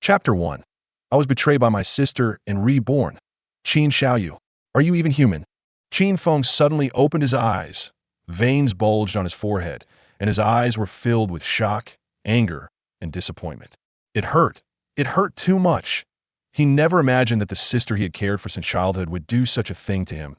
Chapter 1. I was betrayed by my sister and reborn. Qin Xiaoyu. Are you even human? Qin Feng suddenly opened his eyes. Veins bulged on his forehead, and his eyes were filled with shock, anger, and disappointment. It hurt. It hurt too much. He never imagined that the sister he had cared for since childhood would do such a thing to him.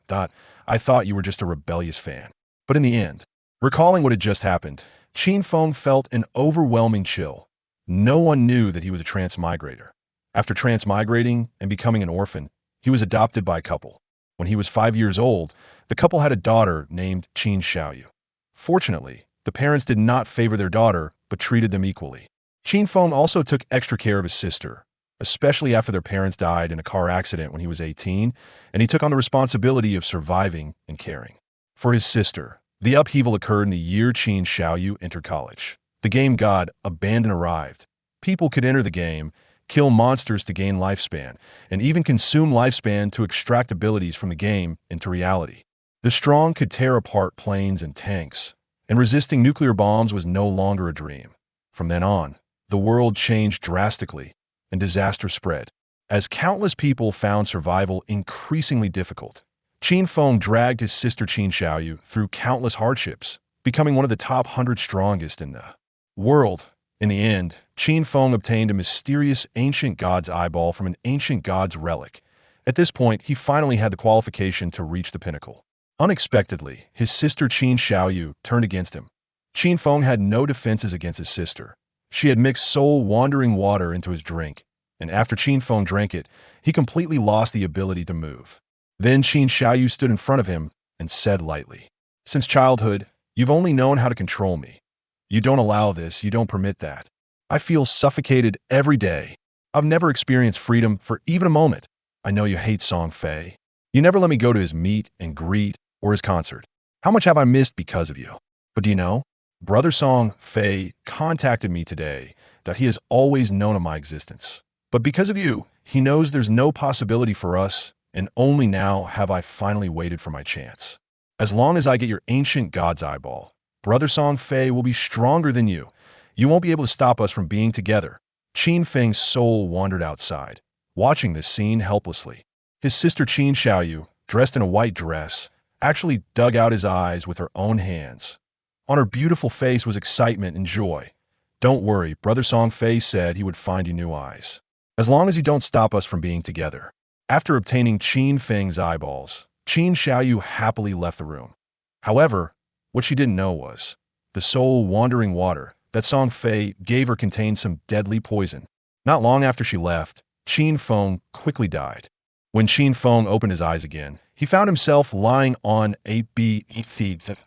I thought you were just a rebellious fan. But in the end, recalling what had just happened, Qin Feng felt an overwhelming chill. No one knew that he was a transmigrator. After transmigrating and becoming an orphan, he was adopted by a couple. When he was 5 years old, the couple had a daughter named Qin Xiaoyu. Fortunately, the parents did not favor their daughter, but treated them equally. Qin Feng also took extra care of his sister, especially after their parents died in a car accident when he was 18, and he took on the responsibility of surviving and caring. For his sister, the upheaval occurred in the year Qin Xiaoyu entered college. The game god, Abandon, arrived. People could enter the game, kill monsters to gain lifespan, and even consume lifespan to extract abilities from the game into reality. The strong could tear apart planes and tanks, and resisting nuclear bombs was no longer a dream. From then on, the world changed drastically, and disaster spread. As countless people found survival increasingly difficult, Qin Feng dragged his sister Qin Xiaoyu through countless hardships, becoming one of the top 100 strongest in the world. In the end, Qin Feng obtained a mysterious ancient god's eyeball from an ancient god's relic. At this point, he finally had the qualification to reach the pinnacle. Unexpectedly, his sister Qin Xiaoyu turned against him. Qin Feng had no defenses against his sister. She had mixed soul-wandering water into his drink, and after Qin Feng drank it, he completely lost the ability to move. Then Qin Xiaoyu stood in front of him and said lightly, "Since childhood, you've only known how to control me. You don't allow this, you don't permit that. I feel suffocated every day. I've never experienced freedom for even a moment. I know you hate Song Fei. You never let me go to his meet and greet or his concert. How much have I missed because of you? But do you know? Brother Song Fei contacted me today that he has always known of my existence. But because of you, he knows there's no possibility for us, and only now have I finally waited for my chance. As long as I get your ancient god's eyeball, Brother Song Fei will be stronger than you. You won't be able to stop us from being together." Qin Feng's soul wandered outside, watching this scene helplessly. His sister Qin Xiaoyu, dressed in a white dress, actually dug out his eyes with her own hands. On her beautiful face was excitement and joy. "Don't worry, Brother Song Fei said he would find you new eyes. As long as you don't stop us from being together." After obtaining Qin Feng's eyeballs, Qin Xiaoyu happily left the room. However, what she didn't know was, the soul-wandering water that Song Fei gave her contained some deadly poison. Not long after she left, Qin Feng quickly died. When Qin Feng opened his eyes again, he found himself lying on a bed that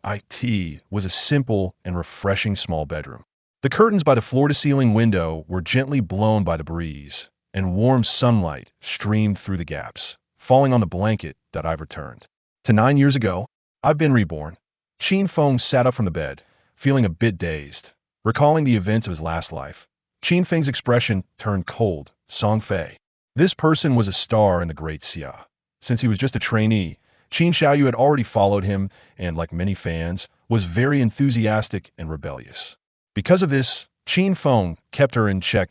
was a simple and refreshing small bedroom. The curtains by the floor-to-ceiling window were gently blown by the breeze, and warm sunlight streamed through the gaps, falling on the blanket that I've returned. To 9 years ago, I've been reborn. Qin Feng sat up from the bed, feeling a bit dazed. Recalling the events of his last life, Qin Feng's expression turned cold. Song Fei. This person was a star in the Great Xia. Since he was just a trainee, Qin Xiaoyu had already followed him and, like many fans, was very enthusiastic and rebellious. Because of this, Qin Feng kept her in check.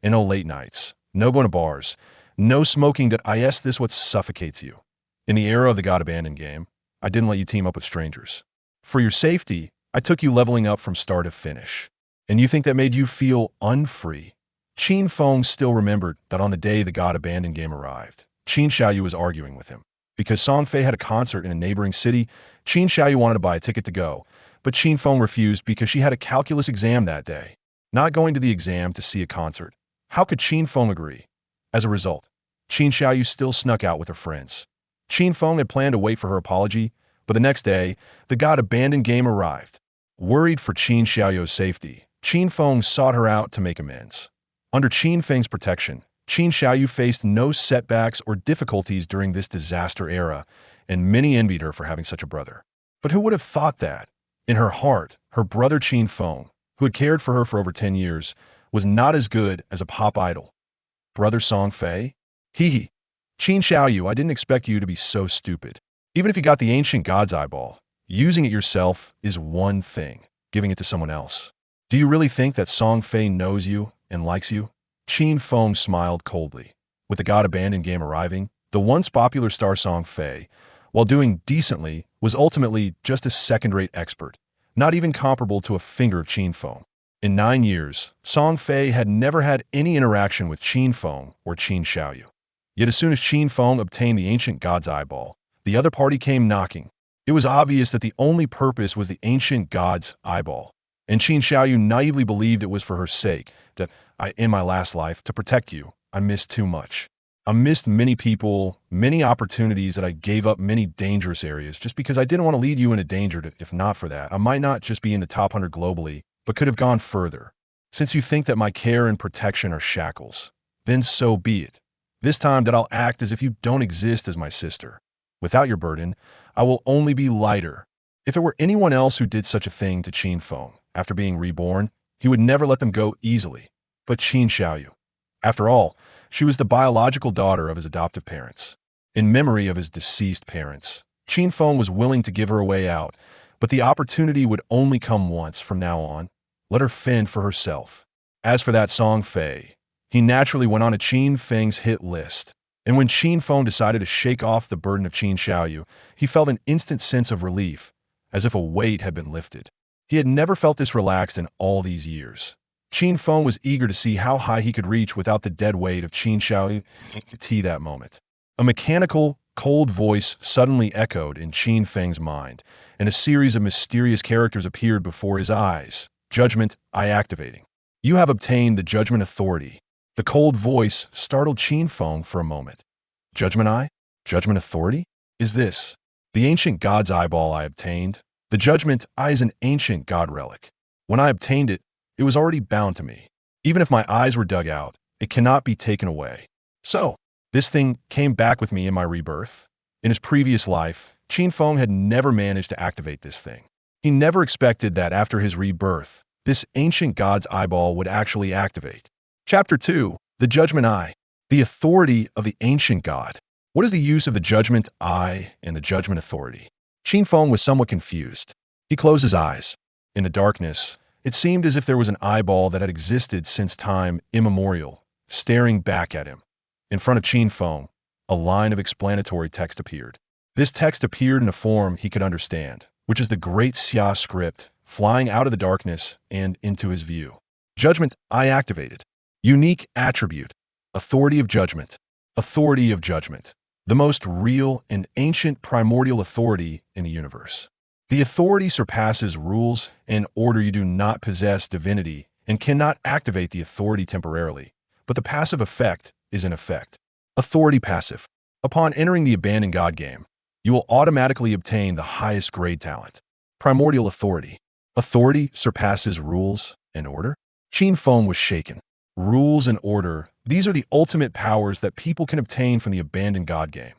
No late nights, no going to bars, no smoking. This what suffocates you. In the era of the God Abandon game, I didn't let you team up with strangers. For your safety, I took you leveling up from start to finish. And you think that made you feel unfree? Qin Feng still remembered that on the day the God Abandon game arrived, Qin Xiaoyu was arguing with him. Because Song Fei had a concert in a neighboring city, Qin Xiaoyu wanted to buy a ticket to go, but Qin Feng refused because she had a calculus exam that day. Not going to the exam to see a concert. How could Qin Feng agree? As a result, Qin Xiaoyu still snuck out with her friends. Qin Feng had planned to wait for her apology, but the next day, the God Abandon game arrived. Worried for Qin Xiaoyu's safety, Qin Feng sought her out to make amends. Under Qin Feng's protection, Qin Xiaoyu faced no setbacks or difficulties during this disaster era, and many envied her for having such a brother. But who would have thought that? In her heart, her brother Qin Feng, who had cared for her for over 10 years, was not as good as a pop idol. Brother Song Fei? Hee. Qin Xiaoyu, I didn't expect you to be so stupid. Even if you got the ancient god's eyeball, using it yourself is one thing, giving it to someone else. Do you really think that Song Fei knows you and likes you? Qin Feng smiled coldly. With the God Abandoned game arriving, the once popular star Song Fei, while doing decently, was ultimately just a second-rate expert, not even comparable to a finger of Qin Feng. In 9 years, Song Fei had never had any interaction with Qin Feng or Qin Xiaoyu. Yet as soon as Qin Feng obtained the ancient god's eyeball, the other party came knocking. It was obvious that the only purpose was the ancient god's eyeball, and Qin Xiaoyu naively believed it was for her sake, that in my last life, to protect you, I missed too much. I missed many people, many opportunities that I gave up many dangerous areas just because I didn't want to lead you into danger. If not for that, I might not just be in the top 100 globally, but could have gone further. Since you think that my care and protection are shackles, then so be it. This time that I'll act as if you don't exist as my sister. Without your burden, I will only be lighter. If it were anyone else who did such a thing to Qin Feng after being reborn, he would never let them go easily. But Qin Xiaoyu. After all, she was the biological daughter of his adoptive parents. In memory of his deceased parents, Qin Feng was willing to give her a way out, but the opportunity would only come once from now on. Let her fend for herself. As for that Song Fei, he naturally went on to Qin Feng's hit list. And when Qin Feng decided to shake off the burden of Qin Xiaoyu, he felt an instant sense of relief, as if a weight had been lifted. He had never felt this relaxed in all these years. Qin Feng was eager to see how high he could reach without the dead weight of Qin Xiaoyu at that moment. A mechanical, cold voice suddenly echoed in Qin Feng's mind, and a series of mysterious characters appeared before his eyes. Judgment Eye activating. You have obtained the Judgment Authority. The cold voice startled Qin Feng for a moment. Judgment Eye? Judgment Authority? Is this the ancient god's eyeball I obtained? The Judgment Eye is an ancient god relic. When I obtained it, it was already bound to me. Even if my eyes were dug out, it cannot be taken away. So, this thing came back with me in my rebirth. In his previous life, Qin Feng had never managed to activate this thing. He never expected that after his rebirth, this ancient god's eyeball would actually activate. Chapter 2. The Judgment Eye. The Authority of the Ancient God. What is the use of the Judgment Eye and the Judgment Authority? Qin Feng was somewhat confused. He closed his eyes. In the darkness, it seemed as if there was an eyeball that had existed since time immemorial, staring back at him. In front of Qin Feng, a line of explanatory text appeared. This text appeared in a form he could understand, which is the Great Xia script, flying out of the darkness and into his view. Judgment Eye activated. Unique attribute. Authority of Judgment. Authority of Judgment. The most real and ancient primordial authority in the universe. The authority surpasses rules and order. You do not possess divinity and cannot activate the authority temporarily, but the passive effect is in effect. Authority passive. Upon entering the Abandoned God game, you will automatically obtain the highest grade talent. Primordial authority. Authority surpasses rules and order? Qin Feng was shaken. Rules and order, these are the ultimate powers that people can obtain from the Abandoned God game.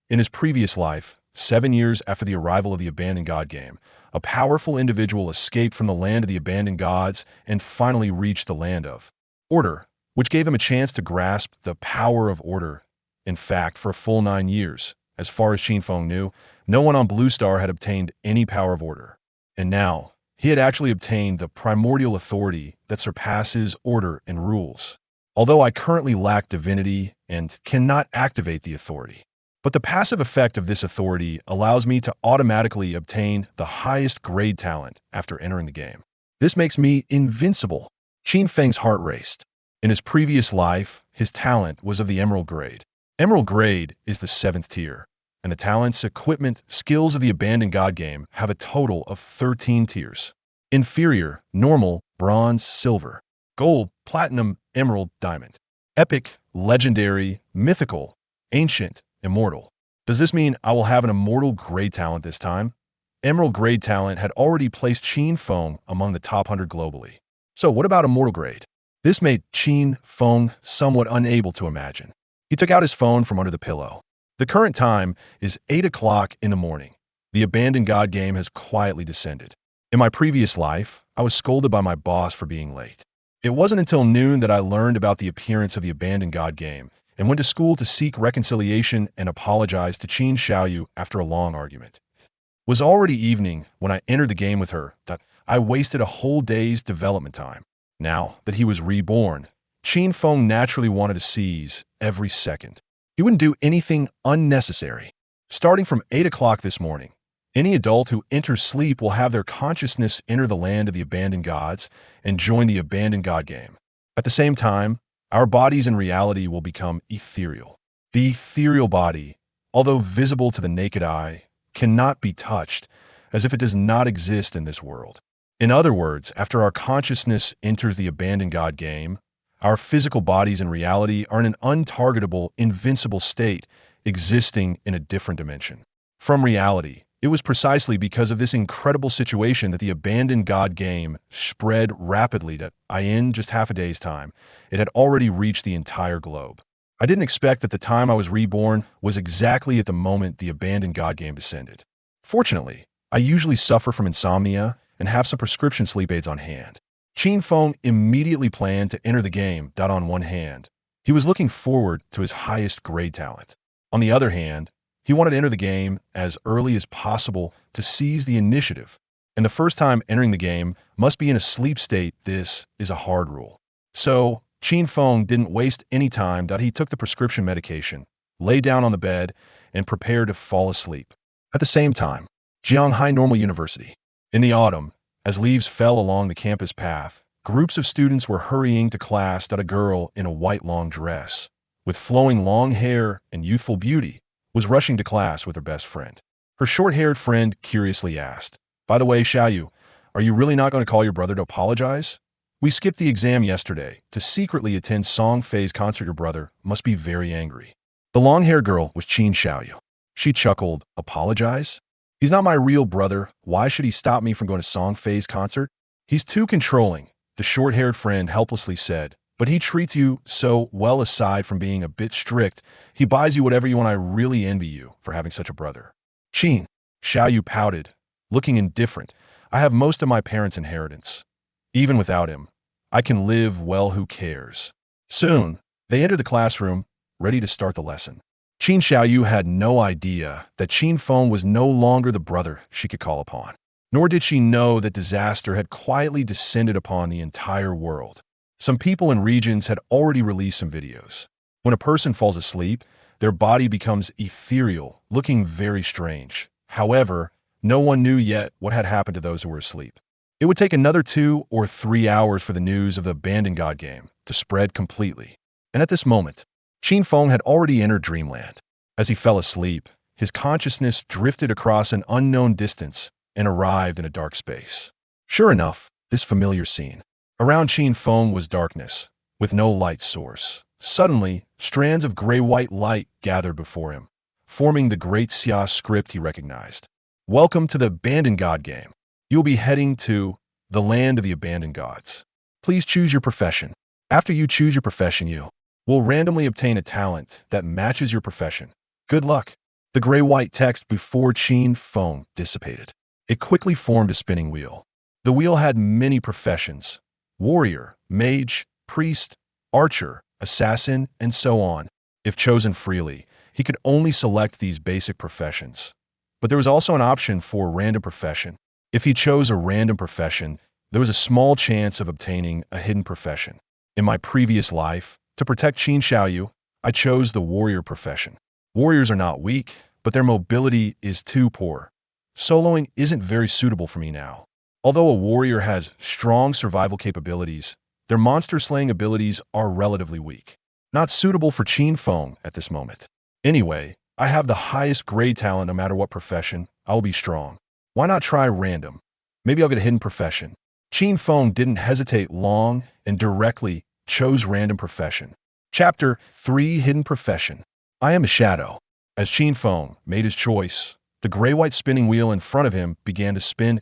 In his previous life, 7 years after the arrival of the Abandoned God game, a powerful individual escaped from the land of the Abandoned Gods and finally reached the land of order, which gave him a chance to grasp the power of order. In fact, for a full 9 years, as far as Qin Feng knew, no one on Blue Star had obtained any power of order. And now, he had actually obtained the primordial authority that surpasses order and rules. Although I currently lack divinity and cannot activate the authority, but the passive effect of this authority allows me to automatically obtain the highest grade talent after entering the game. This makes me invincible. Qin Feng's heart raced. In his previous life, his talent was of the Emerald grade. Emerald grade is the 7th tier, and the talents, equipment, skills of the Abandoned God game have a total of 13 tiers. Inferior, normal, bronze, silver, gold, platinum, emerald, diamond. Epic, legendary, mythical, ancient, immortal. Does this mean I will have an immortal grade talent this time? Emerald grade talent had already placed Qin Feng among the top 100 globally. So what about immortal grade? This made Qin Feng somewhat unable to imagine. He took out his phone from under the pillow. The current time is 8 o'clock in the morning. The Abandoned God game has quietly descended. In my previous life, I was scolded by my boss for being late. It wasn't until noon that I learned about the appearance of the Abandoned God game and went to school to seek reconciliation and apologize to Qin Xiaoyu after a long argument. It was already evening when I entered the game with her that I wasted a whole day's development time. Now that he was reborn, Qin Feng naturally wanted to seize every second. He wouldn't do anything unnecessary. Starting from 8 o'clock this morning, any adult who enters sleep will have their consciousness enter the land of the abandoned gods and join the abandoned god game. At the same time, our bodies in reality will become ethereal. The ethereal body, although visible to the naked eye, cannot be touched, as if it does not exist in this world. In other words, after our consciousness enters the abandoned god game, our physical bodies in reality are in an untargetable, invincible state, existing in a different dimension. From reality, it was precisely because of this incredible situation that the abandoned god game spread rapidly that in just half a day's time, it had already reached the entire globe. I didn't expect that the time I was reborn was exactly at the moment the abandoned god game descended. Fortunately, I usually suffer from insomnia and have some prescription sleep aids on hand. Qin Feng immediately planned to enter the game. On one hand, he was looking forward to his highest grade talent. On the other hand, he wanted to enter the game as early as possible to seize the initiative, and the first time entering the game must be in a sleep state. This is a hard rule. So, Qin Feng didn't waste any time. He took the prescription medication, lay down on the bed, and prepared to fall asleep. At the same time, Jianghai Normal University. In the autumn, as leaves fell along the campus path, groups of students were hurrying to class. A girl in a white long dress, with flowing long hair and youthful beauty, was rushing to class with her best friend. Her short-haired friend curiously asked, "By the way, Xiaoyu, are you really not going to call your brother to apologize? We skipped the exam yesterday to secretly attend Song Fei's concert. Your brother must be very angry." The long-haired girl was Qin Xiaoyu. She chuckled, "Apologize? He's not my real brother. Why should he stop me from going to Song Fei's concert? He's too controlling," the short-haired friend helplessly said. "But he treats you so well. Aside from being a bit strict, he buys you whatever you want. I really envy you for having such a brother." Qin Xiaoyu pouted, looking indifferent. "I have most of my parents' inheritance. Even without him, I can live well. Who cares?" Soon, they entered the classroom, ready to start the lesson. Qin Xiaoyu had no idea that Qin Feng was no longer the brother she could call upon. Nor did she know that disaster had quietly descended upon the entire world. Some people in regions had already released some videos. When a person falls asleep, their body becomes ethereal, looking very strange. However, no one knew yet what had happened to those who were asleep. It would take another 2 or 3 hours for the news of the abandoned god game to spread completely. And at this moment, Qin Feng had already entered dreamland. As he fell asleep, his consciousness drifted across an unknown distance and arrived in a dark space. Sure enough, this familiar scene. Around Qin Feng was darkness, with no light source. Suddenly, strands of gray-white light gathered before him, forming the great Xia script he recognized. "Welcome to the abandoned god game. You'll be heading to the land of the abandoned gods. Please choose your profession. After you choose your profession, you will randomly obtain a talent that matches your profession. Good luck." The gray-white text before Qin Feng dissipated. It quickly formed a spinning wheel. The wheel had many professions: warrior, mage, priest, archer, assassin, and so on. If chosen freely, he could only select these basic professions. But there was also an option for a random profession. If he chose a random profession, there was a small chance of obtaining a hidden profession. In my previous life, to protect Qin Xiaoyu, I chose the warrior profession. Warriors are not weak, but their mobility is too poor. Soloing isn't very suitable for me now. Although a warrior has strong survival capabilities, their monster-slaying abilities are relatively weak. Not suitable for Qin Feng at this moment. Anyway, I have the highest grade talent. No matter what profession, I will be strong. Why not try random? Maybe I'll get a hidden profession. Qin Feng didn't hesitate long and directly chose random profession. Chapter 3: Hidden Profession. I am a shadow. As Qin Feng made his choice, the gray-white spinning wheel in front of him began to spin.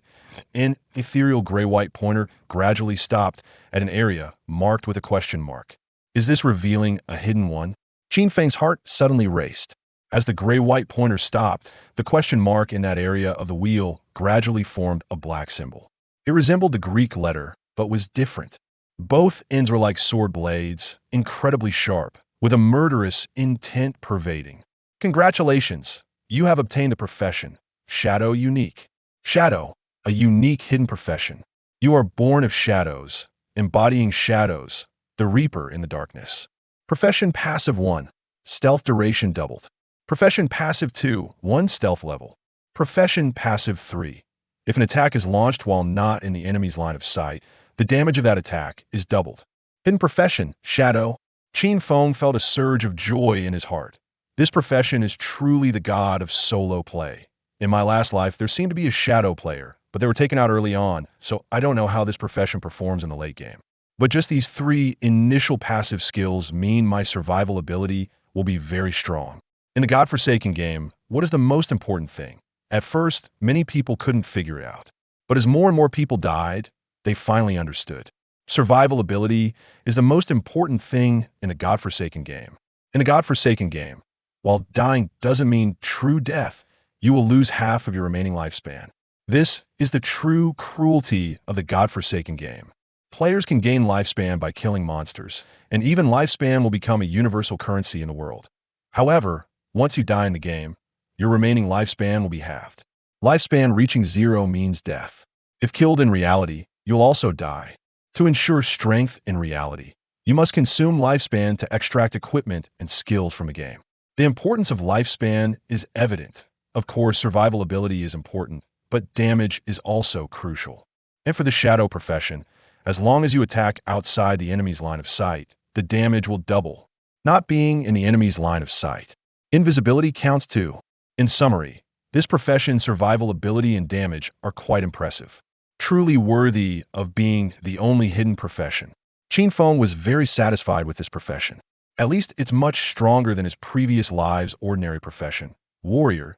An ethereal gray-white pointer gradually stopped at an area marked with a question mark. Is this revealing a hidden one? Qin Feng's heart suddenly raced. As the gray-white pointer stopped, the question mark in that area of the wheel gradually formed a black symbol. It resembled the Greek letter, but was different. Both ends were like sword blades, incredibly sharp, with a murderous intent pervading. Congratulations, you have obtained the profession, Shadow Unique. Shadow, a unique hidden profession. You are born of shadows, embodying shadows, the Reaper in the darkness. Profession Passive 1. Stealth duration doubled. Profession Passive 2. 1 stealth level. Profession Passive 3. If an attack is launched while not in the enemy's line of sight, the damage of that attack is doubled. Hidden Profession Shadow. Qin Feng felt a surge of joy in his heart. This profession is truly the god of solo play. In my last life, there seemed to be a shadow player, but they were taken out early on, so I don't know how this profession performs in the late game. But just these 3 initial passive skills mean my survival ability will be very strong. In the Godforsaken game, what is the most important thing? At first, many people couldn't figure it out. But as more and more people died, they finally understood. Survival ability is the most important thing in the Godforsaken game. In the Godforsaken game, while dying doesn't mean true death, you will lose half of your remaining lifespan. This is the true cruelty of the Godforsaken game. Players can gain lifespan by killing monsters, and even lifespan will become a universal currency in the world. However, once you die in the game, your remaining lifespan will be halved. Lifespan reaching 0 means death. If killed in reality, you'll also die. To ensure strength in reality, you must consume lifespan to extract equipment and skills from a game. The importance of lifespan is evident. Of course, survival ability is important, but damage is also crucial. And for the Shadow Profession, as long as you attack outside the enemy's line of sight, the damage will double. Not being in the enemy's line of sight. Invisibility counts too. In summary, this profession's survival ability and damage are quite impressive. Truly worthy of being the only hidden profession. Qin Feng was very satisfied with this profession. At least it's much stronger than his previous lives' ordinary profession, warrior,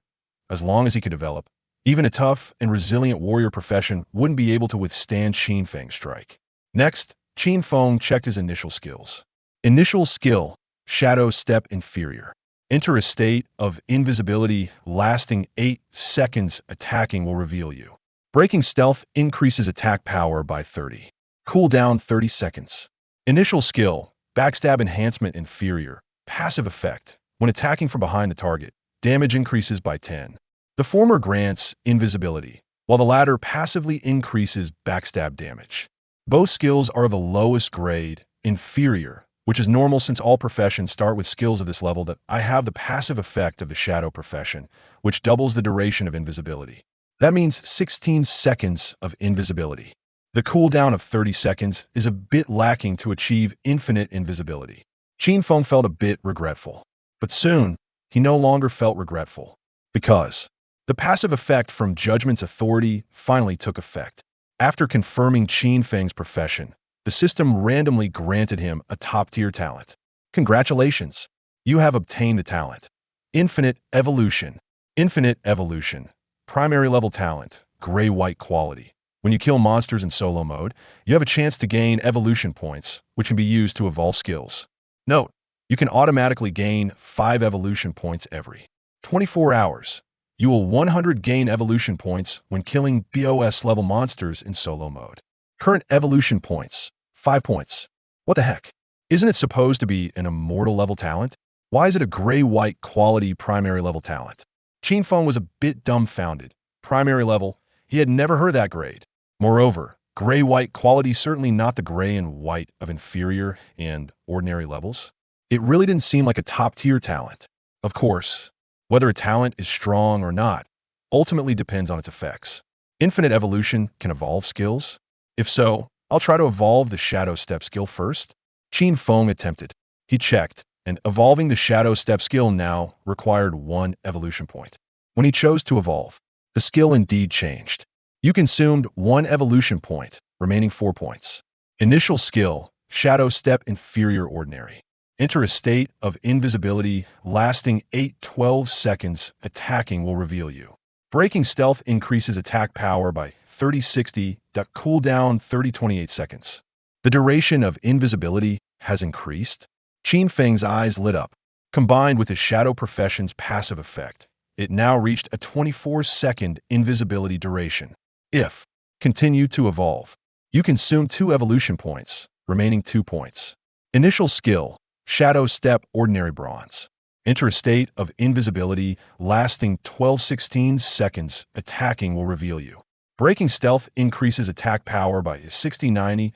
as long as he could develop. Even a tough and resilient warrior profession wouldn't be able to withstand Qin Feng's strike. Next, Qin Feng checked his initial skills. Initial skill, Shadow Step Inferior. Enter a state of invisibility lasting 8 seconds. Attacking will reveal you. Breaking Stealth increases attack power by 30. Cooldown 30 seconds. Initial skill, Backstab Enhancement Inferior. Passive effect. When attacking from behind the target, damage increases by 10. The former grants invisibility, while the latter passively increases backstab damage. Both skills are of the lowest grade, inferior, which is normal since all professions start with skills of this level. That I have the passive effect of the Shadow Profession, which doubles the duration of invisibility. That means 16 seconds of invisibility. The cooldown of 30 seconds is a bit lacking to achieve infinite invisibility. Qin Feng felt a bit regretful. But soon, he no longer felt regretful. Because the passive effect from Judgment's authority finally took effect. After confirming Qin Feng's profession, the system randomly granted him a top-tier talent. Congratulations! You have obtained the talent. Infinite Evolution. Infinite Evolution. Primary level talent. Gray-white quality. When you kill monsters in solo mode, you have a chance to gain evolution points, which can be used to evolve skills. Note, you can automatically gain 5 evolution points every 24 hours. You will 100 gain evolution points when killing BOS level monsters in solo mode. Current evolution points, 5 points. What the heck? Isn't it supposed to be an immortal level talent? Why is it a gray-white quality primary level talent? Qin Feng was a bit dumbfounded. Primary level, he had never heard that grade. Moreover, gray-white quality certainly not the gray and white of inferior and ordinary levels. It really didn't seem like a top-tier talent. Of course, whether a talent is strong or not ultimately depends on its effects. Infinite Evolution can evolve skills? If so, I'll try to evolve the Shadow Step skill first. Qin Feng attempted. He checked, and evolving the Shadow Step skill now required 1 evolution point. When he chose to evolve, the skill indeed changed. You consumed 1 evolution point, remaining 4 points. Initial skill, Shadow Step Inferior Ordinary. Enter a state of invisibility lasting 8-12 seconds. Attacking will reveal you. Breaking Stealth increases attack power by 30-60. Cooldown 30-28 seconds. The duration of invisibility has increased. Qin Feng's eyes lit up. Combined with his Shadow Profession's passive effect, it now reached a 24-second invisibility duration. If continue to evolve, you consume 2 evolution points, remaining 2 points. Initial skill, Shadow Step Ordinary Bronze. Enter a state of invisibility lasting 12-16 seconds. Attacking will reveal you. Breaking Stealth increases attack power by 60-90,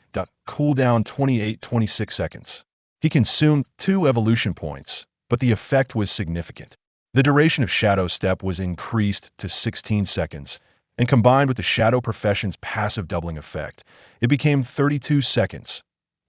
cooldown 28-26 seconds. He consumed 2 evolution points, but the effect was significant. The duration of Shadow Step was increased to 16 seconds, and combined with the Shadow Profession's passive doubling effect, it became 32 seconds.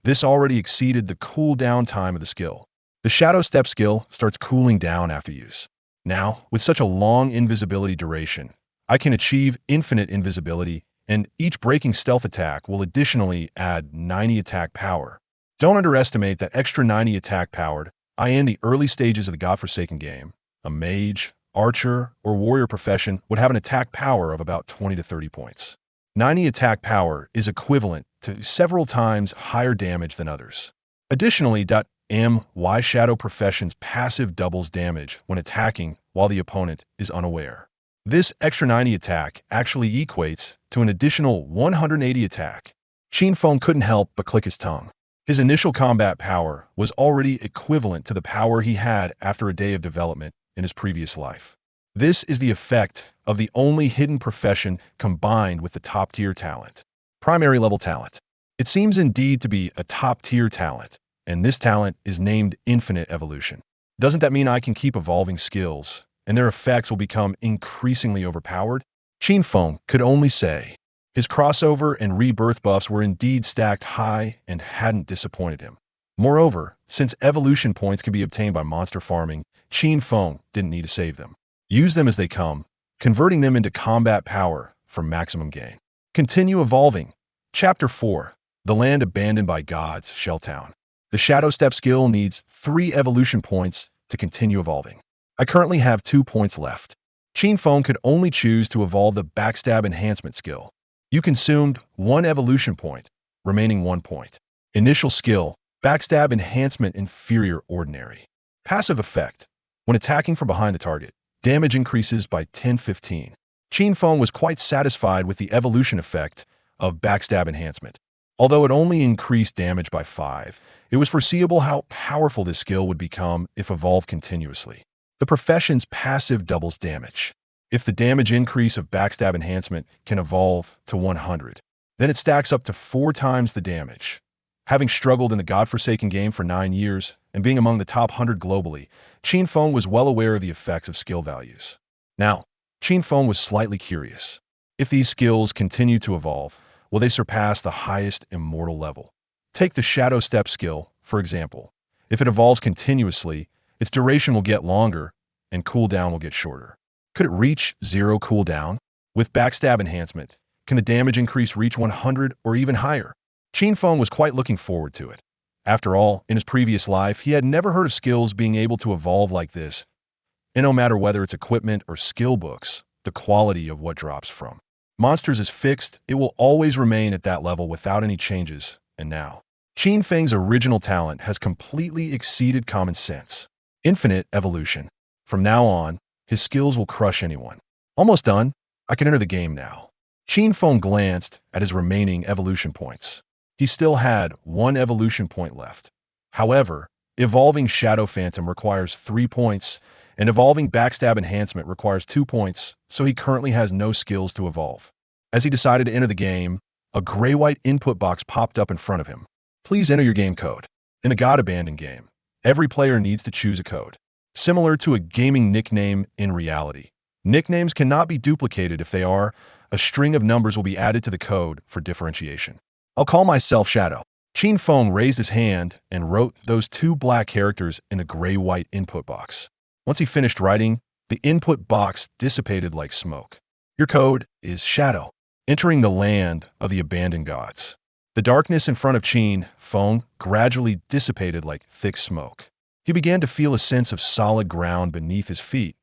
This already exceeded the cooldown time of the skill. The Shadow Step skill starts cooling down after use. Now, with such a long invisibility duration, I can achieve infinite invisibility, and each Breaking Stealth attack will additionally add 90 attack power. Don't underestimate that extra 90 attack powered. In the early stages of the Godforsaken game, a mage, archer, or warrior profession would have an attack power of about 20 to 30 points. 90 attack power is equivalent to several times higher damage than others. Additionally, MY Shadow Profession's passive doubles damage when attacking while the opponent is unaware. This extra 90 attack actually equates to an additional 180 attack. Qin Feng couldn't help but click his tongue. His initial combat power was already equivalent to the power he had after a day of development in his previous life. This is the effect of the only hidden profession combined with the top-tier talent. Primary level talent. It seems indeed to be a top-tier talent, and this talent is named Infinite Evolution. Doesn't that mean I can keep evolving skills, and their effects will become increasingly overpowered? Qin Feng could only say. His crossover and rebirth buffs were indeed stacked high and hadn't disappointed him. Moreover, since evolution points can be obtained by monster farming, Qin Feng didn't need to save them. Use them as they come, converting them into combat power for maximum gain. Continue evolving. Chapter 4. The Land Abandoned by Gods, Shelltown. The Shadow Step skill needs 3 evolution points to continue evolving. I currently have 2 points left. Qin Feng could only choose to evolve the Backstab Enhancement skill. You consumed 1 evolution point, remaining 1 point. Initial skill, Backstab Enhancement Inferior Ordinary. Passive effect. When attacking from behind the target, damage increases by 10-15. Qin Feng was quite satisfied with the evolution effect of Backstab Enhancement. Although it only increased damage by 5, it was foreseeable how powerful this skill would become if evolved continuously. The profession's passive doubles damage. If the damage increase of Backstab Enhancement can evolve to 100, then it stacks up to 4 times the damage. Having struggled in the Godforsaken game for 9 years and being among the top 100 globally, Qin Feng was well aware of the effects of skill values. Now, Qin Feng was slightly curious. If these skills continue to evolve, will they surpass the highest immortal level? Take the Shadow Step skill, for example. If it evolves continuously, its duration will get longer and cooldown will get shorter. Could it reach 0 cooldown? With Backstab Enhancement, can the damage increase reach 100 or even higher? Qin Feng was quite looking forward to it. After all, in his previous life, he had never heard of skills being able to evolve like this. And no matter whether it's equipment or skill books, the quality of what drops from monsters is fixed. It will always remain at that level without any changes. And now, Qin Feng's original talent has completely exceeded common sense. Infinite Evolution. From now on, his skills will crush anyone. Almost done. I can enter the game now. Qin Feng glanced at his remaining evolution points. He still had 1 evolution point left. However, evolving Shadow Phantom requires 3 points, and evolving Backstab Enhancement requires 2 points, so he currently has no skills to evolve. As he decided to enter the game, a gray-white input box popped up in front of him. Please enter your game code. In the God Abandoned game, every player needs to choose a code. Similar to a gaming nickname in reality. Nicknames cannot be duplicated. If they are, a string of numbers will be added to the code for differentiation. I'll call myself Shadow. Qin Feng raised his hand and wrote those 2 black characters in the gray-white input box. Once he finished writing, the input box dissipated like smoke. Your code is Shadow. Entering the land of the abandoned gods. The darkness in front of Qin Feng gradually dissipated like thick smoke. He began to feel a sense of solid ground beneath his feet.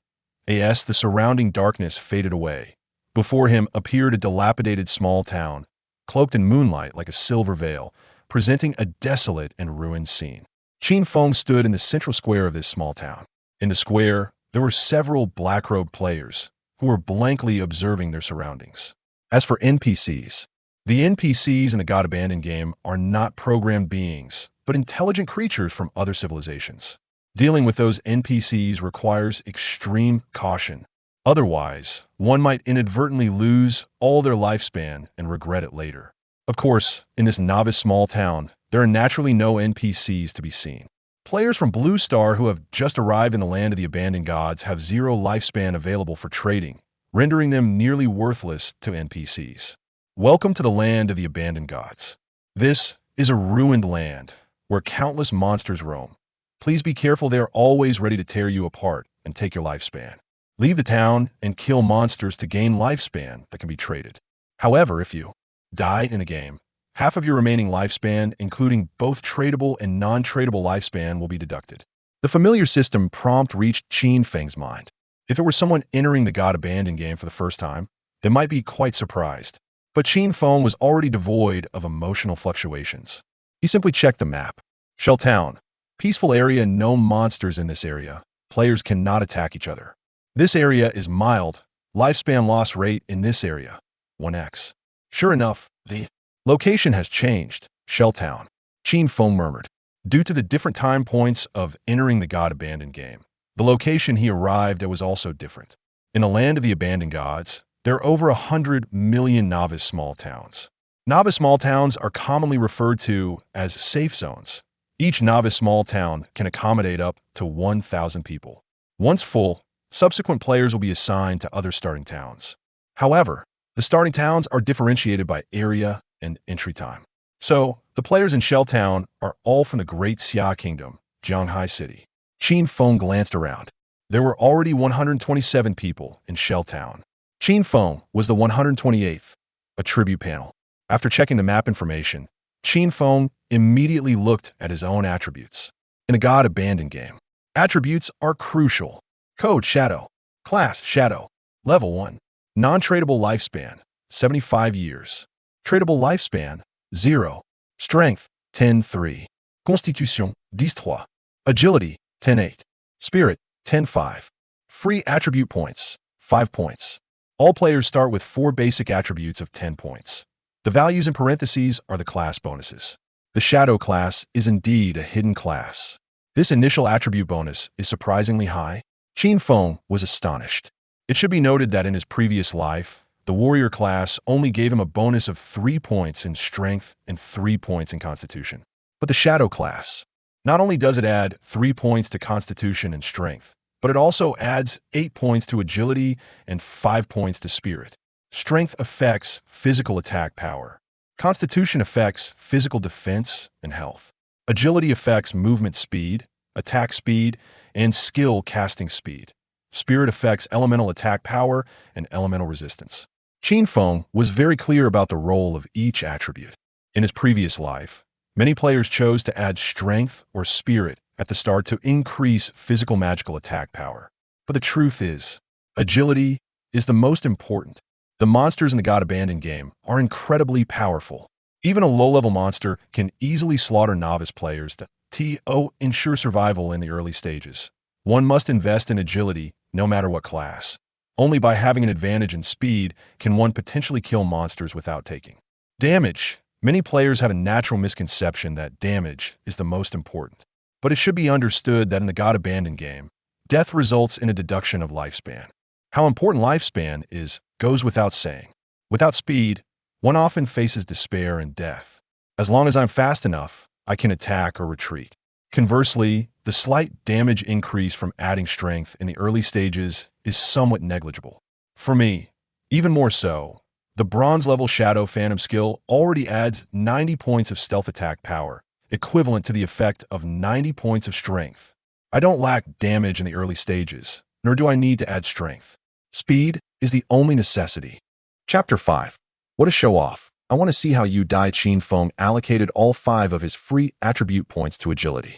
As the surrounding darkness faded away, before him appeared a dilapidated small town, cloaked in moonlight like a silver veil, presenting a desolate and ruined scene. Qin Feng stood in the central square of this small town. In the square, there were several black-robed players who were blankly observing their surroundings. As for NPCs, the NPCs in the God Abandoned game are not programmed beings, but intelligent creatures from other civilizations. Dealing with those NPCs requires extreme caution. Otherwise, one might inadvertently lose all their lifespan and regret it later. Of course, in this novice small town, there are naturally no NPCs to be seen. Players from Blue Star who have just arrived in the land of the abandoned gods have zero lifespan available for trading, rendering them nearly worthless to NPCs. Welcome to the land of the abandoned gods. This is a ruined land where countless monsters roam. Please be careful, they are always ready to tear you apart and take your lifespan. Leave the town and kill monsters to gain lifespan that can be traded. However, if you die in a game, half of your remaining lifespan, including both tradable and non-tradable lifespan, will be deducted. The familiar system prompt reached Qin Feng's mind. If it were someone entering the God Abandoned game for the first time, they might be quite surprised. But Qin Feng was already devoid of emotional fluctuations. He simply checked the map. Shell Town. Peaceful area, no monsters in this area. Players cannot attack each other. This area is mild. Lifespan loss rate in this area, 1x. Sure enough, the location has changed. Shell Town. Qin Feng murmured. Due to the different time points of entering the God Abandoned game, the location he arrived at was also different. In the land of the abandoned gods, there are over 100 million novice small towns. Novice small towns are commonly referred to as safe zones. Each novice small town can accommodate up to 1,000 people. Once full, subsequent players will be assigned to other starting towns. However, the starting towns are differentiated by area and entry time. So, the players in Shell Town are all from the Great Xia Kingdom, Jianghai City. Qin Feng glanced around. There were already 127 people in Shell Town. Qin Feng was the 128th, a tribute panel. After checking the map information, Qin Feng immediately looked at his own attributes. In the God Abandoned game, attributes are crucial. Code Shadow. Class Shadow. Level 1. Non-tradable lifespan, 75 years. Tradable lifespan, 0. Strength, 10-3. Constitution, 10-3. Agility, 10-8. Spirit, 10-5. Free attribute points, 5 points. All players start with 4 basic attributes of 10 points. The values in parentheses are the class bonuses. The Shadow class is indeed a hidden class. This initial attribute bonus is surprisingly high. Qin Feng was astonished. It should be noted that in his previous life, the warrior class only gave him a bonus of 3 points in strength and 3 points in constitution. But the Shadow class, not only does it add 3 points to constitution and strength, but it also adds 8 points to agility and 5 points to spirit. Strength affects physical attack power. Constitution affects physical defense and health. Agility affects movement speed, attack speed, and skill casting speed. Spirit affects elemental attack power and elemental resistance. Qin Feng was very clear about the role of each attribute. In his previous life, many players chose to add strength or spirit at the start to increase physical magical attack power. But the truth is, agility is the most important. The monsters in the God Abandoned game are incredibly powerful. Even a low-level monster can easily slaughter novice players to ensure survival in the early stages. One must invest in agility no matter what class. Only by having an advantage in speed can one potentially kill monsters without taking damage. Many players have a natural misconception that damage is the most important. But it should be understood that in the God Abandoned game, death results in a deduction of lifespan. How important lifespan is goes without saying. Without speed, one often faces despair and death. As long as I'm fast enough, I can attack or retreat. Conversely, the slight damage increase from adding strength in the early stages is somewhat negligible. For me, even more so, the bronze-level Shadow Phantom skill already adds 90 points of stealth attack power, equivalent to the effect of 90 points of strength. I don't lack damage in the early stages, nor do I need to add strength. Speed is the only necessity. Chapter 5. What a show-off. I want to see how Yu Dai Qin Feng allocated all 5 of his free attribute points to agility.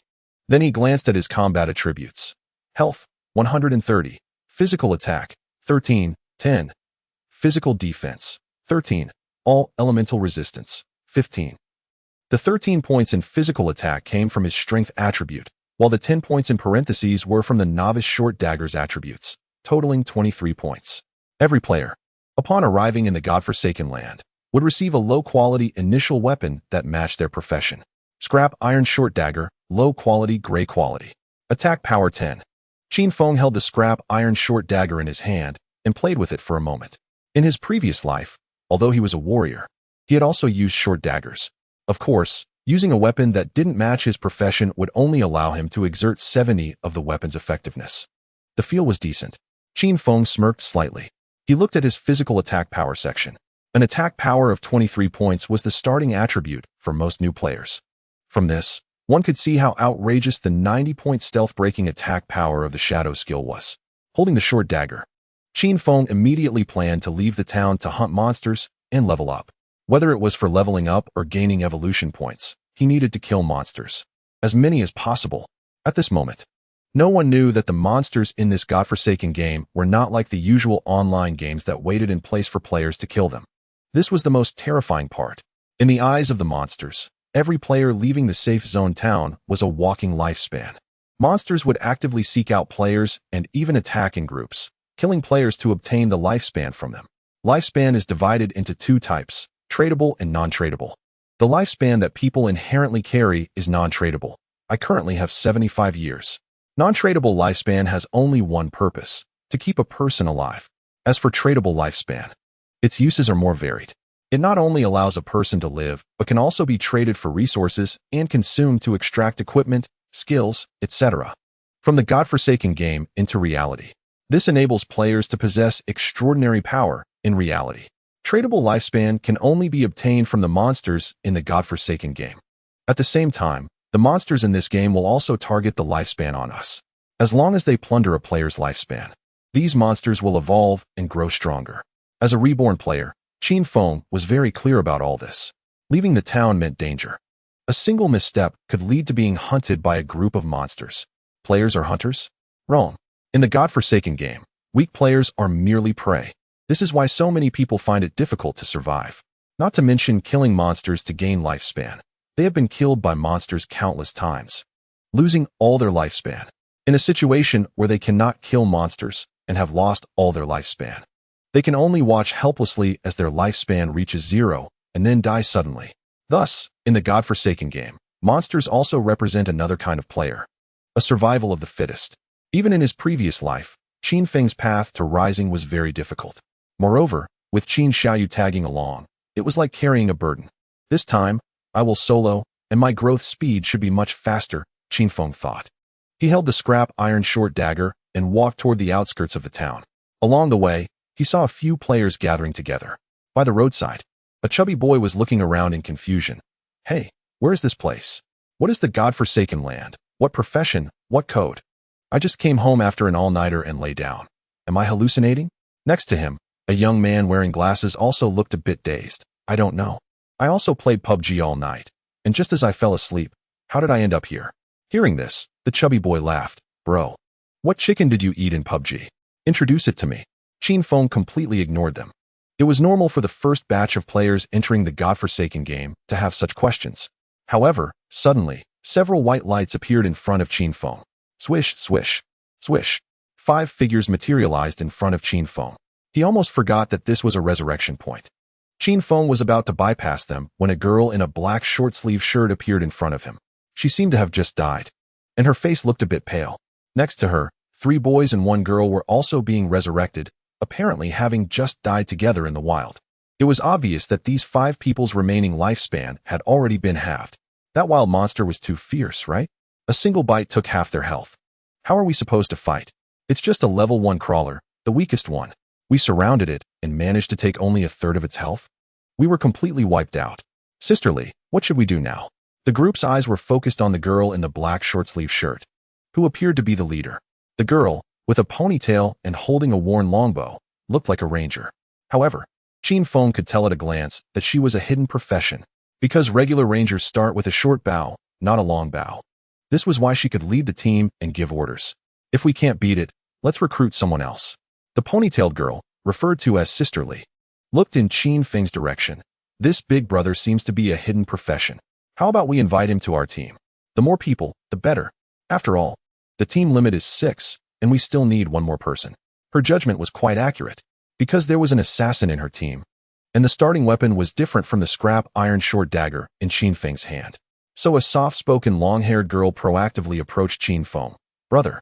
Then he glanced at his combat attributes. Health, 130. Physical attack, 13, 10. Physical defense, 13. All elemental resistance, 15. The 13 points in physical attack came from his strength attribute, while the 10 points in parentheses were from the novice short daggers attributes, totaling 23 points. Every player, upon arriving in the godforsaken land, would receive a low-quality initial weapon that matched their profession. Scrap iron short dagger, low quality, gray quality. Attack power 10. Qin Feng held the scrap iron short dagger in his hand and played with it for a moment. In his previous life, although he was a warrior, he had also used short daggers. Of course, using a weapon that didn't match his profession would only allow him to exert 70 of the weapon's effectiveness. The feel was decent. Qin Feng smirked slightly. He looked at his physical attack power section. An attack power of 23 points was the starting attribute for most new players. From this, one could see how outrageous the 90-point stealth-breaking attack power of the Shadow skill was. Holding the short dagger, Qin Feng immediately planned to leave the town to hunt monsters and level up. Whether it was for leveling up or gaining evolution points, he needed to kill monsters. As many as possible. At this moment, no one knew that the monsters in this godforsaken game were not like the usual online games that waited in place for players to kill them. This was the most terrifying part. In the eyes of the monsters, every player leaving the safe zone town was a walking lifespan. Monsters would actively seek out players and even attack in groups, killing players to obtain the lifespan from them. Lifespan is divided into two types, tradable and non-tradable. The lifespan that people inherently carry is non-tradable. I currently have 75 years. Non-tradable lifespan has only one purpose, to keep a person alive. As for tradable lifespan, its uses are more varied. It not only allows a person to live, but can also be traded for resources and consumed to extract equipment, skills, etc. from the godforsaken game into reality. This enables players to possess extraordinary power in reality. Tradable lifespan can only be obtained from the monsters in the godforsaken game. At the same time, the monsters in this game will also target the lifespan on us. As long as they plunder a player's lifespan, these monsters will evolve and grow stronger. As a reborn player, Qin Feng was very clear about all this. Leaving the town meant danger. A single misstep could lead to being hunted by a group of monsters. Players are hunters? Wrong. In the godforsaken game, weak players are merely prey. This is why so many people find it difficult to survive. Not to mention killing monsters to gain lifespan. They have been killed by monsters countless times, losing all their lifespan. In a situation where they cannot kill monsters and have lost all their lifespan, they can only watch helplessly as their lifespan reaches 0 and then die suddenly. Thus, in the godforsaken game, monsters also represent another kind of player, a survival of the fittest. Even in his previous life, Qin Feng's path to rising was very difficult. Moreover, with Qin Xiaoyu tagging along, it was like carrying a burden. This time, I will solo, and my growth speed should be much faster, Qin Feng thought. He held the scrap iron short dagger and walked toward the outskirts of the town. Along the way, he saw a few players gathering together. By the roadside, a chubby boy was looking around in confusion. Hey, where is this place? What is the godforsaken land? What profession? What code? I just came home after an all-nighter and lay down. Am I hallucinating? Next to him, a young man wearing glasses also looked a bit dazed. I don't know. I also played PUBG all night, and just as I fell asleep, how did I end up here? Hearing this, the chubby boy laughed. Bro, what chicken did you eat in PUBG? Introduce it to me. Qin Feng completely ignored them. It was normal for the first batch of players entering the godforsaken game to have such questions. However, suddenly, several white lights appeared in front of Qin Feng. Swish, swish, swish. 5 figures materialized in front of Qin Feng. He almost forgot that this was a resurrection point. Qin Feng was about to bypass them when a girl in a black short-sleeve shirt appeared in front of him. She seemed to have just died, and her face looked a bit pale. Next to her, 3 boys and 1 girl were also being resurrected, apparently having just died together in the wild. It was obvious that these 5 people's remaining lifespan had already been halved. That wild monster was too fierce, right? A single bite took half their health. How are we supposed to fight? It's just a level 1 crawler, the weakest one. We surrounded it and managed to take only a third of its health. We were completely wiped out. Sisterly, what should we do now? The group's eyes were focused on the girl in the black short-sleeve shirt, who appeared to be the leader. The girl, with a ponytail and holding a worn longbow, looked like a ranger. However, Qin Feng could tell at a glance that she was a hidden profession, because regular rangers start with a short bow, not a long bow. This was why she could lead the team and give orders. If we can't beat it, let's recruit someone else. The ponytailed girl, referred to as Sisterly, looked in Qin Feng's direction. This big brother seems to be a hidden profession. How about we invite him to our team? The more people, the better. After all, the team limit is 6, and we still need 1 more person. Her judgment was quite accurate, because there was an assassin in her team, and the starting weapon was different from the scrap iron short dagger in Qin Feng's hand. So a soft-spoken long-haired girl proactively approached Qin Feng. Brother,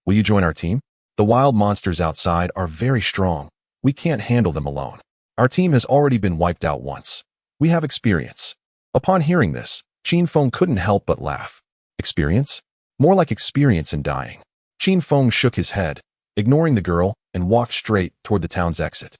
will you join our team? The wild monsters outside are very strong, We can't handle them alone. Our team has already been wiped out once. We have experience. Upon hearing this, Qin Feng couldn't help but laugh. Experience? More like experience in dying. Qin Feng shook his head, ignoring the girl, and walked straight toward the town's exit.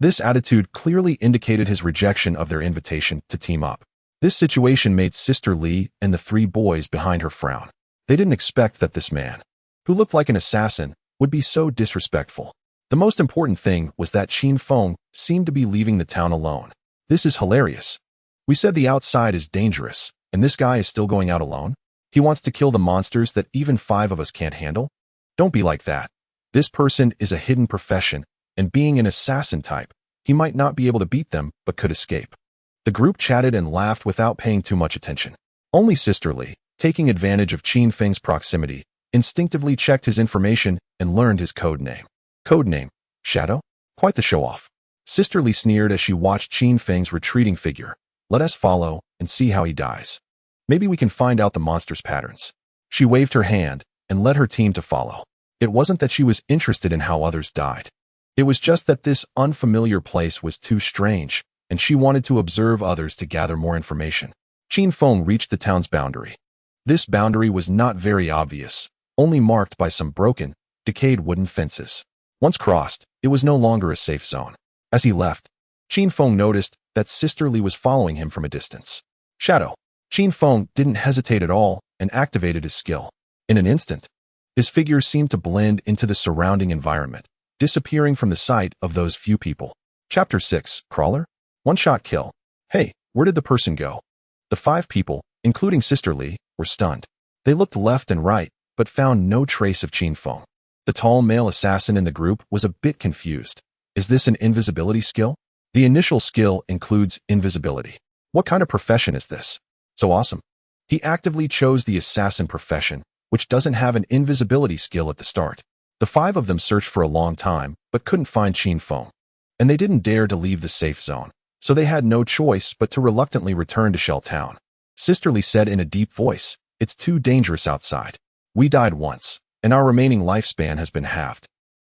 This attitude clearly indicated his rejection of their invitation to team up. This situation made Sister Li and the three boys behind her frown. They didn't expect that this man, who looked like an assassin, would be so disrespectful. The most important thing was that Qin Feng seemed to be leaving the town alone. This is hilarious. We said the outside is dangerous, and this guy is still going out alone? He wants to kill the monsters that even 5 of us can't handle? Don't be like that. This person is a hidden profession, and being an assassin type, he might not be able to beat them, but could escape. The group chatted and laughed without paying too much attention. Only Sister Li, taking advantage of Qin Feng's proximity, instinctively checked his information and learned his code name. Code name, Shadow? Quite the show-off. Sister Li sneered as she watched Qin Feng's retreating figure. Let us follow and see how he dies. Maybe we can find out the monster's patterns. She waved her hand and led her team to follow. It wasn't that she was interested in how others died. It was just that this unfamiliar place was too strange, and she wanted to observe others to gather more information. Qin Feng reached the town's boundary. This boundary was not very obvious, only marked by some broken, decayed wooden fences. Once crossed, it was no longer a safe zone. As he left, Qin Feng noticed that Sister Li was following him from a distance. Shadow. Qin Feng didn't hesitate at all and activated his skill. In an instant, his figure seemed to blend into the surrounding environment, disappearing from the sight of those few people. Chapter 6, Crawler? One-shot kill. Hey, where did the person go? The 5 people, including Sister Li, were stunned. They looked left and right, but found no trace of Qin Feng. The tall male assassin in the group was a bit confused. Is this an invisibility skill? The initial skill includes invisibility. What kind of profession is this? So awesome. He actively chose the assassin profession, which doesn't have an invisibility skill at the start. The 5 of them searched for a long time, but couldn't find Qin Feng. And they didn't dare to leave the safe zone, so they had no choice but to reluctantly return to Shell Town. Sister Li said in a deep voice, "It's too dangerous outside. We died once, and our remaining lifespan has been halved.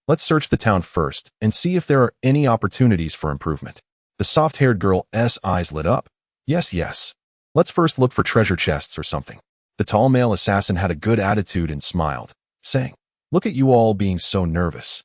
Let's search the town first and see if there are any opportunities for improvement." The soft-haired girl's eyes lit up. Yes. Let's first look for treasure chests or something. The tall male assassin had a good attitude and smiled, saying, "Look at you all being so nervous."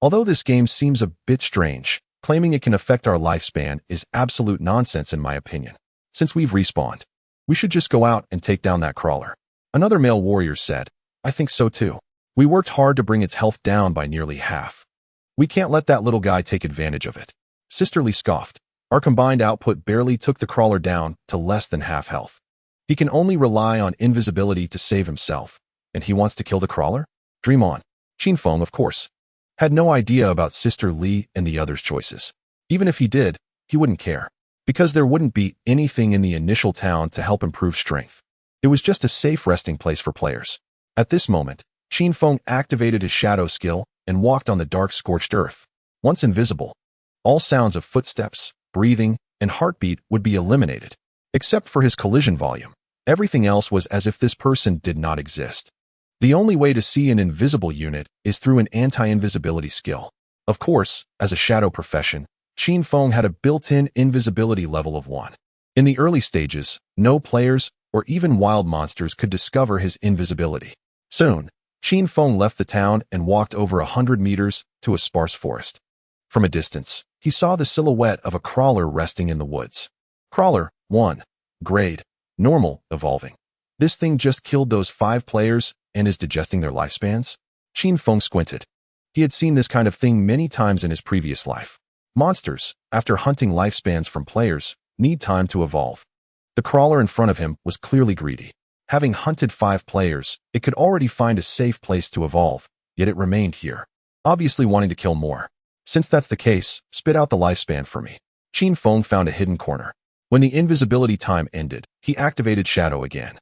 Although this game seems a bit strange, claiming it can affect our lifespan is absolute nonsense in my opinion. Since we've respawned, we should just go out and take down that crawler. Another male warrior said, "I think so too. We worked hard to bring its health down by nearly half. We can't let that little guy take advantage of it." Sister Li scoffed. "Our combined output barely took the crawler down to less than half health. He can only rely on invisibility to save himself, and he wants to kill the crawler? Dream on." Qin Feng, of course, had no idea about Sister Li and the others' choices. Even if he did, he wouldn't care, because there wouldn't be anything in the initial town to help improve strength. It was just a safe resting place for players. At this moment, Qin Feng activated his shadow skill and walked on the dark scorched earth. Once invisible, all sounds of footsteps, breathing, and heartbeat would be eliminated, except for his collision volume. Everything else was as if this person did not exist. The only way to see an invisible unit is through an anti-invisibility skill. Of course, as a shadow profession, Qin Feng had a built-in invisibility level of 1. In the early stages, no players or even wild monsters could discover his invisibility. Soon, Qin Feng left the town and walked over 100 meters to a sparse forest. From a distance, he saw the silhouette of a crawler resting in the woods. Crawler 1. Grade Normal, evolving. This thing just killed those 5 players and is digesting their lifespans? Qin Feng squinted. He had seen this kind of thing many times in his previous life. Monsters, after hunting lifespans from players, need time to evolve. The crawler in front of him was clearly greedy. Having hunted 5 players, it could already find a safe place to evolve, yet it remained here, obviously wanting to kill more. Since that's the case, spit out the lifespan for me. Qin Feng found a hidden corner. When the invisibility time ended, he activated Shadow again,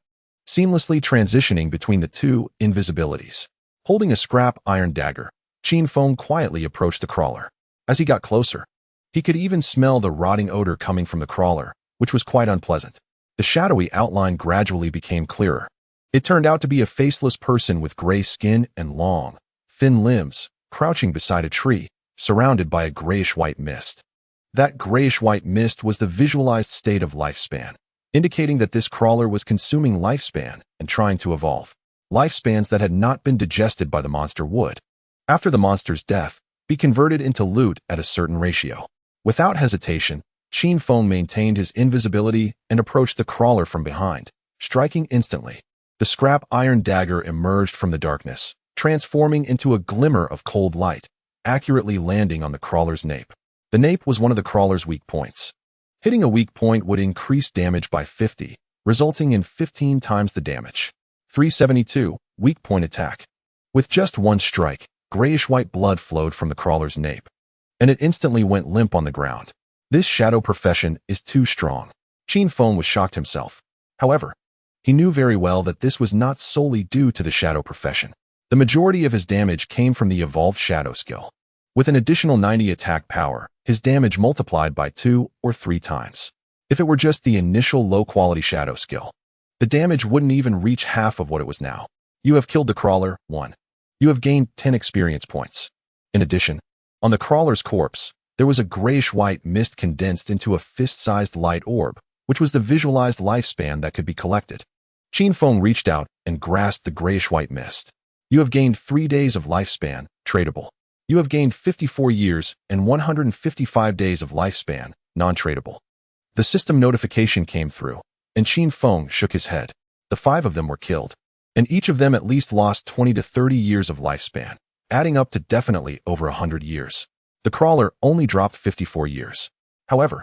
seamlessly transitioning between the 2 invisibilities. Holding a scrap iron dagger, Qin Feng quietly approached the crawler. As he got closer, he could even smell the rotting odor coming from the crawler, which was quite unpleasant. The shadowy outline gradually became clearer. It turned out to be a faceless person with gray skin and long, thin limbs, crouching beside a tree, surrounded by a grayish-white mist. That grayish-white mist was the visualized state of lifespan, indicating that this crawler was consuming lifespan and trying to evolve. Lifespans that had not been digested by the monster would, after the monster's death, be converted into loot at a certain ratio. Without hesitation, Qin Feng maintained his invisibility and approached the crawler from behind, striking instantly. The scrap iron dagger emerged from the darkness, transforming into a glimmer of cold light, accurately landing on the crawler's nape. The nape was one of the crawler's weak points. Hitting a weak point would increase damage by 50, resulting in 15 times the damage. 372, weak point attack. With just one strike, grayish-white blood flowed from the crawler's nape, and it instantly went limp on the ground. This shadow profession is too strong. Qin Feng was shocked himself. However, he knew very well that this was not solely due to the shadow profession. The majority of his damage came from the evolved shadow skill. With an additional 90 attack power, his damage multiplied by 2 or 3 times. If it were just the initial low-quality shadow skill, the damage wouldn't even reach half of what it was now. You have killed the crawler, 1. You have gained 10 experience points. In addition, on the crawler's corpse, there was a grayish-white mist condensed into a fist-sized light orb, which was the visualized lifespan that could be collected. Qin Feng reached out and grasped the grayish-white mist. You have gained 3 days of lifespan, tradable. You have gained 54 years and 155 days of lifespan, non-tradable. The system notification came through, and Qin Feng shook his head. The 5 of them were killed, and each of them at least lost 20 to 30 years of lifespan, adding up to definitely over 100 years. The crawler only dropped 54 years. However,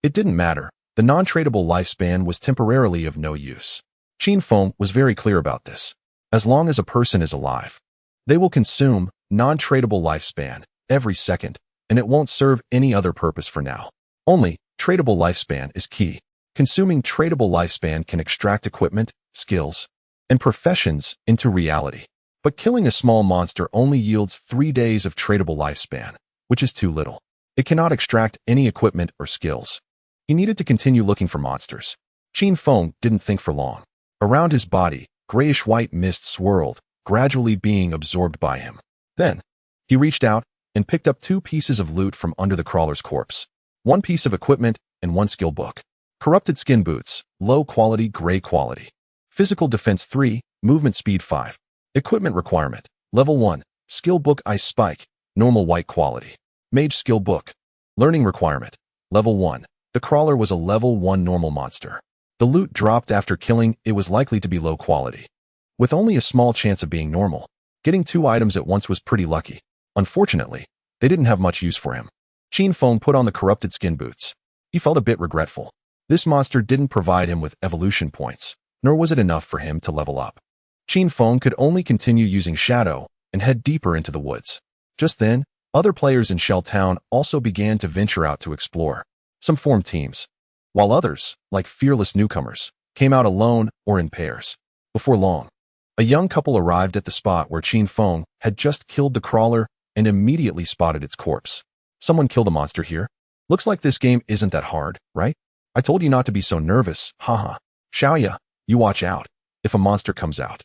it didn't matter. The non-tradable lifespan was temporarily of no use. Qin Feng was very clear about this. As long as a person is alive, they will consume non-tradable lifespan every second, and it won't serve any other purpose for now. Only tradable lifespan is key. Consuming tradable lifespan can extract equipment, skills, and professions into reality. But killing a small monster only yields 3 days of tradable lifespan, which is too little. It cannot extract any equipment or skills. He needed to continue looking for monsters. Qin Feng didn't think for long. Around his body, grayish-white mist swirled, gradually being absorbed by him. Then, he reached out and picked up 2 pieces of loot from under the crawler's corpse. 1 piece of equipment and 1 skill book. Corrupted skin boots, low quality, gray quality. Physical defense 3, movement speed 5. Equipment requirement, level 1, skill book ice spike, normal white quality. Mage skill book. Learning requirement, level 1. The crawler was a level 1 normal monster. The loot dropped after killing it was likely to be low quality. With only a small chance of being normal, getting 2 items at once was pretty lucky. Unfortunately, they didn't have much use for him. Qin Feng put on the corrupted skin boots. He felt a bit regretful. This monster didn't provide him with evolution points, nor was it enough for him to level up. Qin Feng could only continue using Shadow and head deeper into the woods. Just then, other players in Shell Town also began to venture out to explore. Some formed teams, while others, like fearless newcomers, came out alone or in pairs. Before long, a young couple arrived at the spot where Qin Feng had just killed the crawler and immediately spotted its corpse. Someone killed a monster here? Looks like this game isn't that hard, right? I told you not to be so nervous, haha. Xiaoya, you watch out. If a monster comes out,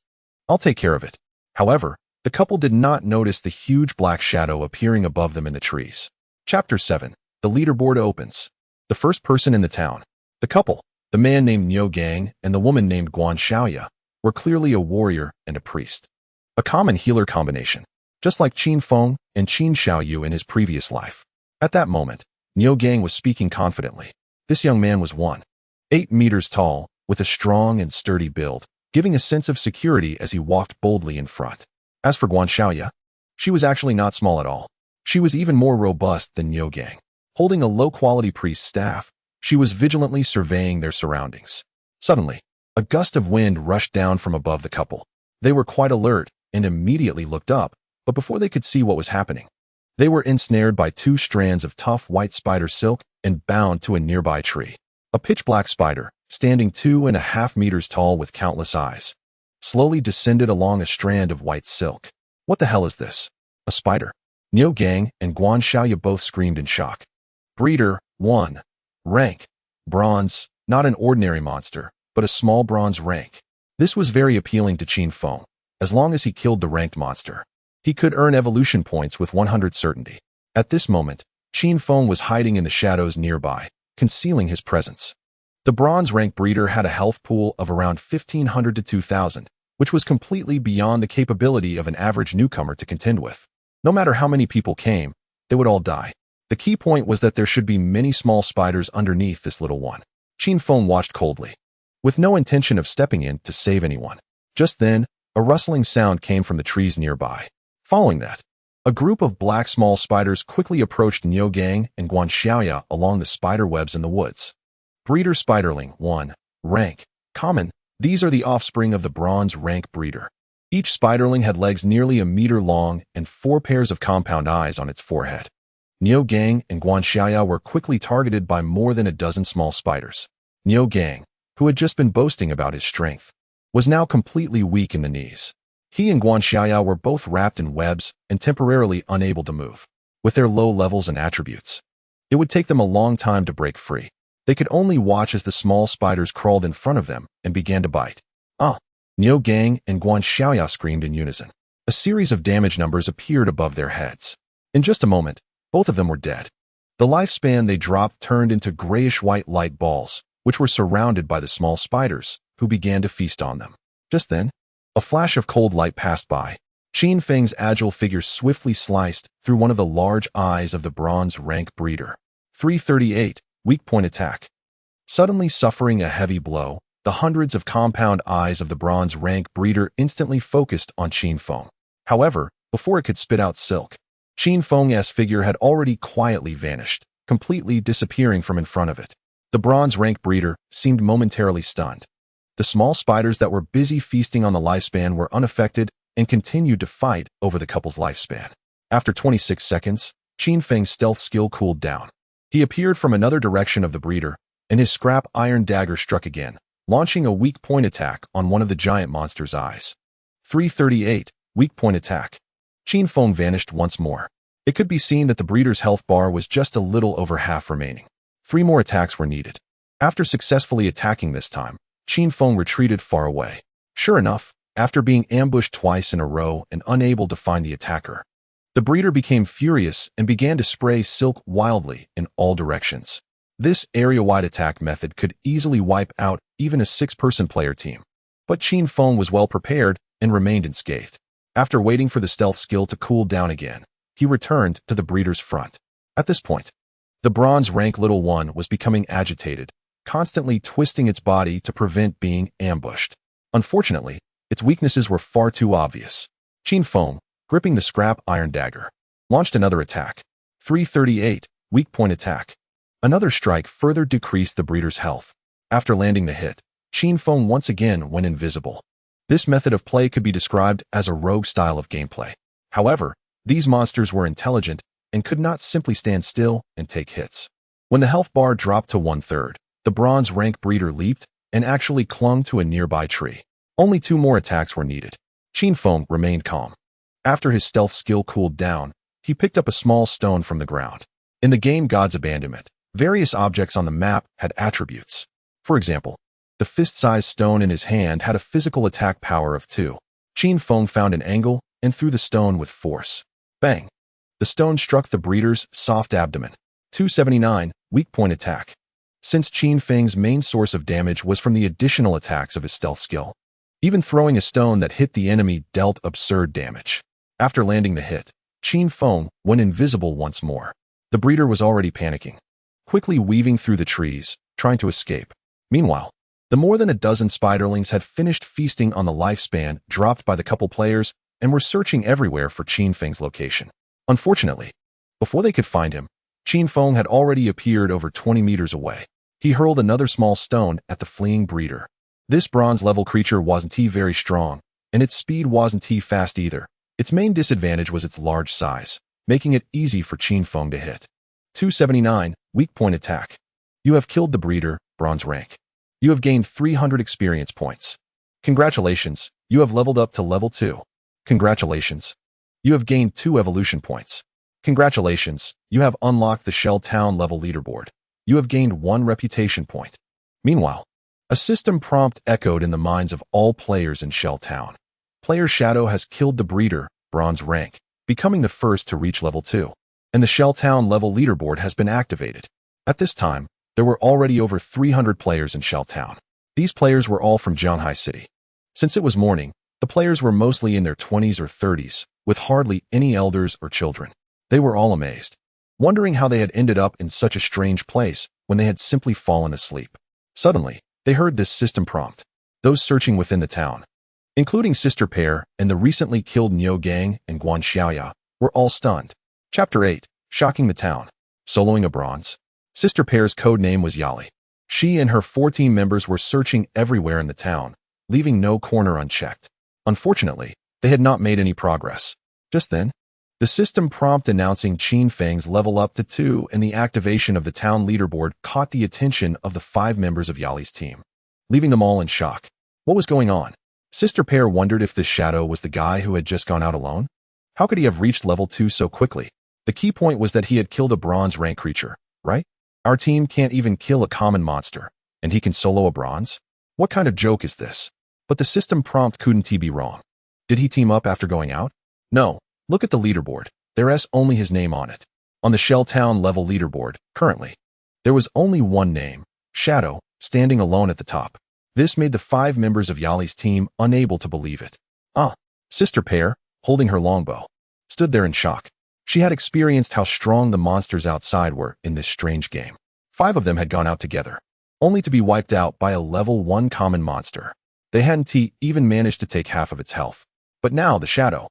I'll take care of it. However, the couple did not notice the huge black shadow appearing above them in the trees. Chapter 7. The leaderboard opens. The first person in the town. The couple, the man named Niu Gang and the woman named Guan Xiaoya, were clearly a warrior and a priest. A common healer combination, just like Qin Feng and Qin Xiaoyu in his previous life. At that moment, Niu Gang was speaking confidently. This young man was 1.8 meters tall, with a strong and sturdy build, giving a sense of security as he walked boldly in front. As for Guan Xiaoya, she was actually not small at all. She was even more robust than Niu Gang. Holding a low-quality priest's staff, she was vigilantly surveying their surroundings. Suddenly, a gust of wind rushed down from above the couple. They were quite alert and immediately looked up, but before they could see what was happening, they were ensnared by 2 strands of tough white spider silk and bound to a nearby tree. A pitch-black spider, standing 2.5 meters tall with countless eyes, slowly descended along a strand of white silk. What the hell is this? A spider? Niu Gang and Guan Xiaoya both screamed in shock. Breeder, 1. Rank, bronze, not an ordinary monster, but a small bronze rank. This was very appealing to Qin Feng. As long as he killed the ranked monster, he could earn evolution points with 100 certainty. At this moment, Qin Feng was hiding in the shadows nearby, concealing his presence. The bronze rank breeder had a health pool of around 1,500 to 2,000, which was completely beyond the capability of an average newcomer to contend with. No matter how many people came, they would all die. The key point was that there should be many small spiders underneath this little one. Qin Feng watched coldly, with no intention of stepping in to save anyone. Just then, a rustling sound came from the trees nearby. Following that, a group of black small spiders quickly approached Niu Gang and Guan Xiaoya along the spider webs in the woods. Breeder Spiderling 1. Rank. Common. These are the offspring of the bronze rank breeder. Each spiderling had legs nearly a meter long and 4 pairs of compound eyes on its forehead. Niu Gang and Guan Xiaoya were quickly targeted by more than a dozen small spiders. Niu Gang, who had just been boasting about his strength, was now completely weak in the knees. He and Guan Xiaoya were both wrapped in webs and temporarily unable to move. With their low levels and attributes, it would take them a long time to break free. They could only watch as the small spiders crawled in front of them and began to bite. Niu Gang and Guan Xiaoya screamed in unison. A series of damage numbers appeared above their heads. In just a moment, both of them were dead. The lifespan they dropped turned into grayish-white light balls, which were surrounded by the small spiders, who began to feast on them. Just then, a flash of cold light passed by. Qin Feng's agile figure swiftly sliced through one of the large eyes of the bronze rank breeder. 338. Weak point attack. Suddenly suffering a heavy blow, the hundreds of compound eyes of the bronze rank breeder instantly focused on Qin Feng. However, before it could spit out silk, Qin Feng's figure had already quietly vanished, completely disappearing from in front of it. The bronze rank breeder seemed momentarily stunned. The small spiders that were busy feasting on the lifespan were unaffected and continued to fight over the couple's lifespan. After 26 seconds, Qin Feng's stealth skill cooled down. He appeared from another direction of the breeder, and his scrap iron dagger struck again, launching a weak point attack on one of the giant monster's eyes. 338. Weak point attack. Qin Feng vanished once more. It could be seen that the breeder's health bar was just a little over half remaining. 3 more attacks were needed. After successfully attacking this time, Qin Feng retreated far away. Sure enough, after being ambushed twice in a row and unable to find the attacker, the breeder became furious and began to spray silk wildly in all directions. This area-wide attack method could easily wipe out even a 6-person player team. But Qin Feng was well prepared and remained unscathed. After waiting for the stealth skill to cool down again, he returned to the breeder's front. At this point, the bronze rank little one was becoming agitated, constantly twisting its body to prevent being ambushed. Unfortunately, its weaknesses were far too obvious. Qin Feng, gripping the scrap iron dagger, launched another attack. 338. Weak point attack. Another strike further decreased the breeder's health. After landing the hit, Qin Feng once again went invisible. This method of play could be described as a rogue style of gameplay. However, these monsters were intelligent and could not simply stand still and take hits. When the health bar dropped to 1/3, the bronze rank breeder leaped and actually clung to a nearby tree. Only 2 more attacks were needed. Qin Feng remained calm. After his stealth skill cooled down, he picked up a small stone from the ground. In the game God's Abandonment, various objects on the map had attributes. For example, the fist-sized stone in his hand had a physical attack power of 2. Qin Feng found an angle and threw the stone with force. Bang! The stone struck the breeder's soft abdomen. 279. Weak point attack. Since Qin Feng's main source of damage was from the additional attacks of his stealth skill, even throwing a stone that hit the enemy dealt absurd damage. After landing the hit, Qin Feng went invisible once more. The breeder was already panicking, quickly weaving through the trees, trying to escape. Meanwhile, the more than a dozen spiderlings had finished feasting on the lifespan dropped by the couple players and were searching everywhere for Qin Feng's location. Unfortunately, before they could find him, Qin Feng had already appeared over 20 meters away. He hurled another small stone at the fleeing breeder. This bronze-level creature wasn't very strong, and its speed wasn't fast either. Its main disadvantage was its large size, making it easy for Qin Feng to hit. 279. Weak point attack. You have killed the breeder, bronze rank. You have gained 300 experience points. Congratulations, you have leveled up to level 2. Congratulations. You have gained 2 evolution points. Congratulations, you have unlocked the Shell Town level leaderboard. You have gained 1 reputation point. Meanwhile, a system prompt echoed in the minds of all players in Shell Town. Player Shadow has killed the breeder, bronze rank, becoming the first to reach level 2. and the Shell Town level leaderboard has been activated. At this time, there were already over 300 players in Shell Town. These players were all from Zhanghai City. Since it was morning, the players were mostly in their 20s or 30s, with hardly any elders or children. They were all amazed, wondering how they had ended up in such a strange place when they had simply fallen asleep. Suddenly, they heard this system prompt. Those searching within the town, including Sister Pear and the recently killed Niu Gang and Guan Xiaoya, were all stunned. Chapter 8. Shocking the Town. Soloing a bronze. Sister Pear's code name was Yali. She and her 4 team members were searching everywhere in the town, leaving no corner unchecked. Unfortunately, they had not made any progress. Just then, the system prompt announcing Qin Feng's level up to 2 and the activation of the town leaderboard caught the attention of the 5 members of Yali's team, leaving them all in shock. What was going on? Sister Pear wondered if this shadow was the guy who had just gone out alone. How could he have reached level 2 so quickly? The key point was that he had killed a bronze rank creature, right? Our team can't even kill a common monster, and he can solo a bronze? What kind of joke is this? But the system prompt couldn't be wrong. Did he team up after going out? No. Look at the leaderboard. There's only his name on it. On the Shell Town level leaderboard, currently, there was only one name, Shadow, standing alone at the top. This made the 5 members of Yali's team unable to believe it. Sister Pear, holding her longbow, stood there in shock. She had experienced how strong the monsters outside were in this strange game. 5 of them had gone out together, only to be wiped out by a level 1 common monster. They hadn't even managed to take half of its health. But now the Shadow,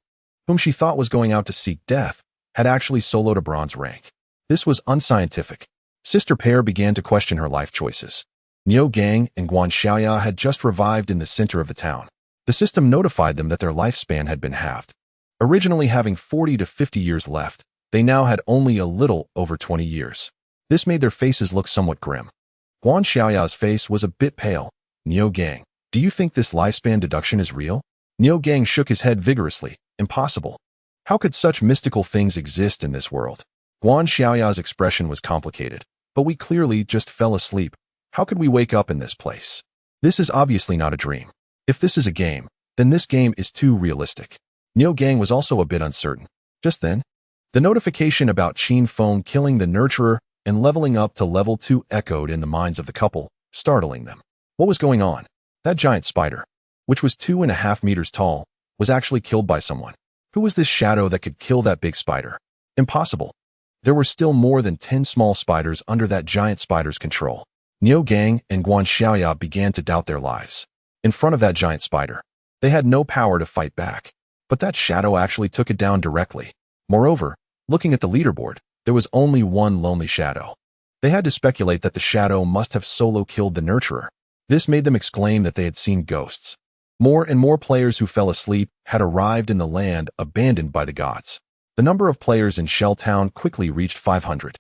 whom she thought was going out to seek death, had actually soloed a bronze rank. This was unscientific. Sister Pear began to question her life choices. Niu Gang and Guan Xiaoya had just revived in the center of the town. The system notified them that their lifespan had been halved. Originally having 40 to 50 years left, they now had only a little over 20 years. This made their faces look somewhat grim. Guan Xiaoya's face was a bit pale. Niu Gang, do you think this lifespan deduction is real? Niu Gang shook his head vigorously. Impossible. How could such mystical things exist in this world? Guan Xiaoya's expression was complicated, but we clearly just fell asleep. How could we wake up in this place? This is obviously not a dream. If this is a game, then this game is too realistic. Niu Gang was also a bit uncertain. Just then, the notification about Qin Feng killing the nurturer and leveling up to level 2 echoed in the minds of the couple, startling them. What was going on? That giant spider, which was 2.5 meters tall, was actually killed by someone. Who was this shadow that could kill that big spider? Impossible. There were still more than 10 small spiders under that giant spider's control. Niu Gang and Guan Xiaoya began to doubt their lives. In front of that giant spider, they had no power to fight back. But that shadow actually took it down directly. Moreover, looking at the leaderboard, there was only one lonely shadow. They had to speculate that the shadow must have solo killed the nurturer. This made them exclaim that they had seen ghosts. More and more players who fell asleep had arrived in the land abandoned by the gods. The number of players in Shell Town quickly reached 500.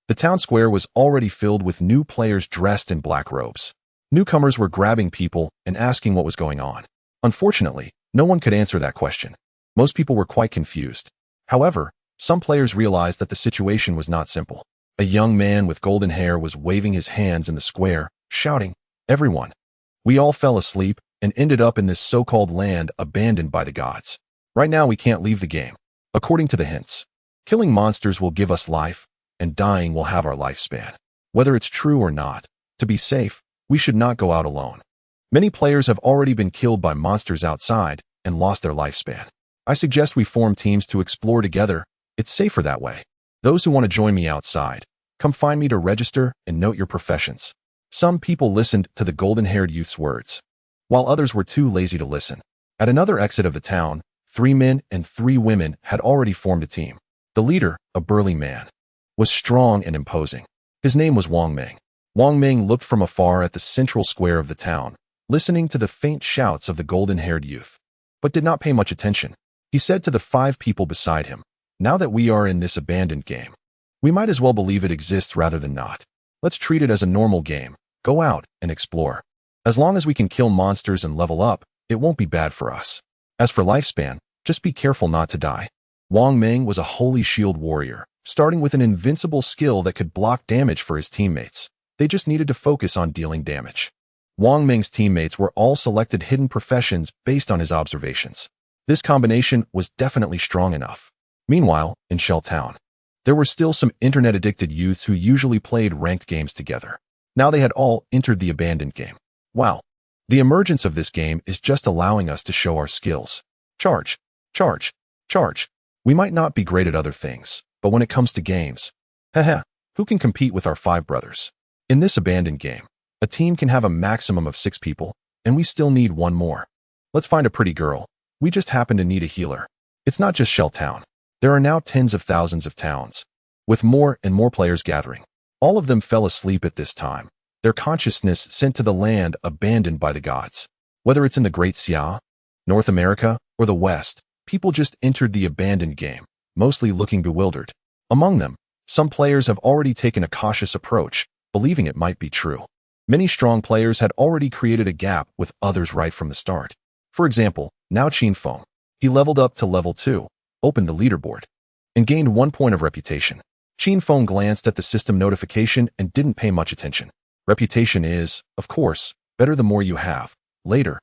The town square was already filled with new players dressed in black robes. Newcomers were grabbing people and asking what was going on. Unfortunately, no one could answer that question. Most people were quite confused. However, some players realized that the situation was not simple. A young man with golden hair was waving his hands in the square, shouting, "Everyone! We all fell asleep and ended up in this so-called land abandoned by the gods. Right now we can't leave the game. According to the hints, killing monsters will give us life, and dying will have our lifespan. Whether it's true or not, to be safe, we should not go out alone. Many players have already been killed by monsters outside and lost their lifespan. I suggest we form teams to explore together. It's safer that way. Those who want to join me outside, come find me to register and note your professions." Some people listened to the golden-haired youth's words, while others were too lazy to listen. At another exit of the town, 3 men and 3 women had already formed a team. The leader, a burly man, was strong and imposing. His name was Wang Ming. Wang Ming looked from afar at the central square of the town, listening to the faint shouts of the golden-haired youth, but did not pay much attention. He said to the 5 people beside him, "Now that we are in this abandoned game, we might as well believe it exists rather than not. Let's treat it as a normal game. Go out and explore. As long as we can kill monsters and level up, it won't be bad for us. As for lifespan, just be careful not to die." Wang Ming was a holy shield warrior, starting with an invincible skill that could block damage for his teammates. They just needed to focus on dealing damage. Wang Ming's teammates were all selected hidden professions based on his observations. This combination was definitely strong enough. Meanwhile, in Shell Town, There were still some internet-addicted youths who usually played ranked games together. Now they had all entered the abandoned game. Wow. The emergence of this game is just allowing us to show our skills. Charge, charge, charge. We might not be great at other things, but when it comes to games, haha, who can compete with our 5 brothers? In this abandoned game, a team can have a maximum of 6 people, and we still need 1 more. Let's find a pretty girl. We just happen to need a healer. It's not just Shell Town. There are now tens of thousands of towns, with more and more players gathering. All of them fell asleep at this time, their consciousness sent to the land abandoned by the gods. Whether it's in the Great Xia, North America, or the West, people just entered the abandoned game, mostly looking bewildered. Among them, some players have already taken a cautious approach, believing it might be true. Many strong players had already created a gap with others right from the start. For example, Now Qin Feng. He leveled up to level 2, opened the leaderboard, and gained 1 point of reputation. Qin Feng glanced at the system notification and didn't pay much attention. Reputation is, of course, better the more you have. Later,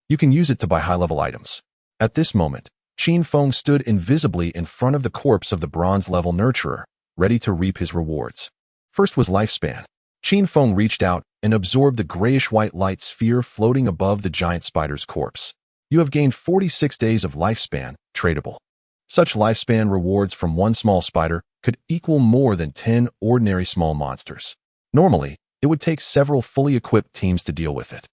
you can use it to buy high-level items. At this moment, Qin Feng stood invisibly in front of the corpse of the bronze-level nurturer, ready to reap his rewards. First was lifespan. Qin Feng reached out and absorbed the grayish-white light sphere floating above the giant spider's corpse. You have gained 46 days of lifespan, tradable. Such lifespan rewards from 1 small spider could equal more than 10 ordinary small monsters. Normally, it would take several fully equipped teams to deal with it,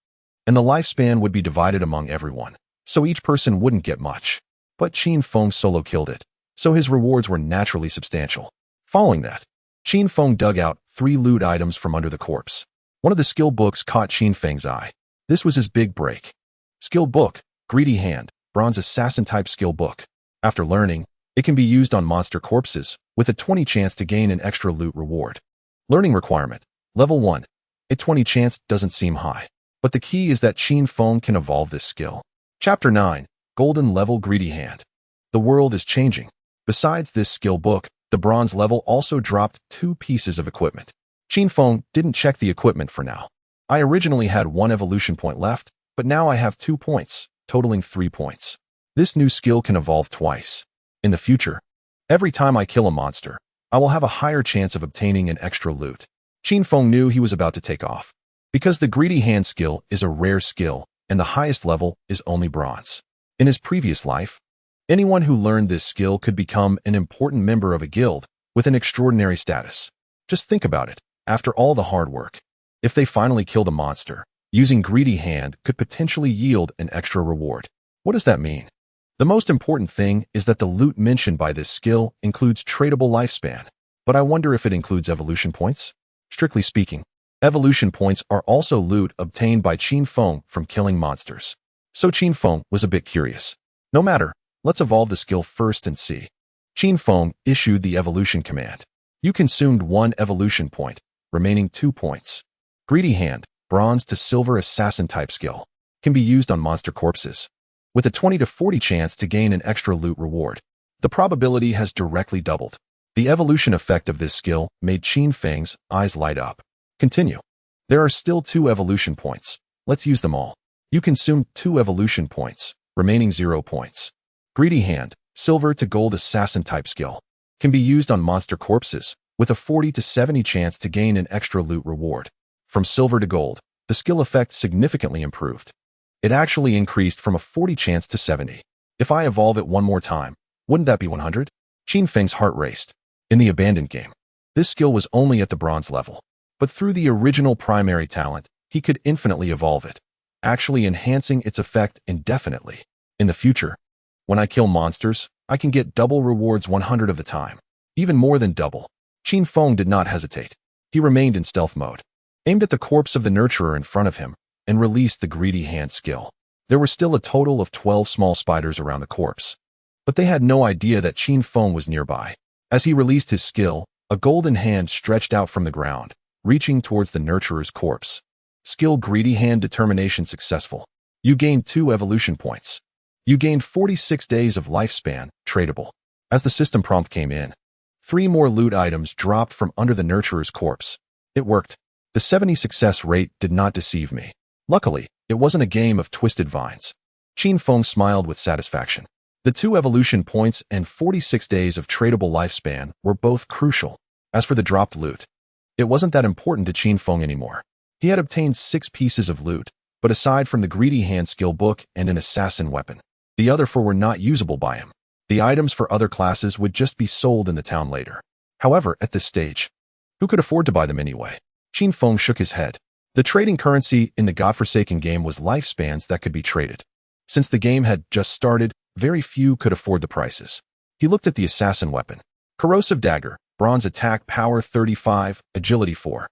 and the lifespan would be divided among everyone, so each person wouldn't get much. But Qin Feng solo killed it, so his rewards were naturally substantial. Following that, Qin Feng dug out 3 loot items from under the corpse. One of the skill books caught Qin Feng's eye. This was his big break. Skill book, Greedy Hand, Bronze Assassin-type skill book. After learning, it can be used on monster corpses, with a 20 chance to gain an extra loot reward. Learning requirement, level 1. A 20 chance doesn't seem high, but the key is that Qin Feng can evolve this skill. Chapter 9, Golden Level Greedy Hand. The world is changing. Besides this skill book, the bronze level also dropped 2 pieces of equipment. Qin Feng didn't check the equipment for now. I originally had 1 evolution point left, but now I have 2 points, totaling 3 points. This new skill can evolve twice. In the future, every time I kill a monster, I will have a higher chance of obtaining an extra loot. Qin Feng knew he was about to take off. Because the Greedy Hand skill is a rare skill, and the highest level is only bronze. In his previous life, anyone who learned this skill could become an important member of a guild with an extraordinary status. Just think about it. After all the hard work, if they finally killed a monster, using Greedy Hand could potentially yield an extra reward. What does that mean? The most important thing is that the loot mentioned by this skill includes tradable lifespan, but I wonder if it includes evolution points? Strictly speaking, evolution points are also loot obtained by Qin Feng from killing monsters. So Qin Feng was a bit curious. No matter, let's evolve the skill first and see. Qin Feng issued the evolution command. You consumed 1 evolution point, remaining 2 points. Greedy Hand, Bronze to Silver Assassin type skill, can be used on monster corpses, with a 20 to 40 chance to gain an extra loot reward. The probability has directly doubled. The evolution effect of this skill made Qin Feng's eyes light up. Continue. There are still 2 evolution points. Let's use them all. You consumed 2 evolution points, remaining 0 points. Greedy Hand, Silver to Gold Assassin type skill, can be used on monster corpses, with a 40 to 70 chance to gain an extra loot reward. From silver to gold, the skill effect significantly improved. It actually increased from a 40 chance to 70. If I evolve it 1 more time, wouldn't that be 100? Qin Feng's heart raced. In the abandoned game, this skill was only at the bronze level, but through the original primary talent, he could infinitely evolve it, actually enhancing its effect indefinitely. In the future, when I kill monsters, I can get double rewards 100 of the time, even more than double. Qin Feng did not hesitate. He remained in stealth mode, aimed at the corpse of the nurturer in front of him, and released the Greedy Hand skill. There were still a total of 12 small spiders around the corpse, but they had no idea that Qin Feng was nearby. As he released his skill, a golden hand stretched out from the ground, reaching towards the nurturer's corpse. Skill Greedy Hand Determination successful. You gained 2 evolution points. You gained 46 days of lifespan, tradable. As the system prompt came in, 3 more loot items dropped from under the nurturer's corpse. It worked. The 70 success rate did not deceive me. Luckily, it wasn't a game of twisted vines. Qin Feng smiled with satisfaction. The 2 evolution points and 46 days of tradable lifespan were both crucial. As for the dropped loot, it wasn't that important to Qin Feng anymore. He had obtained 6 pieces of loot, but aside from the greedy hand skill book and an assassin weapon, the other 4 were not usable by him. The items for other classes would just be sold in the town later. However, at this stage, who could afford to buy them anyway? Qin Feng shook his head. The trading currency in the godforsaken game was lifespans that could be traded. Since the game had just started, very few could afford the prices. He looked at the assassin weapon. Corrosive dagger, bronze attack power 35, agility 4.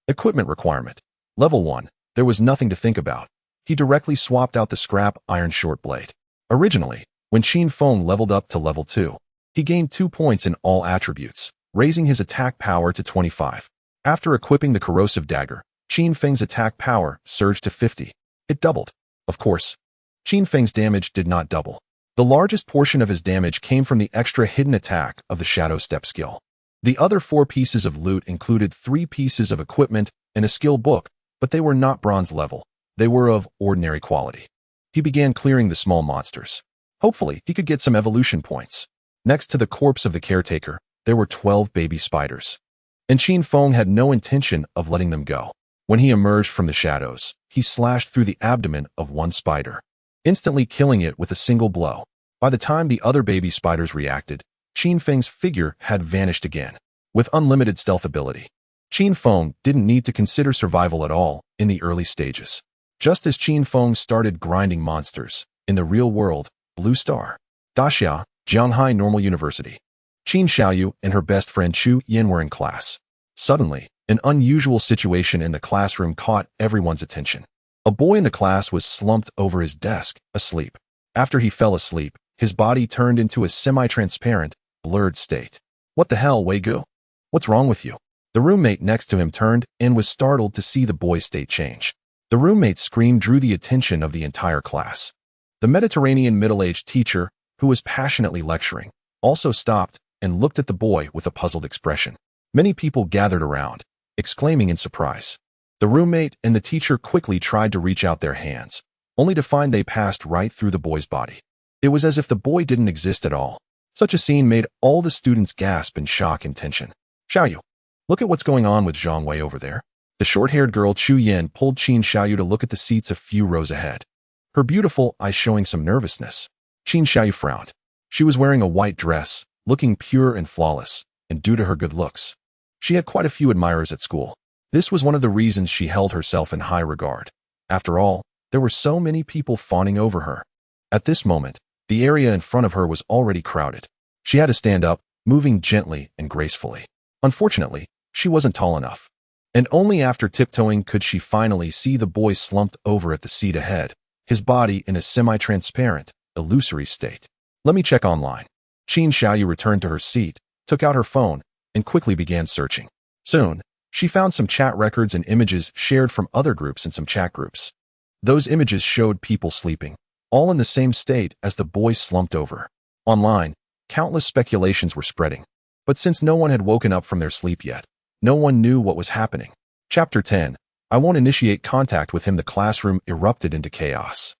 Equipment requirement. Level 1. There was nothing to think about. He directly swapped out the scrap iron short blade. Originally, when Qin Feng leveled up to level 2, he gained 2 points in all attributes, raising his attack power to 25. After equipping the corrosive dagger, Qin Feng's attack power surged to 50. It doubled. Of course, Qin Feng's damage did not double. The largest portion of his damage came from the extra hidden attack of the Shadow Step skill. The other 4 pieces of loot included 3 pieces of equipment and a skill book, but they were not bronze level. They were of ordinary quality. He began clearing the small monsters. Hopefully, he could get some evolution points. Next to the corpse of the caretaker, there were 12 baby spiders. And Qin Feng had no intention of letting them go. When he emerged from the shadows, he slashed through the abdomen of one spider, instantly killing it with a single blow. By the time the other baby spiders reacted, Qin Feng's figure had vanished again. With unlimited stealth ability, Qin Feng didn't need to consider survival at all in the early stages. Just as Qin Feng started grinding monsters, in the real world, Blue Star, Daxia, Jianghai Normal University, Qin Xiaoyu and her best friend Chu Yin were in class. Suddenly, an unusual situation in the classroom caught everyone's attention. A boy in the class was slumped over his desk, asleep. After he fell asleep, his body turned into a semi-transparent, blurred state. What the hell, Wei Gu? What's wrong with you? The roommate next to him turned and was startled to see the boy's state change. The roommate's scream drew the attention of the entire class. The Mediterranean middle-aged teacher, who was passionately lecturing, also stopped and looked at the boy with a puzzled expression. Many people gathered around, exclaiming in surprise. The roommate and the teacher quickly tried to reach out their hands, only to find they passed right through the boy's body. It was as if the boy didn't exist at all. Such a scene made all the students gasp in shock and tension. Xiaoyu, look at what's going on with Zhang Wei over there. The short-haired girl Chu Yin pulled Qin Xiaoyu to look at the seats a few rows ahead, her beautiful eyes showing some nervousness. Qin Xiaoyu frowned. She was wearing a white dress, looking pure and flawless, and due to her good looks, she had quite a few admirers at school. This was one of the reasons she held herself in high regard. After all, there were so many people fawning over her. At this moment, the area in front of her was already crowded. She had to stand up, moving gently and gracefully. Unfortunately, she wasn't tall enough. And only after tiptoeing could she finally see the boy slumped over at the seat ahead, his body in a semi-transparent, illusory state. Let me check online. Qin Xiaoyu returned to her seat, took out her phone, and quickly began searching. Soon, she found some chat records and images shared from other groups in some chat groups. Those images showed people sleeping, all in the same state as the boy slumped over. Online, countless speculations were spreading. But since no one had woken up from their sleep yet, no one knew what was happening. Chapter 10. I won't initiate contact with him. The classroom erupted into chaos.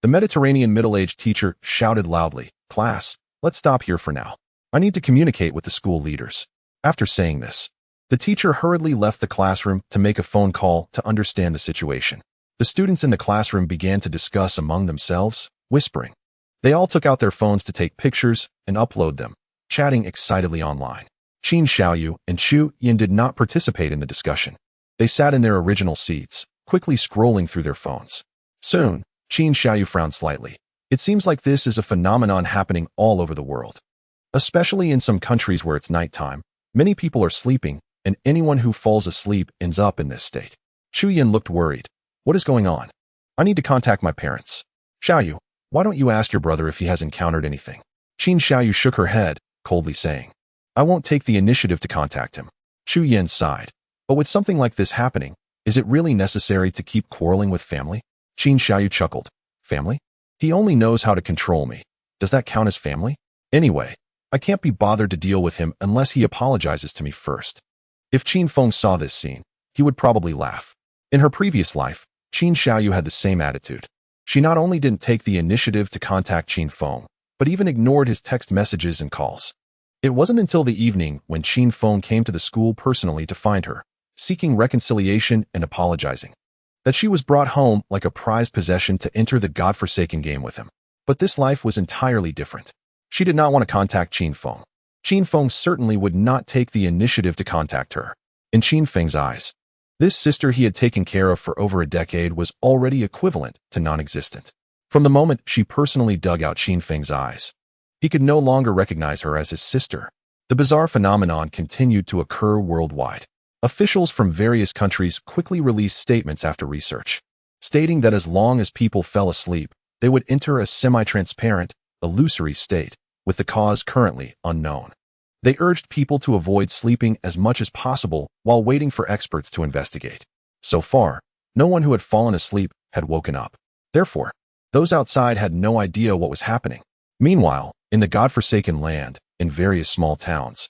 The Mediterranean middle-aged teacher shouted loudly, "Class, let's stop here for now. I need to communicate with the school leaders." After saying this, the teacher hurriedly left the classroom to make a phone call to understand the situation. The students in the classroom began to discuss among themselves, whispering. They all took out their phones to take pictures and upload them, chatting excitedly online. Qin Xiaoyu and Chu Yin did not participate in the discussion. They sat in their original seats, quickly scrolling through their phones. Soon, Qin Xiaoyu frowned slightly. It seems like this is a phenomenon happening all over the world. Especially in some countries where it's nighttime, many people are sleeping, and anyone who falls asleep ends up in this state. Chu Yin looked worried. What is going on? I need to contact my parents. Xiaoyu, why don't you ask your brother if he has encountered anything? Qin Xiaoyu shook her head, coldly saying, I won't take the initiative to contact him. Chu Yin sighed. But with something like this happening, is it really necessary to keep quarreling with family? Qin Xiaoyu chuckled. Family? He only knows how to control me. Does that count as family? Anyway, I can't be bothered to deal with him unless he apologizes to me first. If Qin Feng saw this scene, he would probably laugh. In her previous life, Qin Xiaoyu had the same attitude. She not only didn't take the initiative to contact Qin Feng, but even ignored his text messages and calls. It wasn't until the evening when Qin Feng came to the school personally to find her, seeking reconciliation and apologizing, that she was brought home like a prized possession to enter the godforsaken game with him. But this life was entirely different. She did not want to contact Qin Feng. Qin Feng certainly would not take the initiative to contact her. In Qin Feng's eyes, this sister he had taken care of for over a decade was already equivalent to non-existent. From the moment she personally dug out Qin Feng's eyes, he could no longer recognize her as his sister. The bizarre phenomenon continued to occur worldwide. Officials from various countries quickly released statements after research, stating that as long as people fell asleep, they would enter a semi-transparent, illusory state, with the cause currently unknown. They urged people to avoid sleeping as much as possible while waiting for experts to investigate. So far, no one who had fallen asleep had woken up. Therefore, those outside had no idea what was happening. Meanwhile, in the godforsaken land, in various small towns,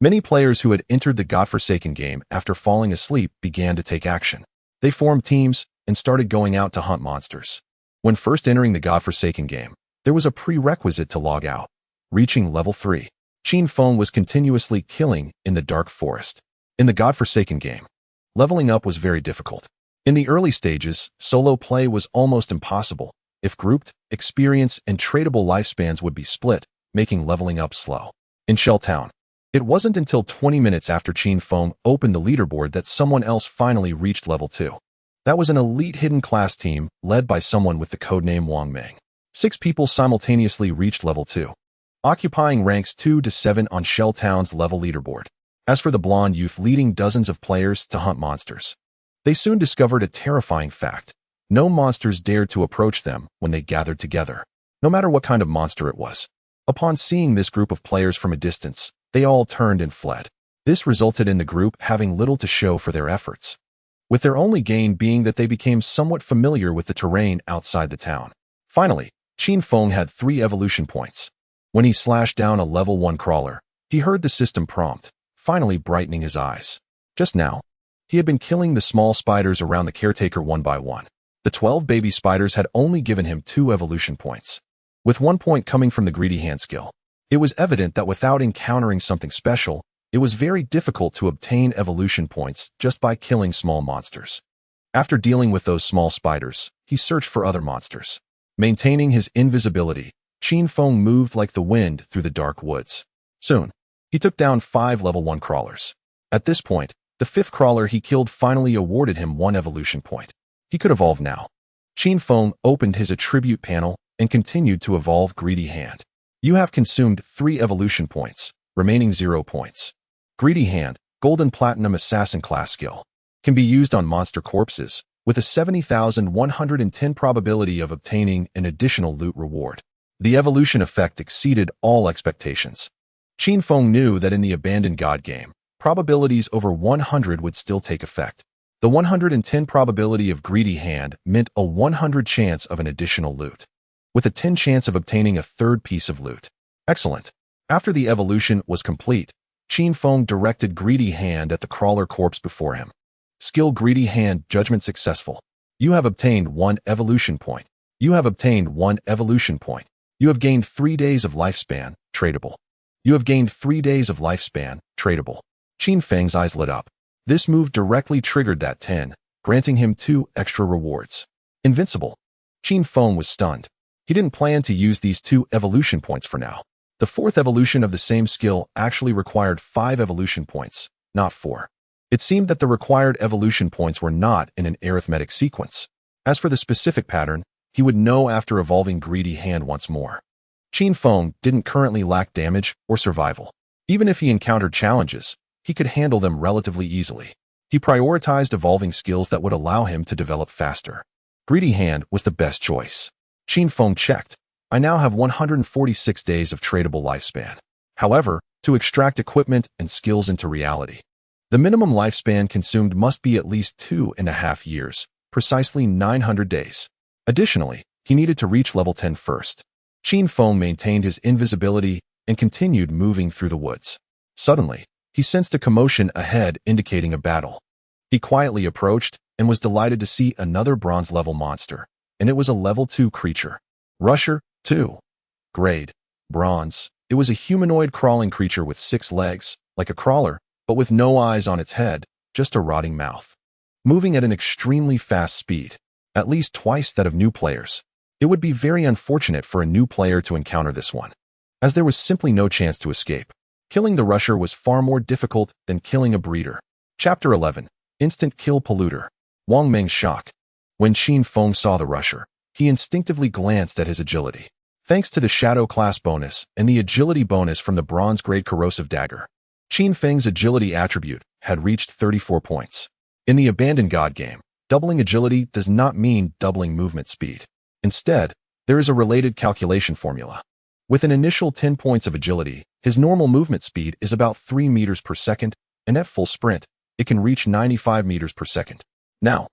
many players who had entered the godforsaken game after falling asleep began to take action. They formed teams and started going out to hunt monsters. When first entering the godforsaken game, there was a prerequisite to log out, reaching level 3. Qin Feng was continuously killing in the dark forest. In the godforsaken game, leveling up was very difficult. In the early stages, solo play was almost impossible. If grouped, experience and tradable lifespans would be split, making leveling up slow. In Shell Town, it wasn't until 20 minutes after Qin Feng opened the leaderboard that someone else finally reached level 2. That was an elite hidden class team led by someone with the codename Wang Meng. 6 people simultaneously reached level 2, occupying ranks 2 to 7 on Shell Town's level leaderboard. As for the blonde youth leading dozens of players to hunt monsters, they soon discovered a terrifying fact. No monsters dared to approach them when they gathered together, no matter what kind of monster it was. Upon seeing this group of players from a distance, they all turned and fled. This resulted in the group having little to show for their efforts, with their only gain being that they became somewhat familiar with the terrain outside the town. Finally, Qin Feng had 3 evolution points. When he slashed down a level 1 crawler, he heard the system prompt, finally brightening his eyes. Just now, he had been killing the small spiders around the caretaker one by one. The 12 baby spiders had only given him 2 evolution points, with 1 point coming from the greedy hand skill. It was evident that without encountering something special, it was very difficult to obtain evolution points just by killing small monsters. After dealing with those small spiders, he searched for other monsters. Maintaining his invisibility, Qin Feng moved like the wind through the dark woods. Soon, he took down 5 level 1 crawlers. At this point, the 5th crawler he killed finally awarded him 1 evolution point. He could evolve now. Qin Feng opened his attribute panel and continued to evolve Greedy Hand. You have consumed 3 evolution points, remaining 0 points. Greedy Hand, Golden Platinum Assassin class skill, can be used on monster corpses, with a 70,110 probability of obtaining an additional loot reward. The evolution effect exceeded all expectations. Qin Feng knew that in the abandoned god game, probabilities over 100 would still take effect. The 110 probability of Greedy Hand meant a 100 chance of an additional loot, with a 10 chance of obtaining a 3rd piece of loot. Excellent. After the evolution was complete, Qin Feng directed Greedy Hand at the crawler corpse before him. Skill Greedy Hand Judgment successful. You have obtained 1 evolution point. You have obtained 1 evolution point. You have gained 3 days of lifespan, tradable. You have gained 3 days of lifespan, tradable. Qin Feng's eyes lit up. This move directly triggered that 10, granting him 2 extra rewards. Invincible. Qin Feng was stunned. He didn't plan to use these 2 evolution points for now. The 4th evolution of the same skill actually required 5 evolution points, not 4. It seemed that the required evolution points were not in an arithmetic sequence. As for the specific pattern, he would know after evolving Greedy Hand once more. Qin Feng didn't currently lack damage or survival. Even if he encountered challenges, he could handle them relatively easily. He prioritized evolving skills that would allow him to develop faster. Greedy Hand was the best choice. Qin Feng checked. I now have 146 days of tradable lifespan. However, to extract equipment and skills into reality, the minimum lifespan consumed must be at least 2.5 years, precisely 900 days. Additionally, he needed to reach level 10 first. Qin Feng maintained his invisibility and continued moving through the woods. Suddenly, he sensed a commotion ahead indicating a battle. He quietly approached and was delighted to see another bronze-level monster, and it was a level 2 creature. Rusher, 2. Grade, Bronze. It was a humanoid crawling creature with 6 legs, like a crawler, but with no eyes on its head, just a rotting mouth. Moving at an extremely fast speed, at least twice that of new players. It would be very unfortunate for a new player to encounter this one, as there was simply no chance to escape. Killing the rusher was far more difficult than killing a breeder. Chapter 11. Instant Kill Polluter. Wang Meng's shock. When Qin Feng saw the rusher, he instinctively glanced at his agility. Thanks to the Shadow class bonus and the agility bonus from the Bronze Grade Corrosive Dagger, Qin Feng's agility attribute had reached 34 points. In the Abandoned God game, doubling agility does not mean doubling movement speed. Instead, there is a related calculation formula. With an initial 10 points of agility, his normal movement speed is about 3 meters per second, and at full sprint, it can reach 95 meters per second. Now,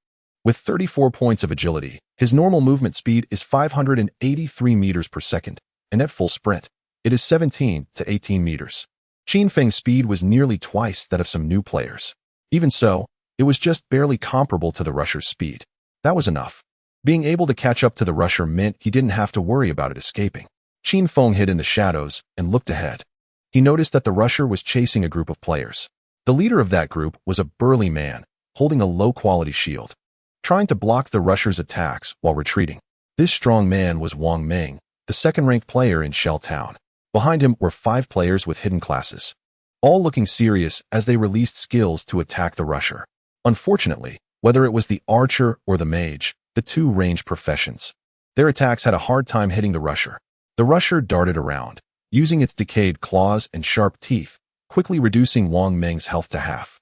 with 34 points of agility, his normal movement speed is 583 meters per second, and at full sprint, it is 17 to 18 meters. Qin Feng's speed was nearly twice that of some new players. Even so, it was just barely comparable to the rusher's speed. That was enough. Being able to catch up to the rusher meant he didn't have to worry about it escaping. Qin Feng hid in the shadows and looked ahead. He noticed that the rusher was chasing a group of players. The leader of that group was a burly man, holding a low-quality shield, trying to block the rusher's attacks while retreating. This strong man was Wang Meng, the second-ranked player in Shell Town. Behind him were 5 players with hidden classes, all looking serious as they released skills to attack the rusher. Unfortunately, whether it was the archer or the mage, the two ranged professions, their attacks had a hard time hitting the rusher. The rusher darted around, using its decayed claws and sharp teeth, quickly reducing Wang Meng's health to half.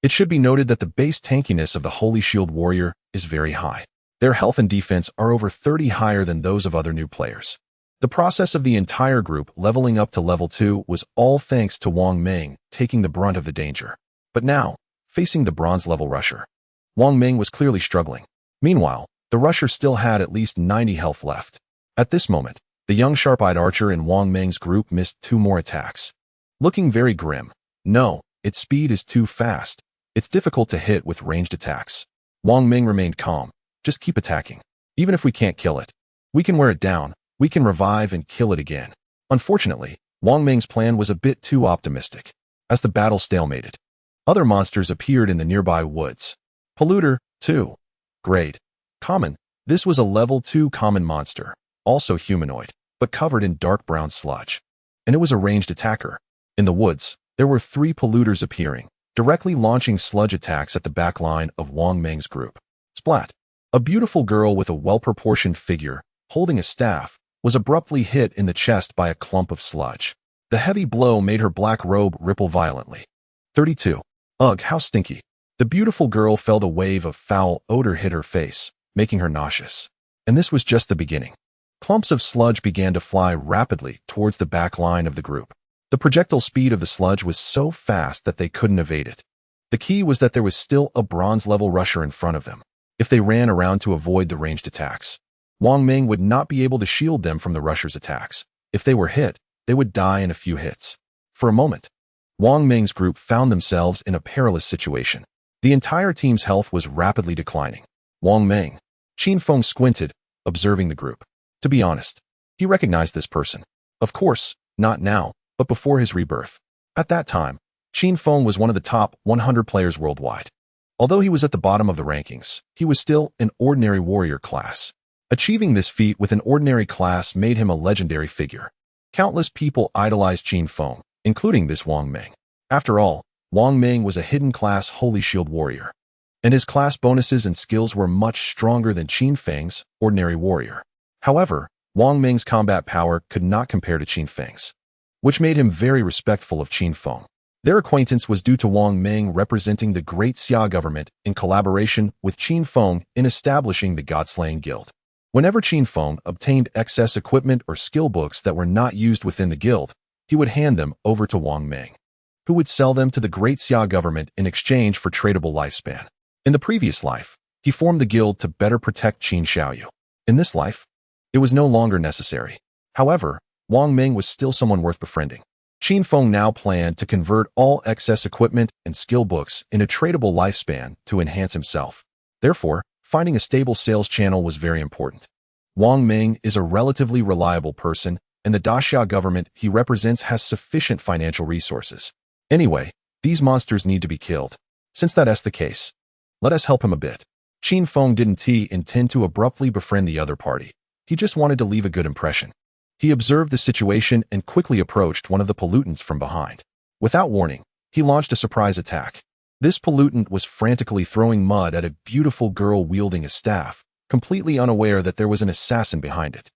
It should be noted that the base tankiness of the Holy Shield Warrior is very high. Their health and defense are over 30 higher than those of other new players. The process of the entire group leveling up to level 2 was all thanks to Wang Meng taking the brunt of the danger. But now, facing the bronze level rusher, Wang Meng was clearly struggling. Meanwhile, the rusher still had at least 90 health left. At this moment, the young sharp-eyed archer in Wang Meng's group missed 2 more attacks. Looking very grim. No, its speed is too fast. It's difficult to hit with ranged attacks. Wang Meng remained calm. Just keep attacking. Even if we can't kill it, we can wear it down. We can revive and kill it again. Unfortunately, Wang Meng's plan was a bit too optimistic. As the battle stalemated, other monsters appeared in the nearby woods. Polluter, 2. Grade. Common. This was a level 2 common monster, also humanoid, but covered in dark brown sludge. And it was a ranged attacker. In the woods, there were 3 polluters appearing, directly launching sludge attacks at the back line of Wang Meng's group. Splat. A beautiful girl with a well-proportioned figure, holding a staff, was abruptly hit in the chest by a clump of sludge. The heavy blow made her black robe ripple violently. 32. Ugh, how stinky. The beautiful girl felt a wave of foul odor hit her face, making her nauseous. And this was just the beginning. Clumps of sludge began to fly rapidly towards the back line of the group. The projectile speed of the sludge was so fast that they couldn't evade it. The key was that there was still a bronze-level rusher in front of them. If they ran around to avoid the ranged attacks, Wang Meng would not be able to shield them from the rusher's attacks. If they were hit, they would die in a few hits. For a moment, Wang Meng's group found themselves in a perilous situation. The entire team's health was rapidly declining. Wang Meng. Qin Feng squinted, observing the group. To be honest, he recognized this person. Of course, not now, but before his rebirth. At that time, Qin Feng was one of the top 100 players worldwide. Although he was at the bottom of the rankings, he was still an ordinary warrior class. Achieving this feat with an ordinary class made him a legendary figure. Countless people idolized Qin Feng, including this Wang Meng. After all, Wang Meng was a hidden class Holy Shield Warrior, and his class bonuses and skills were much stronger than Qin Feng's ordinary warrior. However, Wang Meng's combat power could not compare to Qin Feng's, which made him very respectful of Qin Feng. Their acquaintance was due to Wang Meng representing the Great Xia government in collaboration with Qin Feng in establishing the God-Slaying Guild. Whenever Qin Feng obtained excess equipment or skill books that were not used within the guild, he would hand them over to Wang Meng, who would sell them to the Great Xia government in exchange for tradable lifespan. In the previous life, he formed the guild to better protect Qin Xiaoyu. In this life, it was no longer necessary. However, Wang Meng was still someone worth befriending. Qin Feng now planned to convert all excess equipment and skill books in a tradable lifespan to enhance himself. Therefore, finding a stable sales channel was very important. Wang Meng is a relatively reliable person and the Daxia government he represents has sufficient financial resources. Anyway, these monsters need to be killed. Since that's the case, let us help him a bit. Qin Feng didn't intend to abruptly befriend the other party. He just wanted to leave a good impression. He observed the situation and quickly approached one of the pollutants from behind. Without warning, he launched a surprise attack. This pollutant was frantically throwing mud at a beautiful girl wielding a staff, completely unaware that there was an assassin behind it.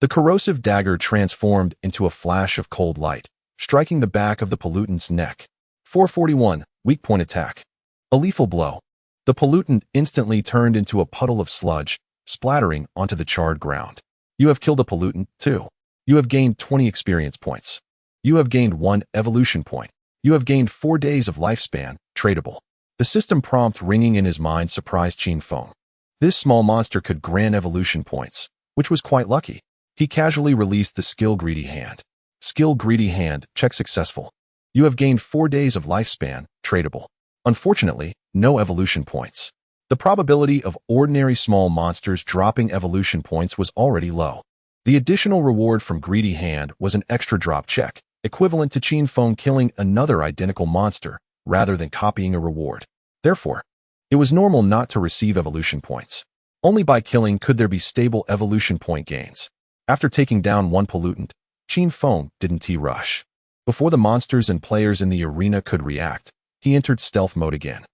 The corrosive dagger transformed into a flash of cold light, striking the back of the pollutant's neck. 441, weak point attack. A lethal blow. The pollutant instantly turned into a puddle of sludge, splattering onto the charred ground. You have killed a pollutant, too. You have gained 20 experience points. You have gained 1 evolution point. You have gained 4 days of lifespan, tradable. The system prompt ringing in his mind surprised Qin Feng. This small monster could grant evolution points, which was quite lucky. He casually released the skill Greedy Hand. Skill Greedy Hand, check successful. You have gained 4 days of lifespan, tradable. Unfortunately, no evolution points. The probability of ordinary small monsters dropping evolution points was already low. The additional reward from Greedy Hand was an extra drop check, equivalent to Qin Feng killing another identical monster rather than copying a reward. Therefore, it was normal not to receive evolution points. Only by killing could there be stable evolution point gains. After taking down one pollutant, Qin Feng didn't rush. Before the monsters and players in the arena could react, he entered stealth mode again.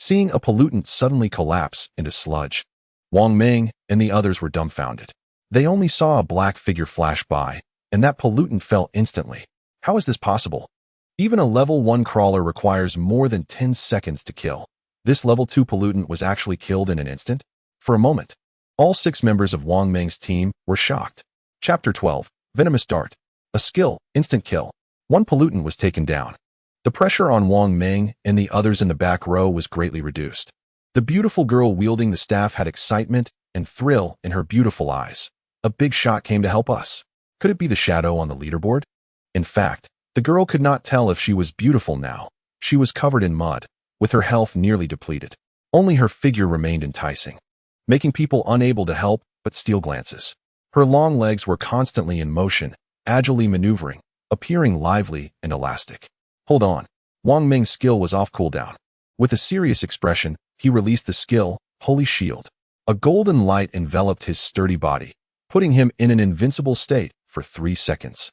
Seeing a pollutant suddenly collapse into sludge, Wang Ming and the others were dumbfounded. They only saw a black figure flash by, and that pollutant fell instantly. How is this possible? Even a level 1 crawler requires more than 10 seconds to kill. This level 2 pollutant was actually killed in an instant? For a moment, all 6 members of Wang Ming's team were shocked. Chapter 12, Venomous Dart. A skill, instant kill. 1 pollutant was taken down. The pressure on Wang Ming and the others in the back row was greatly reduced. The beautiful girl wielding the staff had excitement and thrill in her beautiful eyes. A big shot came to help us. Could it be the shadow on the leaderboard? In fact, the girl could not tell if she was beautiful now. She was covered in mud, with her health nearly depleted. Only her figure remained enticing, making people unable to help but steal glances. Her long legs were constantly in motion, agilely maneuvering, appearing lively and elastic. Hold on. Wang Ming's skill was off cooldown. With a serious expression, he released the skill, Holy Shield. A golden light enveloped his sturdy body, putting him in an invincible state for 3 seconds,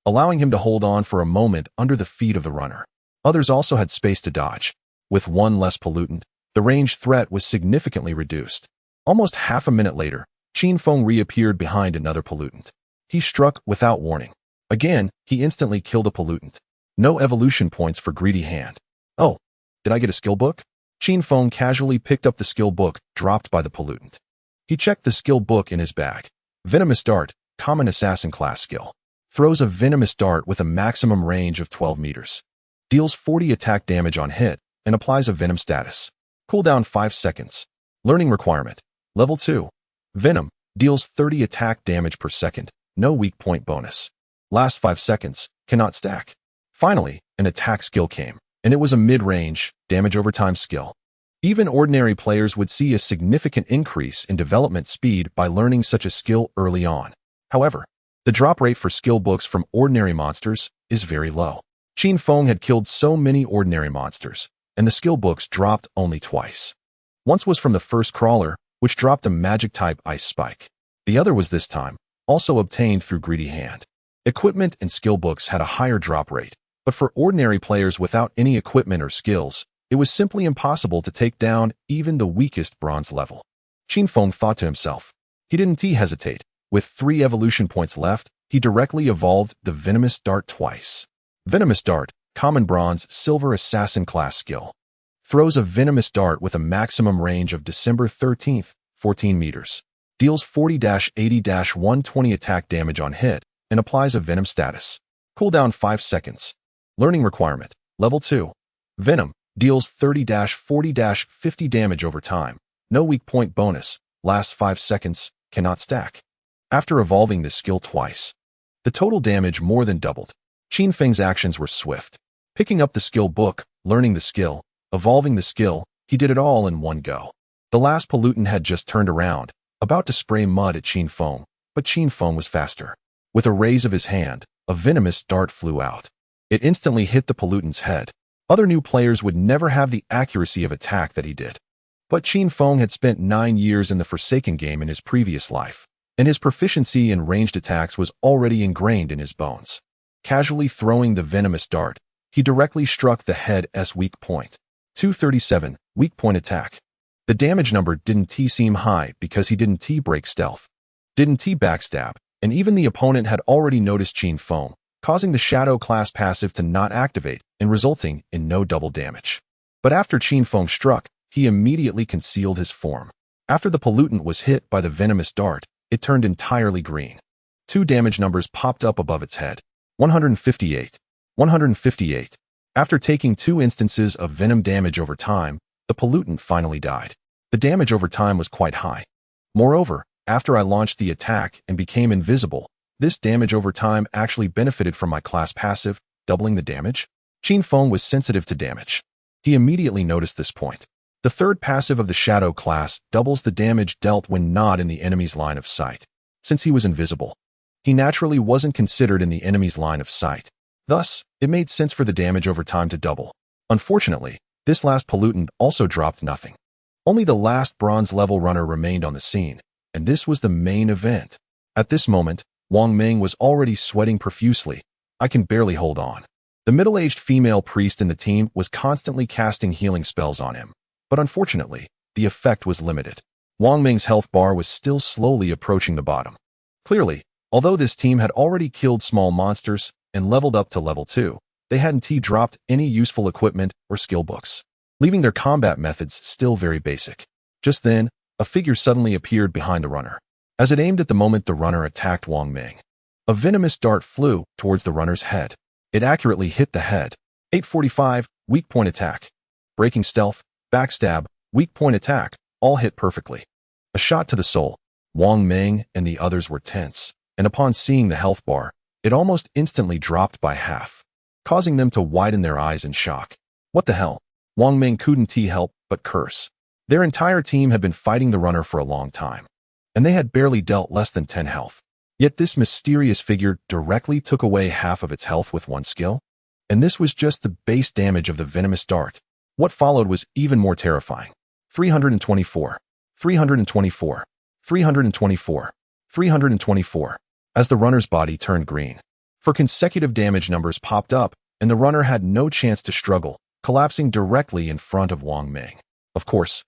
allowing him to hold on for a moment under the feet of the runner. Others also had space to dodge. With 1 less pollutant, the ranged threat was significantly reduced. Almost half a minute later, Qin Feng reappeared behind another pollutant. He struck without warning. Again, he instantly killed a pollutant. No evolution points for Greedy Hand. Oh, did I get a skill book? Qin Feng casually picked up the skill book dropped by the pollutant. He checked the skill book in his bag. Venomous Dart, common assassin class skill. Throws a venomous dart with a maximum range of 12 meters. Deals 40 attack damage on hit and applies a venom status. Cooldown 5 seconds. Learning requirement. Level 2. Venom. Deals 30 attack damage per second. No weak point bonus. Last 5 seconds. Cannot stack. Finally, an attack skill came, and it was a mid-range, damage over time skill. Even ordinary players would see a significant increase in development speed by learning such a skill early on. However, the drop rate for skill books from ordinary monsters is very low. Qin Feng had killed so many ordinary monsters, and the skill books dropped only twice. Once was from the first crawler, which dropped a magic-type ice spike. The other was this time, also obtained through Greedy Hand. Equipment and skill books had a higher drop rate, but for ordinary players without any equipment or skills, it was simply impossible to take down even the weakest bronze level. Qin Feng thought to himself. He didn't hesitate. With 3 evolution points left, he directly evolved the Venomous Dart twice. Venomous Dart, common bronze, silver assassin class skill. Throws a venomous dart with a maximum range of December 13th, 14 meters. Deals 40-80-120 attack damage on hit and applies a venom status. Cooldown 5 seconds. Learning requirement. Level 2. Venom. Deals 30-40-50 damage over time. No weak point bonus. Last 5 seconds. Cannot stack. After evolving this skill twice, the total damage more than doubled. Qin Feng's actions were swift. Picking up the skill book, learning the skill, evolving the skill, he did it all in one go. The last pollutant had just turned around, about to spray mud at Qin Feng, but Qin Feng was faster. With a raise of his hand, a venomous dart flew out. It instantly hit the pollutant's head. Other new players would never have the accuracy of attack that he did. But Qin Feng had spent 9 years in the Forsaken game in his previous life, and his proficiency in ranged attacks was already ingrained in his bones. Casually throwing the venomous dart, he directly struck the head's weak point. 237, weak point attack. The damage number didn't seem high because he didn't break stealth, didn't backstab, and even the opponent had already noticed Qin Feng, causing the Shadow class passive to not activate and resulting in no double damage. But after Qin Feng struck, he immediately concealed his form. After the pollutant was hit by the venomous dart, it turned entirely green. 2 damage numbers popped up above its head. 158. 158. After taking 2 instances of venom damage over time, the pollutant finally died. The damage over time was quite high. Moreover, after I launched the attack and became invisible, this damage over time actually benefited from my class passive, doubling the damage. Qin Feng was sensitive to damage. He immediately noticed this point. The third passive of the Shadow class doubles the damage dealt when not in the enemy's line of sight. Since he was invisible, he naturally wasn't considered in the enemy's line of sight. Thus, it made sense for the damage over time to double. Unfortunately, this last pollutant also dropped nothing. Only the last bronze-level runner remained on the scene, and this was the main event. At this moment, Wang Ming was already sweating profusely. I can barely hold on. The middle-aged female priest in the team was constantly casting healing spells on him, but unfortunately, the effect was limited. Wang Ming's health bar was still slowly approaching the bottom. Clearly, although this team had already killed small monsters and leveled up to level 2, they hadn't dropped any useful equipment or skill books, leaving their combat methods still very basic. Just then, a figure suddenly appeared behind the runner. As it aimed at the moment the runner attacked Wang Ming, a venomous dart flew towards the runner's head. It accurately hit the head. 845, weak point attack. Breaking stealth, backstab, weak point attack, all hit perfectly. A shot to the soul. Wang Ming and the others were tense, and upon seeing the health bar, it almost instantly dropped by half, causing them to widen their eyes in shock. What the hell? Wang Ming couldn't help but curse. Their entire team had been fighting the runner for a long time, and they had barely dealt less than 10 health. Yet this mysterious figure directly took away half of its health with one skill, and this was just the base damage of the venomous dart. What followed was even more terrifying. 324, 324, 324, 324, as the runner's body turned green. For consecutive damage numbers popped up, and the runner had no chance to struggle, collapsing directly in front of Wang Ming. Of course,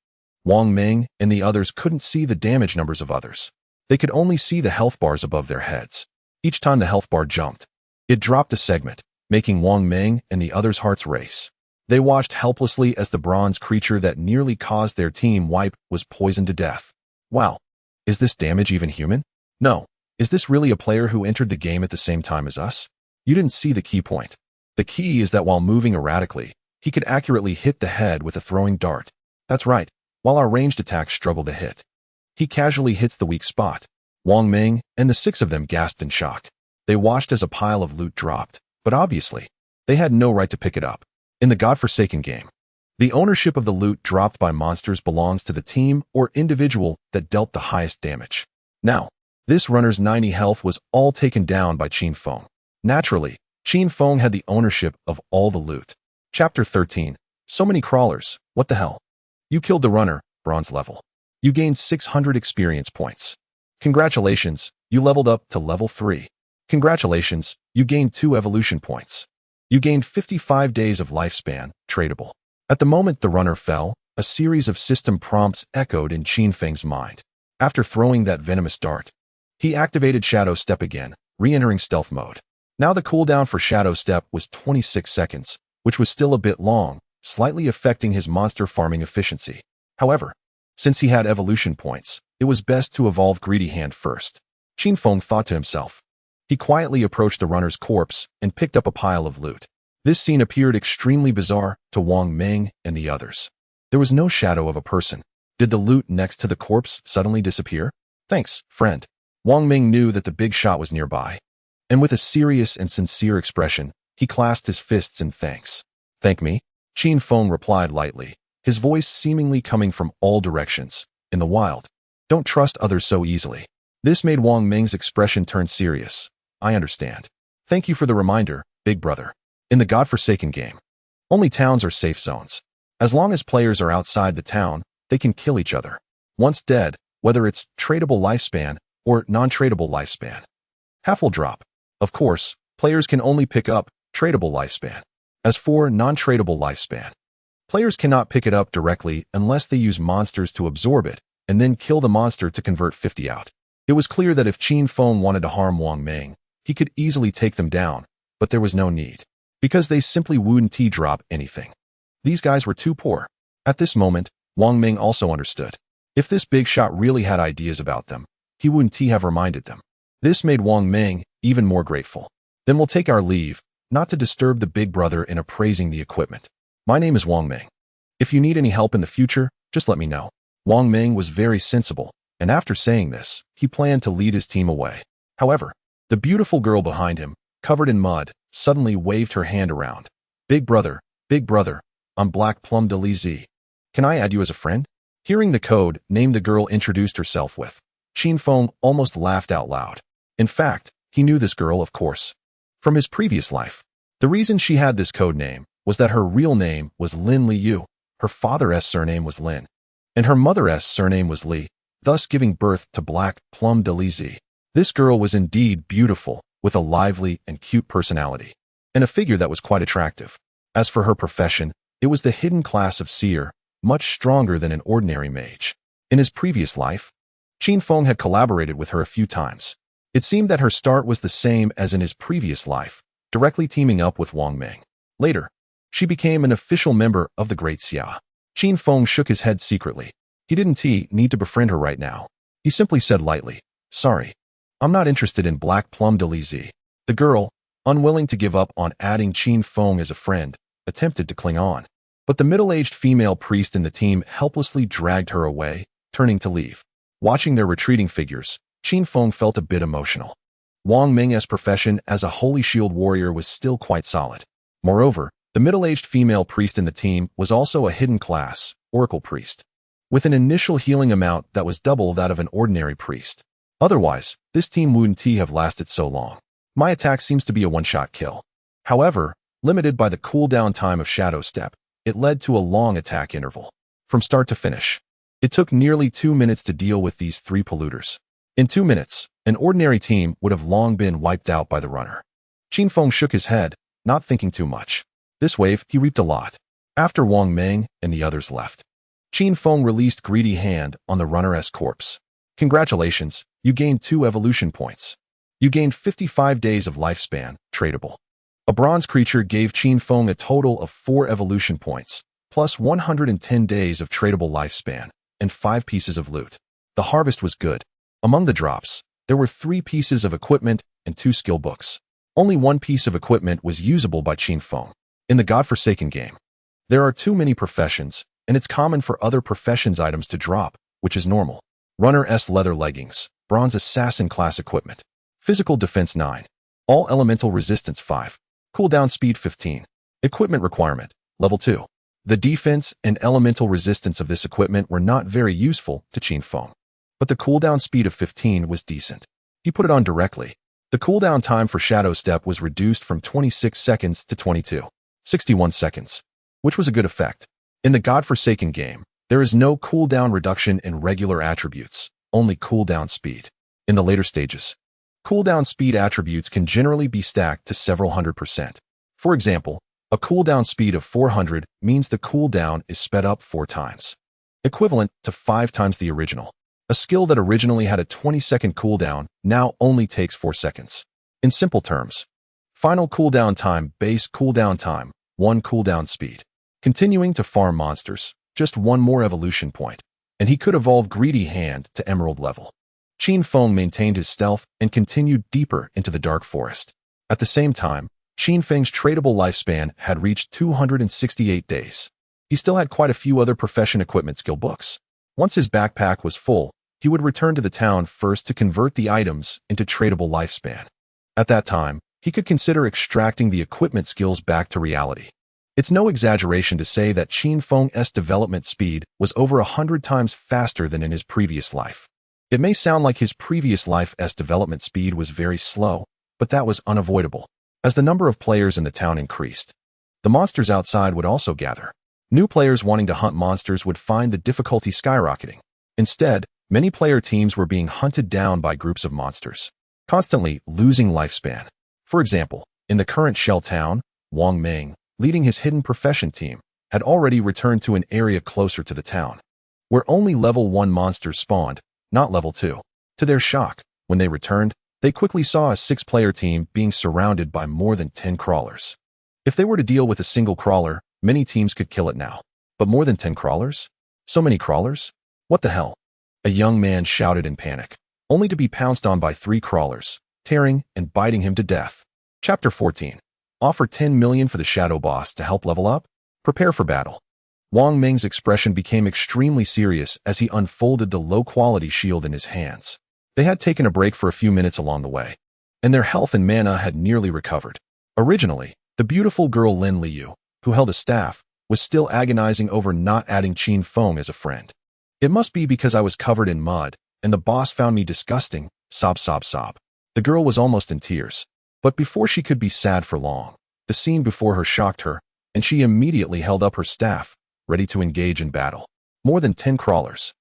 Wang Ming and the others couldn't see the damage numbers of others. They could only see the health bars above their heads. Each time the health bar jumped, it dropped a segment, making Wang Ming and the others' hearts race. They watched helplessly as the bronze creature that nearly caused their team wipe was poisoned to death. Wow, is this damage even human? No. Is this really a player who entered the game at the same time as us? You didn't see the key point. The key is that while moving erratically, he could accurately hit the head with a throwing dart. That's right, while our ranged attacks struggle to hit, he casually hits the weak spot. Wang Ming and the 6 of them gasped in shock. They watched as a pile of loot dropped, but obviously, they had no right to pick it up. In the godforsaken game, the ownership of the loot dropped by monsters belongs to the team or individual that dealt the highest damage. Now, this runner's 90 health was all taken down by Qin Feng. Naturally, Qin Feng had the ownership of all the loot. Chapter 13. So many crawlers, what the hell? You killed the runner, bronze level. You gained 600 experience points. Congratulations, you leveled up to level 3. Congratulations, you gained 2 evolution points. You gained 55 days of lifespan, tradable. At the moment the runner fell, a series of system prompts echoed in Qin Feng's mind. After throwing that venomous dart, he activated Shadow Step again, re-entering stealth mode. Now the cooldown for Shadow Step was 26 seconds, which was still a bit long, slightly affecting his monster farming efficiency. However, since he had evolution points, it was best to evolve Greedy Hand first. Qin Feng thought to himself. He quietly approached the runner's corpse and picked up a pile of loot. This scene appeared extremely bizarre to Wang Ming and the others. There was no shadow of a person. Did the loot next to the corpse suddenly disappear? Thanks, friend. Wang Ming knew that the big shot was nearby, and with a serious and sincere expression, he clasped his fists in thanks. Thank me? Qin Feng replied lightly, his voice seemingly coming from all directions. In the wild, don't trust others so easily. This made Wang Ming's expression turn serious. I understand. Thank you for the reminder, big brother. In the godforsaken game, only towns are safe zones. As long as players are outside the town, they can kill each other. Once dead, whether it's tradable lifespan or non-tradable lifespan, half will drop. Of course, players can only pick up tradable lifespan. As for non-tradable lifespan, players cannot pick it up directly unless they use monsters to absorb it and then kill the monster to convert 50 out. It was clear that if Qin Feng wanted to harm Wang Ming, he could easily take them down, but there was no need, because they simply wouldn't drop anything. These guys were too poor. At this moment, Wang Ming also understood. If this big shot really had ideas about them, he wouldn't have reminded them. This made Wang Ming even more grateful. Then we'll take our leave, not to disturb the big brother in appraising the equipment. My name is Wang Ming. If you need any help in the future, just let me know. Wang Ming was very sensible, and after saying this, he planned to lead his team away. However, the beautiful girl behind him, covered in mud, suddenly waved her hand around. Big brother, I'm Black Plum Delizy. Can I add you as a friend? Hearing the code name the girl introduced herself with, Qin Feng almost laughed out loud. In fact, he knew this girl, of course, from his previous life. The reason she had this code name was that her real name was Lin Liu, her father's surname was Lin, and her mother's surname was Li, thus giving birth to Black Plum Delizy. This girl was indeed beautiful, with a lively and cute personality, and a figure that was quite attractive. As for her profession, it was the hidden class of seer, much stronger than an ordinary mage. In his previous life, Qin Feng had collaborated with her a few times. It seemed that her start was the same as in his previous life, directly teaming up with Wang Ming. Later, she became an official member of the Great Xia. Qin Feng shook his head secretly. He didn't need to befriend her right now. He simply said lightly, "Sorry, I'm not interested in Black Plum Delizy." The girl, unwilling to give up on adding Qin Feng as a friend, attempted to cling on. But the middle-aged female priest in the team helplessly dragged her away, turning to leave. Watching their retreating figures, Qin Feng felt a bit emotional. Wang Ming's profession as a holy shield warrior was still quite solid. Moreover, the middle-aged female priest in the team was also a hidden class, oracle priest, with an initial healing amount that was double that of an ordinary priest. Otherwise, this team wouldn't have lasted so long. My attack seems to be a one-shot kill. However, limited by the cooldown time of Shadow Step, it led to a long attack interval. From start to finish, it took nearly 2 minutes to deal with these 3 polluters. In 2 minutes, an ordinary team would have long been wiped out by the runner. Qin Feng shook his head, not thinking too much. This wave, he reaped a lot. After Wang Ming and the others left, Qin Feng released Greedy Hand on the runner's corpse. Congratulations, you gained 2 evolution points. You gained 55 days of lifespan, tradable. A bronze creature gave Qin Feng a total of 4 evolution points, plus 110 days of tradable lifespan, and 5 pieces of loot. The harvest was good. Among the drops, there were 3 pieces of equipment and 2 skill books. Only 1 piece of equipment was usable by Qin Feng. In the godforsaken game, there are too many professions, and it's common for other professions items to drop, which is normal. Runner's leather leggings, bronze assassin class equipment. Physical defense 9. All elemental resistance 5. Cooldown speed 15. Equipment requirement, level 2. The defense and elemental resistance of this equipment were not very useful to Qin Feng, but the cooldown speed of 15 was decent. He put it on directly. The cooldown time for Shadow Step was reduced from 26 seconds to 61 seconds, which was a good effect. In the godforsaken game, there is no cooldown reduction in regular attributes, only cooldown speed. In the later stages, cooldown speed attributes can generally be stacked to several 100%. For example, a cooldown speed of 400 means the cooldown is sped up 4 times, equivalent to 5 times the original. A skill that originally had a 20-second cooldown now only takes 4 seconds. In simple terms, final cooldown time, base cooldown time, 1 cooldown speed. Continuing to farm monsters, just 1 more evolution point, and he could evolve Greedy Hand to Emerald level. Qin Feng maintained his stealth and continued deeper into the dark forest. At the same time, Qin Feng's tradable lifespan had reached 268 days. He still had quite a few other profession equipment skill books. Once his backpack was full, he would return to the town first to convert the items into tradable lifespan. At that time, he could consider extracting the equipment skills back to reality. It's no exaggeration to say that Qin Feng's development speed was over 100 times faster than in his previous life. It may sound like his previous life's development speed was very slow, but that was unavoidable. As the number of players in the town increased, the monsters outside would also gather. New players wanting to hunt monsters would find the difficulty skyrocketing. Instead, many player teams were being hunted down by groups of monsters, constantly losing lifespan. For example, in the current Shell Town, Wang Ming, leading his hidden profession team, had already returned to an area closer to the town, where only level 1 monsters spawned, not level 2. To their shock, when they returned, they quickly saw a 6-player team being surrounded by more than 10 crawlers. If they were to deal with a single crawler, many teams could kill it now. But more than 10 crawlers? So many crawlers? What the hell? A young man shouted in panic, only to be pounced on by 3 crawlers, tearing and biting him to death. Chapter 14. Offer 10 million for the Shadow Boss to help level up? Prepare for battle. Wang Ming's expression became extremely serious as he unfolded the low-quality shield in his hands. They had taken a break for a few minutes along the way, and their health and mana had nearly recovered. Originally, the beautiful girl Lin Liu, who held a staff, was still agonizing over not adding Qin Feng as a friend. It must be because I was covered in mud, and the boss found me disgusting, sob sob sob. The girl was almost in tears. But before she could be sad for long, the scene before her shocked her, and she immediately held up her staff, ready to engage in battle. More than 10 crawlers.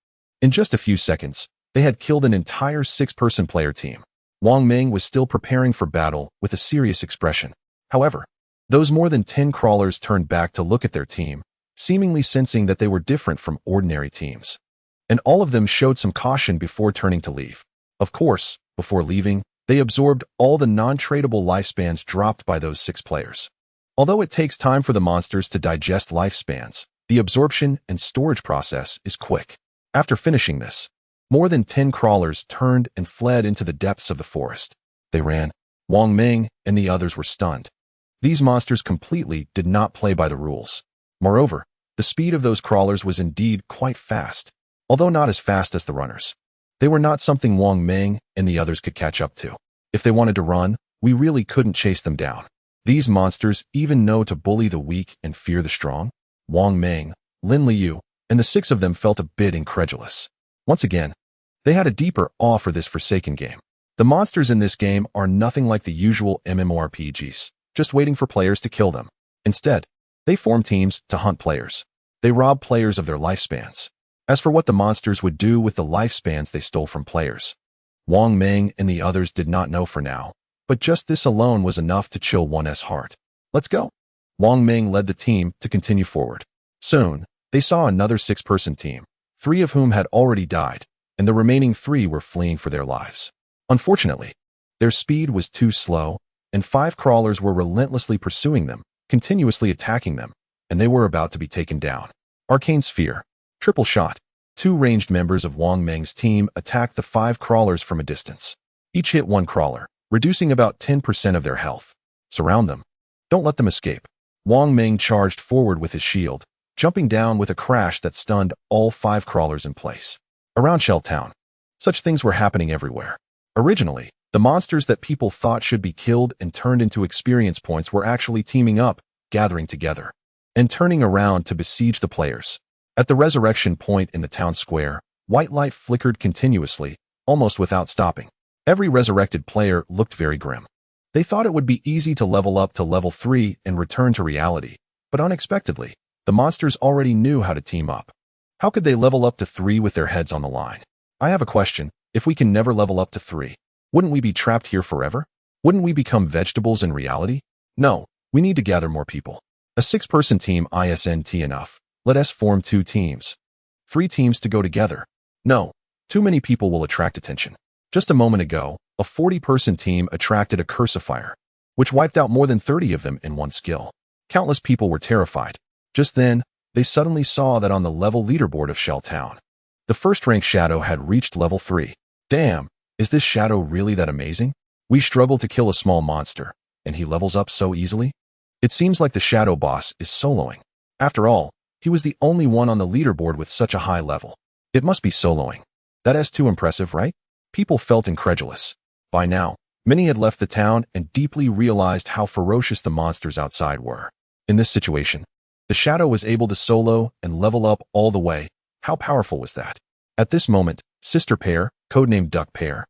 In just a few seconds, they had killed an entire 6-person player team. Wang Ming was still preparing for battle with a serious expression. However, those more than 10 crawlers turned back to look at their team, seemingly sensing that they were different from ordinary teams. And all of them showed some caution before turning to leave. Of course, before leaving, they absorbed all the non-tradable lifespans dropped by those 6 players. Although it takes time for the monsters to digest lifespans, the absorption and storage process is quick. After finishing this, more than 10 crawlers turned and fled into the depths of the forest. They ran. Wang Ming and the others were stunned. These monsters completely did not play by the rules. Moreover, the speed of those crawlers was indeed quite fast, although not as fast as the runners. They were not something Wang Ming and the others could catch up to. If they wanted to run, we really couldn't chase them down. These monsters even know to bully the weak and fear the strong. Wang Ming, Lin Liu, and the 6 of them felt a bit incredulous. Once again, they had a deeper awe for this forsaken game. The monsters in this game are nothing like the usual MMORPGs, just waiting for players to kill them. Instead, they form teams to hunt players. They rob players of their lifespans. As for what the monsters would do with the lifespans they stole from players, Wang Ming and the others did not know for now, but just this alone was enough to chill one's heart. Let's go. Wang Ming led the team to continue forward. Soon, they saw another 6-person team, 3 of whom had already died, and the remaining 3 were fleeing for their lives. Unfortunately, their speed was too slow, and 5 crawlers were relentlessly pursuing them, continuously attacking them, and they were about to be taken down. Arcane Sphere. Triple shot. 2 ranged members of Wang Ming's team attacked the 5 crawlers from a distance. Each hit 1 crawler, reducing about 10% of their health. Surround them. Don't let them escape. Wang Ming charged forward with his shield, jumping down with a crash that stunned all 5 crawlers in place. Around Shell Town, such things were happening everywhere. Originally, the monsters that people thought should be killed and turned into experience points were actually teaming up, gathering together, and turning around to besiege the players. At the resurrection point in the town square, white light flickered continuously, almost without stopping. Every resurrected player looked very grim. They thought it would be easy to level up to level 3 and return to reality, but unexpectedly, the monsters already knew how to team up. How could they level up to 3 with their heads on the line? I have a question. If we can never level up to 3, wouldn't we be trapped here forever? Wouldn't we become vegetables in reality? No, we need to gather more people. A 6-person team isn't enough. Let us form 2 teams. 3 teams to go together. No, too many people will attract attention. Just a moment ago, a 40-person team attracted a Cursifier, which wiped out more than 30 of them in one skill. Countless people were terrified. Just then, they suddenly saw that on the level leaderboard of Shell Town, the first-rank Shadow had reached level 3. Damn, is this Shadow really that amazing? We struggle to kill a small monster, and he levels up so easily? It seems like the Shadow Boss is soloing. After all, he was the only one on the leaderboard with such a high level. It must be soloing. That's too impressive, right? People felt incredulous. By now, many had left the town and deeply realized how ferocious the monsters outside were. In this situation, the Shadow was able to solo and level up all the way. How powerful was that? At this moment, Sister Pear, codenamed Duck Pear,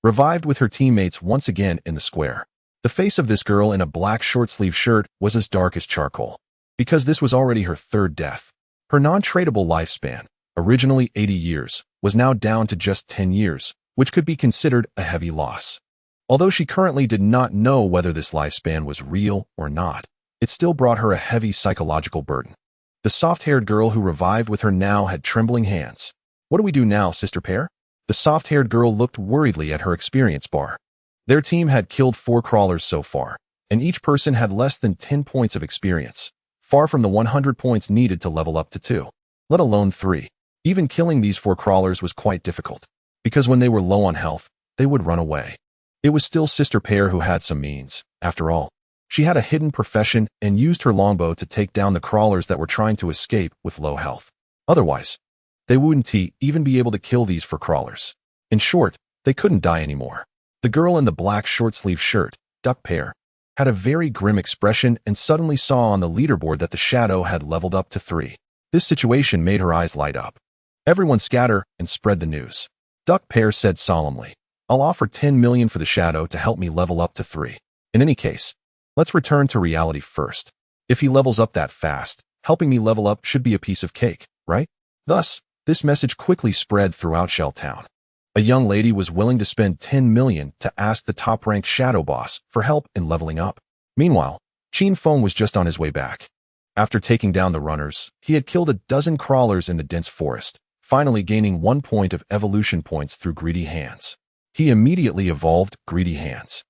revived with her teammates once again in the square. The face of this girl in a black short-sleeve shirt was as dark as charcoal, because this was already her third death. Her non-tradable lifespan, originally 80 years, was now down to just 10 years, which could be considered a heavy loss. Although she currently did not know whether this lifespan was real or not, it still brought her a heavy psychological burden. The soft-haired girl who revived with her now had trembling hands. What do we do now, Sister Pear? The soft-haired girl looked worriedly at her experience bar. Their team had killed 4 crawlers so far, and each person had less than 10 points of experience, far from the 100 points needed to level up to 2, let alone 3. Even killing these 4 crawlers was quite difficult, because when they were low on health, they would run away. It was still Sister Pear who had some means, after all. She had a hidden profession and used her longbow to take down the crawlers that were trying to escape with low health. Otherwise, they wouldn't even be able to kill these 4 crawlers. In short, they couldn't die anymore. The girl in the black short-sleeve shirt, Duck Pear, had a very grim expression and suddenly saw on the leaderboard that the shadow had leveled up to 3. This situation made her eyes light up. Everyone scatter and spread the news. Duck Pear said solemnly, I'll offer 10 million for the shadow to help me level up to 3. In any case, let's return to reality first. If he levels up that fast, helping me level up should be a piece of cake, right? Thus, this message quickly spread throughout Shell Town. A young lady was willing to spend 10 million to ask the top-ranked shadow boss for help in leveling up. Meanwhile, Qin Feng was just on his way back. After taking down the runners, he had killed a dozen crawlers in the dense forest, finally gaining 1 point of evolution points through Greedy Hands. He immediately evolved Greedy Hands.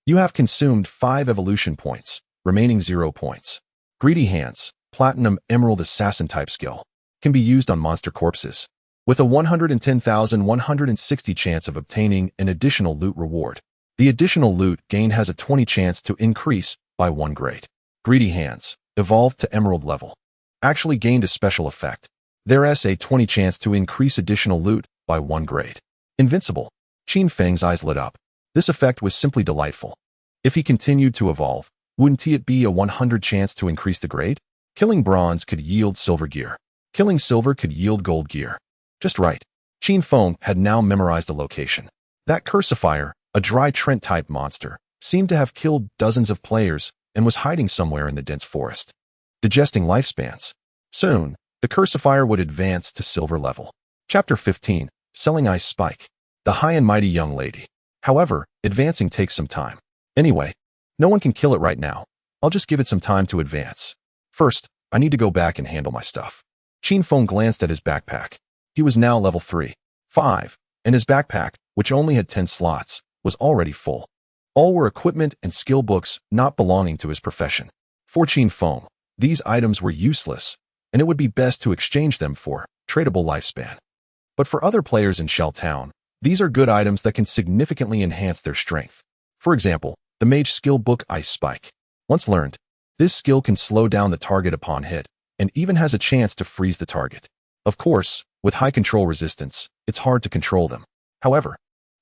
You have consumed 5 evolution points, remaining 0 points. Greedy Hands, Platinum Emerald Assassin type skill, can be used on monster corpses, with a 110,160 chance of obtaining an additional loot reward. The additional loot gain has a 20 chance to increase by 1 grade. Greedy Hands, evolved to Emerald level, actually gained a special effect. There's a 20 chance to increase additional loot by 1 grade. Invincible. Qin Feng's eyes lit up. This effect was simply delightful. If he continued to evolve, wouldn't it be a 100 chance to increase the grade? Killing bronze could yield silver gear. Killing silver could yield gold gear. Just right. Qin Feng had now memorized the location. That Cursifier, a dry Trent-type monster, seemed to have killed dozens of players and was hiding somewhere in the dense forest, digesting lifespans. Soon, the Cursifier would advance to silver level. Chapter 15, Selling Ice Spike. The high and mighty young lady. However, advancing takes some time. Anyway, no one can kill it right now. I'll just give it some time to advance. First, I need to go back and handle my stuff. Qin Feng glanced at his backpack. He was now level 3, 5, and his backpack, which only had 10 slots, was already full. All were equipment and skill books not belonging to his profession. For Qin Feng, these items were useless, and it would be best to exchange them for tradable lifespan. But for other players in Shell Town, these are good items that can significantly enhance their strength. For example, the Mage skill book Ice Spike. Once learned, this skill can slow down the target upon hit, and even has a chance to freeze the target. Of course, with high control resistance, it's hard to control them. However,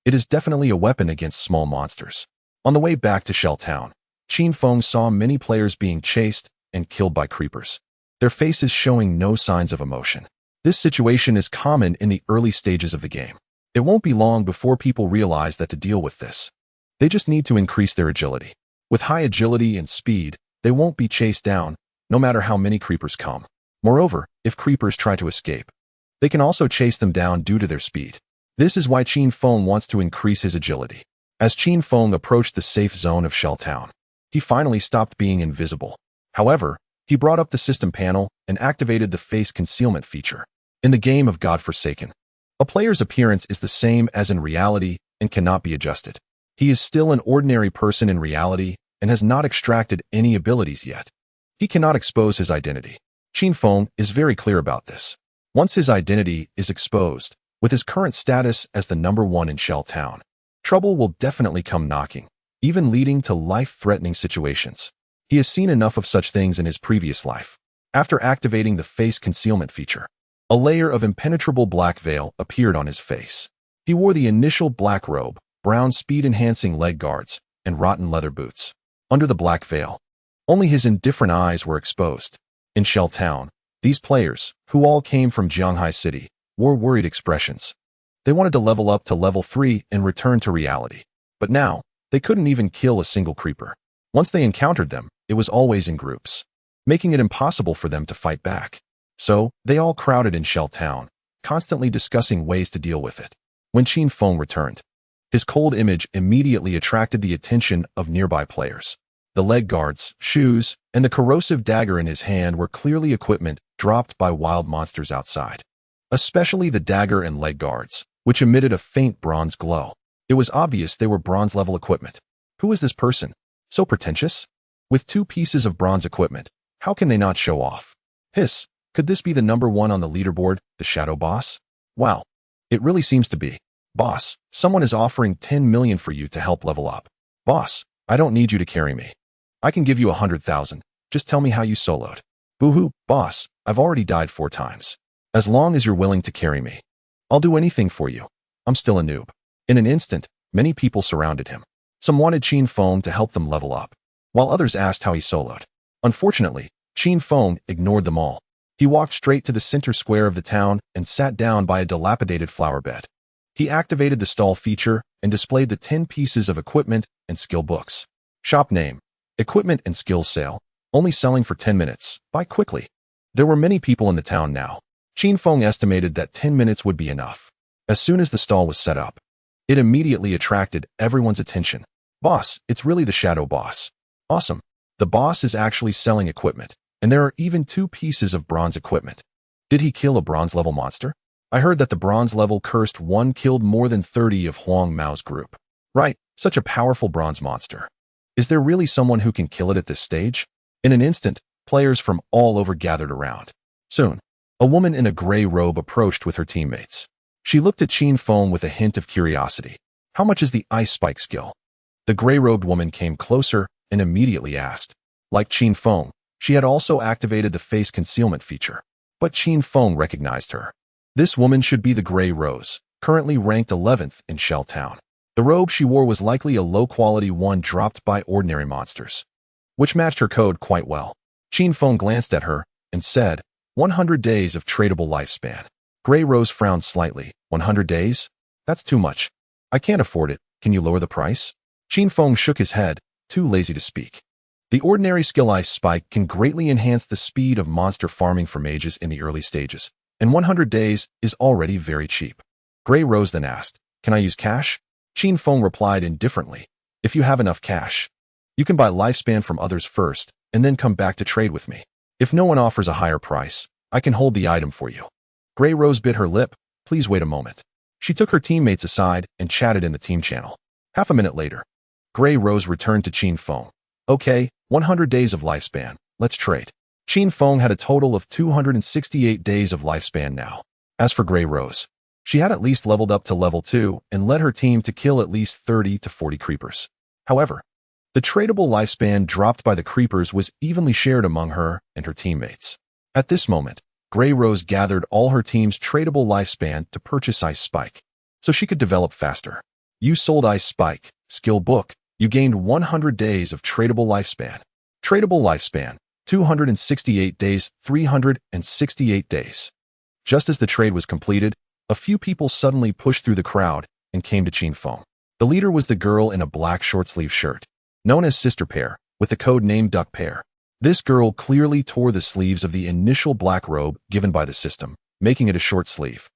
it is definitely a weapon against small monsters. On the way back to Shell Town, Qin Feng saw many players being chased and killed by creepers, their faces showing no signs of emotion. This situation is common in the early stages of the game. It won't be long before people realize that to deal with this, they just need to increase their agility. With high agility and speed, they won't be chased down, no matter how many creepers come. Moreover, if creepers try to escape, they can also chase them down due to their speed. This is why Qin Feng wants to increase his agility. As Qin Feng approached the safe zone of Shell Town, he finally stopped being invisible. However, he brought up the system panel and activated the face concealment feature. In the game of Godforsaken, a player's appearance is the same as in reality and cannot be adjusted. He is still an ordinary person in reality and has not extracted any abilities yet. He cannot expose his identity. Qin Feng is very clear about this. Once his identity is exposed, with his current status as the #1 in Shell Town, trouble will definitely come knocking, even leading to life-threatening situations. He has seen enough of such things in his previous life. After activating the face concealment feature, a layer of impenetrable black veil appeared on his face. He wore the initial black robe, brown speed-enhancing leg guards, and rotten leather boots. Under the black veil, only his indifferent eyes were exposed. In Shell Town, these players, who all came from Jianghai City, wore worried expressions. They wanted to level up to level 3 and return to reality. But now, They couldn't even kill a single creeper. Once they encountered them, it was always in groups, making it impossible for them to fight back. So, they all crowded in Shell Town, constantly discussing ways to deal with it. When Qin Feng returned, his cold image immediately attracted the attention of nearby players. The leg guards, shoes, and the corrosive dagger in his hand were clearly equipment dropped by wild monsters outside. Especially the dagger and leg guards, which emitted a faint bronze glow. It was obvious they were bronze-level equipment. Who is this person? So pretentious? With 2 pieces of bronze equipment, how can they not show off? Hiss, could this be the number 1 on the leaderboard, the Shadow Boss? Wow. It really seems to be. Boss, someone is offering 10 million for you to help level up. Boss, I don't need you to carry me. I can give you 100,000. Just tell me how you soloed. Boo-hoo, boss, I've already died 4 times. As long as you're willing to carry me, I'll do anything for you. I'm still a noob. In an instant, many people surrounded him. Some wanted Qin Feng to help them level up, while others asked how he soloed. Unfortunately, Qin Feng ignored them all. He walked straight to the center square of the town and sat down by a dilapidated flower bed. He activated the stall feature and displayed the 10 pieces of equipment and skill books. Shop name: Equipment and Skills Sale, only selling for 10 minutes. Buy quickly. There were many people in the town now. Qin Feng estimated that 10 minutes would be enough. As soon as the stall was set up, it immediately attracted everyone's attention. Boss, it's really the Shadow Boss. Awesome. The boss is actually selling equipment, and there are even 2 pieces of bronze equipment. Did he kill a bronze-level monster? I heard that the bronze-level cursed one killed more than 30 of Huang Mao's group. Right, such a powerful bronze monster. Is there really someone who can kill it at this stage? In an instant, players from all over gathered around. Soon, a woman in a gray robe approached with her teammates. She looked at Qin Feng with a hint of curiosity. How much is the Ice Spike skill? The gray-robed woman came closer and immediately asked. Like Qin Feng, she had also activated the face concealment feature, but Qin Feng recognized her. This woman should be the Gray Rose, currently ranked 11th in Shell Town. The robe she wore was likely a low-quality one dropped by ordinary monsters, which matched her code quite well. Qin Feng glanced at her and said, 100 days of tradable lifespan. Gray Rose frowned slightly. 100 days? That's too much. I can't afford it. Can you lower the price? Qin Feng shook his head, too lazy to speak. The ordinary skill Ice Spike can greatly enhance the speed of monster farming for mages in the early stages, and 100 days is already very cheap. Gray Rose then asked, Can I use cash? Qin Feng replied indifferently, If you have enough cash, you can buy lifespan from others first, and then come back to trade with me. If no one offers a higher price, I can hold the item for you. Gray Rose bit her lip. Please wait a moment. She took her teammates aside and chatted in the team channel. Half a minute later, Gray Rose returned to Qin Feng. Okay, 100 days of lifespan. Let's trade. Qin Feng had a total of 268 days of lifespan now. As for Gray Rose, she had at least leveled up to level 2 and led her team to kill at least 30 to 40 creepers. However, the tradable lifespan dropped by the creepers was evenly shared among her and her teammates. At this moment, Gray Rose gathered all her team's tradable lifespan to purchase Ice Spike, so she could develop faster. You sold Ice Spike, skill book. You gained 100 days of tradable lifespan. Tradable lifespan, 268 days, 368 days. Just as the trade was completed, a few people suddenly pushed through the crowd and came to Qin Feng. The leader was the girl in a black short-sleeve shirt, known as Sister Pear, with the code name Duck Pear. This girl clearly tore the sleeves of the initial black robe given by the system, making it a short sleeve,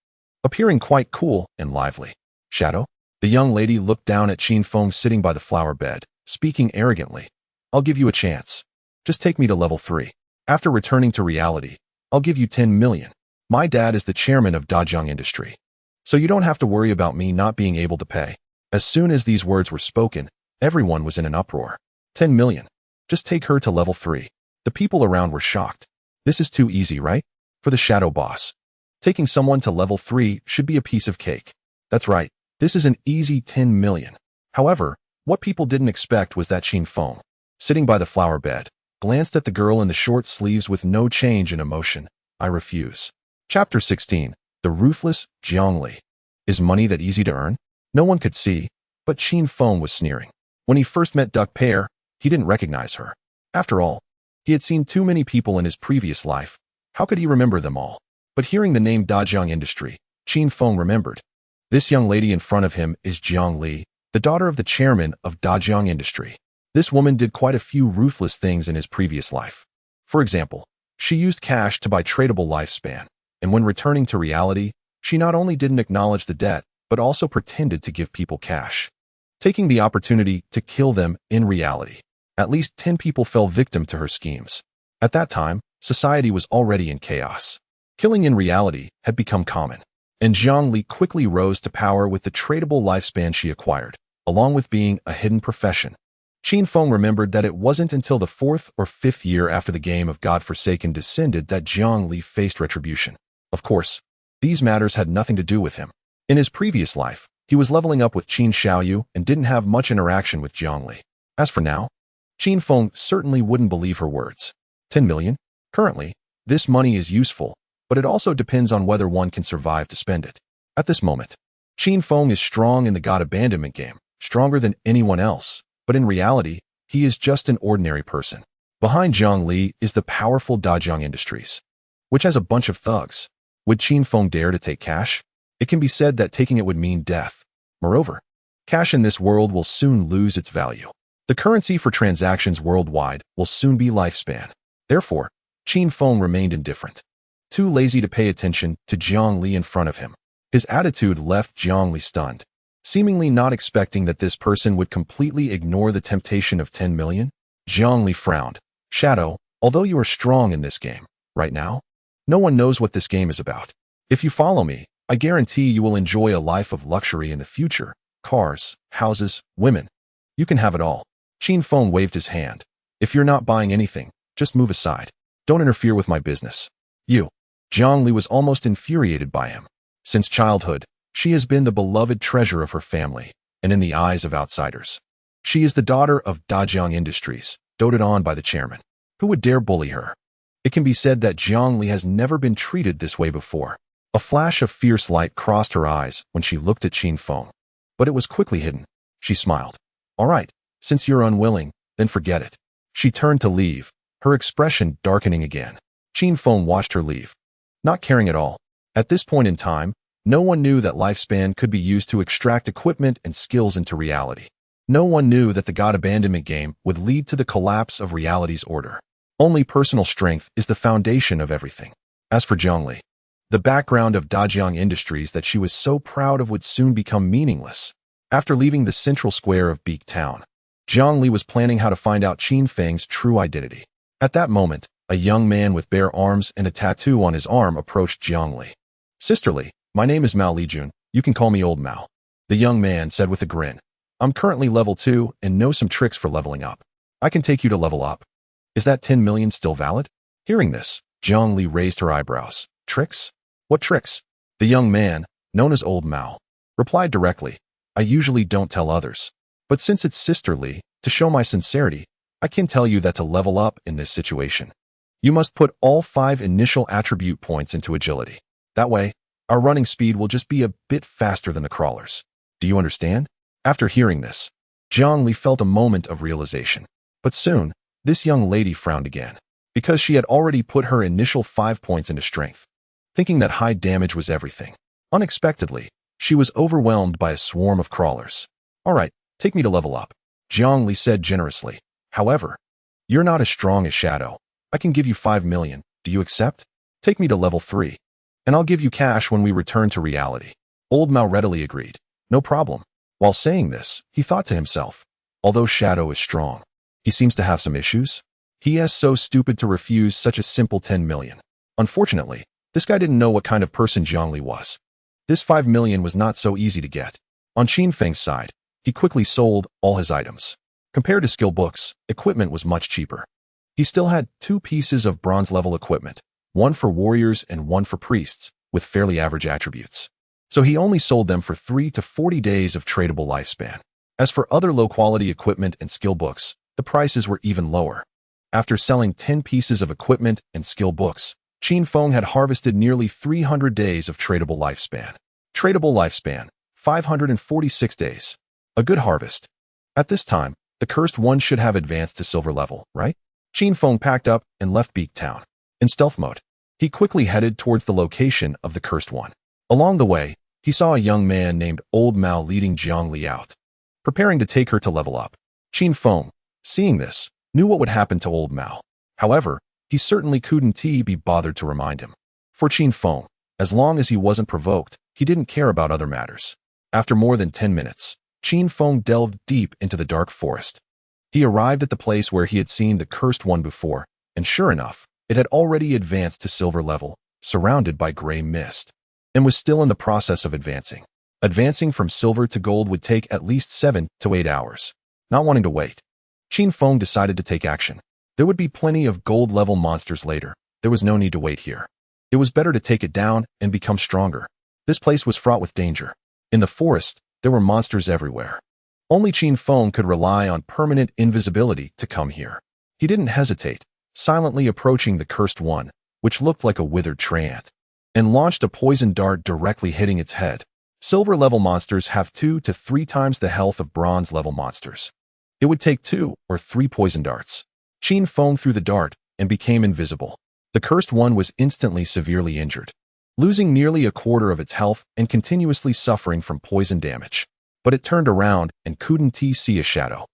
appearing quite cool and lively. Shadow? The young lady looked down at Qin Feng sitting by the flower bed, speaking arrogantly. I'll give you a chance. Just take me to level 3. After returning to reality, I'll give you 10 million. My dad is the chairman of Dajiang Industry, so you don't have to worry about me not being able to pay. As soon as these words were spoken, everyone was in an uproar. 10 million. Just take her to level 3. The people around were shocked. This is too easy, right? For the Shadow Boss. Taking someone to level 3 should be a piece of cake. That's right. This is an easy 10 million. However, what people didn't expect was that Qin Feng, sitting by the flower bed, glanced at the girl in the short sleeves with no change in emotion. I refuse. Chapter 16. The Ruthless Jiang Li. Is money that easy to earn? No one could see, but Qin Feng was sneering. When he first met Duck Pear, he didn't recognize her. After all, he had seen too many people in his previous life. How could he remember them all? But hearing the name Dajiang Industry, Qin Feng remembered. This young lady in front of him is Jiang Li, the daughter of the chairman of Dajiang Industry. This woman did quite a few ruthless things in his previous life. For example, she used cash to buy tradable lifespan, and when returning to reality, she not only didn't acknowledge the debt, but also pretended to give people cash, taking the opportunity to kill them in reality. At least 10 people fell victim to her schemes. At that time, society was already in chaos. Killing in reality had become common, and Zhang Li quickly rose to power with the tradable lifespan she acquired, along with being a hidden profession. Qin Feng remembered that it wasn't until the 4th or 5th year after the game of God-Forsaken descended that Zhang Li faced retribution. Of course, these matters had nothing to do with him. In his previous life, he was leveling up with Qin Xiaoyu and didn't have much interaction with Zhang Li. As for now, Qin Feng certainly wouldn't believe her words. 10 million? Currently, this money is useful, but it also depends on whether one can survive to spend it. At this moment, Qin Feng is strong in the God Abandonment game, stronger than anyone else, but in reality, he is just an ordinary person. Behind Zhang Li is the powerful Dajiang Industries, which has a bunch of thugs. Would Qin Feng dare to take cash? It can be said that taking it would mean death. Moreover, cash in this world will soon lose its value. The currency for transactions worldwide will soon be lifespan. Therefore, Qin Feng remained indifferent, too lazy to pay attention to Zhang Li in front of him. His attitude left Zhang Li stunned, seemingly not expecting that this person would completely ignore the temptation of 10 million. Zhang Li frowned. Shadow, although you are strong in this game, right now, no one knows what this game is about. If you follow me, I guarantee you will enjoy a life of luxury in the future. Cars, houses, women. You can have it all. Qin Feng waved his hand. If you're not buying anything, just move aside. Don't interfere with my business. You. Zhang Li was almost infuriated by him. Since childhood, she has been the beloved treasure of her family, and in the eyes of outsiders. She is the daughter of Dajiang Industries, doted on by the chairman. Who would dare bully her? It can be said that Zhang Li has never been treated this way before. A flash of fierce light crossed her eyes when she looked at Qin Feng, but it was quickly hidden. She smiled. All right, since you're unwilling, then forget it. She turned to leave, her expression darkening again. Qin Feng watched her leave, not caring at all. At this point in time, no one knew that lifespan could be used to extract equipment and skills into reality. No one knew that the God Abandonment game would lead to the collapse of reality's order. Only personal strength is the foundation of everything. As for Zhang Li, the background of Dajiang Industries that she was so proud of would soon become meaningless. After leaving the central square of Beak Town, Zhang Li was planning how to find out Qin Feng's true identity. At that moment, a young man with bare arms and a tattoo on his arm approached Zhang Li. Sisterly, my name is Mao Lijun. You can call me Old Mao. The young man said with a grin. I'm currently level 2 and know some tricks for leveling up. I can take you to level up. Is that 10 million still valid? Hearing this, Zhang Li raised her eyebrows. Tricks? What tricks? The young man, known as Old Mao, replied directly. I usually don't tell others. But since it's sisterly, to show my sincerity, I can tell you that to level up in this situation, you must put all 5 initial attribute points into agility. That way, our running speed will just be a bit faster than the crawlers. Do you understand? After hearing this, Zhang Li felt a moment of realization. But soon, this young lady frowned again, because she had already put her initial 5 points into strength, thinking that high damage was everything. Unexpectedly, she was overwhelmed by a swarm of crawlers. All right, take me to level up, Zhang Li said generously. However, you're not as strong as Shadow. I can give you 5 million. Do you accept? Take me to level 3, and I'll give you cash when we return to reality. Old Mao readily agreed. No problem. While saying this, he thought to himself, although Shadow is strong, he seems to have some issues. He is so stupid to refuse such a simple 10 million. Unfortunately, this guy didn't know what kind of person Zhang Li was. This 5 million was not so easy to get. On Qin Feng's side, he quickly sold all his items. Compared to skill books, equipment was much cheaper. He still had 2 pieces of bronze-level equipment, one for warriors and one for priests, with fairly average attributes. So he only sold them for 3 to 40 days of tradable lifespan. As for other low-quality equipment and skill books, the prices were even lower. After selling 10 pieces of equipment and skill books, Qin Feng had harvested nearly 300 days of tradable lifespan. Tradable lifespan, 546 days. A good harvest. At this time, the Cursed One should have advanced to silver level, right? Qin Feng packed up and left Beak Town. In stealth mode, he quickly headed towards the location of the Cursed One. Along the way, he saw a young man named Old Mao leading Zhang Li out. preparing to take her to level up. Qin Feng, seeing this, knew what would happen to old Mao. However, he certainly couldn't be bothered to remind him. For Qin Feng, as long as he wasn't provoked, he didn't care about other matters. After more than 10 minutes, Qin Feng delved deep into the dark forest. He arrived at the place where he had seen the Cursed One before, and sure enough, it had already advanced to silver level, surrounded by gray mist, and was still in the process of advancing. Advancing from silver to gold would take at least 7 to 8 hours. Not wanting to wait, Qin Feng decided to take action. There would be plenty of gold-level monsters later. There was no need to wait here. It was better to take it down and become stronger. This place was fraught with danger. In the forest, there were monsters everywhere. Only Qin Feng could rely on permanent invisibility to come here. He didn't hesitate, silently approaching the Cursed One, which looked like a withered tree ant, and launched a poison dart directly hitting its head. Silver-level monsters have 2 to 3 times the health of bronze-level monsters. It would take 2 or 3 poison darts. Qin Feng threw the dart and became invisible. The Cursed One was instantly severely injured, losing nearly a quarter of its health and continuously suffering from poison damage. But it turned around and couldn't see a shadow.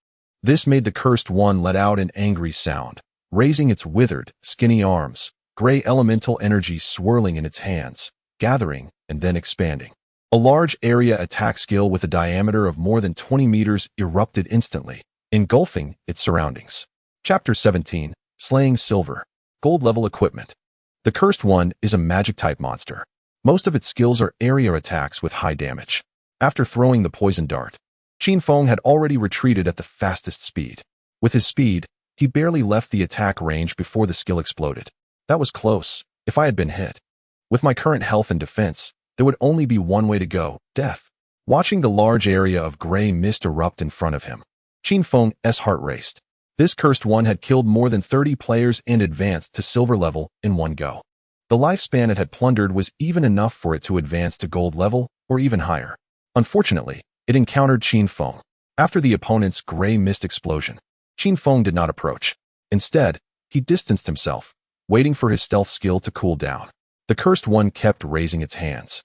This made the Cursed One let out an angry sound, raising its withered, skinny arms, gray elemental energy swirling in its hands, gathering and then expanding. A large area attack skill with a diameter of more than 20 meters erupted instantly, engulfing its surroundings. Chapter 17, Slaying Silver. Gold-level equipment. The Cursed One is a magic-type monster. Most of its skills are area attacks with high damage. After throwing the poison dart, Qin Feng had already retreated at the fastest speed. With his speed, he barely left the attack range before the skill exploded. That was close, if I had been hit. With my current health and defense, there would only be one way to go, death. Watching the large area of gray mist erupt in front of him, Qin Feng's heart raced. This Cursed One had killed more than 30 players and advanced to silver level in one go. The lifespan it had plundered was even enough for it to advance to gold level or even higher. Unfortunately, it encountered Qin Feng. After the opponent's gray mist explosion, Qin Feng did not approach. Instead, he distanced himself, waiting for his stealth skill to cool down. The Cursed One kept raising its hands,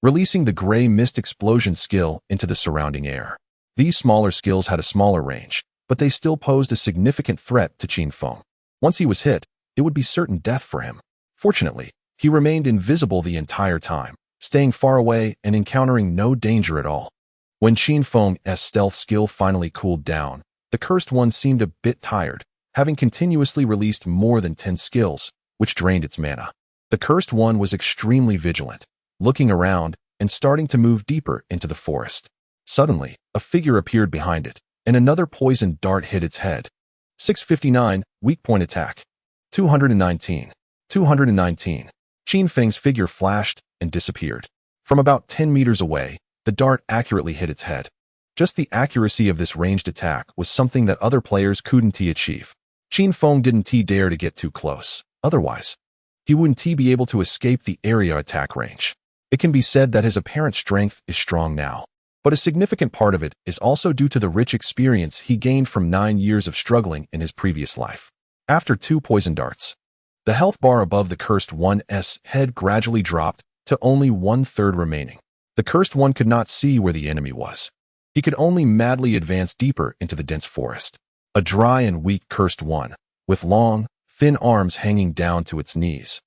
releasing the gray mist explosion skill into the surrounding air. These smaller skills had a smaller range, but they still posed a significant threat to Qin Feng. Once he was hit, it would be certain death for him. Fortunately, he remained invisible the entire time, staying far away and encountering no danger at all. When Qin Feng's stealth skill finally cooled down, the Cursed One seemed a bit tired, having continuously released more than 10 skills, which drained its mana. The Cursed One was extremely vigilant, looking around and starting to move deeper into the forest. Suddenly, a figure appeared behind it, and another poison dart hit its head. 659, weak point attack. 219. 219. Qin Feng's figure flashed and disappeared. From about 10 meters away, the dart accurately hit its head. Just the accuracy of this ranged attack was something that other players couldn't achieve. Qin Feng didn't dare to get too close. Otherwise, he wouldn't be able to escape the area attack range. It can be said that his apparent strength is strong now, but a significant part of it is also due to the rich experience he gained from 9 years of struggling in his previous life. After 2 poison darts, the health bar above the Cursed One's head gradually dropped to only 1/3 remaining. The Cursed One could not see where the enemy was. He could only madly advance deeper into the dense forest. A dry and weak Cursed One, with long, thin arms hanging down to its knees,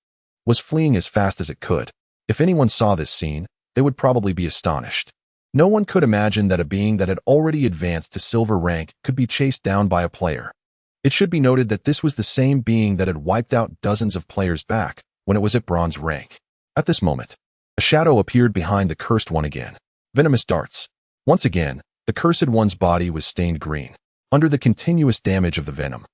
was fleeing as fast as it could. If anyone saw this scene, they would probably be astonished. No one could imagine that a being that had already advanced to silver rank could be chased down by a player. It should be noted that this was the same being that had wiped out dozens of players back when it was at bronze rank. At this moment, a shadow appeared behind the Cursed One again. Venomous darts. Once again, the Cursed One's body was stained green, under the continuous damage of the venom.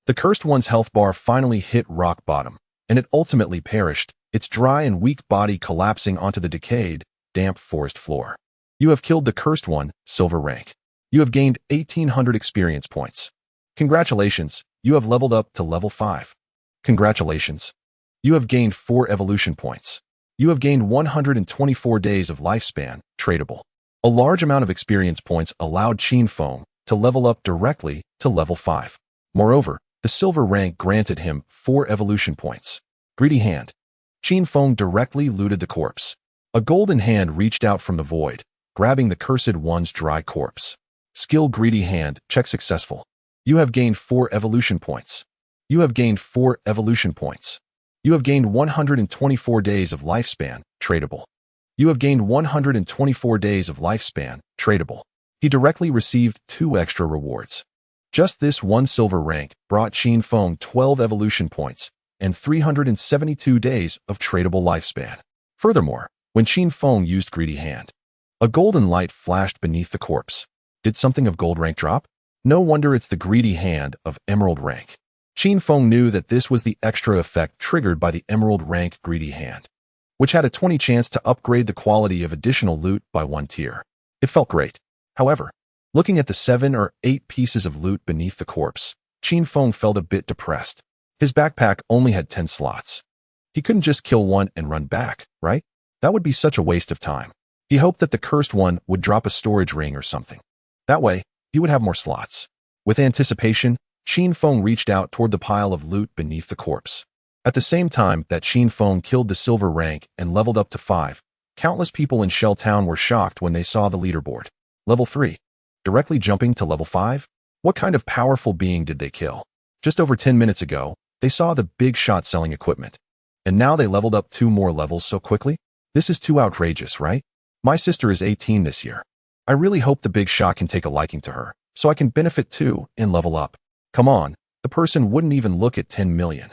The Cursed One's health bar finally hit rock bottom, and it ultimately perished, its dry and weak body collapsing onto the decayed, damp forest floor. You have killed the Cursed One, silver rank. You have gained 1,800 experience points. Congratulations, you have leveled up to level 5. Congratulations. You have gained 4 evolution points. You have gained 124 days of lifespan, tradable. A large amount of experience points allowed Qin Feng to level up directly to level 5. Moreover, the silver rank granted him 4 evolution points. Greedy hand. Qin Feng directly looted the corpse. A golden hand reached out from the void, grabbing the Cursed One's dry corpse. Skill Greedy Hand, check successful. You have gained 4 evolution points. You have gained 4 evolution points. You have gained 124 days of lifespan, tradable. You have gained 124 days of lifespan, tradable. He directly received 2 extra rewards. Just this one silver rank brought Qin Feng 12 evolution points and 372 days of tradable lifespan. Furthermore, when Qin Feng used Greedy Hand, a golden light flashed beneath the corpse. Did something of gold rank drop? No wonder it's the Greedy Hand of emerald rank. Qin Feng knew that this was the extra effect triggered by the emerald rank Greedy Hand, which had a 20 chance to upgrade the quality of additional loot by 1 tier. It felt great. However, looking at the 7 or 8 pieces of loot beneath the corpse, Qin Feng felt a bit depressed. His backpack only had 10 slots. He couldn't just kill one and run back, right? That would be such a waste of time. He hoped that the cursed one would drop a storage ring or something. That way, he would have more slots. With anticipation, Qin Feng reached out toward the pile of loot beneath the corpse. At the same time that Qin Feng killed the silver rank and leveled up to 5, countless people in Shell Town were shocked when they saw the leaderboard. Level 3. Directly jumping to level 5? What kind of powerful being did they kill? Just over 10 minutes ago, they saw the big shot selling equipment. And now they leveled up 2 more levels so quickly? This is too outrageous, right? My sister is 18 this year. I really hope the big shot can take a liking to her, so I can benefit too and level up. Come on, the person wouldn't even look at 10 million.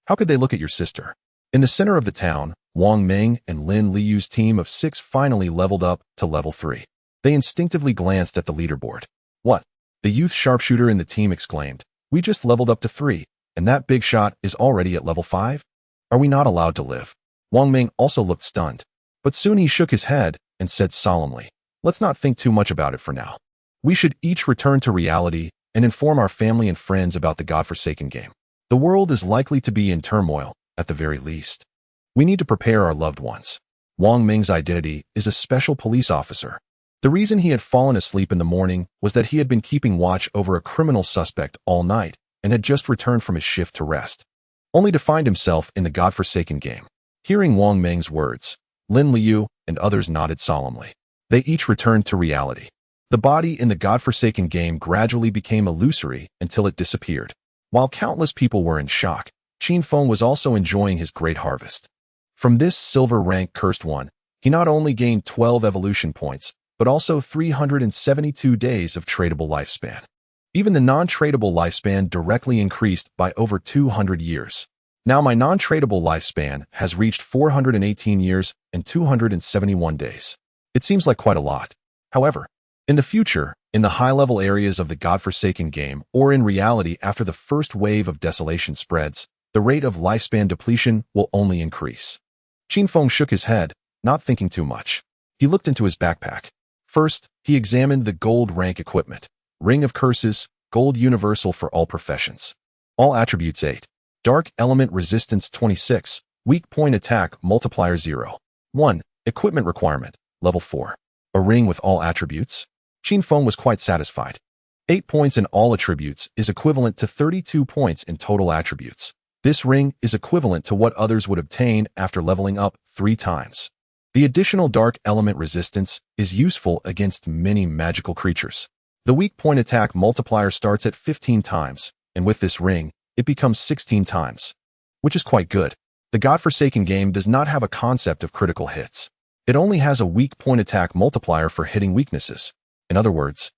How could they look at your sister? In the center of the town, Wang Ming and Lin Liyu's team of 6 finally leveled up to level 3. They instinctively glanced at the leaderboard. What? The youth sharpshooter in the team exclaimed. We just leveled up to 3, and that big shot is already at level 5? Are we not allowed to live? Wang Ming also looked stunned. But soon he shook his head and said solemnly, let's not think too much about it for now. We should each return to reality and inform our family and friends about the godforsaken game. The world is likely to be in turmoil, at the very least. We need to prepare our loved ones. Wang Ming's identity is a special police officer. The reason he had fallen asleep in the morning was that he had been keeping watch over a criminal suspect all night and had just returned from his shift to rest, only to find himself in the godforsaken game. Hearing Wang Ming's words, Lin Liyu and others nodded solemnly. They each returned to reality. The body in the godforsaken game gradually became illusory until it disappeared. While countless people were in shock, Qin Feng was also enjoying his great harvest. From this silver rank cursed one, he not only gained 12 evolution points, but also 372 days of tradable lifespan. Even the non-tradable lifespan directly increased by over 200 years. Now my non-tradable lifespan has reached 418 years and 271 days. It seems like quite a lot. However, in the future, in the high-level areas of the godforsaken game, or in reality after the first wave of desolation spreads, the rate of lifespan depletion will only increase. Qin Feng shook his head, not thinking too much. He looked into his backpack. First, he examined the gold rank equipment. Ring of Curses, gold universal for all professions. All attributes 8. Dark element resistance 26. Weak point attack multiplier 0. 1. Equipment requirement, level 4. A ring with all attributes? Qin Feng was quite satisfied. 8 points in all attributes is equivalent to 32 points in total attributes. This ring is equivalent to what others would obtain after leveling up 3 times. The additional dark element resistance is useful against many magical creatures. The weak point attack multiplier starts at 15 times, and with this ring, it becomes 16 times, which is quite good. The godforsaken game does not have a concept of critical hits. It only has a weak point attack multiplier for hitting weaknesses. In other words,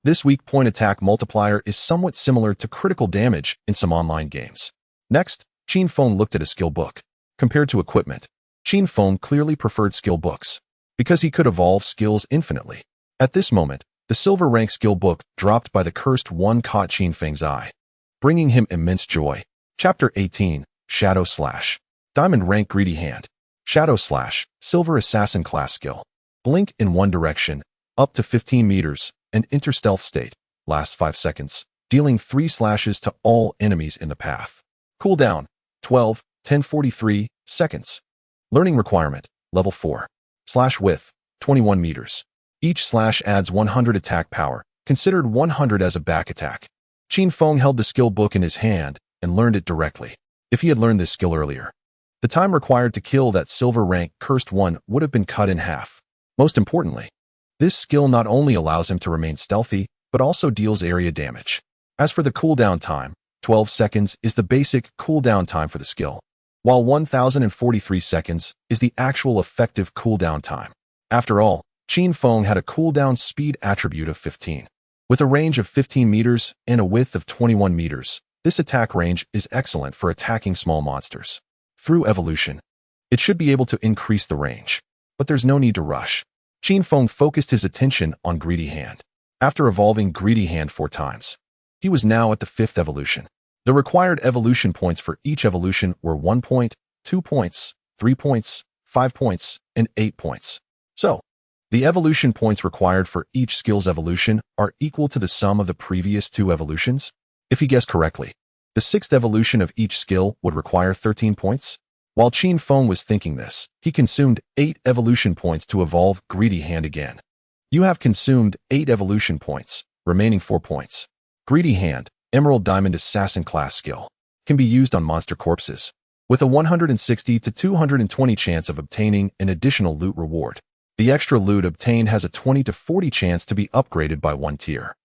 this weak point attack multiplier is somewhat similar to critical damage in some online games. Next, Qin Feng looked at a skill book. Compared to equipment, Qin Feng clearly preferred skill books, because he could evolve skills infinitely. At this moment, the silver rank skill book dropped by the cursed one caught Qin Feng's eye, bringing him immense joy. Chapter 18, Shadow Slash. Diamond rank Greedy Hand. Shadow Slash, Silver Assassin class skill. Blink in one direction, up to 15 meters, and enter stealth state, lasts 5 seconds, dealing 3 slashes to all enemies in the path. Cooldown, 12, 10:43 seconds. Learning requirement, level 4. Slash width, 21 meters. Each slash adds 100 attack power, considered 100 as a back attack. Qin Feng held the skill book in his hand and learned it directly. If he had learned this skill earlier, the time required to kill that silver rank cursed one would have been cut in half. Most importantly, this skill not only allows him to remain stealthy, but also deals area damage. As for the cooldown time, 12 seconds is the basic cooldown time for the skill, while 1043 seconds is the actual effective cooldown time. After all, Qin Feng had a cooldown speed attribute of 15. With a range of 15 meters and a width of 21 meters, this attack range is excellent for attacking small monsters. Through evolution, it should be able to increase the range, but there's no need to rush. Qin Feng focused his attention on Greedy Hand. After evolving Greedy Hand 4 times, he was now at the 5th evolution. The required evolution points for each evolution were 1 point, 2 points, 3 points, 5 points, and 8 points. So, the evolution points required for each skill's evolution are equal to the sum of the previous 2 evolutions. If he guessed correctly, the 6th evolution of each skill would require 13 points. While Qin Feng was thinking this, he consumed 8 evolution points to evolve Greedy Hand again. You have consumed 8 evolution points, remaining 4 points. Greedy Hand, Emerald Diamond Assassin class skill, can be used on monster corpses, with a 160 to 220 chance of obtaining an additional loot reward. The extra loot obtained has a 20 to 40 chance to be upgraded by 1 tier.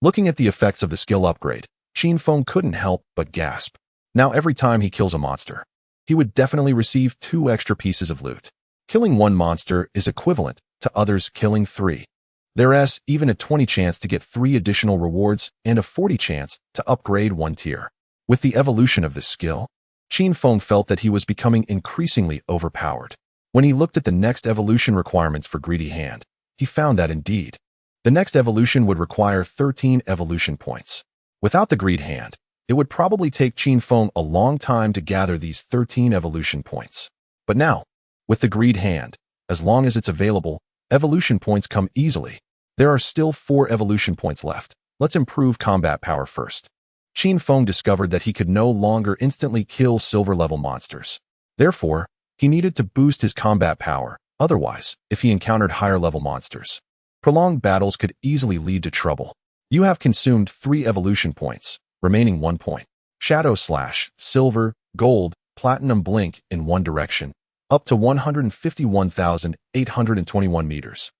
Looking at the effects of the skill upgrade, Qin Feng couldn't help but gasp. Now every time he kills a monster, he would definitely receive 2 extra pieces of loot. Killing 1 monster is equivalent to others killing 3. There's even a 20 chance to get 3 additional rewards and a 40 chance to upgrade 1 tier. With the evolution of this skill, Qin Feng felt that he was becoming increasingly overpowered. When he looked at the next evolution requirements for Greedy Hand, he found that indeed, the next evolution would require 13 evolution points. Without the Greed Hand, it would probably take Qin Feng a long time to gather these 13 evolution points. But now, with the Greed Hand, as long as it's available, evolution points come easily. There are still 4 evolution points left. Let's improve combat power first. Qin Feng discovered that he could no longer instantly kill silver-level monsters. Therefore, he needed to boost his combat power. Otherwise, if he encountered higher-level monsters, prolonged battles could easily lead to trouble. You have consumed 3 evolution points, remaining 1 point. Shadow Slash, Silver, Gold, Platinum Blink in one direction, up to 151,821 meters.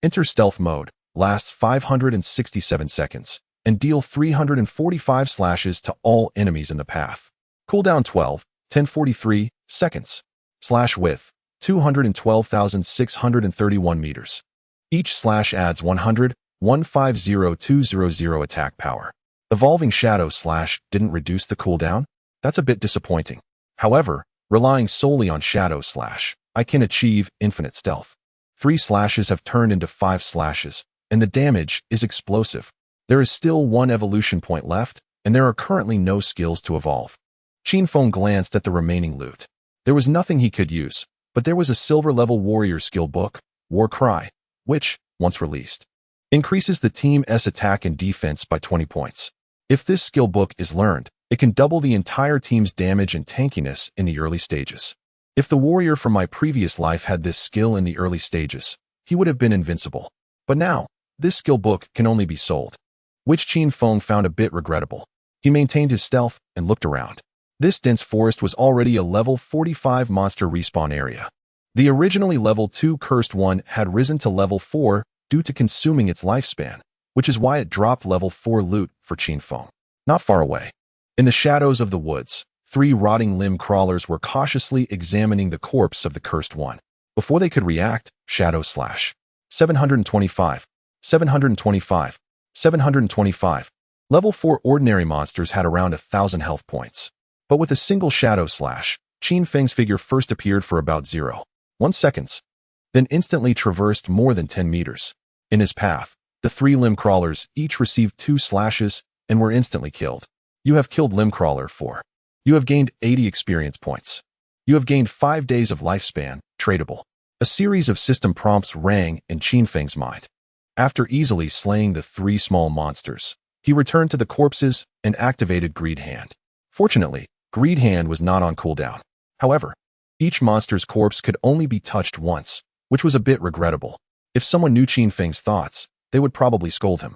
Enter Stealth Mode, lasts 567 seconds, and deal 345 slashes to all enemies in the path. Cooldown 1043 seconds. Slash width, 212,631 meters. Each slash adds 150,200 attack power. Evolving Shadow Slash didn't reduce the cooldown? That's a bit disappointing. However, relying solely on Shadow Slash, I can achieve infinite stealth. 3 slashes have turned into 5 slashes, and the damage is explosive. There is still 1 evolution point left, and there are currently no skills to evolve. Qin Feng glanced at the remaining loot. There was nothing he could use, but there was a silver-level warrior skill book, War Cry, which, once released, increases the team's attack and defense by 20 points. If this skill book is learned, it can double the entire team's damage and tankiness in the early stages. If the warrior from my previous life had this skill in the early stages, he would have been invincible. But now, this skill book can only be sold, which Qin Feng found a bit regrettable. He maintained his stealth and looked around. This dense forest was already a level 45 monster respawn area. The originally level 2 cursed one had risen to level 4 due to consuming its lifespan, which is why it dropped level 4 loot for Qin Feng. Not far away, in the shadows of the woods, 3 rotting limb crawlers were cautiously examining the corpse of the cursed one. Before they could react, Shadow Slash. 725. 725. 725. Level 4 ordinary monsters had around 1,000 health points. But with a single Shadow Slash, Qin Feng's figure first appeared for about 0.1 seconds, then instantly traversed more than 10 meters. In his path, the 3 limb crawlers each received 2 slashes and were instantly killed. You have killed Limb Crawler 4. You have gained 80 experience points. You have gained 5 days of lifespan, tradable. A series of system prompts rang in Qin Feng's mind. After easily slaying the 3 small monsters, he returned to the corpses and activated Greed Hand. Fortunately, Greed Hand was not on cooldown. However, each monster's corpse could only be touched once, which was a bit regrettable. If someone knew Qin Feng's thoughts, they would probably scold him.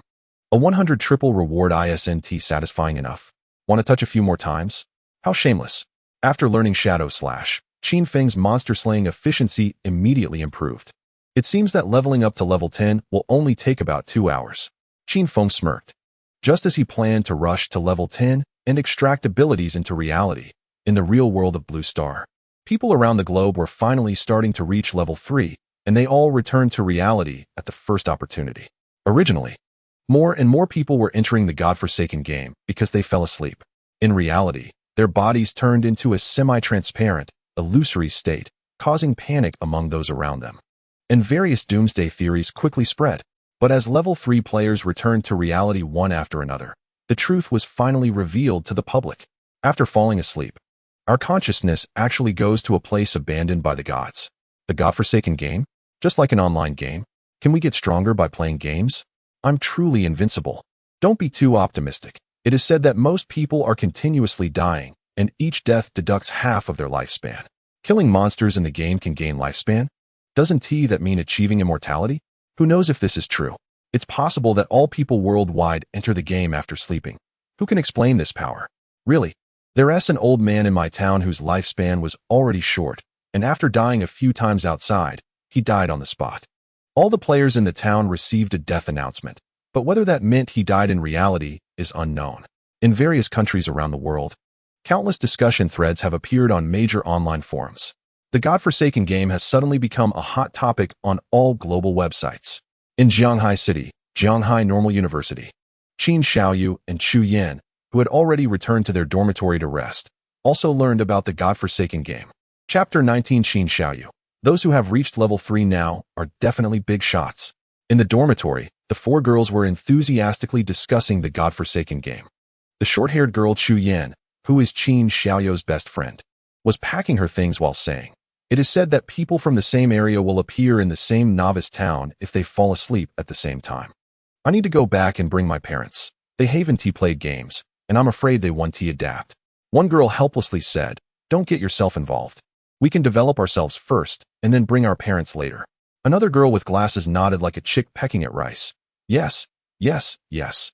A 100 triple reward isn't satisfying enough. Want to touch a few more times? How shameless. After learning Shadow Slash, Qin Feng's monster slaying efficiency immediately improved. It seems that leveling up to level 10 will only take about 2 hours. Qin Feng smirked. Just as he planned to rush to level 10 and extract abilities into reality, in the real world of Blue Star, people around the globe were finally starting to reach level 3, and they all returned to reality at the first opportunity. Originally, more and more people were entering the godforsaken game because they fell asleep. In reality, their bodies turned into a semi-transparent, illusory state, causing panic among those around them. And various doomsday theories quickly spread. But as level 3 players returned to reality one after another, the truth was finally revealed to the public. After falling asleep, our consciousness actually goes to a place abandoned by the gods. The godforsaken game? Just like an online game? Can we get stronger by playing games? I'm truly invincible. Don't be too optimistic. It is said that most people are continuously dying, and each death deducts half of their lifespan. Killing monsters in the game can gain lifespan? Doesn't that mean achieving immortality? Who knows if this is true? It's possible that all people worldwide enter the game after sleeping. Who can explain this power? Really? There's an old man in my town whose lifespan was already short, and after dying a few times outside, he died on the spot. All the players in the town received a death announcement, but whether that meant he died in reality is unknown. In various countries around the world, countless discussion threads have appeared on major online forums. The godforsaken game has suddenly become a hot topic on all global websites. In Jianghai City, Jianghai Normal University, Qin Xiaoyu and Chu Yan, who had already returned to their dormitory to rest, also learned about the godforsaken game. Chapter 19 Qin Xiaoyu. Those who have reached level 3 now are definitely big shots. In the dormitory, the 4 girls were enthusiastically discussing the godforsaken game. The short-haired girl Chu Yan, who is Qin Xiaoyu's best friend, was packing her things while saying, "It is said that people from the same area will appear in the same novice town if they fall asleep at the same time. I need to go back and bring my parents. They haven't played games, and I'm afraid they won't adapt." One girl helplessly said, "Don't get yourself involved. We can develop ourselves first, and then bring our parents later." Another girl with glasses nodded like a chick pecking at rice. "Yes, yes, yes.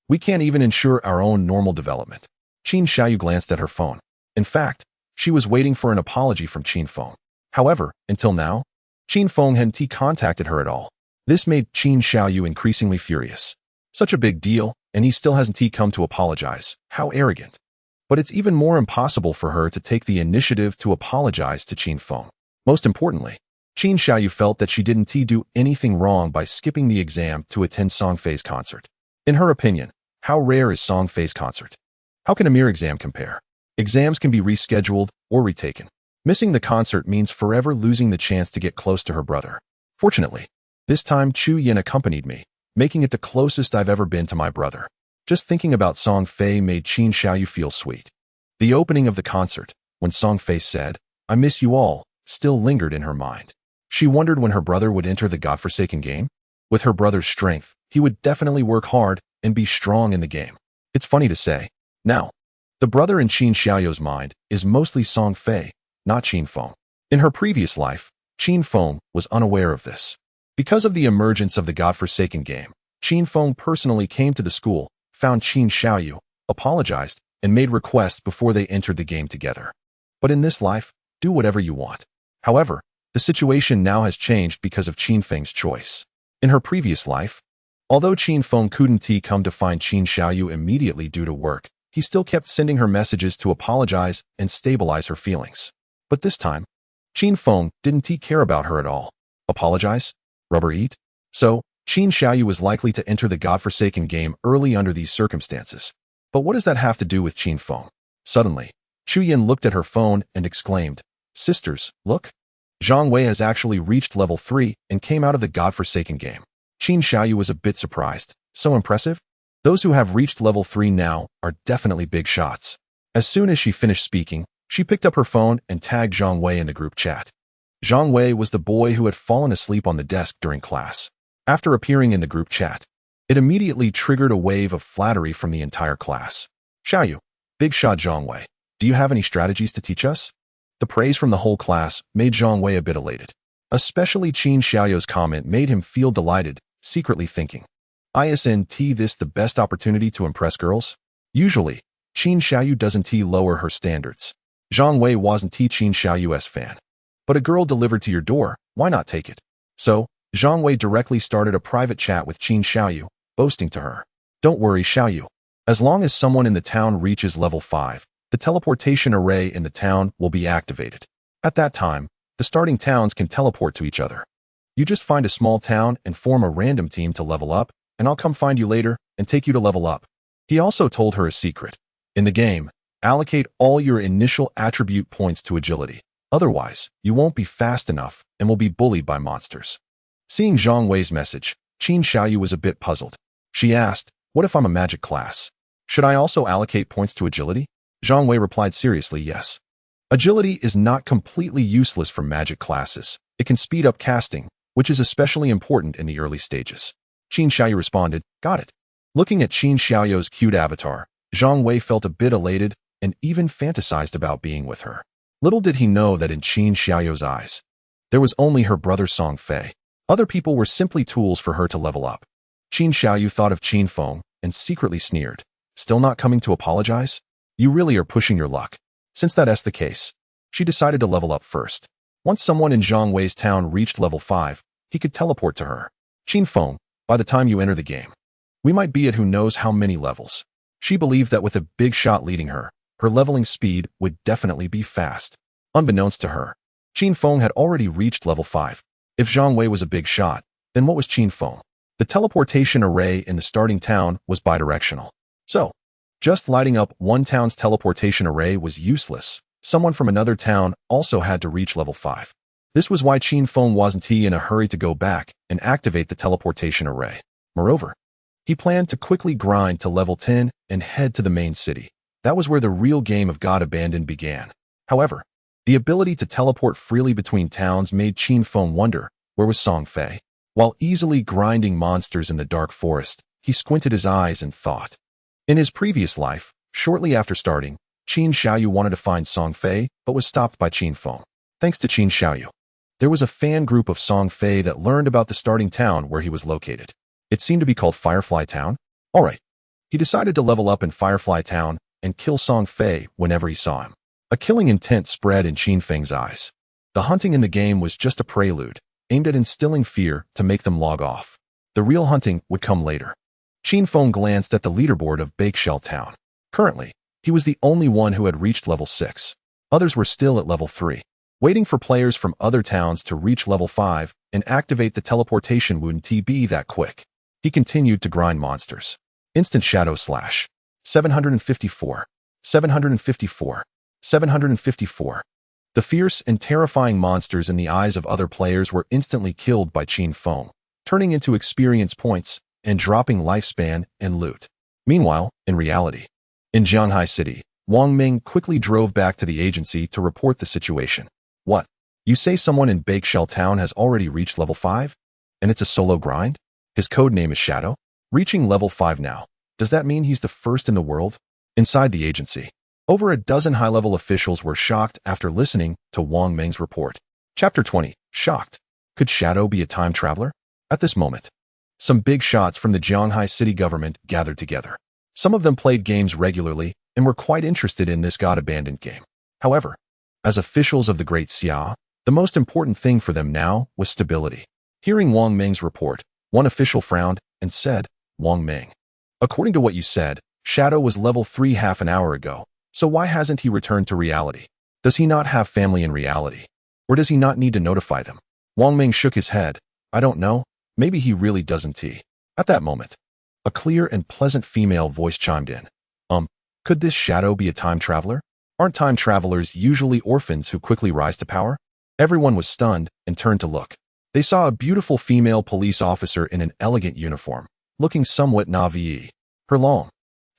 We can't even ensure our own normal development." Qin Xiaoyu glanced at her phone. In fact, she was waiting for an apology from Qin Feng. However, until now, Qin Feng hadn't contacted her at all. This made Qin Xiaoyu increasingly furious. Such a big deal, and he still hasn't come to apologize. How arrogant. But it's even more impossible for her to take the initiative to apologize to Qin Feng. Most importantly, Qin Xiaoyu felt that she didn't do anything wrong by skipping the exam to attend Song Fei's concert. In her opinion, how rare is Song Fei's concert? How can a mere exam compare? Exams can be rescheduled or retaken. Missing the concert means forever losing the chance to get close to her brother. Fortunately, this time Chu Yan accompanied me, making it the closest I've ever been to my brother. Just thinking about Song Fei made Qin Xiaoyu feel sweet. The opening of the concert, when Song Fei said, "I miss you all," still lingered in her mind. She wondered when her brother would enter the godforsaken game. With her brother's strength, he would definitely work hard and be strong in the game. It's funny to say. Now, the brother in Qin Xiaoyu's mind is mostly Song Fei, not Qin Feng. In her previous life, Qin Feng was unaware of this. Because of the emergence of the godforsaken game, Qin Feng personally came to the school, found Qin Xiaoyu, apologized, and made requests before they entered the game together. But in this life, do whatever you want. However, the situation now has changed because of Qin Feng's choice. In her previous life, although Qin Feng couldn't come to find Qin Xiaoyu immediately due to work, he still kept sending her messages to apologize and stabilize her feelings. But this time, Qin Feng didn't care about her at all. Apologize? Rubber eat? So, Qin Xiaoyu was likely to enter the godforsaken game early under these circumstances. But what does that have to do with Qin Feng? Suddenly, Chu Yan looked at her phone and exclaimed, "Sisters, look! Zhang Wei has actually reached level 3 and came out of the godforsaken game." Qin Xiaoyu was a bit surprised. So impressive? Those who have reached level 3 now are definitely big shots. As soon as she finished speaking, she picked up her phone and tagged Zhang Wei in the group chat. Zhang Wei was the boy who had fallen asleep on the desk during class. After appearing in the group chat, it immediately triggered a wave of flattery from the entire class. "Xiaoyu, big shot Zhang Wei. Do you have any strategies to teach us?" The praise from the whole class made Zhang Wei a bit elated. Especially Qin Xiaoyu's comment made him feel delighted, secretly thinking, "Isn't this the best opportunity to impress girls?" Usually, Qin Xiaoyu doesn't lower her standards. Zhang Wei wasn't Qin Xiaoyu's fan. But a girl delivered to your door, why not take it? So, Zhang Wei directly started a private chat with Qin Xiaoyu, boasting to her. Don't worry, Xiaoyu. As long as someone in the town reaches level 5, the teleportation array in the town will be activated. At that time, the starting towns can teleport to each other. You just find a small town and form a random team to level up, and I'll come find you later and take you to level up. He also told her a secret. In the game, allocate all your initial attribute points to agility. Otherwise, you won't be fast enough and will be bullied by monsters. Seeing Zhang Wei's message, Qin Xiaoyu was a bit puzzled. She asked, what if I'm a magic class? Should I also allocate points to agility? Zhang Wei replied seriously, yes. Agility is not completely useless for magic classes. It can speed up casting, which is especially important in the early stages. Qin Xiaoyu responded, got it. Looking at Qin Xiaoyu's cute avatar, Zhang Wei felt a bit elated and even fantasized about being with her. Little did he know that in Qin Xiaoyu's eyes, there was only her brother Song Fei. Other people were simply tools for her to level up. Qin Xiaoyu thought of Qin Feng and secretly sneered. Still not coming to apologize? You really are pushing your luck. Since that's the case, she decided to level up first. Once someone in Zhang Wei's town reached level 5, he could teleport to her. Qin Feng, by the time you enter the game, we might be at who knows how many levels. She believed that with a big shot leading her, her leveling speed would definitely be fast. Unbeknownst to her, Qin Feng had already reached level 5. If Zhang Wei was a big shot, then what was Qin Feng? The teleportation array in the starting town was bidirectional. So, just lighting up one town's teleportation array was useless. Someone from another town also had to reach level 5. This was why Qin Feng wasn't in a hurry to go back and activate the teleportation array. Moreover, he planned to quickly grind to level 10 and head to the main city. That was where the real game of God Abandoned began. However, the ability to teleport freely between towns made Qin Feng wonder, where was Song Fei? While easily grinding monsters in the dark forest, he squinted his eyes and thought. In his previous life, shortly after starting, Qin Xiaoyu wanted to find Song Fei, but was stopped by Qin Feng. Thanks to Qin Xiaoyu, there was a fan group of Song Fei that learned about the starting town where he was located. It seemed to be called Firefly Town. Alright. He decided to level up in Firefly Town and kill Song Fei whenever he saw him. A killing intent spread in Qin Feng's eyes. The hunting in the game was just a prelude, aimed at instilling fear to make them log off. The real hunting would come later. Qin Feng glanced at the leaderboard of Bakeshell Town. Currently, he was the only one who had reached level 6. Others were still at level 3, waiting for players from other towns to reach level 5 and activate the teleportation wouldn't be that quick. He continued to grind monsters. Instant Shadow Slash. 754. 754. 754. The fierce and terrifying monsters in the eyes of other players were instantly killed by Qin Feng, turning into experience points and dropping lifespan and loot. Meanwhile, in reality, in Zhanghai City, Wang Ming quickly drove back to the agency to report the situation. What? You say someone in Bakeshell Town has already reached level 5? And it's a solo grind? His code name is Shadow? Reaching level 5 now. Does that mean he's the first in the world? Inside the agency, over a dozen high-level officials were shocked after listening to Wang Ming's report. Chapter 20. Shocked. Could Shadow be a time traveler? At this moment, some big shots from the Zhanghai city government gathered together. Some of them played games regularly and were quite interested in this God Abandoned game. However, as officials of the Great Xia, the most important thing for them now was stability. Hearing Wang Ming's report, one official frowned and said, Wang Ming, according to what you said, Shadow was level 3 half an hour ago, so why hasn't he returned to reality? Does he not have family in reality? Or does he not need to notify them? Wang Ming shook his head. I don't know, maybe he really doesn't. At that moment, a clear and pleasant female voice chimed in. Could this Shadow be a time traveler? Aren't time travelers usually orphans who quickly rise to power? Everyone was stunned and turned to look. They saw a beautiful female police officer in an elegant uniform, looking somewhat naive. Her long,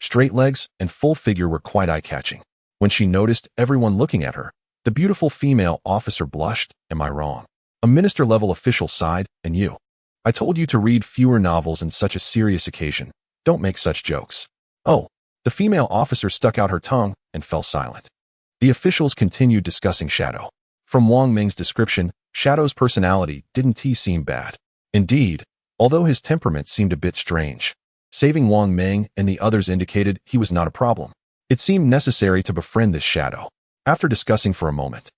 straight legs and full figure were quite eye-catching. When she noticed everyone looking at her, the beautiful female officer blushed. Am I wrong? A minister-level official sighed. And you? I told you to read fewer novels in such a serious occasion. Don't make such jokes. Oh. The female officer stuck out her tongue and fell silent. The officials continued discussing Shadow. From Wang Ming's description, Shadow's personality didn't seem bad. Indeed, although his temperament seemed a bit strange, saving Wang Ming and the others indicated he was not a problem. It seemed necessary to befriend this Shadow. After discussing for a moment,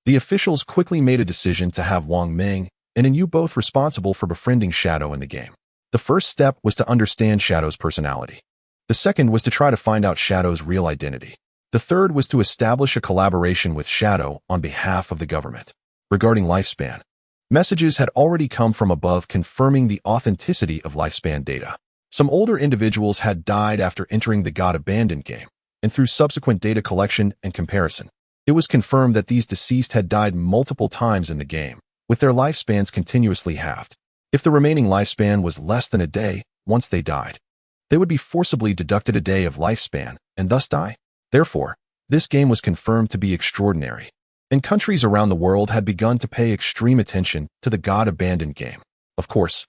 the officials quickly made a decision to have Wang Ming and you both responsible for befriending Shadow in the game. The first step was to understand Shadow's personality. The second was to try to find out Shadow's real identity. The third was to establish a collaboration with Shadow on behalf of the government. Regarding lifespan, messages had already come from above confirming the authenticity of lifespan data. Some older individuals had died after entering the God Abandoned game, and through subsequent data collection and comparison, it was confirmed that these deceased had died multiple times in the game, with their lifespans continuously halved. If the remaining lifespan was less than a day once they died, they would be forcibly deducted a day of lifespan and thus die. Therefore, this game was confirmed to be extraordinary, and countries around the world had begun to pay extreme attention to the God Abandoned game. Of course,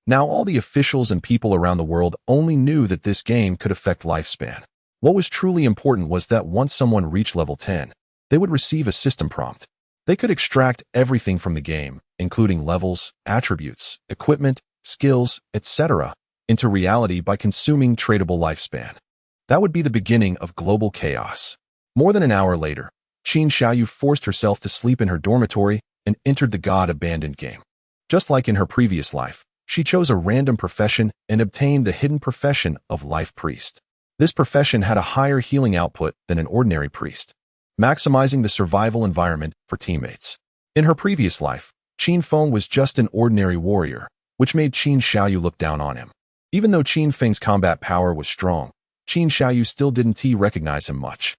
now all the officials and people around the world only knew that this game could affect lifespan. What was truly important was that once someone reached level 10, they would receive a system prompt. They could extract everything from the game, including levels, attributes, equipment, skills, etc., into reality by consuming tradable lifespan. That would be the beginning of global chaos. More than an hour later, Qin Xiaoyu forced herself to sleep in her dormitory and entered the God Abandoned game. Just like in her previous life, she chose a random profession and obtained the hidden profession of Life Priest. This profession had a higher healing output than an ordinary priest, maximizing the survival environment for teammates. In her previous life, Qin Feng was just an ordinary warrior, which made Qin Xiaoyu look down on him. Even though Qin Feng's combat power was strong, Qin Xiaoyu still didn't recognize him much.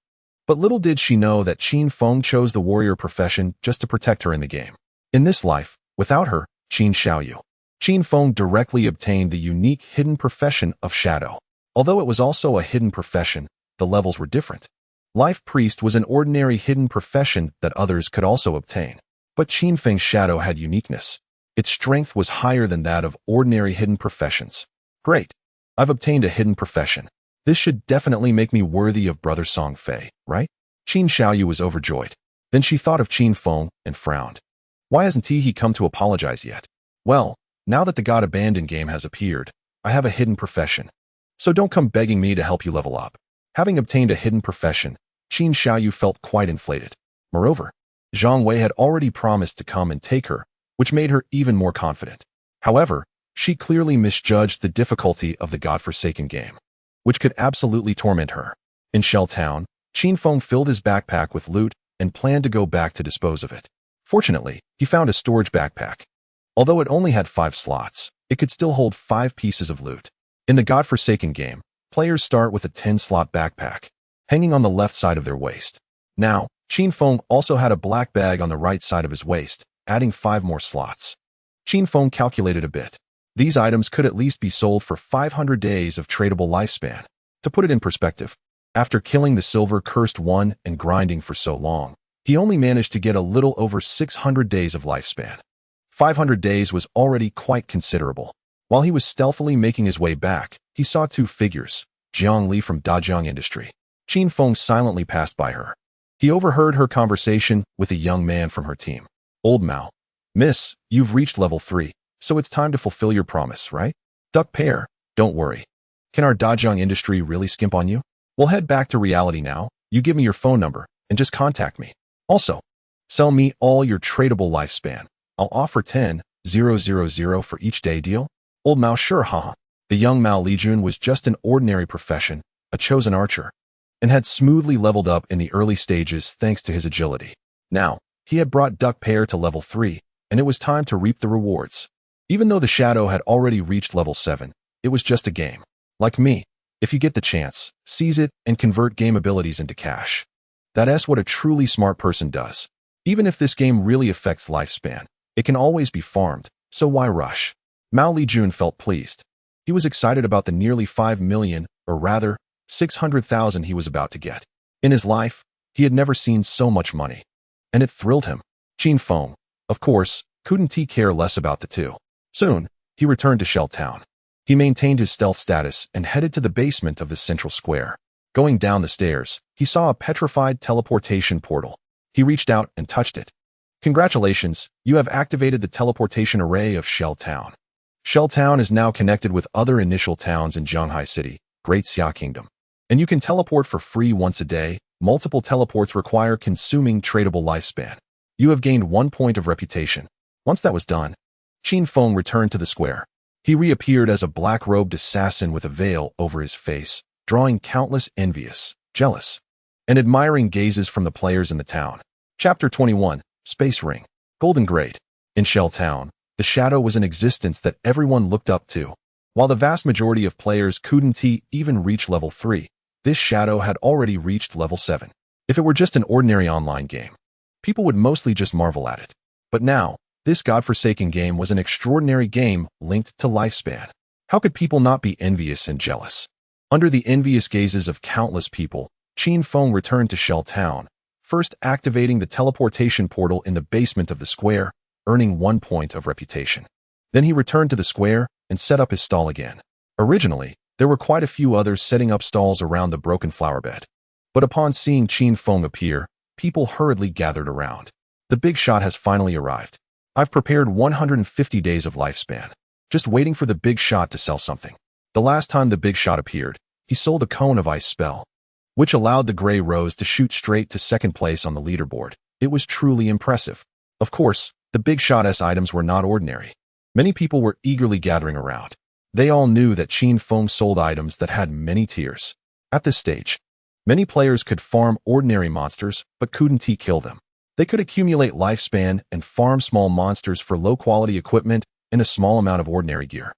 But little did she know that Qin Feng chose the warrior profession just to protect her in the game. In this life, without her, Qin Xiaoyu, Qin Feng directly obtained the unique hidden profession of Shadow. Although it was also a hidden profession, the levels were different. Life Priest was an ordinary hidden profession that others could also obtain. But Qin Feng's Shadow had uniqueness. Its strength was higher than that of ordinary hidden professions. Great! I've obtained a hidden profession. This should definitely make me worthy of Brother Song Fei, right? Qin Xiaoyu was overjoyed. Then she thought of Qin Feng and frowned. Why hasn't he come to apologize yet? Well, now that the God Abandoned game has appeared, I have a hidden profession. So don't come begging me to help you level up. Having obtained a hidden profession, Qin Xiaoyu felt quite inflated. Moreover, Zhang Wei had already promised to come and take her, which made her even more confident. However, she clearly misjudged the difficulty of the God-forsaken game, which could absolutely torment her. In Shell Town, Qin Feng filled his backpack with loot and planned to go back to dispose of it. Fortunately, he found a storage backpack. Although it only had 5 slots, it could still hold 5 pieces of loot. In the God-forsaken game, players start with a 10-slot backpack, hanging on the left side of their waist. Now, Qin Feng also had a black bag on the right side of his waist, adding 5 more slots. Qin Feng calculated a bit. These items could at least be sold for 500 days of tradable lifespan. To put it in perspective, after killing the silver-cursed one and grinding for so long, he only managed to get a little over 600 days of lifespan. 500 days was already quite considerable. While he was stealthily making his way back, he saw 2 figures, Jiang Li from Dajiang Industry. Qin Feng silently passed by her. He overheard her conversation with a young man from her team. Old Mao. Miss, you've reached level 3, so it's time to fulfill your promise, right? Duck Pair, don't worry. Can our Dajiang Industry really skimp on you? We'll head back to reality now. You give me your phone number and just contact me. Also, sell me all your tradable lifespan. I'll offer 10,000 for each day deal. Old Mao, sure, haha. The young Mao Lijun was just an ordinary profession, a chosen archer, and had smoothly leveled up in the early stages thanks to his agility. Now, he had brought Duck Pair to level 3, and it was time to reap the rewards. Even though the Shadow had already reached level 7, it was just a game. Like me, if you get the chance, seize it and convert game abilities into cash. That's what a truly smart person does. Even if this game really affects lifespan, it can always be farmed, so why rush? Mao Lijun felt pleased. He was excited about the nearly 5 million, or rather, 600,000 he was about to get. In his life, he had never seen so much money. And it thrilled him. Qin Feng, of course, couldn't care less about the two. Soon, he returned to Shell Town. He maintained his stealth status and headed to the basement of the central square. Going down the stairs, he saw a petrified teleportation portal. He reached out and touched it. Congratulations, you have activated the teleportation array of Shell Town. Shell Town is now connected with other initial towns in Zhanghai City, Great Xia Kingdom. And you can teleport for free once a day. Multiple teleports require consuming tradable lifespan. You have gained 1 point of reputation. Once that was done, Qin Feng returned to the square. He reappeared as a black-robed assassin with a veil over his face, drawing countless envious, jealous, and admiring gazes from the players in the town. Chapter 21, Space Ring. Golden Grade. In Shell Town, the shadow was an existence that everyone looked up to. While the vast majority of players couldn't even reach level 3, this shadow had already reached level 7. If it were just an ordinary online game, people would mostly just marvel at it. But now, this godforsaken game was an extraordinary game linked to lifespan. How could people not be envious and jealous? Under the envious gazes of countless people, Qin Feng returned to Shell Town, first activating the teleportation portal in the basement of the square, earning 1 point of reputation. Then he returned to the square and set up his stall again. Originally, there were quite a few others setting up stalls around the broken flower bed. But upon seeing Qin Feng appear, people hurriedly gathered around. The big shot has finally arrived. I've prepared 150 days of lifespan, just waiting for the big shot to sell something. The last time the big shot appeared, he sold a cone of ice spell, which allowed the gray rose to shoot straight to second place on the leaderboard. It was truly impressive. Of course, the big shot's items were not ordinary. Many people were eagerly gathering around. They all knew that Qin Feng sold items that had many tiers. At this stage, many players could farm ordinary monsters, but couldn't kill them. They could accumulate lifespan and farm small monsters for low-quality equipment and a small amount of ordinary gear.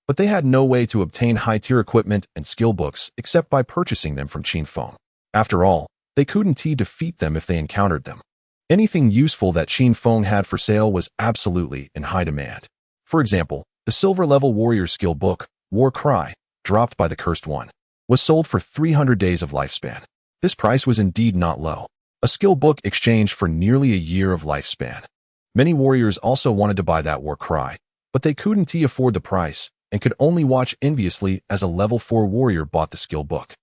But they had no way to obtain high-tier equipment and skill books except by purchasing them from Qin Feng. After all, they couldn't defeat them if they encountered them. Anything useful that Qin Feng had for sale was absolutely in high demand. For example, the silver-level warrior skill book, War Cry, dropped by the Cursed One, was sold for 300 days of lifespan. This price was indeed not low. A skill book exchanged for nearly a year of lifespan. Many warriors also wanted to buy that War Cry, but they couldn't afford the price and could only watch enviously as a level 4 warrior bought the skill book.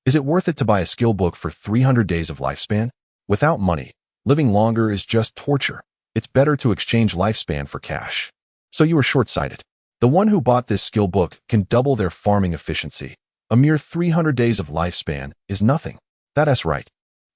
Is it worth it to buy a skill book for 300 days of lifespan? Without money, living longer is just torture. It's better to exchange lifespan for cash. So you are short-sighted. The one who bought this skill book can double their farming efficiency. A mere 300 days of lifespan is nothing. That's right.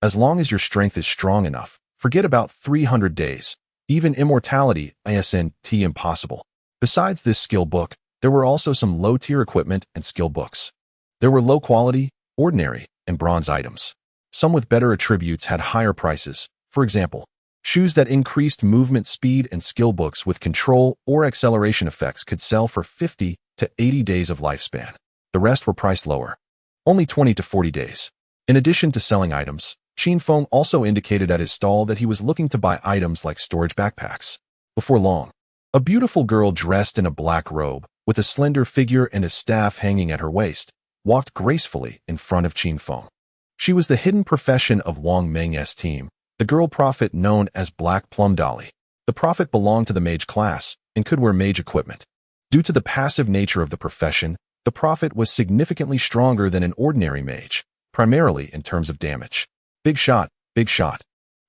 As long as your strength is strong enough, forget about 300 days. Even immortality isn't impossible. Besides this skill book, there were also some low-tier equipment and skill books. There were low-quality, ordinary, and bronze items. Some with better attributes had higher prices. For example, shoes that increased movement speed and skill books with control or acceleration effects could sell for 50 to 80 days of lifespan. The rest were priced lower, only 20 to 40 days. In addition to selling items, Qin Feng also indicated at his stall that he was looking to buy items like storage backpacks. Before long, a beautiful girl dressed in a black robe, with a slender figure and a staff hanging at her waist, walked gracefully in front of Qin Feng. She was the hidden profession of Wang Meng's team, the girl prophet known as Black Plum Dolly. The prophet belonged to the mage class and could wear mage equipment. Due to the passive nature of the profession, the prophet was significantly stronger than an ordinary mage, primarily in terms of damage. Big shot, big shot.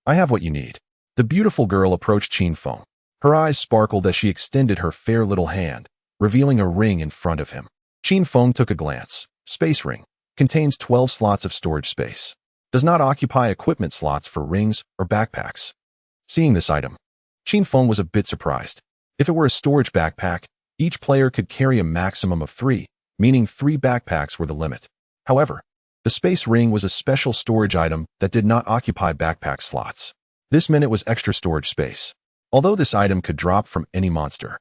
I have what you need. The beautiful girl approached Qin Feng. Her eyes sparkled as she extended her fair little hand, revealing a ring in front of him. Qin Feng took a glance. Space ring. Contains 12 slots of storage space. Does not occupy equipment slots for rings or backpacks. Seeing this item, Qin Feng was a bit surprised. If it were a storage backpack, each player could carry a maximum of 3, meaning 3 backpacks were the limit. However, the space ring was a special storage item that did not occupy backpack slots. This meant it was extra storage space. Although this item could drop from any monster,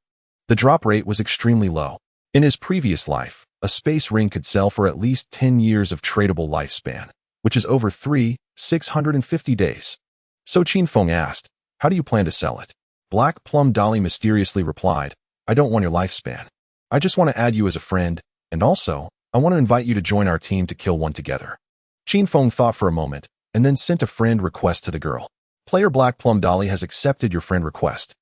the drop rate was extremely low. In his previous life, a space ring could sell for at least 10 years of tradable lifespan, which is over 650 days. So Qin Feng asked, "How do you plan to sell it?" Black Plum Dolly mysteriously replied, "I don't want your lifespan. I just want to add you as a friend, and also, I want to invite you to join our team to kill one together." Qin Feng thought for a moment, and then sent a friend request to the girl. Player Black Plum Dolly has accepted your friend request.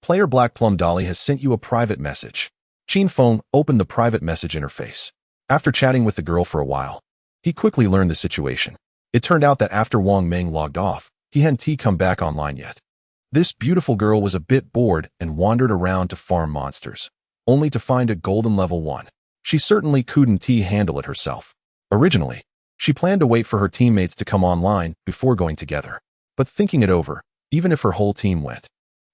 Player Black Plum Dolly has sent you a private message. Qin Feng opened the private message interface. After chatting with the girl for a while, he quickly learned the situation. It turned out that after Wang Meng logged off, he hadn't come back online yet. This beautiful girl was a bit bored and wandered around to farm monsters, only to find a golden level 1. She certainly couldn't handle it herself. Originally, she planned to wait for her teammates to come online before going together. But thinking it over, even if her whole team went,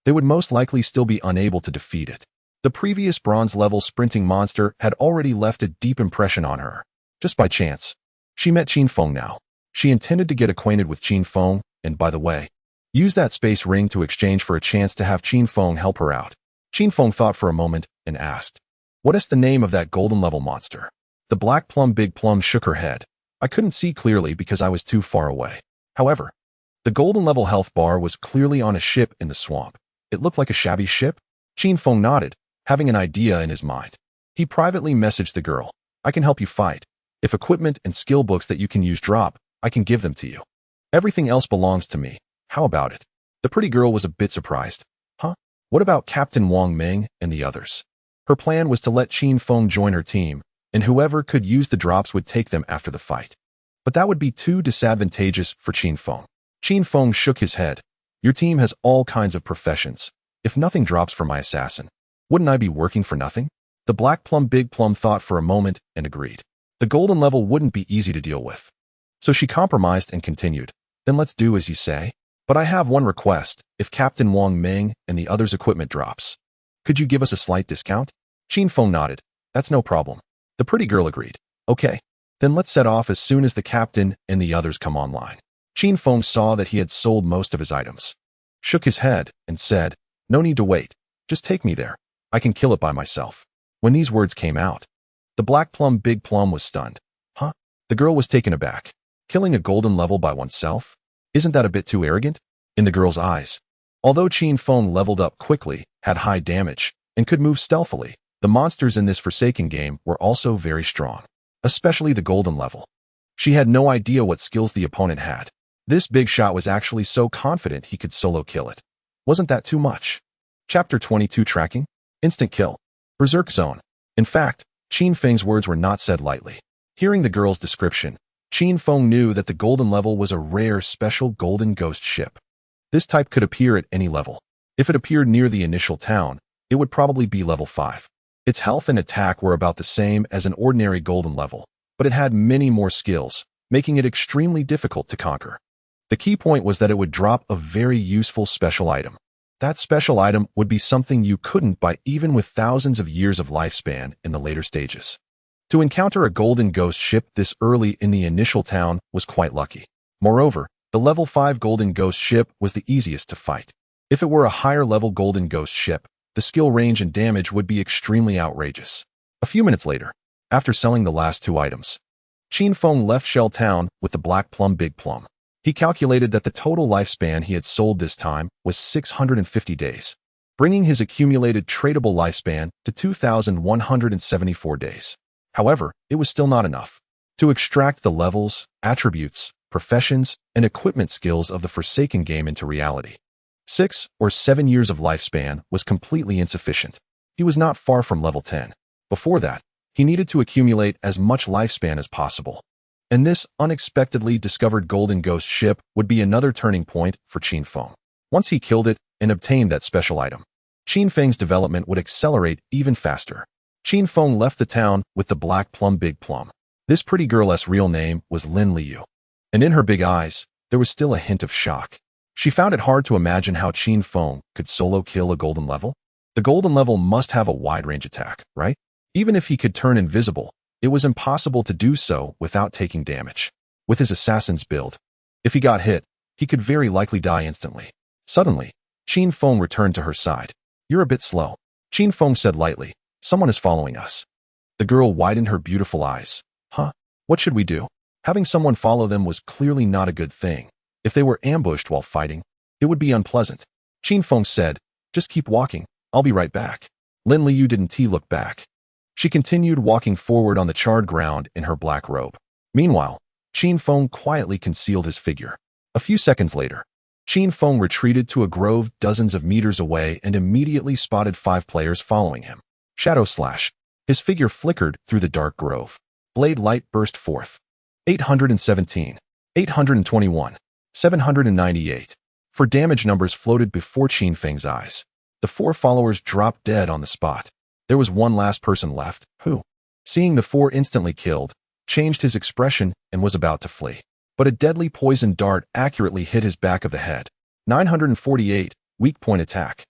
they would most likely still be unable to defeat it. The previous bronze-level sprinting monster had already left a deep impression on her. Just by chance, she met Qin Feng now. She intended to get acquainted with Qin Feng, and by the way, use that space ring to exchange for a chance to have Qin Feng help her out. Qin Feng thought for a moment and asked, "What is the name of that golden-level monster?" The Black Plum Big Plum shook her head. "I couldn't see clearly because I was too far away." However, the golden-level health bar was clearly on a ship in the swamp. It looked like a shabby ship. Qin Feng nodded, having an idea in his mind. He privately messaged the girl, "I can help you fight. If equipment and skill books that you can use drop, I can give them to you. Everything else belongs to me. How about it?" The pretty girl was a bit surprised. Huh? What about Captain Wang Ming and the others? Her plan was to let Qin Feng join her team, and whoever could use the drops would take them after the fight. But that would be too disadvantageous for Qin Feng. Qin Feng shook his head. "Your team has all kinds of professions. If nothing drops for my assassin, wouldn't I be working for nothing?" The Black Plum Big Plum thought for a moment and agreed. The golden level wouldn't be easy to deal with. So she compromised and continued, "Then let's do as you say. But I have one request. If Captain Wang Ming and the others' equipment drops, could you give us a slight discount?" Qin Feng nodded. "That's no problem." The pretty girl agreed. "Okay, then let's set off as soon as the captain and the others come online." Qin Feng saw that he had sold most of his items, shook his head, and said, "No need to wait. Just take me there. I can kill it by myself." When these words came out, the Black Plum Big Plum was stunned. Huh? The girl was taken aback. Killing a golden level by oneself? Isn't that a bit too arrogant? In the girl's eyes, although Qin Feng leveled up quickly, had high damage, and could move stealthily, the monsters in this Forsaken game were also very strong, especially the golden level. She had no idea what skills the opponent had. This big shot was actually so confident he could solo kill it. Wasn't that too much? Chapter 22 Tracking? Instant kill. Berserk Zone. In fact, Qin Feng's words were not said lightly. Hearing the girl's description, Qin Feng knew that the golden level was a rare special golden ghost ship. This type could appear at any level. If it appeared near the initial town, it would probably be level 5. Its health and attack were about the same as an ordinary golden level, but it had many more skills, making it extremely difficult to conquer. The key point was that it would drop a very useful special item. That special item would be something you couldn't buy even with thousands of years of lifespan in the later stages. To encounter a golden ghost ship this early in the initial town was quite lucky. Moreover, the level 5 golden ghost ship was the easiest to fight. If it were a higher level golden ghost ship, the skill range and damage would be extremely outrageous. A few minutes later, after selling the last 2 items, Qin Feng left Shell Town with the Black Plum Big Plum. He calculated that the total lifespan he had sold this time was 650 days, bringing his accumulated tradable lifespan to 2,174 days. However, it was still not enough. To extract the levels, attributes, professions, and equipment skills of the Forsaken game into reality, 6 or 7 years of lifespan was completely insufficient. He was not far from level 10. Before that, he needed to accumulate as much lifespan as possible. And this unexpectedly discovered golden ghost ship would be another turning point for Qin Feng. Once he killed it and obtained that special item, Qin Feng's development would accelerate even faster. Qin Feng left the town with the Black Plum Big Plum. This pretty girl's real name was Lin Liu, and in her big eyes, there was still a hint of shock. She found it hard to imagine how Qin Feng could solo kill a golden level. The golden level must have a wide-range attack, right? Even if he could turn invisible, it was impossible to do so without taking damage. With his assassin's build, if he got hit, he could very likely die instantly. Suddenly, Qin Feng returned to her side. "You're a bit slow," Qin Feng said lightly. "Someone is following us." The girl widened her beautiful eyes. Huh? What should we do? Having someone follow them was clearly not a good thing. If they were ambushed while fighting, it would be unpleasant. Qin Feng said, "Just keep walking. I'll be right back." Lin Liu didn't look back. She continued walking forward on the charred ground in her black robe. Meanwhile, Qin Feng quietly concealed his figure. A few seconds later, Qin Feng retreated to a grove dozens of meters away and immediately spotted 5 players following him. Shadow slash. His figure flickered through the dark grove. Blade light burst forth. 817, 821, 798. For damage numbers floated before Qin Feng's eyes. The 4 followers dropped dead on the spot. There was one last person left, who, seeing the 4 instantly killed, changed his expression and was about to flee. But a deadly poison dart accurately hit his back of the head. 948, weak point attack.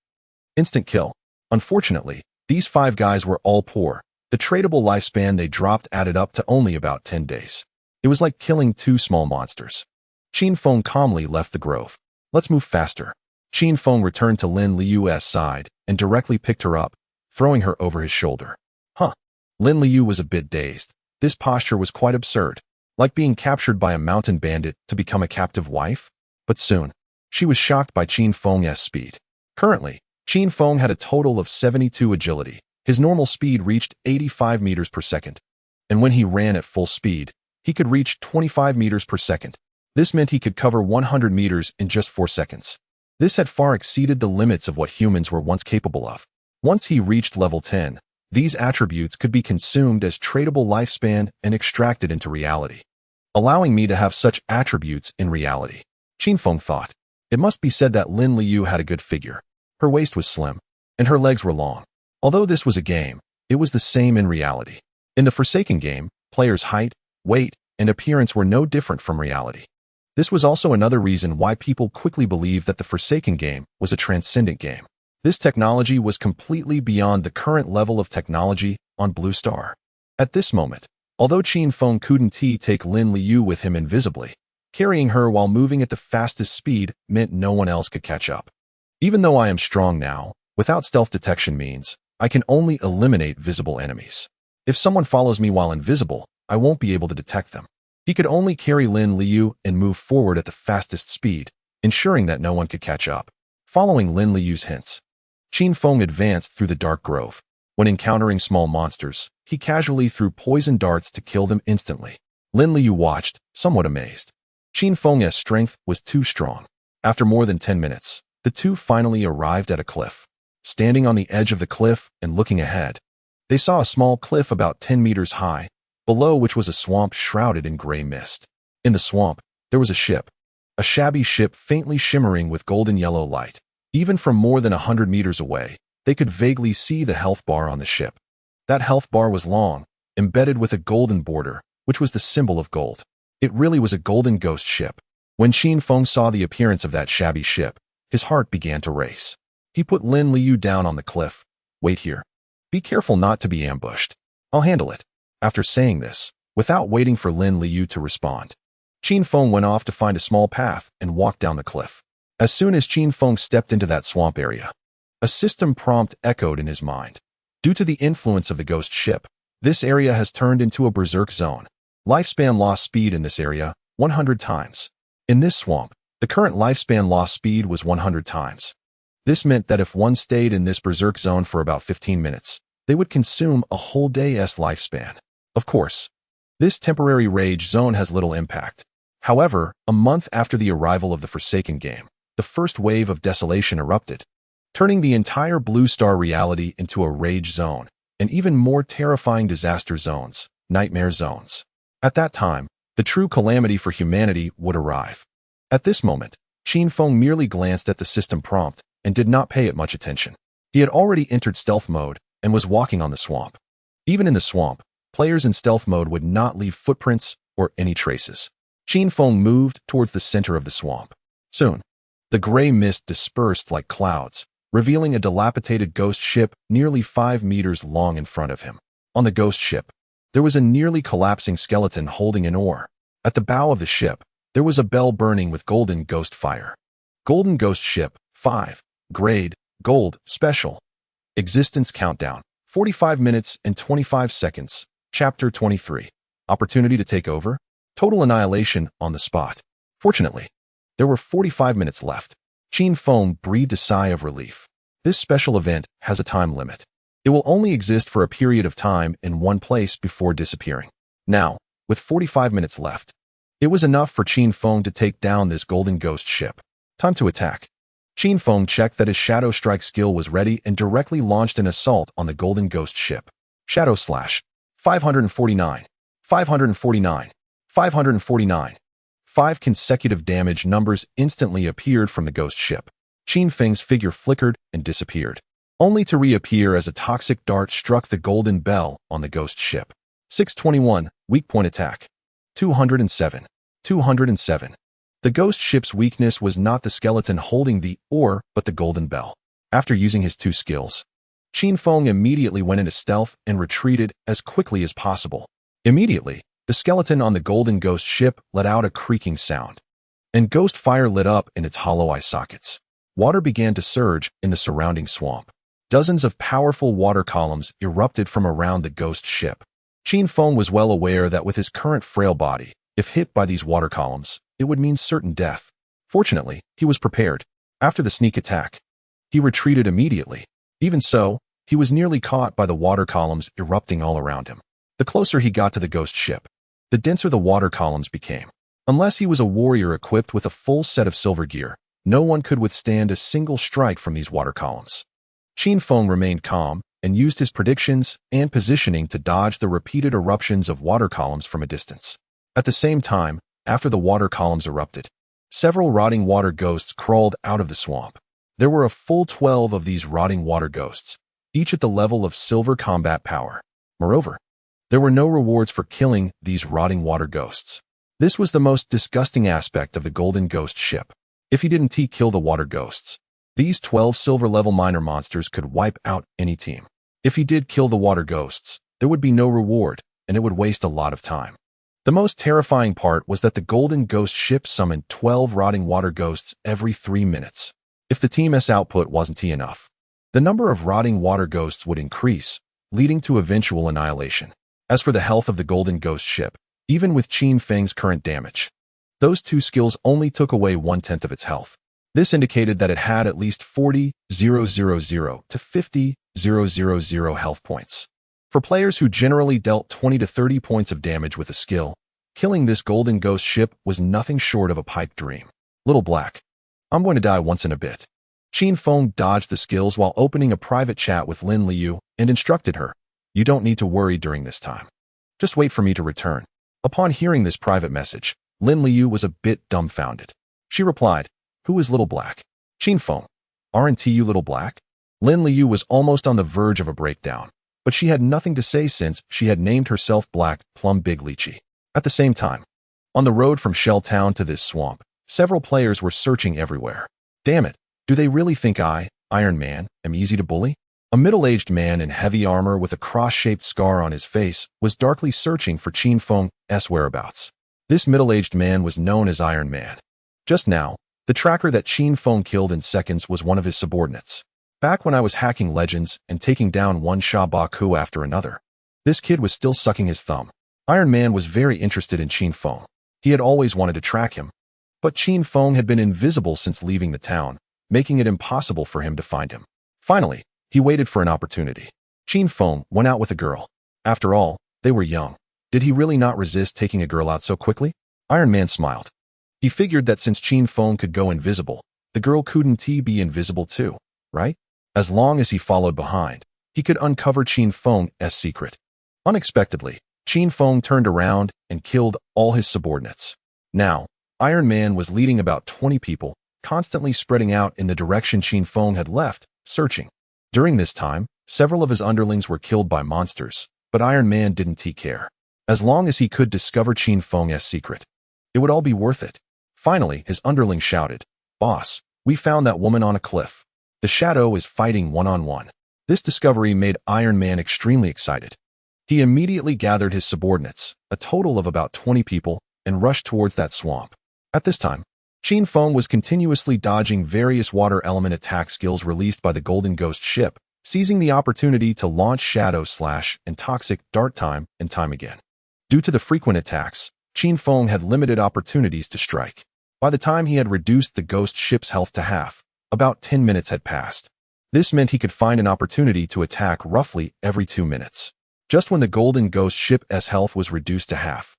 Instant kill. Unfortunately, These 5 guys were all poor. The tradable lifespan they dropped added up to only about 10 days. It was like killing 2 small monsters. Qin Feng calmly left the grove. Let's move faster. Qin Feng returned to Lin Liu's side and directly picked her up, throwing her over his shoulder. Lin Liu was a bit dazed. This posture was quite absurd, like being captured by a mountain bandit to become a captive wife. But soon, she was shocked by Qin Feng's speed. Currently, Qin Feng had a total of 72 agility. His normal speed reached 85 meters per second. And when he ran at full speed, he could reach 25 meters per second. This meant he could cover 100 meters in just 4 seconds. This had far exceeded the limits of what humans were once capable of. Once he reached level 10, these attributes could be consumed as tradable lifespan and extracted into reality, allowing me to have such attributes in reality. Qin Feng thought. It must be said that Lin Liu had a good figure. Her waist was slim, and her legs were long. Although this was a game, it was the same in reality. In the Forsaken game, players' height, weight, and appearance were no different from reality. This was also another reason why people quickly believed that the Forsaken game was a transcendent game. This technology was completely beyond the current level of technology on Blue Star. At this moment, although Qin Feng couldn't take Lin Liu with him invisibly, carrying her while moving at the fastest speed meant no one else could catch up. Even though I am strong now, without stealth detection means, I can only eliminate visible enemies. If someone follows me while invisible, I won't be able to detect them. He could only carry Lin Liu and move forward at the fastest speed, ensuring that no one could catch up. Following Lin Liu's hints, Qin Feng advanced through the dark grove. When encountering small monsters, he casually threw poison darts to kill them instantly. Lin Liu watched, somewhat amazed. Qin Feng's strength was too strong. After more than 10 minutes, the two finally arrived at a cliff. Standing on the edge of the cliff and looking ahead, they saw a small cliff about 10 meters high, below which was a swamp shrouded in gray mist. In the swamp, there was a ship. A shabby ship faintly shimmering with golden yellow light. Even from more than 100 meters away, they could vaguely see the health bar on the ship. That health bar was long, embedded with a golden border, which was the symbol of gold. It really was a golden ghost ship. When Qin Feng saw the appearance of that shabby ship, his heart began to race. He put Lin Liu down on the cliff. Wait here. Be careful not to be ambushed. I'll handle it. After saying this, without waiting for Lin Liu to respond, Qin Feng went off to find a small path and walked down the cliff. As soon as Qin Feng stepped into that swamp area, a system prompt echoed in his mind. Due to the influence of the ghost ship, this area has turned into a berserk zone. Lifespan lost speed in this area, 100 times. In this swamp, the current lifespan lost speed was 100 times. This meant that if one stayed in this berserk zone for about 15 minutes, they would consume a whole day's lifespan. Of course, this temporary rage zone has little impact. However, a month after the arrival of the Forsaken game, the first wave of desolation erupted, turning the entire Blue Star reality into a rage zone, and even more terrifying disaster zones, nightmare zones. At that time, the true calamity for humanity would arrive. At this moment, Qin Feng merely glanced at the system prompt and did not pay it much attention. He had already entered stealth mode and was walking on the swamp. Even in the swamp, players in stealth mode would not leave footprints or any traces. Qin Feng moved towards the center of the swamp. Soon, the gray mist dispersed like clouds, revealing a dilapidated ghost ship nearly 5 meters long in front of him. On the ghost ship, there was a nearly collapsing skeleton holding an oar. At the bow of the ship, there was a bell burning with golden ghost fire. Golden Ghost Ship, 5. Grade, Gold, Special. Existence Countdown, 45 minutes and 25 seconds. Chapter 23. Opportunity to take over? Total annihilation on the spot. Fortunately, there were 45 minutes left. Qin Feng breathed a sigh of relief. This special event has a time limit. It will only exist for a period of time in one place before disappearing. Now, with 45 minutes left, it was enough for Qin Feng to take down this golden ghost ship. Time to attack. Qin Feng checked that his Shadow Strike skill was ready and directly launched an assault on the golden ghost ship. Shadow Slash. 549. 549. 549. 5 consecutive damage numbers instantly appeared from the ghost ship. Qin Feng's figure flickered and disappeared, only to reappear as a toxic dart struck the golden bell on the ghost ship. 621. Weak point attack. 207. 207. The ghost ship's weakness was not the skeleton holding the oar, but the golden bell. After using his 2 skills, Qin Feng immediately went into stealth and retreated as quickly as possible. Immediately, the skeleton on the Golden Ghost ship let out a creaking sound, and ghost fire lit up in its hollow eye sockets. Water began to surge in the surrounding swamp. Dozens of powerful water columns erupted from around the ghost ship. Qin Feng was well aware that with his current frail body, if hit by these water columns, it would mean certain death. Fortunately, he was prepared. After the sneak attack, he retreated immediately. Even so, he was nearly caught by the water columns erupting all around him. The closer he got to the ghost ship, the denser the water columns became. Unless he was a warrior equipped with a full set of silver gear, no one could withstand a single strike from these water columns. Qin Feng remained calm and used his predictions and positioning to dodge the repeated eruptions of water columns from a distance. At the same time, after the water columns erupted, several rotting water ghosts crawled out of the swamp. There were a full 12 of these rotting water ghosts, each at the level of silver combat power. Moreover, there were no rewards for killing these rotting water ghosts. This was the most disgusting aspect of the Golden Ghost ship. If he didn't kill the water ghosts, these 12 silver-level minor monsters could wipe out any team. If he did kill the water ghosts, there would be no reward, and it would waste a lot of time. The most terrifying part was that the Golden Ghost ship summoned 12 rotting water ghosts every 3 minutes. If the Team's output wasn't enough, the number of rotting water ghosts would increase, leading to eventual annihilation. As for the health of the Golden Ghost ship, even with Qin Feng's current damage, those two skills only took away 1/10 of its health. This indicated that it had at least 40,000 to 50,000 health points. For players who generally dealt 20 to 30 points of damage with a skill, killing this Golden Ghost ship was nothing short of a pipe dream. Little Black, I'm going to die once in a bit. Qin Feng dodged the skills while opening a private chat with Lin Liu and instructed her, "You don't need to worry during this time. Just wait for me to return." Upon hearing this private message, Lin Liu was a bit dumbfounded. She replied, "Who is Little Black?" "Qin Feng. Aren't you Little Black?" Lin Liu was almost on the verge of a breakdown, but she had nothing to say since she had named herself Black Plum Big Lychee. At the same time, on the road from Shell Town to this swamp, several players were searching everywhere. Damn it, do they really think I, Iron Man, am easy to bully? A middle-aged man in heavy armor with a cross-shaped scar on his face was darkly searching for Qin Feng's whereabouts. This middle-aged man was known as Iron Man. Just now, the tracker that Qin Feng killed in seconds was one of his subordinates. Back when I was hacking legends and taking down one Sha Baku after another, this kid was still sucking his thumb. Iron Man was very interested in Qin Feng. He had always wanted to track him, but Qin Feng had been invisible since leaving the town, making it impossible for him to find him. Finally, he waited for an opportunity. Qin Feng went out with a girl. After all, they were young. Did he really not resist taking a girl out so quickly? Iron Man smiled. He figured that since Qin Feng could go invisible, the girl couldn't be invisible too, right? As long as he followed behind, he could uncover Qin Feng's secret. Unexpectedly, Qin Feng turned around and killed all his subordinates. Now, Iron Man was leading about 20 people, constantly spreading out in the direction Qin Feng had left, searching. During this time, several of his underlings were killed by monsters, but Iron Man didn't care. As long as he could discover Qin Feng's secret, it would all be worth it. Finally, his underling shouted, "Boss, we found that woman on a cliff. The Shadow is fighting one-on-one." This discovery made Iron Man extremely excited. He immediately gathered his subordinates, a total of about 20 people, and rushed towards that swamp. At this time, Qin Feng was continuously dodging various water element attack skills released by the Golden Ghost ship, seizing the opportunity to launch Shadow Slash and Toxic Dart time and time again. Due to the frequent attacks, Qin Feng had limited opportunities to strike. By the time he had reduced the ghost ship's health to half, about 10 minutes had passed. This meant he could find an opportunity to attack roughly every 2 minutes. Just when the Golden Ghost ship's health was reduced to half,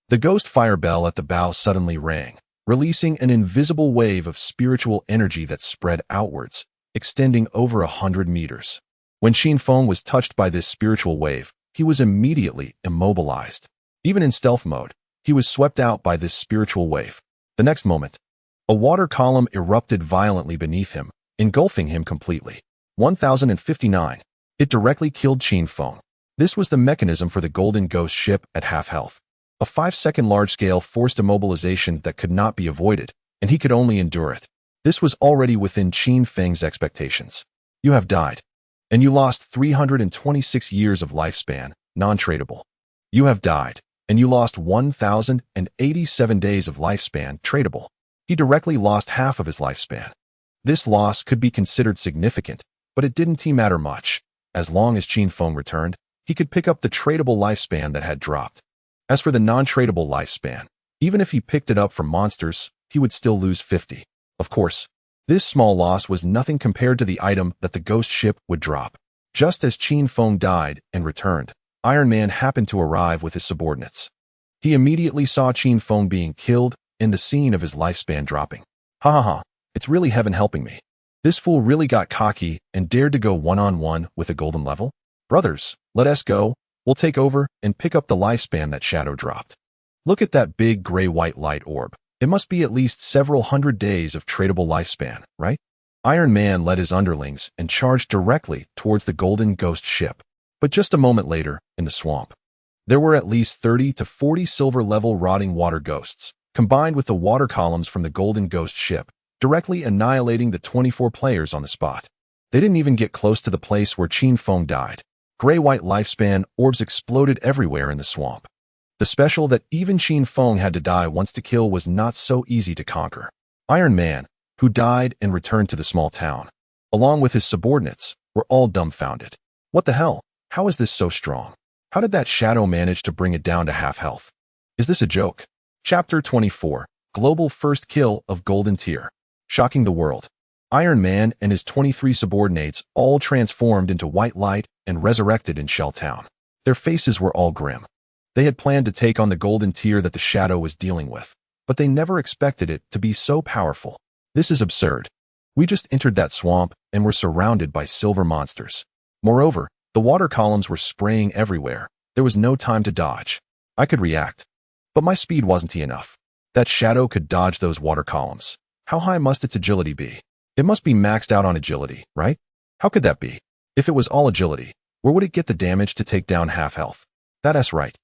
the ghost fire bell at the bow suddenly rang, releasing an invisible wave of spiritual energy that spread outwards, extending over 100 meters. When Qin Feng was touched by this spiritual wave, he was immediately immobilized. Even in stealth mode, he was swept out by this spiritual wave. The next moment, a water column erupted violently beneath him, engulfing him completely. 1059. It directly killed Qin Feng. This was the mechanism for the Golden Ghost ship at half health. A 5-second large-scale forced immobilization that could not be avoided, and he could only endure it. This was already within Qin Feng's expectations. "You have died." and you lost 326 years of lifespan, non-tradable. You have died, and you lost 1,087 days of lifespan, tradable. He directly lost half of his lifespan. This loss could be considered significant, but it didn't matter much. As long as Qin Feng returned, he could pick up the tradable lifespan that had dropped. As for the non-tradable lifespan, even if he picked it up from monsters, he would still lose 50. Of course, this small loss was nothing compared to the item that the ghost ship would drop. Just as Qin Feng died and returned, Iron Man happened to arrive with his subordinates. He immediately saw Qin Feng being killed and the scene of his lifespan dropping. Ha ha ha, it's really heaven helping me. This fool really got cocky and dared to go one-on-one with a golden level? Brothers, let us go. We'll take over and pick up the lifespan that Shadow dropped. Look at that big gray-white light orb. It must be at least several hundred days of tradable lifespan, right? Iron Man led his underlings and charged directly towards the golden ghost ship. But just a moment later, in the swamp, there were at least 30 to 40 silver-level rotting water ghosts, combined with the water columns from the golden ghost ship, directly annihilating the 24 players on the spot. They didn't even get close to the place where Qin Feng died. Gray-white lifespan orbs exploded everywhere in the swamp. The special that even Qin Feng had to die once to kill was not so easy to conquer. Iron Man, who died and returned to the small town, along with his subordinates, were all dumbfounded. What the hell? How is this so strong? How did that Shadow manage to bring it down to half health? Is this a joke? Chapter 24, Global First Kill of Golden Tier. Shocking the world. Iron Man and his 23 subordinates all transformed into white light and resurrected in Shell Town. Their faces were all grim. They had planned to take on the golden tier that the Shadow was dealing with, but they never expected it to be so powerful. This is absurd. We just entered that swamp and were surrounded by silver monsters. Moreover, the water columns were spraying everywhere. There was no time to dodge. I could react, but my speed wasn't enough. That Shadow could dodge those water columns. How high must its agility be? It must be maxed out on agility, right? How could that be? If it was all agility, where would it get the damage to take down half health? That's right.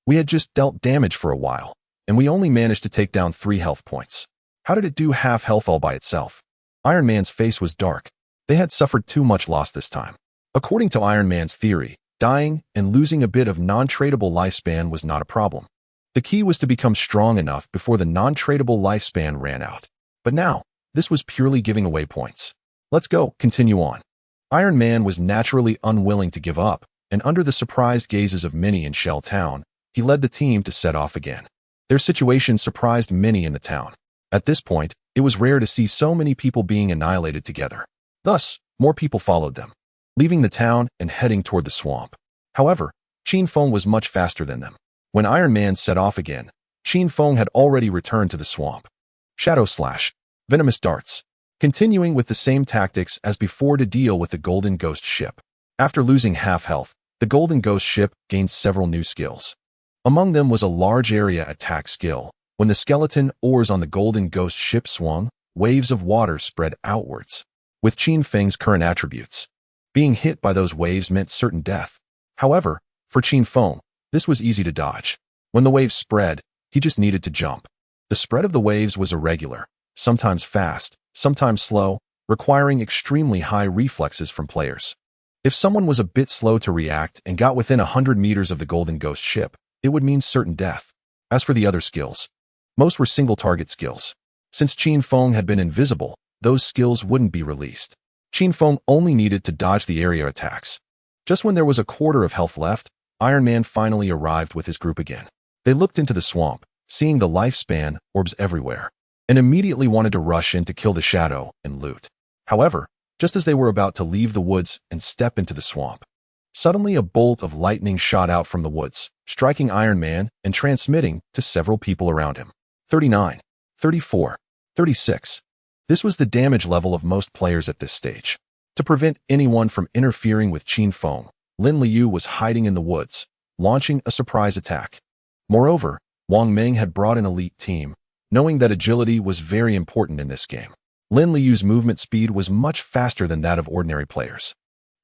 We had just dealt damage for a while, and we only managed to take down 3 health points. How did it do half health all by itself? Iron Man's face was dark. They had suffered too much loss this time. According to Iron Man's theory, dying and losing a bit of non-tradable lifespan was not a problem. The key was to become strong enough before the non-tradable lifespan ran out. But now, this was purely giving away points. Let's go, continue on. Iron Man was naturally unwilling to give up, and under the surprised gazes of many in Shell Town, he led the team to set off again. Their situation surprised many in the town. At this point, it was rare to see so many people being annihilated together. Thus, more people followed them, leaving the town and heading toward the swamp. However, Qin Feng was much faster than them. When Iron Man set off again, Qin Feng had already returned to the swamp. Shadow Slash, Venomous Darts, continuing with the same tactics as before to deal with the Golden Ghost ship. After losing half health, the Golden Ghost ship gained several new skills. Among them was a large area attack skill. When the skeleton oars on the Golden Ghost ship swung, waves of water spread outwards. With Qin Feng's current attributes, being hit by those waves meant certain death. However, for Qin Feng, this was easy to dodge. When the waves spread, he just needed to jump. The spread of the waves was irregular, sometimes fast, sometimes slow, requiring extremely high reflexes from players. If someone was a bit slow to react and got within 100 meters of the Golden Ghost ship, it would mean certain death. As for the other skills, most were single-target skills. Since Qin Feng had been invisible, those skills wouldn't be released. Qin Feng only needed to dodge the area attacks. Just when there was a quarter of health left, Iron Man finally arrived with his group again. They looked into the swamp, seeing the lifespan orbs everywhere, and immediately wanted to rush in to kill the Shadow and loot. However, just as they were about to leave the woods and step into the swamp, suddenly a bolt of lightning shot out from the woods, striking Iron Man and transmitting to several people around him. 39, 34, 36. This was the damage level of most players at this stage. To prevent anyone from interfering with Qin Feng, Lin Liu was hiding in the woods, launching a surprise attack. Moreover, Wang Meng had brought an elite team, knowing that agility was very important in this game. Lin Liu's movement speed was much faster than that of ordinary players.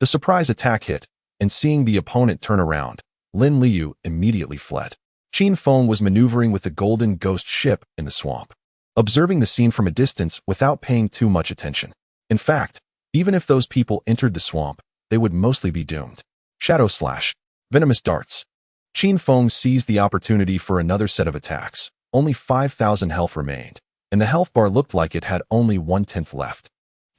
The surprise attack hit, and seeing the opponent turn around, Lin Liu immediately fled. Qin Feng was maneuvering with the Golden Ghost ship in the swamp, observing the scene from a distance without paying too much attention. In fact, even if those people entered the swamp, they would mostly be doomed. Shadow Slash. Venomous Darts. Qin Feng seized the opportunity for another set of attacks. Only 5,000 health remained, and the health bar looked like it had only 1/10 left.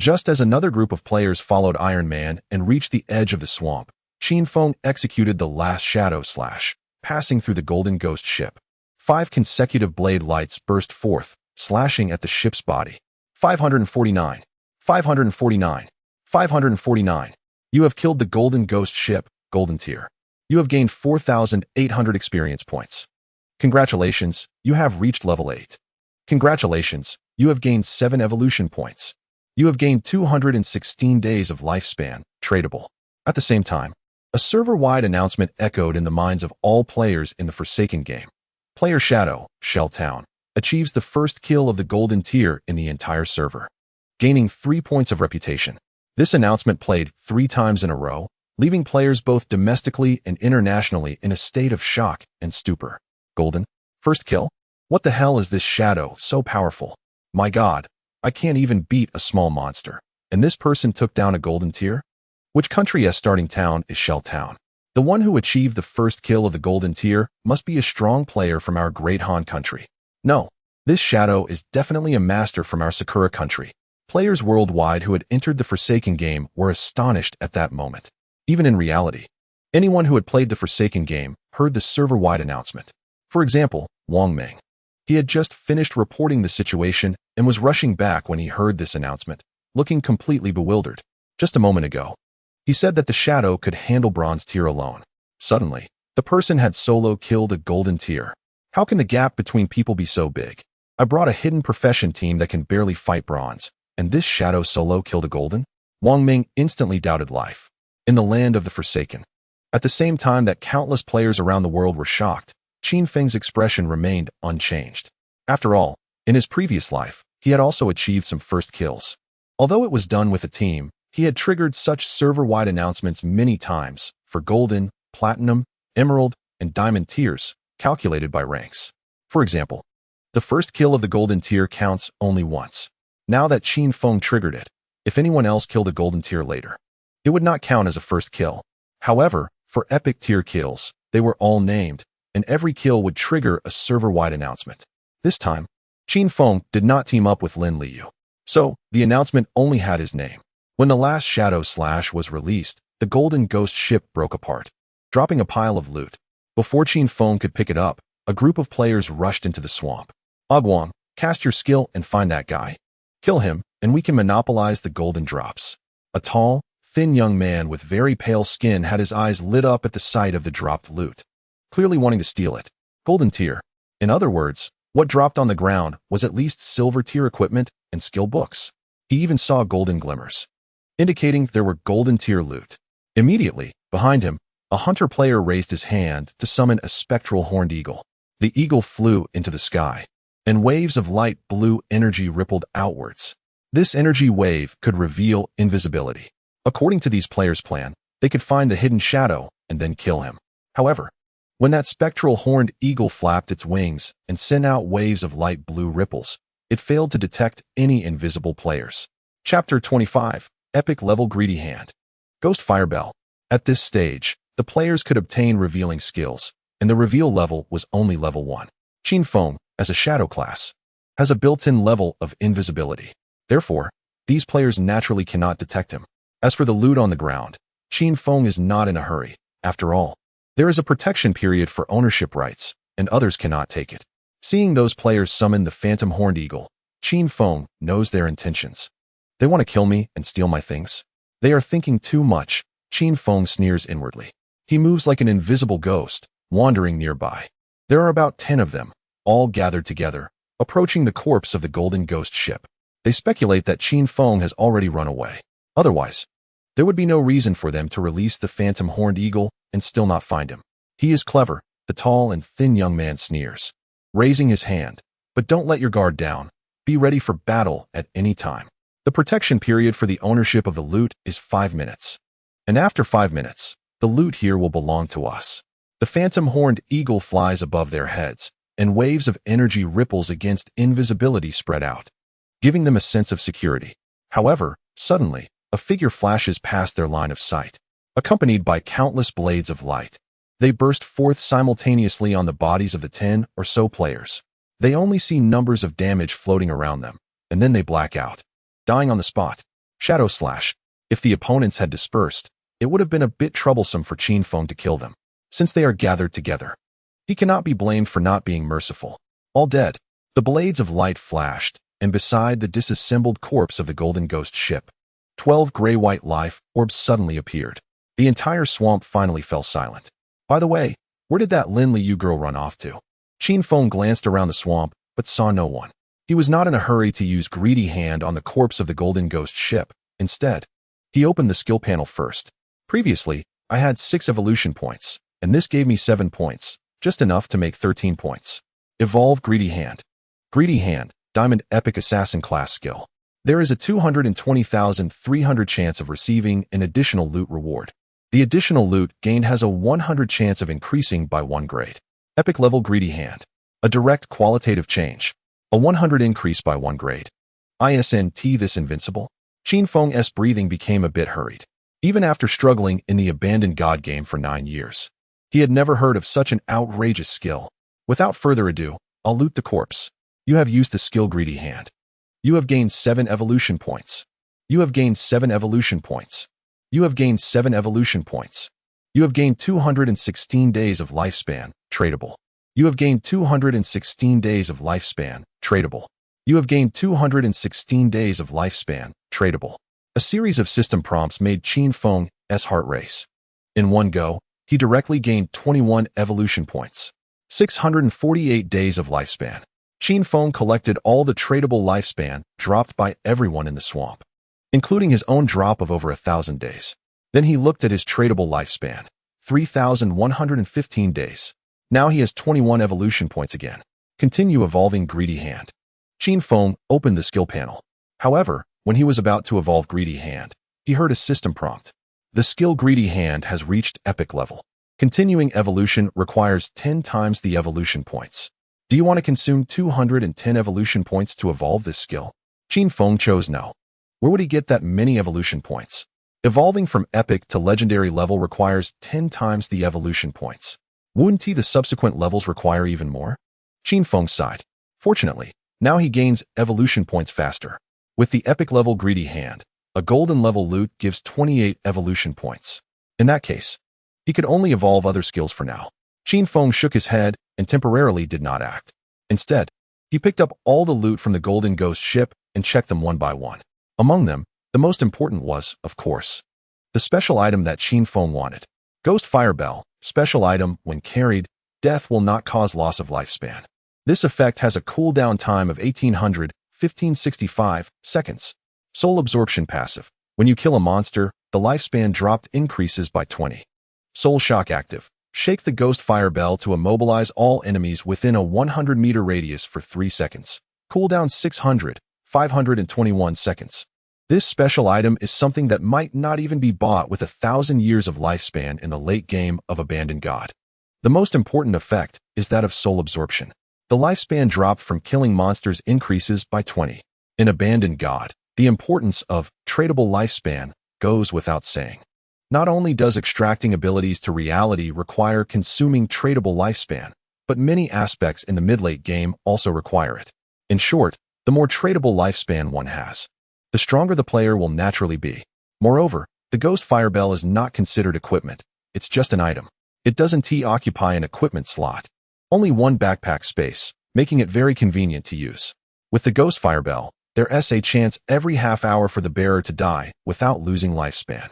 Just as another group of players followed Iron Man and reached the edge of the swamp, Qin Feng executed the last Shadow Slash, passing through the Golden Ghost ship. 5 consecutive blade lights burst forth, slashing at the ship's body. 549. 549. 549. You have killed the Golden Ghost ship, Golden Tier. You have gained 4,800 experience points. Congratulations, you have reached level 8. Congratulations, you have gained 7 evolution points. You have gained 216 days of lifespan, tradable. At the same time, a server-wide announcement echoed in the minds of all players in the Forsaken game. Player Shadow, Shell Town, achieves the first kill of the Golden Tier in the entire server, gaining 3 points of reputation. This announcement played 3 times in a row, leaving players both domestically and internationally in a state of shock and stupor. Golden? First kill? What the hell is this Shadow so powerful? My god, I can't even beat a small monster. And this person took down a Golden Tier? Which country's starting town is Shell Town? The one who achieved the first kill of the Golden Tier must be a strong player from our Great Han country. No, this Shadow is definitely a master from our Sakura country. Players worldwide who had entered the Forsaken game were astonished at that moment. Even in reality, anyone who had played the Forsaken game heard the server-wide announcement. For example, Wang Ming. He had just finished reporting the situation and was rushing back when he heard this announcement, looking completely bewildered. Just a moment ago, he said that the Shadow could handle Bronze Tier alone. Suddenly, the person had solo killed a Golden Tier. How can the gap between people be so big? I brought a hidden profession team that can barely fight Bronze, and this Shadow solo killed a Golden? Wang Ming instantly doubted life. In the land of the Forsaken. At the same time that countless players around the world were shocked, Qin Feng's expression remained unchanged. After all, in his previous life, he had also achieved some first kills. Although it was done with a team, he had triggered such server-wide announcements many times for Golden, Platinum, Emerald, and Diamond tiers, calculated by ranks. For example, the first kill of the Golden Tier counts only once. Now that Qin Feng triggered it, if anyone else killed a Golden Tier later, it would not count as a first kill. However, for Epic Tier kills, they were all named, and every kill would trigger a server-wide announcement. This time, Qin Feng did not team up with Lin Liu, so the announcement only had his name. When the last Shadow Slash was released, the Golden Ghost ship broke apart, dropping a pile of loot. Before Qin Feng could pick it up, a group of players rushed into the swamp. Agwang, cast your skill and find that guy. Kill him, and we can monopolize the golden drops. A tall, thin young man with very pale skin had his eyes lit up at the sight of the dropped loot, clearly wanting to steal it. Golden Tier. In other words, what dropped on the ground was at least Silver Tier equipment and skill books. He even saw golden glimmers, indicating there were Golden Tier loot. Immediately, behind him, a hunter player raised his hand to summon a spectral horned eagle. The eagle flew into the sky, and waves of light blue energy rippled outwards. This energy wave could reveal invisibility. According to these players' plan, they could find the hidden Shadow and then kill him. However, when that spectral horned eagle flapped its wings and sent out waves of light blue ripples, it failed to detect any invisible players. Chapter 25, Epic Level Greedy Hand. Ghost Firebell. At this stage, the players could obtain revealing skills, and the reveal level was only level 1. Qin Feng, as a Shadow class, has a built-in level of invisibility. Therefore, these players naturally cannot detect him. As for the loot on the ground, Qin Feng is not in a hurry. After all, there is a protection period for ownership rights, and others cannot take it. Seeing those players summon the Phantom Horned Eagle, Qin Feng knows their intentions. They want to kill me and steal my things. They are thinking too much. Qin Feng sneers inwardly. He moves like an invisible ghost, wandering nearby. There are about 10 of them, all gathered together, approaching the corpse of the Golden Ghost ship. They speculate that Qin Feng has already run away. Otherwise, there would be no reason for them to release the Phantom Horned Eagle and still not find him. He is clever, the tall and thin young man sneers, raising his hand. But don't let your guard down. Be ready for battle at any time. The protection period for the ownership of the loot is 5 minutes. And after 5 minutes, the loot here will belong to us. The Phantom Horned Eagle flies above their heads, and waves of energy ripples against invisibility spread out, giving them a sense of security. However, suddenly, a figure flashes past their line of sight, accompanied by countless blades of light. They burst forth simultaneously on the bodies of the 10 or so players. They only see numbers of damage floating around them, and then they black out, dying on the spot. Shadow Slash. If the opponents had dispersed, it would have been a bit troublesome for Qin Feng to kill them, since they are gathered together. He cannot be blamed for not being merciful. All dead. The blades of light flashed, and beside the disassembled corpse of the Golden Ghost ship, 12 gray-white life orbs suddenly appeared. The entire swamp finally fell silent. By the way, where did that Lin Liu girl run off to? Qin Feng glanced around the swamp, but saw no one. He was not in a hurry to use Greedy Hand on the corpse of the Golden Ghost ship. Instead, he opened the skill panel first. Previously, I had 6 evolution points, and this gave me 7 points, just enough to make 13 points. Evolve Greedy Hand. Greedy Hand, Diamond Epic Assassin class skill. There is a 220,300 chance of receiving an additional loot reward. The additional loot gained has a 100 chance of increasing by 1 grade. Epic level Greedy Hand. A direct qualitative change. A 100 increase by 1 grade. Isn't this invincible? Qin Feng's breathing became a bit hurried. Even after struggling in the Abandoned God game for 9 years, he had never heard of such an outrageous skill. Without further ado, I'll loot the corpse. You have used the skill Greedy Hand. You have gained 7 evolution points. You have gained 7 evolution points. You have gained 7 evolution points. You have gained 216 days of lifespan, tradable. You have gained 216 days of lifespan, tradable. You have gained 216 days of lifespan, tradable. A series of system prompts made Qin Feng's heart race. In one go, he directly gained 21 evolution points. 648 days of lifespan. Qin Feng collected all the tradable lifespan dropped by everyone in the swamp, including his own drop of over 1,000 days. Then he looked at his tradable lifespan, 3,115 days. Now he has 21 evolution points again. Continue evolving Greedy Hand. Qin Feng opened the skill panel. However, when he was about to evolve Greedy Hand, he heard a system prompt. The skill Greedy Hand has reached epic level. Continuing evolution requires 10 times the evolution points. Do you want to consume 210 evolution points to evolve this skill? Qin Feng chose no. Where would he get that many evolution points? Evolving from epic to legendary level requires 10 times the evolution points. Wouldn't the subsequent levels require even more? Qin Feng sighed. Fortunately, now he gains evolution points faster. With the epic level Greedy Hand, a golden level loot gives 28 evolution points. In that case, he could only evolve other skills for now. Qin Feng shook his head and temporarily did not act. Instead, he picked up all the loot from the Golden Ghost ship and checked them one by one. Among them, the most important was, of course, the special item that Qin Feng wanted. Ghost Fire Bell, special item, when carried, death will not cause loss of lifespan. This effect has a cooldown time of 1565 seconds. Soul Absorption passive. When you kill a monster, the lifespan dropped increases by 20. Soul Shock active. Shake the Ghost Fire Bell to immobilize all enemies within a 100-meter radius for 3 seconds. Cooldown 521 seconds. This special item is something that might not even be bought with 1,000 years of lifespan in the late game of Abandoned God. The most important effect is that of Soul Absorption. The lifespan dropped from killing monsters increases by 20. In Abandoned God, the importance of tradable lifespan goes without saying. Not only does extracting abilities to reality require consuming tradable lifespan, but many aspects in the mid-late game also require it. In short, the more tradable lifespan one has, the stronger the player will naturally be. Moreover, the Ghost Fire Bell is not considered equipment, it's just an item. It doesn't occupy an equipment slot. Only one backpack space, making it very convenient to use. With the Ghost Fire Bell, there's a chance every half hour for the bearer to die without losing lifespan.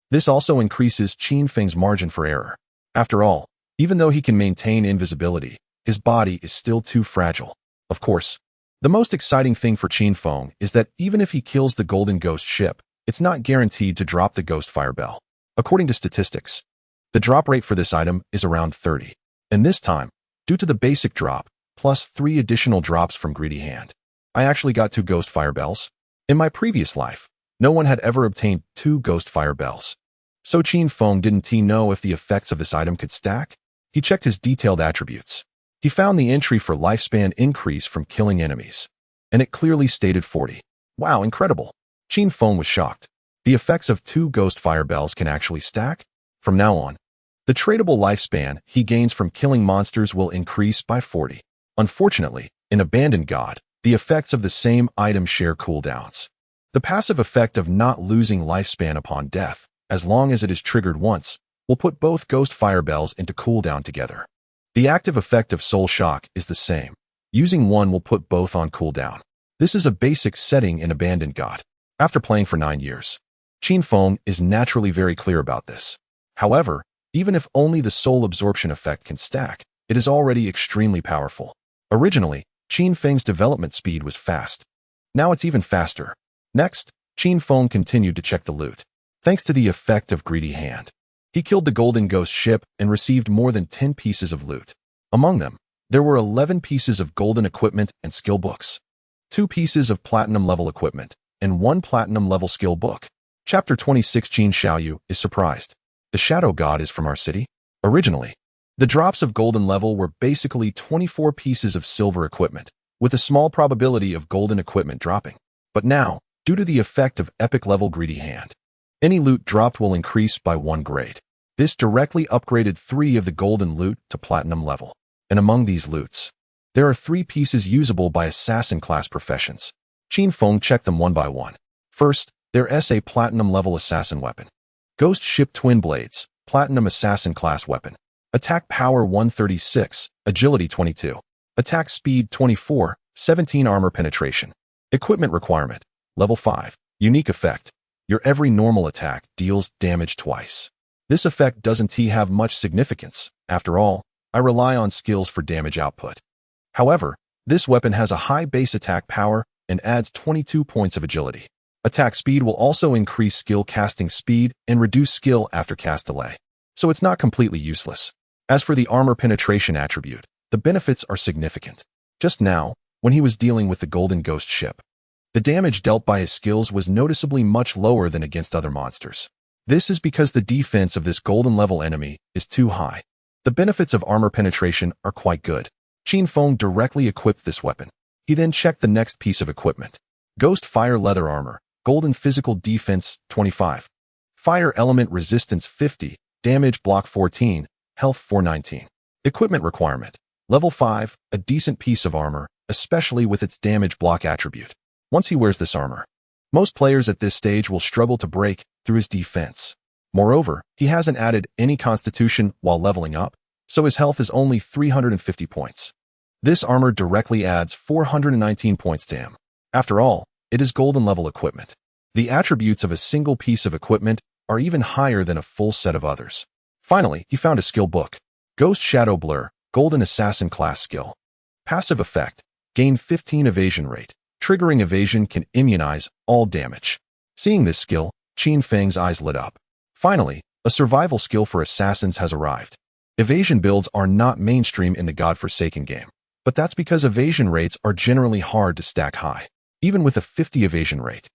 This also increases Qin Feng's margin for error. After all, even though he can maintain invisibility, his body is still too fragile. Of course, the most exciting thing for Qin Feng is that even if he kills the Golden Ghost ship, it's not guaranteed to drop the Ghost Fire Bell. According to statistics, the drop rate for this item is around 30. And this time, due to the basic drop, plus 3 additional drops from Greedy Hand, I actually got 2 Ghost Fire Bells. In my previous life, no one had ever obtained 2 Ghost Fire Bells. So Qin Feng didn't know if the effects of this item could stack? He checked his detailed attributes. He found the entry for lifespan increase from killing enemies, and it clearly stated 40. Wow, incredible. Qin Feng was shocked. The effects of 2 Ghost Fire Bells can actually stack. From now on, the tradable lifespan he gains from killing monsters will increase by 40. Unfortunately, in Abandoned God, the effects of the same item share cooldowns. The passive effect of not losing lifespan upon death, as long as it is triggered once, will put both Ghost Fire Bells into cooldown together. The active effect of Soul Shock is the same. Using one will put both on cooldown. This is a basic setting in Abandoned God. After playing for 9 years, Qin Feng is naturally very clear about this. However, even if only the soul absorption effect can stack, it is already extremely powerful. Originally, Qin Feng's development speed was fast. Now it's even faster. Next, Qin Feng continued to check the loot. Thanks to the effect of Greedy Hand, he killed the Golden Ghost ship and received more than 10 pieces of loot. Among them, there were 11 pieces of golden equipment and skill books, 2 pieces of platinum level equipment, and 1 platinum level skill book. Chapter 26. Qin Xiaoyu is surprised. The Shadow God is from our city? Originally, the drops of golden level were basically 24 pieces of silver equipment, with a small probability of golden equipment dropping. But now, due to the effect of epic level Greedy Hand, any loot dropped will increase by 1 grade. This directly upgraded 3 of the golden loot to platinum level. And among these loots, there are 3 pieces usable by assassin class professions. Qin Feng checked them one by one. First, there's a platinum level assassin weapon. Ghost Ship Twin Blades, platinum assassin class weapon. Attack power 136, agility 22. Attack speed 24, 17 armor penetration. Equipment requirement, level 5. Unique effect. Your every normal attack deals damage twice. This effect doesn't have much significance. After all, I rely on skills for damage output. However, this weapon has a high base attack power and adds 22 points of agility. Attack speed will also increase skill casting speed and reduce skill after cast delay, so it's not completely useless. As for the armor penetration attribute, the benefits are significant. Just now, when he was dealing with the Golden Ghost ship, the damage dealt by his skills was noticeably much lower than against other monsters. This is because the defense of this golden level enemy is too high. The benefits of armor penetration are quite good. Qin Feng directly equipped this weapon. He then checked the next piece of equipment. Ghost Fire Leather Armor, Golden Physical Defense 25. Fire Element Resistance 50, Damage Block 14, Health 419. Equipment requirement, level 5, a decent piece of armor, especially with its damage block attribute. Once he wears this armor, most players at this stage will struggle to break through his defense. Moreover, he hasn't added any constitution while leveling up, so his health is only 350 points. This armor directly adds 419 points to him. After all, it is golden level equipment. The attributes of a single piece of equipment are even higher than a full set of others. Finally, he found a skill book. Ghost Shadow Blur, Golden Assassin Class Skill. Passive effect, gain 15 evasion rate. Triggering evasion can immunize all damage. Seeing this skill, Qin Feng's eyes lit up. Finally, a survival skill for assassins has arrived. Evasion builds are not mainstream in the God-Forsaken game, but that's because evasion rates are generally hard to stack high. Even with a 50 evasion rate,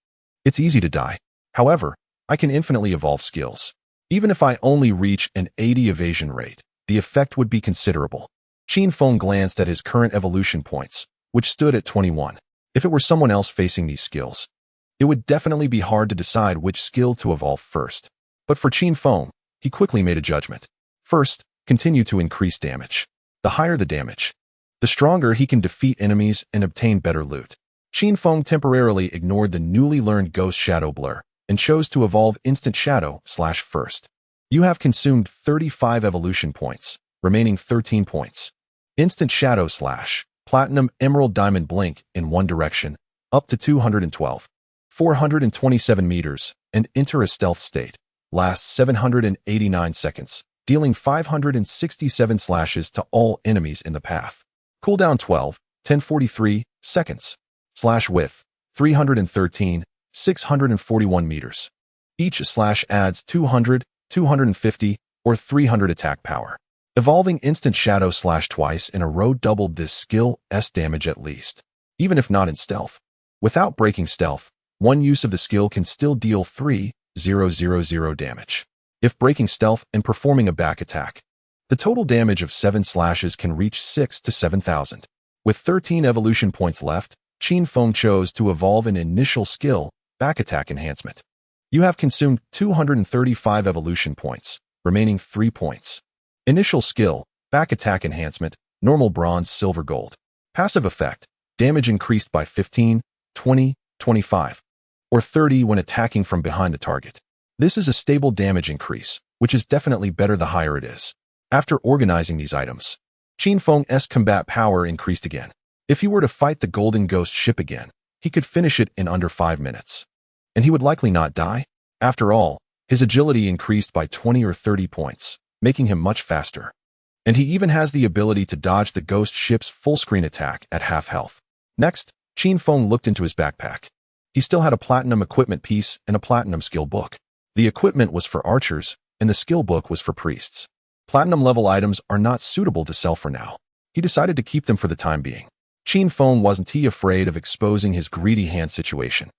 it's easy to die. However, I can infinitely evolve skills. Even if I only reach an 80 evasion rate, the effect would be considerable. Qin Feng glanced at his current evolution points, which stood at 21. If it were someone else facing these skills, it would definitely be hard to decide which skill to evolve first. But for Qin Feng, he quickly made a judgment. First, continue to increase damage. The higher the damage, the stronger he can defeat enemies and obtain better loot. Qin Feng temporarily ignored the newly learned Ghost Shadow Blur and chose to evolve Instant Shadow / first. You have consumed 35 evolution points, remaining 13 points. Instant Shadow / Platinum Emerald Diamond Blink in one direction, up to 212. 427 meters, and enter a stealth state. Lasts 789 seconds, dealing 567 slashes to all enemies in the path. Cooldown 12, 1043 seconds. Slash width, 313, 641 meters. Each slash adds 200, 250, or 300 attack power. Evolving Instant Shadow / twice in a row doubled this skill's damage at least, even if not in stealth. Without breaking stealth, one use of the skill can still deal 3,000 damage. If breaking stealth and performing a back attack, the total damage of 7 slashes can reach 6,000 to 7,000. With 13 evolution points left, Qin Feng chose to evolve an initial skill, Back Attack Enhancement. You have consumed 235 evolution points, remaining 3 points. Initial skill, back attack enhancement, normal bronze, silver, gold. Passive effect, damage increased by 15, 20, 25, or 30 when attacking from behind the target. This is a stable damage increase, which is definitely better the higher it is. After organizing these items, Qin Feng's combat power increased again. If he were to fight the Golden Ghost ship again, he could finish it in under 5 minutes. And he would likely not die. After all, his agility increased by 20 or 30 points, making him much faster. And he even has the ability to dodge the ghost ship's full-screen attack at half health. Next, Qin Feng looked into his backpack. He still had a platinum equipment piece and a platinum skill book. The equipment was for archers, and the skill book was for priests. Platinum level items are not suitable to sell for now. He decided to keep them for the time being. Qin Feng wasn't afraid of exposing his greedy hand situation.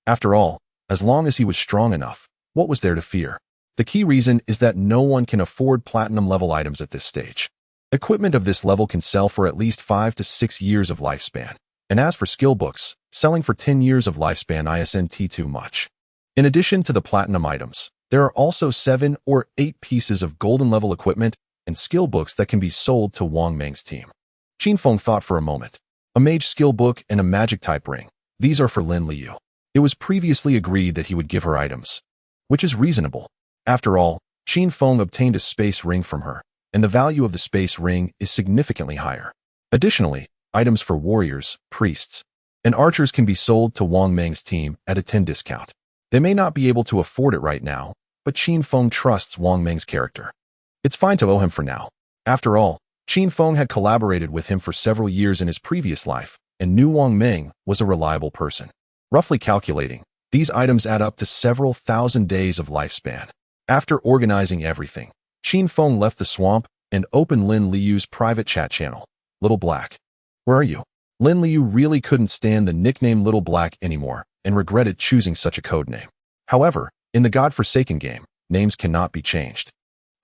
After all, as long as he was strong enough, what was there to fear? The key reason is that no one can afford platinum level items at this stage. Equipment of this level can sell for at least 5 to 6 years of lifespan. And as for skill books, selling for 10 years of lifespan isn't too much. In addition to the platinum items, there are also 7 or 8 pieces of golden level equipment and skill books that can be sold to Wang Meng's team. Qin Feng thought for a moment. A mage skill book and a magic type ring. These are for Lin Liu. It was previously agreed that he would give her items, which is reasonable. After all, Qin Feng obtained a space ring from her, and the value of the space ring is significantly higher. Additionally, items for warriors, priests, and archers can be sold to Wang Meng's team at a 10% discount. They may not be able to afford it right now, but Qin Feng trusts Wang Meng's character. It's fine to owe him for now. After all, Qin Feng had collaborated with him for several years in his previous life, and knew Wang Meng was a reliable person. Roughly calculating, these items add up to several thousand days of lifespan. After organizing everything, Qin Feng left the swamp and opened Lin Liu's private chat channel. Little Black. Where are you? Lin Liu really couldn't stand the nickname Little Black anymore and regretted choosing such a code name. However, in the God-forsaken game, names cannot be changed.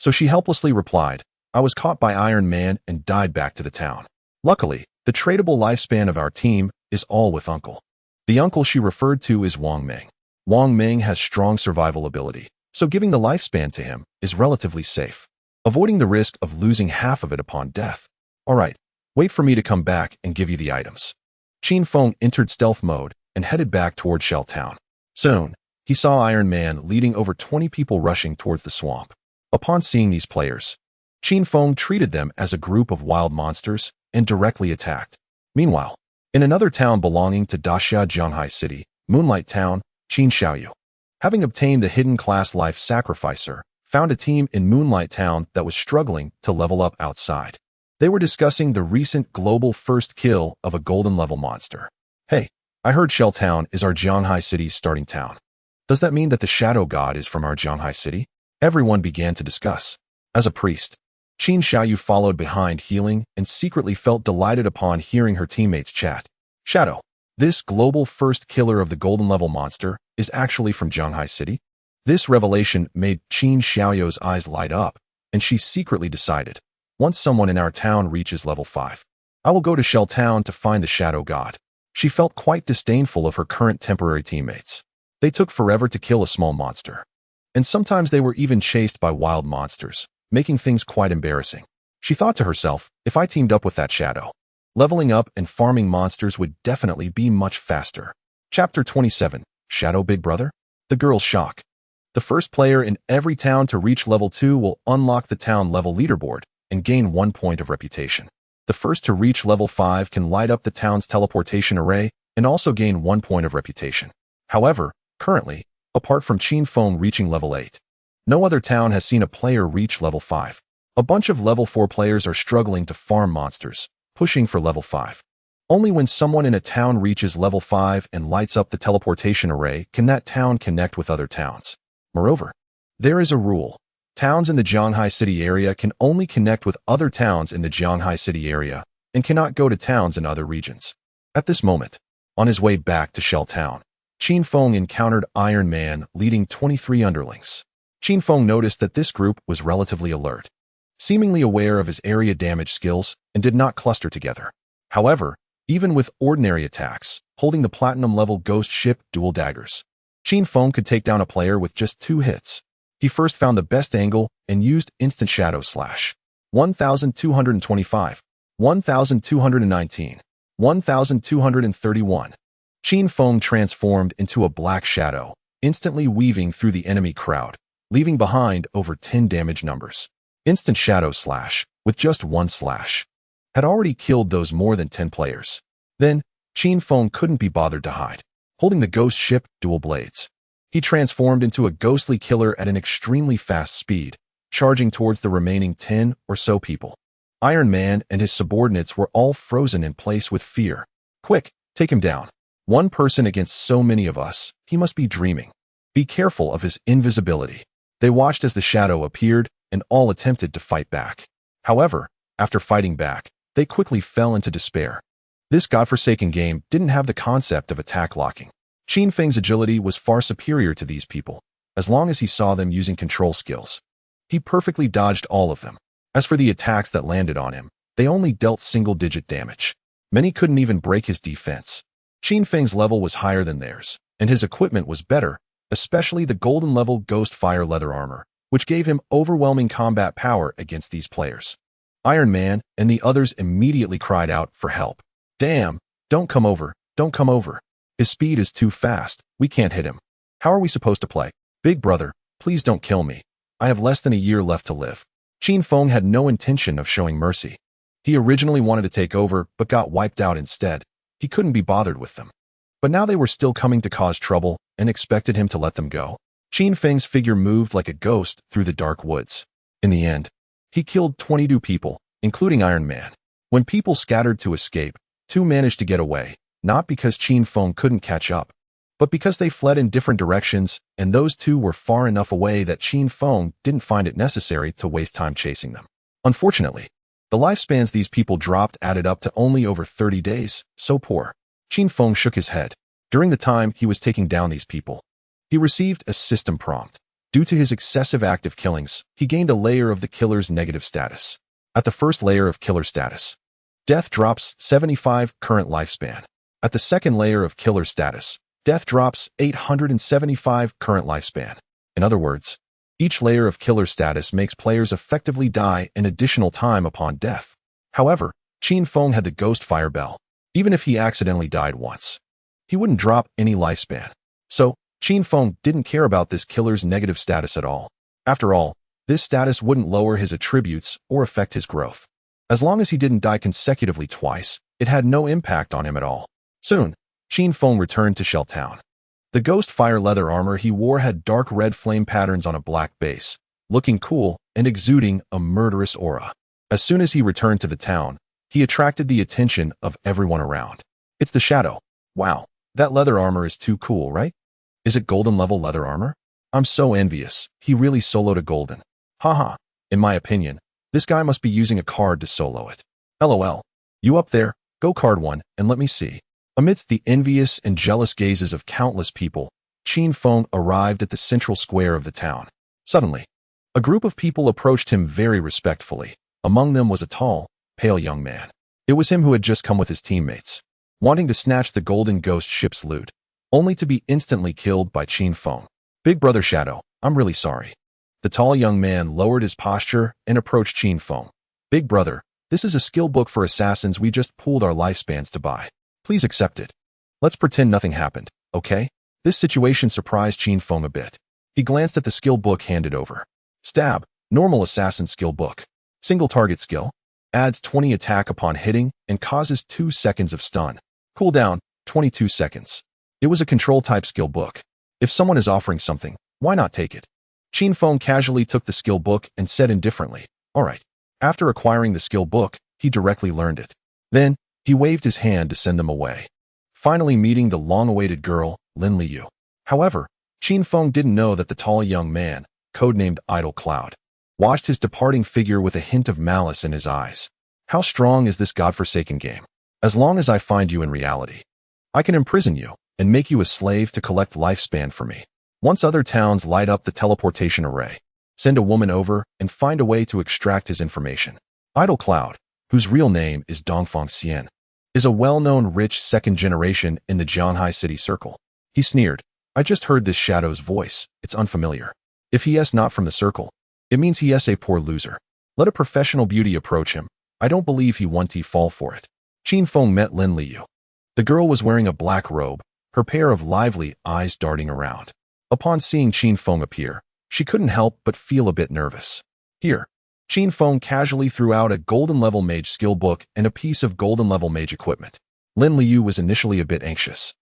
So she helplessly replied, I was caught by Iron Man and died back to the town. Luckily, the tradable lifespan of our team is all with Uncle. The uncle she referred to is Wang Meng. Wang Meng has strong survival ability, so giving the lifespan to him is relatively safe, avoiding the risk of losing half of it upon death. Alright, wait for me to come back and give you the items. Qin Feng entered stealth mode and headed back toward Shell Town. Soon, he saw Iron Man leading over 20 people rushing towards the swamp. Upon seeing these players, Qin Feng treated them as a group of wild monsters and directly attacked. Meanwhile, in another town belonging to Daxia Zhanghai City, Moonlight Town, Qin Xiaoyu, having obtained the hidden class life sacrificer, found a team in Moonlight Town that was struggling to level up outside. They were discussing the recent global first kill of a golden level monster. Hey, I heard Shell Town is our Zhanghai City's starting town. Does that mean that the Shadow God is from our Zhanghai City? Everyone began to discuss. As a priest, Qin Xiaoyu followed behind healing and secretly felt delighted upon hearing her teammates chat. Shadow, this global first killer of the golden level monster is actually from Zhanghai City? This revelation made Qin Xiaoyu's eyes light up, and she secretly decided, once someone in our town reaches level 5, I will go to Shell Town to find the Shadow God. She felt quite disdainful of her current temporary teammates. They took forever to kill a small monster. And sometimes they were even chased by wild monsters, making things quite embarrassing. She thought to herself, if I teamed up with that Shadow, leveling up and farming monsters would definitely be much faster. Chapter 27, Shadow Big Brother? The Girl's Shock. The first player in every town to reach level 2 will unlock the town level leaderboard and gain 1 point of reputation. The first to reach level 5 can light up the town's teleportation array and also gain 1 point of reputation. However, currently, apart from Qin Feng reaching level 8, no other town has seen a player reach level 5. A bunch of level 4 players are struggling to farm monsters, pushing for level 5. Only when someone in a town reaches level 5 and lights up the teleportation array can that town connect with other towns. Moreover, there is a rule. Towns in the Zhanghai City area can only connect with other towns in the Zhanghai City area and cannot go to towns in other regions. At this moment, on his way back to Shell Town, Qin Feng encountered Iron Man leading 23 underlings. Qin Feng noticed that this group was relatively alert, seemingly aware of his area damage skills, and did not cluster together. However, even with ordinary attacks, holding the platinum level ghost ship dual daggers, Qin Feng could take down a player with just 2 hits. He first found the best angle and used instant shadow slash. 1225, 1219, 1231. Qin Feng transformed into a black shadow, instantly weaving through the enemy crowd, leaving behind over 10 damage numbers. Instant shadow slash, with just 1 slash, had already killed those more than 10 players. Then, Qin Feng couldn't be bothered to hide. Holding the ghost ship dual blades, he transformed into a ghostly killer at an extremely fast speed, charging towards the remaining 10 or so people. Iron Man and his subordinates were all frozen in place with fear. Quick, take him down. One person against so many of us, he must be dreaming. Be careful of his invisibility. They watched as the shadow appeared and all attempted to fight back. However, after fighting back, they quickly fell into despair. This godforsaken game didn't have the concept of attack locking. Qin Feng's agility was far superior to these people, as long as he saw them using control skills. He perfectly dodged all of them. As for the attacks that landed on him, they only dealt single-digit damage. Many couldn't even break his defense. Qin Feng's level was higher than theirs, and his equipment was better, especially the golden-level Ghost Fire leather armor, which gave him overwhelming combat power against these players. Iron Man and the others immediately cried out for help. Damn, don't come over, don't come over. His speed is too fast, we can't hit him. How are we supposed to play? Big brother, please don't kill me. I have less than a year left to live. Qin Feng had no intention of showing mercy. He originally wanted to take over, but got wiped out instead. He couldn't be bothered with them. But now they were still coming to cause trouble and expected him to let them go. Qin Feng's figure moved like a ghost through the dark woods. In the end, he killed 22 people, including Iron Man. When people scattered to escape, 2 managed to get away, not because Qin Feng couldn't catch up, but because they fled in different directions, and those 2 were far enough away that Qin Feng didn't find it necessary to waste time chasing them. Unfortunately, the lifespans these people dropped added up to only over 30 days, so poor. Qin Feng shook his head. During the time he was taking down these people, he received a system prompt. Due to his excessive active killings, he gained a layer of the killer's negative status. At the first layer of killer status, death drops 75 current lifespan. At the second layer of killer status, death drops 875 current lifespan. In other words, each layer of killer status makes players effectively die an additional time upon death. However, Qin Feng had the Ghost Fire Bell. Even if he accidentally died once, he wouldn't drop any lifespan. So, Qin Feng didn't care about this killer's negative status at all. After all, this status wouldn't lower his attributes or affect his growth. As long as he didn't die consecutively twice, it had no impact on him at all. Soon, Qin Feng returned to Shell Town. The Ghost Fire leather armor he wore had dark red flame patterns on a black base, looking cool and exuding a murderous aura. As soon as he returned to the town, he attracted the attention of everyone around. It's the Shadow. Wow, that leather armor is too cool, right? Is it golden level leather armor? I'm so envious. He really soloed a golden. Haha, in my opinion, this guy must be using a card to solo it. LOL. You up there, go card one and let me see. Amidst the envious and jealous gazes of countless people, Qin Feng arrived at the central square of the town. Suddenly, a group of people approached him very respectfully. Among them was a tall, pale young man. It was him who had just come with his teammates, wanting to snatch the golden ghost ship's loot, only to be instantly killed by Qin Feng. Big brother Shadow, I'm really sorry. The tall young man lowered his posture and approached Qin Feng. Big brother, this is a skill book for assassins we just pooled our lifespans to buy. Please accept it. Let's pretend nothing happened, okay? This situation surprised Qin Feng a bit. He glanced at the skill book handed over. Stab, normal assassin skill book. Single target skill. Adds 20 attack upon hitting and causes 2 seconds of stun. Cooldown, 22 seconds. It was a control type skill book. If someone is offering something, why not take it? Qin Feng casually took the skill book and said indifferently, alright. After acquiring the skill book, he directly learned it. Then, he waved his hand to send them away, finally meeting the long-awaited girl, Lin Liu. However, Qin Feng didn't know that the tall young man, codenamed Idle Cloud, watched his departing figure with a hint of malice in his eyes. How strong is this godforsaken game? As long as I find you in reality, I can imprison you and make you a slave to collect lifespan for me. Once other towns light up the teleportation array, send a woman over and find a way to extract his information. Idle Cloud, whose real name is Dongfang Xian, is a well-known rich second generation in the Jianhai city circle. He sneered, I just heard this shadow's voice. It's unfamiliar. If he is not from the circle, it means he is a poor loser. Let a professional beauty approach him. I don't believe he won't fall for it. Qin Feng met Lin Liu. The girl was wearing a black robe, her pair of lively eyes darting around. Upon seeing Qin Feng appear, she couldn't help but feel a bit nervous. Here, Qin Feng casually threw out a golden level mage skill book and a piece of golden level mage equipment. Lin Liu was initially a bit anxious,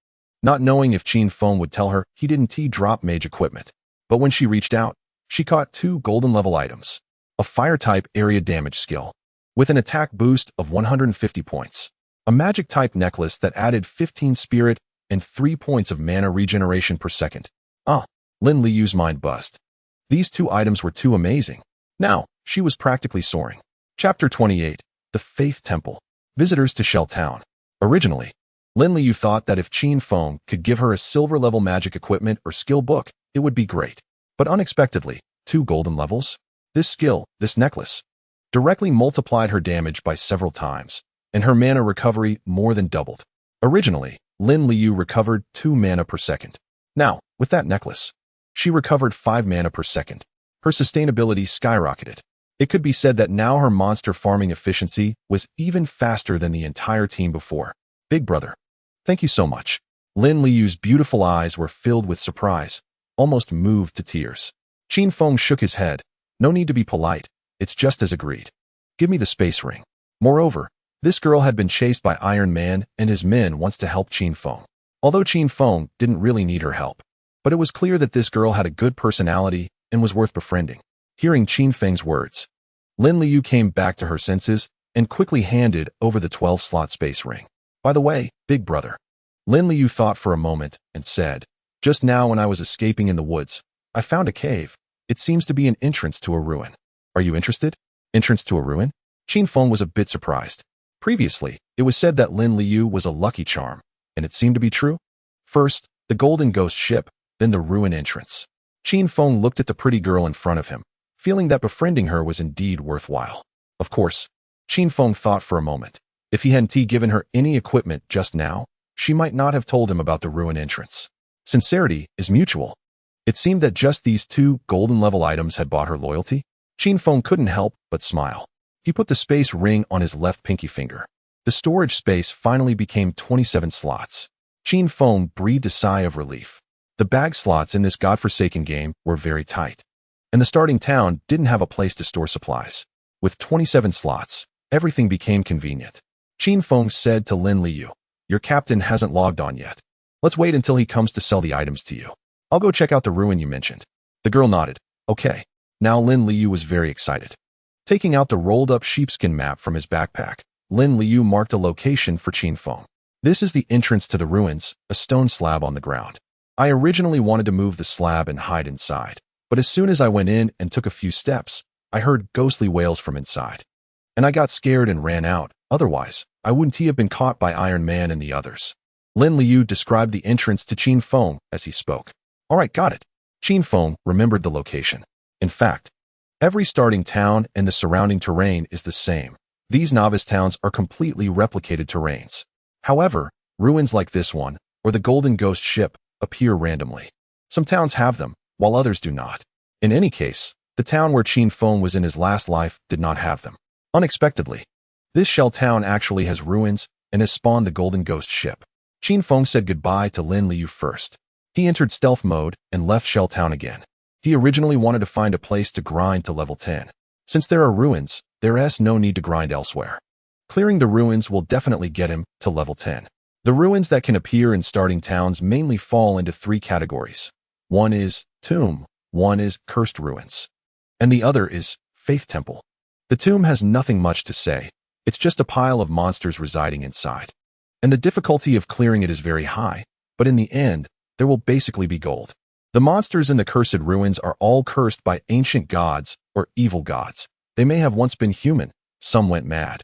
not knowing if Qin Feng would tell her he didn't drop mage equipment. But when she reached out, she caught 2 golden level items. A fire type area damage skill, with an attack boost of 150 points. A magic type necklace that added 15 spirit and 3 points of mana regeneration per second. Lin Liu's mind buzzed. These 2 items were too amazing. Now, she was practically soaring. Chapter 28. The Faith Temple. Visitors to Shell Town. Originally, Lin Liu thought that if Qin Feng could give her a silver-level magic equipment or skill book, it would be great. But unexpectedly, 2 golden levels? This skill, this necklace, directly multiplied her damage by several times, and her mana recovery more than doubled. Originally, Lin Liu recovered 2 mana per second. Now, with that necklace, she recovered 5 mana per second. Her sustainability skyrocketed. It could be said that now her monster farming efficiency was even faster than the entire team before. Big brother, thank you so much. Lin Liu's beautiful eyes were filled with surprise, almost moved to tears. Qin Feng shook his head. No need to be polite. It's just as agreed. Give me the space ring. Moreover, this girl had been chased by Iron Man and his men wants to help Qin Feng. Although Qin Feng didn't really need her help, but it was clear that this girl had a good personality and was worth befriending. Hearing Qin Feng's words, Lin Liu came back to her senses and quickly handed over the 12-slot space ring. By the way, big brother. Lin Liu thought for a moment and said, just now when I was escaping in the woods, I found a cave. It seems to be an entrance to a ruin. Are you interested? Entrance to a ruin? Qin Feng was a bit surprised. Previously, it was said that Lin Liu was a lucky charm, and it seemed to be true. First, the golden ghost ship, then the ruin entrance. Qin Feng looked at the pretty girl in front of him, feeling that befriending her was indeed worthwhile. Of course, Qin Feng thought for a moment. If he hadn't given her any equipment just now, she might not have told him about the ruin entrance. Sincerity is mutual. It seemed that just these 2 golden level items had bought her loyalty. Qin Feng couldn't help but smile. He put the space ring on his left pinky finger. The storage space finally became 27 slots. Qin Feng breathed a sigh of relief. The bag slots in this godforsaken game were very tight, and the starting town didn't have a place to store supplies. With 27 slots, everything became convenient. Qin Feng said to Lin Liu, your captain hasn't logged on yet. Let's wait until he comes to sell the items to you. I'll go check out the ruin you mentioned. The girl nodded. Okay. Now Lin Liu was very excited. Taking out the rolled-up sheepskin map from his backpack, Lin Liu marked a location for Qin Feng. This is the entrance to the ruins, a stone slab on the ground. I originally wanted to move the slab and hide inside, but as soon as I went in and took a few steps, I heard ghostly wails from inside. And I got scared and ran out. Otherwise, I wouldn't have been caught by Iron Man and the others. Lin Liu described the entrance to Qin Feng as he spoke. All right, got it. Qin Feng remembered the location. In fact, every starting town and the surrounding terrain is the same. These novice towns are completely replicated terrains. However, ruins like this one, or the Golden Ghost ship, appear randomly. Some towns have them, while others do not. In any case, the town where Qin Feng was in his last life did not have them. Unexpectedly, this shell town actually has ruins and has spawned the Golden Ghost ship. Qin Feng said goodbye to Lin Liu first. He entered stealth mode and left Shell Town again. He originally wanted to find a place to grind to level 10. Since there are ruins, there is no need to grind elsewhere. Clearing the ruins will definitely get him to level 10. The ruins that can appear in starting towns mainly fall into 3 categories. One is Tomb, one is Cursed Ruins, and the other is Faith Temple. The tomb has nothing much to say. It's just a pile of monsters residing inside. And the difficulty of clearing it is very high, but in the end, there will basically be gold. The monsters in the Cursed Ruins are all cursed by ancient gods or evil gods. They may have once been human, some went mad,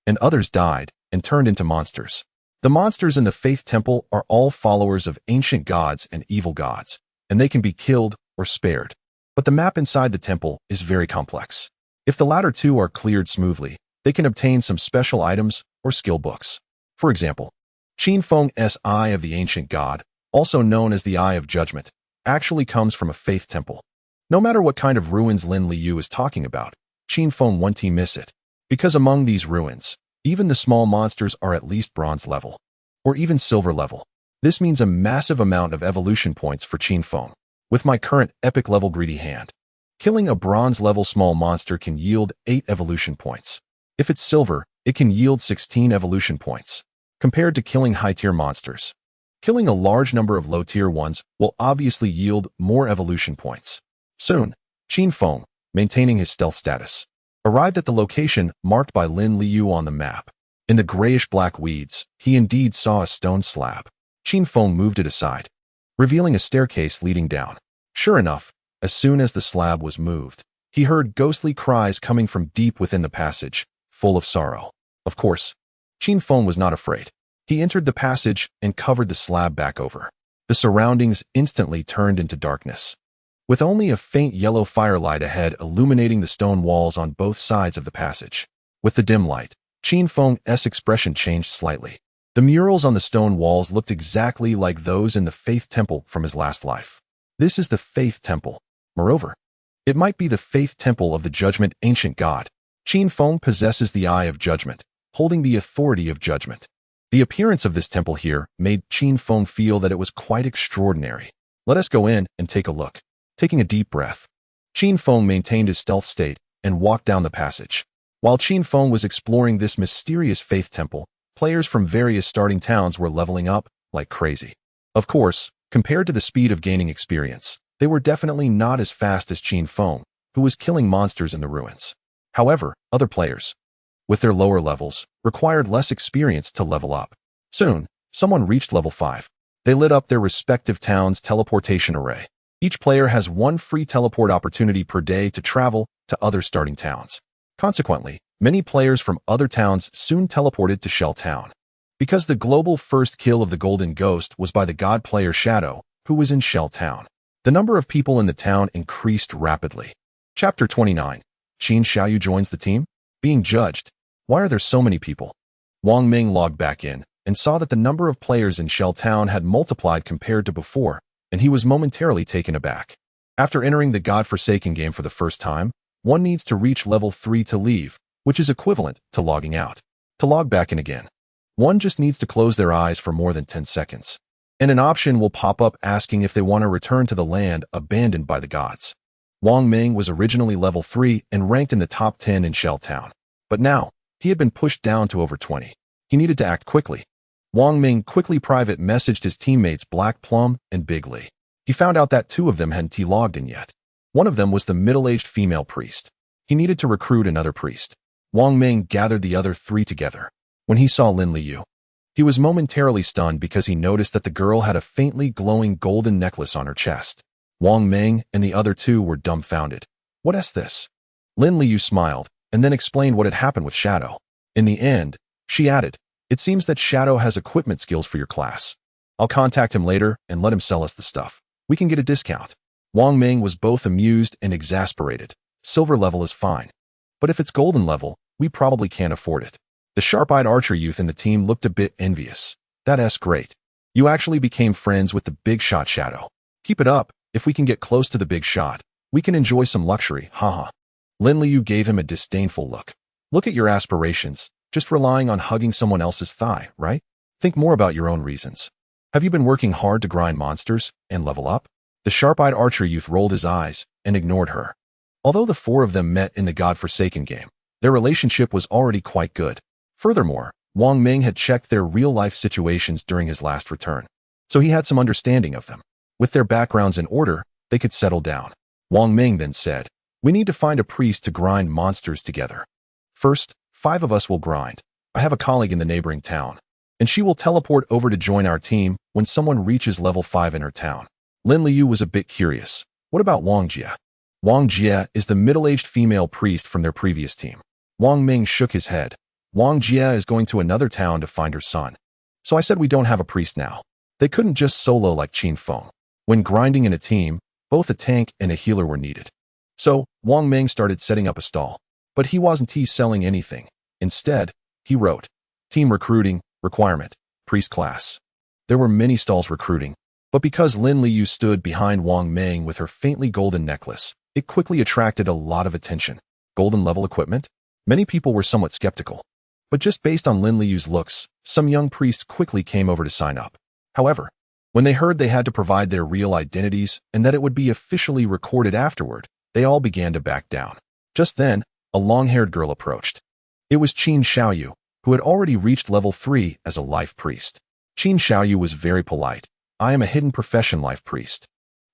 and others died and turned into monsters. The monsters in the Faith Temple are all followers of ancient gods and evil gods, and they can be killed or spared. But the map inside the temple is very complex. If the latter 2 are cleared smoothly, they can obtain some special items or skill books. For example, Qin Feng's Eye of the Ancient God also known as the Eye of Judgment, actually comes from a faith temple. No matter what kind of ruins Lin Liu is talking about, Qin Feng won't miss it. Because among these ruins, even the small monsters are at least bronze level, or even silver level. This means a massive amount of evolution points for Qin Feng. With my current epic level greedy hand, killing a bronze level small monster can yield 8 evolution points. If it's silver, it can yield 16 evolution points. Compared to killing high tier monsters, killing a large number of low tier ones will obviously yield more evolution points. Soon, Qin Feng, maintaining his stealth status, arrived at the location marked by Lin Liu on the map. In the grayish-black weeds, he indeed saw a stone slab. Qin Feng moved it aside, revealing a staircase leading down. Sure enough, as soon as the slab was moved, he heard ghostly cries coming from deep within the passage, full of sorrow. Of course, Qin Feng was not afraid. He entered the passage and covered the slab back over. The surroundings instantly turned into darkness, with only a faint yellow firelight ahead illuminating the stone walls on both sides of the passage. With the dim light, Qin Feng's expression changed slightly. The murals on the stone walls looked exactly like those in the Faith Temple from his last life. This is the Faith Temple. Moreover, it might be the Faith Temple of the Judgment Ancient God. Qin Feng possesses the Eye of Judgment, holding the authority of judgment. The appearance of this temple here made Qin Feng feel that it was quite extraordinary. Let us go in and take a look. Taking a deep breath, Qin Feng maintained his stealth state and walked down the passage. While Qin Feng was exploring this mysterious faith temple, players from various starting towns were leveling up like crazy. Of course, compared to the speed of gaining experience, they were definitely not as fast as Qin Feng, who was killing monsters in the ruins. However, other players, with their lower levels, required less experience to level up. Soon, someone reached level 5. They lit up their respective town's teleportation array. Each player has one free teleport opportunity per day to travel to other starting towns. Consequently, many players from other towns soon teleported to Shell Town. Because the global first kill of the Golden Ghost was by the god player Shadow, who was in Shell Town, the number of people in the town increased rapidly. Chapter 29. Qin Xiaoyu joins the team? Being judged. Why are there so many people? Wang Ming logged back in and saw that the number of players in Shell Town had multiplied compared to before, and he was momentarily taken aback. After entering the God-forsaken game for the first time, one needs to reach level 3 to leave, which is equivalent to logging out. To log back in again, one just needs to close their eyes for more than 10 seconds, and an option will pop up asking if they want to return to the land abandoned by the gods. Wang Ming was originally level 3 and ranked in the top 10 in Shell Town, but now, he had been pushed down to over 20. He needed to act quickly. Wang Ming quickly private messaged his teammates Black Plum and Big Li. He found out that 2 of them hadn't logged in yet. One of them was the middle-aged female priest. He needed to recruit another priest. Wang Ming gathered the other 3 together. When he saw Lin Liu, he was momentarily stunned because he noticed that the girl had a faintly glowing golden necklace on her chest. Wang Ming and the other 2 were dumbfounded. What is this? Lin Liu smiled and then explained what had happened with Shadow. In the end, she added, "It seems that Shadow has equipment skills for your class. I'll contact him later and let him sell us the stuff. We can get a discount." Wang Ming was both amused and exasperated. Silver level is fine, but if it's golden level, we probably can't afford it. The sharp-eyed archer youth in the team looked a bit envious. That's great. You actually became friends with the big shot Shadow. Keep it up. If we can get close to the big shot, we can enjoy some luxury, haha. Lin Liu gave him a disdainful look. Look at your aspirations, just relying on hugging someone else's thigh, right? Think more about your own reasons. Have you been working hard to grind monsters and level up? The sharp-eyed archer youth rolled his eyes and ignored her. Although the 4 of them met in the God-forsaken game, their relationship was already quite good. Furthermore, Wang Ming had checked their real-life situations during his last return, so he had some understanding of them. With their backgrounds in order, they could settle down. Wang Ming then said, "We need to find a priest to grind monsters together. First, 5 of us will grind. I have a colleague in the neighboring town, and she will teleport over to join our team when someone reaches level 5 in her town." Lin Liu was a bit curious. What about Wang Jie? Wang Jie is the middle-aged female priest from their previous team. Wang Ming shook his head. Wang Jie is going to another town to find her son. So I said we don't have a priest now. They couldn't just solo like Qin Feng. When grinding in a team, both a tank and a healer were needed. So, Wang Ming started setting up a stall. But he wasn't selling anything. Instead, he wrote, "Team recruiting, requirement, priest class." There were many stalls recruiting, But because Lin Liu stood behind Wang Ming with her faintly golden necklace, it quickly attracted a lot of attention. Golden-level equipment? Many people were somewhat skeptical. But just based on Lin Liu's looks, some young priests quickly came over to sign up. However, when they heard they had to provide their real identities and that it would be officially recorded afterward, they all began to back down. Just then, a long-haired girl approached. It was Qin Xiaoyu, who had already reached level 3 as a life priest. Qin Xiaoyu was very polite. I am a hidden profession life priest.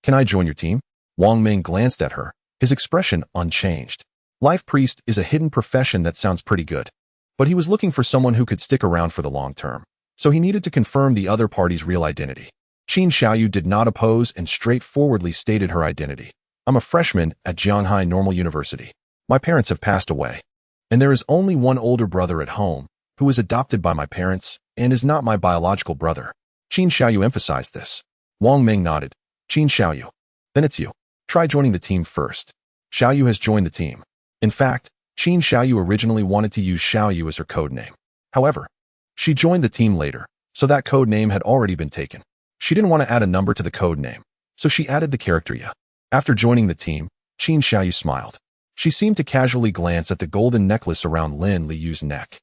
Can I join your team? Wang Ming glanced at her, his expression unchanged. Life priest is a hidden profession that sounds pretty good. But he was looking for someone who could stick around for the long term, so he needed to confirm the other party's real identity. Qin Xiaoyu did not oppose and straightforwardly stated her identity. I'm a freshman at Jianghai Normal University. My parents have passed away, and there is only one older brother at home, who was adopted by my parents and is not my biological brother. Qin Xiaoyu emphasized this. Wang Ming nodded. Qin Xiaoyu. Then it's you. Try joining the team first. Xiaoyu has joined the team. In fact, Qin Xiaoyu originally wanted to use Xiaoyu as her code name. However, she joined the team later, so that code name had already been taken. She didn't want to add a number to the code name, so she added the character Ya. After joining the team, Qin Xiaoyu smiled. She seemed to casually glance at the golden necklace around Lin Liu's neck.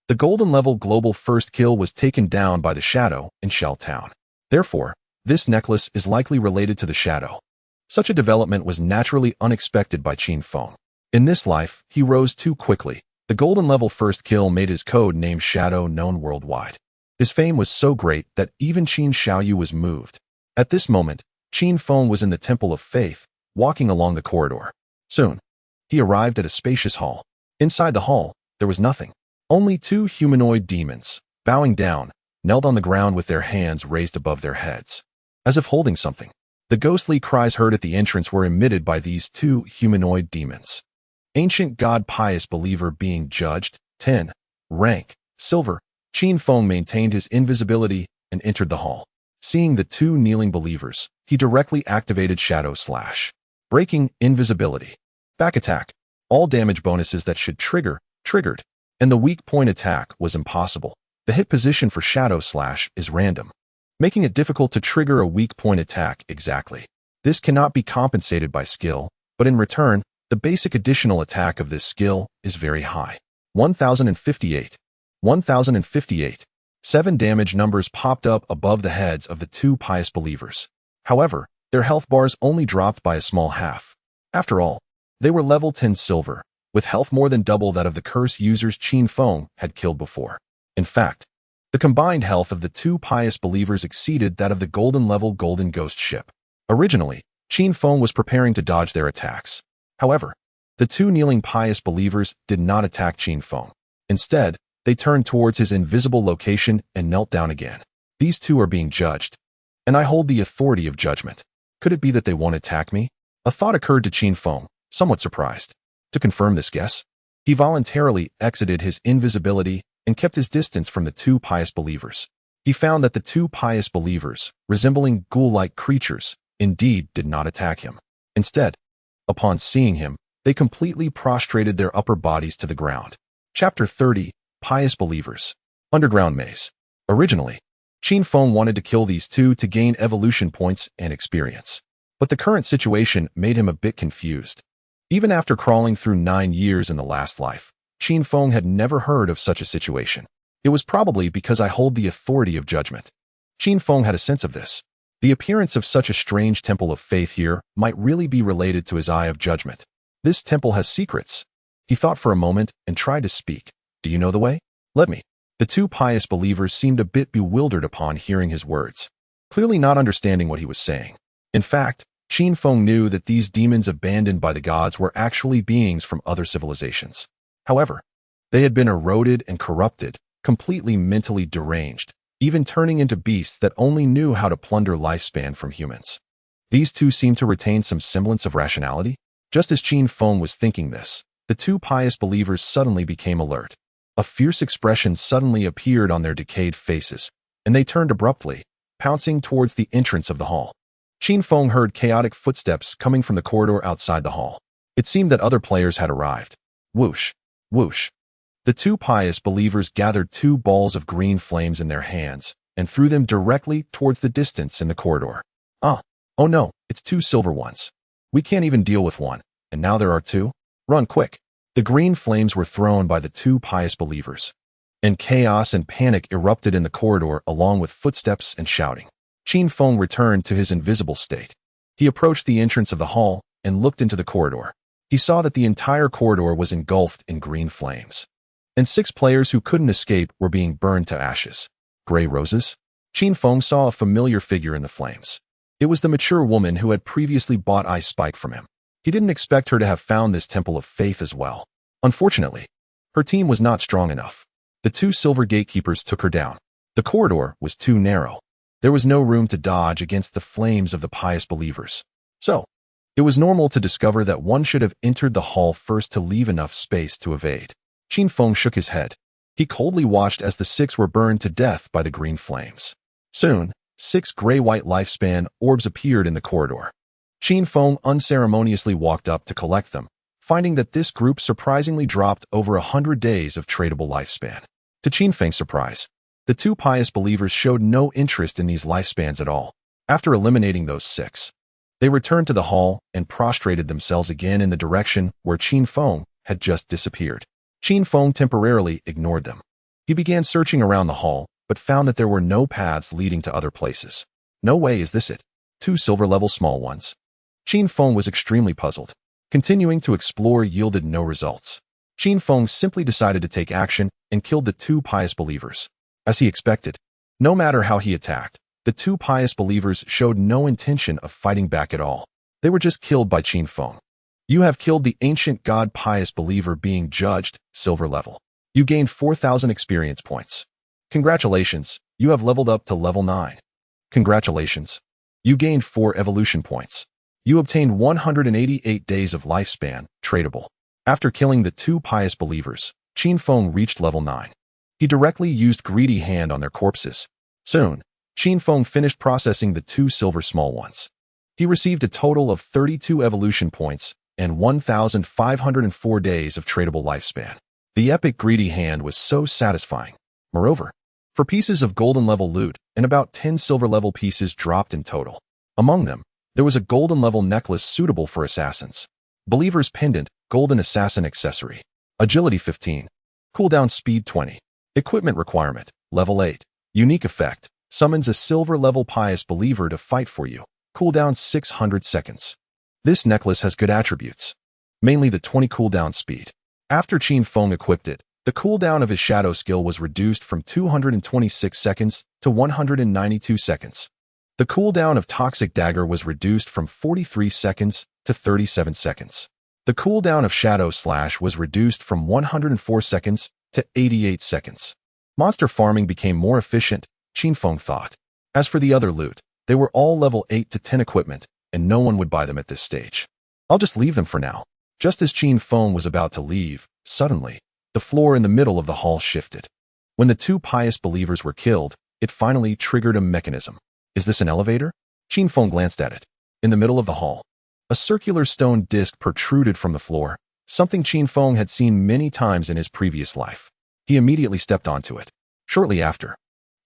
The golden-level global first kill was taken down by the Shadow in Shell Town. Therefore, this necklace is likely related to the Shadow. Such a development was naturally unexpected by Qin Feng. In this life, he rose too quickly. The golden-level first kill made his code name Shadow known worldwide. His fame was so great that even Qin Xiaoyu was moved. At this moment, Qin Feng was in the Temple of Faith, walking along the corridor. Soon, he arrived at a spacious hall. Inside the hall, there was nothing. Only two humanoid demons, bowing down, knelt on the ground with their hands raised above their heads, as if holding something. The ghostly cries heard at the entrance were emitted by these two humanoid demons. Ancient God pious believer being judged, 10, rank, silver. Qin Feng maintained his invisibility and entered the hall. Seeing the two kneeling believers, he directly activated Shadow Slash. Breaking invisibility. Back attack. All damage bonuses that should triggered, and the weak point attack was impossible. The hit position for Shadow Slash is random, making it difficult to trigger a weak point attack exactly. This cannot be compensated by skill, but in return, the basic additional attack of this skill is very high. 1058. 1058. 7 damage numbers popped up above the heads of the two pious believers. However, their health bars only dropped by a small half. After all, they were level 10 silver, with health more than double that of the curse users Qin Feng had killed before. In fact, the combined health of the two pious believers exceeded that of the golden-level golden ghost ship. Originally, Qin Feng was preparing to dodge their attacks. However, the two kneeling pious believers did not attack Qin Feng. Instead, they turned towards his invisible location and knelt down again. These two are being judged, and I hold the authority of judgment. Could it be that they won't attack me? A thought occurred to Qin Feng, somewhat surprised. To confirm this guess, he voluntarily exited his invisibility and kept his distance from the two pious believers. He found that the two pious believers, resembling ghoul-like creatures, indeed did not attack him. Instead, upon seeing him, they completely prostrated their upper bodies to the ground. Chapter 30. Pious Believers. Underground Maze. Originally, Qin Feng wanted to kill these two to gain evolution points and experience. But the current situation made him a bit confused. Even after crawling through 9 years in the last life, Qin Feng had never heard of such a situation. It was probably because I hold the authority of judgment. Qin Feng had a sense of this. The appearance of such a strange temple of faith here might really be related to his eye of judgment. This temple has secrets. He thought for a moment and tried to speak. Do you know the way? Let me. The two pious believers seemed a bit bewildered upon hearing his words, clearly not understanding what he was saying. In fact, Qin Feng knew that these demons abandoned by the gods were actually beings from other civilizations. However, they had been eroded and corrupted, completely mentally deranged, even turning into beasts that only knew how to plunder lifespan from humans. These two seemed to retain some semblance of rationality. Just as Qin Feng was thinking this, the two pious believers suddenly became alert. A fierce expression suddenly appeared on their decayed faces, and they turned abruptly, pouncing towards the entrance of the hall. Qin Feng heard chaotic footsteps coming from the corridor outside the hall. It seemed that other players had arrived. Whoosh, whoosh. The two pious believers gathered 2 balls of green flames in their hands and threw them directly towards the distance in the corridor. Oh no, it's 2 silver ones. We can't even deal with one, and now there are 2? Run quick. The green flames were thrown by the 2 pious believers, and chaos and panic erupted in the corridor along with footsteps and shouting. Qin Feng returned to his invisible state. He approached the entrance of the hall and looked into the corridor. He saw that the entire corridor was engulfed in green flames, and 6 players who couldn't escape were being burned to ashes. Gray roses? Qin Feng saw a familiar figure in the flames. It was the mature woman who had previously bought Ice Spike from him. He didn't expect her to have found this temple of faith as well. Unfortunately, her team was not strong enough. The 2 silver gatekeepers took her down. The corridor was too narrow. There was no room to dodge against the flames of the pious believers. So, it was normal to discover that one should have entered the hall first to leave enough space to evade. Qin Feng shook his head. He coldly watched as the 6 were burned to death by the green flames. Soon, 6 gray-white lifespan orbs appeared in the corridor. Qin Feng unceremoniously walked up to collect them, finding that this group surprisingly dropped over 100 days of tradable lifespan. To Qin Feng's surprise, the 2 pious believers showed no interest in these lifespans at all. After eliminating those 6, they returned to the hall and prostrated themselves again in the direction where Qin Feng had just disappeared. Qin Feng temporarily ignored them. He began searching around the hall, but found that there were no paths leading to other places. No way is this it. 2 silver-level small ones. Qin Feng was extremely puzzled. Continuing to explore yielded no results. Qin Feng simply decided to take action and killed the 2 pious believers. As he expected, no matter how he attacked, the 2 pious believers showed no intention of fighting back at all. They were just killed by Qin Feng. You have killed the ancient god pious believer being judged, silver level. You gained 4,000 experience points. Congratulations, you have leveled up to level 9. Congratulations. You gained 4 evolution points. You obtained 188 days of lifespan, tradable. After killing the 2 pious believers, Qin Feng reached level 9. He directly used Greedy Hand on their corpses. Soon, Qin Feng finished processing the 2 silver small ones. He received a total of 32 evolution points and 1,504 days of tradable lifespan. The epic Greedy Hand was so satisfying. Moreover, for pieces of golden level loot and about 10 silver level pieces dropped in total. Among them, there was a golden level necklace suitable for assassins. Believer's Pendant, Golden Assassin Accessory. Agility 15. Cooldown Speed 20. Equipment Requirement, Level 8. Unique Effect. Summons a silver level pious believer to fight for you. Cooldown 600 seconds. This necklace has good attributes. Mainly the 20 cooldown speed. After Qin Feng equipped it, the cooldown of his shadow skill was reduced from 226 seconds to 192 seconds. The cooldown of Toxic Dagger was reduced from 43 seconds to 37 seconds. The cooldown of Shadow Slash was reduced from 104 seconds to 88 seconds. Monster farming became more efficient, Qin Feng thought. As for the other loot, they were all level 8 to 10 equipment, and no one would buy them at this stage. I'll just leave them for now. Just as Qin Feng was about to leave, suddenly, the floor in the middle of the hall shifted. When the 2 pious believers were killed, it finally triggered a mechanism. Is this an elevator? Qin Feng glanced at it. In the middle of the hall, a circular stone disc protruded from the floor, something Qin Feng had seen many times in his previous life. He immediately stepped onto it. Shortly after,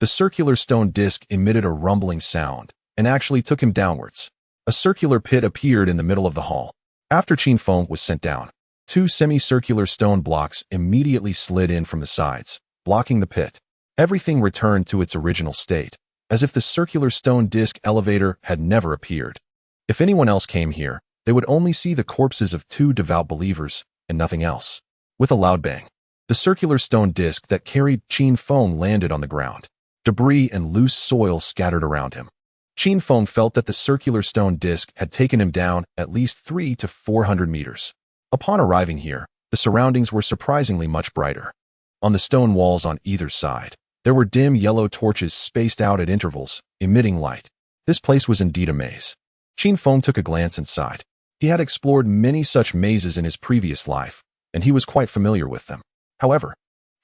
the circular stone disc emitted a rumbling sound and actually took him downwards. A circular pit appeared in the middle of the hall. After Qin Feng was sent down, 2 semicircular stone blocks immediately slid in from the sides, blocking the pit. Everything returned to its original state, as if the circular stone disc elevator had never appeared. If anyone else came here, they would only see the corpses of 2 devout believers and nothing else. With a loud bang, the circular stone disc that carried Qin Feng landed on the ground. Debris and loose soil scattered around him. Qin Feng felt that the circular stone disc had taken him down at least 300 to 400 meters. Upon arriving here, the surroundings were surprisingly much brighter. On the stone walls on either side, there were dim yellow torches spaced out at intervals, emitting light. This place was indeed a maze. Qin Feng took a glance inside. He had explored many such mazes in his previous life, and he was quite familiar with them. However,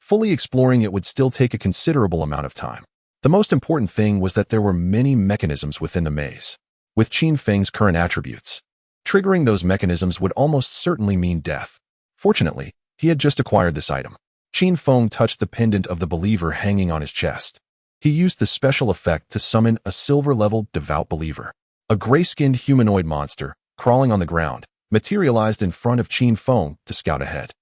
fully exploring it would still take a considerable amount of time. The most important thing was that there were many mechanisms within the maze. With Qin Feng's current attributes, triggering those mechanisms would almost certainly mean death. Fortunately, he had just acquired this item. Qin Feng touched the pendant of the believer hanging on his chest. He used the special effect to summon a silver-level devout believer. A gray-skinned humanoid monster, crawling on the ground, materialized in front of Qin Feng to scout ahead.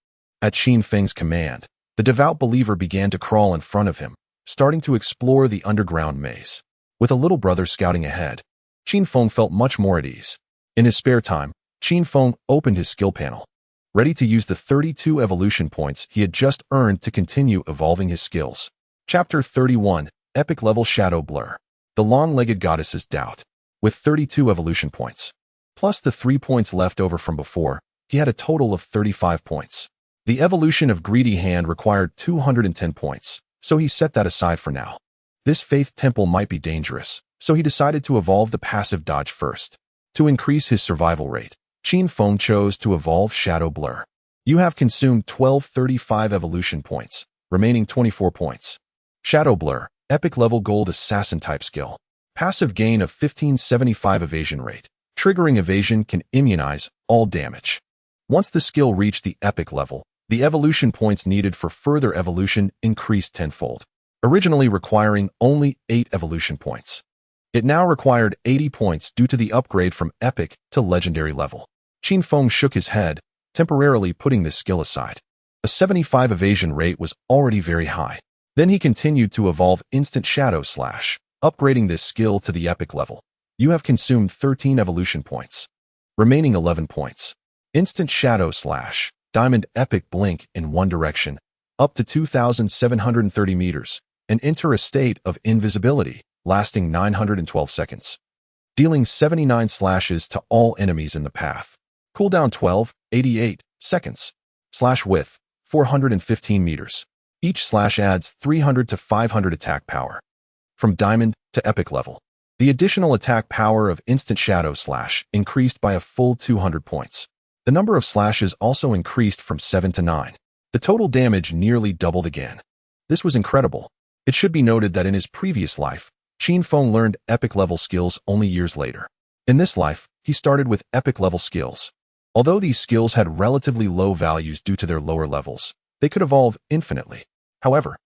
At Qin Feng's command, the devout believer began to crawl in front of him, starting to explore the underground maze. With a little brother scouting ahead, Qin Feng felt much more at ease. In his spare time, Qin Feng opened his skill panel, ready to use the 32 evolution points he had just earned to continue evolving his skills. Chapter 31, Epic Level Shadow Blur. The Long-Legged Goddess's Doubt. With 32 evolution points, plus the 3 points left over from before, he had a total of 35 points. The evolution of Greedy Hand required 210 points, so he set that aside for now. This Faith Temple might be dangerous, so he decided to evolve the passive dodge first. To increase his survival rate, Qin Feng chose to evolve Shadow Blur. You have consumed 1235 evolution points, remaining 24 points. Shadow Blur, Epic Level Gold Assassin Type Skill. Passive gain of 1575 evasion rate. Triggering evasion can immunize all damage. Once the skill reached the epic level, the evolution points needed for further evolution increased tenfold, originally requiring only 8 evolution points. It now required 80 points due to the upgrade from epic to legendary level. Qin Feng shook his head, temporarily putting this skill aside. A 75 evasion rate was already very high. Then he continued to evolve Instant Shadow Slash, upgrading this skill to the epic level. You have consumed 13 evolution points, remaining 11 points. Instant Shadow Slash, Diamond Epic Blink in one direction, up to 2,730 meters, and enter a state of invisibility, lasting 912 seconds. Dealing 79 slashes to all enemies in the path. Cooldown 88 seconds. Slash width, 415 meters. Each slash adds 300 to 500 attack power. From Diamond to Epic level, the additional attack power of Instant Shadow Slash increased by a full 200 points. The number of slashes also increased from 7 to 9. The total damage nearly doubled again. This was incredible. It should be noted that in his previous life, Qin Feng learned epic level skills only years later. In this life, he started with epic level skills. Although these skills had relatively low values due to their lower levels, they could evolve infinitely. However,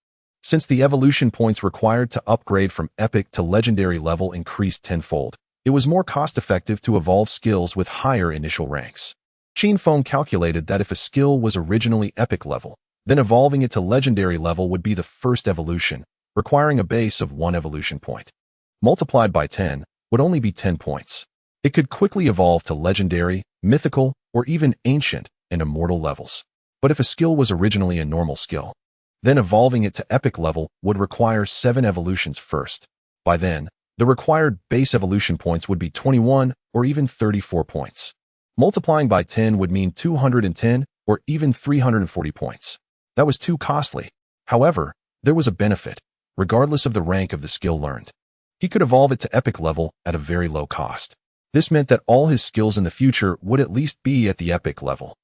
since the evolution points required to upgrade from epic to legendary level increased tenfold, it was more cost-effective to evolve skills with higher initial ranks. Qin Feng calculated that if a skill was originally epic level, then evolving it to legendary level would be the first evolution, requiring a base of 1 evolution point. Multiplied by 10 would only be 10 points. It could quickly evolve to legendary, mythical, or even ancient and immortal levels. But if a skill was originally a normal skill, then evolving it to epic level would require 7 evolutions first. By then, the required base evolution points would be 21 or even 34 points. Multiplying by 10 would mean 210 or even 340 points. That was too costly. However, there was a benefit, regardless of the rank of the skill learned. He could evolve it to epic level at a very low cost. This meant that all his skills in the future would at least be at the epic level.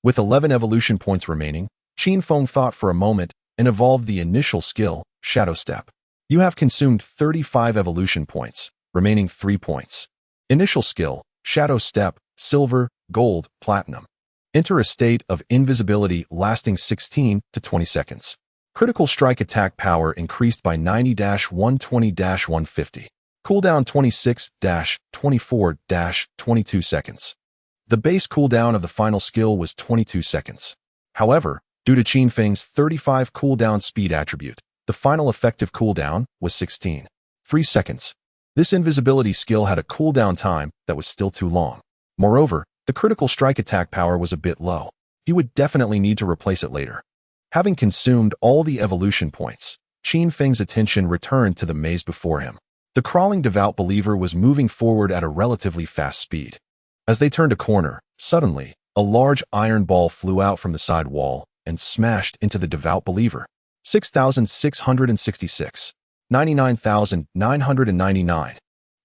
With 11 evolution points remaining, Qin Feng thought for a moment and evolved the initial skill, Shadow Step. You have consumed 35 evolution points, remaining 3 points. Initial skill, Shadow Step, Silver, Gold, Platinum. Enter a state of invisibility lasting 16 to 20 seconds. Critical strike attack power increased by 90-120-150. Cooldown 26-24-22 seconds. The base cooldown of the final skill was 22 seconds. However, due to Qin Feng's 35 cooldown speed attribute, the final effective cooldown was 16.3 seconds. This invisibility skill had a cooldown time that was still too long. Moreover, the critical strike attack power was a bit low. He would definitely need to replace it later. Having consumed all the evolution points, Qin Feng's attention returned to the maze before him. The crawling devout believer was moving forward at a relatively fast speed. As they turned a corner, suddenly, a large iron ball flew out from the side wall and smashed into the devout believer. 6,666. 99,999.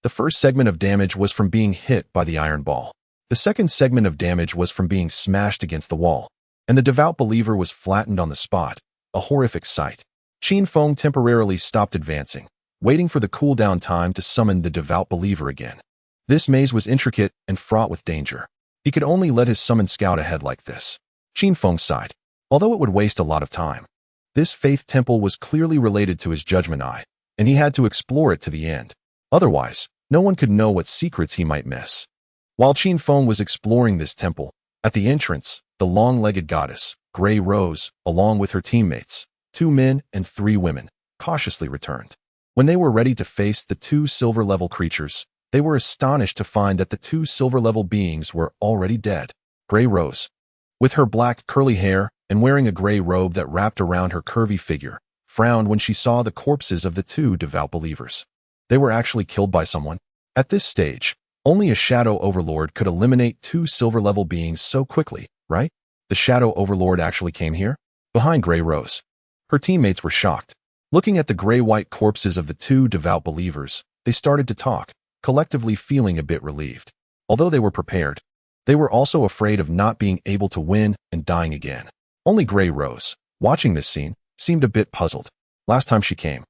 The first segment of damage was from being hit by the iron ball. The second segment of damage was from being smashed against the wall, and the devout believer was flattened on the spot, a horrific sight. Qin Feng temporarily stopped advancing, waiting for the cooldown time to summon the devout believer again. This maze was intricate and fraught with danger. He could only let his summoned scout ahead like this. Qin Feng sighed, although it would waste a lot of time. This faith temple was clearly related to his judgment eye, and he had to explore it to the end. Otherwise, no one could know what secrets he might miss. While Qin Feng was exploring this temple, at the entrance, the long-legged goddess, Grey Rose, along with her teammates, 2 men and 3 women, cautiously returned. When they were ready to face the 2 silver-level creatures, they were astonished to find that the 2 silver-level beings were already dead. Grey Rose, with her black curly hair and wearing a gray robe that wrapped around her curvy figure, frowned when she saw the corpses of the 2 devout believers. They were actually killed by someone. At this stage, only a Shadow Overlord could eliminate 2 silver-level beings so quickly, right? The Shadow Overlord actually came here? Behind Grey Rose. Her teammates were shocked. Looking at the gray-white corpses of the 2 devout believers, they started to talk, collectively feeling a bit relieved. Although they were prepared, they were also afraid of not being able to win and dying again. Only Grey Rose, watching this scene, seemed a bit puzzled. Last time she came,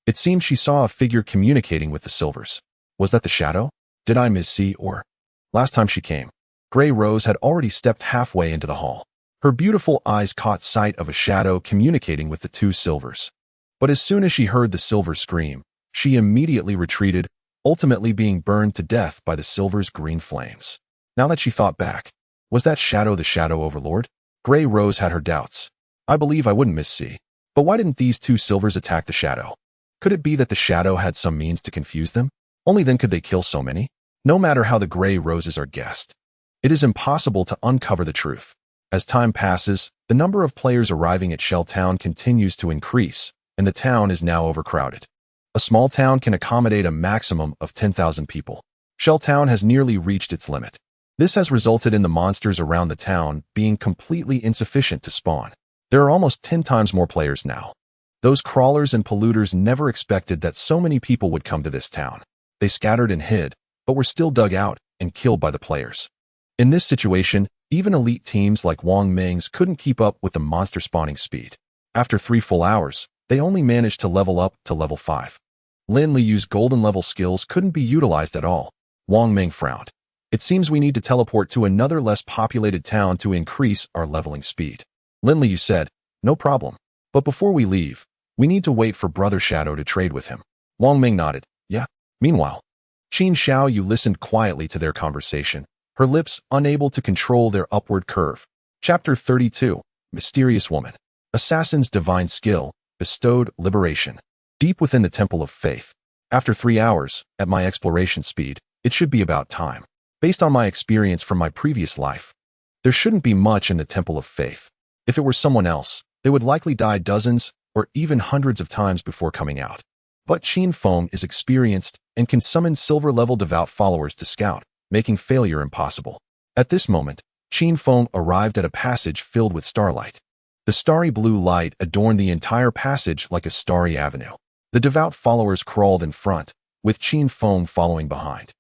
it seemed she saw a figure communicating with the Silvers. Was that the Shadow? Did I miss or? Last time she came, Grey Rose had already stepped halfway into the hall. Her beautiful eyes caught sight of a shadow communicating with the 2 Silvers. But as soon as she heard the Silvers scream, she immediately retreated, ultimately being burned to death by the Silvers' green flames. Now that she thought back, was that Shadow the Shadow Overlord? Grey Rose had her doubts. I believe I wouldn't miss but why didn't these 2 Silvers attack the Shadow? Could it be that the Shadow had some means to confuse them? Only then could they kill so many? No matter how the Grey Roses are guessed, it is impossible to uncover the truth. As time passes, the number of players arriving at Shell Town continues to increase, and the town is now overcrowded. A small town can accommodate a maximum of 10,000 people. Shell Town has nearly reached its limit. This has resulted in the monsters around the town being completely insufficient to spawn. There are almost 10 times more players now. Those crawlers and polluters never expected that so many people would come to this town. They scattered and hid, but were still dug out and killed by the players. In this situation, even elite teams like Wang Ming's couldn't keep up with the monster spawning speed. After 3 full hours, they only managed to level up to level 5. Lin Liyu's golden level skills couldn't be utilized at all. Wang Ming frowned. It seems we need to teleport to another less populated town to increase our leveling speed. Lin Liyu said, no problem. But before we leave, we need to wait for Brother Shadow to trade with him. Wang Ming nodded. Yeah. Meanwhile, Qin Xiaoyu listened quietly to their conversation, her lips unable to control their upward curve. Chapter 32. Mysterious Woman. Assassin's divine skill, bestowed liberation. Deep within the Temple of Faith. After 3 hours, at my exploration speed, it should be about time. Based on my experience from my previous life, there shouldn't be much in the Temple of Faith. If it were someone else, they would likely die dozens or even hundreds of times before coming out. But Qin Feng is experienced and can summon silver-level devout followers to scout, making failure impossible. At this moment, Qin Feng arrived at a passage filled with starlight. The starry blue light adorned the entire passage like a starry avenue. The devout followers crawled in front, with Qin Feng following behind.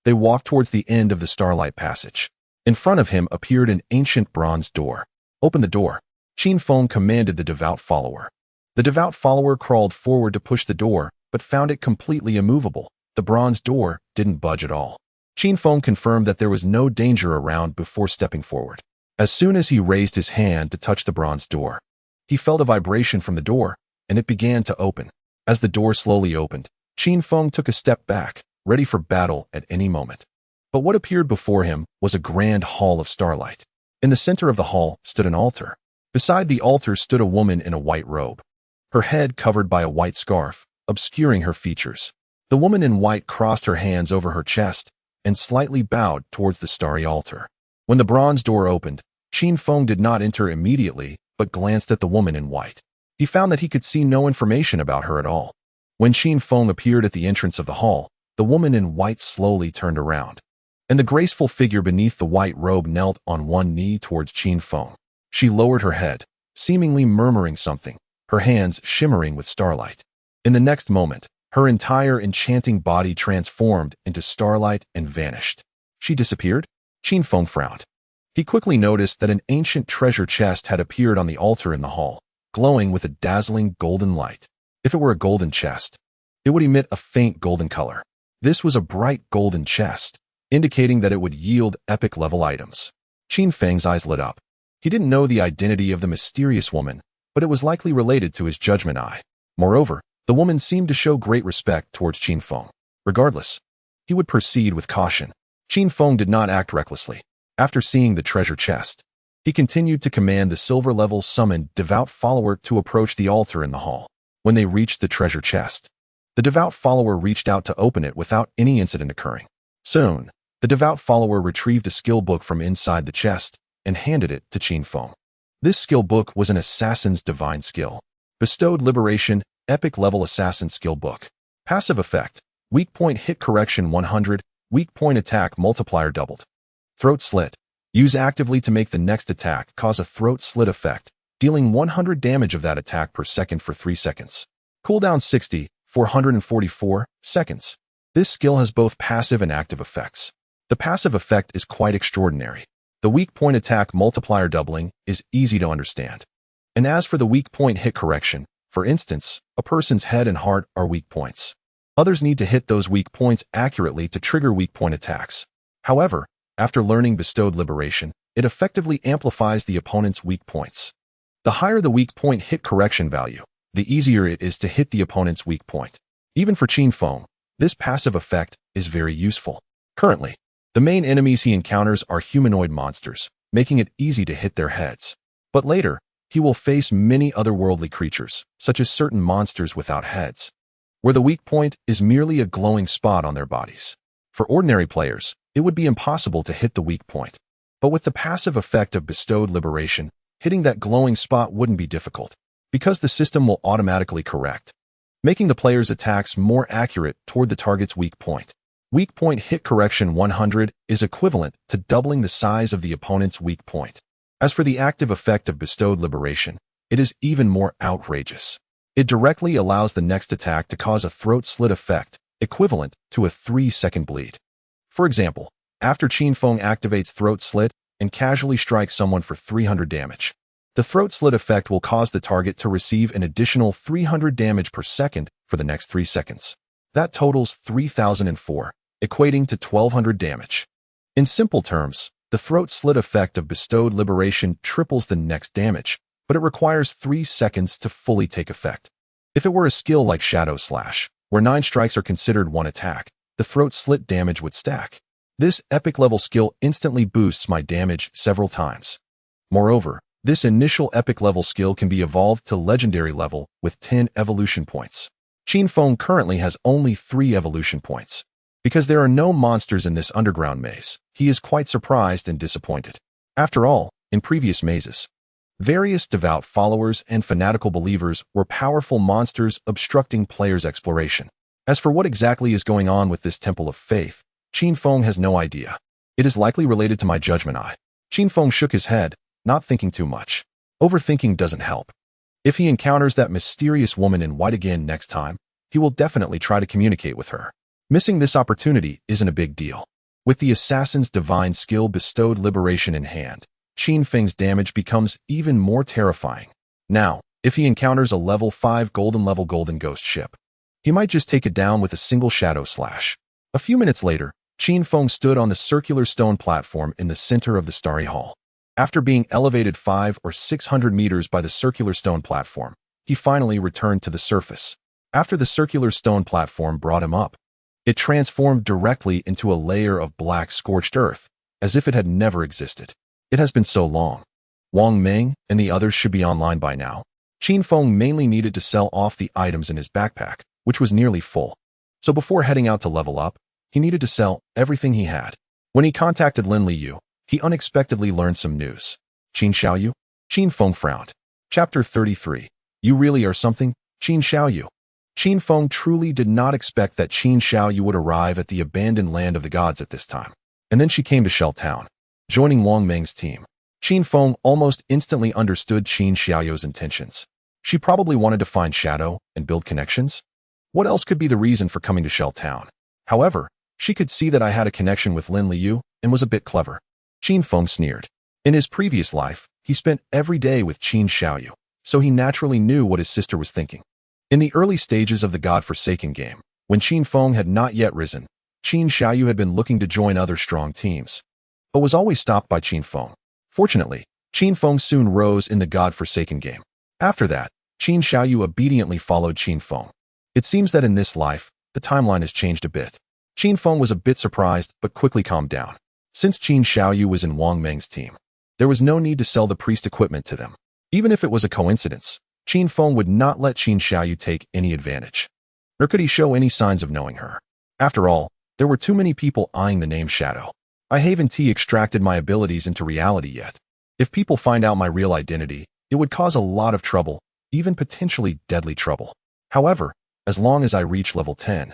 They walked towards the end of the starlight passage. In front of him appeared an ancient bronze door. Open the door, Qin Feng commanded the devout follower. The devout follower crawled forward to push the door, but found it completely immovable. The bronze door didn't budge at all. Qin Feng confirmed that there was no danger around before stepping forward. As soon as he raised his hand to touch the bronze door, he felt a vibration from the door, and it began to open. As the door slowly opened, Qin Feng took a step back, ready for battle at any moment. But what appeared before him was a grand hall of starlight. In the center of the hall stood an altar. Beside the altar stood a woman in a white robe, her head covered by a white scarf, obscuring her features. The woman in white crossed her hands over her chest and slightly bowed towards the starry altar. When the bronze door opened, Qin Feng did not enter immediately, but glanced at the woman in white. He found that he could see no information about her at all. When Qin Feng appeared at the entrance of the hall, the woman in white slowly turned around, and the graceful figure beneath the white robe knelt on one knee towards Qin Feng. She lowered her head, seemingly murmuring something, her hands shimmering with starlight. In the next moment, her entire enchanting body transformed into starlight and vanished. She disappeared? Qin Feng frowned. He quickly noticed that an ancient treasure chest had appeared on the altar in the hall, glowing with a dazzling golden light. If it were a golden chest, it would emit a faint golden color. This was a bright golden chest, indicating that it would yield epic-level items. Qin Feng's eyes lit up. He didn't know the identity of the mysterious woman, but it was likely related to his judgment eye. Moreover, The woman seemed to show great respect towards Qin Feng. Regardless, he would proceed with caution. Qin Feng did not act recklessly. After seeing the treasure chest, he continued to command the silver-level summoned devout follower to approach the altar in the hall. When they reached the treasure chest, the devout follower reached out to open it without any incident occurring. Soon, the devout follower retrieved a skill book from inside the chest and handed it to Qin Feng. This skill book was an assassin's divine skill. Bestowed Liberation, Epic Level Assassin Skill Book. Passive effect, weak point hit correction 100, weak point attack multiplier doubled. Throat slit. Use actively to make the next attack cause a throat slit effect, dealing 100 damage of that attack per second for 3 seconds. Cooldown 60, 444 seconds. This skill has both passive and active effects. The passive effect is quite extraordinary. The weak point attack multiplier doubling is easy to understand. And as for the weak point hit correction, for instance, a person's head and heart are weak points. Others need to hit those weak points accurately to trigger weak point attacks. However, after learning Bestowed Liberation, it effectively amplifies the opponent's weak points. The higher the weak point hit correction value, the easier it is to hit the opponent's weak point. Even for Qin Feng, this passive effect is very useful. Currently, the main enemies he encounters are humanoid monsters, making it easy to hit their heads. But later, he will face many otherworldly creatures, such as certain monsters without heads, where the weak point is merely a glowing spot on their bodies. For ordinary players, it would be impossible to hit the weak point. But with the passive effect of Bestowed Liberation, hitting that glowing spot wouldn't be difficult, because the system will automatically correct, making the player's attacks more accurate toward the target's weak point. Weak point hit correction 100 is equivalent to doubling the size of the opponent's weak point. As for the active effect of Bestowed Liberation, it is even more outrageous. It directly allows the next attack to cause a throat slit effect, equivalent to a 3-second bleed. For example, after Qin Feng activates Throat Slit and casually strikes someone for 300 damage, the Throat Slit effect will cause the target to receive an additional 300 damage per second for the next 3 seconds. That totals 3004, equating to 1200 damage. In simple terms, the Throat Slit effect of Bestowed Liberation triples the next damage, but it requires 3 seconds to fully take effect. If it were a skill like Shadow Slash, where 9 strikes are considered one attack, the throat slit damage would stack. This epic level skill instantly boosts my damage several times. Moreover, this initial epic level skill can be evolved to legendary level with 10 evolution points. Qin Feng currently has only 3 evolution points. Because there are no monsters in this underground maze, he is quite surprised and disappointed. After all, in previous mazes, various devout followers and fanatical believers were powerful monsters obstructing players' exploration. As for what exactly is going on with this Temple of Faith, Qin Feng has no idea. It is likely related to my judgment eye. Qin Feng shook his head, not thinking too much. Overthinking doesn't help. If he encounters that mysterious woman in white again next time, he will definitely try to communicate with her. Missing this opportunity isn't a big deal. With the assassin's divine skill Bestowed Liberation in hand, Qin Feng's damage becomes even more terrifying. Now, if he encounters a level 5 golden ghost ship, he might just take it down with a single Shadow Slash. A few minutes later, Qin Feng stood on the circular stone platform in the center of the Starry Hall. After being elevated 500 or 600 meters by the circular stone platform, he finally returned to the surface. After the circular stone platform brought him up, it transformed directly into a layer of black scorched earth, as if it had never existed. It has been so long. Wang Meng and the others should be online by now. Qin Feng mainly needed to sell off the items in his backpack, which was nearly full. So before heading out to level up, he needed to sell everything he had. When he contacted Lin Liyu, he unexpectedly learned some news. Qin Xiaoyu? Qin Feng frowned. Chapter 33. You really are something, Qin Xiaoyu. Qin Feng truly did not expect that Qin Xiaoyu would arrive at the abandoned land of the gods at this time. And then she came to Shell Town, joining Wang Meng's team. Qin Feng almost instantly understood Qin Xiaoyu's intentions. She probably wanted to find Shadow and build connections. What else could be the reason for coming to Shell Town? However, she could see that I had a connection with Lin Liyu and was a bit clever. Qin Feng sneered. In his previous life, he spent every day with Qin Xiaoyu, so he naturally knew what his sister was thinking. In the early stages of the God-Forsaken game, when Qin Feng had not yet risen, Qin Xiaoyu had been looking to join other strong teams, but was always stopped by Qin Feng. Fortunately, Qin Feng soon rose in the God-Forsaken game. After that, Qin Xiaoyu obediently followed Qin Feng. It seems that in this life, the timeline has changed a bit. Qin Feng was a bit surprised, but quickly calmed down. Since Qin Xiaoyu was in Wang Meng's team, there was no need to sell the priest equipment to them. Even if it was a coincidence, Qin Feng would not let Qin Xiaoyu take any advantage. Nor could he show any signs of knowing her. After all, there were too many people eyeing the name Shadow. I haven't extracted my abilities into reality yet. If people find out my real identity, it would cause a lot of trouble, even potentially deadly trouble. However, as long as I reach level 10,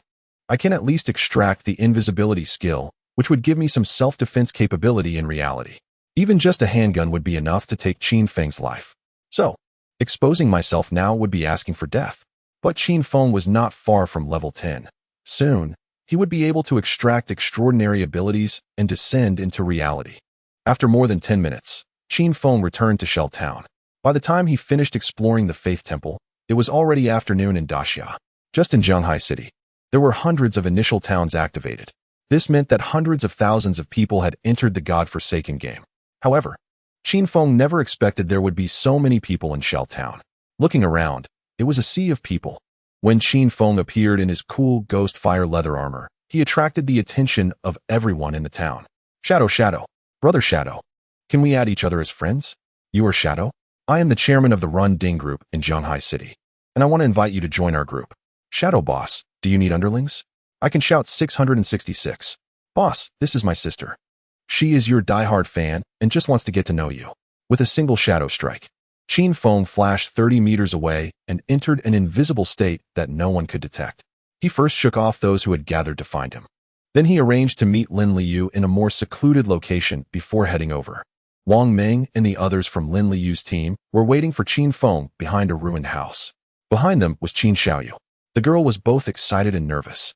I can at least extract the invisibility skill, which would give me some self-defense capability in reality. Even just a handgun would be enough to take Qin Feng's life. So, exposing myself now would be asking for death. But Qin Feng was not far from level 10. Soon, he would be able to extract extraordinary abilities and descend into reality. After more than 10 minutes, Qin Feng returned to Shell Town. By the time he finished exploring the Faith Temple, it was already afternoon in Daxia. Just in Zhanghai City, there were hundreds of initial towns activated. This meant that hundreds of thousands of people had entered the God-forsaken game. However, Qin Feng never expected there would be so many people in Shell Town. Looking around, it was a sea of people. When Qin Feng appeared in his cool ghost fire leather armor, he attracted the attention of everyone in the town. Shadow, Brother Shadow. Can we add each other as friends? You are Shadow? I am the chairman of the Run Ding group in Zhanghai City, and I want to invite you to join our group. Shadow Boss, do you need underlings? I can shout 666. Boss, this is my sister. She is your diehard fan and just wants to get to know you. With a single shadow strike, Qin Feng flashed 30 meters away and entered an invisible state that no one could detect. He first shook off those who had gathered to find him. Then he arranged to meet Lin Liu in a more secluded location before heading over. Wang Meng and the others from Lin Liu's team were waiting for Qin Feng behind a ruined house. Behind them was Qin Xiaoyu. The girl was both excited and nervous,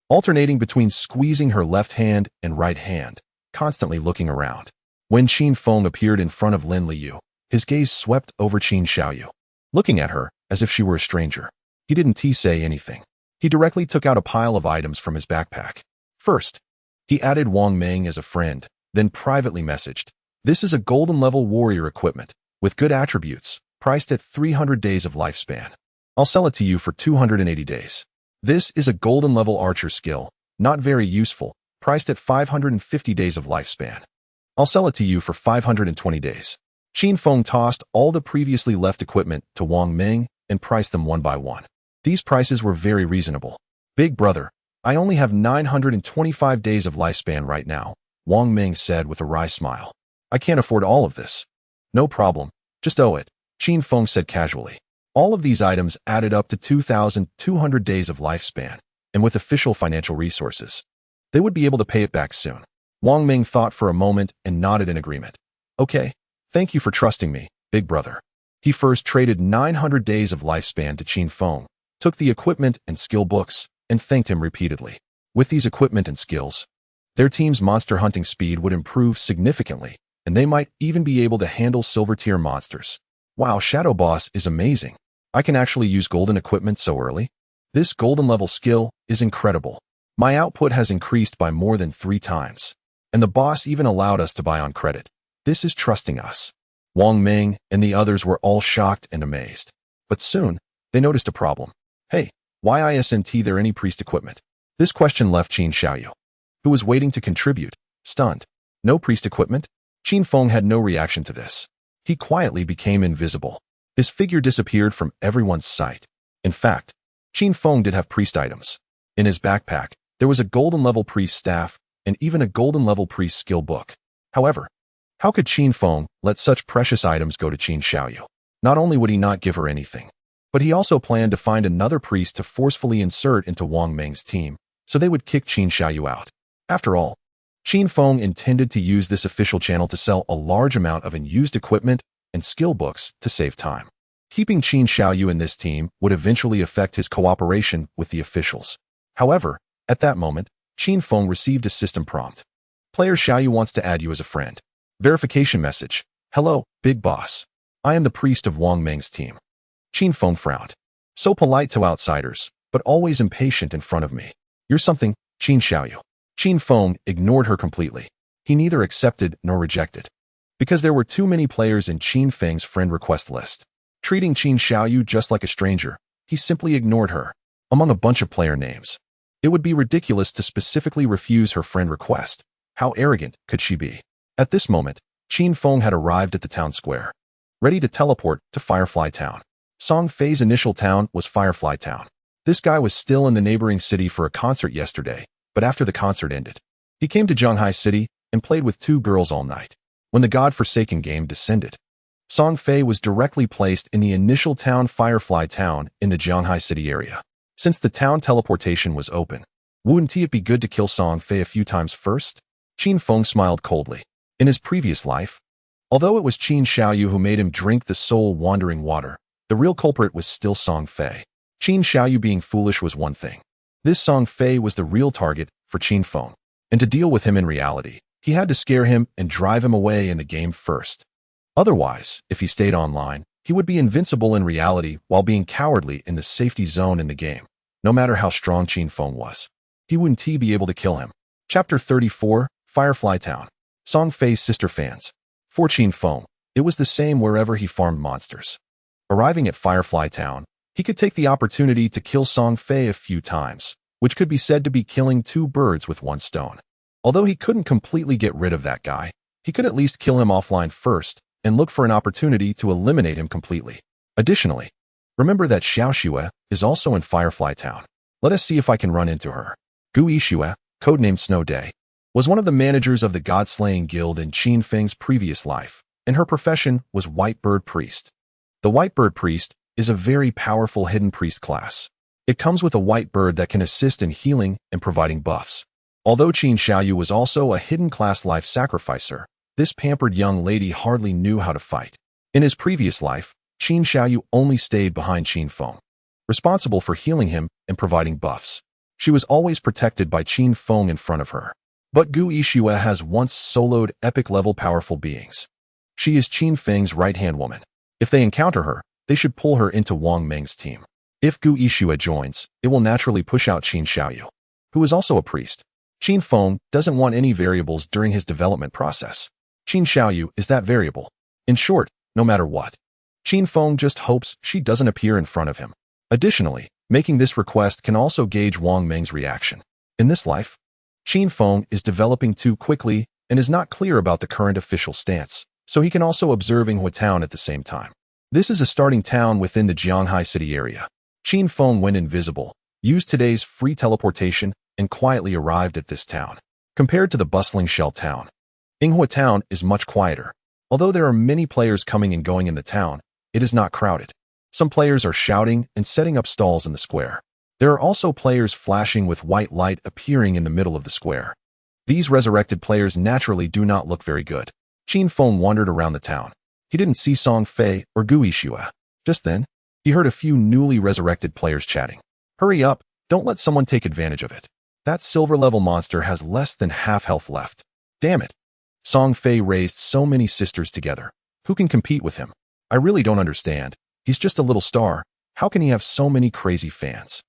alternating between squeezing her left hand and right hand, constantly looking around. When Qin Feng appeared in front of Lin Liu, his gaze swept over Qin Xiaoyu, looking at her as if she were a stranger. He didn't say anything. He directly took out a pile of items from his backpack. First, he added Wang Meng as a friend, then privately messaged, "This is a golden level warrior equipment, with good attributes, priced at 300 days of lifespan. I'll sell it to you for 280 days. This is a golden level archer skill, not very useful, priced at 550 days of lifespan. I'll sell it to you for 520 days. Qin Feng tossed all the previously left equipment to Wang Meng and priced them one by one. These prices were very reasonable. Big brother, I only have 925 days of lifespan right now, Wang Meng said with a wry smile. I can't afford all of this. No problem, just owe it, Qin Feng said casually. All of these items added up to 2,200 days of lifespan, and with official financial resources, they would be able to pay it back soon. Wang Meng thought for a moment and nodded in agreement. Okay, thank you for trusting me, big brother. He first traded 900 days of lifespan to Qin Feng, took the equipment and skill books, and thanked him repeatedly. With these equipment and skills, their team's monster hunting speed would improve significantly, and they might even be able to handle silver-tier monsters. Wow, Shadow Boss is amazing. I can actually use golden equipment so early? This golden level skill is incredible. My output has increased by more than 3 times. And the boss even allowed us to buy on credit. This is trusting us. Wang Meng and the others were all shocked and amazed. But soon, they noticed a problem. Hey, why isn't there any priest equipment? This question left Qin Xiaoyu, who was waiting to contribute, stunned. No priest equipment? Qin Feng had no reaction to this. He quietly became invisible. His figure disappeared from everyone's sight. In fact, Qin Feng did have priest items. In his backpack, there was a golden level priest staff and even a golden level priest skill book. However, how could Qin Feng let such precious items go to Qin Xiaoyu? Not only would he not give her anything, but he also planned to find another priest to forcefully insert into Wang Meng's team, so they would kick Qin Xiaoyu out. After all, Qin Feng intended to use this official channel to sell a large amount of unused equipment and skill books to save time. Keeping Qin Xiaoyu in this team would eventually affect his cooperation with the officials. However, at that moment, Qin Feng received a system prompt. Player Xiaoyu wants to add you as a friend. Verification message. Hello, big boss. I am the priest of Wang Meng's team. Qin Feng frowned. So polite to outsiders, but always impatient in front of me. You're something, Qin Xiaoyu. Qin Feng ignored her completely. He neither accepted nor rejected, because there were too many players in Qin Feng's friend request list. Treating Qin Xiaoyu just like a stranger, he simply ignored her. among a bunch of player names. It would be ridiculous to specifically refuse her friend request. How arrogant could she be? At this moment, Qin Feng had arrived at the town square, ready to teleport to Firefly Town. Song Fei's initial town was Firefly Town. This guy was still in the neighboring city for a concert yesterday, but after the concert ended, he came to Zhanghai City and played with 2 girls all night. When the godforsaken game descended, Song Fei was directly placed in the initial town Firefly Town in the Zhanghai City area. Since the town teleportation was open, wouldn't it be good to kill Song Fei a few times first? Qin Feng smiled coldly. In his previous life, although it was Qin Xiaoyu who made him drink the soul-wandering water, the real culprit was still Song Fei. Qin Xiaoyu being foolish was one thing. This Song Fei was the real target for Qin Feng, and to deal with him in reality, he had to scare him and drive him away in the game first. Otherwise, if he stayed online, he would be invincible in reality while being cowardly in the safety zone in the game. No matter how strong Qin Feng was, he wouldn't be able to kill him. Chapter 34, Firefly Town. Song Fei's sister fans. For Qin Feng, it was the same wherever he farmed monsters. Arriving at Firefly Town, he could take the opportunity to kill Song Fei a few times, which could be said to be killing 2 birds with 1 stone. Although he couldn't completely get rid of that guy, he could at least kill him offline first and look for an opportunity to eliminate him completely. Additionally, remember that Xiao Xue is also in Firefly Town. Let us see if I can run into her. Gu Yixue, codenamed Snow Day, was one of the managers of the God-Slaying Guild in Qin Feng's previous life, and her profession was White Bird Priest. The White Bird Priest is a very powerful hidden priest class. It comes with a white bird that can assist in healing and providing buffs. Although Qin Xiaoyu was also a hidden class life sacrificer, this pampered young lady hardly knew how to fight. In his previous life, Qin Xiaoyu only stayed behind Qin Feng, responsible for healing him and providing buffs. She was always protected by Qin Feng in front of her. But Gu Yixue has once soloed epic-level powerful beings. She is Qin Feng's right-hand woman. If they encounter her, they should pull her into Wang Meng's team. If Gu Yixue joins, it will naturally push out Qin Xiaoyu, who is also a priest. Qin Feng doesn't want any variables during his development process. Qin Xiaoyu is that variable. In short, no matter what, Qin Feng just hopes she doesn't appear in front of him. Additionally, making this request can also gauge Wang Meng's reaction. In this life, Qin Feng is developing too quickly and is not clear about the current official stance, so he can also observe Yinghua Town at the same time. This is a starting town within the Zhanghai City area. Qin Feng went invisible, used today's free teleportation, and quietly arrived at this town. Compared to the bustling Shell Town, Yinghua Town is much quieter. Although there are many players coming and going in the town, it is not crowded. Some players are shouting and setting up stalls in the square. There are also players flashing with white light appearing in the middle of the square. These resurrected players naturally do not look very good. Qin Feng wandered around the town. He didn't see Song Fei or Gu Yixue. Just then, he heard a few newly resurrected players chatting. Hurry up, don't let someone take advantage of it. That silver-level monster has less than half health left. Damn it. Song Fei raised so many sisters together. Who can compete with him? I really don't understand. He's just a little star. How can he have so many crazy fans?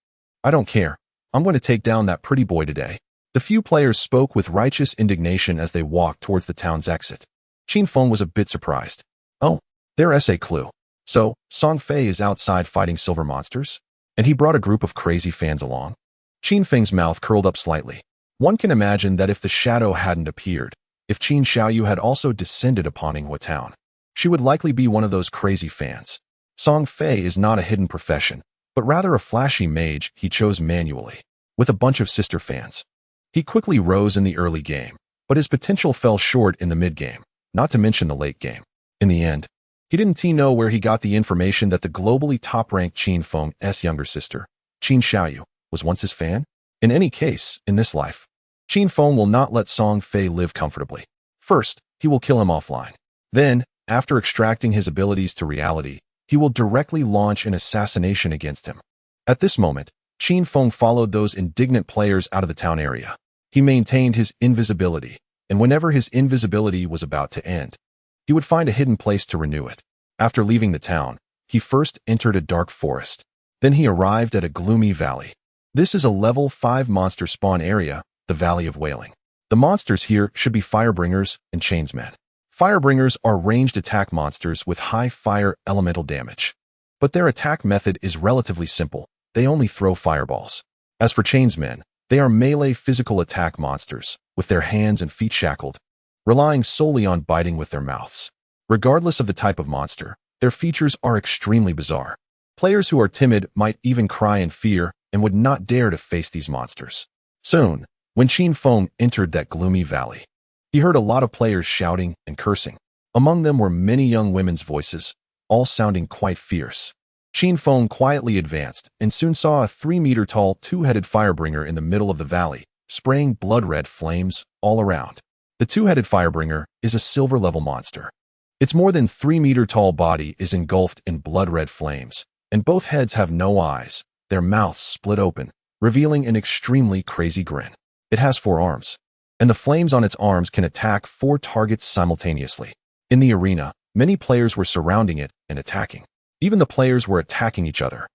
I don't care. I'm going to take down that pretty boy today. The few players spoke with righteous indignation as they walked towards the town's exit. Qin Feng was a bit surprised. Oh, there's a clue. So, Song Fei is outside fighting silver monsters? And he brought a group of crazy fans along? Qin Feng's mouth curled up slightly. One can imagine that if the shadow hadn't appeared, if Qin Xiaoyu had also descended upon Yinghua Town, she would likely be one of those crazy fans. Song Fei is not a hidden profession, but rather a flashy mage he chose manually, with a bunch of sister fans. He quickly rose in the early game, but his potential fell short in the mid-game, not to mention the late game. In the end, he didn't know where he got the information that the globally top-ranked Qin Feng's younger sister, Qin Xiaoyu, was once his fan. In any case, in this life, Qin Feng will not let Song Fei live comfortably. First, he will kill him offline. Then, after extracting his abilities to reality, he will directly launch an assassination against him. At this moment, Qin Feng followed those indignant players out of the town area. He maintained his invisibility, and whenever his invisibility was about to end, he would find a hidden place to renew it. After leaving the town, he first entered a dark forest. Then he arrived at a gloomy valley. This is a level 5 monster spawn area, the Valley of Wailing. The monsters here should be Firebringers and Chainsmen. Firebringers are ranged attack monsters with high fire elemental damage. But their attack method is relatively simple. they only throw fireballs. As for Chain's men, they are melee physical attack monsters, with their hands and feet shackled, relying solely on biting with their mouths. Regardless of the type of monster, their features are extremely bizarre. Players who are timid might even cry in fear and would not dare to face these monsters. Soon, when Qin Feng entered that gloomy valley, he heard a lot of players shouting and cursing. Among them were many young women's voices, all sounding quite fierce. Qin Feng quietly advanced and soon saw a 3-meter-tall two-headed firebringer in the middle of the valley, spraying blood-red flames all around. The two-headed firebringer is a silver-level monster. Its more than 3-meter-tall body is engulfed in blood-red flames, and both heads have no eyes, their mouths split open, revealing an extremely crazy grin. It has 4 arms, and the flames on its arms can attack 4 targets simultaneously. In the arena, many players were surrounding it and attacking. Even the players were attacking each other.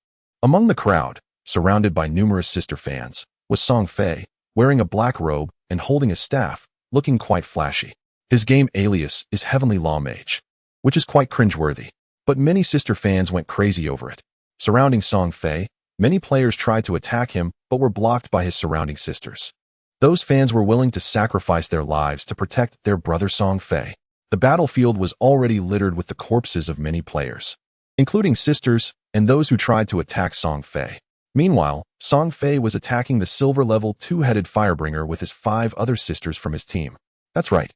Among the crowd, surrounded by numerous sister fans, was Song Fei, wearing a black robe and holding a staff, looking quite flashy. His game alias is Heavenly Law Mage, which is quite cringeworthy, but many sister fans went crazy over it. Surrounding Song Fei, many players tried to attack him but were blocked by his surrounding sisters. Those fans were willing to sacrifice their lives to protect their brother Song Fei. The battlefield was already littered with the corpses of many players, including sisters and those who tried to attack Song Fei. Meanwhile, Song Fei was attacking the silver-level two-headed firebringer with his 5 other sisters from his team. That's right.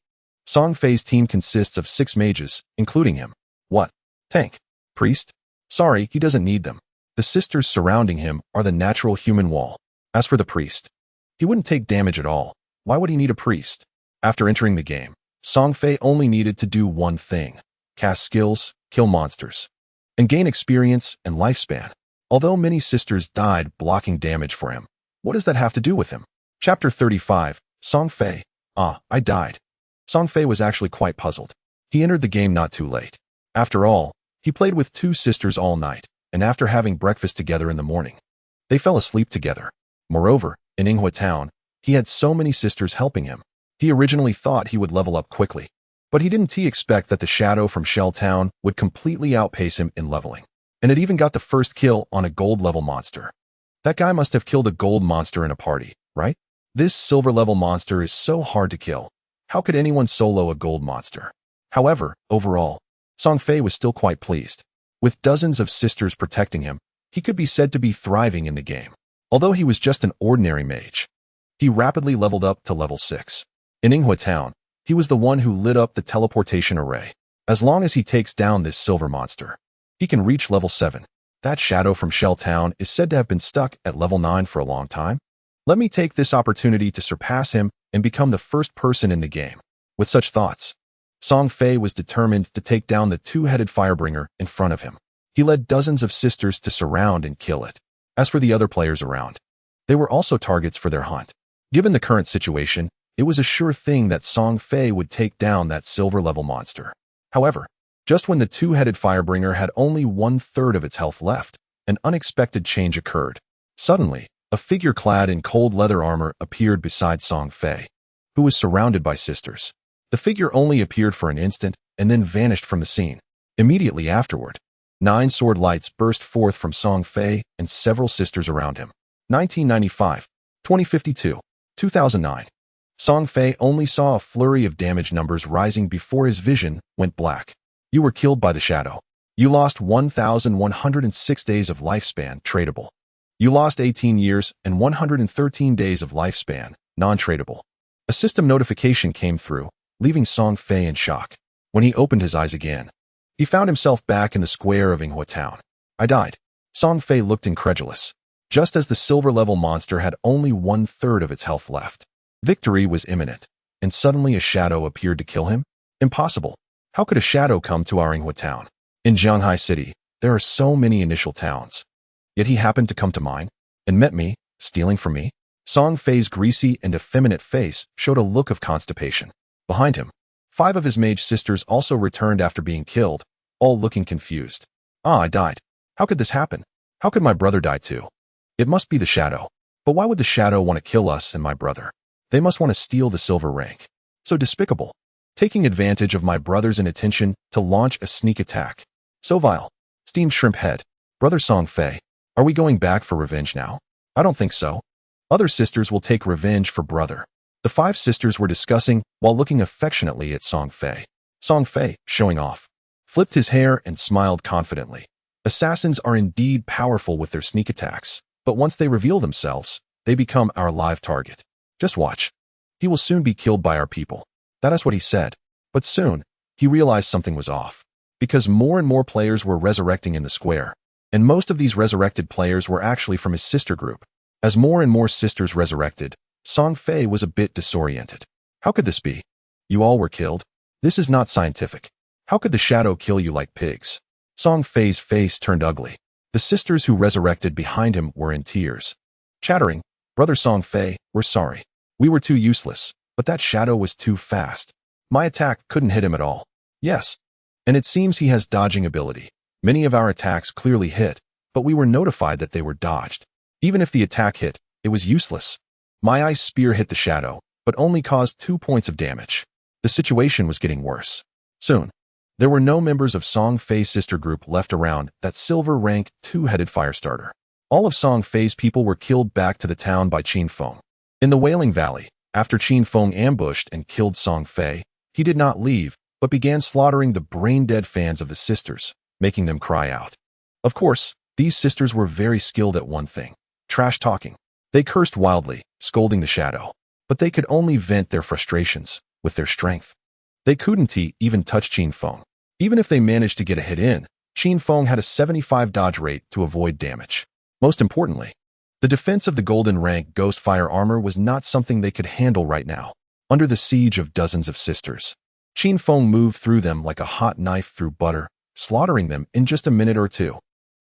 Song Fei's team consists of 6 mages, including him. What? Tank? Priest? Sorry, he doesn't need them. The sisters surrounding him are the natural human wall. As for the priest, he wouldn't take damage at all. Why would he need a priest? After entering the game, Song Fei only needed to do one thing: cast skills, kill monsters, and gain experience and lifespan. Although many sisters died blocking damage for him, what does that have to do with him? Chapter 35, Song Fei. I died. Song Fei was actually quite puzzled. He entered the game not too late. After all, he played with 2 sisters all night, and after having breakfast together in the morning, they fell asleep together. Moreover, in Yinghua Town, he had so many sisters helping him. He originally thought he would level up quickly, but he didn't expect that the Shadow from Shell Town would completely outpace him in leveling. And it even got the first kill on a gold-level monster. That guy must have killed a gold monster in a party, right? This silver-level monster is so hard to kill. How could anyone solo a gold monster? However, overall, Song Fei was still quite pleased. With dozens of sisters protecting him, he could be said to be thriving in the game. Although he was just an ordinary mage, he rapidly leveled up to level 6. In Yinghua Town, he was the one who lit up the teleportation array. As long as he takes down this silver monster, he can reach level 7. That Shadow from Shell Town is said to have been stuck at level 9 for a long time. Let me take this opportunity to surpass him and become the first person in the game. With such thoughts, Song Fei was determined to take down the two-headed firebringer in front of him. He led dozens of sisters to surround and kill it. As for the other players around, they were also targets for their hunt. Given the current situation, it was a sure thing that Song Fei would take down that silver-level monster. However, just when the two-headed firebringer had only 1/3 of its health left, an unexpected change occurred. Suddenly, a figure clad in cold leather armor appeared beside Song Fei, who was surrounded by sisters. The figure only appeared for an instant and then vanished from the scene. Immediately afterward, 9 sword lights burst forth from Song Fei and several sisters around him. 1995, 2052, 2009. Song Fei only saw a flurry of damage numbers rising before his vision went black. You were killed by the Shadow. You lost 1,106 days of lifespan, tradable. You lost 18 years and 113 days of lifespan, non-tradable. A system notification came through, leaving Song Fei in shock. When he opened his eyes again, he found himself back in the square of Yinghua Town. I died. Song Fei looked incredulous. Just as the silver-level monster had only 1/3 of its health left. Victory was imminent, and suddenly a shadow appeared to kill him? Impossible. How could a shadow come to our Yinghua Town? In Jianghai City, there are so many initial towns. Yet he happened to come to mine, and met me, stealing from me. Song Fei's greasy and effeminate face showed a look of constipation. Behind him, 5 of his mage sisters also returned after being killed, all looking confused. I died. How could this happen? How could my brother die too? It must be the Shadow. But why would the Shadow want to kill us and my brother? They must want to steal the silver rank. So despicable. Taking advantage of my brother's inattention to launch a sneak attack. So vile. Steamed shrimp head. Brother Song Fei. Are we going back for revenge now? I don't think so. Other sisters will take revenge for brother. The 5 sisters were discussing while looking affectionately at Song Fei. Song Fei, showing off, flipped his hair and smiled confidently. Assassins are indeed powerful with their sneak attacks, but once they reveal themselves, they become our live target. Just watch. He will soon be killed by our people. That is what he said. But soon, he realized something was off. Because more and more players were resurrecting in the square, and most of these resurrected players were actually from his sister group. As more and more sisters resurrected, Song Fei was a bit disoriented. How could this be? You all were killed? This is not scientific. How could the shadow kill you like pigs? Song Fei's face turned ugly. The sisters who resurrected behind him were in tears. Chattering, Brother Song Fei, we're sorry. We were too useless, but that shadow was too fast. My attack couldn't hit him at all. Yes. And it seems he has dodging ability. Many of our attacks clearly hit, but we were notified that they were dodged. Even if the attack hit, it was useless. My ice spear hit the shadow, but only caused 2 points of damage. The situation was getting worse. Soon, there were no members of Song Fei's sister group left around that silver rank 2-headed firestarter. All of Song Fei's people were killed back to the town by Qin Feng. In the Wailing Valley, after Qin Feng ambushed and killed Song Fei, he did not leave, but began slaughtering the brain-dead fans of the sisters, making them cry out. Of course, these sisters were very skilled at one thing: trash talking. They cursed wildly, scolding the shadow. But they could only vent their frustrations with their strength. They couldn't even touch Qin Feng. Even if they managed to get a hit in, Qin Feng had a 75 dodge rate to avoid damage. Most importantly, the defense of the golden rank ghost fire armor was not something they could handle right now. Under the siege of dozens of sisters, Qin Feng moved through them like a hot knife through butter, slaughtering them in just a minute or two.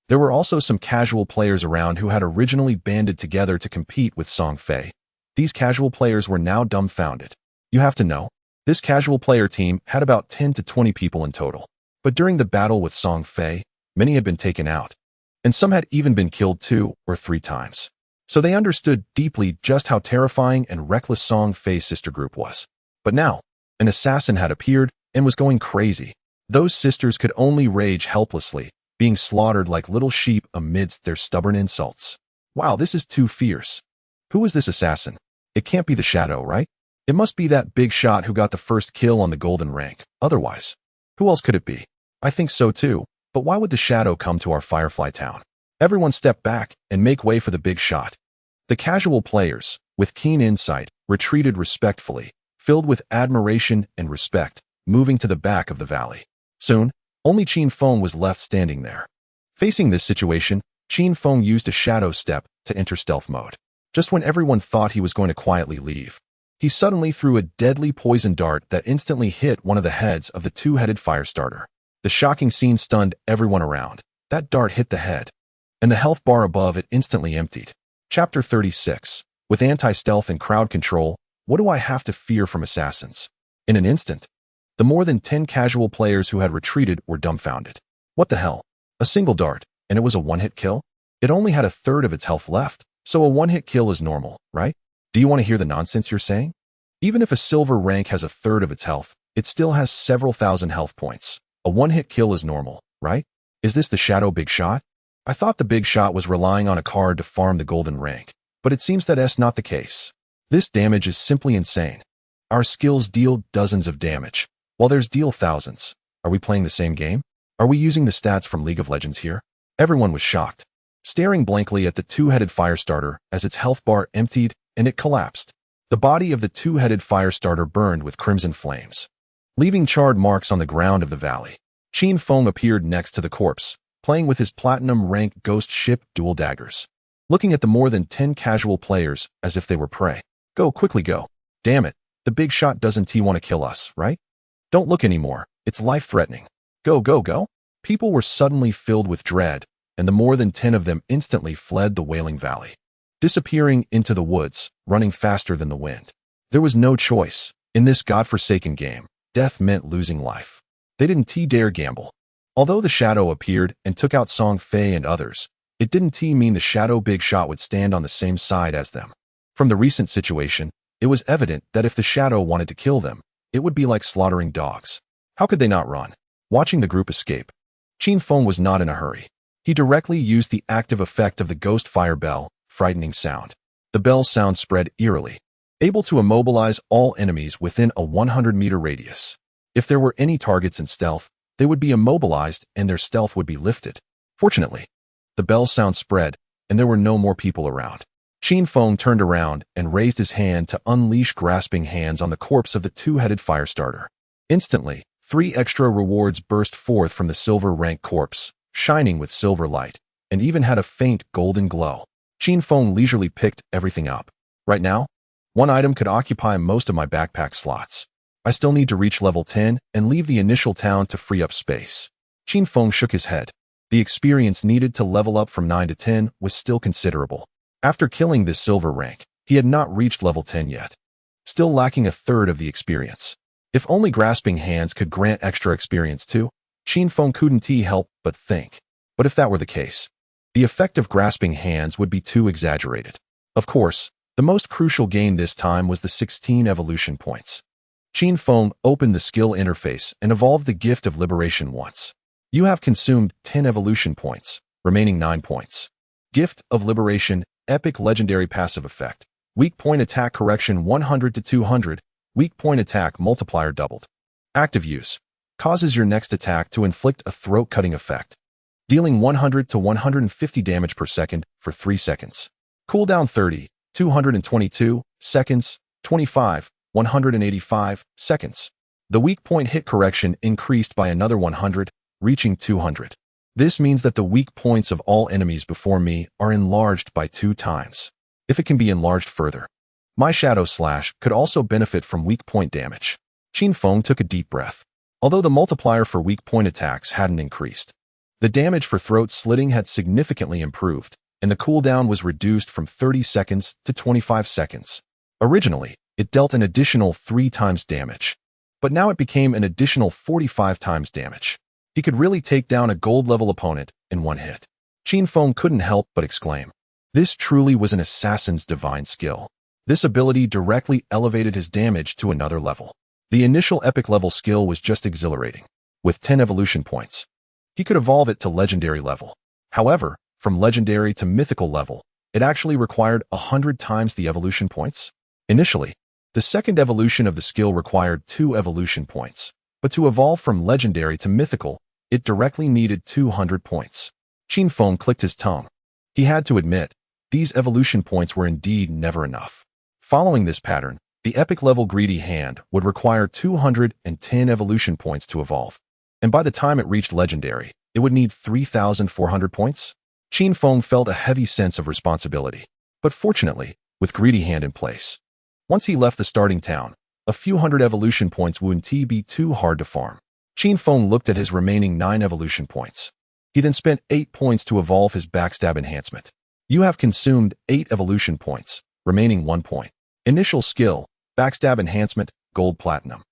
There were also some casual players around who had originally banded together to compete with Song Fei. These casual players were now dumbfounded. You have to know, this casual player team had about 10 to 20 people in total. But during the battle with Song Fei, many had been taken out, and some had even been killed 2 or 3 times. So they understood deeply just how terrifying and reckless Song Fei's sister group was. But now, an assassin had appeared and was going crazy. Those sisters could only rage helplessly, being slaughtered like little sheep amidst their stubborn insults. Wow, this is too fierce. Who is this assassin? It can't be the shadow, right? It must be that big shot who got the first kill on the golden rank. Otherwise, who else could it be? I think so too, but why would the shadow come to our Firefly town? Everyone step back and make way for the big shot. The casual players, with keen insight, retreated respectfully, filled with admiration and respect, moving to the back of the valley. Soon, only Qin Feng was left standing there. Facing this situation, Qin Feng used a shadow step to enter stealth mode. Just when everyone thought he was going to quietly leave, he suddenly threw a deadly poison dart that instantly hit one of the heads of the 2-headed firestarter. The shocking scene stunned everyone around. That dart hit the head, and the health bar above it instantly emptied. Chapter 36. With anti-stealth and crowd control, what do I have to fear from assassins? In an instant, the more than 10 casual players who had retreated were dumbfounded. What the hell? A single dart, and it was a one-hit kill? It only had a third of its health left, so a one-hit kill is normal, right? Do you want to hear the nonsense you're saying? Even if a silver rank has a third of its health, it still has several thousand health points. A one-hit kill is normal, right? Is this the shadow big shot? I thought the big shot was relying on a card to farm the golden rank, but it seems that's not the case. This damage is simply insane. Our skills deal dozens of damage, while theirs deal thousands. Are we playing the same game? Are we using the stats from League of Legends here? Everyone was shocked, staring blankly at the 2-headed firestarter as its health bar emptied and it collapsed. The body of the 2-headed firestarter burned with crimson flames, leaving charred marks on the ground of the valley. Qin Feng appeared next to the corpse, playing with his platinum rank ghost ship dual daggers, looking at the more than 10 casual players as if they were prey. Go, quickly go. Damn it, the big shot doesn't want to kill us, right? Don't look anymore, it's life-threatening. Go, go, go. People were suddenly filled with dread, and the more than 10 of them instantly fled the Wailing Valley, disappearing into the woods, running faster than the wind. There was no choice. In this godforsaken game, death meant losing life. They didn't dare gamble. Although the shadow appeared and took out Song Fei and others, it didn't mean the shadow big shot would stand on the same side as them. From the recent situation, it was evident that if the shadow wanted to kill them, it would be like slaughtering dogs. How could they not run? Watching the group escape, Qin Feng was not in a hurry. He directly used the active effect of the ghost fire bell, frightening sound. The bell's sound spread eerily, able to immobilize all enemies within a 100-meter radius. If there were any targets in stealth, they would be immobilized and their stealth would be lifted. Fortunately, the bell's sound spread, and there were no more people around. Qin Feng turned around and raised his hand to unleash grasping hands on the corpse of the two-headed firestarter. Instantly, 3 extra rewards burst forth from the silver-rank corpse, shining with silver light, and even had a faint golden glow. Qin Feng leisurely picked everything up. Right now, 1 item could occupy most of my backpack slots. I still need to reach level 10 and leave the initial town to free up space. Qin Feng shook his head. The experience needed to level up from 9 to 10 was still considerable. After killing this silver rank, he had not reached level 10 yet, still lacking a third of the experience. If only grasping hands could grant extra experience too, Qin Feng couldn't help but think. But if that were the case, the effect of grasping hands would be too exaggerated. Of course, the most crucial gain this time was the 16 evolution points. Qin Feng opened the skill interface and evolved the Gift of Liberation once. You have consumed 10 evolution points, remaining 9 points. Gift of Liberation, Epic Legendary Passive Effect. Weak point attack correction 100 to 200, weak point attack multiplier doubled. Active use. Causes your next attack to inflict a throat-cutting effect, dealing 100 to 150 damage per second for 3 seconds. Cooldown 30, 222 seconds, 25, 185 seconds. The weak point hit correction increased by another 100, reaching 200. This means that the weak points of all enemies before me are enlarged by 2 times. If it can be enlarged further, my Shadow Slash could also benefit from weak point damage. Qin Feng took a deep breath. Although the multiplier for weak point attacks hadn't increased, the damage for throat slitting had significantly improved, and the cooldown was reduced from 30 seconds to 25 seconds. Originally, it dealt an additional 3 times damage, but now it became an additional 45 times damage. He could really take down a gold-level opponent in 1 hit. Qin Feng couldn't help but exclaim. This truly was an assassin's divine skill. This ability directly elevated his damage to another level. The initial epic level skill was just exhilarating. With 10 evolution points, he could evolve it to legendary level. However, from legendary to mythical level, it actually required 100 times the evolution points. Initially, the second evolution of the skill required 2 evolution points, but to evolve from legendary to mythical, it directly needed 200 points. Qin Feng clicked his tongue. He had to admit, these evolution points were indeed never enough. Following this pattern, the epic level Greedy Hand would require 210 evolution points to evolve, and by the time it reached legendary, it would need 3,400 points. Qin Feng felt a heavy sense of responsibility, but fortunately, with Greedy Hand in place, once he left the starting town, a few hundred evolution points wouldn't be too hard to farm. Qin Feng looked at his remaining 9 evolution points. He then spent 8 points to evolve his Backstab enhancement. You have consumed 8 evolution points, remaining 1 point. Initial skill, Backstab enhancement, gold platinum.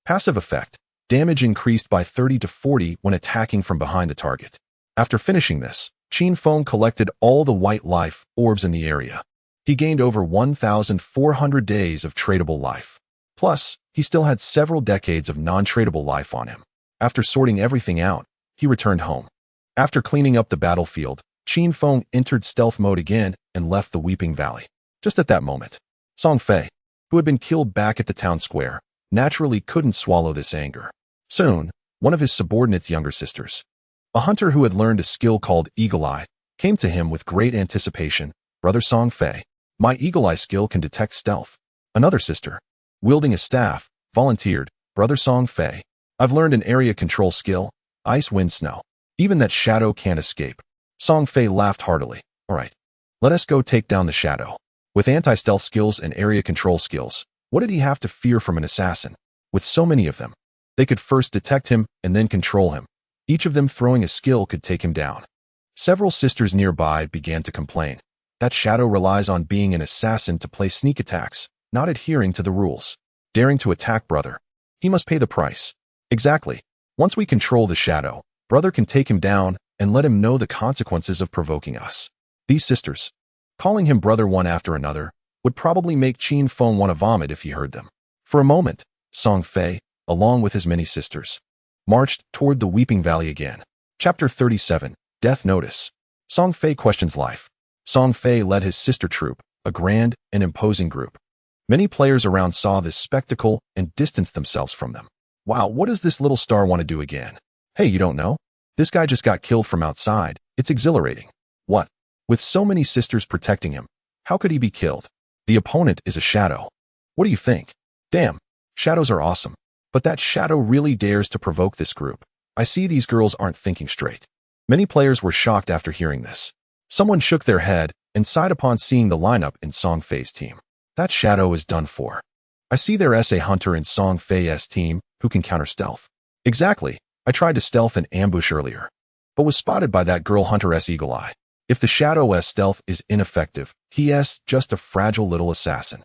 Passive effect, damage increased by 30 to 40 when attacking from behind the target. After finishing this, Qin Feng collected all the white life orbs in the area. He gained over 1,400 days of tradable life. Plus, he still had several decades of non-tradable life on him. After sorting everything out, he returned home. After cleaning up the battlefield, Qin Feng entered stealth mode again and left the Weeping Valley. Just at that moment, Song Fei, who had been killed back at the town square, naturally couldn't swallow this anger. Soon, one of his subordinates' younger sisters, a hunter who had learned a skill called Eagle Eye, came to him with great anticipation. Brother Song Fei, my Eagle Eye skill can detect stealth. Another sister, wielding a staff, volunteered. Brother Song Fei, I've learned an area control skill, Ice Wind Snow. Even that shadow can't escape. Song Fei laughed heartily. All right, let us go take down the shadow. With anti-stealth skills and area control skills, what did he have to fear from an assassin? With so many of them, they could first detect him and then control him. Each of them throwing a skill could take him down. Several sisters nearby began to complain. That shadow relies on being an assassin to play sneak attacks, not adhering to the rules. Daring to attack brother. He must pay the price. Exactly. Once we control the shadow, brother can take him down and let him know the consequences of provoking us. These sisters, calling him brother one after another, would probably make Qin Feng want to vomit if he heard them. For a moment, Song Fei, along with his many sisters, marched toward the Weeping Valley again. Chapter 37, Death Notice. Song Fei questions life. Song Fei led his sister troop, a grand and imposing group. Many players around saw this spectacle and distanced themselves from them. Wow, what does this little star want to do again? Hey, you don't know? This guy just got killed from outside. It's exhilarating. What? With so many sisters protecting him, how could he be killed? The opponent is a shadow. What do you think? Damn, shadows are awesome. But that shadow really dares to provoke this group. I see these girls aren't thinking straight. Many players were shocked after hearing this. Someone shook their head and sighed upon seeing the lineup in Song Fei's team. That shadow is done for. I see there's a hunter in Song Fei's team who can counter stealth. Exactly. I tried to stealth and ambush earlier, but was spotted by that girl hunter's eagle eye. If the shadow's stealth is ineffective, he's just a fragile little assassin.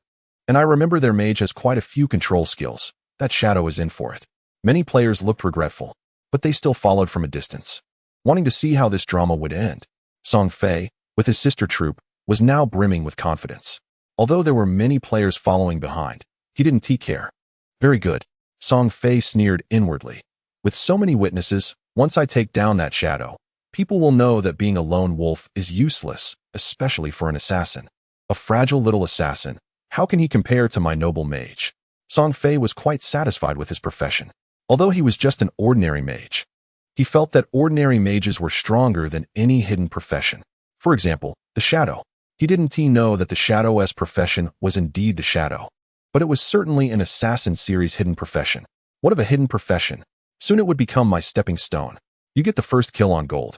And I remember their mage has quite a few control skills. That shadow is in for it. Many players looked regretful, but they still followed from a distance, wanting to see how this drama would end. Song Fei, with his sister troop, was now brimming with confidence. Although there were many players following behind, he didn't care. Very good. Song Fei sneered inwardly. With so many witnesses, once I take down that shadow, people will know that being a lone wolf is useless, especially for an assassin. A fragile little assassin. How can he compare to my noble mage? Song Fei was quite satisfied with his profession. Although he was just an ordinary mage, he felt that ordinary mages were stronger than any hidden profession. For example, the shadow. He didn't know that the shadow's profession was indeed the shadow, but it was certainly an Assassin series hidden profession. What of a hidden profession? Soon it would become my stepping stone. You get the first kill on gold.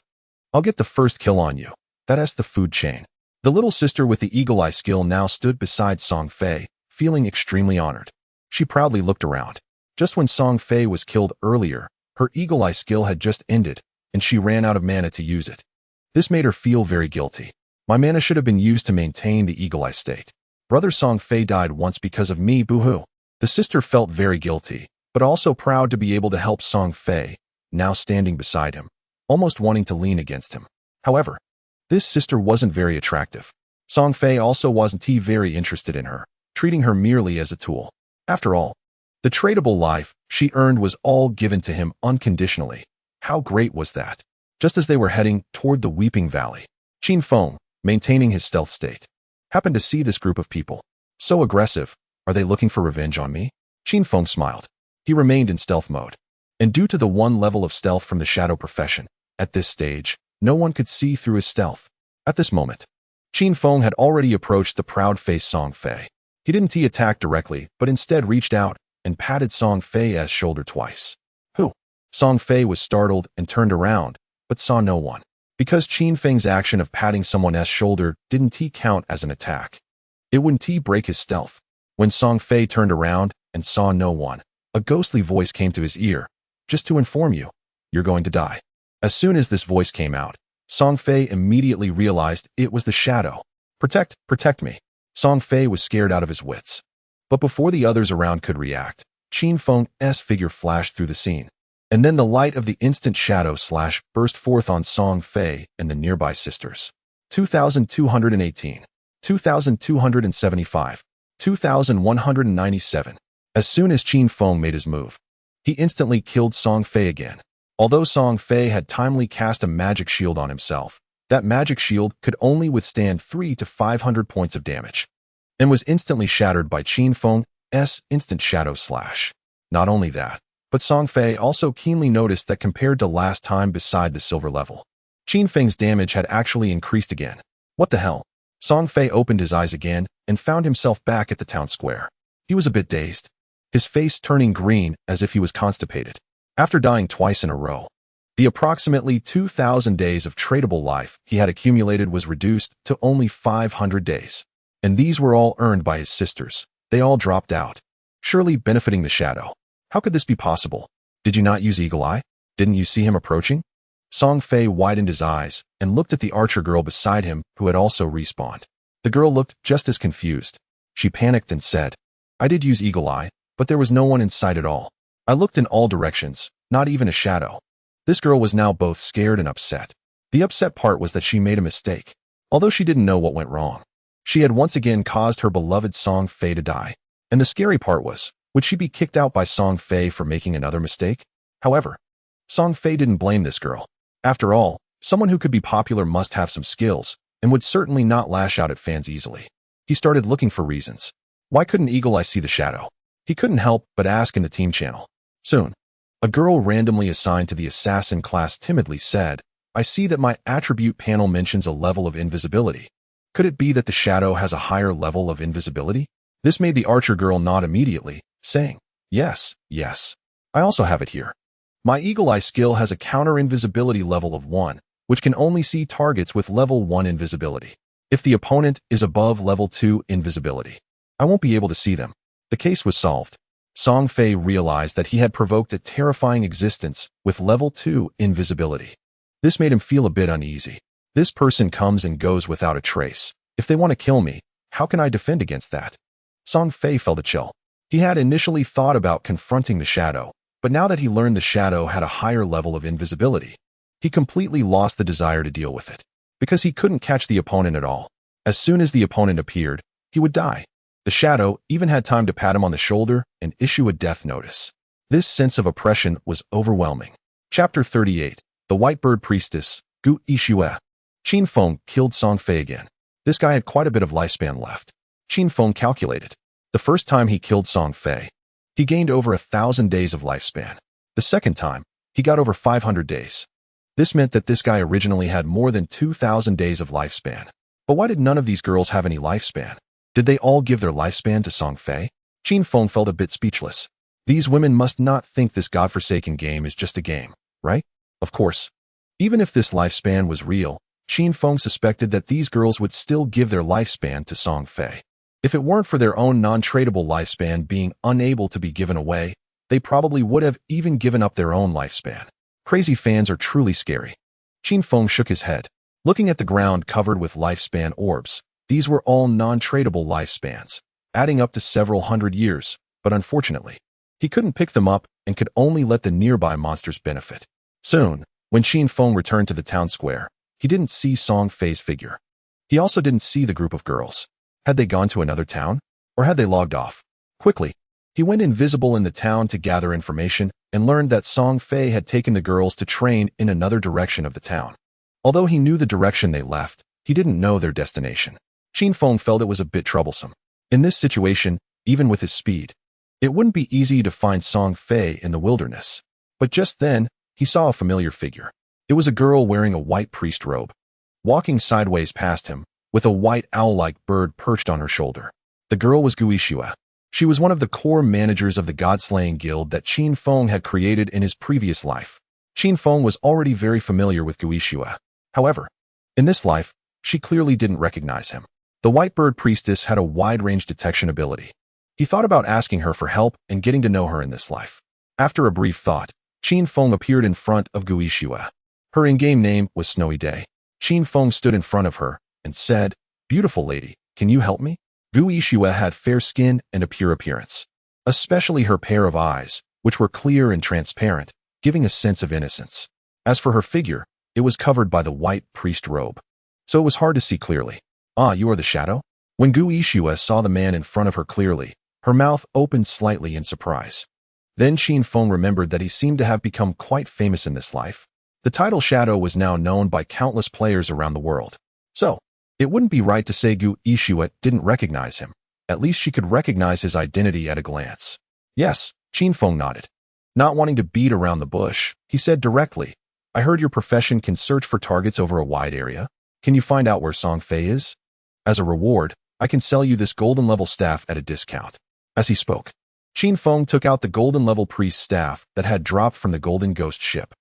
I'll get the first kill on you. That's the food chain. The little sister with the eagle eye skill now stood beside Song Fei, feeling extremely honored. She proudly looked around. Just when Song Fei was killed earlier, her eagle eye skill had just ended, and she ran out of mana to use it. This made her feel very guilty. My mana should have been used to maintain the eagle eye state. Brother Song Fei died once because of me, boo-hoo. The sister felt very guilty, but also proud to be able to help Song Fei, now standing beside him, almost wanting to lean against him. However, this sister wasn't very attractive. Song Fei also wasn't very interested in her, treating her merely as a tool. After all, the tradable life she earned was all given to him unconditionally. How great was that? Just as they were heading toward the Weeping Valley, Qin Feng, maintaining his stealth state, happened to see this group of people. So aggressive. Are they looking for revenge on me? Qin Feng smiled. He remained in stealth mode. And due to the one level of stealth from the shadow profession, at this stage, no one could see through his stealth. At this moment, Qin Feng had already approached the proud-faced Song Fei. He didn't attack directly, but instead reached out and patted Song Fei's shoulder twice. Who? Song Fei was startled and turned around, but saw no one. Because Qin Feng's action of patting someone's shoulder didn't count as an attack. It wouldn't break his stealth. When Song Fei turned around and saw no one, a ghostly voice came to his ear. Just to inform you, you're going to die. As soon as this voice came out, Song Fei immediately realized it was the shadow. Protect me. Song Fei was scared out of his wits. But before the others around could react, Qin Feng's figure flashed through the scene. And then the light of the instant shadow slash burst forth on Song Fei and the nearby sisters. 2218, 2275, 2197. As soon as Qin Feng made his move, he instantly killed Song Fei again. Although Song Fei had timely cast a magic shield on himself, that magic shield could only withstand 300 to 500 points of damage, and was instantly shattered by Qin Feng's instant shadow slash. Not only that, but Song Fei also keenly noticed that compared to last time beside the silver level, Qin Feng's damage had actually increased again. What the hell? Song Fei opened his eyes again and found himself back at the town square. He was a bit dazed, his face turning green as if he was constipated. After dying twice in a row, the approximately 2,000 days of tradable life he had accumulated was reduced to only 500 days. And these were all earned by his sisters. They all dropped out, surely benefiting the shadow. How could this be possible? Did you not use Eagle Eye? Didn't you see him approaching? Song Fei widened his eyes and looked at the archer girl beside him who had also respawned. The girl looked just as confused. She panicked and said, I did use Eagle Eye, but there was no one in sight at all. I looked in all directions, not even a shadow. This girl was now both scared and upset. The upset part was that she made a mistake. Although she didn't know what went wrong, she had once again caused her beloved Song Fei to die. And the scary part was, would she be kicked out by Song Fei for making another mistake? However, Song Fei didn't blame this girl. After all, Someone who could be popular must have some skills and would certainly not lash out at fans easily. He started looking for reasons. Why couldn't Eagle Eye see the shadow? He couldn't help but ask in the team channel. Soon, a girl randomly assigned to the assassin class timidly said, I see that my attribute panel mentions a level of invisibility. Could it be that the shadow has a higher level of invisibility? This made the archer girl nod immediately, saying, Yes, yes. I also have it here. My Eagle Eye skill has a counter-invisibility level of 1, which can only see targets with level 1 invisibility. If the opponent is above level 2 invisibility, I won't be able to see them. The case was solved. Song Fei realized that he had provoked a terrifying existence with level 2 invisibility. This made him feel a bit uneasy. This person comes and goes without a trace. If they want to kill me, how can I defend against that? Song Fei felt a chill. He had initially thought about confronting the shadow, but now that he learned the shadow had a higher level of invisibility, he completely lost the desire to deal with it, because he couldn't catch the opponent at all. As soon as the opponent appeared, he would die. The shadow even had time to pat him on the shoulder and issue a death notice. This sense of oppression was overwhelming. Chapter 38. The White-Bird Priestess, Gu Yixue. Qin Feng killed Song Fei again. This guy had quite a bit of lifespan left. Qin Feng calculated. The first time he killed Song Fei, he gained over 1,000 days of lifespan. The second time, he got over 500 days. This meant that this guy originally had more than 2,000 days of lifespan. But why did none of these girls have any lifespan? Did they all give their lifespan to Song Fei? Qin Feng felt a bit speechless. These women must not think this godforsaken game is just a game, right? Of course. Even if this lifespan was real, Qin Feng suspected that these girls would still give their lifespan to Song Fei. If it weren't for their own non-tradable lifespan being unable to be given away, they probably would have even given up their own lifespan. Crazy fans are truly scary. Qin Feng shook his head. Looking at the ground covered with lifespan orbs, these were all non-tradable lifespans, adding up to several hundred years, but unfortunately, he couldn't pick them up and could only let the nearby monsters benefit. Soon, when Qin Feng returned to the town square, he didn't see Song Fei's figure. He also didn't see the group of girls. Had they gone to another town? Or had they logged off? Quickly, he went invisible in the town to gather information and learned that Song Fei had taken the girls to train in another direction of the town. Although he knew the direction they left, he didn't know their destination. Qin Feng felt it was a bit troublesome. In this situation, even with his speed, it wouldn't be easy to find Song Fei in the wilderness. But just then, he saw a familiar figure. It was a girl wearing a white priest robe, walking sideways past him, with a white owl-like bird perched on her shoulder. The girl was Gu Yixue. She was one of the core managers of the God-Slaying Guild that Qin Feng had created in his previous life. Qin Feng was already very familiar with Gu Yixue. However, in this life, she clearly didn't recognize him. The White-Bird Priestess had a wide-range detection ability. He thought about asking her for help and getting to know her in this life. After a brief thought, Qin Feng appeared in front of Gu Yixue. Her in-game name was Snowy Day. Qin Feng stood in front of her and said, Beautiful lady, can you help me? Gu Yixue had fair skin and a pure appearance, especially her pair of eyes, which were clear and transparent, giving a sense of innocence. As for her figure, it was covered by the white priest robe, so it was hard to see clearly. Ah, you are the shadow? When Gu Yixue saw the man in front of her clearly, her mouth opened slightly in surprise. Then Qin Feng remembered that he seemed to have become quite famous in this life. The title Shadow was now known by countless players around the world. So, it wouldn't be right to say Gu Yixue didn't recognize him. At least she could recognize his identity at a glance. Yes, Qin Feng nodded. Not wanting to beat around the bush, he said directly, I heard your profession can search for targets over a wide area. Can you find out where Song Fei is? As a reward, I can sell you this golden level staff at a discount. As he spoke, Qin Feng took out the golden level priest staff that had dropped from the golden ghost ship.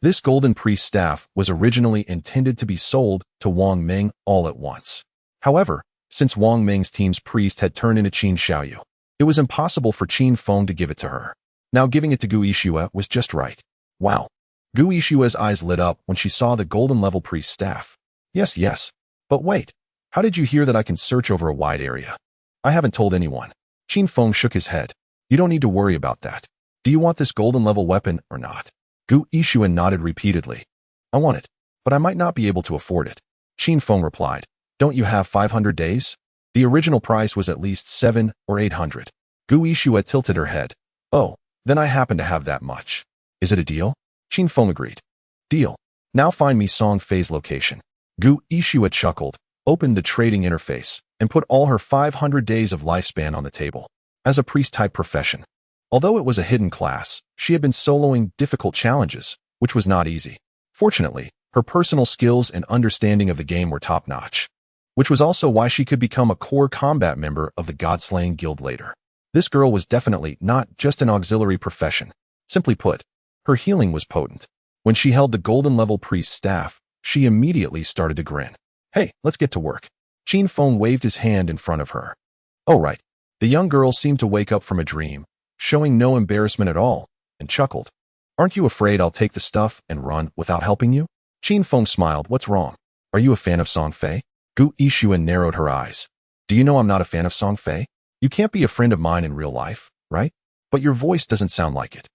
This golden priest staff was originally intended to be sold to Wang Ming all at once. However, since Wang Ming's team's priest had turned into Qin Xiaoyu, it was impossible for Qin Feng to give it to her. Now giving it to Gu Yixue was just right. Wow. Gu Yixue's eyes lit up when she saw the golden level priest staff. Yes. But wait, how did you hear that I can search over a wide area? I haven't told anyone. Qin Feng shook his head. You don't need to worry about that. Do you want this golden level weapon or not? Gu Yixue nodded repeatedly. I want it, but I might not be able to afford it. Qin Feng replied. Don't you have 500 days? The original price was at least 700 or 800. Gu Yixue tilted her head. Oh, then I happen to have that much. Is it a deal? Qin Feng agreed. Deal. Now find me Song Fei's location. Gu Ishua chuckled, opened the trading interface, and put all her 500 days of lifespan on the table. As a priest-type profession, although it was a hidden class, she had been soloing difficult challenges, which was not easy. Fortunately, her personal skills and understanding of the game were top-notch, which was also why she could become a core combat member of the God-Slaying Guild later. This girl was definitely not just an auxiliary profession. Simply put, her healing was potent. When she held the golden-level priest staff, she immediately started to grin. Hey, let's get to work. Qin Feng waved his hand in front of her. Oh right. The young girl seemed to wake up from a dream, showing no embarrassment at all, and chuckled. Aren't you afraid I'll take the stuff and run without helping you? Qin Feng smiled. What's wrong? Are you a fan of Song Fei? Gu Ishua narrowed her eyes. Do you know I'm not a fan of Song Fei? You can't be a friend of mine in real life, right? But your voice doesn't sound like it.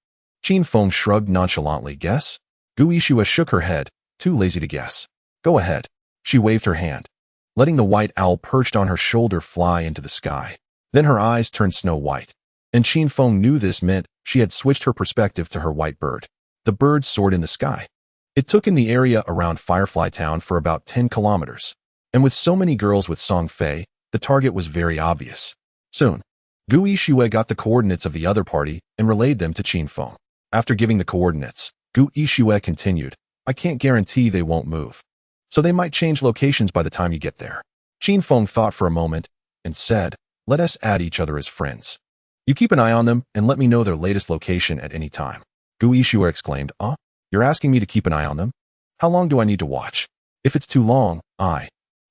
Qin Feng shrugged nonchalantly. Guess? Gu Ishua shook her head, too lazy to guess. Go ahead. She waved her hand, letting the white owl perched on her shoulder fly into the sky. Then her eyes turned snow-white. And Qin Feng knew this meant she had switched her perspective to her white bird. The bird soared in the sky. It took in the area around Firefly Town for about 10 kilometers. And with so many girls with Song Fei, the target was very obvious. Soon, Gu Ishua got the coordinates of the other party and relayed them to Qin Feng. After giving the coordinates, Gu Ishua continued, I can't guarantee they won't move. So they might change locations by the time you get there. Qin Feng thought for a moment and said, let us add each other as friends. You keep an eye on them and let me know their latest location at any time. Gu Ishua exclaimed, You're asking me to keep an eye on them? How long do I need to watch? If it's too long,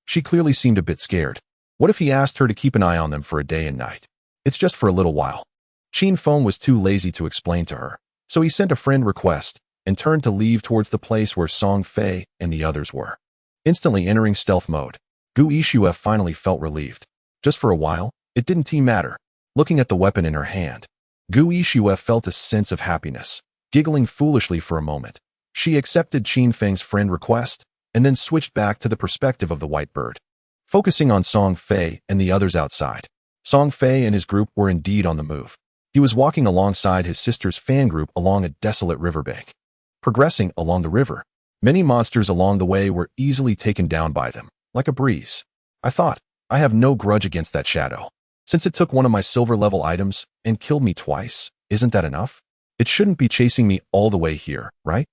She clearly seemed a bit scared. What if he asked her to keep an eye on them for a day and night? It's just for a little while. Qin Feng was too lazy to explain to her, so he sent a friend request and turned to leave towards the place where Song Fei and the others were. Instantly entering stealth mode, Gu Ishua finally felt relieved. Just for a while, it didn't matter. Looking at the weapon in her hand, Gu Ishua felt a sense of happiness. Giggling foolishly for a moment, she accepted Qin Feng's friend request and then switched back to the perspective of the white bird, focusing on Song Fei and the others outside. Song Fei and his group were indeed on the move. He was walking alongside his sister's fan group along a desolate riverbank. Progressing along the river, many monsters along the way were easily taken down by them, like a breeze. I thought, I have no grudge against that shadow. Since it took one of my silver-level items and killed me twice, isn't that enough? It shouldn't be chasing me all the way here, right?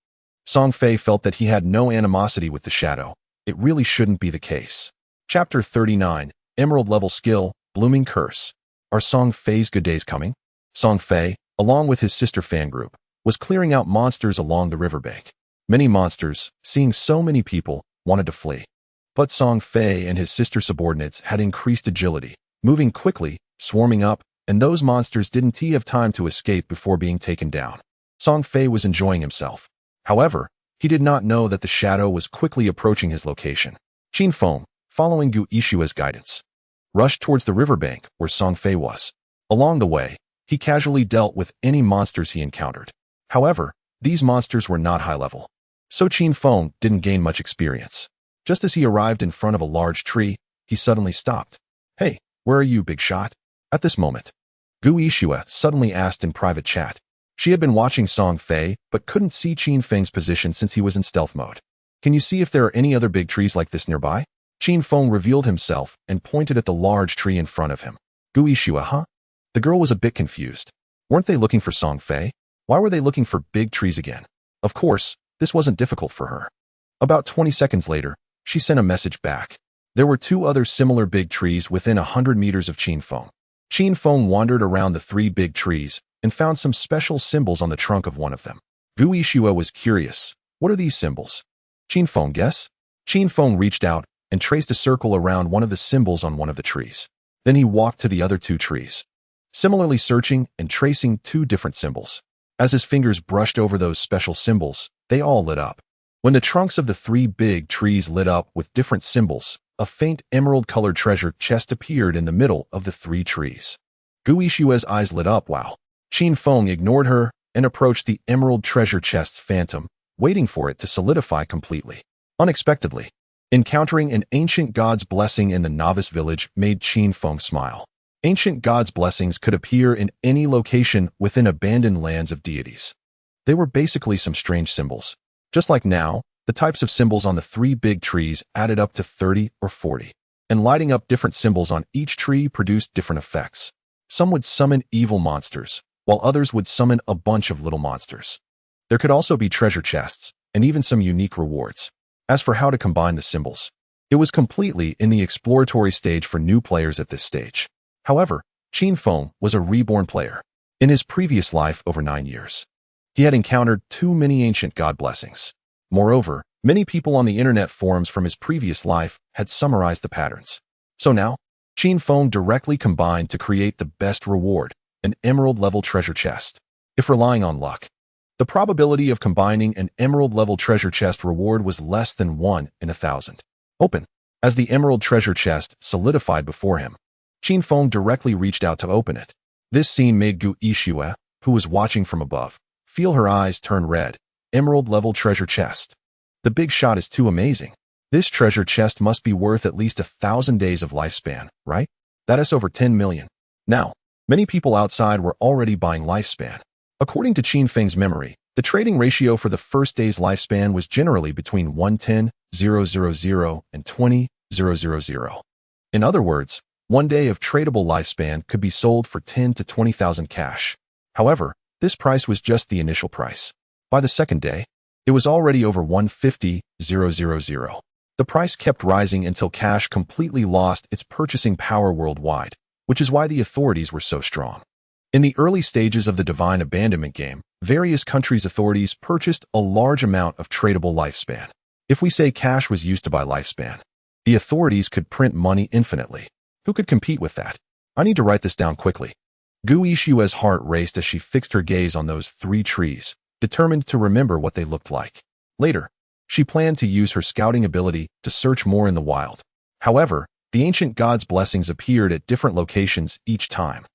Song Fei felt that he had no animosity with the shadow. It really shouldn't be the case. Chapter 39, Emerald-level skill, Blooming Curse. Are Song Fei's good days coming? Song Fei, along with his sister fan group, was clearing out monsters along the riverbank. Many monsters, seeing so many people, wanted to flee. But Song Fei and his sister subordinates had increased agility, moving quickly, swarming up, and those monsters didn't have time to escape before being taken down. Song Fei was enjoying himself. However, he did not know that the shadow was quickly approaching his location. Qin Feng, following Gu Ishua's guidance, rushed towards the riverbank where Song Fei was. Along the way, he casually dealt with any monsters he encountered. However, these monsters were not high level, so Qin Feng didn't gain much experience. Just as he arrived in front of a large tree, he suddenly stopped. Hey, where are you, big shot? At this moment, Gu Ishua suddenly asked in private chat. She had been watching Song Fei, but couldn't see Qin Feng's position since he was in stealth mode. Can you see if there are any other big trees like this nearby? Qin Feng revealed himself and pointed at the large tree in front of him. Gu Ishua, huh? The girl was a bit confused. Weren't they looking for Song Fei? Why were they looking for big trees again? Of course, this wasn't difficult for her. About 20 seconds later, she sent a message back. There were 2 other similar big trees within 100 meters of Qin Feng. Qin Feng wandered around the 3 big trees and found some special symbols on the trunk of one of them. Gu Ishua was curious. What are these symbols? Qin Feng, guess? Qin Feng reached out and traced a circle around one of the symbols on one of the trees. Then he walked to the other 2 trees, similarly searching and tracing 2 different symbols. As his fingers brushed over those special symbols, they all lit up. When the trunks of the 3 big trees lit up with different symbols, a faint emerald-colored treasure chest appeared in the middle of the 3 trees. Gu Ishua's eyes lit up. Wow. Qin Feng ignored her and approached the emerald treasure chest's phantom, waiting for it to solidify completely. Unexpectedly, encountering an ancient god's blessing in the novice village made Qin Feng smile. Ancient god's blessings could appear in any location within abandoned lands of deities. They were basically some strange symbols. Just like now, The types of symbols on the 3 big trees added up to 30 or 40, and lighting up different symbols on each tree produced different effects. Some would summon evil monsters, while others would summon a bunch of little monsters. There could also be treasure chests, and even some unique rewards. As for how to combine the symbols, it was completely in the exploratory stage for new players at this stage. However, Qin Feng was a reborn player. In his previous life over 9 years, he had encountered too many ancient god blessings. Moreover, many people on the internet forums from his previous life had summarized the patterns. So now, Qin Feng directly combined to create the best reward, an emerald-level treasure chest. If relying on luck, the probability of combining an emerald-level treasure chest reward was less than 1 in 1,000. Open. As the emerald treasure chest solidified before him, Qin Feng directly reached out to open it. This scene made Gu Yixue, who was watching from above, feel her eyes turn red. Emerald-level treasure chest. The big shot is too amazing. This treasure chest must be worth at least 1,000 days of lifespan, right? That is over 10 million. Now, many people outside were already buying lifespan. According to Qin Feng's memory, the trading ratio for the first day's lifespan was generally between 110,000 and 20,000. In other words, 1 day of tradable lifespan could be sold for 10 to 20,000 cash. However, this price was just the initial price. By the second day, it was already over 150,000. The price kept rising until cash completely lost its purchasing power worldwide, which is why the authorities were so strong. In the early stages of the Divine Abandonment game, various countries' authorities purchased a large amount of tradable lifespan. If we say cash was used to buy lifespan, the authorities could print money infinitely. Who could compete with that? I need to write this down quickly. Gu Yixue's heart raced as she fixed her gaze on those 3 trees, determined to remember what they looked like. Later, she planned to use her scouting ability to search more in the wild. However, the ancient god's blessings appeared at different locations each time,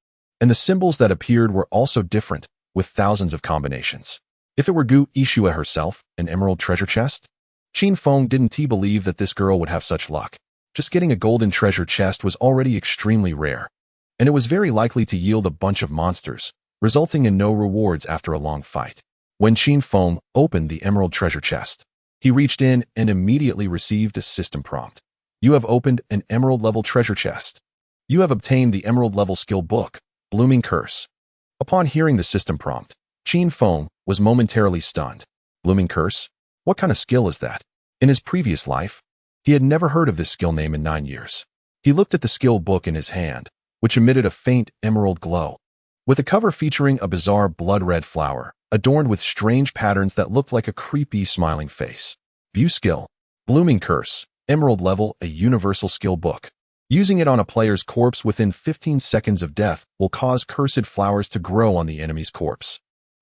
and the symbols that appeared were also different, with thousands of combinations. If it were Gu Yixue herself, an emerald treasure chest? Qin Feng didn't believe that this girl would have such luck. Just getting a golden treasure chest was already extremely rare, and it was very likely to yield a bunch of monsters, resulting in no rewards after a long fight. When Qin Feng opened the emerald treasure chest, he reached in and immediately received a system prompt. You have opened an emerald-level treasure chest. You have obtained the emerald-level skill book, Blooming Curse. Upon hearing the system prompt, Qin Feng was momentarily stunned. Blooming Curse? What kind of skill is that? In his previous life, he had never heard of this skill name in 9 years. He looked at the skill book in his hand, which emitted a faint emerald glow, with a cover featuring a bizarre blood-red flower, adorned with strange patterns that looked like a creepy smiling face. View skill. Blooming Curse. Emerald level, a universal skill book. Using it on a player's corpse within 15 seconds of death will cause cursed flowers to grow on the enemy's corpse.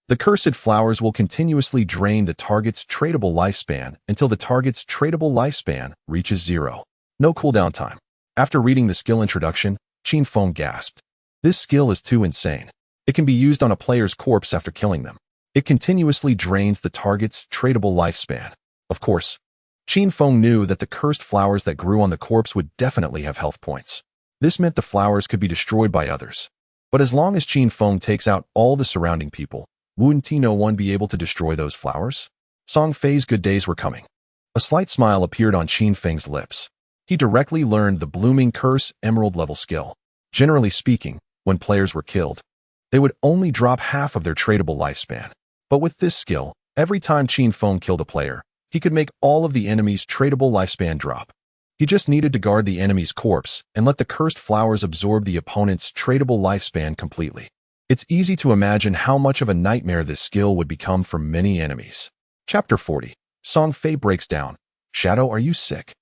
The cursed flowers will continuously drain the target's tradable lifespan until the target's tradable lifespan reaches 0. No cooldown time. After reading the skill introduction, Qin Feng gasped. This skill is too insane. It can be used on a player's corpse after killing them. It continuously drains the target's tradable lifespan. Of course, Qin Feng knew that the cursed flowers that grew on the corpse would definitely have health points. This meant the flowers could be destroyed by others. But as long as Qin Feng takes out all the surrounding people, wouldn't no one be able to destroy those flowers? Song Fei's good days were coming. A slight smile appeared on Qin Feng's lips. He directly learned the Blooming Curse emerald level skill. Generally speaking, when players were killed, they would only drop half of their tradable lifespan. But with this skill, every time Qin Feng killed a player, he could make all of the enemy's tradable lifespan drop. He just needed to guard the enemy's corpse and let the cursed flowers absorb the opponent's tradable lifespan completely. It's easy to imagine how much of a nightmare this skill would become for many enemies. Chapter 40. Song Fei breaks down. Shadow, are you sick?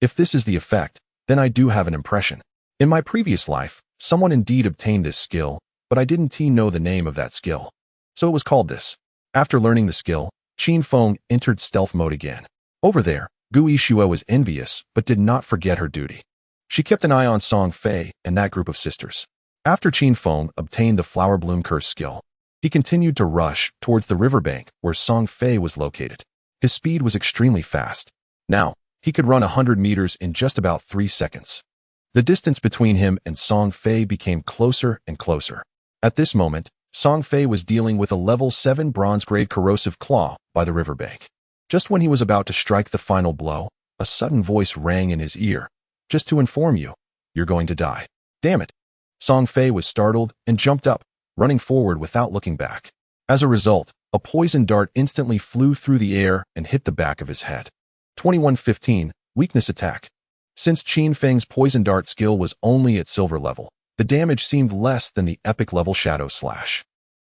If this is the effect, then I do have an impression. In my previous life, someone indeed obtained this skill, but I didn't know the name of that skill. So it was called this. After learning the skill, Qin Feng entered stealth mode again. Over there, Gu Yixue was envious, but did not forget her duty. She kept an eye on Song Fei and that group of sisters. After Qin Feng obtained the Flower Bloom Curse skill, he continued to rush towards the riverbank where Song Fei was located. His speed was extremely fast. Now, he could run 100 meters in just about 3 seconds. The distance between him and Song Fei became closer and closer. At this moment, Song Fei was dealing with a level 7 bronze-grade corrosive claw by the riverbank. Just when he was about to strike the final blow, a sudden voice rang in his ear. Just to inform you, you're going to die. Damn it. Song Fei was startled and jumped up, running forward without looking back. As a result, a poison dart instantly flew through the air and hit the back of his head. 2115, Weakness Attack. Since Qin Feng's poison dart skill was only at silver level, the damage seemed less than the epic level Shadow Slash.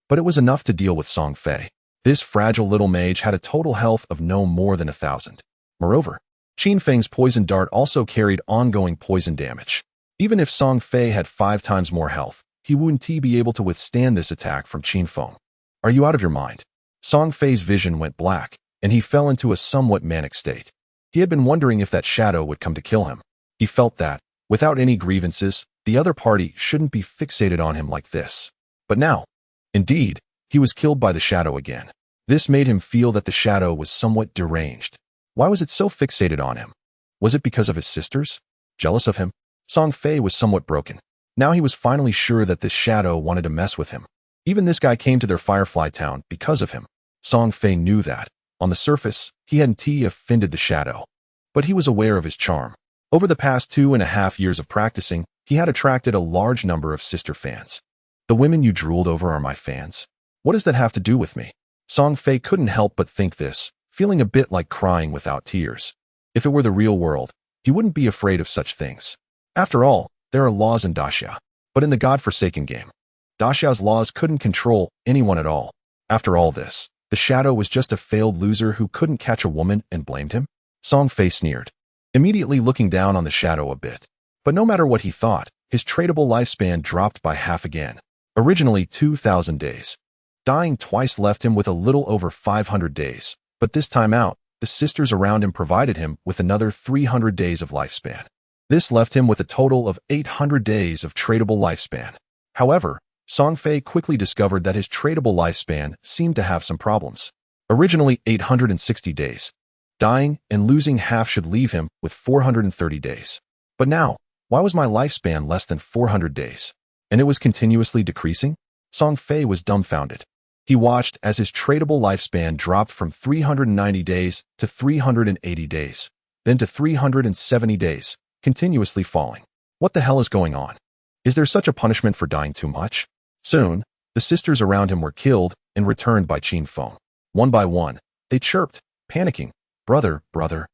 But it was enough to deal with Song Fei. This fragile little mage had a total health of no more than 1,000. Moreover, Qin Feng's poison dart also carried ongoing poison damage. Even if Song Fei had 5 times more health, he wouldn't be able to withstand this attack from Qin Feng. Are you out of your mind? Song Fei's vision went black, and he fell into a somewhat manic state. He had been wondering if that shadow would come to kill him. He felt that, without any grievances, the other party shouldn't be fixated on him like this. But now, indeed, he was killed by the shadow again. This made him feel that the shadow was somewhat deranged. Why was it so fixated on him? Was it because of his sisters? Jealous of him? Song Fei was somewhat broken. Now he was finally sure that this shadow wanted to mess with him. Even this guy came to their Firefly town because of him. Song Fei knew that. On the surface, he hadn't offended the shadow. But he was aware of his charm. Over the past 2.5 years of practicing, he had attracted a large number of sister fans. The women you drooled over are my fans. What does that have to do with me? Song Fei couldn't help but think this, feeling a bit like crying without tears. If it were the real world, he wouldn't be afraid of such things. After all, there are laws in Daxia. But in the godforsaken game, Daxia's laws couldn't control anyone at all. After all this, the shadow was just a failed loser who couldn't catch a woman and blamed him? Song Fei sneered, immediately looking down on the shadow a bit. But no matter what he thought, his tradable lifespan dropped by half again. Originally 2,000 days. Dying twice left him with a little over 500 days. But this time out, the sisters around him provided him with another 300 days of lifespan. This left him with a total of 800 days of tradable lifespan. However, Song Fei quickly discovered that his tradable lifespan seemed to have some problems. Originally 860 days. Dying and losing half should leave him with 430 days. But now, why was my lifespan less than 400 days? And it was continuously decreasing? Song Fei was dumbfounded. He watched as his tradable lifespan dropped from 390 days to 380 days, then to 370 days, continuously falling. What the hell is going on? Is there such a punishment for dying too much? Soon, the sisters around him were killed and returned by Qin Feng. One by one, they chirped, panicking, "Brother, brother.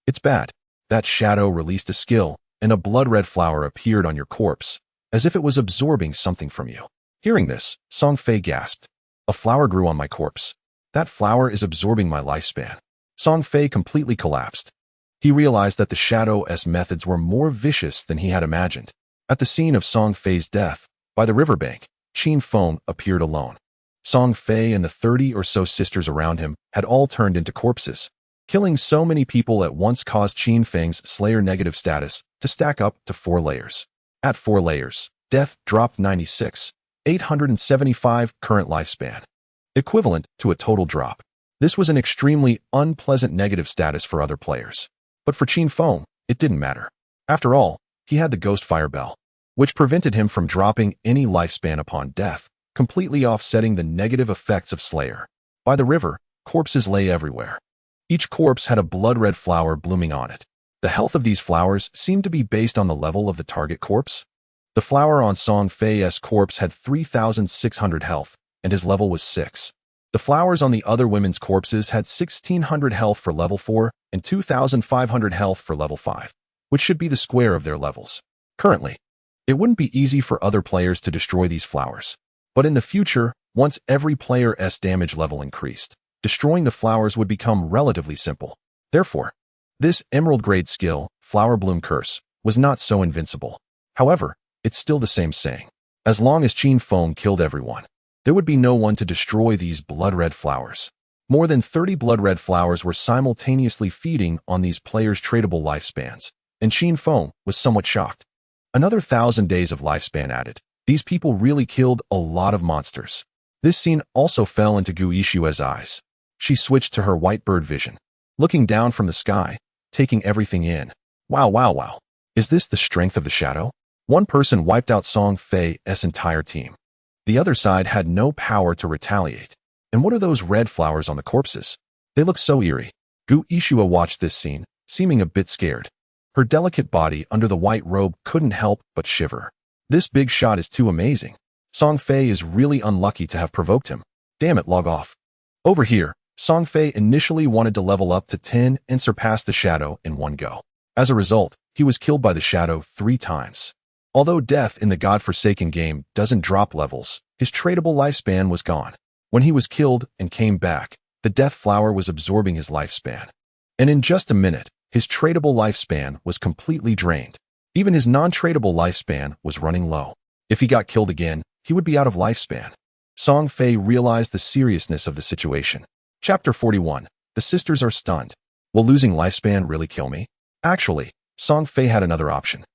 It's bad." That shadow released a skill, and a blood-red flower appeared on your corpse, as if it was absorbing something from you. Hearing this, Song Fei gasped. A flower grew on my corpse. That flower is absorbing my lifespan. Song Fei completely collapsed. He realized that the Shadow's methods were more vicious than he had imagined. At the scene of Song Fei's death, by the riverbank, Qin Feng appeared alone. Song Fei and the 30 or so sisters around him had all turned into corpses. Killing so many people at once caused Qin Feng's Slayer negative status to stack up to 4 layers. At 4 layers, death dropped 96, 875 current lifespan, equivalent to a total drop. This was an extremely unpleasant negative status for other players. But for Qin Feng, it didn't matter. After all, he had the Ghost Fire Bell, which prevented him from dropping any lifespan upon death, completely offsetting the negative effects of Slayer. By the river, corpses lay everywhere. Each corpse had a blood-red flower blooming on it. The health of these flowers seemed to be based on the level of the target corpse. The flower on Song Fei's corpse had 3,600 health, and his level was 6. The flowers on the other women's corpses had 1,600 health for level 4 and 2,500 health for level 5, which should be the square of their levels. Currently, it wouldn't be easy for other players to destroy these flowers. But in the future, once every player's damage level increased, destroying the flowers would become relatively simple. Therefore, this emerald-grade skill, Flower Bloom Curse, was not so invincible. However, it's still the same saying. As long as Qin Feng killed everyone, there would be no one to destroy these blood-red flowers. More than 30 blood-red flowers were simultaneously feeding on these players' tradable lifespans, and Qin Feng was somewhat shocked. Another 1,000 days of lifespan added. These people really killed a lot of monsters. This scene also fell into Gu Yixue's eyes. She switched to her white bird vision, looking down from the sky, taking everything in. Wow, wow, wow. Is this the strength of the shadow? One person wiped out Song Fei's entire team. The other side had no power to retaliate. And what are those red flowers on the corpses? They look so eerie. Gu Ishua watched this scene, seeming a bit scared. Her delicate body under the white robe couldn't help but shiver. This big shot is too amazing. Song Fei is really unlucky to have provoked him. Damn it, log off. Over here, Song Fei initially wanted to level up to 10 and surpass the Shadow in one go. As a result, he was killed by the Shadow 3 times. Although death in the godforsaken game doesn't drop levels, his tradable lifespan was gone. When he was killed and came back, the death flower was absorbing his lifespan. And in just a minute, his tradable lifespan was completely drained. Even his non-tradable lifespan was running low. If he got killed again, he would be out of lifespan. Song Fei realized the seriousness of the situation. Chapter 41. The sisters are stunned. Will losing lifespan really kill me? Actually, Song Fei had another option.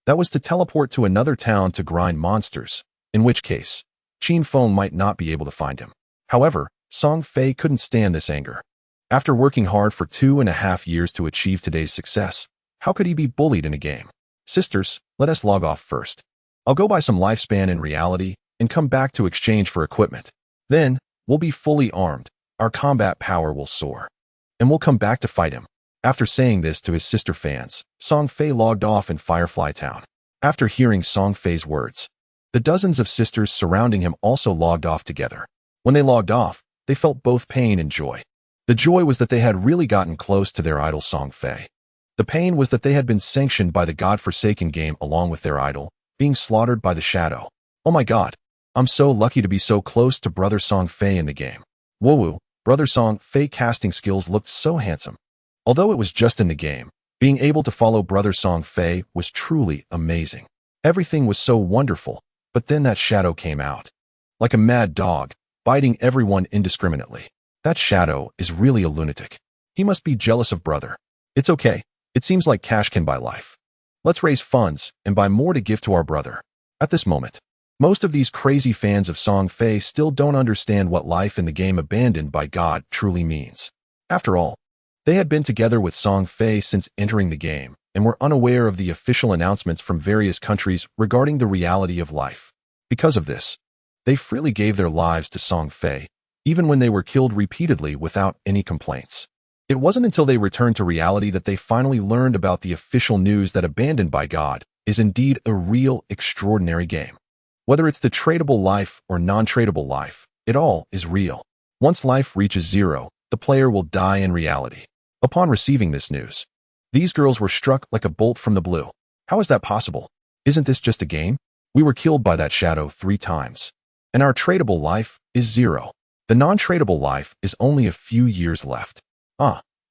That was to teleport to another town to grind monsters, in which case, Qin Feng might not be able to find him. However, Song Fei couldn't stand this anger. After working hard for 2.5 years to achieve today's success, how could he be bullied in a game? Sisters, let us log off first. I'll go buy some lifespan in reality and come back to exchange for equipment. Then, we'll be fully armed, our combat power will soar. And we'll come back to fight him. After saying this to his sister fans, Song Fei logged off in Firefly Town. After hearing Song Fei's words, the dozens of sisters surrounding him also logged off together. When they logged off, they felt both pain and joy. The joy was that they had really gotten close to their idol Song Fei. The pain was that they had been sanctioned by the godforsaken game along with their idol, being slaughtered by the Shadow. Oh my god, I'm so lucky to be so close to Brother Song Fei in the game. Woo-woo, Brother Song Fei casting skills looked so handsome. Although it was just in the game, being able to follow Brother Song Fei was truly amazing. Everything was so wonderful, but then that Shadow came out. Like a mad dog, biting everyone indiscriminately. That Shadow is really a lunatic. He must be jealous of Brother. It's okay. It seems like cash can buy life. Let's raise funds and buy more to give to our brother. At this moment, most of these crazy fans of Song Fei still don't understand what life in the game abandoned by God truly means. After all, they had been together with Song Fei since entering the game and were unaware of the official announcements from various countries regarding the reality of life. Because of this, they freely gave their lives to Song Fei, even when they were killed repeatedly without any complaints. It wasn't until they returned to reality that they finally learned about the official news that Abandoned by God is indeed a real, extraordinary game. Whether it's the tradable life or non-tradable life, it all is real. Once life reaches 0, the player will die in reality. Upon receiving this news, these girls were struck like a bolt from the blue. How is that possible? Isn't this just a game? We were killed by that Shadow 3 times. And our tradable life is 0. The non-tradable life is only a few years left.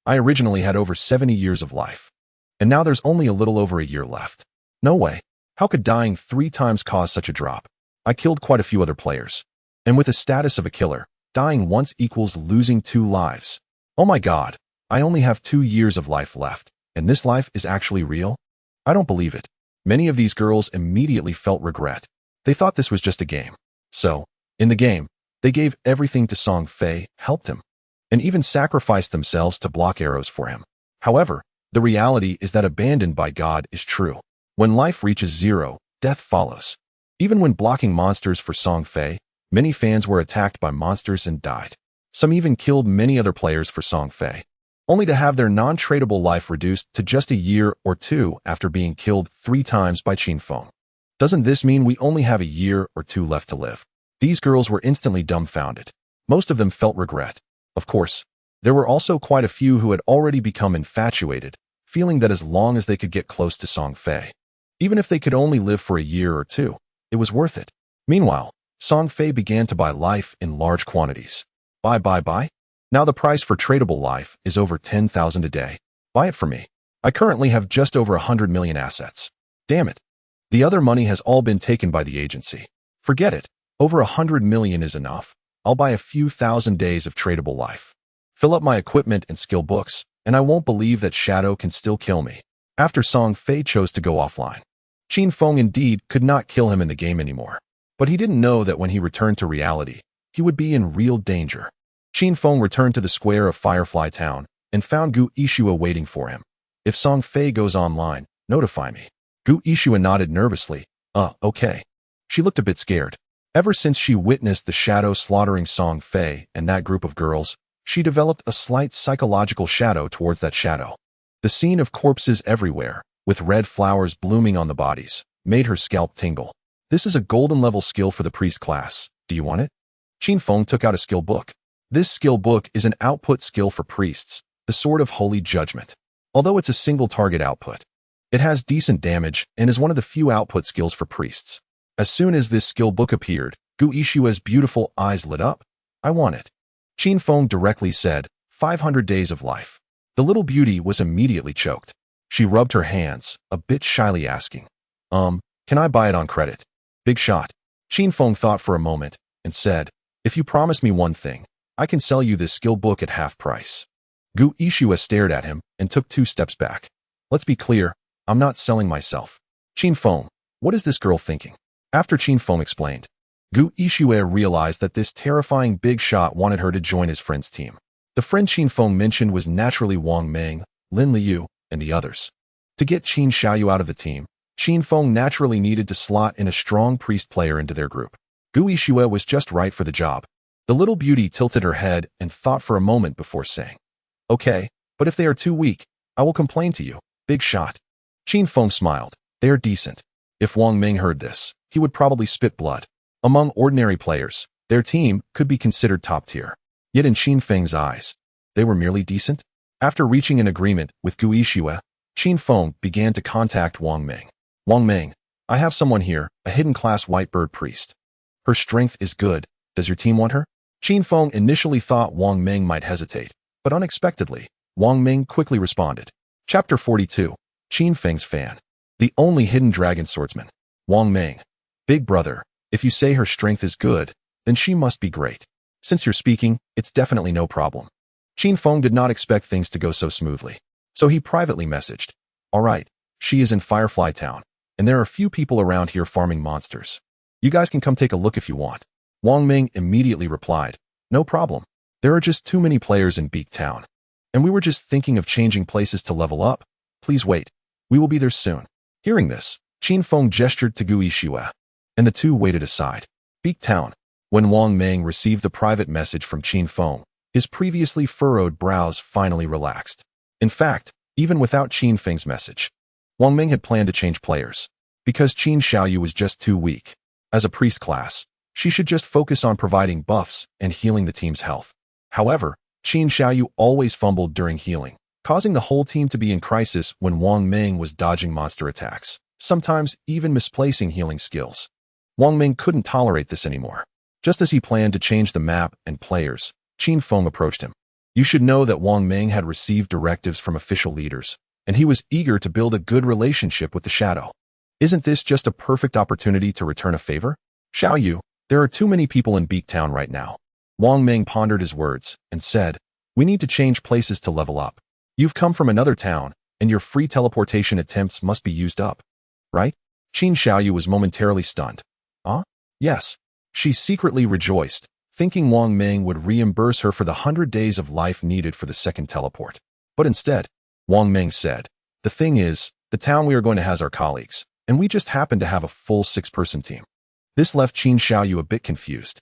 I originally had over 70 years of life. And now there's only a little over a year left. No way. How could dying 3 times cause such a drop? I killed quite a few other players. And with the status of a killer, dying once equals losing 2 lives. Oh my god. I only have 2 years of life left, and this life is actually real? I don't believe it. Many of these girls immediately felt regret. They thought this was just a game. So, in the game, they gave everything to Song Fei, helped him, and even sacrificed themselves to block arrows for him. However, the reality is that Abandoned by God is true. When life reaches 0, death follows. Even when blocking monsters for Song Fei, many fans were attacked by monsters and died. Some even killed many other players for Song Fei, only to have their non-tradable life reduced to just a year or 2 after being killed 3 times by Qin Feng. Doesn't this mean we only have a year or 2 left to live? These girls were instantly dumbfounded. Most of them felt regret. Of course, there were also quite a few who had already become infatuated, feeling that as long as they could get close to Song Fei, even if they could only live for a year or 2, it was worth it. Meanwhile, Song Fei began to buy life in large quantities. Buy. Now the price for tradable life is over 10,000 a day. Buy it for me. I currently have just over 100 million assets. Damn it. The other money has all been taken by the agency. Forget it. Over 100 million is enough. I'll buy a few thousand days of tradable life. Fill up my equipment and skill books, and I won't believe that Shadow can still kill me. After Song Fei chose to go offline, Qin Feng indeed could not kill him in the game anymore. But he didn't know that when he returned to reality, he would be in real danger. Qin Feng returned to the square of Firefly Town and found Gu Ishua waiting for him. If Song Fei goes online, notify me. Gu Ishua nodded nervously. Okay. She looked a bit scared. Ever since she witnessed the Shadow slaughtering Song Fei and that group of girls, she developed a slight psychological shadow towards that shadow. The scene of corpses everywhere, with red flowers blooming on the bodies, made her scalp tingle. This is a golden level skill for the priest class. Do you want it? Qin Feng took out a skill book. This skill book is an output skill for priests, the Sword of Holy Judgment. Although it's a single target output, it has decent damage and is one of the few output skills for priests. As soon as this skill book appeared, Gu Yixue's beautiful eyes lit up. I want it. Qin Feng directly said, 500 days of life. The little beauty was immediately choked. She rubbed her hands, a bit shyly asking, can I buy it on credit? Big shot. Qin Feng thought for a moment and said, if you promise me one thing, I can sell you this skill book at half price. Gu Yixue stared at him and took 2 steps back. Let's be clear, I'm not selling myself. Qin Feng, what is this girl thinking? After Qin Feng explained, Gu Yixue realized that this terrifying big shot wanted her to join his friend's team. The friend Qin Feng mentioned was naturally Wang Meng, Lin Liu, and the others. To get Qin Xiaoyu out of the team, Qin Feng naturally needed to slot in a strong priest player into their group. Gu Yixue was just right for the job. The little beauty tilted her head and thought for a moment before saying, okay, but if they are too weak, I will complain to you. Big shot. Qin Feng smiled. They are decent. If Wang Meng heard this, he would probably spit blood. Among ordinary players, their team could be considered top tier. Yet in Qin Feng's eyes, they were merely decent. After reaching an agreement with Gu Yixue, Qin Feng began to contact Wang Meng. Wang Meng, I have someone here, a hidden class Whitebird priest. Her strength is good. Does your team want her? Qin Feng initially thought Wang Meng might hesitate, but unexpectedly, Wang Meng quickly responded. Chapter 42. Qin Feng's fan. The only hidden dragon swordsman. Wang Meng. Big brother, if you say her strength is good, then she must be great. Since you're speaking, it's definitely no problem. Qin Feng did not expect things to go so smoothly, so he privately messaged. Alright, she is in Firefly Town, and there are a few people around here farming monsters. You guys can come take a look if you want. Wang Meng immediately replied, no problem. There are just too many players in Beak Town. And we were just thinking of changing places to level up. Please wait. We will be there soon. Hearing this, Qin Feng gestured to Gu Yixue, and the two waited aside. Beak Town. When Wang Meng received the private message from Qin Feng, his previously furrowed brows finally relaxed. In fact, even without Qin Feng's message, Wang Meng had planned to change players, because Qin Xiaoyu was just too weak. As a priest class, she should just focus on providing buffs and healing the team's health. However, Qin Xiaoyu always fumbled during healing, causing the whole team to be in crisis when Wang Meng was dodging monster attacks, sometimes even misplacing healing skills. Wang Meng couldn't tolerate this anymore. Just as he planned to change the map and players, Qin Feng approached him. You should know that Wang Meng had received directives from official leaders, and he was eager to build a good relationship with the Shadow. Isn't this just a perfect opportunity to return a favor? Xiaoyu, there are too many people in Beak Town right now. Wang Meng pondered his words and said, we need to change places to level up. You've come from another town, and your free teleportation attempts must be used up. Right? Qin Xiaoyu was momentarily stunned. Yes. She secretly rejoiced, thinking Wang Meng would reimburse her for the 100 days of life needed for the second teleport. But instead, Wang Meng said, the thing is, the town we are going to has our colleagues, and we just happen to have a full 6-person team. This left Qin Xiaoyu a bit confused.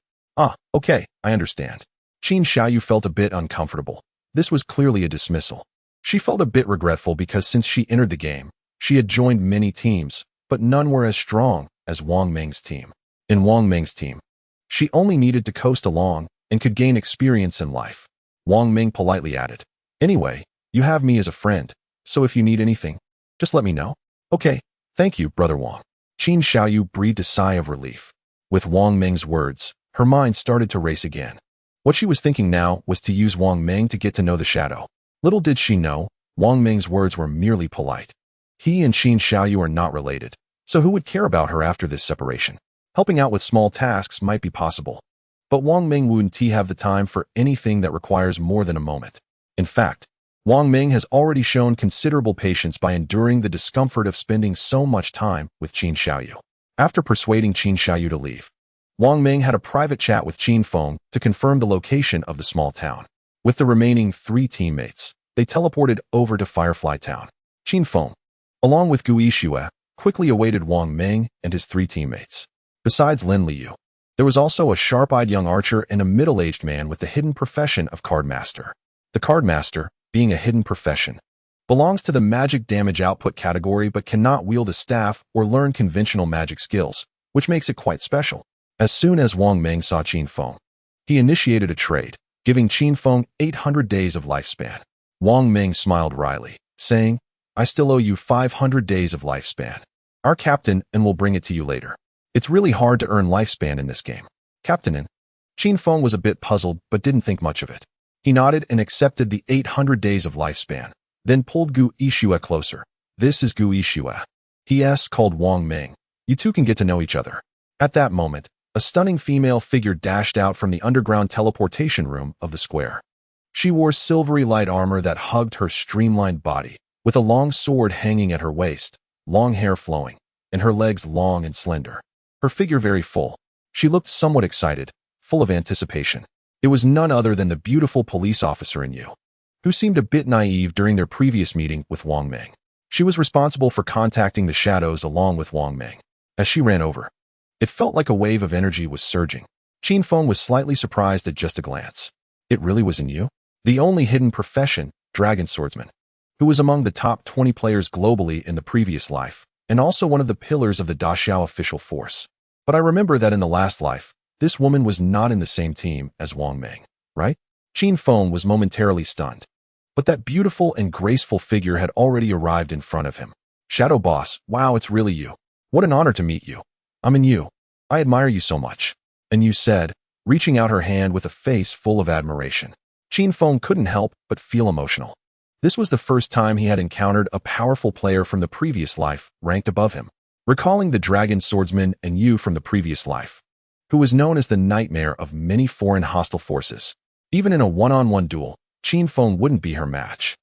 Okay, I understand. Qin Xiaoyu felt a bit uncomfortable. This was clearly a dismissal. She felt a bit regretful because since she entered the game, she had joined many teams, but none were as strong as Wang Meng's team. In Wang Meng's team, she only needed to coast along and could gain experience in life. Wang Meng politely added, anyway, you have me as a friend, so if you need anything, just let me know. Okay, thank you, Brother Wang. Qin Xiaoyu breathed a sigh of relief. With Wang Meng's words, her mind started to race again. What she was thinking now was to use Wang Meng to get to know the Shadow. Little did she know, Wang Meng's words were merely polite. He and Qin Xiaoyu are not related, so who would care about her after this separation? Helping out with small tasks might be possible, but Wang Meng wouldn't have the time for anything that requires more than a moment. In fact, Wang Meng has already shown considerable patience by enduring the discomfort of spending so much time with Qin Xiaoyu. After persuading Qin Xiaoyu to leave, Wang Meng had a private chat with Qin Feng to confirm the location of the small town. With the remaining 3 teammates, they teleported over to Firefly Town. Qin Feng, along with Gu Yixue, quickly awaited Wang Meng and his 3 teammates. Besides Lin Liu, There was also a sharp-eyed young archer and a middle-aged man with the hidden profession of Cardmaster. The Cardmaster, being a hidden profession, belongs to the magic damage output category but cannot wield a staff or learn conventional magic skills, which makes it quite special. As soon as Wang Meng saw Qin Feng, he initiated a trade, giving Qin Feng 800 days of lifespan. Wang Meng smiled wryly, saying, "I still owe you 500 days of lifespan. Our captain and we'll bring it to you later. It's really hard to earn lifespan in this game." Captain. Qin Feng was a bit puzzled but didn't think much of it. He nodded and accepted the 800 days of lifespan, then pulled Gu Yixue closer. "This is Gu Yixue." He called Wang Meng. "You two can get to know each other." At that moment, a stunning female figure dashed out from the underground teleportation room of the square. She wore silvery light armor that hugged her streamlined body, with a long sword hanging at her waist, long hair flowing, and her legs long and slender. Her figure very full. She looked somewhat excited, full of anticipation. It was none other than the beautiful police officer in Yu, who seemed a bit naive during their previous meeting with Wang Meng. She was responsible for contacting the shadows along with Wang Meng. As she ran over, it felt like a wave of energy was surging. Qin Feng was slightly surprised at just a glance. It really was in Yu? The only hidden profession, Dragon Swordsman, who was among the top 20 players globally in the previous life, and also one of the pillars of the Daxiao official force. But I remember that in the last life, this woman was not in the same team as Wang Meng, right? Qin Feng was momentarily stunned. But that beautiful and graceful figure had already arrived in front of him. "Shadow Boss, wow, it's really you. What an honor to meet you. I'm in Yu. I admire you so much." And Yu said, reaching out her hand with a face full of admiration. Qin Feng couldn't help but feel emotional. This was the first time he had encountered a powerful player from the previous life ranked above him. Recalling the Dragon Swordsman and Yu from the previous life, who was known as the nightmare of many foreign hostile forces. Even in a one-on-one duel, Qin Feng wouldn't be her match,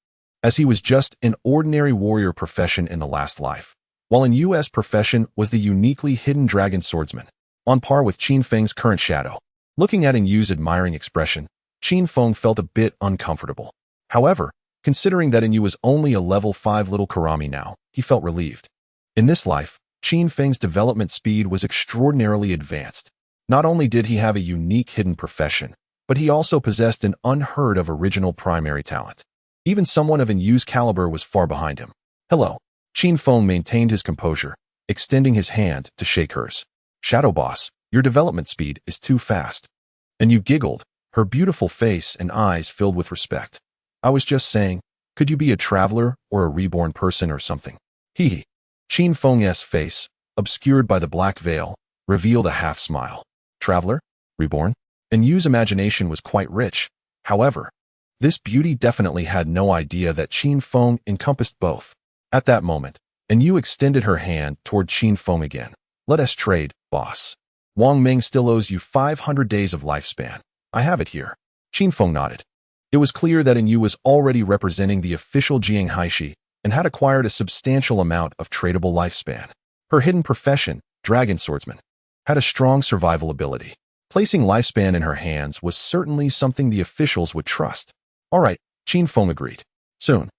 as he was just an ordinary warrior profession in the last life, while in Yu's profession was the uniquely hidden Dragon Swordsman, on par with Qin Feng's current shadow. Looking at Yu's admiring expression, Qin Feng felt a bit uncomfortable. However, considering that Yu was only a level 5 little Karami now, he felt relieved. In this life, Qin Feng's development speed was extraordinarily advanced. Not only did he have a unique hidden profession, but he also possessed an unheard of original primary talent. Even someone of Yu's caliber was far behind him. "Hello." Qin Feng maintained his composure, extending his hand to shake hers. "Shadow Boss, your development speed is too fast." And Yu giggled, her beautiful face and eyes filled with respect. "I was just saying, could you be a traveler or a reborn person or something?" Hee. Qin Feng's face, obscured by the black veil, revealed a half-smile. Traveler? Reborn? And Yu's imagination was quite rich. However, this beauty definitely had no idea that Qin Feng encompassed both. At that moment, Yu extended her hand toward Qin Feng again. "Let us trade, boss. Wang Meng still owes you 500 days of lifespan. I have it here." Qin Feng nodded. It was clear that Yu was already representing the official Jiang Haishi and had acquired a substantial amount of tradable lifespan. Her hidden profession, Dragon Swordsman, had a strong survival ability. Placing lifespan in her hands was certainly something the officials would trust. All right, Qin Feng agreed. Soon,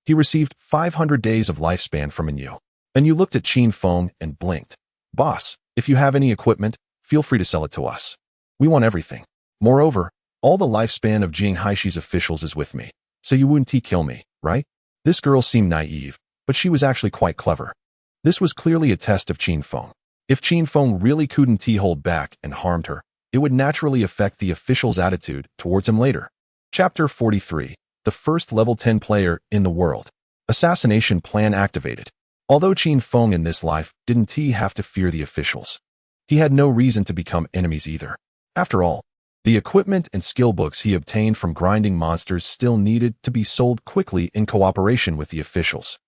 he received 500 days of lifespan from Yu. Yu looked at Qin Feng and blinked. "Boss, if you have any equipment, feel free to sell it to us. We want everything. Moreover, all the lifespan of Jiang Haishi's officials is with me, so you wouldn't kill me, right?" This girl seemed naive, but she was actually quite clever. This was clearly a test of Qin Feng. If Qin Feng really couldn't hold back and harmed her, it would naturally affect the official's attitude towards him later. Chapter 43. The first level 10 player in the world. Assassination plan activated. Although Qin Feng in this life didn't have to fear the officials, he had no reason to become enemies either. After all, the equipment and skill books he obtained from grinding monsters still needed to be sold quickly in cooperation with the officials.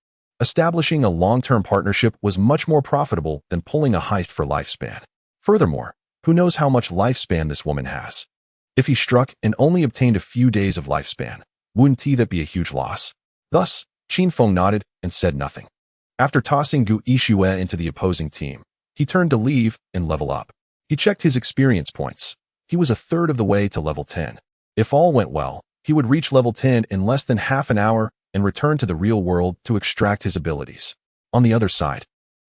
Establishing a long-term partnership was much more profitable than pulling a heist for lifespan. Furthermore, who knows how much lifespan this woman has? If he struck and only obtained a few days of lifespan, wouldn't that be a huge loss? Thus, Qin Feng nodded and said nothing. After tossing Gu Yixue into the opposing team, he turned to leave and level up. He checked his experience points. He was a third of the way to level 10. If all went well, he would reach level 10 in less than half an hour and return to the real world to extract his abilities. On the other side,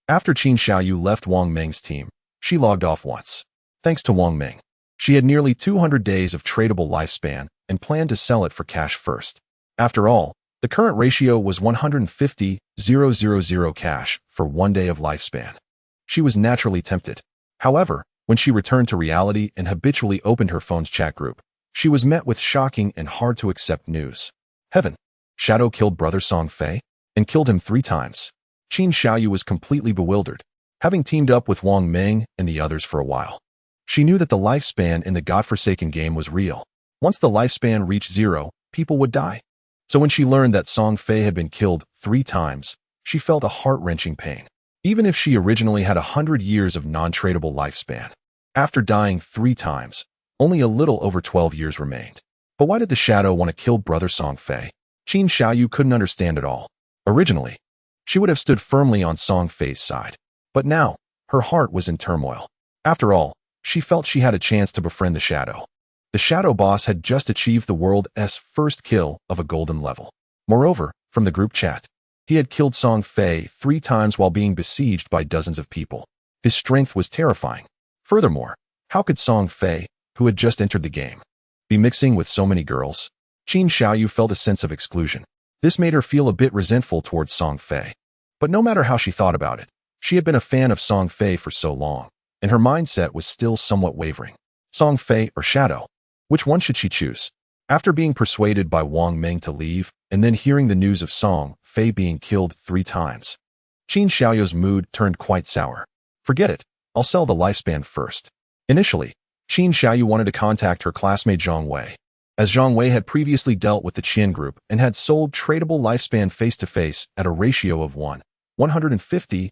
after Qin Xiaoyu left Wang Meng's team, she logged off once. thanks to Wang Ming. She had nearly 200 days of tradable lifespan and planned to sell it for cash first. After all, the current ratio was 150,000 cash for 1 day of lifespan. She was naturally tempted. However, when she returned to reality and habitually opened her phone's chat group, she was met with shocking and hard-to-accept news. Heaven! Shadow killed Brother Song Fei and killed him 3 times. Qin Xiaoyu was completely bewildered, having teamed up with Wang Ming and the others for a while. She knew that the lifespan in the godforsaken game was real. Once the lifespan reached 0, people would die. So when she learned that Song Fei had been killed 3 times, she felt a heart-wrenching pain. Even if she originally had 100 years of non-tradable lifespan, after dying 3 times, only a little over 12 years remained. But why did the Shadow want to kill Brother Song Fei? Qin Xiaoyu couldn't understand it all. Originally, she would have stood firmly on Song Fei's side. But now, her heart was in turmoil. After all, she felt she had a chance to befriend the Shadow. The Shadow boss had just achieved the world's first kill of a golden level. Moreover, from the group chat, he had killed Song Fei 3 times while being besieged by dozens of people. His strength was terrifying. Furthermore, how could Song Fei, who had just entered the game, be mixing with so many girls? Qin Xiaoyu felt a sense of exclusion. This made her feel a bit resentful towards Song Fei. But no matter how she thought about it, she had been a fan of Song Fei for so long, and her mindset was still somewhat wavering. Song Fei or Shadow? Which one should she choose? After being persuaded by Wang Ming to leave, and then hearing the news of Song Fei being killed 3 times, Qin Xiaoyu's mood turned quite sour. Forget it, I'll sell the lifespan first. Initially, Qin Xiaoyu wanted to contact her classmate Zhang Wei, as Zhang Wei had previously dealt with the Qian group and had sold tradable lifespan face-to-face at a ratio of 150,000.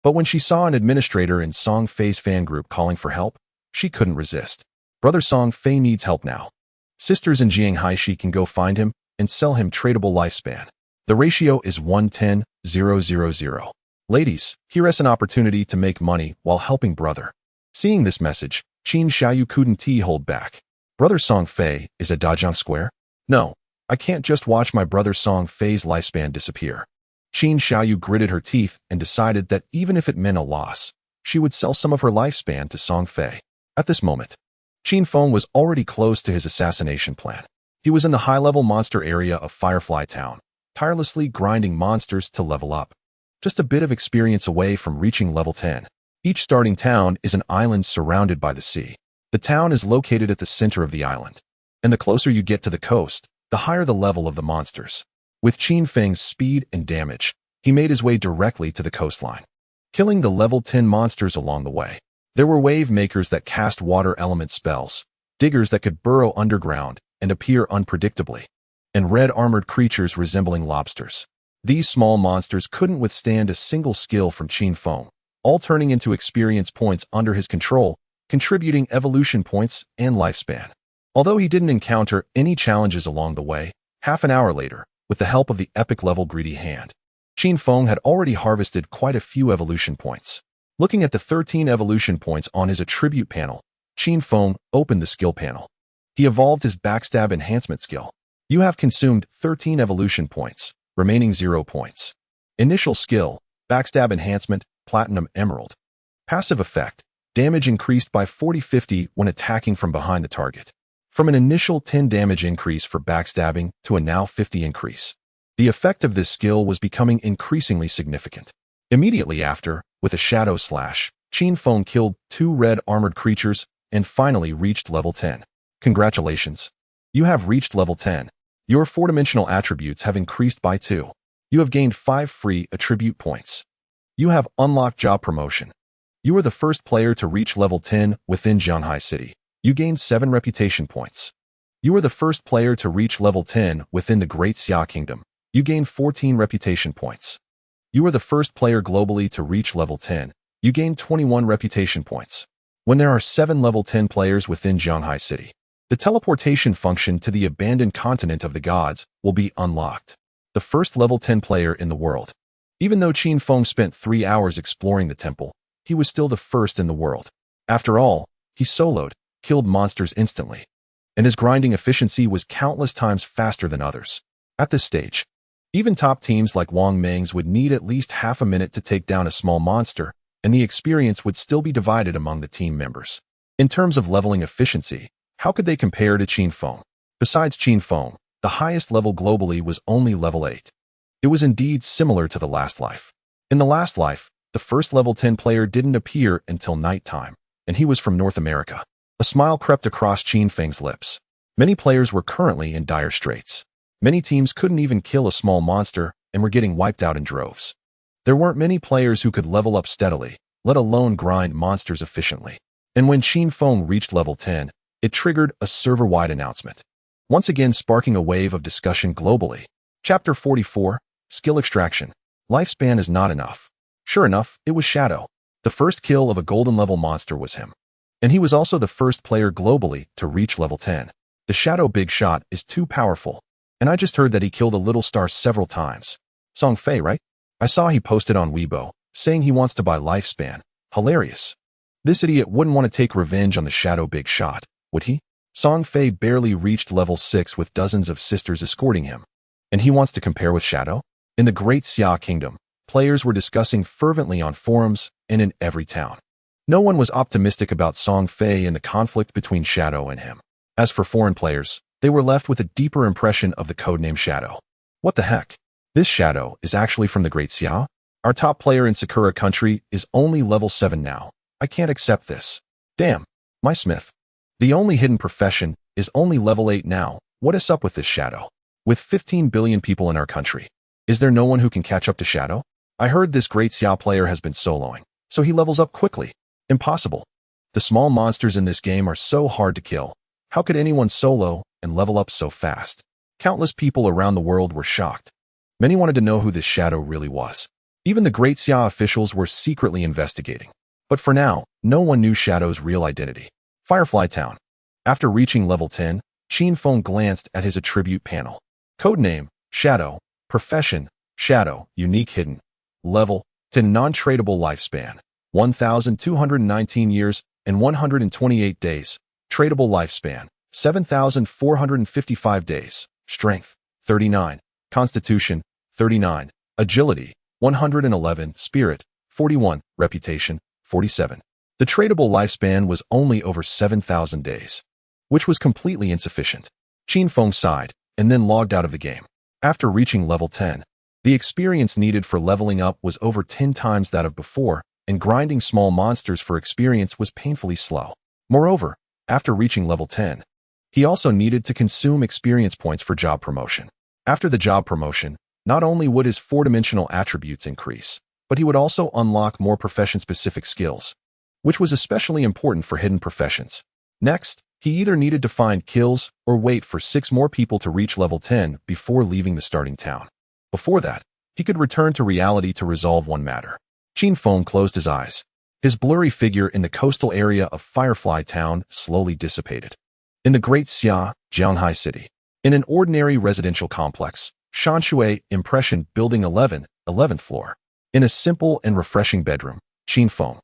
But when she saw an administrator in Song Fei's fan group calling for help, she couldn't resist. Brother Song Fei needs help now. Sisters in Jianghaishi can go find him and sell him tradable lifespan. The ratio is 110,000. Ladies, here is an opportunity to make money while helping brother. Seeing this message, Qin Xiaoyu couldn't hold back. Brother Song Fei is at Dajiang Square? No, I can't just watch my brother Song Fei's lifespan disappear. Qin Xiaoyu gritted her teeth and decided that even if it meant a loss, she would sell some of her lifespan to Song Fei. At this moment, Qin Feng was already close to his assassination plan. He was in the high-level monster area of Firefly Town, tirelessly grinding monsters to level up. Just a bit of experience away from reaching level 10. Each starting town is an island surrounded by the sea. The town is located at the center of the island, and the closer you get to the coast, the higher the level of the monsters. With Qin Feng's speed and damage, he made his way directly to the coastline, killing the level 10 monsters along the way. There were wave makers that cast water element spells, diggers that could burrow underground and appear unpredictably, and red armored creatures resembling lobsters. These small monsters couldn't withstand a single skill from Qin Feng, all turning into experience points under his control, contributing evolution points and lifespan. Although he didn't encounter any challenges along the way, half an hour later, with the help of the epic level Greedy Hand, Qin Feng had already harvested quite a few evolution points. Looking at the 13 evolution points on his attribute panel, Qin Feng opened the skill panel. He evolved his backstab enhancement skill. You have consumed 13 evolution points, remaining 0 points. Initial skill, backstab enhancement, platinum emerald. Passive effect, damage increased by 40-50 when attacking from behind the target. From an initial 10 damage increase for backstabbing to a now 50 increase. The effect of this skill was becoming increasingly significant. Immediately after, with a shadow slash, Qin Feng killed 2 red armored creatures and finally reached level 10. Congratulations. You have reached level 10. Your 4-dimensional attributes have increased by 2. You have gained 5 free attribute points. You have unlocked job promotion. You are the first player to reach level 10 within Jianghai City. You gained 7 reputation points. You are the first player to reach level 10 within the Great Xia Kingdom. You gained 14 reputation points. You are the first player globally to reach level 10. You gain 21 reputation points. When there are 7 level 10 players within Jianghai City, the teleportation function to the abandoned continent of the gods will be unlocked. The first level 10 player in the world. Even though Qin Feng spent 3 hours exploring the temple, he was still the first in the world. After all, he soloed, killed monsters instantly, and his grinding efficiency was countless times faster than others. At this stage, even top teams like Wang Ming's would need at least half a minute to take down a small monster, and the experience would still be divided among the team members. In terms of leveling efficiency, how could they compare to Qin Feng? Besides Qin Feng, the highest level globally was only level 8. It was indeed similar to the last life. In the last life, the first level 10 player didn't appear until nighttime, and he was from North America. A smile crept across Qin Feng's lips. Many players were currently in dire straits. Many teams couldn't even kill a small monster and were getting wiped out in droves. There weren't many players who could level up steadily, let alone grind monsters efficiently. And when Qin Feng reached level 10, it triggered a server-wide announcement, once again sparking a wave of discussion globally. Chapter 44, Skill Extraction. Lifespan is not enough. Sure enough, it was Shadow. The first kill of a golden level monster was him. And he was also the first player globally to reach level 10. The Shadow Big Shot is too powerful, and I just heard that he killed a little star several times. Song Fei, right? I saw he posted on Weibo, saying he wants to buy Lifespan. Hilarious. This idiot wouldn't want to take revenge on the Shadow Big Shot, would he? Song Fei barely reached level 6 with dozens of sisters escorting him. And he wants to compare with Shadow? In the Great Xia Kingdom, players were discussing fervently on forums and in every town. No one was optimistic about Song Fei and the conflict between Shadow and him. As for foreign players, they were left with a deeper impression of the codename Shadow. What the heck? This Shadow is actually from the Great Xia? Our top player in Sakura country is only level 7 now. I can't accept this. Damn, my Smith. The only hidden profession is only level 8 now. What is up with this Shadow? With 15 billion people in our country, is there no one who can catch up to Shadow? I heard this Great Xia player has been soloing, so he levels up quickly. Impossible. The small monsters in this game are so hard to kill. How could anyone solo and level up so fast? Countless people around the world were shocked. Many wanted to know who this Shadow really was. Even the Great Xia officials were secretly investigating. But for now, no one knew Shadow's real identity. Firefly Town. After reaching level 10, Qin Feng glanced at his attribute panel. Codename, Shadow. Profession, Shadow. Unique hidden. Level, 10 non-tradable lifespan. 1,219 years and 128 days. Tradable lifespan, 7,455 days. Strength, 39. Constitution, 39. Agility, 111. Spirit, 41. Reputation, 47. The tradable lifespan was only over 7,000 days, which was completely insufficient. Qin Feng sighed and then logged out of the game. After reaching level 10, the experience needed for leveling up was over 10 times that of before, and grinding small monsters for experience was painfully slow. Moreover, after reaching level 10, he also needed to consume experience points for job promotion. After the job promotion, not only would his 4-dimensional attributes increase, but he would also unlock more profession-specific skills, which was especially important for hidden professions. Next, he either needed to find kills or wait for 6 more people to reach level 10 before leaving the starting town. Before that, he could return to reality to resolve one matter. Qin Feng closed his eyes. His blurry figure in the coastal area of Firefly Town slowly dissipated. In the Great Xia, Jianghai City, in an ordinary residential complex, Shanshui Impression Building 11, 11th floor. In a simple and refreshing bedroom, Qin Feng,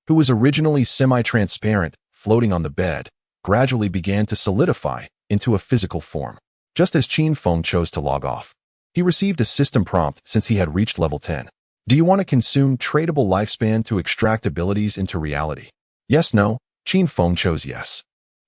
who was originally semi-transparent, floating on the bed, gradually began to solidify into a physical form. Just as Qin Feng chose to log off, he received a system prompt since he had reached level 10. Do you want to consume tradable lifespan to extract abilities into reality? Yes, no. Qin Feng chose yes.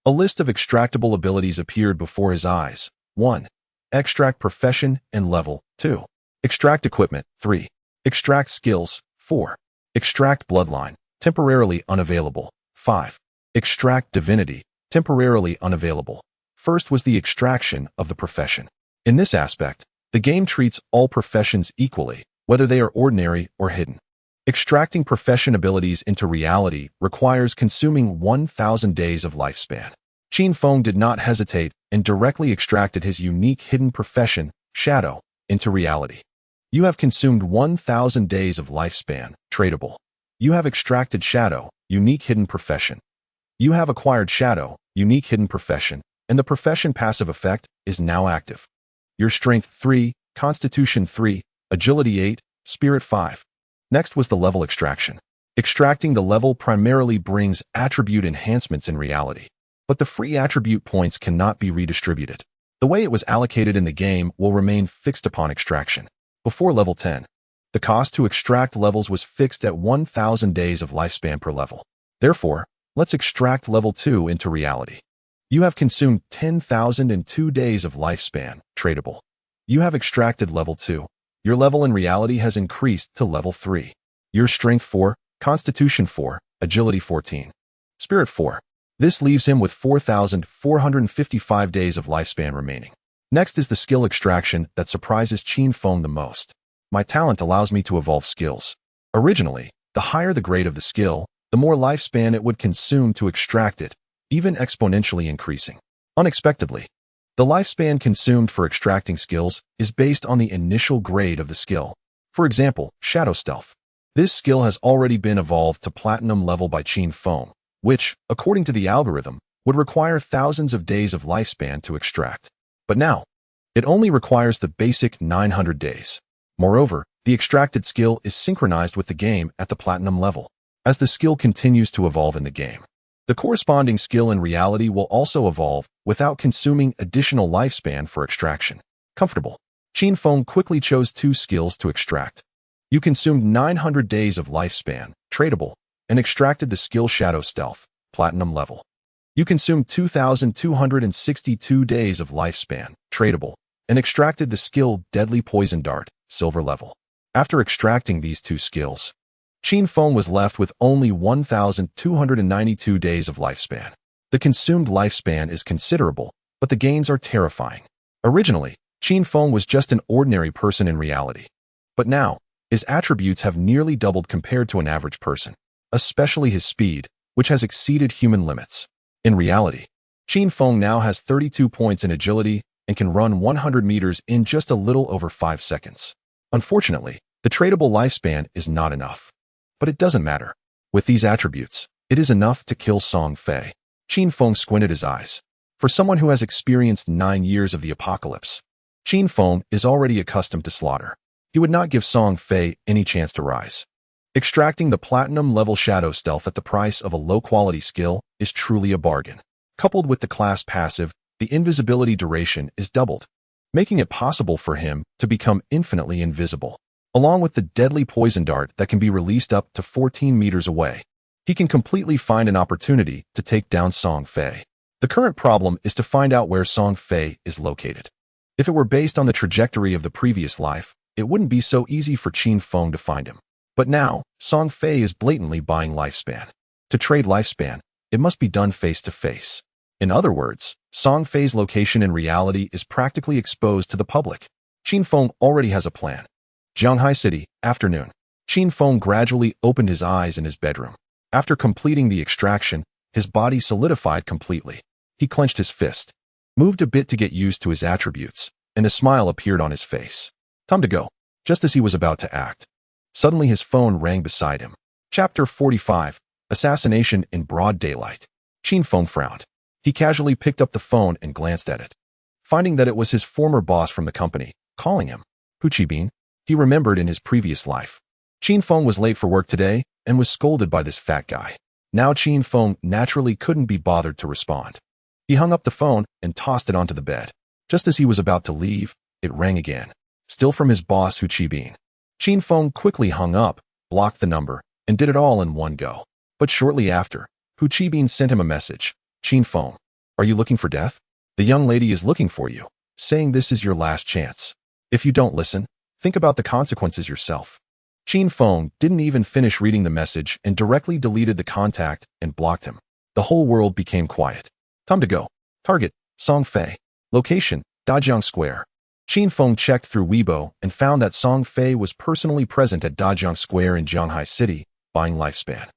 A list of extractable abilities appeared before his eyes. 1. Extract profession and level. 2. Extract equipment. 3. Extract skills. 4. Extract bloodline. Temporarily unavailable. 5. Extract divinity. Temporarily unavailable. First was the extraction of the profession. In this aspect, the game treats all professions equally, whether they are ordinary or hidden. Extracting profession abilities into reality requires consuming 1,000 days of lifespan. Qin Feng did not hesitate and directly extracted his unique hidden profession, Shadow, into reality. You have consumed 1,000 days of lifespan, tradable. You have extracted Shadow, unique hidden profession. You have acquired Shadow, unique hidden profession, and the profession passive effect is now active. Your Strength 3, Constitution 3, Agility 8, Spirit 5. Next was the level extraction. Extracting the level primarily brings attribute enhancements in reality, but the free attribute points cannot be redistributed. The way it was allocated in the game will remain fixed upon extraction. Before level 10, The cost to extract levels was fixed at 1,000 days of lifespan per level. Therefore, let's extract level 2 into reality. You have consumed 10,002 days of lifespan, tradable. You have extracted level 2. Your level in reality has increased to level 3. Your strength 4, constitution 4, agility 14, spirit 4. This leaves him with 4,455 days of lifespan remaining. Next is the skill extraction that surprises Qin Feng the most. My talent allows me to evolve skills. Originally, the higher the grade of the skill, the more lifespan it would consume to extract it, even exponentially increasing. Unexpectedly, the lifespan consumed for extracting skills is based on the initial grade of the skill. For example, Shadow Stealth. This skill has already been evolved to platinum level by Qin Feng, which, according to the algorithm, would require thousands of days of lifespan to extract. But now, it only requires the basic 900 days. Moreover, the extracted skill is synchronized with the game at the platinum level. As the skill continues to evolve in the game, the corresponding skill in reality will also evolve without consuming additional lifespan for extraction. Comfortable. Qin Feng quickly chose 2 skills to extract. You consumed 900 days of lifespan, tradable, and extracted the skill Shadow Stealth, platinum level. You consumed 2,262 days of lifespan, tradable, and extracted the skill Deadly Poison Dart, silver level. After extracting these 2 skills, Qin Feng was left with only 1,292 days of lifespan. The consumed lifespan is considerable, but the gains are terrifying. Originally, Qin Feng was just an ordinary person in reality. But now, his attributes have nearly doubled compared to an average person, especially his speed, which has exceeded human limits. In reality, Qin Feng now has 32 points in agility and can run 100 meters in just a little over 5 seconds. Unfortunately, the tradable lifespan is not enough. But it doesn't matter. With these attributes, it is enough to kill Song Fei. Qin Feng squinted his eyes. For someone who has experienced 9 years of the apocalypse, Qin Feng is already accustomed to slaughter. He would not give Song Fei any chance to rise. Extracting the platinum level Shadow Stealth at the price of a low-quality skill is truly a bargain. Coupled with the class passive, the invisibility duration is doubled, making it possible for him to become infinitely invisible. Along with the Deadly Poison Dart that can be released up to 14 meters away, he can completely find an opportunity to take down Song Fei. The current problem is to find out where Song Fei is located. If it were based on the trajectory of the previous life, it wouldn't be so easy for Qin Feng to find him. But now, Song Fei is blatantly buying lifespan. To trade lifespan, it must be done face-to-face. In other words, Song Fei's location in reality is practically exposed to the public. Qin Feng already has a plan. Jianghai City, afternoon. Qin Feng gradually opened his eyes in his bedroom. After completing the extraction, his body solidified completely. He clenched his fist, moved a bit to get used to his attributes, and a smile appeared on his face. Time to go. Just as he was about to act, suddenly his phone rang beside him. Chapter 45, Assassination in Broad Daylight. Qin Feng frowned. He casually picked up the phone and glanced at it, finding that it was his former boss from the company, calling him. Hu Qibin, he remembered in his previous life. Qin Feng was late for work today and was scolded by this fat guy. Now Qin Feng naturally couldn't be bothered to respond. He hung up the phone and tossed it onto the bed. Just as he was about to leave, it rang again. Still from his boss Hu Qibin. Qin Feng quickly hung up, blocked the number, and did it all in one go. But shortly after, Hu Qibin sent him a message. Qin Feng, are you looking for death? The young lady is looking for you, saying this is your last chance. If you don't listen, think about the consequences yourself. Qin Feng didn't even finish reading the message and directly deleted the contact and blocked him. The whole world became quiet. Time to go. Target, Song Fei. Location, Dajiang Square. Qin Feng checked through Weibo and found that Song Fei was personally present at Dajiang Square in Jianghai City, buying lifespan.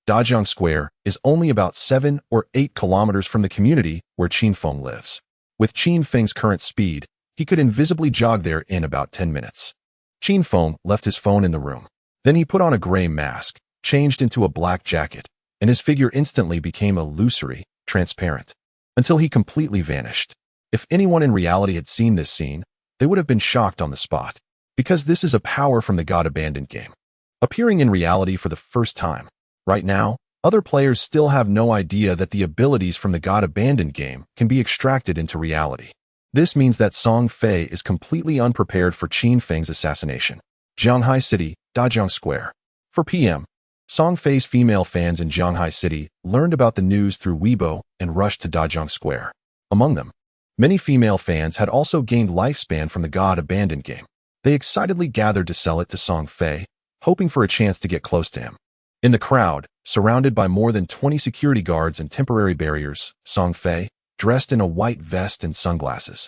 Dajiang Square is only about 7 or 8 kilometers from the community where Qin Feng lives. With Qin Feng's current speed, he could invisibly jog there in about 10 minutes. Qin Feng left his phone in the room. Then he put on a gray mask, changed into a black jacket, and his figure instantly became illusory, transparent, until he completely vanished. If anyone in reality had seen this scene, they would have been shocked on the spot, because this is a power from the God Abandoned game, appearing in reality for the first time. Right now, other players still have no idea that the abilities from the God Abandoned game can be extracted into reality. This means that Song Fei is completely unprepared for Qin Feng's assassination. Jianghai City, Dajiang Square. 4 p.m. Song Fei's female fans in Jianghai City learned about the news through Weibo and rushed to Dajiang Square. Among them, many female fans had also gained lifespan from the God Abandoned game. They excitedly gathered to sell it to Song Fei, hoping for a chance to get close to him. In the crowd, surrounded by more than 20 security guards and temporary barriers, Song Fei, dressed in a white vest and sunglasses,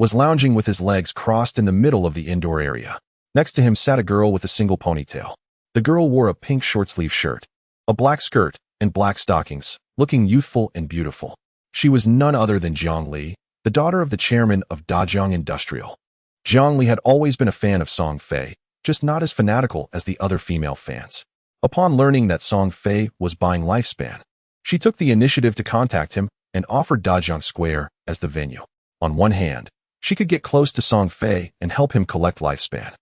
was lounging with his legs crossed in the middle of the indoor area. Next to him sat a girl with a single ponytail. The girl wore a pink short-sleeve shirt, a black skirt, and black stockings, looking youthful and beautiful. She was none other than Jiang Li, the daughter of the chairman of Dajiang Industrial. Jiang Li had always been a fan of Song Fei, just not as fanatical as the other female fans. Upon learning that Song Fei was buying lifespan, she took the initiative to contact him and offered Dajiang Square as the venue. On one hand, she could get close to Song Fei and help him collect lifespan.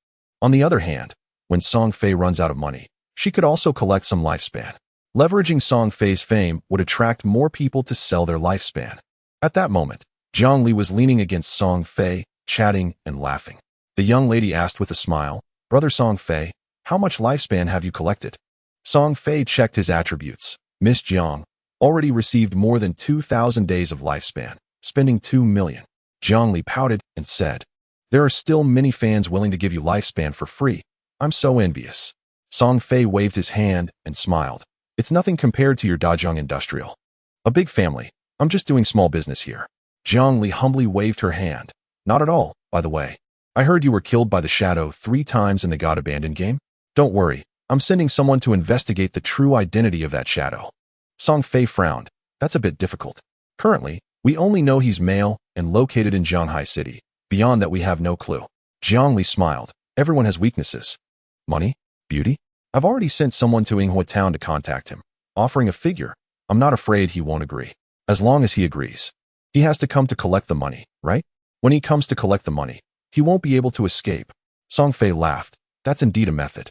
On the other hand, when Song Fei runs out of money, she could also collect some lifespan. Leveraging Song Fei's fame would attract more people to sell their lifespan. At that moment, Jiang Li was leaning against Song Fei, chatting and laughing. The young lady asked with a smile, "Brother Song Fei, how much lifespan have you collected?" Song Fei checked his attributes. Miss Jiang already received more than 2,000 days of lifespan, spending 2 million. Jiang Li pouted and said, "There are still many fans willing to give you lifespan for free. I'm so envious." Song Fei waved his hand and smiled. "It's nothing compared to your Dajiang Industrial. A big family. I'm just doing small business here." Jiang Li humbly waved her hand. "Not at all, by the way. I heard you were killed by the Shadow 3 times in the God Abandoned game. Don't worry, I'm sending someone to investigate the true identity of that Shadow." Song Fei frowned. "That's a bit difficult. Currently, we only know he's male and located in Jianghai City. Beyond that, we have no clue." Jiang Li smiled. "Everyone has weaknesses. Money? Beauty? I've already sent someone to Yinghua Town to contact him, offering a figure. I'm not afraid he won't agree. As long as he agrees. He has to come to collect the money, right? When he comes to collect the money, he won't be able to escape." Song Fei laughed. "That's indeed a method.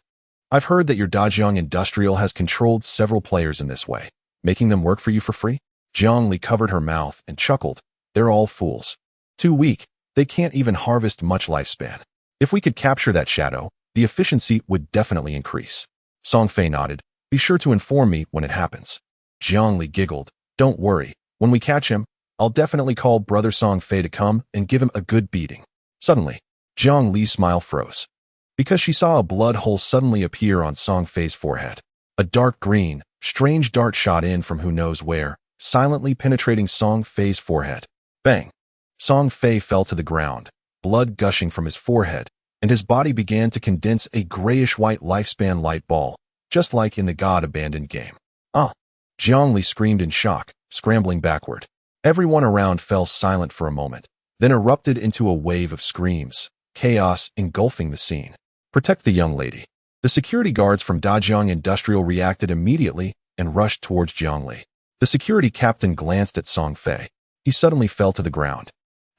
I've heard that your Dajiang Industrial has controlled several players in this way, making them work for you for free." Jiang Li covered her mouth and chuckled. "They're all fools. Too weak. They can't even harvest much lifespan. If we could capture that Shadow, the efficiency would definitely increase." Song Fei nodded. "Be sure to inform me when it happens." Jiang Li giggled. "Don't worry. When we catch him, I'll definitely call Brother Song Fei to come and give him a good beating." Suddenly, Jiang Li's smile froze, because she saw a blood hole suddenly appear on Song Fei's forehead. A dark green, strange dart shot in from who knows where, silently penetrating Song Fei's forehead. Bang! Song Fei fell to the ground, blood gushing from his forehead, and his body began to condense a grayish-white lifespan light ball, just like in the God Abandoned game. "Ah!" Jiang Li screamed in shock, scrambling backward. Everyone around fell silent for a moment, then erupted into a wave of screams, chaos engulfing the scene. "Protect the young lady." The security guards from Dajiang Industrial reacted immediately and rushed towards Jiang Li. The security captain glanced at Song Fei. He suddenly fell to the ground.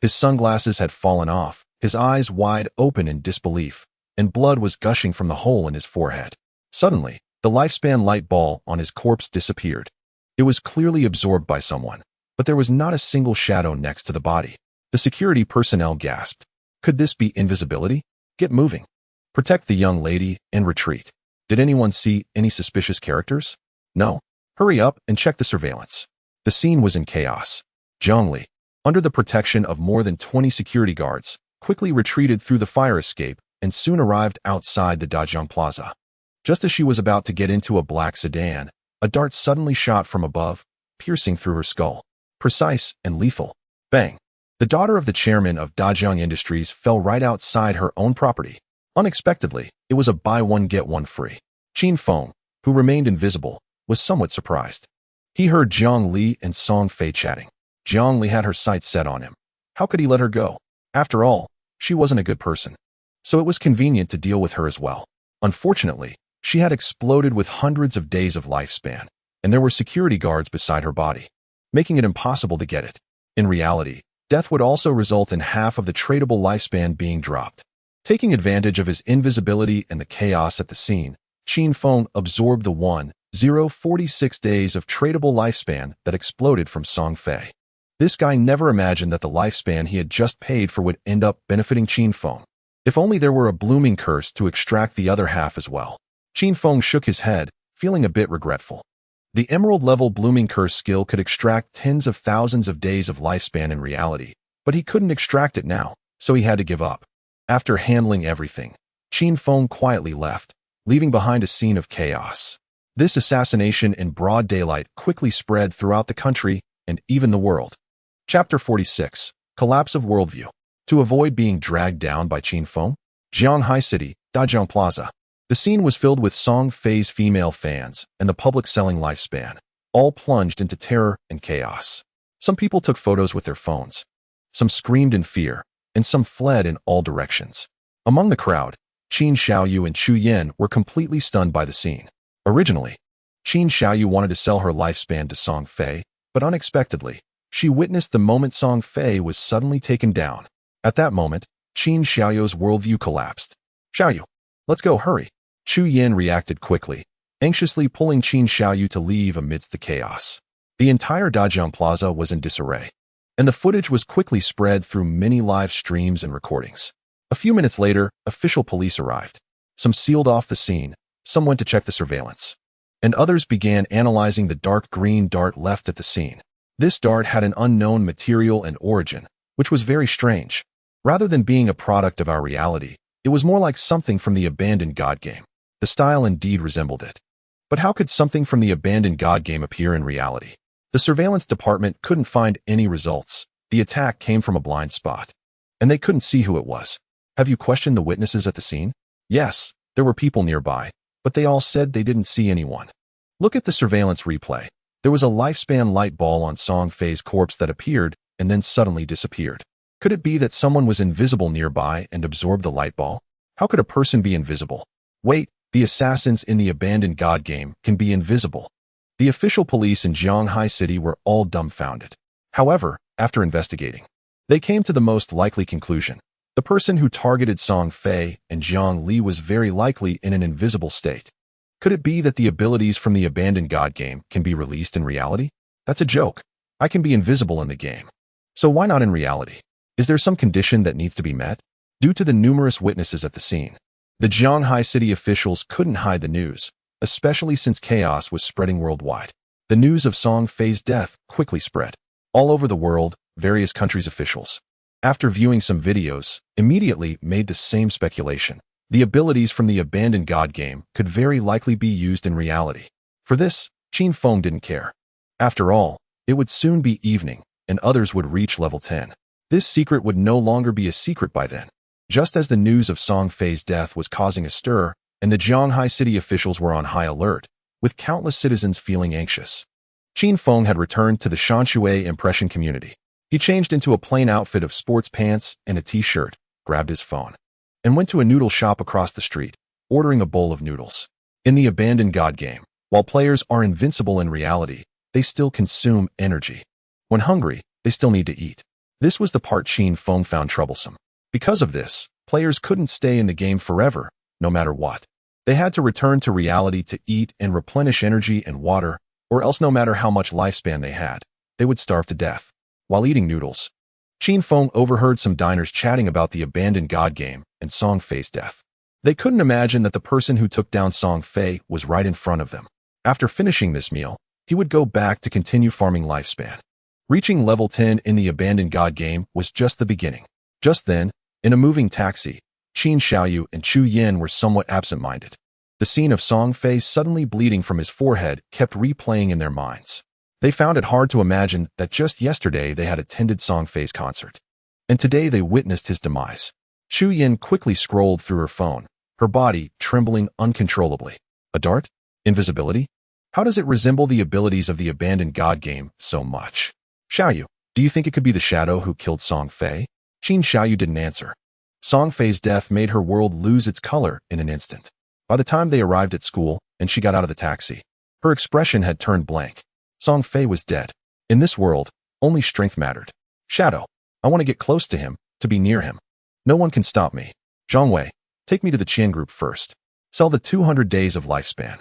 His sunglasses had fallen off, his eyes wide open in disbelief, and blood was gushing from the hole in his forehead. Suddenly, the lifespan light ball on his corpse disappeared. It was clearly absorbed by someone, but there was not a single shadow next to the body. The security personnel gasped. Could this be invisibility? "Get moving. Protect the young lady and retreat." Did anyone see any suspicious characters? No. Hurry up and check the surveillance. The scene was in chaos. Jiang Li, under the protection of more than 20 security guards, quickly retreated through the fire escape and soon arrived outside the Dajiang Plaza. Just as she was about to get into a black sedan, a dart suddenly shot from above, piercing through her skull. Precise and lethal. Bang! The daughter of the chairman of Dajiang Industries fell right outside her own property. Unexpectedly, it was a buy one get one free. Qin Feng, who remained invisible, was somewhat surprised. He heard Jiang Li and Song Fei chatting. Jiang Li had her sights set on him. How could he let her go? After all, she wasn't a good person. So it was convenient to deal with her as well. Unfortunately, she had exploded with hundreds of days of lifespan, and there were security guards beside her body, making it impossible to get it. In reality, death would also result in half of the tradable lifespan being dropped. Taking advantage of his invisibility and the chaos at the scene, Qin Feng absorbed the 1,046 days of tradable lifespan that exploded from Song Fei. This guy never imagined that the lifespan he had just paid for would end up benefiting Qin Feng. If only there were a blooming curse to extract the other half as well. Qin Feng shook his head, feeling a bit regretful. The emerald-level blooming curse skill could extract tens of thousands of days of lifespan in reality, but he couldn't extract it now, so he had to give up. After handling everything, Qin Feng quietly left, leaving behind a scene of chaos. This assassination in broad daylight quickly spread throughout the country and even the world. Chapter 46. Collapse of Worldview. To avoid being dragged down by Qin Feng, Jianghai City, Dajiang Plaza. The scene was filled with Song Fei's female fans and the public selling lifespan, all plunged into terror and chaos. Some people took photos with their phones. Some screamed in fear, and some fled in all directions. Among the crowd, Qin Xiaoyu and Chu Yin were completely stunned by the scene. Originally, Qin Xiaoyu wanted to sell her lifespan to Song Fei, but unexpectedly, she witnessed the moment Song Fei was suddenly taken down. At that moment, Qin Xiaoyu's worldview collapsed. Xiaoyu, let's go, hurry. Chu Yin reacted quickly, anxiously pulling Qin Xiaoyu to leave amidst the chaos. The entire Dajiang Plaza was in disarray, and the footage was quickly spread through many live streams and recordings. A few minutes later, official police arrived. Some sealed off the scene, some went to check the surveillance, and others began analyzing the dark green dart left at the scene. This dart had an unknown material and origin, which was very strange. Rather than being a product of our reality, it was more like something from the abandoned God game. The style indeed resembled it. But how could something from the abandoned God game appear in reality? The surveillance department couldn't find any results. The attack came from a blind spot, and they couldn't see who it was. Have you questioned the witnesses at the scene? Yes, there were people nearby, but they all said they didn't see anyone. Look at the surveillance replay. There was a lifespan light ball on Song Fei's corpse that appeared and then suddenly disappeared. Could it be that someone was invisible nearby and absorbed the light ball? How could a person be invisible? Wait, the assassins in the abandoned God game can be invisible. The official police in Jianghai City were all dumbfounded. However, after investigating, they came to the most likely conclusion. The person who targeted Song Fei and Jiang Li was very likely in an invisible state. Could it be that the abilities from the abandoned God game can be released in reality? That's a joke. I can be invisible in the game. So why not in reality? Is there some condition that needs to be met? Due to the numerous witnesses at the scene, the Jianghai City officials couldn't hide the news, especially since chaos was spreading worldwide. The news of Song Fei's death quickly spread. All over the world, various countries' officials, after viewing some videos, immediately made the same speculation. The abilities from the abandoned God game could very likely be used in reality. For this, Qin Feng didn't care. After all, it would soon be evening, and others would reach level 10. This secret would no longer be a secret by then. Just as the news of Song Fei's death was causing a stir, and the Jianghai City officials were on high alert, with countless citizens feeling anxious. Qin Feng had returned to the Shanshui impression community. He changed into a plain outfit of sports pants and a t-shirt, grabbed his phone, and went to a noodle shop across the street, ordering a bowl of noodles. In the abandoned God game, while players are invincible in reality, they still consume energy. When hungry, they still need to eat. This was the part Qin Feng found troublesome. Because of this, players couldn't stay in the game forever, no matter what. They had to return to reality to eat and replenish energy and water, or else no matter how much lifespan they had, they would starve to death. While eating noodles, Qin Feng overheard some diners chatting about the abandoned God game and Song Fei's death. They couldn't imagine that the person who took down Song Fei was right in front of them. After finishing this meal, he would go back to continue farming lifespan. Reaching level 10 in the abandoned God game was just the beginning. Just then, in a moving taxi, Qin Xiaoyu and Chu Yin were somewhat absent-minded. The scene of Song Fei suddenly bleeding from his forehead kept replaying in their minds. They found it hard to imagine that just yesterday they had attended Song Fei's concert, and today they witnessed his demise. Chu Yin quickly scrolled through her phone, her body trembling uncontrollably. A dart? Invisibility? How does it resemble the abilities of the abandoned God game so much? Xiaoyu, do you think it could be the shadow who killed Song Fei? Qin Xiaoyu didn't answer. Song Fei's death made her world lose its color in an instant. By the time they arrived at school and she got out of the taxi, her expression had turned blank. Song Fei was dead. In this world, only strength mattered. Shadow. I want to get close to him, to be near him. No one can stop me. Zhang Wei, take me to the Qian group first. Sell the 200 days of lifespan.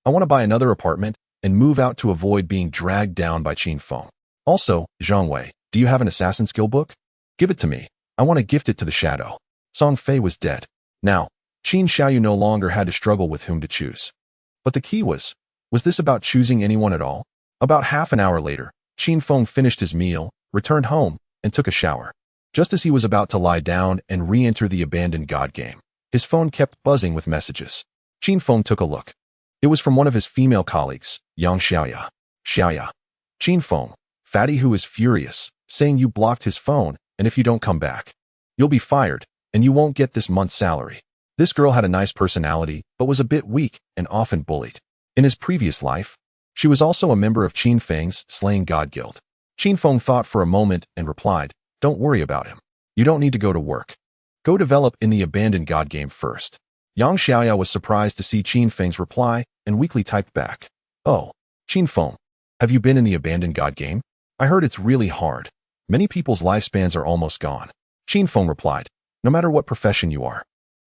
I want to buy another apartment and move out to avoid being dragged down by Qin Feng. Also, Zhang Wei, do you have an assassin skill book? Give it to me. I want to gift it to the shadow. Song Fei was dead. Now, Qin Xiaoyu no longer had to struggle with whom to choose. But the key was this about choosing anyone at all? About half an hour later, Qin Feng finished his meal, returned home, and took a shower. Just as he was about to lie down and re-enter the abandoned god game, his phone kept buzzing with messages. Qin Feng took a look. It was from one of his female colleagues, Yang Xiaoya. Xiaoya. Qin Feng, fatty who is furious, saying you blocked his phone, and if you don't come back, you'll be fired, and you won't get this month's salary. This girl had a nice personality, but was a bit weak and often bullied. In his previous life, she was also a member of Qin Feng's Slaying God Guild. Qin Feng thought for a moment and replied, "Don't worry about him. You don't need to go to work. Go develop in the abandoned god game first." Yang Xiaoya was surprised to see Qin Feng's reply and weakly typed back, "Oh, Qin Feng, have you been in the abandoned god game? I heard it's really hard. Many people's lifespans are almost gone." Qin Feng replied, "No matter what profession you are,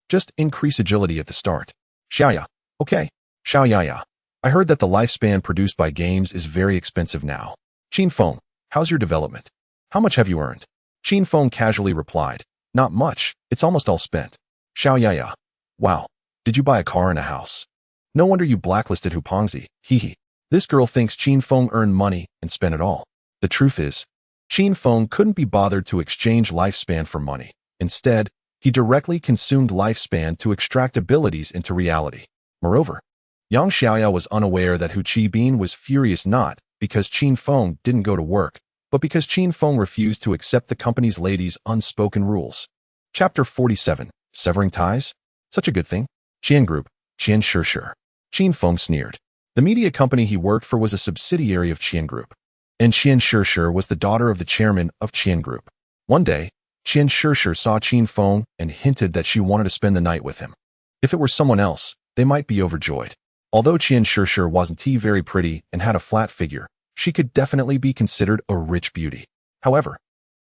just increase agility at the start." Xiaoya, "Okay." Xiaoya, "I heard that the lifespan produced by games is very expensive now." Qin Feng, "How's your development? How much have you earned?" Qin Feng casually replied, "Not much, it's almost all spent." Xiaoya, "Wow, did you buy a car and a house? No wonder you blacklisted Hupangzi, hehe." This girl thinks Qin Feng earned money and spent it all. The truth is, Qin Feng couldn't be bothered to exchange lifespan for money. Instead, he directly consumed lifespan to extract abilities into reality. Moreover, Yang Xiaoya was unaware that Hu Qibin was furious not because Qin Feng didn't go to work, but because Qin Feng refused to accept the company's lady's unspoken rules. Chapter 47, Severing Ties? Such a good thing? Qian Group, Qian Shishir. Qin Feng sneered. The media company he worked for was a subsidiary of Qian Group, and Qian Shishir was the daughter of the chairman of Qian Group. One day, Qian Shishir saw Qin Feng and hinted that she wanted to spend the night with him. If it were someone else, they might be overjoyed. Although Qian Shishir wasn't very pretty and had a flat figure, she could definitely be considered a rich beauty. However,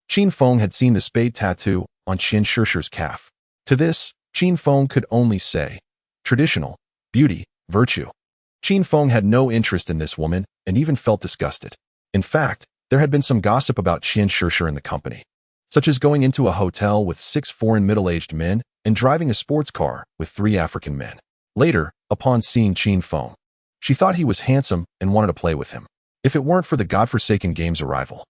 Qin Feng had seen the spade tattoo on Qian Shishir's calf. To this, Qin Feng could only say, traditional, beauty, virtue. Qin Feng had no interest in this woman and even felt disgusted. In fact, there had been some gossip about Qian Shishir in the company, such as going into a hotel with 6 foreign middle-aged men and driving a sports car with 3 African men. Later, upon seeing Qin Feng, she thought he was handsome and wanted to play with him. If it weren't for the godforsaken game's arrival,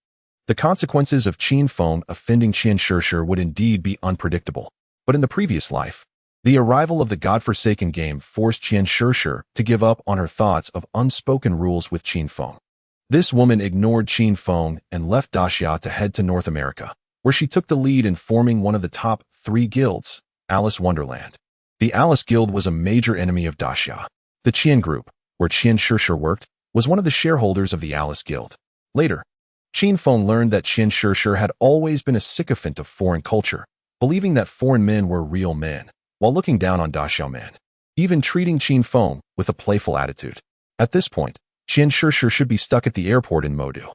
the consequences of Qin Feng offending Qian Shishir would indeed be unpredictable. But in the previous life, the arrival of the godforsaken game forced Qian Shishir to give up on her thoughts of unspoken rules with Qin Feng. This woman ignored Qin Feng and left Daxia to head to North America, where she took the lead in forming one of the top 3 guilds, Alice Wonderland. The Alice Guild was a major enemy of Daxia. The Qian Group, where Qian Shishir worked, was one of the shareholders of the Alice Guild. Later, Qin Feng learned that Qian Shishir had always been a sycophant of foreign culture, believing that foreign men were real men, while looking down on Daxia men, even treating Qin Feng with a playful attitude. At this point, Qian Shishir should be stuck at the airport in Modu.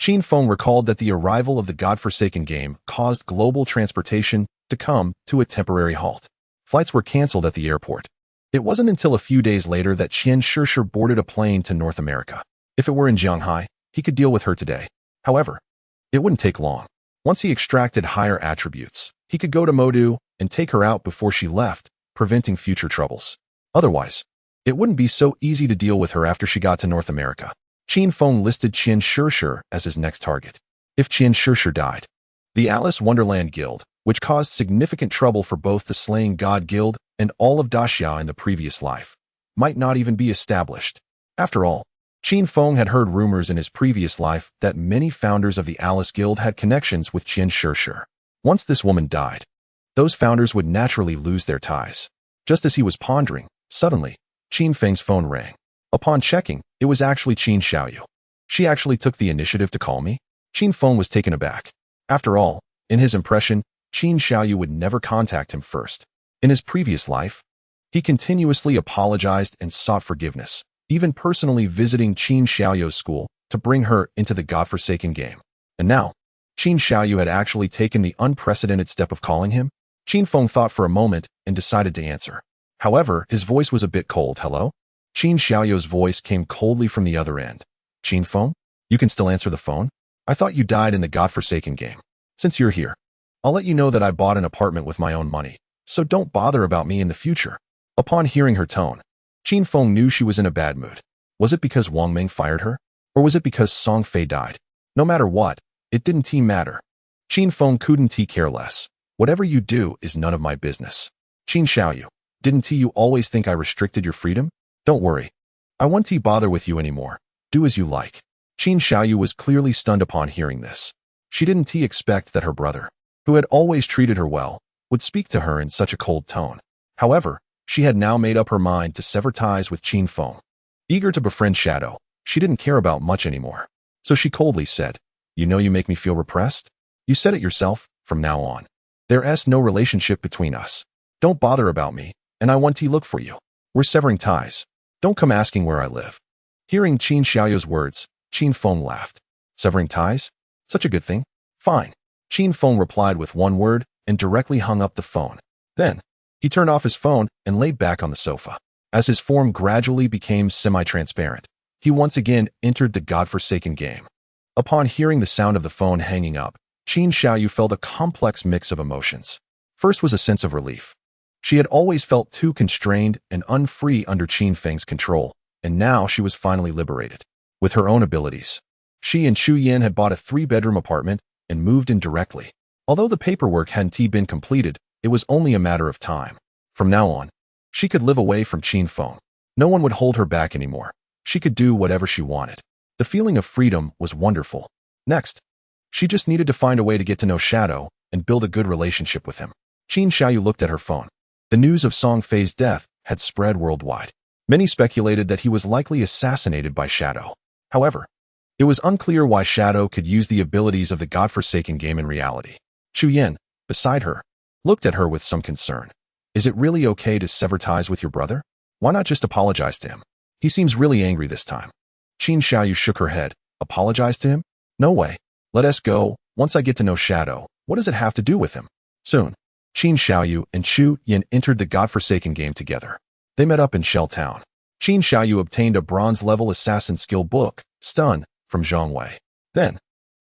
Qin Feng recalled that the arrival of the godforsaken game caused global transportation to come to a temporary halt. Flights were canceled at the airport. It wasn't until a few days later that Qian Shishir boarded a plane to North America. If it were in Shanghai, he could deal with her today. However, it wouldn't take long. Once he extracted higher attributes, he could go to Modu and take her out before she left, preventing future troubles. Otherwise, it wouldn't be so easy to deal with her after she got to North America. Qin Feng listed Qian Shishir as his next target. If Qian Shishir died, the Alice Wonderland Guild, which caused significant trouble for both the Slaying God Guild and all of Daxia in the previous life, might not even be established. After all, Qin Feng had heard rumors in his previous life that many founders of the Alice Guild had connections with Qian Shishir. Once this woman died, those founders would naturally lose their ties. Just as he was pondering, suddenly, Qin Feng's phone rang. Upon checking, it was actually Qin Xiaoyu. She actually took the initiative to call me? Qin Feng was taken aback. After all, in his impression, Qin Xiaoyu would never contact him first. In his previous life, he continuously apologized and sought forgiveness, even personally visiting Qin Xiaoyu's school to bring her into the godforsaken game. And now, Qin Xiaoyu had actually taken the unprecedented step of calling him. Qin Feng thought for a moment and decided to answer. However, his voice was a bit cold. "Hello?" Qin Xiaoyu's voice came coldly from the other end. "Qin Feng? You can still answer the phone? I thought you died in the godforsaken game. Since you're here, I'll let you know that I bought an apartment with my own money. so don't bother about me in the future." Upon hearing her tone, Qin Feng knew she was in a bad mood. Was it because Wang Ming fired her? Or was it because Song Fei died? No matter what, it didn't matter. Qin Feng couldn't care less. "Whatever you do is none of my business." "Qin Xiaoyu, didn't you always think I restricted your freedom? Don't worry. I won't bother with you anymore. Do as you like." Qin Xiaoyu was clearly stunned upon hearing this. She didn't expect that her brother, who had always treated her well, would speak to her in such a cold tone. However, she had now made up her mind to sever ties with Qin Feng. Eager to befriend Shadow, she didn't care about much anymore. So she coldly said, "You know you make me feel repressed? You said it yourself. From now on, there's no relationship between us. Don't bother about me, and I won't look for you. We're severing ties. Don't come asking where I live." Hearing Qin Xiaoyu's words, Qin Feng laughed. "Severing ties? Such a good thing? Fine." Qin Feng replied with one word and directly hung up the phone. Then, he turned off his phone and laid back on the sofa. As his form gradually became semi-transparent, he once again entered the godforsaken game. Upon hearing the sound of the phone hanging up, Qin Xiaoyu felt a complex mix of emotions. First was a sense of relief. She had always felt too constrained and unfree under Qin Feng's control, and now she was finally liberated. With her own abilities, she and Chu Yin had bought a 3-bedroom apartment and moved in directly. Although the paperwork hadn't been completed, it was only a matter of time. From now on, she could live away from Qin Feng. No one would hold her back anymore. She could do whatever she wanted. The feeling of freedom was wonderful. Next, she just needed to find a way to get to know Shadow and build a good relationship with him. Qin Xiaoyu looked at her phone. The news of Song Fei's death had spread worldwide. Many speculated that he was likely assassinated by Shadow. However, it was unclear why Shadow could use the abilities of the godforsaken game in reality. Chu Yin, beside her, looked at her with some concern. "Is it really okay to sever ties with your brother? Why not just apologize to him? He seems really angry this time." Qin Xiaoyu shook her head. "Apologize to him? No way. Let us go. Once I get to know Shadow, what does it have to do with him?" Soon, Qin Xiaoyu and Chu Yin entered the godforsaken game together. They met up in Shell Town. Qin Xiaoyu obtained a bronze-level assassin skill book, Stun, from Zhang Wei. Then,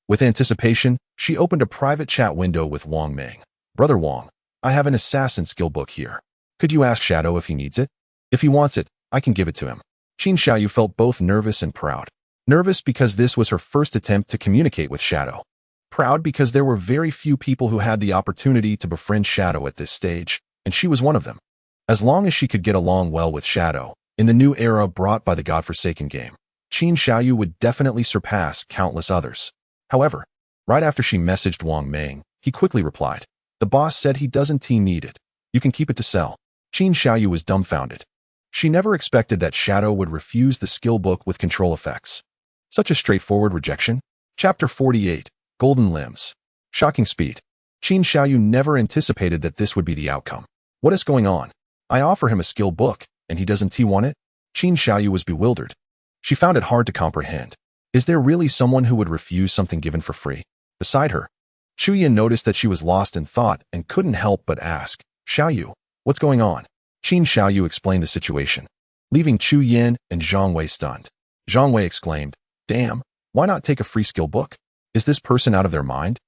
with anticipation, she opened a private chat window with Wang Ming. "Brother Wang, I have an assassin skill book here. Could you ask Shadow if he needs it? If he wants it, I can give it to him." Qin Xiaoyu felt both nervous and proud. Nervous because this was her first attempt to communicate with Shadow. Proud because there were very few people who had the opportunity to befriend Shadow at this stage, and she was one of them. As long as she could get along well with Shadow, in the new era brought by the godforsaken game, Qin Xiaoyu would definitely surpass countless others. However, right after she messaged Wang Ming, he quickly replied, "The boss said he doesn't need it. You can keep it to sell." Qin Xiaoyu was dumbfounded. She never expected that Shadow would refuse the skill book with control effects. Such a straightforward rejection. Chapter 48, Golden Limbs. Shocking speed. Qin Xiaoyu never anticipated that this would be the outcome. What is going on? I offer him a skill book, and he doesn't want it? Qin Xiaoyu was bewildered. She found it hard to comprehend. Is there really someone who would refuse something given for free? Beside her, Chu Yin noticed that she was lost in thought and couldn't help but ask, "Xiaoyu, what's going on?" Qin Xiaoyu explained the situation, leaving Chu Yin and Zhang Wei stunned. Zhang Wei exclaimed, "Damn, why not take a free skill book? Is this person out of their mind?"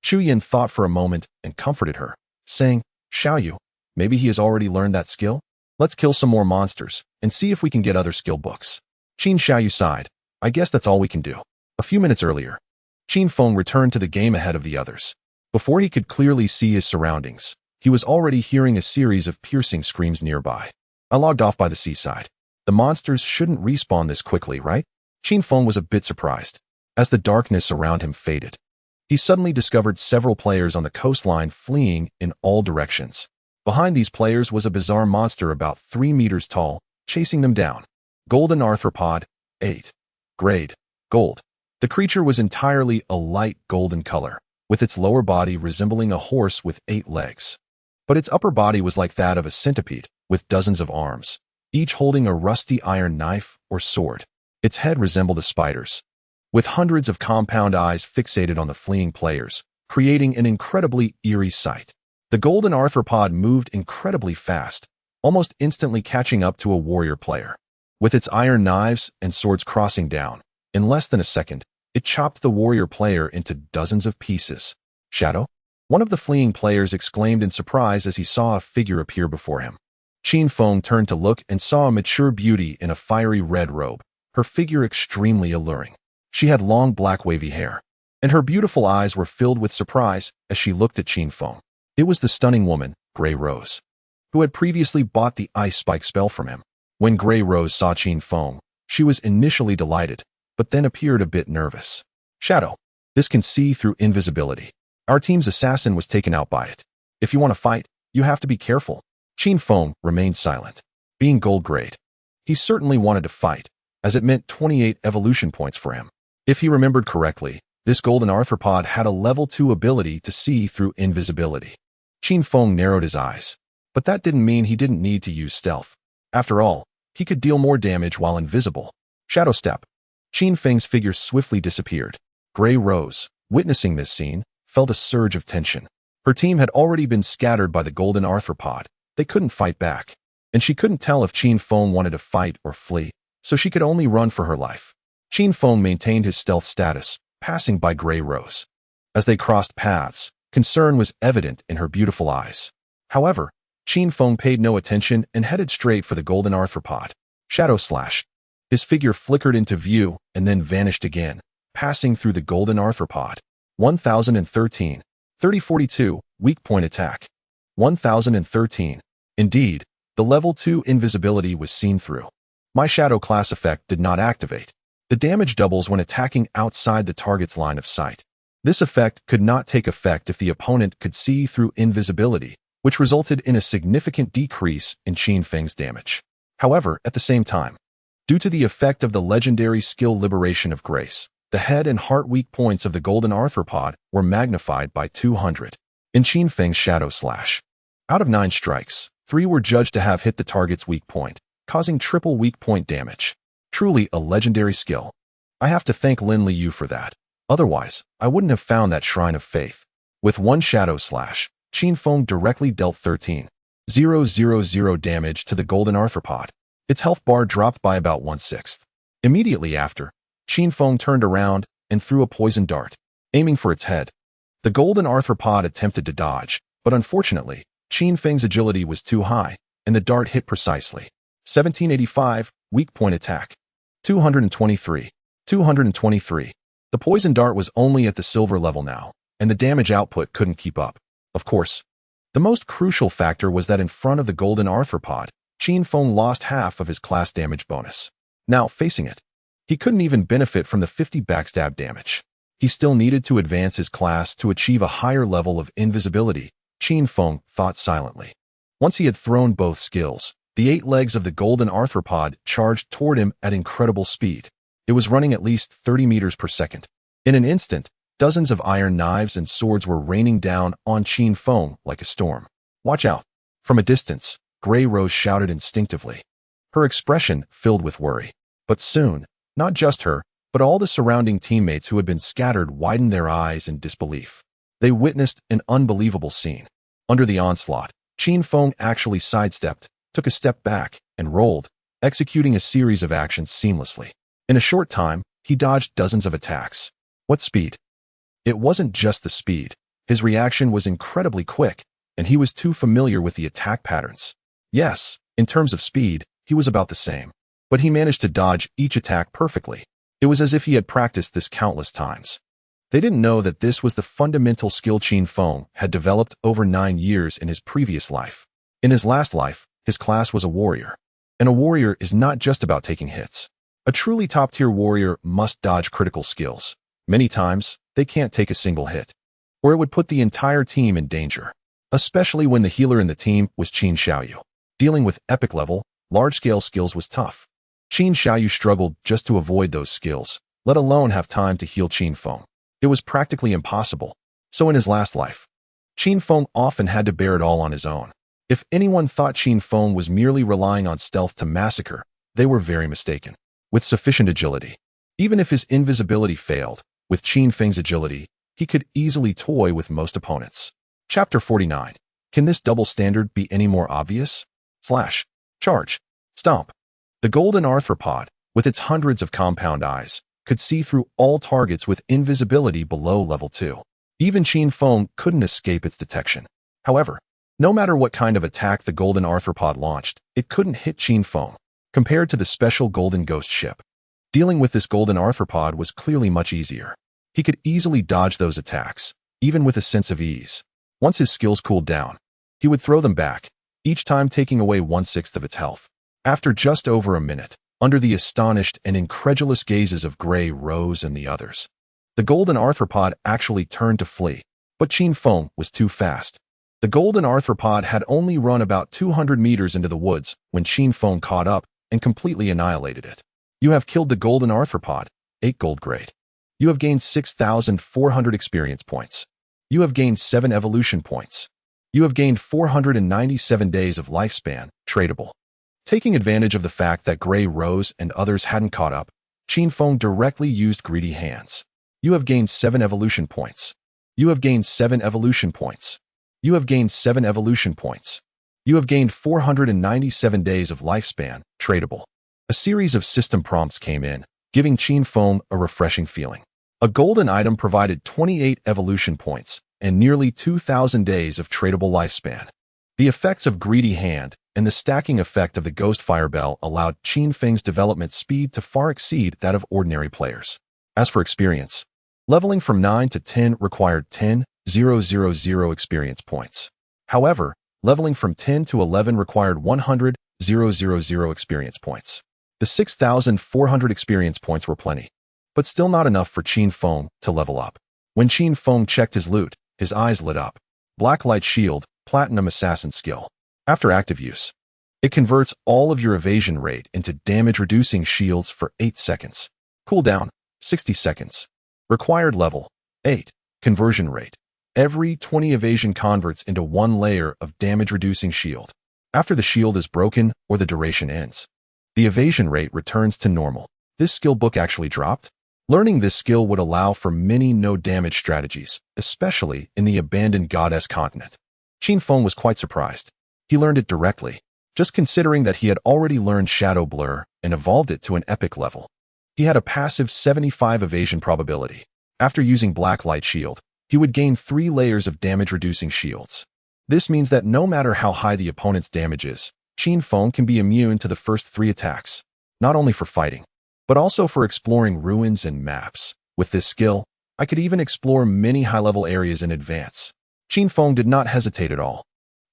Chu Yin thought for a moment and comforted her, saying, "Xiaoyu, maybe he has already learned that skill? Let's kill some more monsters and see if we can get other skill books." Qin Xiaoyu sighed. "I guess that's all we can do." A few minutes earlier, Qin Feng returned to the game ahead of the others. Before he could clearly see his surroundings, he was already hearing a series of piercing screams nearby. "I logged off by the seaside. The monsters shouldn't respawn this quickly, right?" Qin Feng was a bit surprised. As the darkness around him faded, he suddenly discovered several players on the coastline fleeing in all directions. Behind these players was a bizarre monster about 3 meters tall, chasing them down. Golden Arthropod, 8. Grade, Gold. The creature was entirely a light golden color, with its lower body resembling a horse with 8 legs. But its upper body was like that of a centipede, with dozens of arms, each holding a rusty iron knife or sword. Its head resembled a spider's, with hundreds of compound eyes fixated on the fleeing players, creating an incredibly eerie sight. The golden arthropod moved incredibly fast, almost instantly catching up to a warrior player. With its iron knives and swords crossing down, in less than a second, it chopped the warrior player into dozens of pieces. "Shadow? One of the fleeing players exclaimed in surprise as he saw a figure appear before him. Qin Feng turned to look and saw a mature beauty in a fiery red robe, her figure extremely alluring. She had long black wavy hair, and her beautiful eyes were filled with surprise as she looked at Qin Feng. It was the stunning woman, Grey Rose, who had previously bought the Ice Spike spell from him. When Grey Rose saw Qin Feng, she was initially delighted, but then appeared a bit nervous. Shadow. This can see through invisibility. Our team's assassin was taken out by it. If you want to fight, you have to be careful. Qin Feng remained silent. Being gold grade, he certainly wanted to fight, as it meant 28 evolution points for him. If he remembered correctly, this golden arthropod had a level 2 ability to see through invisibility. Qin Feng narrowed his eyes, but that didn't mean he didn't need to use stealth. After all, he could deal more damage while invisible. Shadow step. Qin Feng's figure swiftly disappeared. Grey Rose, witnessing this scene, felt a surge of tension. Her team had already been scattered by the golden arthropod. They couldn't fight back, and she couldn't tell if Qin Feng wanted to fight or flee, so she could only run for her life. Qin Feng maintained his stealth status, passing by Grey Rose. As they crossed paths, concern was evident in her beautiful eyes. However, Qin Feng paid no attention and headed straight for the golden arthropod. Shadow slash. His figure flickered into view and then vanished again, passing through the golden arthropod. 1013. 3042, weak point attack. 1013. Indeed, the level 2 invisibility was seen through. My shadow class effect did not activate. The damage doubles when attacking outside the target's line of sight. This effect could not take effect if the opponent could see through invisibility, which resulted in a significant decrease in Qin Feng's damage. However, at the same time, due to the effect of the legendary skill Liberation of Grace, the head and heart weak points of the golden arthropod were magnified by 200. In Qin Feng's shadow slash, out of 9 strikes, 3 were judged to have hit the target's weak point, causing triple weak point damage. Truly a legendary skill. I have to thank Lin Liu for that. Otherwise, I wouldn't have found that Shrine of Faith. With 1 shadow slash, Qin Feng directly dealt 13,000 damage to the golden arthropod. Its health bar dropped by about 1/6. Immediately after, Qin Feng turned around and threw a poison dart, aiming for its head. The golden arthropod attempted to dodge, but unfortunately, Qin Feng's agility was too high, and the dart hit precisely. 1785, weak point attack. 223. 223. The poison dart was only at the silver level now, and the damage output couldn't keep up. Of course, the most crucial factor was that in front of the golden arthropod, Qin Feng lost half of his class damage bonus. Now, facing it, he couldn't even benefit from the 50 backstab damage. He still needed to advance his class to achieve a higher level of invisibility, Qin Feng thought silently. Once he had thrown both skills, the 8 legs of the golden arthropod charged toward him at incredible speed. It was running at least 30 meters per second. In an instant, dozens of iron knives and swords were raining down on Qin Feng like a storm. Watch out! From a distance, Grey Rose shouted instinctively, her expression filled with worry. But soon, not just her, but all the surrounding teammates who had been scattered widened their eyes in disbelief. They witnessed an unbelievable scene. Under the onslaught, Qin Feng actually sidestepped, took a step back, and rolled, executing a series of actions seamlessly. In a short time, he dodged dozens of attacks. What speed! It wasn't just the speed. His reaction was incredibly quick, and he was too familiar with the attack patterns. Yes, in terms of speed, he was about the same. But he managed to dodge each attack perfectly. It was as if he had practiced this countless times. They didn't know that this was the fundamental skill Qin Feng had developed over 9 years in his previous life. In his last life, his class was a warrior. And a warrior is not just about taking hits. A truly top-tier warrior must dodge critical skills. Many times, they can't take a single hit, or it would put the entire team in danger, especially when the healer in the team was Qin Xiaoyu. Dealing with epic-level, large-scale skills was tough. Qin Xiaoyu struggled just to avoid those skills, let alone have time to heal Qin Feng. It was practically impossible. So in his last life, Qin Feng often had to bear it all on his own. If anyone thought Qin Feng was merely relying on stealth to massacre, they were very mistaken. With sufficient agility, even if his invisibility failed, with Qin Feng's agility, he could easily toy with most opponents. Chapter 49. Can this double standard be any more obvious? Flash. Charge. Stomp. The golden arthropod, with its hundreds of compound eyes, could see through all targets with invisibility below level 2. Even Qin Feng couldn't escape its detection. However, no matter what kind of attack the golden arthropod launched, it couldn't hit Qin Feng. Compared to the special golden ghost ship, dealing with this golden arthropod was clearly much easier. He could easily dodge those attacks, even with a sense of ease. Once his skills cooled down, he would throw them back, each time taking away 1/6 of its health. After just over a minute, under the astonished and incredulous gazes of Gray, Rose, and the others, the golden arthropod actually turned to flee, but Qin Feng was too fast. The golden arthropod had only run about 200 meters into the woods when Qin Feng caught up and completely annihilated it. You have killed the golden arthropod, 8 gold grade. You have gained 6,400 experience points. You have gained 7 evolution points. You have gained 497 days of lifespan, tradable. Taking advantage of the fact that Gray, Rose, and others hadn't caught up, Qin Feng directly used Greedy Hands. You have gained 7 evolution points. You have gained 7 evolution points. You have gained 7 evolution points. You have gained 497 days of lifespan, tradable. A series of system prompts came in, giving Qin Feng a refreshing feeling. A golden item provided 28 evolution points and nearly 2,000 days of tradable lifespan. The effects of Greedy Hand and the stacking effect of the Ghost Fire Bell allowed Qin Feng's development speed to far exceed that of ordinary players. As for experience, leveling from 9 to 10 required 10,000 experience points. However, leveling from 10 to 11 required 100,000 experience points. The 6,400 experience points were plenty, but still not enough for Qin Feng to level up. When Qin Feng checked his loot, his eyes lit up. Black Light Shield, Platinum Assassin Skill. After active use, it converts all of your evasion rate into damage-reducing shields for 8 seconds. Cooldown, 60 seconds. Required level, 8. Conversion rate. Every 20 evasion converts into 1 layer of damage-reducing shield. After the shield is broken or the duration ends, the evasion rate returns to normal. This skill book actually dropped? Learning this skill would allow for many no-damage strategies, especially in the abandoned goddess continent. Qin Feng was quite surprised. He learned it directly, just considering that he had already learned Shadow Blur and evolved it to an epic level. He had a passive 75 evasion probability. After using Black Light Shield, he would gain 3 layers of damage-reducing shields. This means that no matter how high the opponent's damage is, Qin Feng can be immune to the first 3 attacks, not only for fighting, but also for exploring ruins and maps. With this skill, I could even explore many high-level areas in advance. Qin Feng did not hesitate at all.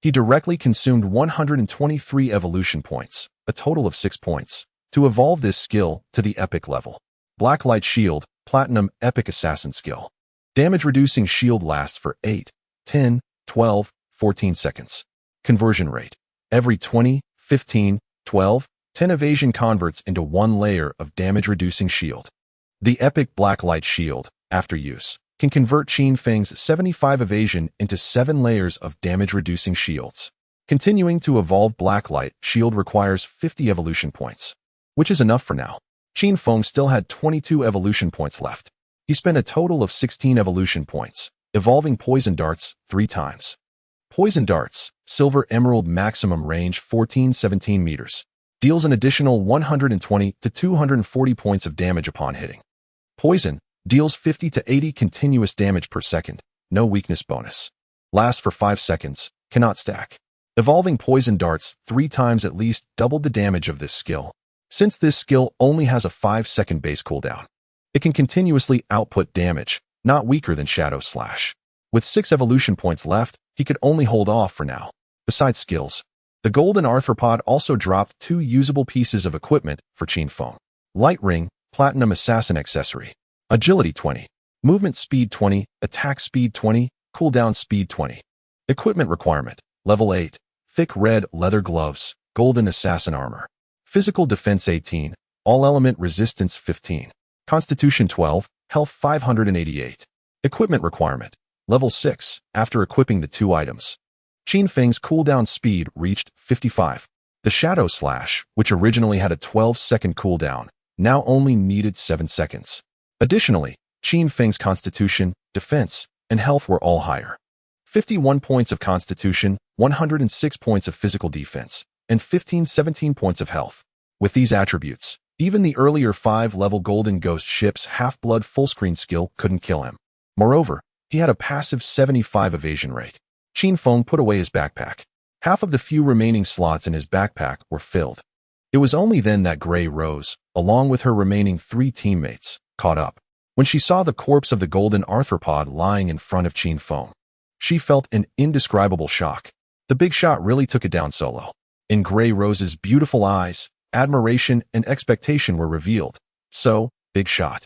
He directly consumed 123 evolution points, a total of 6 points, to evolve this skill to the epic level. Black Light Shield, Platinum Epic Assassin Skill. Damage-reducing shield lasts for 8, 10, 12, 14 seconds. Conversion rate. Every 20, 15, 12, 10 evasion converts into 1 layer of damage-reducing shield. The Epic Black Light Shield, after use, can convert Qin Feng's 75 evasion into 7 layers of damage-reducing shields. Continuing to evolve Black Light Shield requires 50 evolution points, which is enough for now. Qin Feng still had 22 evolution points left. He spent a total of 16 evolution points, evolving Poison Darts 3 times. Poison Darts, Silver Emerald maximum range 14-17 meters. Deals an additional 120 to 240 points of damage upon hitting. Poison, deals 50 to 80 continuous damage per second, no weakness bonus. Lasts for 5 seconds, cannot stack. Evolving Poison Darts 3 times at least doubled the damage of this skill. Since this skill only has a 5-second base cooldown, it can continuously output damage, not weaker than Shadow Slash. With 6 evolution points left, he could only hold off for now. Besides skills, the golden arthropod also dropped 2 usable pieces of equipment for Qin Feng. Light Ring, Platinum Assassin Accessory. Agility 20. Movement Speed 20, Attack Speed 20, Cooldown Speed 20. Equipment Requirement. Level 8. Thick red leather gloves, Golden Assassin Armor. Physical Defense 18, All Element Resistance 15. Constitution 12, Health 588. Equipment Requirement. Level 6. After equipping the 2 items, Qin Feng's cooldown speed reached 55. The Shadow Slash, which originally had a 12-second cooldown, now only needed 7 seconds. Additionally, Qin Feng's Constitution, Defense, and Health were all higher. 51 points of Constitution, 106 points of Physical Defense, and 17 points of Health. With these attributes, even the earlier 5-level Golden Ghost ship's Half-Blood Fullscreen skill couldn't kill him. Moreover, He had a passive 75 evasion rate. Qin Feng put away his backpack. Half of the few remaining slots in his backpack were filled. It was only then that Gray Rose, along with her remaining 3 teammates, caught up. When she saw the corpse of the golden arthropod lying in front of Qin Feng, she felt an indescribable shock. The big shot really took it down solo. In Gray Rose's beautiful eyes, admiration and expectation were revealed. So, big shot.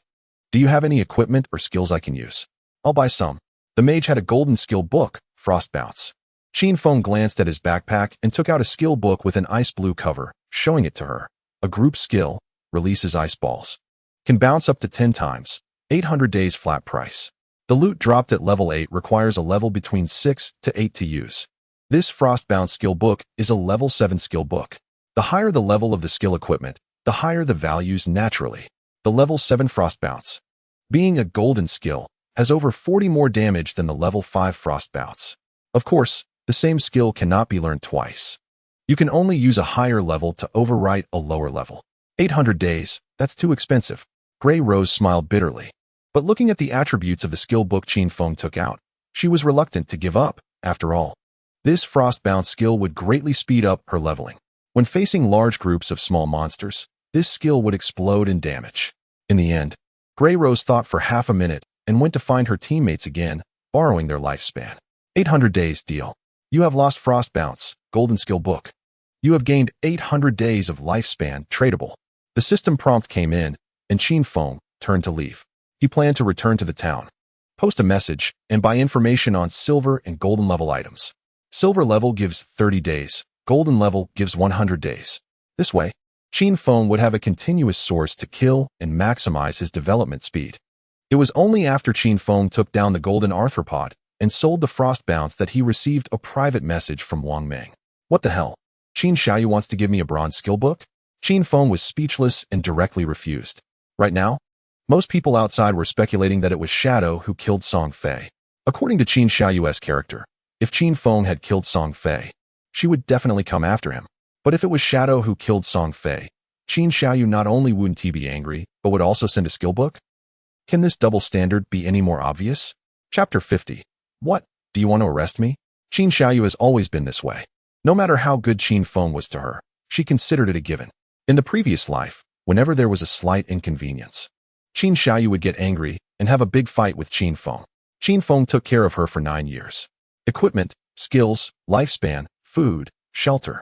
Do you have any equipment or skills I can use? I'll buy some. The mage had a golden skill book, Frost Bounce. Qin Feng glanced at his backpack and took out a skill book with an ice blue cover, showing it to her. A group skill, releases ice balls. Can bounce up to 10 times. 800 days flat price. The loot dropped at level 8 requires a level between 6 to 8 to use. This Frost Bounce skill book is a level 7 skill book. The higher the level of the skill equipment, the higher the values naturally. The level 7 Frost Bounce, being a golden skill, has over 40 more damage than the level 5 Frost Bounce. Of course, the same skill cannot be learned twice. You can only use a higher level to overwrite a lower level. 800 days, that's too expensive. Gray Rose smiled bitterly. But looking at the attributes of the skill book Qin Feng took out, she was reluctant to give up, after all. This Frost Bounce skill would greatly speed up her leveling. When facing large groups of small monsters, this skill would explode in damage. In the end, Gray Rose thought for half a minute and went to find her teammates again, borrowing their lifespan. 800 days deal. You have lost Frost Bounce, golden skill book. You have gained 800 days of lifespan, tradable. The system prompt came in, and Qin Feng turned to leave. He planned to return to the town, post a message, and buy information on silver and golden level items. Silver level gives 30 days, golden level gives 100 days. This way, Qin Feng would have a continuous source to kill and maximize his development speed. It was only after Qin Feng took down the golden arthropod and sold the Frost Bounce that he received a private message from Wang Meng. What the hell? Qin Xiaoyu wants to give me a bronze skill book? Qin Feng was speechless and directly refused. Right now, most people outside were speculating that it was Shadow who killed Song Fei. According to Qin Xiaoyu's character, if Qin Feng had killed Song Fei, she would definitely come after him. But if it was Shadow who killed Song Fei, Qin Xiaoyu not only wouldn't he be angry, but would also send a skill book? Can this double standard be any more obvious? Chapter 50. What? Do you want to arrest me? Qin Xiaoyu has always been this way. No matter how good Qin Feng was to her, she considered it a given. In the previous life, whenever there was a slight inconvenience, Qin Xiaoyu would get angry and have a big fight with Qin Feng. Qin Feng took care of her for 9 years. Equipment, skills, lifespan, food, shelter,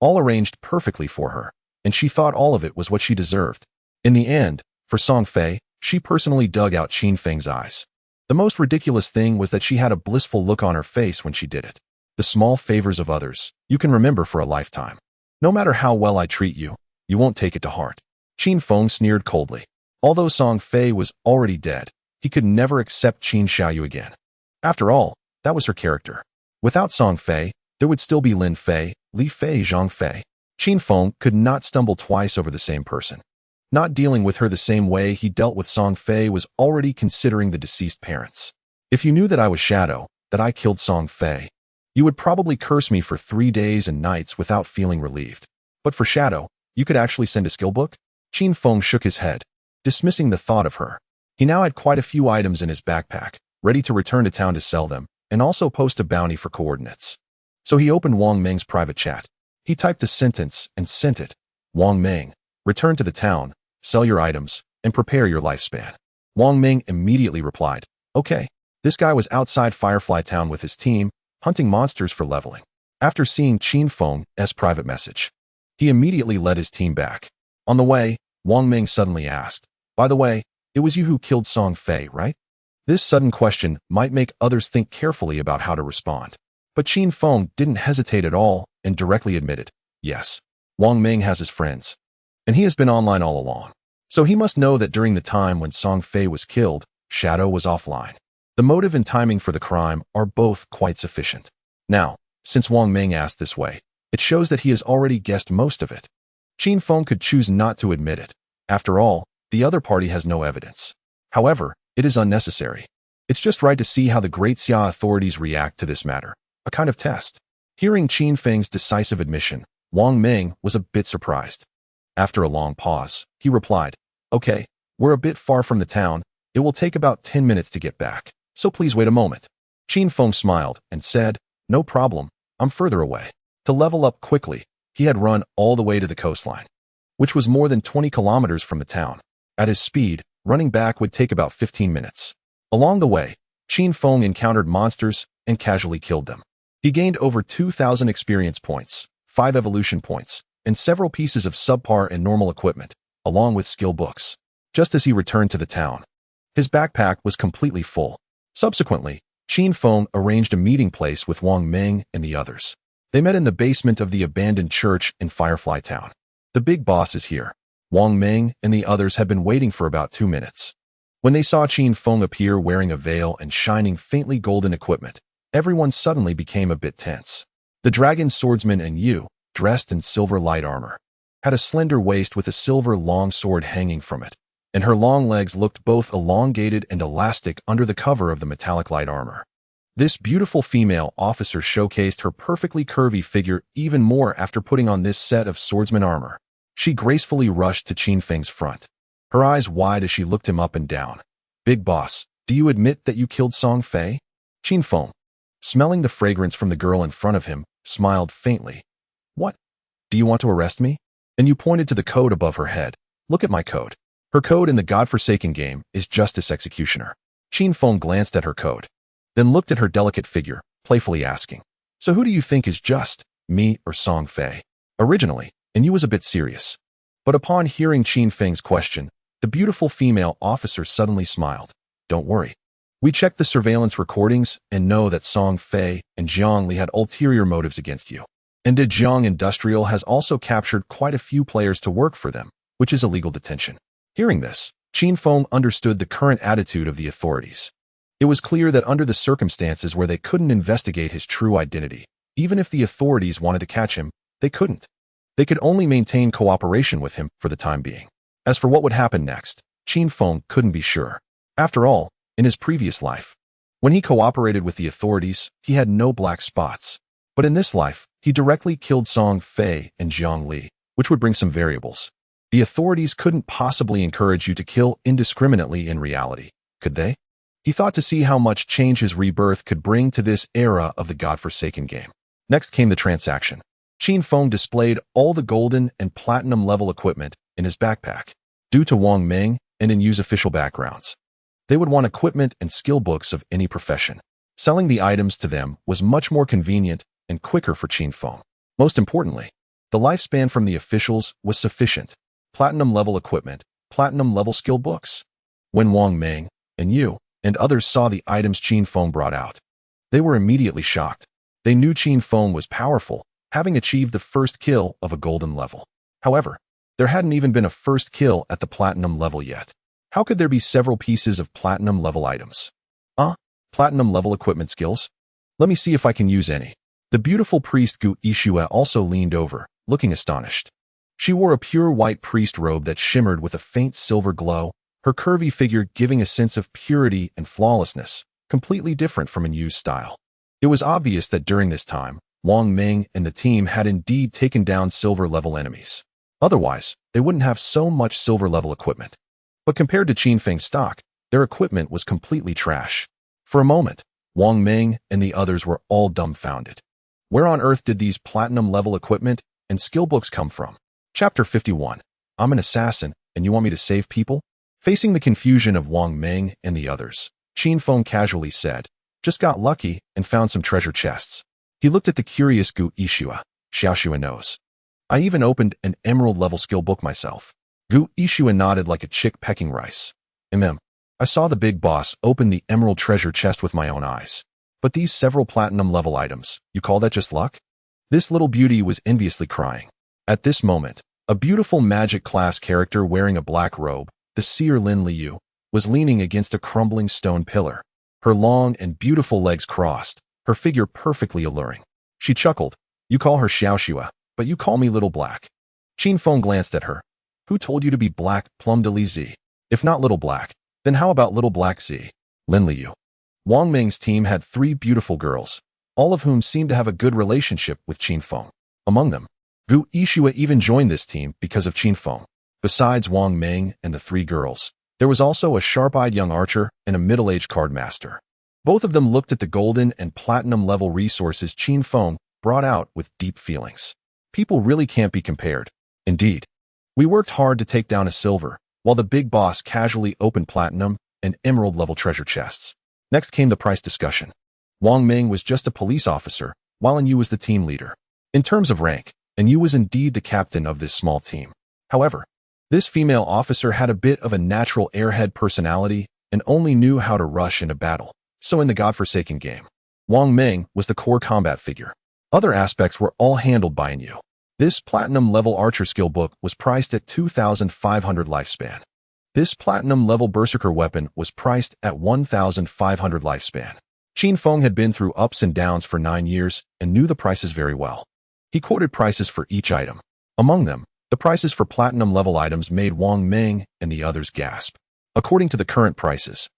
all arranged perfectly for her, and she thought all of it was what she deserved. In the end, for Song Fei, she personally dug out Qin Feng's eyes. The most ridiculous thing was that she had a blissful look on her face when she did it. The small favors of others, you can remember for a lifetime. No matter how well I treat you, you won't take it to heart. Qin Feng sneered coldly. Although Song Fei was already dead, he could never accept Qin Xiaoyu again. After all, that was her character. Without Song Fei, there would still be Lin Fei, Li Fei, Zhang Fei. Qin Feng could not stumble twice over the same person. Not dealing with her the same way he dealt with Song Fei was already considering the deceased parents. If you knew that I was Shadow, that I killed Song Fei, you would probably curse me for 3 days and nights without feeling relieved. But for Shadow, you could actually send a skill book? Qin Feng shook his head, dismissing the thought of her. He now had quite a few items in his backpack, ready to return to town to sell them, and also post a bounty for coordinates. So he opened Wang Meng's private chat. He typed a sentence and sent it. Wang Meng, return to the town, sell your items, and prepare your lifespan. Wang Meng immediately replied, okay. This guy was outside Firefly Town with his team, hunting monsters for leveling. After seeing Qin Feng's private message, he immediately led his team back. On the way, Wang Meng suddenly asked, by the way, it was you who killed Song Fei, right? This sudden question might make others think carefully about how to respond. But Qin Feng didn't hesitate at all and directly admitted, yes. Wang Meng has his friends, and he has been online all along. So he must know that during the time when Song Fei was killed, Shadow was offline. The motive and timing for the crime are both quite sufficient. Now, since Wang Meng asked this way, it shows that he has already guessed most of it. Qin Feng could choose not to admit it. After all, the other party has no evidence. However, it is unnecessary. It's just right to see how the Great Xia authorities react to this matter, a kind of test. Hearing Qin Feng's decisive admission, Wang Meng was a bit surprised. After a long pause, he replied, okay, we're a bit far from the town. It will take about 10 minutes to get back. so please wait a moment. Qin Feng smiled and said, no problem, I'm further away. To level up quickly, he had run all the way to the coastline, which was more than 20 kilometers from the town. At his speed, running back would take about 15 minutes. Along the way, Qin Feng encountered monsters and casually killed them. He gained over 2,000 experience points, 5 evolution points, and several pieces of subpar and normal equipment, along with skill books. Just as he returned to the town, his backpack was completely full. Subsequently, Qin Feng arranged a meeting place with Wang Meng and the others. They met in the basement of the abandoned church in Firefly Town. The big boss is here. Wang Meng and the others had been waiting for about 2 minutes. When they saw Qin Feng appear wearing a veil and shining faintly golden equipment, everyone suddenly became a bit tense. The dragon swordsman and Yu, dressed in silver light armor, had a slender waist with a silver long sword hanging from it, and her long legs looked both elongated and elastic under the cover of the metallic light armor. This beautiful female officer showcased her perfectly curvy figure even more after putting on this set of swordsman armor. She gracefully rushed to Qin Feng's front, her eyes wide as she looked him up and down. Big boss, do you admit that you killed Song Fei? Qin Feng, smelling the fragrance from the girl in front of him, smiled faintly. What? Do you want to arrest me? And you pointed to the code above her head. Look at my code. Her code in the godforsaken game is Justice Executioner. Qin Feng glanced at her code, then looked at her delicate figure, playfully asking, so who do you think is just, me or Song Fei? Originally, and Yu was a bit serious. But upon hearing Qin Feng's question, the beautiful female officer suddenly smiled. Don't worry. We checked the surveillance recordings and know that Song Fei and Jiang Li had ulterior motives against you. And Jiang Industrial has also captured quite a few players to work for them, which is illegal detention. Hearing this, Qin Feng understood the current attitude of the authorities. It was clear that under the circumstances where they couldn't investigate his true identity, even if the authorities wanted to catch him, they couldn't. They could only maintain cooperation with him for the time being. As for what would happen next, Qin Feng couldn't be sure. After all, in his previous life, when he cooperated with the authorities, he had no black spots. But in this life, he directly killed Song Fei and Jiang Li, which would bring some variables. The authorities couldn't possibly encourage you to kill indiscriminately in reality, could they? He thought to see how much change his rebirth could bring to this era of the godforsaken game. Next came the transaction. Qin Feng displayed all the golden and platinum level equipment in his backpack. Due to Wang Meng and in Yu's official backgrounds, they would want equipment and skill books of any profession. Selling the items to them was much more convenient and quicker for Qin Feng. Most importantly, the lifespan from the officials was sufficient. Platinum level equipment, platinum level skill books. When Wang Meng and Yu and others saw the items Qin Feng brought out, they were immediately shocked. They knew Qin Feng was powerful, having achieved the first kill of a golden level. However, there hadn't even been a first kill at the platinum level yet. How could there be several pieces of platinum level items? Platinum level equipment skills? Let me see if I can use any. The beautiful priest Gu Ishua also leaned over, looking astonished. She wore a pure white priest robe that shimmered with a faint silver glow, her curvy figure giving a sense of purity and flawlessness, completely different from Yu's style. It was obvious that during this time, Wang Meng and the team had indeed taken down silver-level enemies. Otherwise, they wouldn't have so much silver-level equipment. But compared to Qin Feng's stock, their equipment was completely trash. For a moment, Wang Meng and the others were all dumbfounded. Where on earth did these platinum-level equipment and skill books come from? Chapter 51. I'm an assassin, and you want me to save people? Facing the confusion of Wang Meng and the others, Qin Feng casually said, just got lucky and found some treasure chests. He looked at the curious Gu Ishua. Xiaoxua knows. I even opened an emerald-level skill book myself. Gu Ishua nodded like a chick pecking rice. I saw the big boss open the emerald treasure chest with my own eyes. But these several platinum-level items, you call that just luck? This little beauty was enviously crying. At this moment, a beautiful magic class character wearing a black robe, the seer Lin Liu, was leaning against a crumbling stone pillar. Her long and beautiful legs crossed, her figure perfectly alluring. She chuckled. You call her Xiaoxua, but you call me Little Black. Qin Feng glanced at her. Who told you to be Black Plum de Li Zi? If not Little Black, then how about Little Black Zi? Lin Liu. Wang Meng's team had 3 beautiful girls, all of whom seemed to have a good relationship with Qin Feng. Among them, Gu Ishua even joined this team because of Qin Feng. Besides Wang Meng and the 3 girls, there was also a sharp-eyed young archer and a middle-aged card master. Both of them looked at the golden and platinum level resources Qin Feng brought out with deep feelings. People really can't be compared. Indeed, we worked hard to take down a silver, while the big boss casually opened platinum and emerald level treasure chests. Next came the price discussion. Wang Ming was just a police officer, while Yu was the team leader. In terms of rank, Yu was indeed the captain of this small team. However, this female officer had a bit of a natural airhead personality and only knew how to rush into battle. So in the godforsaken game, Wang Ming was the core combat figure. Other aspects were all handled by Yu. This platinum level archer skill book was priced at 2,500 lifespan. This platinum level berserker weapon was priced at 1,500 lifespan. Qin Feng had been through ups and downs for 9 years and knew the prices very well. He quoted prices for each item. Among them, the prices for platinum level items made Wang Ming and the others gasp. According to the current prices,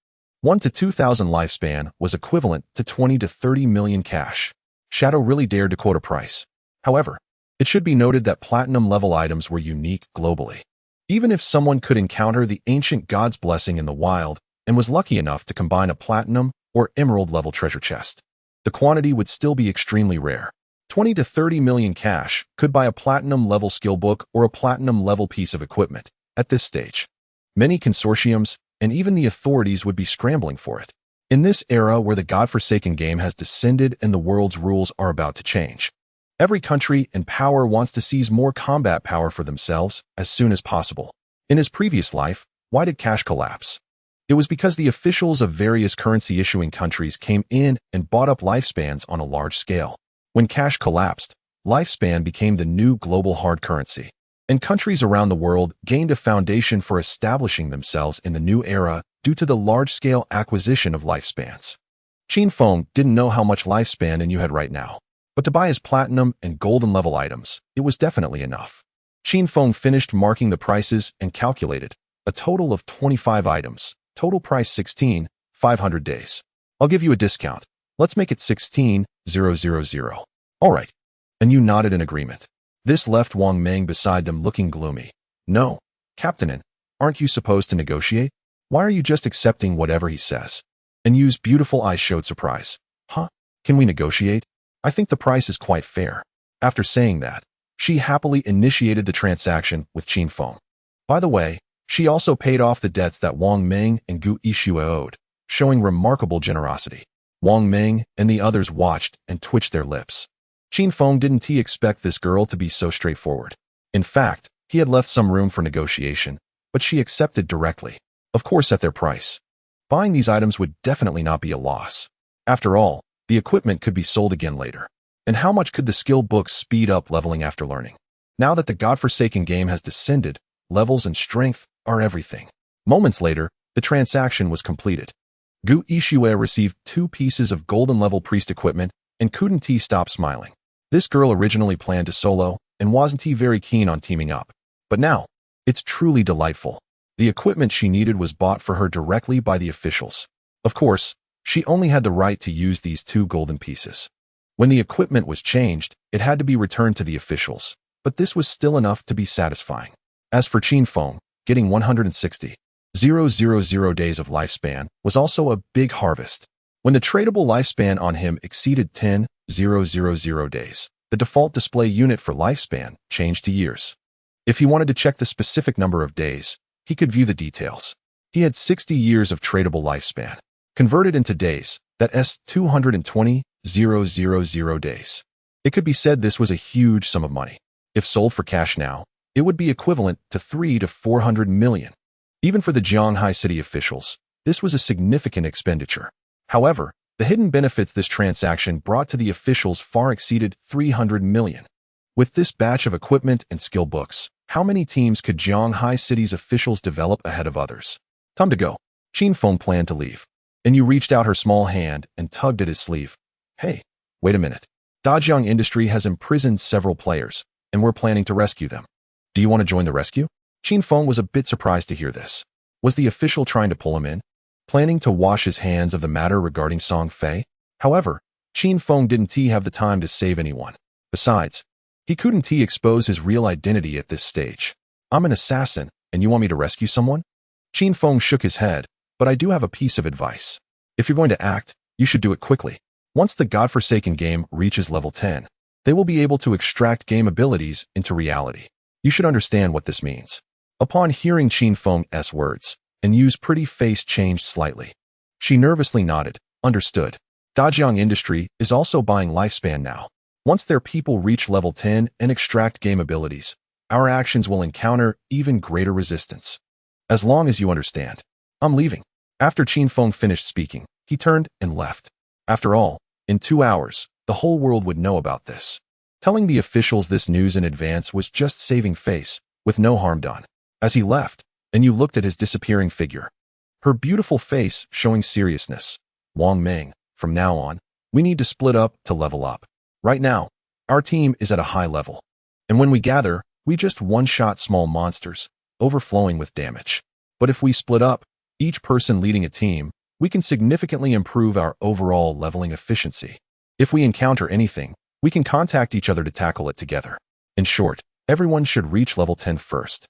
1 to 2,000 lifespan was equivalent to 20 to 30 million cash. Shadow really dared to quote a price. However, it should be noted that platinum level items were unique globally. Even if someone could encounter the ancient god's blessing in the wild and was lucky enough to combine a platinum or emerald level treasure chest, the quantity would still be extremely rare. 20 to 30 million cash could buy a platinum level skill book or a platinum level piece of equipment. At this stage, many consortiums and even the authorities would be scrambling for it. In this era where the godforsaken game has descended and the world's rules are about to change, every country and power wants to seize more combat power for themselves as soon as possible. In his previous life, why did cash collapse? It was because the officials of various currency-issuing countries came in and bought up lifespans on a large scale. When cash collapsed, lifespan became the new global hard currency, and countries around the world gained a foundation for establishing themselves in the new era due to the large-scale acquisition of lifespans. Qin Feng didn't know how much lifespan Yu had right now, but to buy his platinum and golden level items, it was definitely enough. Qin Feng finished marking the prices and calculated a total of 25 items, total price 16,500 days. I'll give you a discount. Let's make it 16,000. All right. And Yu nodded in agreement. This left Wang Ming beside them looking gloomy. No, Captain, aren't you supposed to negotiate? Why are you just accepting whatever he says? And Yu's beautiful eyes showed surprise. Huh? Can we negotiate? I think the price is quite fair. After saying that, she happily initiated the transaction with Qin Feng. By the way, she also paid off the debts that Wang Ming and Gu Yixue owed, showing remarkable generosity. Wang Ming and the others watched and twitched their lips. Qin Feng didn't expect this girl to be so straightforward. In fact, he had left some room for negotiation, but she accepted directly, of course at their price. Buying these items would definitely not be a loss. After all, the equipment could be sold again later. And how much could the skill books speed up leveling after learning? Now that the godforsaken game has descended, levels and strength are everything. Moments later, the transaction was completed. Gu Yixue received 2 pieces of golden level priest equipment, and couldn't stop smiling. This girl originally planned to solo, and wasn't very keen on teaming up. But now, it's truly delightful. The equipment she needed was bought for her directly by the officials. Of course, she only had the right to use these 2 golden pieces. When the equipment was changed, it had to be returned to the officials, but this was still enough to be satisfying. As for Qin Feng, getting 160,000 days of lifespan was also a big harvest. When the tradable lifespan on him exceeded 10,000 days, the default display unit for lifespan changed to years. If he wanted to check the specific number of days, he could view the details. He had 60 years of tradable lifespan. Converted into days, that is 220,000 days. It could be said this was a huge sum of money. If sold for cash now, it would be equivalent to 300 to 400 million. Even for the Jianghai city officials, this was a significant expenditure. However, the hidden benefits this transaction brought to the officials far exceeded 300 million. With this batch of equipment and skill books, how many teams could Jianghai city's officials develop ahead of others? Time to go. Qin Feng planned to leave. And Yu reached out her small hand and tugged at his sleeve. Hey, wait a minute. Dajiang Industry has imprisoned several players, and we're planning to rescue them. Do you want to join the rescue? Qin Feng was a bit surprised to hear this. Was the official trying to pull him in? Planning to wash his hands of the matter regarding Song Fei? However, Qin Feng didn't have the time to save anyone. Besides, he couldn't expose his real identity at this stage. I'm an assassin, and you want me to rescue someone? Qin Feng shook his head, but I do have a piece of advice. If you're going to act, You should do it quickly. Once the godforsaken game reaches level 10, they will be able to extract game abilities into reality. You should understand what this means. Upon hearing Qin Feng's words, and Yu's pretty face changed slightly. She nervously nodded, understood. Dajiang Industry is also buying Lifespan now. Once their people reach level 10 and extract game abilities, our actions will encounter even greater resistance. As long as you understand. I'm leaving. After Qin Feng finished speaking, he turned and left. After all, in 2 hours, the whole world would know about this. Telling the officials this news in advance was just saving face, with no harm done. As he left, and Yu looked at his disappearing figure. Her beautiful face showing seriousness. Wang Meng, from now on, we need to split up to level up. Right now, our team is at a high level. And when we gather, we just one-shot small monsters, overflowing with damage. But if we split up, each person leading a team, we can significantly improve our overall leveling efficiency. If we encounter anything, we can contact each other to tackle it together. In short, everyone should reach level 10 first.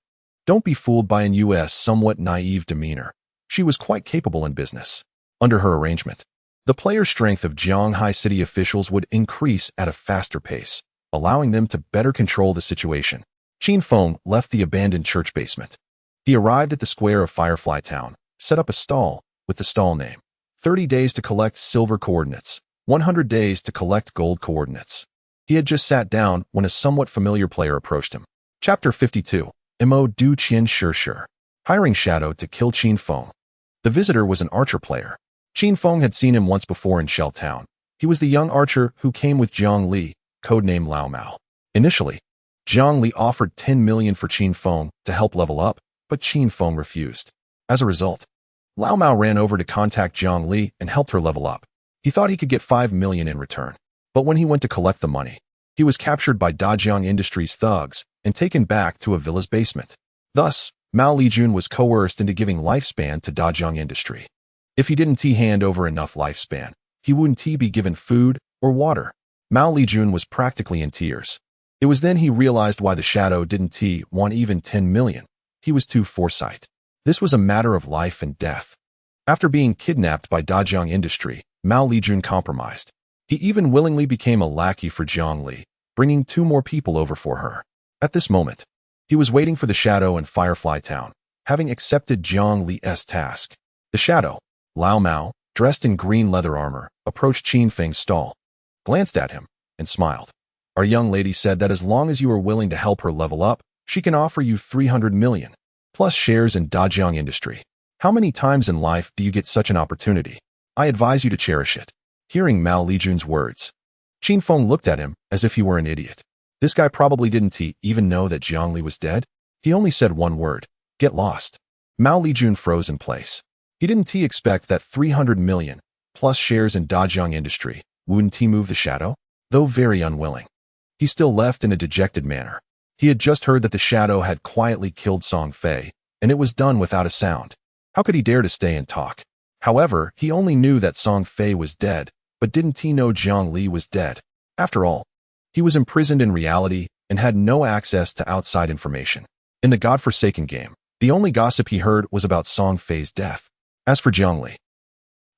Don't be fooled by Yu's somewhat naive demeanor. She was quite capable in business. Under her arrangement, the player strength of Jianghai City officials would increase at a faster pace, allowing them to better control the situation. Qin Feng left the abandoned church basement. He arrived at the square of Firefly Town, set up a stall, with the stall name. 30 days to collect silver coordinates, 100 days to collect gold coordinates. He had just sat down when a somewhat familiar player approached him. Chapter 52. Mo Du Qian Shi. Hiring Shadow to kill Qin Feng. The visitor was an archer player. Qin Feng had seen him once before in Shell Town. He was the young archer who came with Jiang Li, codename Lao Mao. Initially, Jiang Li offered 10 million for Qin Feng to help level up, but Qin Feng refused. As a result, Lao Mao ran over to contact Jiang Li and helped her level up. He thought he could get 5 million in return. But when he went to collect the money, he was captured by Dajiang Industries thugs and taken back to a villa's basement. Thus, Mao Lijun was coerced into giving Lifespan to Dajiang Industry. If he didn't hand over enough Lifespan, he wouldn't be given food or water. Mao Lijun was practically in tears. It was then he realized why the Shadow didn't want even 10 million. He was too foresight. This was a matter of life and death. After being kidnapped by Dajiang Industry, Mao Lijun compromised. He even willingly became a lackey for Jiang Li, bringing 2 more people over for her. At this moment, he was waiting for the Shadow in Firefly Town, having accepted Jiang Li's task. The Shadow, Lao Mao, dressed in green leather armor, approached Qin Feng's stall, glanced at him, and smiled. Our young lady said that as long as you are willing to help her level up, she can offer you 300 million, plus shares in Dajiang Industry. How many times in life do you get such an opportunity? I advise you to cherish it. Hearing Mao Lijun's words, Qin Feng looked at him as if he were an idiot. This guy probably didn't even know that Jiang Li was dead. He only said one word, get lost. Mao Lijun froze in place. He didn't expect that 300 million, plus shares in Dajiang Industry, wouldn't move the Shadow? Though very unwilling. He still left in a dejected manner. He had just heard that the Shadow had quietly killed Song Fei, and it was done without a sound. How could he dare to stay and talk? However, he only knew that Song Fei was dead, but didn't know Jiang Li was dead? After all, he was imprisoned in reality and had no access to outside information. In the godforsaken game, the only gossip he heard was about Song Fei's death. As for Jiang Li,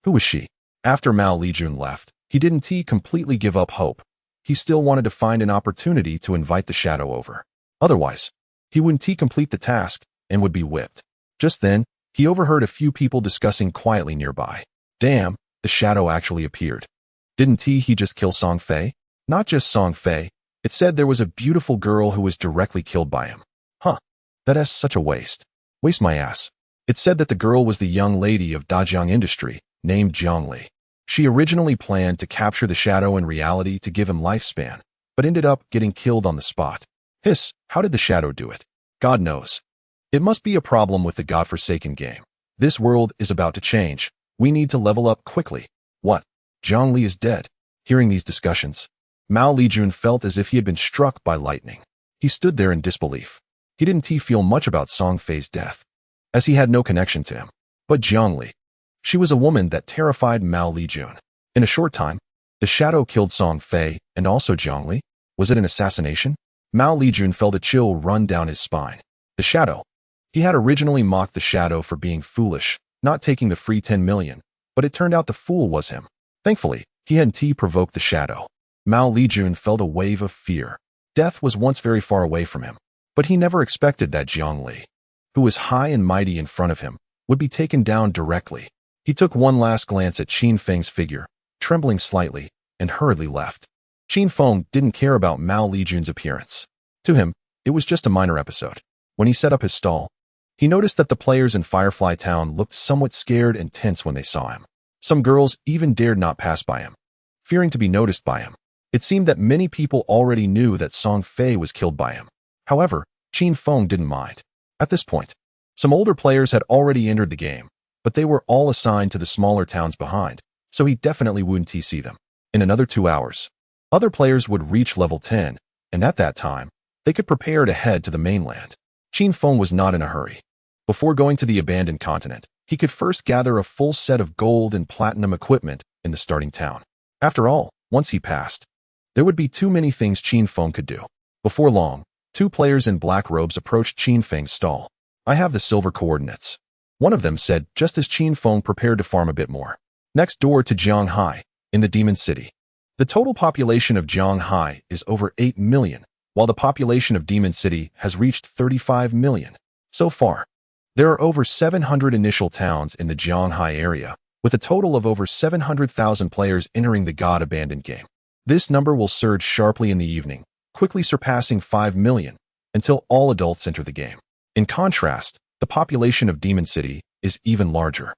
who was she? After Mao Lijun left, he didn't completely give up hope. He still wanted to find an opportunity to invite the Shadow over. Otherwise, he wouldn't complete the task and would be whipped. Just then, he overheard a few people discussing quietly nearby. Damn, the Shadow actually appeared. Didn't he just kill Song Fei? Not just Song Fei. It said there was a beautiful girl who was directly killed by him. Huh. That's such a waste. Waste my ass. It said that the girl was the young lady of Dajiang Industry, named Jiang Li. She originally planned to capture the Shadow in reality to give him Lifespan, but ended up getting killed on the spot. Hiss, how did the Shadow do it? God knows. It must be a problem with the godforsaken game. This world is about to change. We need to level up quickly. What? Jiang Li is dead. Hearing these discussions, Mao Lijun felt as if he had been struck by lightning. He stood there in disbelief. He didn't feel much about Song Fei's death, as he had no connection to him. But Jiang Li. She was a woman that terrified Mao Lijun. In a short time, the Shadow killed Song Fei and also Jiang Li. Was it an assassination? Mao Lijun felt a chill run down his spine. The Shadow. He had originally mocked the Shadow for being foolish, not taking the free 10 million, but it turned out the fool was him. Thankfully, he hadn't provoked the shadow. Mao Lijun felt a wave of fear. Death was once very far away from him, but he never expected that Jiang Li, who was high and mighty in front of him, would be taken down directly. He took one last glance at Qin Feng's figure, trembling slightly, and hurriedly left. Qin Feng didn't care about Mao Lijun's appearance. To him, it was just a minor episode. When he set up his stall, he noticed that the players in Firefly Town looked somewhat scared and tense when they saw him. Some girls even dared not pass by him, fearing to be noticed by him. It seemed that many people already knew that Song Fei was killed by him. However, Qin Feng didn't mind. At this point, some older players had already entered the game, but they were all assigned to the smaller towns behind, so he definitely wouldn't see them. In another 2 hours, other players would reach level 10, and at that time, they could prepare to head to the mainland. Qin Feng was not in a hurry. Before going to the abandoned continent, he could first gather a full set of gold and platinum equipment in the starting town. After all, once he passed, there would be too many things Qin Feng could do. Before long, 2 players in black robes approached Qin Feng's stall. "I have the silver coordinates," one of them said just as Qin Feng prepared to farm a bit more. Next door to Jianghai, in the Demon City. The total population of Jianghai is over 8 million, while the population of Demon City has reached 35 million. So far, there are over 700 initial towns in the Jianghai area, with a total of over 700,000 players entering the God Abandoned game. This number will surge sharply in the evening, quickly surpassing 5 million, until all adults enter the game. In contrast, the population of Demon City is even larger.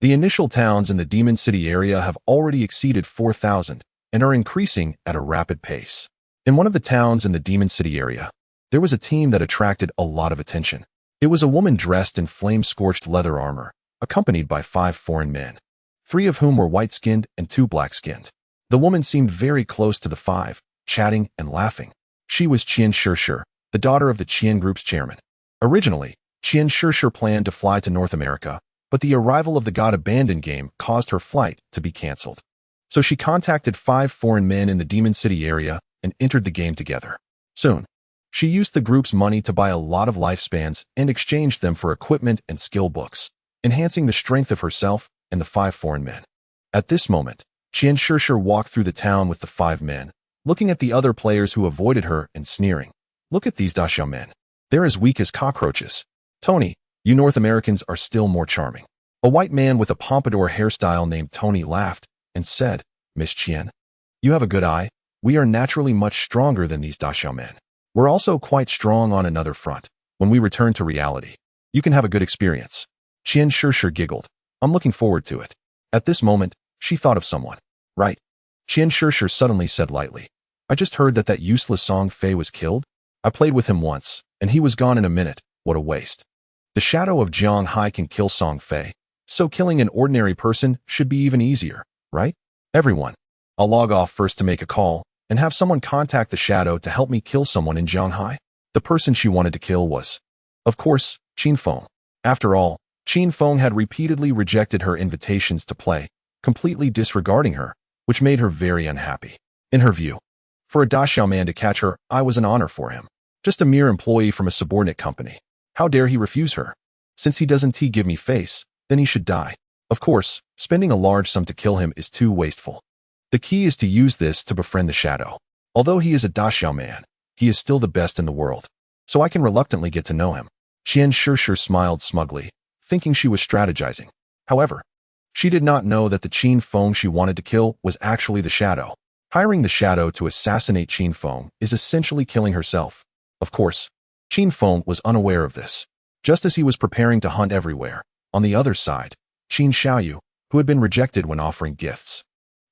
The initial towns in the Demon City area have already exceeded 4,000 and are increasing at a rapid pace. In one of the towns in the Demon City area, there was a team that attracted a lot of attention. It was a woman dressed in flame-scorched leather armor, accompanied by 5 foreign men, 3 of whom were white-skinned and 2 black-skinned. The woman seemed very close to the 5, chatting and laughing. She was Qian Shishir, the daughter of the Qian Group's chairman. Originally, Qian Shishir planned to fly to North America, but the arrival of the God Abandoned game caused her flight to be cancelled. So she contacted 5 foreign men in the Demon City area and entered the game together. Soon, she used the group's money to buy a lot of lifespans and exchanged them for equipment and skill books, enhancing the strength of herself and the 5 foreign men. At this moment, Qian Shishir walked through the town with the 5 men, looking at the other players who avoided her and sneering. "Look at these Daxiao men. They're as weak as cockroaches. Tony, you North Americans are still more charming." A white man with a pompadour hairstyle named Tony laughed and said, "Miss Qian, you have a good eye. We are naturally much stronger than these Daxiao men. We're also quite strong on another front. When we return to reality, you can have a good experience." Qian Shishir giggled. "I'm looking forward to it." At this moment, she thought of someone. "Right." Qian Shishir suddenly said lightly, "I just heard that that useless Song Fei was killed. I played with him once, and he was gone in a minute. What a waste. The shadow of Jianghai can kill Song Fei, so killing an ordinary person should be even easier, right? Everyone, I'll log off first to make a call, and have someone contact the shadow to help me kill someone in Jianghai." The person she wanted to kill was, of course, Qin Feng. After all, Qin Feng had repeatedly rejected her invitations to play, completely disregarding her, which made her very unhappy. In her view, for a Daxiao man to catch her, I was an honor for him. Just a mere employee from a subordinate company. How dare he refuse her? Since he doesn't give me face, then he should die. Of course, spending a large sum to kill him is too wasteful. The key is to use this to befriend the shadow. Although he is a Daxiao man, he is still the best in the world, so I can reluctantly get to know him. Qian Shishir smiled smugly, thinking she was strategizing. However, she did not know that the Qin Feng she wanted to kill was actually the shadow. Hiring the shadow to assassinate Qin Feng is essentially killing herself. Of course, Qin Feng was unaware of this. Just as he was preparing to hunt everywhere, on the other side, Qin Xiaoyu, who had been rejected when offering gifts,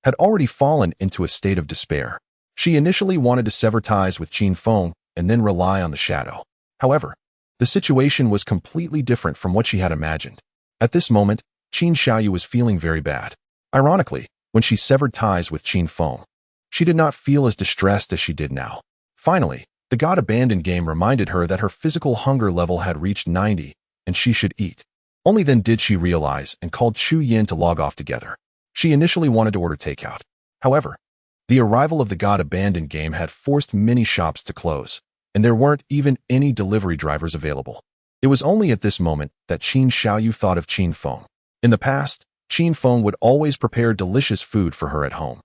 had already fallen into a state of despair. She initially wanted to sever ties with Qin Feng and then rely on the shadow. However, the situation was completely different from what she had imagined. At this moment, Qin Xiaoyu was feeling very bad. Ironically, when she severed ties with Qin Feng, she did not feel as distressed as she did now. Finally, the God Abandoned game reminded her that her physical hunger level had reached 90 and she should eat. Only then did she realize and called Chu Yin to log off together. She initially wanted to order takeout. However, the arrival of the God Abandoned game had forced many shops to close, and there weren't even any delivery drivers available. It was only at this moment that Qin Xiaoyu thought of Qin Feng. In the past, Qin Feng would always prepare delicious food for her at home.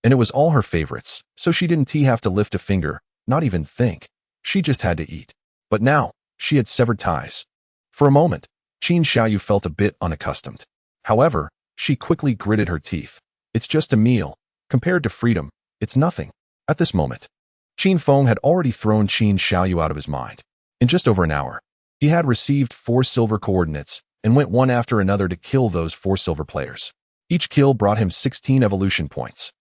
And it was all her favorites, so she didn't have to lift a finger, not even think. She just had to eat. But now, she had severed ties. For a moment, Qin Xiaoyu felt a bit unaccustomed. However, she quickly gritted her teeth. It's just a meal. Compared to freedom, it's nothing. At this moment, Qin Feng had already thrown Qin Xiaoyu out of his mind. In just over an hour, he had received 4 silver coordinates and went one after another to kill those 4 silver players. Each kill brought him 16 evolution points.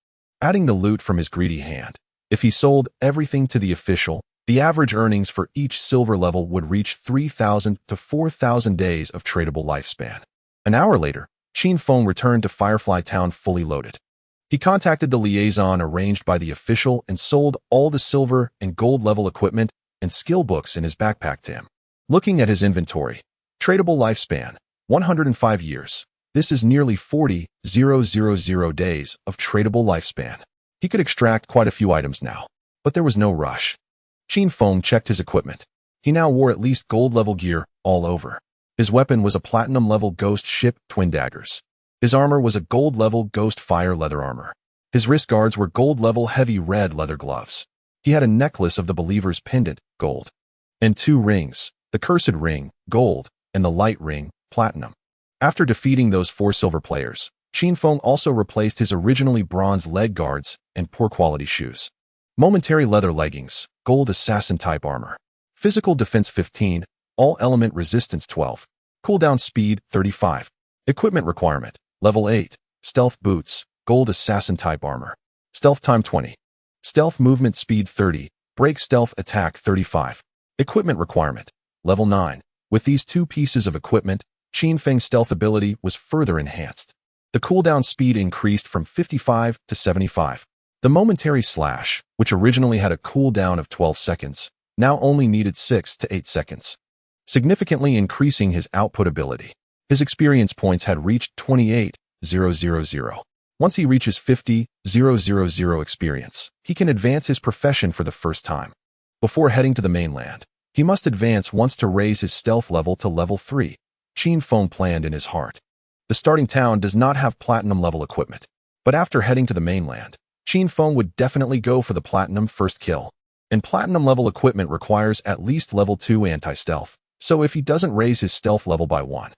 Adding the loot from his greedy hand, if he sold everything to the official, the average earnings for each silver level would reach 3,000 to 4,000 days of tradable lifespan. An hour later, Qin Feng returned to Firefly Town fully loaded. He contacted the liaison arranged by the official and sold all the silver and gold level equipment and skill books in his backpack to him. Looking at his inventory, tradable lifespan, 105 years. This is nearly 40,000 days of tradable lifespan. He could extract quite a few items now, but there was no rush. Qin Feng checked his equipment. He now wore at least gold-level gear all over. His weapon was a platinum-level ghost ship twin daggers. His armor was a gold-level ghost fire leather armor. His wrist guards were gold-level heavy red leather gloves. He had a necklace of the believer's pendant, gold, and 2 rings, the cursed ring, gold, and the light ring, platinum. After defeating those 4 silver players, Qin Feng also replaced his originally bronze leg guards and poor-quality shoes. Momentary leather leggings, gold assassin-type armor. Physical defense 15, all-element resistance 12, cooldown speed 35. Equipment requirement, level 8, stealth boots, gold assassin-type armor. Stealth time 20. Stealth movement speed 30, break stealth attack 35. Equipment requirement, level 9. With these 2 pieces of equipment, Qin Feng's stealth ability was further enhanced. The cooldown speed increased from 55 to 75. The momentary slash, which originally had a cooldown of 12 seconds, now only needed 6 to 8 seconds, significantly increasing his output ability. His experience points had reached 28,000. Once he reaches 50,000 experience, he can advance his profession for the first time. Before heading to the mainland, he must advance once to raise his stealth level to level 3. Qin Feng planned in his heart. The starting town does not have platinum level equipment, but after heading to the mainland, Qin Feng would definitely go for the platinum first kill. And platinum level equipment requires at least level 2 anti-stealth, so if he doesn't raise his stealth level by 1,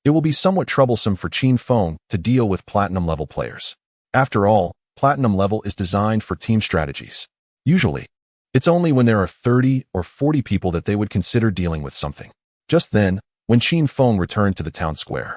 it will be somewhat troublesome for Qin Feng to deal with platinum level players. After all, platinum level is designed for team strategies. Usually, it's only when there are 30 or 40 people that they would consider dealing with something. Just then, when Qin Feng returned to the town square,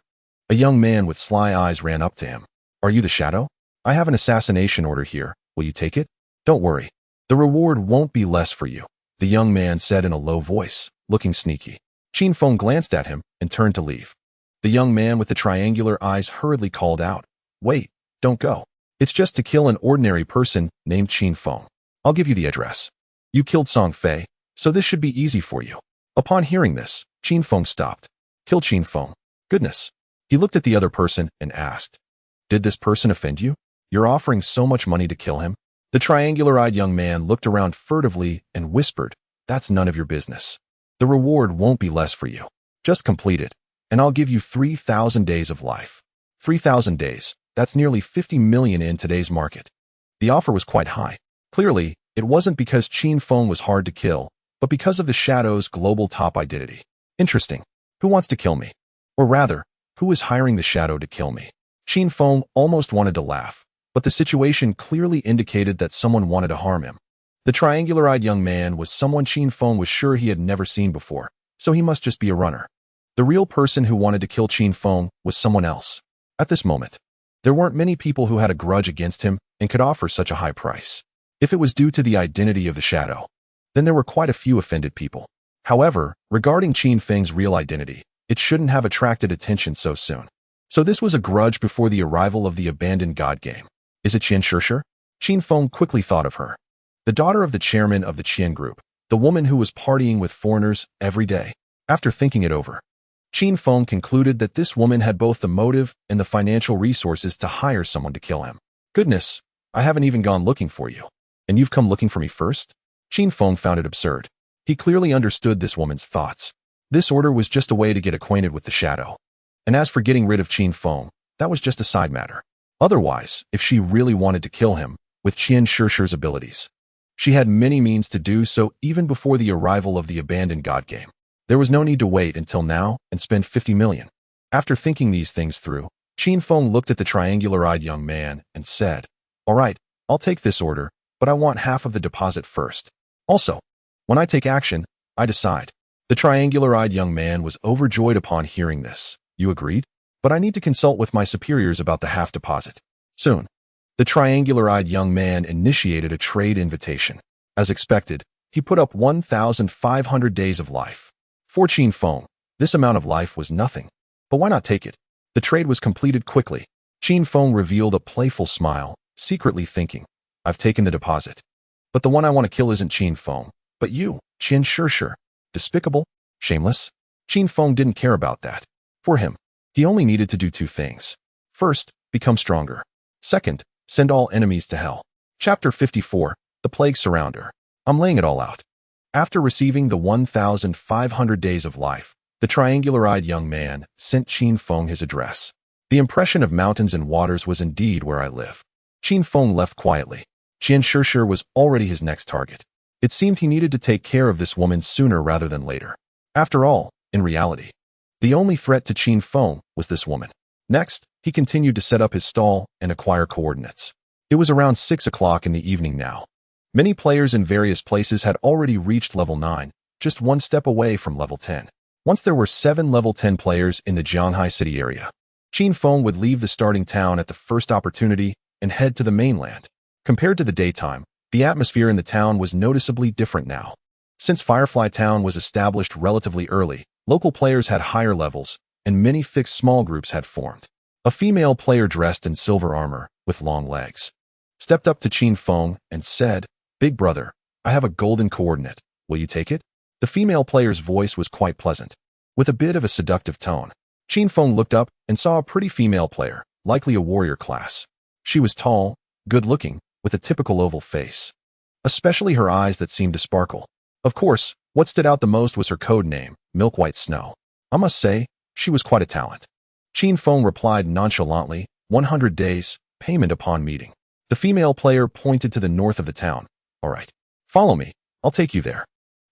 a young man with sly eyes ran up to him. Are you the Shadow? I have an assassination order here. Will you take it? Don't worry. The reward won't be less for you, the young man said in a low voice, looking sneaky. Qin Feng glanced at him and turned to leave. The young man with the triangular eyes hurriedly called out, Wait, don't go. It's just to kill an ordinary person named Qin Feng. I'll give you the address. You killed Song Fei, so this should be easy for you. Upon hearing this, Qin Feng stopped. Kill Qin Feng. Goodness. He looked at the other person and asked, Did this person offend you? You're offering so much money to kill him? The triangular-eyed young man looked around furtively and whispered, That's none of your business. The reward won't be less for you. Just complete it, and I'll give you 3,000 days of life. 3,000 days, that's nearly 50 million in today's market. The offer was quite high. Clearly, it wasn't because Qin Feng was hard to kill, but because of the Shadow's global top identity. Interesting. Who wants to kill me? Or rather, who is hiring the Shadow to kill me? Qin Feng almost wanted to laugh, but the situation clearly indicated that someone wanted to harm him. The triangular-eyed young man was someone Qin Feng was sure he had never seen before, so he must just be a runner. The real person who wanted to kill Qin Feng was someone else. At this moment, there weren't many people who had a grudge against him and could offer such a high price. If it was due to the identity of the Shadow, then there were quite a few offended people. However, regarding Qin Feng's real identity, it shouldn't have attracted attention so soon. So this was a grudge before the arrival of the abandoned god game. Is it Qian Shishir? Qin Feng quickly thought of her. The daughter of the chairman of the Qian group, the woman who was partying with foreigners every day. After thinking it over, Qin Feng concluded that this woman had both the motive and the financial resources to hire someone to kill him. Goodness, I haven't even gone looking for you. And you've come looking for me first? Qin Feng found it absurd. He clearly understood this woman's thoughts. This order was just a way to get acquainted with the Shadow. And as for getting rid of Qin Feng, that was just a side matter. Otherwise, if she really wanted to kill him, with Qian Shishi's abilities, she had many means to do so even before the arrival of the abandoned god game. There was no need to wait until now and spend 50 million. After thinking these things through, Qin Feng looked at the triangular-eyed young man and said, "All right, I'll take this order, but I want half of the deposit first. Also, when I take action, I decide." The triangular-eyed young man was overjoyed upon hearing this. "You agreed? But I need to consult with my superiors about the half deposit." Soon, the triangular-eyed young man initiated a trade invitation. As expected, he put up 1,500 days of life. For Qin Feng, this amount of life was nothing. But why not take it? The trade was completed quickly. Qin Feng revealed a playful smile, secretly thinking, "I've taken the deposit. But the one I want to kill isn't Qin Feng, but you, Qian Shishi. Despicable? Shameless?" Qin Feng didn't care about that. For him, he only needed to do two things. First, become stronger. Second, send all enemies to hell. Chapter 54, The Plague Surrounder. I'm laying it all out. After receiving the 1,500 days of life, the triangular-eyed young man sent Qin Feng his address. The impression of mountains and waters was indeed where I live. Qin Feng left quietly. Qian Shishi was already his next target. It seemed he needed to take care of this woman sooner rather than later. After all, in reality, the only threat to Qin Feng was this woman. Next, he continued to set up his stall and acquire coordinates. It was around 6 o'clock in the evening now. Many players in various places had already reached level 9, just one step away from level 10. Once there were 7 level 10 players in the Jianhai city area, Qin Feng would leave the starting town at the first opportunity and head to the mainland. Compared to the daytime, the atmosphere in the town was noticeably different now. Since Firefly Town was established relatively early, local players had higher levels, and many fixed small groups had formed. A female player dressed in silver armor, with long legs, stepped up to Qin Feng and said, "Big brother, I have a golden coordinate. Will you take it?" The female player's voice was quite pleasant, with a bit of a seductive tone. Qin Feng looked up and saw a pretty female player, likely a warrior class. She was tall, good-looking, with a typical oval face, especially her eyes that seemed to sparkle. Of course, what stood out the most was her code name, Milk White Snow. I must say, she was quite a talent. Qin Feng replied nonchalantly, 100 days, payment upon meeting. The female player pointed to the north of the town. "All right, follow me, I'll take you there."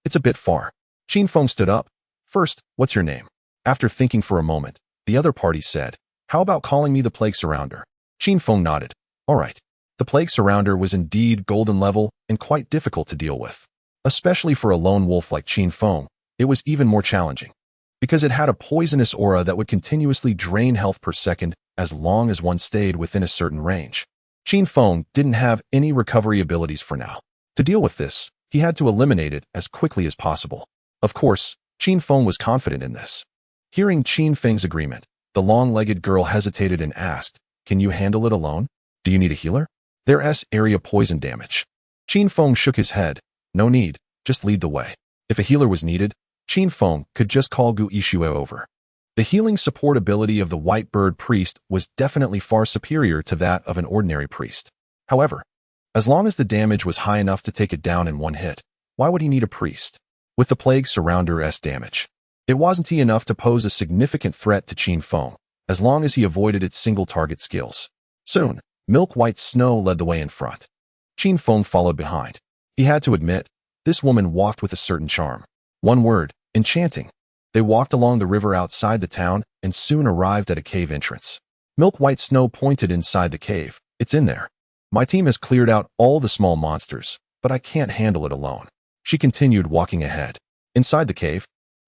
"It's a bit far." Qin Feng stood up. "First, what's your name?" After thinking for a moment, the other party said, "How about calling me the Plague Surrounder?" Qin Feng nodded. "All right." The Plague Surrounder was indeed golden level and quite difficult to deal with. Especially for a lone wolf like Qin Feng, it was even more challenging, because it had a poisonous aura that would continuously drain health per second as long as one stayed within a certain range. Qin Feng didn't have any recovery abilities for now. To deal with this, he had to eliminate it as quickly as possible. Of course, Qin Feng was confident in this. Hearing Qin Feng's agreement, the long-legged girl hesitated and asked, "Can you handle it alone? Do you need a healer?" There's area poison damage. Qin Feng shook his head. "No need, just lead the way." If a healer was needed, Qin Feng could just call Gu Yixue over. The healing support ability of the White Bird Priest was definitely far superior to that of an ordinary priest. However, as long as the damage was high enough to take it down in one hit, why would he need a priest? With the Plague Surrounder's damage, it wasn't enough to pose a significant threat to Qin Feng, as long as he avoided its single-target skills. Soon, Milk White Snow led the way in front. Qin Feng followed behind. He had to admit, this woman walked with a certain charm. One word, enchanting. They walked along the river outside the town and soon arrived at a cave entrance. Milk White Snow pointed inside the cave. "It's in there. My team has cleared out all the small monsters, but I can't handle it alone." She continued walking ahead. Inside the cave,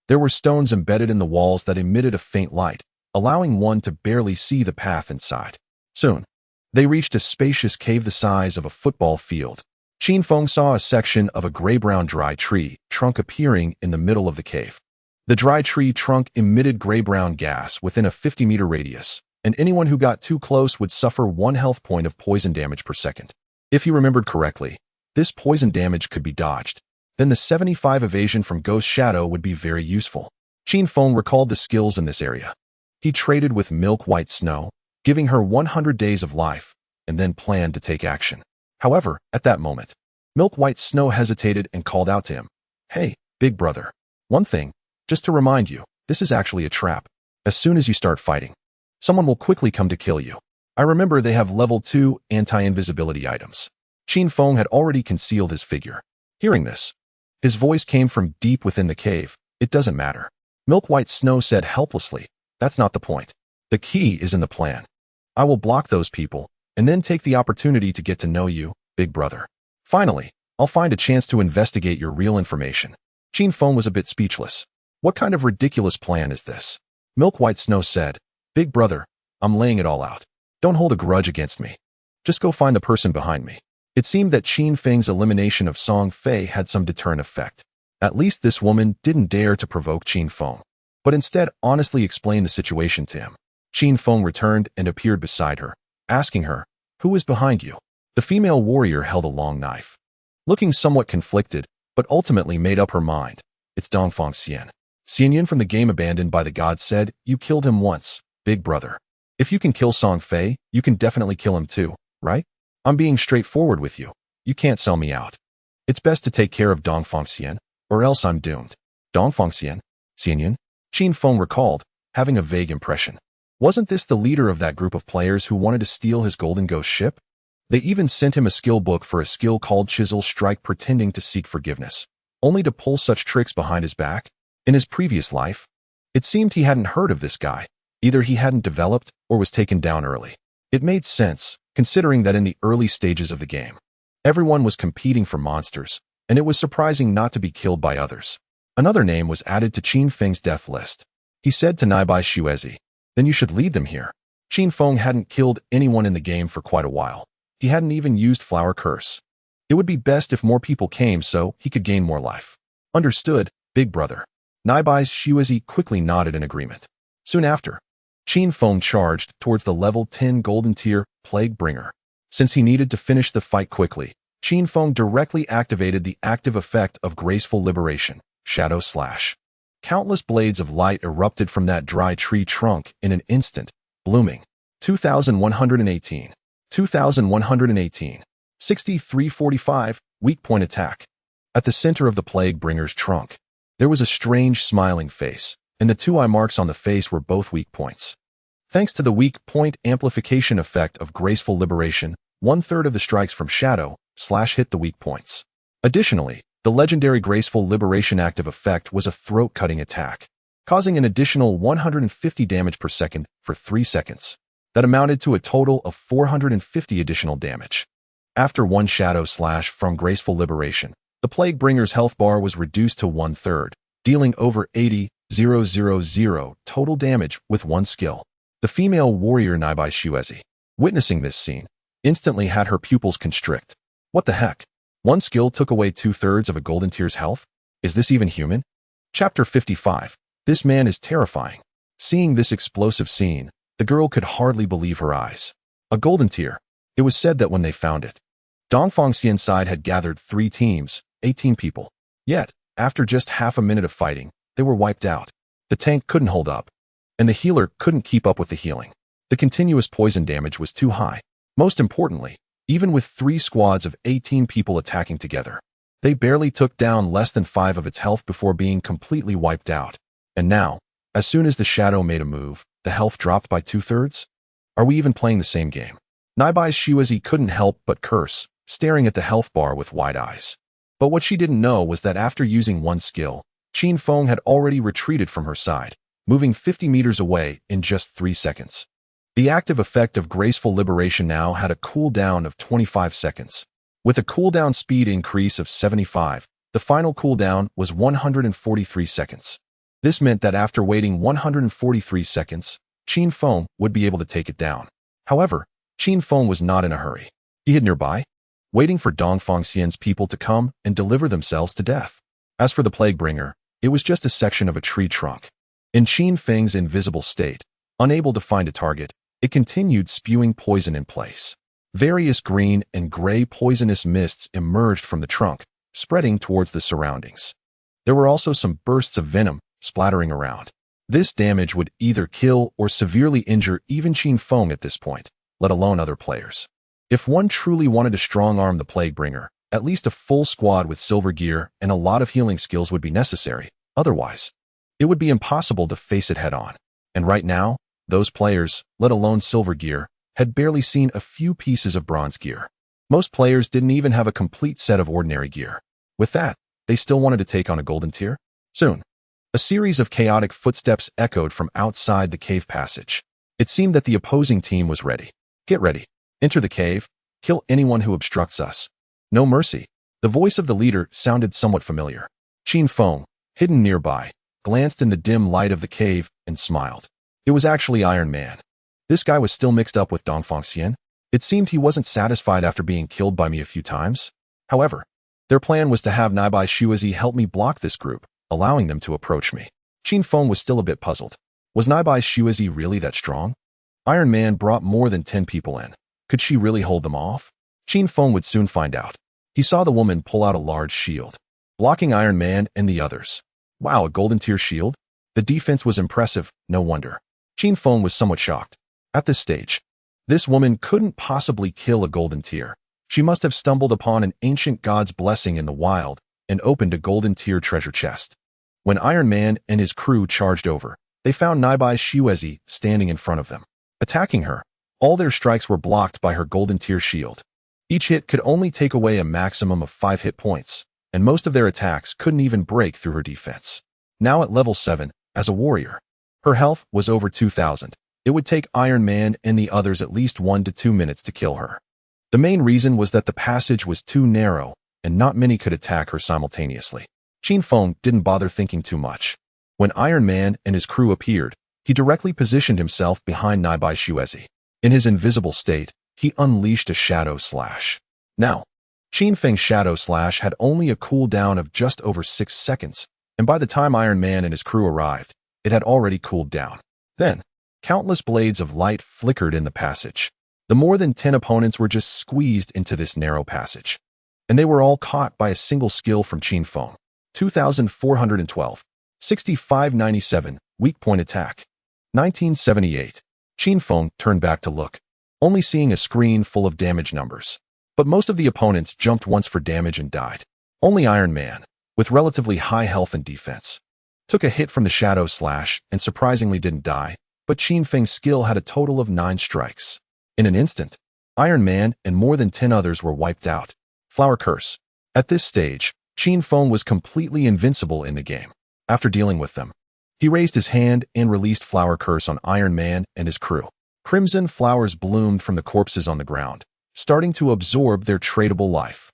there were stones embedded in the walls that emitted a faint light, allowing one to barely see the path inside. Soon, they reached a spacious cave the size of a football field. Qin Feng saw a section of a gray-brown dry tree trunk appearing in the middle of the cave. The dry tree trunk emitted gray-brown gas within a 50-meter radius, and anyone who got too close would suffer 1 health point of poison damage per second. If he remembered correctly, this poison damage could be dodged. Then the 75 evasion from Ghost Shadow would be very useful. Qin Feng recalled the skills in this area. He traded with Milk White Snow, giving her 100 days of life, and then planned to take action. However, at that moment, Milk White Snow hesitated and called out to him. "Hey, big brother. One thing, just to remind you, this is actually a trap. As soon as you start fighting, Someone will quickly come to kill you. I remember they have level 2 anti-invisibility items. Qin Feng had already concealed his figure. Hearing this, his voice came from deep within the cave. It doesn't matter. Milk White Snow said helplessly, that's not the point. The key is in the plan. I will block those people, and then take the opportunity to get to know you, big brother. Finally, I'll find a chance to investigate your real information. Qin Feng was a bit speechless. What kind of ridiculous plan is this? Milk White Snow said, big brother, I'm laying it all out. Don't hold a grudge against me. Just go find the person behind me. It seemed that Qin Feng's elimination of Song Fei had some deterrent effect. At least this woman didn't dare to provoke Qin Feng, but instead honestly explained the situation to him. Qin Feng returned and appeared beside her, asking her, who is behind you? The female warrior held a long knife. Looking somewhat conflicted, but ultimately made up her mind. It's Dongfang Xian. Xianyan from the game abandoned by the gods said, you killed him once, big brother. If you can kill Song Fei, you can definitely kill him too, right? I'm being straightforward with you. You can't sell me out. It's best to take care of Dongfang Xian, or else I'm doomed. Dongfang Xian? Xianyan? Qin Feng recalled, having a vague impression. Wasn't this the leader of that group of players who wanted to steal his Golden Ghost ship? They even sent him a skill book for a skill called Chisel Strike, pretending to seek forgiveness, only to pull such tricks behind his back. In his previous life, it seemed he hadn't heard of this guy. Either he hadn't developed or was taken down early. It made sense, considering that in the early stages of the game, everyone was competing for monsters, and it was surprising not to be killed by others. Another name was added to Qin Feng's death list. He said to Naibai Shuezi, then you should lead them here. Qin Feng hadn't killed anyone in the game for quite a while. He hadn't even used Flower Curse. It would be best if more people came so he could gain more life. Understood, big brother. Naibai Shuezi quickly nodded in agreement. Soon after, Qin Feng charged towards the level 10 Golden Tier Plague Bringer. Since he needed to finish the fight quickly, Qin Feng directly activated the active effect of Graceful Liberation, Shadow Slash. Countless blades of light erupted from that dry tree trunk in an instant, blooming. 2118. 2118. 6345, Weak Point Attack. At the center of the Plague Bringer's trunk, there was a strange smiling face, and the two eye marks on the face were both weak points. Thanks to the weak point amplification effect of Graceful Liberation, 1/3 of the strikes from Shadow Slash hit the weak points. Additionally, the legendary Graceful Liberation active effect was a throat-cutting attack, causing an additional 150 damage per second for 3 seconds. That amounted to a total of 450 additional damage. After one Shadow Slash from Graceful Liberation, the Plague Bringer's health bar was reduced to 1/3, dealing over 80,000 total damage with one skill. The female warrior Naibai Shuezi, witnessing this scene, instantly had her pupils constrict. What the heck? One skill took away 2/3 of a Golden Tier's health? Is this even human? Chapter 55. This man is terrifying. Seeing this explosive scene, the girl could hardly believe her eyes. A Golden Tier. It was said that when they found it, Dongfang Xian's side had gathered 3 teams, 18 people. Yet, after just half a minute of fighting, they were wiped out. The tank couldn't hold up, and the healer couldn't keep up with the healing. The continuous poison damage was too high. Most importantly, even with 3 squads of 18 people attacking together, they barely took down less than 5 of its health before being completely wiped out. And now, as soon as the Shadow made a move, the health dropped by 2/3? Are we even playing the same game? Naibai Shuezi couldn't help but curse, staring at the health bar with wide eyes. But what she didn't know was that after using one skill, Qin Feng had already retreated from her side, moving 50 meters away in just 3 seconds. The active effect of Graceful Liberation now had a cooldown of 25 seconds. With a cooldown speed increase of 75, the final cooldown was 143 seconds. This meant that after waiting 143 seconds, Qin Feng would be able to take it down. However, Qin Feng was not in a hurry. He hid nearby, waiting for Dongfang Xian's people to come and deliver themselves to death. As for the Plague Bringer, it was just a section of a tree trunk. In Qin Feng's invisible state, unable to find a target, it continued spewing poison in place. Various green and gray poisonous mists emerged from the trunk, spreading towards the surroundings. There were also some bursts of venom splattering around. This damage would either kill or severely injure even Qin Feng at this point, let alone other players. If one truly wanted to strong-arm the Plague Bringer, at least a full squad with silver gear and a lot of healing skills would be necessary. Otherwise, it would be impossible to face it head-on. And right now, Those players, let alone silver gear, had barely seen a few pieces of bronze gear. Most players didn't even have a complete set of ordinary gear. With that, they still wanted to take on a golden tier? Soon, a series of chaotic footsteps echoed from outside the cave passage. It seemed that the opposing team was ready. Get ready. Enter the cave. Kill anyone who obstructs us. No mercy. The voice of the leader sounded somewhat familiar. Qin Feng, hidden nearby, glanced in the dim light of the cave and smiled. It was actually Iron Man. This guy was still mixed up with Dongfang Xian. It seemed he wasn't satisfied after being killed by me a few times. However, their plan was to have Naibai Xuezi help me block this group, allowing them to approach me. Qin Feng was still a bit puzzled. Was Naibai Xuezi really that strong? Iron Man brought more than 10 people in. Could she really hold them off? Qin Feng would soon find out. He saw the woman pull out a large shield, blocking Iron Man and the others. Wow, a golden tier shield? The defense was impressive, no wonder. Qin Feng was somewhat shocked. At this stage, this woman couldn't possibly kill a golden tier. She must have stumbled upon an ancient god's blessing in the wild and opened a golden tier treasure chest. When Iron Man and his crew charged over, they found Naibai Xuezi standing in front of them. Attacking her, all their strikes were blocked by her golden tier shield. Each hit could only take away a maximum of 5 hit points, and most of their attacks couldn't even break through her defense. Now at level 7, as a warrior, her health was over 2,000. It would take Iron Man and the others at least 1 to 2 minutes to kill her. The main reason was that the passage was too narrow, and not many could attack her simultaneously. Qin Feng didn't bother thinking too much. When Iron Man and his crew appeared, he directly positioned himself behind Naibai Xuezi. In his invisible state, he unleashed a Shadow Slash. Now, Qin Feng's Shadow Slash had only a cooldown of just over 6 seconds, and by the time Iron Man and his crew arrived, it had already cooled down. Then, countless blades of light flickered in the passage. The more than 10 opponents were just squeezed into this narrow passage, and they were all caught by a single skill from Qin Feng. 2,412, 6597, weak point attack. 1978. Qin Feng turned back to look, only seeing a screen full of damage numbers. But most of the opponents jumped once for damage and died. Only Iron Man, with relatively high health and defense, took a hit from the Shadow Slash and surprisingly didn't die, but Qin Feng's skill had a total of 9 strikes. In an instant, Iron Man and more than 10 others were wiped out. Flower Curse. At this stage, Qin Feng was completely invincible in the game. After dealing with them, he raised his hand and released Flower Curse on Iron Man and his crew. Crimson flowers bloomed from the corpses on the ground, starting to absorb their tradable life.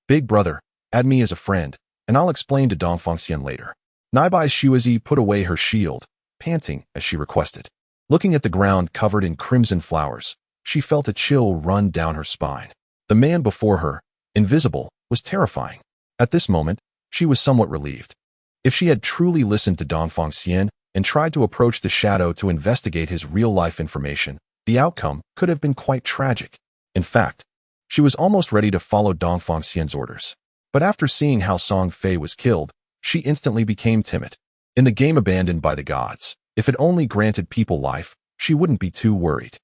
Big brother, add me as a friend, and I'll explain to Dongfang Xian later. Naibai Xuezi put away her shield, panting as she requested. Looking at the ground covered in crimson flowers, she felt a chill run down her spine. The man before her, invisible, was terrifying. At this moment, she was somewhat relieved. If she had truly listened to Dongfang Xian and tried to approach the shadow to investigate his real-life information, the outcome could have been quite tragic. In fact, she was almost ready to follow Dongfang Xian's orders. But after seeing how Song Fei was killed, she instantly became timid. In the game abandoned by the gods, if it only granted people life, she wouldn't be too worried.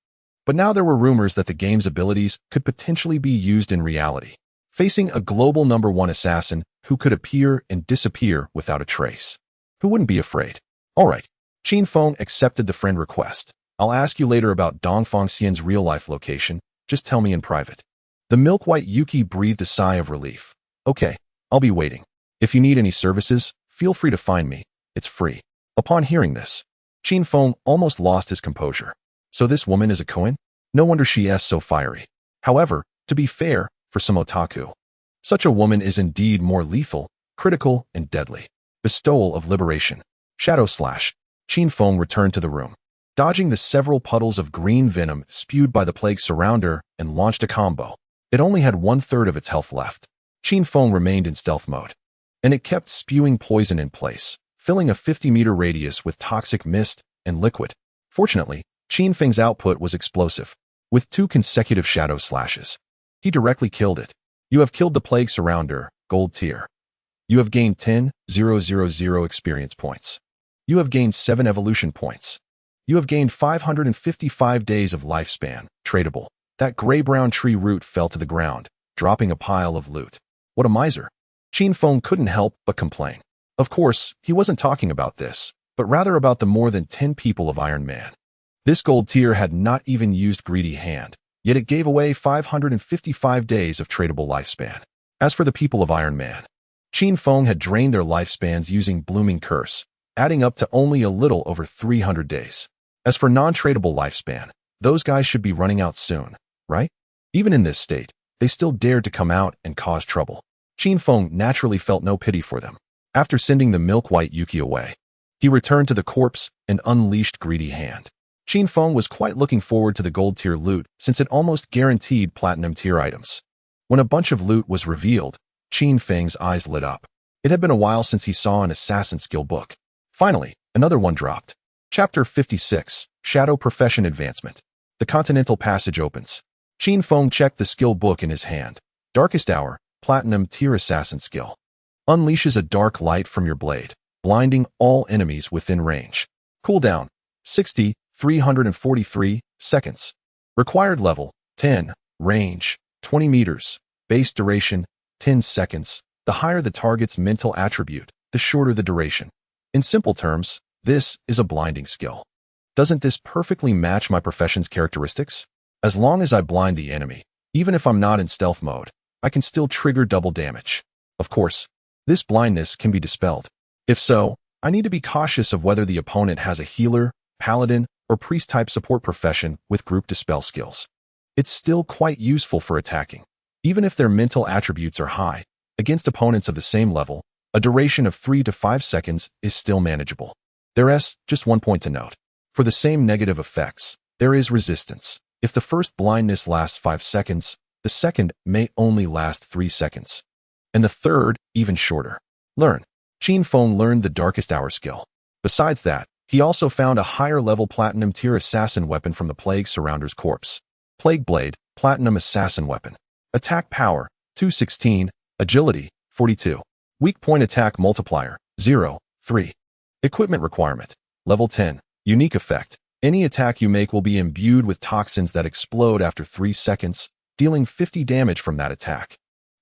But now there were rumors that the game's abilities could potentially be used in reality, facing a global #1 assassin who could appear and disappear without a trace. Who wouldn't be afraid? All right, Qin Feng accepted the friend request. I'll ask you later about Dongfang Xian's real-life location. Just tell me in private. The milk-white Yuki breathed a sigh of relief. Okay, I'll be waiting. If you need any services, feel free to find me. It's free. Upon hearing this, Qin Feng almost lost his composure. So this woman is a Koan? No wonder she is so fiery. However, to be fair, for some otaku, such a woman is indeed more lethal, critical, and deadly. Bestowal of liberation. Shadow Slash. Qin Feng returned to the room, dodging the several puddles of green venom spewed by the plague surrounder, and launched a combo. It only had 1/3 of its health left. Qin Feng remained in stealth mode, and it kept spewing poison in place, filling a 50-meter radius with toxic mist and liquid. Fortunately, Qin Feng's output was explosive, with 2 consecutive Shadow Slashes. He directly killed it. You have killed the plague surrounder, gold tier. You have gained 10,000 experience points. You have gained 7 evolution points. You have gained 555 days of lifespan, tradable. That gray-brown tree root fell to the ground, dropping a pile of loot. What a miser. Qin Feng couldn't help but complain. Of course, he wasn't talking about this, but rather about the more than 10 people of Iron Man. This gold tier had not even used Greedy Hand, yet it gave away 555 days of tradable lifespan. As for the people of Iron Man, Qin Feng had drained their lifespans using Blooming Curse, adding up to only a little over 300 days. As for non-tradable lifespan, those guys should be running out soon, right? Even in this state, they still dared to come out and cause trouble. Qin Feng naturally felt no pity for them. After sending the milk-white Yuki away, he returned to the corpse and unleashed Greedy Hand. Qin Feng was quite looking forward to the gold tier loot since it almost guaranteed platinum tier items. When a bunch of loot was revealed, Qin Feng's eyes lit up. It had been a while since he saw an assassin skill book. Finally, another one dropped. Chapter 56, Shadow Profession Advancement. The Continental Passage opens. Qin Feng checked the skill book in his hand. Darkest Hour, Platinum Tier Assassin Skill. Unleashes a dark light from your blade, blinding all enemies within range. Cooldown, 343 seconds. Required level, 10. Range, 20 meters. Base duration, 10 seconds. The higher the target's mental attribute, the shorter the duration. In simple terms, this is a blinding skill. Doesn't this perfectly match my profession's characteristics? As long as I blind the enemy, even if I'm not in stealth mode, I can still trigger double damage. Of course, this blindness can be dispelled. If so, I need to be cautious of whether the opponent has a healer, paladin, or priest-type support profession with group dispel skills. It's still quite useful for attacking. Even if their mental attributes are high, against opponents of the same level, a duration of 3 to 5 seconds is still manageable. There's just one point to note. For the same negative effects, there is resistance. If the first blindness lasts 5 seconds, the second may only last 3 seconds. And the third, even shorter. Learn. Qin Feng learned the Darkest Hour skill. Besides that, he also found a higher-level Platinum Tier Assassin weapon from the Plague Surrounder's corpse. Plague Blade, Platinum Assassin Weapon. Attack Power, 216. Agility, 42. Weak Point Attack Multiplier, 0, 3. Equipment Requirement, Level 10. Unique Effect. Any attack you make will be imbued with toxins that explode after 3 seconds, dealing 50 damage from that attack.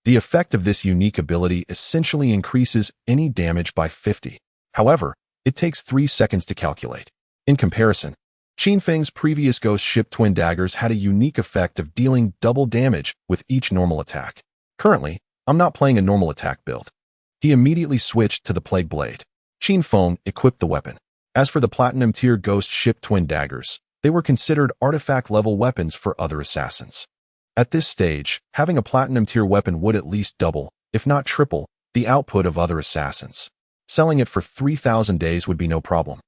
The effect of this unique ability essentially increases any damage by 50. However, it takes 3 seconds to calculate. In comparison, Qin Feng's previous Ghost Ship Twin Daggers had a unique effect of dealing double damage with each normal attack. Currently, I'm not playing a normal attack build. He immediately switched to the Plague Blade. Qin Feng equipped the weapon. As for the Platinum Tier Ghost Ship Twin Daggers, they were considered artifact-level weapons for other assassins. At this stage, having a Platinum Tier weapon would at least double, if not triple, the output of other assassins. Selling it for 3,000 days would be no problem.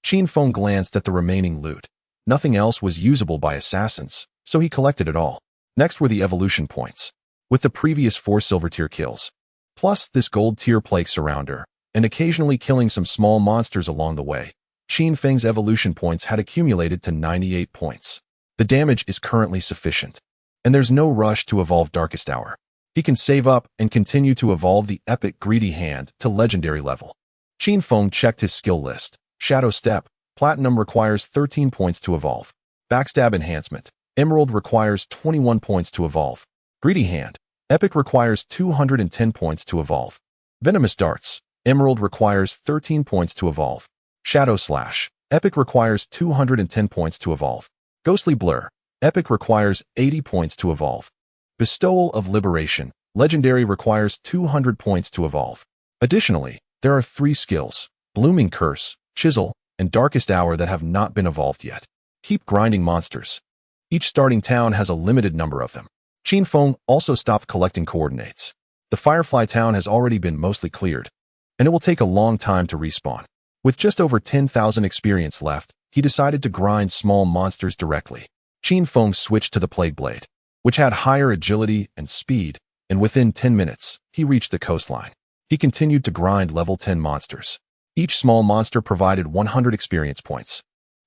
Qin Feng glanced at the remaining loot. Nothing else was usable by assassins, so he collected it all. Next were the evolution points. With the previous 4 silver tier kills, plus this gold tier Plague Surrounder, and occasionally killing some small monsters along the way, Qin Feng's evolution points had accumulated to 98 points. The damage is currently sufficient, and there's no rush to evolve Darkest Hour. He can save up and continue to evolve the epic Greedy Hand to legendary level. Qin Feng checked his skill list. Shadow Step, Platinum requires 13 points to evolve. Backstab Enhancement, Emerald requires 21 points to evolve. Greedy Hand, Epic requires 210 points to evolve. Venomous Darts, Emerald requires 13 points to evolve. Shadow Slash, Epic requires 210 points to evolve. Ghostly Blur, Epic requires 80 points to evolve. Bestowal of Liberation, Legendary requires 200 points to evolve. Additionally, there are 3 skills, Blooming Curse, Chisel, and Darkest Hour that have not been evolved yet. Keep grinding monsters. Each starting town has a limited number of them. Qin Feng also stopped collecting coordinates. The Firefly town has already been mostly cleared, and it will take a long time to respawn. With just over 10,000 experience left, he decided to grind small monsters directly. Qin Feng switched to the Plague Blade, which had higher agility and speed, and within 10 minutes, he reached the coastline. He continued to grind level 10 monsters. Each small monster provided 100 experience points.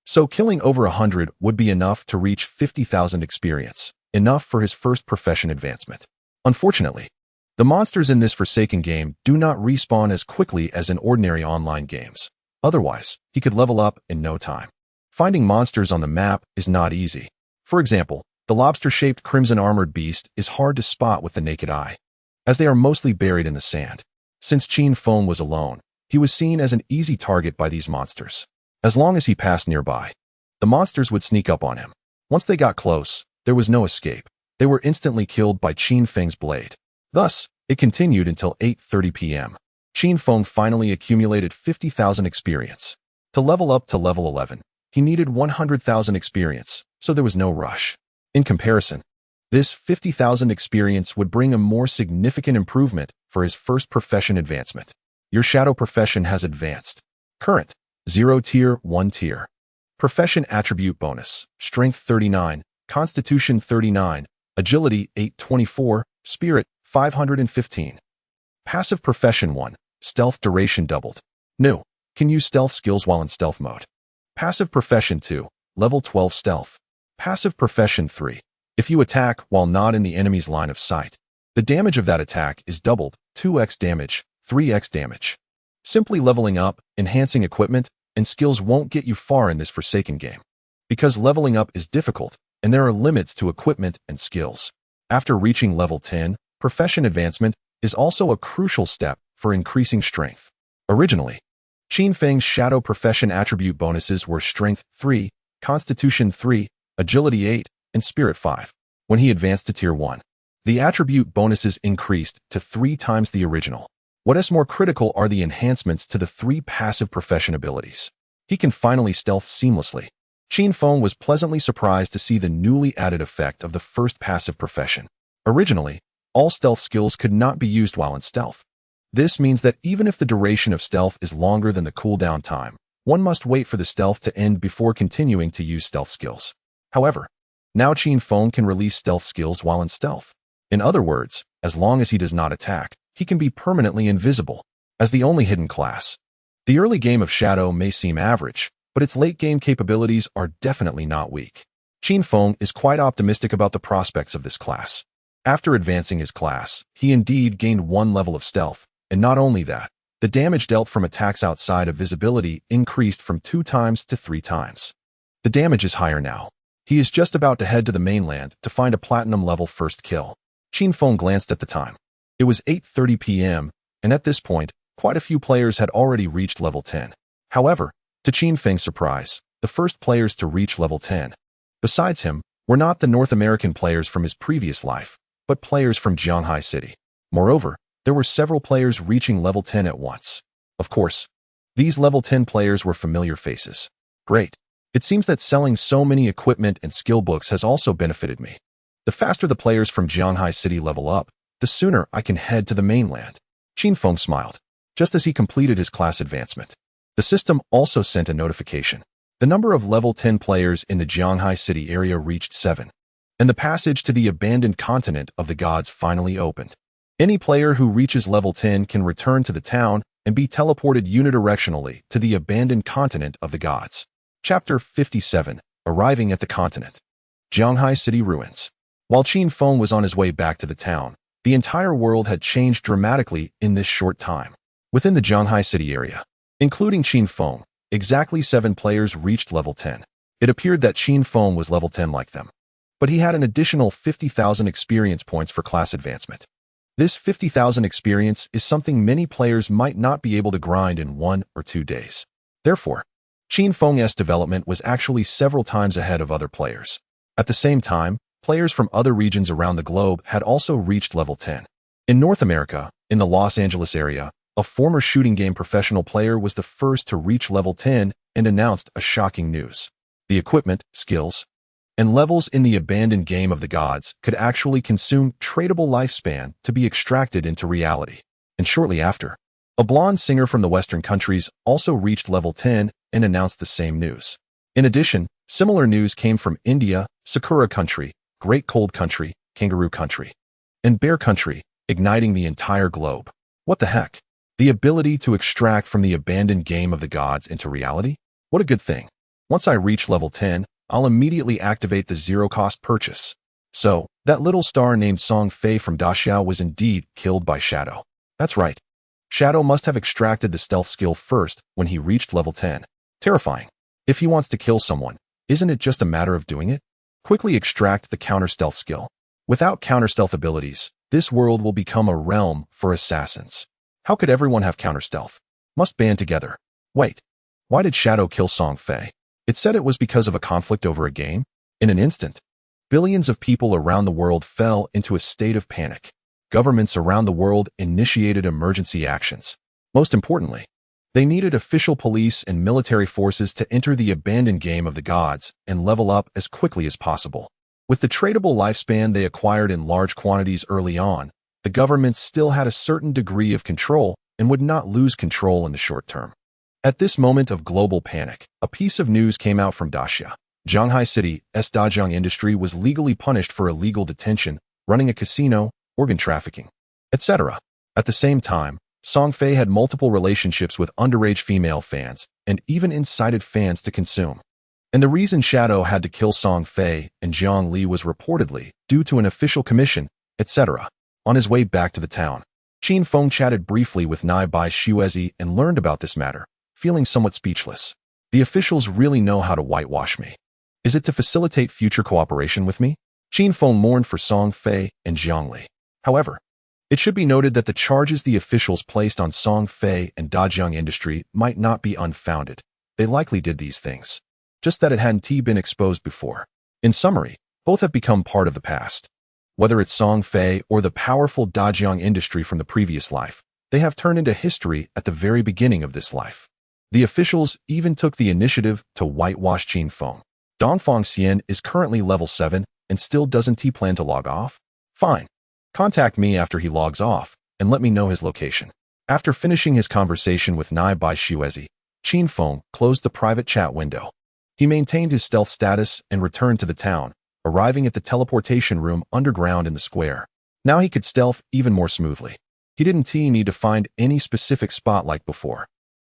So killing over 100 would be enough to reach 50,000 experience, enough for his first profession advancement. Unfortunately, the monsters in this Forsaken game do not respawn as quickly as in ordinary online games. Otherwise, he could level up in no time. Finding monsters on the map is not easy. For example, the lobster-shaped crimson armored beast is hard to spot with the naked eye, as they are mostly buried in the sand. Since Qin Feng was alone, he was seen as an easy target by these monsters. As long as he passed nearby, The monsters would sneak up on him. Once they got close, there was no escape. They were instantly killed by Qin Feng's blade. Thus, it continued until 8:30 p.m. Qin Feng finally accumulated 50,000 experience. To level up to level 11, he needed 100,000 experience, so there was no rush. In comparison, this 50,000 experience would bring a more significant improvement for his first profession advancement. Your shadow profession has advanced. Current, 0 tier, 1 tier. Profession attribute bonus, Strength 39, Constitution 39, Agility 824, Spirit 515. Passive Profession 1, Stealth duration doubled. New, can use stealth skills while in stealth mode. Passive Profession 2, Level 12 Stealth. Passive Profession 3, if you attack while not in the enemy's line of sight, the damage of that attack is doubled, 2x damage, 3x damage. Simply leveling up, enhancing equipment, and skills won't get you far in this Forsaken game, because leveling up is difficult, and there are limits to equipment and skills. After reaching level 10, profession advancement is also a crucial step for increasing strength. Originally, Qin Feng's shadow profession attribute bonuses were Strength 3, Constitution 3, Agility 8, and Spirit 5. When he advanced to Tier 1, the attribute bonuses increased to 3 times the original. What is more critical are the enhancements to the 3 passive profession abilities. He can finally stealth seamlessly. Qin Feng was pleasantly surprised to see the newly added effect of the first passive profession. Originally, all stealth skills could not be used while in stealth. This means that even if the duration of stealth is longer than the cooldown time, one must wait for the stealth to end before continuing to use stealth skills. However, now Qin Feng can release stealth skills while in stealth. In other words, as long as he does not attack, he can be permanently invisible. As the only hidden class, the early game of Shadow may seem average, but its late-game capabilities are definitely not weak. Qin Feng is quite optimistic about the prospects of this class. After advancing his class, he indeed gained 1 level of stealth, and not only that, the damage dealt from attacks outside of visibility increased from 2 times to 3 times. The damage is higher now. He is just about to head to the mainland to find a platinum level first kill. Qin Feng glanced at the time. It was 8:30 p.m., and at this point, quite a few players had already reached level 10. However, to Qin Feng's surprise, the first players to reach level 10, besides him, were not the North American players from his previous life, but players from Jianghai City. Moreover, there were several players reaching level 10 at once. Of course, these level 10 players were familiar faces. Great. It seems that selling so many equipment and skill books has also benefited me. The faster the players from Jianghai City level up, the sooner I can head to the mainland. Qin Feng smiled. Just as he completed his class advancement, the system also sent a notification. The number of level 10 players in the Jianghai City area reached 7, and the passage to the abandoned continent of the gods finally opened. Any player who reaches level 10 can return to the town and be teleported unidirectionally to the abandoned continent of the gods. Chapter 57, Arriving at the Continent. Jianghai City Ruins. While Qin Feng was on his way back to the town, the entire world had changed dramatically in this short time. Within the Jianghai City area, including Qin Feng, exactly 7 players reached level 10. It appeared that Qin Feng was level 10 like them, but he had an additional 50,000 experience points for class advancement. This 50,000 experience is something many players might not be able to grind in 1 or 2 days. Therefore, Qin Feng's development was actually several times ahead of other players. At the same time, players from other regions around the globe had also reached level 10. In North America, in the Los Angeles area, a former shooting game professional player was the first to reach level 10 and announced a shocking news. The equipment, skills, and levels in the abandoned game of the gods could actually consume tradable lifespan to be extracted into reality. And shortly after, a blonde singer from the Western countries also reached level 10 and announced the same news. In addition, similar news came from India, Sakura Country, Great Cold Country, Kangaroo Country, and Bear Country, igniting the entire globe. What the heck? The ability to extract from the abandoned game of the gods into reality? What a good thing. Once I reach level 10, I'll immediately activate the zero-cost purchase. So, that little star named Song Fei from Daxiao was indeed killed by Shadow. That's right. Shadow must have extracted the stealth skill first when he reached level 10. Terrifying. If he wants to kill someone, isn't it just a matter of doing it? Quickly extract the counter-stealth skill. Without counter-stealth abilities, this world will become a realm for assassins. How could everyone have counter-stealth? Must band together. Wait. Why did Shadow kill Song Fei? It said it was because of a conflict over a game. In an instant, billions of people around the world fell into a state of panic. Governments around the world initiated emergency actions. Most importantly, they needed official police and military forces to enter the abandoned game of the gods and level up as quickly as possible. With the tradable lifespan they acquired in large quantities early on, the governments still had a certain degree of control and would not lose control in the short term. At this moment of global panic, a piece of news came out from Daxia. Shanghai City's Dajiang Industry was legally punished for illegal detention, running a casino, organ trafficking, etc. At the same time, Song Fei had multiple relationships with underage female fans and even incited fans to consume. And the reason Shadow had to kill Song Fei and Jiang Li was reportedly due to an official commission, etc. On his way back to the town, Qin Feng chatted briefly with Nai Bai Xuezi and learned about this matter, feeling somewhat speechless. The officials really know how to whitewash me. Is it to facilitate future cooperation with me? Qin Feng mourned for Song Fei and Jiang Li. However, it should be noted that the charges the officials placed on Song Fei and Dajiang Industry might not be unfounded. They likely did these things, just that it hadn't been exposed before. In summary, both have become part of the past. Whether it's Song Fei or the powerful Dajiang Industry from the previous life, they have turned into history at the very beginning of this life. The officials even took the initiative to whitewash Qin Feng. Dongfang Xian is currently level 7 and still doesn't he plan to log off? Fine. Contact me after he logs off and let me know his location. After finishing his conversation with Nai Bai Xuezi, Qin Feng closed the private chat window. He maintained his stealth status and returned to the town, arriving at the teleportation room underground in the square. Now he could stealth even more smoothly. He didn't need to find any specific spot like before.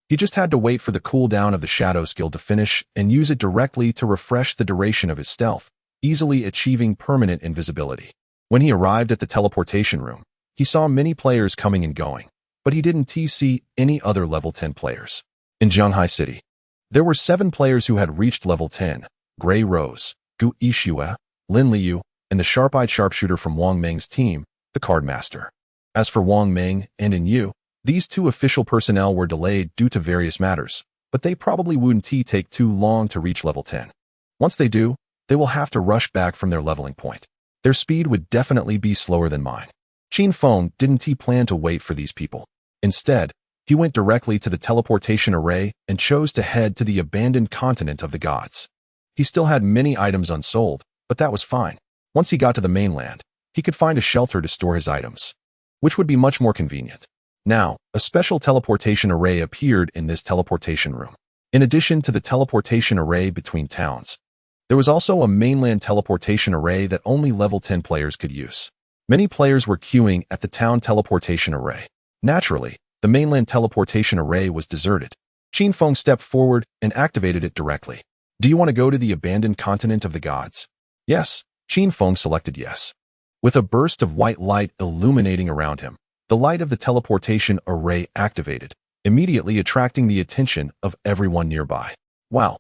He just had to wait for the cooldown of the shadow skill to finish and use it directly to refresh the duration of his stealth, easily achieving permanent invisibility. When he arrived at the teleportation room, he saw many players coming and going, but he didn't see any other level 10 players. In Shanghai City, there were 7 players who had reached level 10, Gray Rose, Gu Yixue, Lin Liu, and the sharp-eyed sharpshooter from Wang Meng's team, the Card Master. As for Wang Meng and In Yu, these 2 official personnel were delayed due to various matters, but they probably wouldn't take too long to reach level 10. Once they do, they will have to rush back from their leveling point. Their speed would definitely be slower than mine. Qin Feng didn't plan to wait for these people. Instead, he went directly to the teleportation array and chose to head to the abandoned continent of the gods. He still had many items unsold, but that was fine. Once he got to the mainland, he could find a shelter to store his items, which would be much more convenient. Now, a special teleportation array appeared in this teleportation room. In addition to the teleportation array between towns, there was also a mainland teleportation array that only level 10 players could use. Many players were queuing at the town teleportation array. Naturally, the mainland teleportation array was deserted. Qin Feng stepped forward and activated it directly. Do you want to go to the abandoned continent of the gods? Yes. Qin Feng selected yes. With a burst of white light illuminating around him, the light of the teleportation array activated, immediately attracting the attention of everyone nearby. Wow.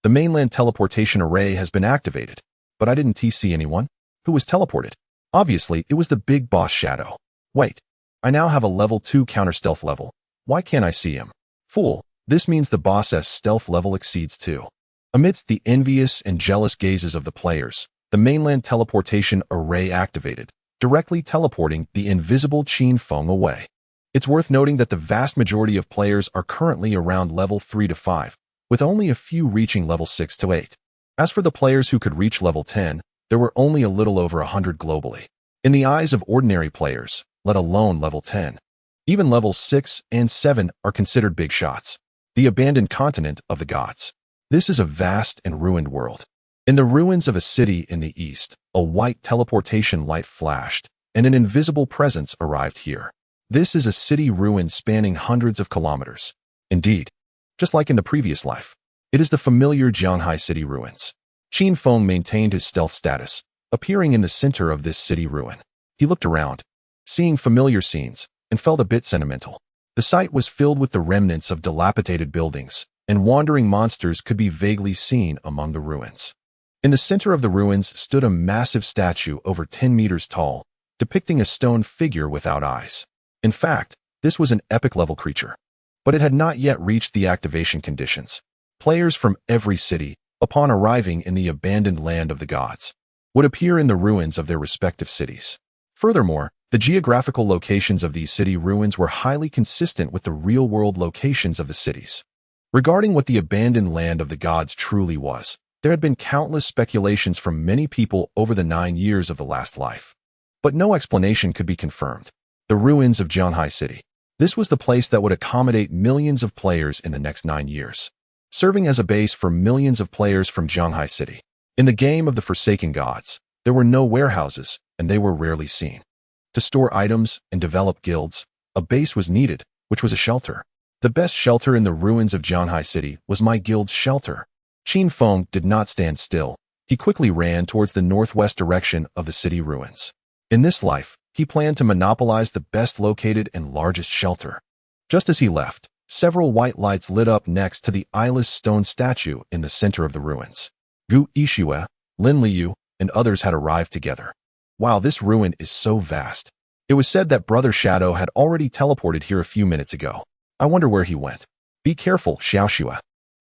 The mainland teleportation array has been activated, but I didn't see anyone. Who was teleported? Obviously, it was the big boss Shadow. Wait, I now have a level 2 counter-stealth level. Why can't I see him? Fool, this means the boss's stealth level exceeds 2. Amidst the envious and jealous gazes of the players, the mainland teleportation array activated, directly teleporting the invisible Qin Feng away. It's worth noting that the vast majority of players are currently around level 3 to 5, with only a few reaching level 6 to 8. As for the players who could reach level 10, there were only a little over 100 globally. In the eyes of ordinary players, let alone level 10, even levels 6 and 7 are considered big shots. The abandoned continent of the gods. This is a vast and ruined world. In the ruins of a city in the east, a white teleportation light flashed, and an invisible presence arrived here. This is a city ruin spanning hundreds of kilometers. Indeed, just like in the previous life, it is the familiar Shanghai City ruins. Qin Feng maintained his stealth status, appearing in the center of this city ruin. He looked around, seeing familiar scenes, and felt a bit sentimental. The site was filled with the remnants of dilapidated buildings, and wandering monsters could be vaguely seen among the ruins. In the center of the ruins stood a massive statue over 10 meters tall, depicting a stone figure without eyes. In fact, this was an epic-level creature, but it had not yet reached the activation conditions. Players from every city, upon arriving in the abandoned land of the gods, would appear in the ruins of their respective cities. Furthermore, the geographical locations of these city ruins were highly consistent with the real-world locations of the cities. Regarding what the abandoned land of the gods truly was, there had been countless speculations from many people over the 9 years of the last life. But no explanation could be confirmed. The ruins of Jianghai City. This was the place that would accommodate millions of players in the next 9 years, serving as a base for millions of players from Jianghai City. In the game of the Forsaken Gods, there were no warehouses, and they were rarely seen. To store items and develop guilds, a base was needed, which was a shelter. The best shelter in the ruins of Jianghai City was my guild's shelter. Qin Feng did not stand still. He quickly ran towards the northwest direction of the city ruins. In this life, he planned to monopolize the best located and largest shelter. Just as he left, several white lights lit up next to the eyeless stone statue in the center of the ruins. Gu Yixue, Lin Liu, and others had arrived together. Wow, this ruin is so vast. It was said that Brother Shadow had already teleported here a few minutes ago. I wonder where he went. Be careful, Xiaoxue.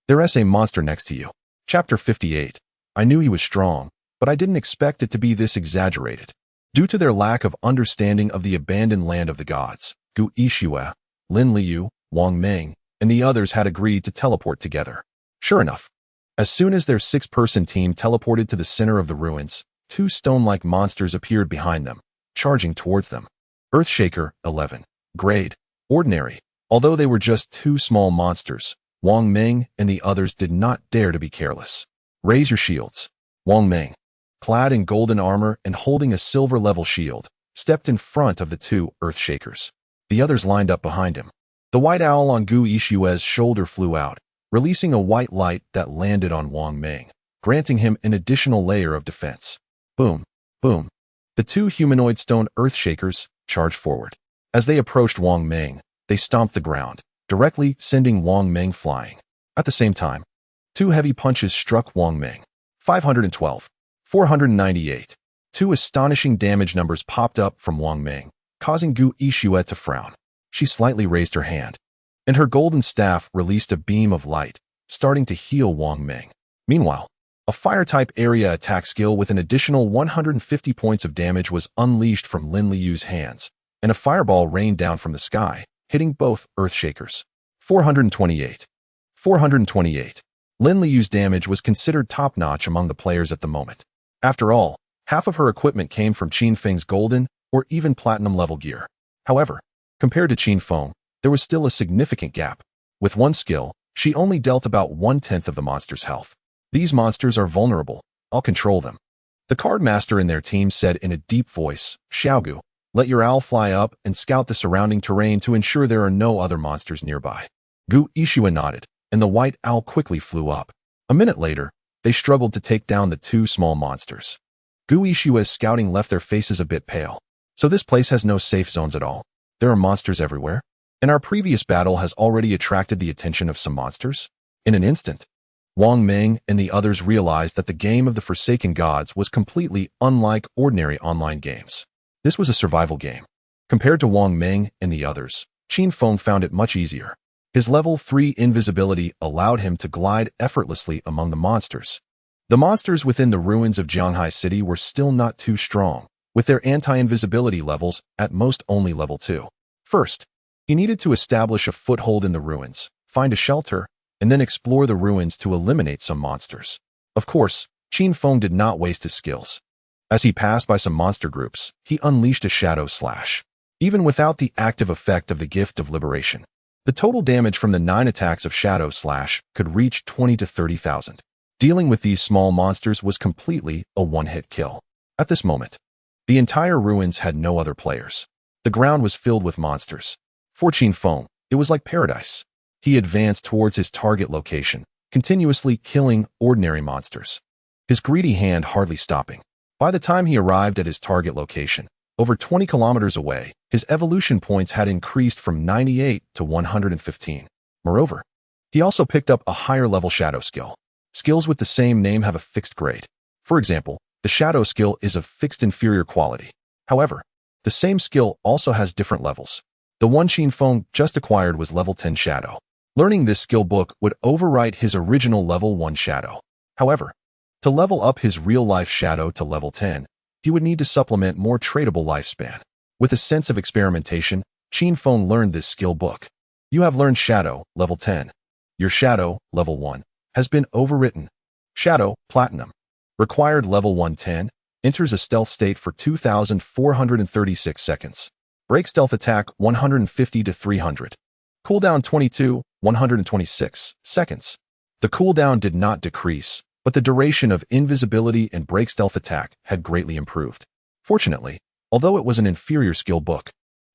There's a monster next to you. Chapter 58. I knew he was strong, but I didn't expect it to be this exaggerated. Due to their lack of understanding of the abandoned land of the gods, Gu Yixue, Lin Liu, Wang Meng, and the others had agreed to teleport together. Sure enough, as soon as their 6-person team teleported to the center of the ruins, 2 stone-like monsters appeared behind them, charging towards them. Earthshaker, 11. Grade. Ordinary. Although they were just 2 small monsters, Wang Meng and the others did not dare to be careless. Raise your shields. Wang Meng, clad in golden armor and holding a silver-level shield, stepped in front of the 2 Earthshakers. The others lined up behind him. The white owl on Gu Yixue's shoulder flew out, releasing a white light that landed on Wang Meng, granting him an additional layer of defense. Boom, boom. The 2 humanoid stone Earthshakers charged forward. As they approached Wang Meng, they stomped the ground, directly sending Wang Meng flying. At the same time, 2 heavy punches struck Wang Meng. 512. 498. 2 astonishing damage numbers popped up from Wang Meng, causing Gu Yixue to frown. She slightly raised her hand, and her golden staff released a beam of light, starting to heal Wang Meng. Meanwhile, a fire-type area attack skill with an additional 150 points of damage was unleashed from Lin Liu's hands, and a fireball rained down from the sky, hitting both Earthshakers. 428. 428. Lin Liu's damage was considered top-notch among the players at the moment. After all, half of her equipment came from Qin Feng's golden or even platinum-level gear. However, compared to Qin Feng, there was still a significant gap. With one skill, she only dealt about 1/10 of the monster's health. These monsters are vulnerable. I'll control them. The card master in their team said in a deep voice, Xiaogu, let your owl fly up and scout the surrounding terrain to ensure there are no other monsters nearby. Gu Yixue nodded, and the white owl quickly flew up. A minute later, they struggled to take down the 2 small monsters. Gu Yixue's scouting left their faces a bit pale. So this place has no safe zones at all. There are monsters everywhere. And our previous battle has already attracted the attention of some monsters. In an instant, Wang Meng and the others realized that the game of the Forsaken Gods was completely unlike ordinary online games. This was a survival game. Compared to Wang Meng and the others, Qin Feng found it much easier. His level 3 invisibility allowed him to glide effortlessly among the monsters. The monsters within the ruins of Jianghai City were still not too strong, with their anti-invisibility levels at most only level 2. First, he needed to establish a foothold in the ruins, find a shelter, and then explore the ruins to eliminate some monsters. Of course, Qin Feng did not waste his skills. As he passed by some monster groups, he unleashed a Shadow Slash. Even without the active effect of the Gift of Liberation, the total damage from the 9 attacks of Shadow Slash could reach 20 to 30,000. Dealing with these small monsters was completely a one-hit kill. At this moment, the entire ruins had no other players. The ground was filled with monsters. For Qin Feng, it was like paradise. He advanced towards his target location, continuously killing ordinary monsters, his greedy hand hardly stopping. By the time he arrived at his target location, over 20 kilometers away, his evolution points had increased from 98 to 115. Moreover, he also picked up a higher-level shadow skill. Skills with the same name have a fixed grade. For example, the shadow skill is of fixed inferior quality. However, the same skill also has different levels. The one Qin Feng just acquired was level 10 shadow. Learning this skill book would overwrite his original level 1 shadow. However, to level up his real-life Shadow to level 10, he would need to supplement more tradable lifespan. With a sense of experimentation, Qin Feng learned this skill book. You have learned Shadow, level 10. Your Shadow, level 1, has been overwritten. Shadow, Platinum. Required level 110, enters a stealth state for 2,436 seconds. Break stealth attack 150 to 300. Cooldown 22, 126 seconds. The cooldown did not decrease, but the duration of invisibility and break stealth attack had greatly improved. Fortunately, although it was an inferior skill book,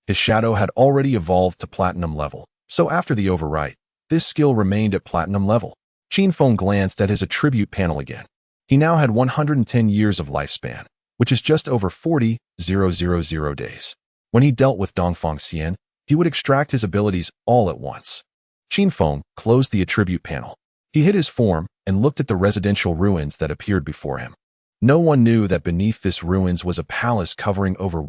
his Shadow had already evolved to Platinum level, so after the overwrite, this skill remained at Platinum level. Qin Feng glanced at his attribute panel again. He now had 110 years of lifespan, which is just over 40,000 days. When he dealt with Dongfang Xian, he would extract his abilities all at once. Qin Feng closed the attribute panel. He hid his form and looked at the residential ruins that appeared before him. No one knew that beneath this ruins was a palace covering over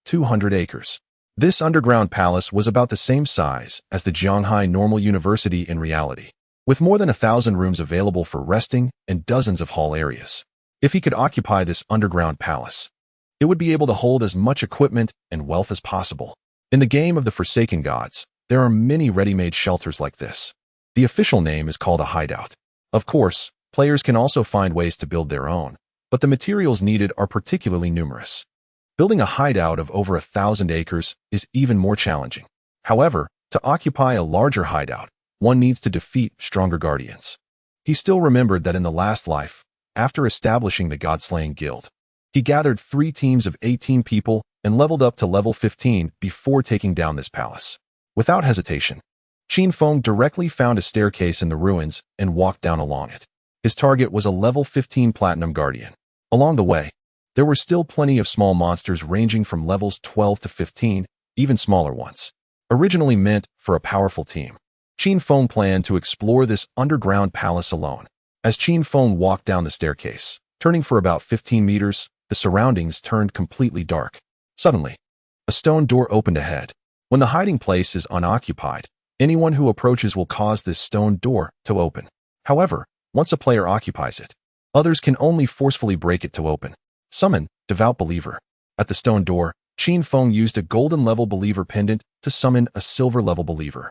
200 acres. This underground palace was about the same size as the Jianghai Normal University in reality, with more than 1,000 rooms available for resting and dozens of hall areas. If he could occupy this underground palace, it would be able to hold as much equipment and wealth as possible. In the game of the Forsaken Gods, there are many ready-made shelters like this. The official name is called a hideout. Of course, players can also find ways to build their own, but the materials needed are particularly numerous. Building a hideout of over 1,000 acres is even more challenging. However, to occupy a larger hideout, one needs to defeat stronger guardians. He still remembered that in the last life, after establishing the God-Slaying Guild, he gathered 3 teams of 18 people and leveled up to level 15 before taking down this palace. Without hesitation, Qin Feng directly found a staircase in the ruins and walked down along it. His target was a level 15 Platinum Guardian. Along the way, there were still plenty of small monsters ranging from levels 12 to 15, even smaller ones. Originally meant for a powerful team, Qin Feng planned to explore this underground palace alone. As Qin Feng walked down the staircase, turning for about 15 meters, the surroundings turned completely dark. Suddenly, a stone door opened ahead. When the hiding place is unoccupied, anyone who approaches will cause this stone door to open. However, once a player occupies it, others can only forcefully break it to open. Summon Devout Believer. At the stone door, Qin Feng used a golden level believer pendant to summon a silver level believer.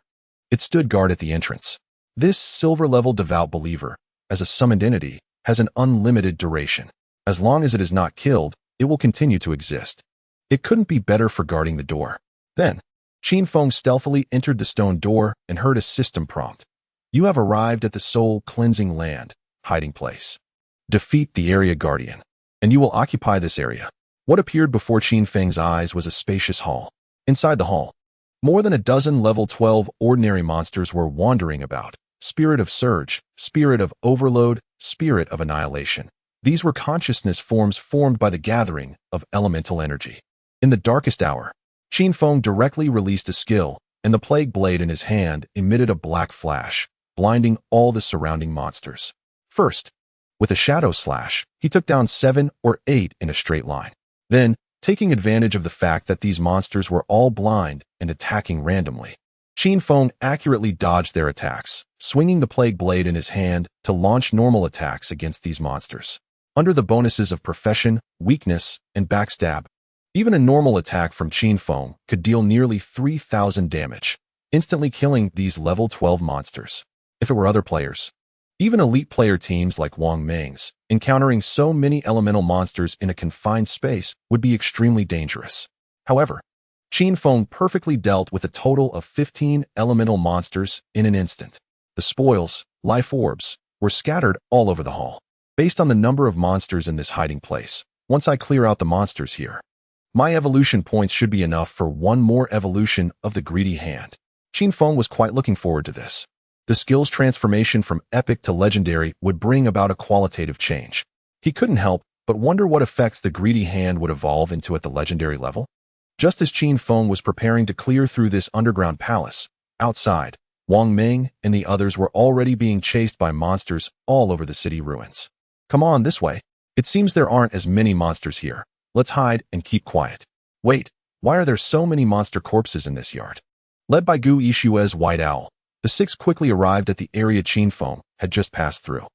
It stood guard at the entrance. This silver level Devout Believer, as a summoned entity, has an unlimited duration. As long as it is not killed, it will continue to exist. It couldn't be better for guarding the door. Then, Qin Feng stealthily entered the stone door and heard a system prompt. You have arrived at the Soul Cleansing Land, hiding place. Defeat the area guardian, and you will occupy this area. What appeared before Qin Feng's eyes was a spacious hall. Inside the hall, more than a dozen level 12 ordinary monsters were wandering about. Spirit of Surge, Spirit of Overload, Spirit of Annihilation. These were consciousness forms formed by the gathering of elemental energy. In the darkest hour, Qin Feng directly released a skill, and the plague blade in his hand emitted a black flash, blinding all the surrounding monsters. First, with a shadow slash, he took down 7 or 8 in a straight line. Then, taking advantage of the fact that these monsters were all blind and attacking randomly, Qin Feng accurately dodged their attacks, swinging the plague blade in his hand to launch normal attacks against these monsters. Under the bonuses of Profession, Weakness, and Backstab, even a normal attack from Qin Feng could deal nearly 3,000 damage, instantly killing these level 12 monsters. If it were other players, even elite player teams like Wang Ming's, encountering so many elemental monsters in a confined space would be extremely dangerous. However, Qin Feng perfectly dealt with a total of 15 elemental monsters in an instant. The spoils, life orbs, were scattered all over the hall. Based on the number of monsters in this hiding place, once I clear out the monsters here, my evolution points should be enough for one more evolution of the Greedy Hand. Qin Feng was quite looking forward to this. The skill's transformation from epic to legendary would bring about a qualitative change. He couldn't help but wonder what effects the Greedy Hand would evolve into at the legendary level. Just as Qin Feng was preparing to clear through this underground palace, outside, Wang Ming and the others were already being chased by monsters all over the city ruins. Come on, this way. It seems there aren't as many monsters here. Let's hide and keep quiet. Wait, why are there so many monster corpses in this yard? Led by Gu Yishue's White Owl, the 6 quickly arrived at the area Qin Feng had just passed through.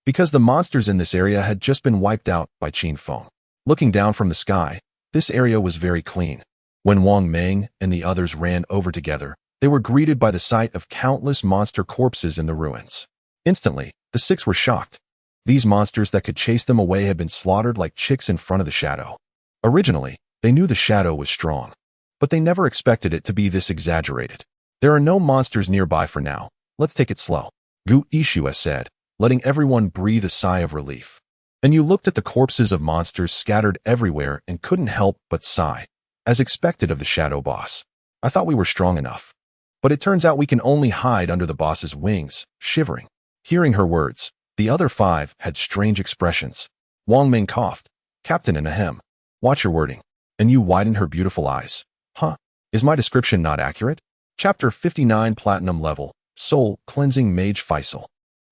because the monsters in this area had just been wiped out by Qin Feng. Looking down from the sky, this area was very clean. When Wang Meng and the others ran over together, they were greeted by the sight of countless monster corpses in the ruins. Instantly, the six were shocked. These monsters that could chase them away had been slaughtered like chicks in front of the shadow. Originally, they knew the shadow was strong, but they never expected it to be this exaggerated. There are no monsters nearby for now. Let's take it slow, Gu Yixue said, letting everyone breathe a sigh of relief. And you looked at the corpses of monsters scattered everywhere and couldn't help but sigh, as expected of the shadow boss. I thought we were strong enough. But it turns out we can only hide under the boss's wings, shivering. Hearing her words, the other five had strange expressions. Wang Ming coughed. Captain and Ahem. Watch your wording. And you widened her beautiful eyes. Huh? Is my description not accurate? Chapter 59 Platinum Level, Soul Cleansing Mage Faisal.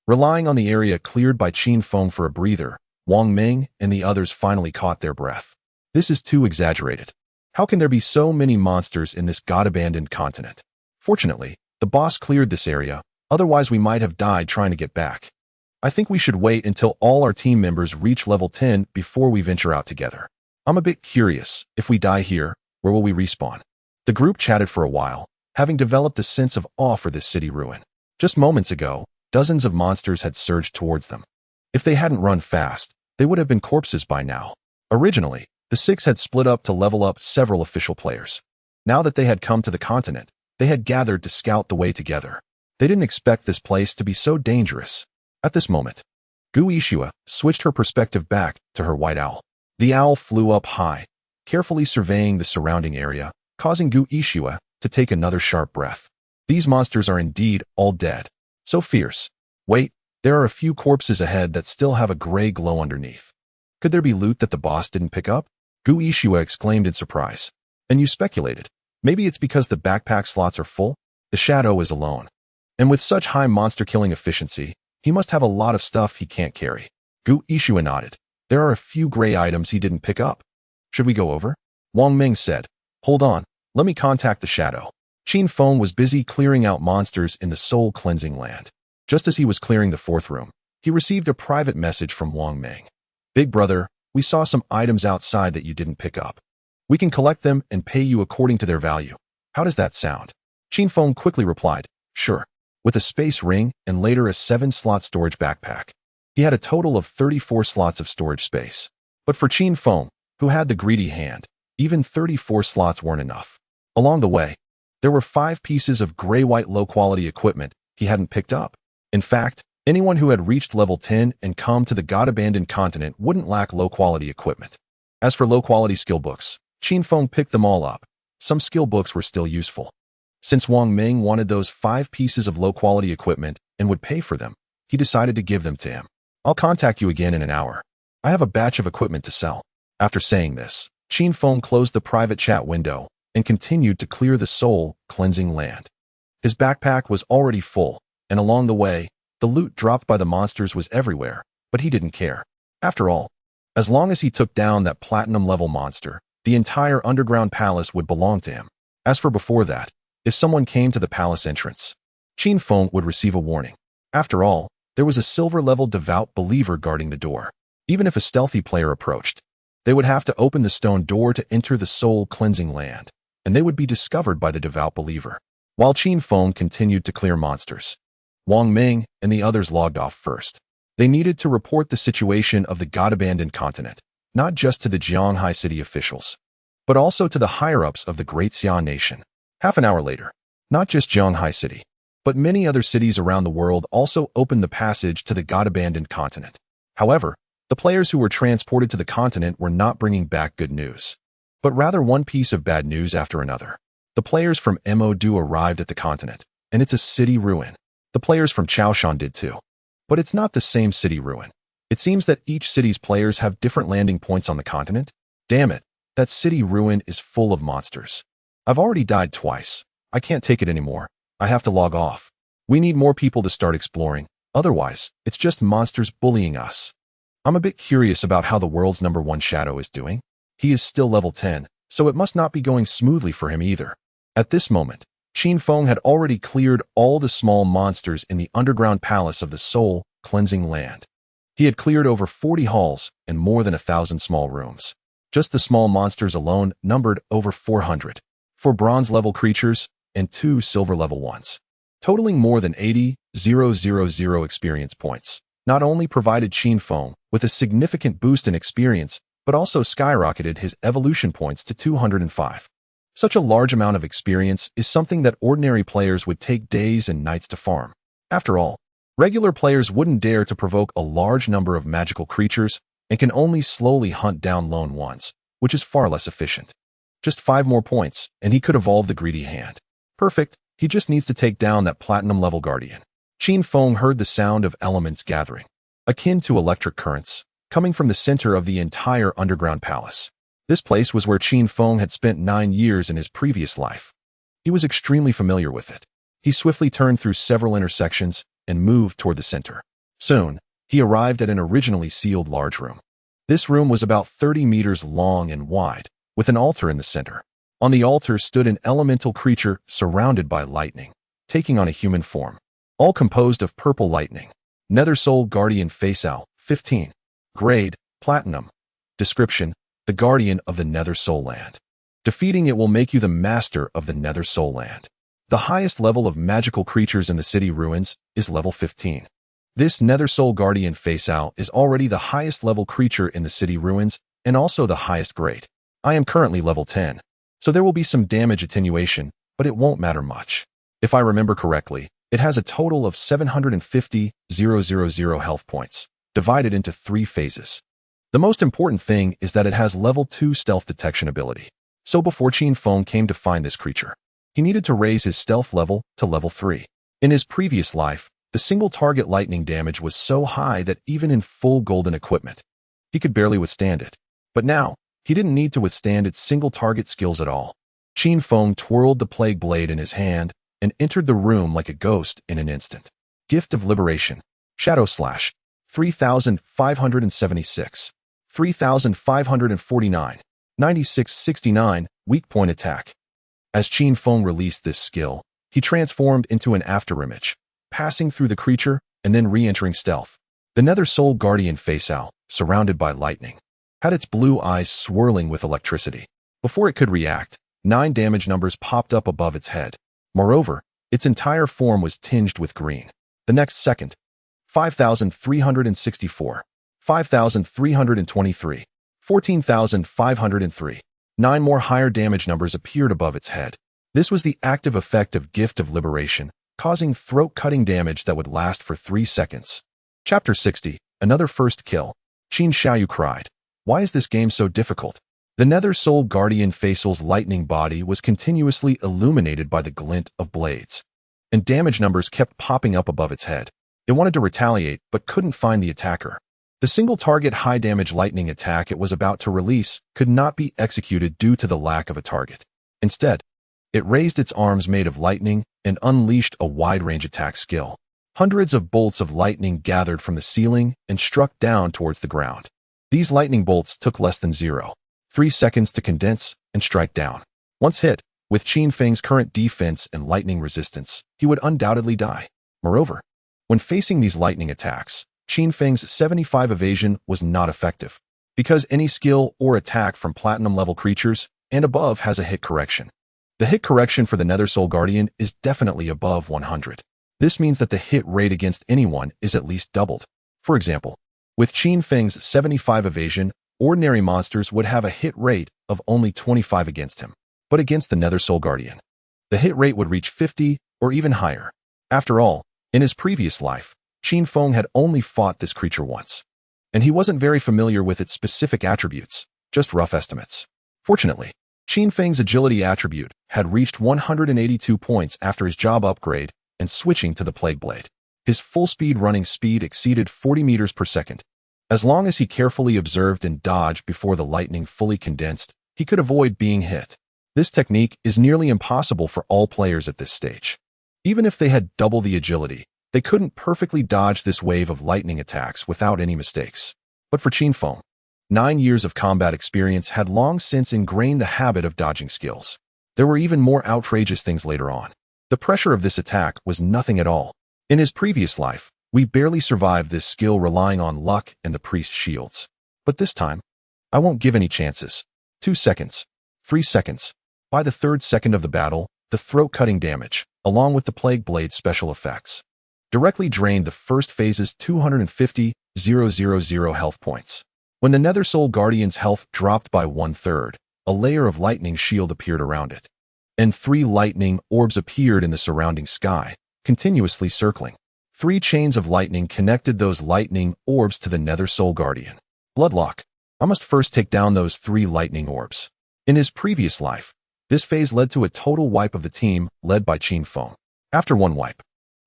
Relying on the area cleared by Qin Feng for a breather, Wang Ming and the others finally caught their breath. This is too exaggerated. How can there be so many monsters in this god-abandoned continent? Fortunately, the boss cleared this area, otherwise we might have died trying to get back. I think we should wait until all our team members reach level 10 before we venture out together. I'm a bit curious, if we die here, where will we respawn? The group chatted for a while, having developed a sense of awe for this city ruin. Just moments ago, dozens of monsters had surged towards them. If they hadn't run fast, they would have been corpses by now. Originally, the six had split up to level up several official players. Now that they had come to the continent, they had gathered to scout the way together. They didn't expect this place to be so dangerous. At this moment, Gu Yixue switched her perspective back to her white owl. The owl flew up high, carefully surveying the surrounding area, causing Gu Yixue to take another sharp breath. These monsters are indeed all dead. So fierce. Wait, there are a few corpses ahead that still have a gray glow underneath. Could there be loot that the boss didn't pick up? Gu Yixue exclaimed in surprise. And you speculated. Maybe it's because the backpack slots are full? The shadow is alone. And with such high monster-killing efficiency, he must have a lot of stuff he can't carry. Gu Yixue nodded. There are a few gray items he didn't pick up. Should we go over? Wang Ming said. Hold on, let me contact the shadow. Qin Feng was busy clearing out monsters in the soul-cleansing land. Just as he was clearing the fourth room, he received a private message from Wang Ming. Big brother, we saw some items outside that you didn't pick up. We can collect them and pay you according to their value. How does that sound? Qin Feng quickly replied, sure, with a space ring and later a 7-slot storage backpack. He had a total of 34 slots of storage space. But for Qin Feng, who had the greedy hand, even 34 slots weren't enough. Along the way, there were 5 pieces of gray-white low-quality equipment he hadn't picked up. In fact, anyone who had reached level 10 and come to the god-abandoned continent wouldn't lack low-quality equipment. As for low-quality skill books, Qin Feng picked them all up. Some skill books were still useful. Since Wang Ming wanted those 5 pieces of low-quality equipment and would pay for them, he decided to give them to him. I'll contact you again in an hour. I have a batch of equipment to sell. After saying this, Qin Feng closed the private chat window and continued to clear the soul-cleansing land. His backpack was already full, and along the way, the loot dropped by the monsters was everywhere, but he didn't care. After all, as long as he took down that platinum-level monster, the entire underground palace would belong to him. As for before that, if someone came to the palace entrance, Qin Feng would receive a warning. After all, there was a silver-level devout believer guarding the door. Even if a stealthy player approached, they would have to open the stone door to enter the soul-cleansing land, and they would be discovered by the devout believer. While Qin Feng continued to clear monsters, Wang Ming and the others logged off first. They needed to report the situation of the god-abandoned continent, not just to the Jianghai city officials, but also to the higher-ups of the Great Xia Nation. Half an hour later, not just Jianghai city, but many other cities around the world also opened the passage to the god-abandoned continent. However, the players who were transported to the continent were not bringing back good news, but rather one piece of bad news after another. The players from Modu arrived at the continent, and it's a city ruin. The players from Chaoshan did too. But it's not the same city ruin. It seems that each city's players have different landing points on the continent. Damn it, that city ruin is full of monsters. I've already died twice. I can't take it anymore. I have to log off. We need more people to start exploring. Otherwise, it's just monsters bullying us. I'm a bit curious about how the world's #1 shadow is doing. He is still level 10, so it must not be going smoothly for him either. At this moment, Qin Feng had already cleared all the small monsters in the underground palace of the soul-cleansing land. He had cleared over 40 halls and more than 1,000 small rooms. Just the small monsters alone numbered over 400, 4 bronze-level creatures and 2 silver-level ones, totaling more than 80,000 experience points. Not only provided Qin Feng with a significant boost in experience, but also skyrocketed his evolution points to 205. Such a large amount of experience is something that ordinary players would take days and nights to farm. After all, regular players wouldn't dare to provoke a large number of magical creatures and can only slowly hunt down lone ones, which is far less efficient. Just 5 more points, and he could evolve the Greedy Hand. Perfect, he just needs to take down that platinum-level guardian. Qin Feng heard the sound of elements gathering, akin to electric currents, coming from the center of the entire underground palace. This place was where Qin Feng had spent 9 years in his previous life. He was extremely familiar with it. He swiftly turned through several intersections and moved toward the center. Soon, he arrived at an originally sealed large room. This room was about 30 meters long and wide, with an altar in the center. On the altar stood an elemental creature surrounded by lightning, taking on a human form, all composed of purple lightning. Nether Soul Guardian Faceowl, 15. Grade, Platinum. Description: the Guardian of the Nether Soul Land. Defeating it will make you the master of the Nether Soul Land. The highest level of magical creatures in the city ruins is level 15. This Nether Soul Guardian Faceowl is already the highest level creature in the city ruins and also the highest grade. I am currently level 10, so there will be some damage attenuation, but it won't matter much. If I remember correctly, it has a total of 750,000 health points, divided into 3 phases. The most important thing is that it has level 2 stealth detection ability. So before Qin Feng came to find this creature, he needed to raise his stealth level to level 3. In his previous life, the single target lightning damage was so high that even in full golden equipment, he could barely withstand it. But now, he didn't need to withstand its single target skills at all. Qin Feng twirled the plague blade in his hand and entered the room like a ghost in an instant. Gift of Liberation. Shadow Slash. 3,576. 3,549. 9669. Weak point attack. As Qin Feng released this skill, he transformed into an afterimage, passing through the creature and then re-entering stealth. The Nether Soul Guardian Faceowl, surrounded by lightning, had its blue eyes swirling with electricity. Before it could react, 9 damage numbers popped up above its head. Moreover, its entire form was tinged with green. The next second, 5,364, 5,323, 14,503. 9 more higher damage numbers appeared above its head. This was the active effect of Gift of Liberation, causing throat-cutting damage that would last for 3 seconds. Chapter 60. Another first kill. Qin Xiaoyu cried. Why is this game so difficult? The Nether Soul Guardian Faceowl's lightning body was continuously illuminated by the glint of blades, and damage numbers kept popping up above its head. It wanted to retaliate, but couldn't find the attacker. The single-target high-damage lightning attack it was about to release could not be executed due to the lack of a target. Instead, it raised its arms made of lightning and unleashed a wide-range attack skill. Hundreds of bolts of lightning gathered from the ceiling and struck down towards the ground. These lightning bolts took less than 0.3 seconds to condense and strike down. Once hit, with Qin Feng's current defense and lightning resistance, he would undoubtedly die. Moreover, when facing these lightning attacks, Qin Feng's 75 evasion was not effective, because any skill or attack from platinum-level creatures and above has a hit correction. The hit correction for the Nether Soul Guardian is definitely above 100. This means that the hit rate against anyone is at least doubled. For example, with Qin Feng's 75 evasion, ordinary monsters would have a hit rate of only 25 against him. But against the Nether Soul Guardian, the hit rate would reach 50 or even higher. After all, in his previous life, Qin Feng had only fought this creature once, and he wasn't very familiar with its specific attributes, just rough estimates. Fortunately, Qin Feng's agility attribute had reached 182 points after his job upgrade and switching to the Plague Blade. His full-speed running speed exceeded 40 meters per second. As long as he carefully observed and dodged before the lightning fully condensed, he could avoid being hit. This technique is nearly impossible for all players at this stage. Even if they had double the agility, they couldn't perfectly dodge this wave of lightning attacks without any mistakes. But for Qin Feng, 9 years of combat experience had long since ingrained the habit of dodging skills. There were even more outrageous things later on. The pressure of this attack was nothing at all. In his previous life, We barely survived this skill relying on luck and the priest's shields. But this time, I won't give any chances. 2 seconds. 3 seconds. By the 3rd second of the battle, the throat-cutting damage, along with the Plague Blade special effects, directly drained the first phase's 250,000 health points. When the Nether Soul Guardian's health dropped by 1/3, a layer of lightning shield appeared around it, and 3 lightning orbs appeared in the surrounding sky, continuously circling. 3 chains of lightning connected those lightning orbs to the Nether Soul Guardian. Bloodlock. I must first take down those 3 lightning orbs. In his previous life, this phase led to a total wipe of the team led by Qin Feng. After one wipe,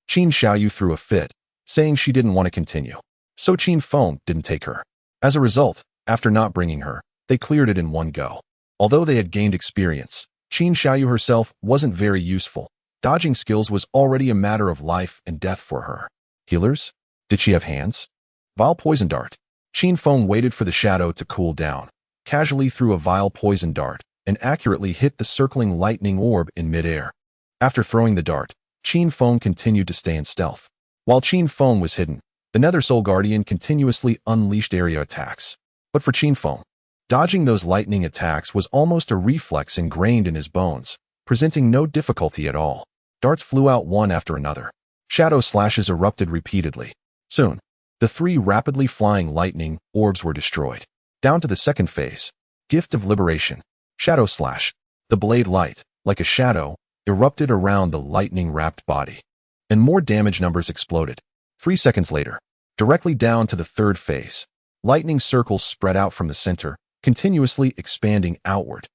Qin Xiaoyu threw a fit, saying she didn't want to continue. So Qin Feng didn't take her. As a result, after not bringing her, they cleared it in one go. Although they had gained experience, Qin Xiaoyu herself wasn't very useful. Dodging skills was already a matter of life and death for her. Healers? Did she have hands? Vile Poison Dart. Qin Feng waited for the shadow to cool down, casually threw a vile poison dart, and accurately hit the circling lightning orb in midair. After throwing the dart, Qin Feng continued to stay in stealth. While Qin Feng was hidden, the Nether Soul Guardian continuously unleashed area attacks. But for Qin Feng, dodging those lightning attacks was almost a reflex ingrained in his bones, presenting no difficulty at all. Darts flew out one after another. Shadow slashes erupted repeatedly. Soon, the 3 rapidly flying lightning orbs were destroyed. Down to the second phase, Gift of Liberation. Shadow Slash. The blade light, like a shadow, erupted around the lightning-wrapped body, and more damage numbers exploded. 3 seconds later, directly down to the 3rd phase, lightning circles spread out from the center, continuously expanding outward.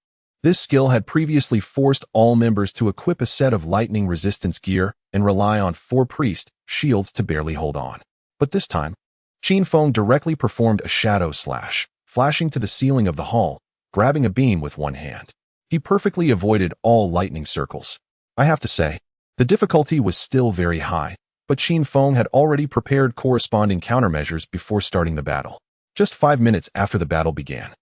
This skill had previously forced all members to equip a set of lightning resistance gear and rely on 4 priest shields to barely hold on. But this time, Qin Feng directly performed a shadow slash, flashing to the ceiling of the hall, grabbing a beam with one hand. He perfectly avoided all lightning circles. I have to say, the difficulty was still very high, but Qin Feng had already prepared corresponding countermeasures before starting the battle. Just 5 minutes after the battle began,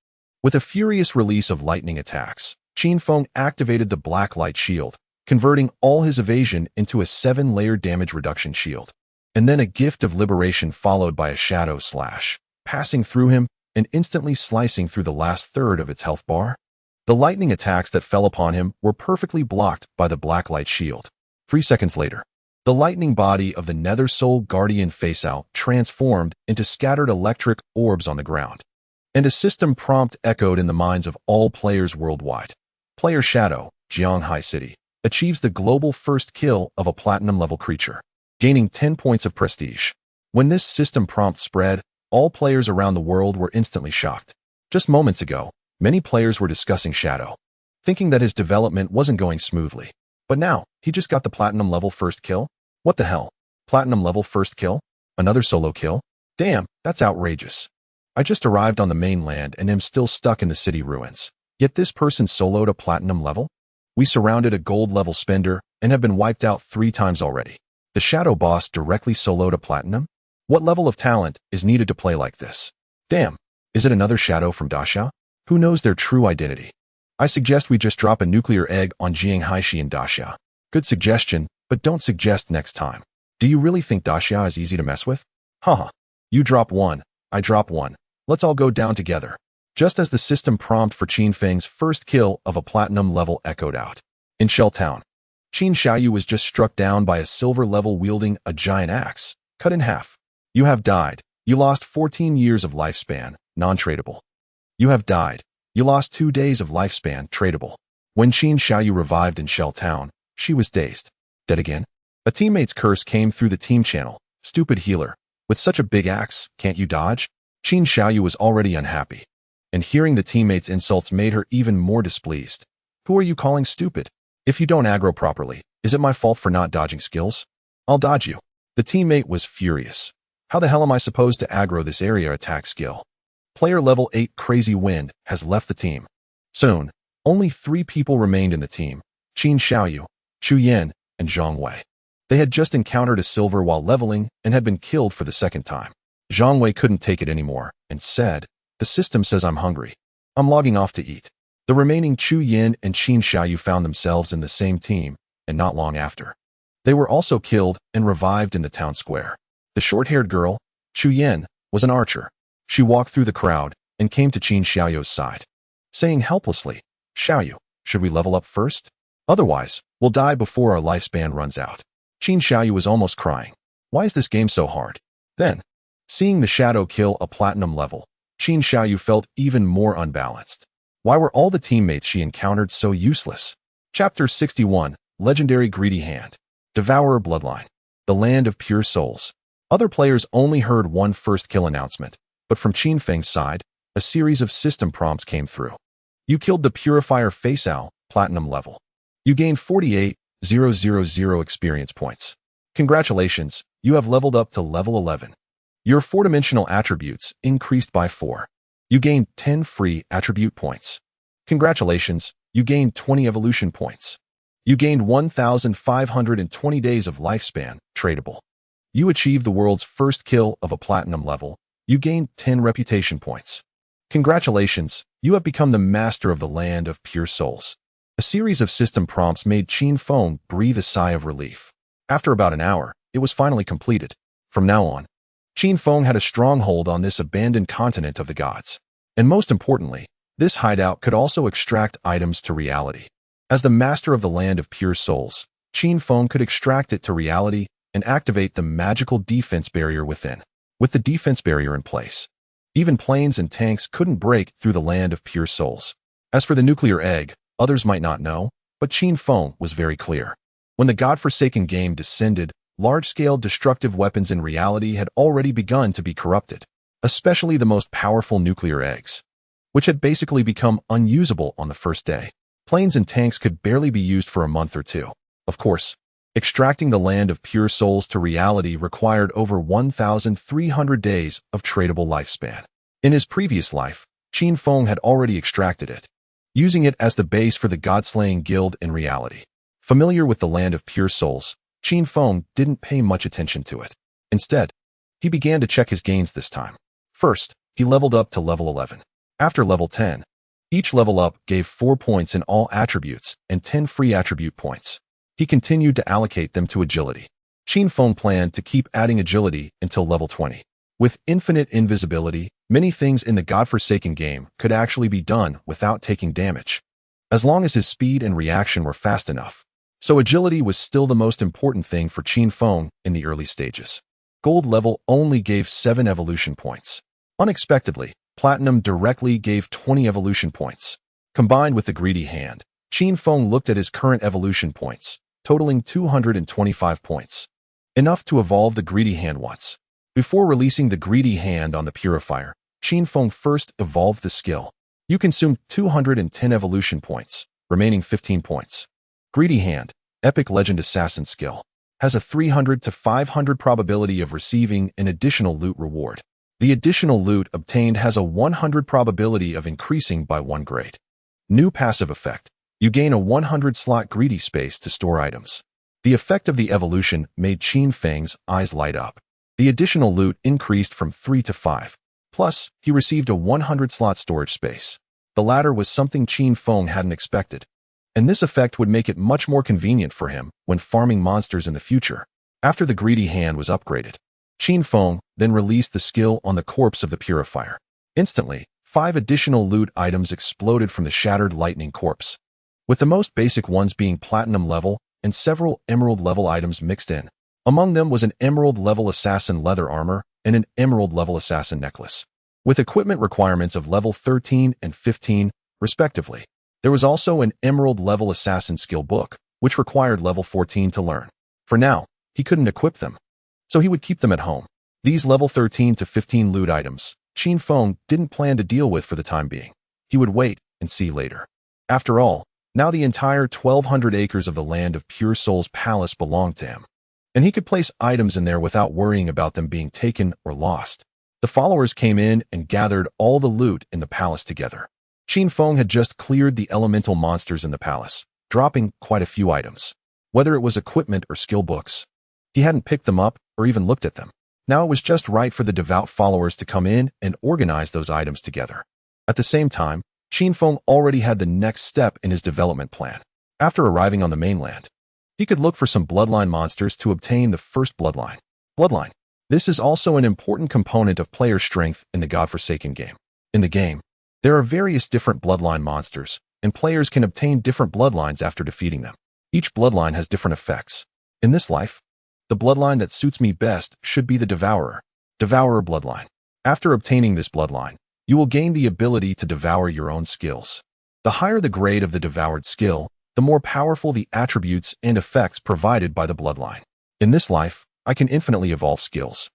with a furious release of lightning attacks, Qin Feng activated the Black Light Shield, converting all his evasion into a 7-layer damage reduction shield. And then a Gift of Liberation followed by a Shadow Slash, passing through him and instantly slicing through the last third of its health bar. The lightning attacks that fell upon him were perfectly blocked by the Black Light Shield. 3 seconds later, the lightning body of the Nether Soul Guardian faceout transformed into scattered electric orbs on the ground. And a system prompt echoed in the minds of all players worldwide. Player Shadow, Jianghai City, achieves the global first kill of a platinum-level creature, gaining 10 points of prestige. When this system prompt spread, all players around the world were instantly shocked. Just moments ago, many players were discussing Shadow, thinking that his development wasn't going smoothly. But now, he just got the platinum-level first kill? What the hell? Platinum-level first kill? Another solo kill? Damn, that's outrageous. I just arrived on the mainland and am still stuck in the city ruins. Yet this person soloed a platinum level? We surrounded a gold-level spender and have been wiped out 3 times already. The Shadow Boss directly soloed a platinum? What level of talent is needed to play like this? Damn, is it another Shadow from Daxia? Who knows their true identity? I suggest we just drop a nuclear egg on Jianghaishi and Daxia. Good suggestion, but don't suggest next time. Do you really think Daxia is easy to mess with? Haha. You drop one, I drop one. Let's all go down together. Just as the system prompt for Qin Feng's first kill of a platinum level echoed out. In Shell Town, Qin Xiaoyu was just struck down by a silver level wielding a giant axe, cut in half. You have died. You lost 14 years of lifespan, non-tradable. You have died. You lost 2 days of lifespan, tradable. When Qin Xiaoyu revived in Shell Town, she was dazed. Dead again? A teammate's curse came through the team channel. Stupid healer. With such a big axe, can't you dodge? Qin Xiaoyu was already unhappy, and hearing the teammates' insults made her even more displeased. Who are you calling stupid? If you don't aggro properly, is it my fault for not dodging skills? I'll dodge you. The teammate was furious. How the hell am I supposed to aggro this area attack skill? Player level 8 Crazy Wind has left the team. Soon, only 3 people remained in the team: Qin Xiaoyu, Chu Yan, and Zhang Wei. They had just encountered a silver while leveling and had been killed for the 2nd time. Zhang Wei couldn't take it anymore and said, "The system says I'm hungry. I'm logging off to eat." The remaining Chu Yan and Qin Xiaoyu found themselves in the same team, and not long after, they were also killed and revived in the town square. The short-haired girl, Chu Yen, was an archer. She walked through the crowd and came to Qin Xiaoyu's side, saying helplessly, "Xiaoyu, should we level up first? Otherwise, we'll die before our lifespan runs out." Qin Xiaoyu was almost crying. Why is this game so hard? Then, seeing the shadow kill a platinum level, Qin Xiaoyu felt even more unbalanced. Why were all the teammates she encountered so useless? Chapter 61, Legendary Greedy Hand. Devourer Bloodline. The Land of Pure Souls. Other players only heard one first kill announcement, but from Qin Feng's side, a series of system prompts came through. You killed the Purifier Faceowl, platinum level. You gained 48,000 experience points. Congratulations, you have leveled up to level 11. Your 4-dimensional attributes increased by 4. You gained 10 free attribute points. Congratulations, you gained 20 evolution points. You gained 1,520 days of lifespan, tradable. You achieved the world's first kill of a platinum level. You gained 10 reputation points. Congratulations, you have become the master of the Land of Pure Souls. A series of system prompts made Qin Feng breathe a sigh of relief. After about an hour, it was finally completed. From now on, Qin Feng had a stronghold on this abandoned continent of the gods. And most importantly, this hideout could also extract items to reality. As the master of the Land of Pure Souls, Qin Feng could extract it to reality and activate the magical defense barrier within. With the defense barrier in place, even planes and tanks couldn't break through the Land of Pure Souls. As for the nuclear egg, others might not know, but Qin Feng was very clear. When the godforsaken game descended, large-scale destructive weapons in reality had already begun to be corrupted, especially the most powerful nuclear eggs, which had basically become unusable on the first day. Planes and tanks could barely be used for a month or two. Of course, extracting the Land of Pure Souls to reality required over 1,300 days of tradable lifespan. In his previous life, Qin Feng had already extracted it, using it as the base for the God-slaying guild in reality. Familiar with the Land of Pure Souls, Qin Feng didn't pay much attention to it. Instead, he began to check his gains this time. First, he leveled up to level 11. After level 10, each level up gave 4 points in all attributes and 10 free attribute points. He continued to allocate them to agility. Qin Feng planned to keep adding agility until level 20. With infinite invisibility, many things in the godforsaken game could actually be done without taking damage, as long as his speed and reaction were fast enough. So agility was still the most important thing for Qin Feng in the early stages. Gold level only gave 7 evolution points. Unexpectedly, Platinum directly gave 20 evolution points. Combined with the Greedy Hand, Qin Feng looked at his current evolution points, totaling 225 points. Enough to evolve the Greedy Hand once. Before releasing the Greedy Hand on the Purifier, Qin Feng first evolved the skill. You consumed 210 evolution points, remaining 15 points. Greedy Hand, Epic Legend Assassin skill, has a 300 to 500 probability of receiving an additional loot reward. The additional loot obtained has a 100 probability of increasing by 1 grade. New passive effect. You gain a 100-slot greedy space to store items. The effect of the evolution made Qin Feng's eyes light up. The additional loot increased from 3 to 5. Plus, he received a 100-slot storage space. The latter was something Qin Feng hadn't expected, and this effect would make it much more convenient for him when farming monsters in the future. After the Greedy Hand was upgraded, Qin Feng then released the skill on the corpse of the Purifier. Instantly, 5 additional loot items exploded from the shattered lightning corpse, with the most basic ones being platinum level and several emerald level items mixed in. Among them was an emerald level assassin leather armor and an emerald level assassin necklace, with equipment requirements of level 13 and 15, respectively. There was also an emerald level assassin skill book, which required level 14 to learn. For now, he couldn't equip them, so he would keep them at home. These level 13 to 15 loot items, Qin Feng didn't plan to deal with for the time being. He would wait and see later. After all, now the entire 1,200 acres of the Land of Pure Souls Palace belonged to him, and he could place items in there without worrying about them being taken or lost. The followers came in and gathered all the loot in the palace together. Qin Feng had just cleared the elemental monsters in the palace, dropping quite a few items. Whether it was equipment or skill books, he hadn't picked them up or even looked at them. Now it was just right for the devout followers to come in and organize those items together. At the same time, Qin Feng already had the next step in his development plan. After arriving on the mainland, he could look for some bloodline monsters to obtain the first bloodline. This is also an important component of player strength in the Godforsaken game. In the game, there are various different bloodline monsters, and players can obtain different bloodlines after defeating them. Each bloodline has different effects. In this life, the bloodline that suits me best should be the Devourer bloodline. After obtaining this bloodline, you will gain the ability to devour your own skills. The higher the grade of the devoured skill, the more powerful the attributes and effects provided by the bloodline. In this life, I can infinitely evolve skills.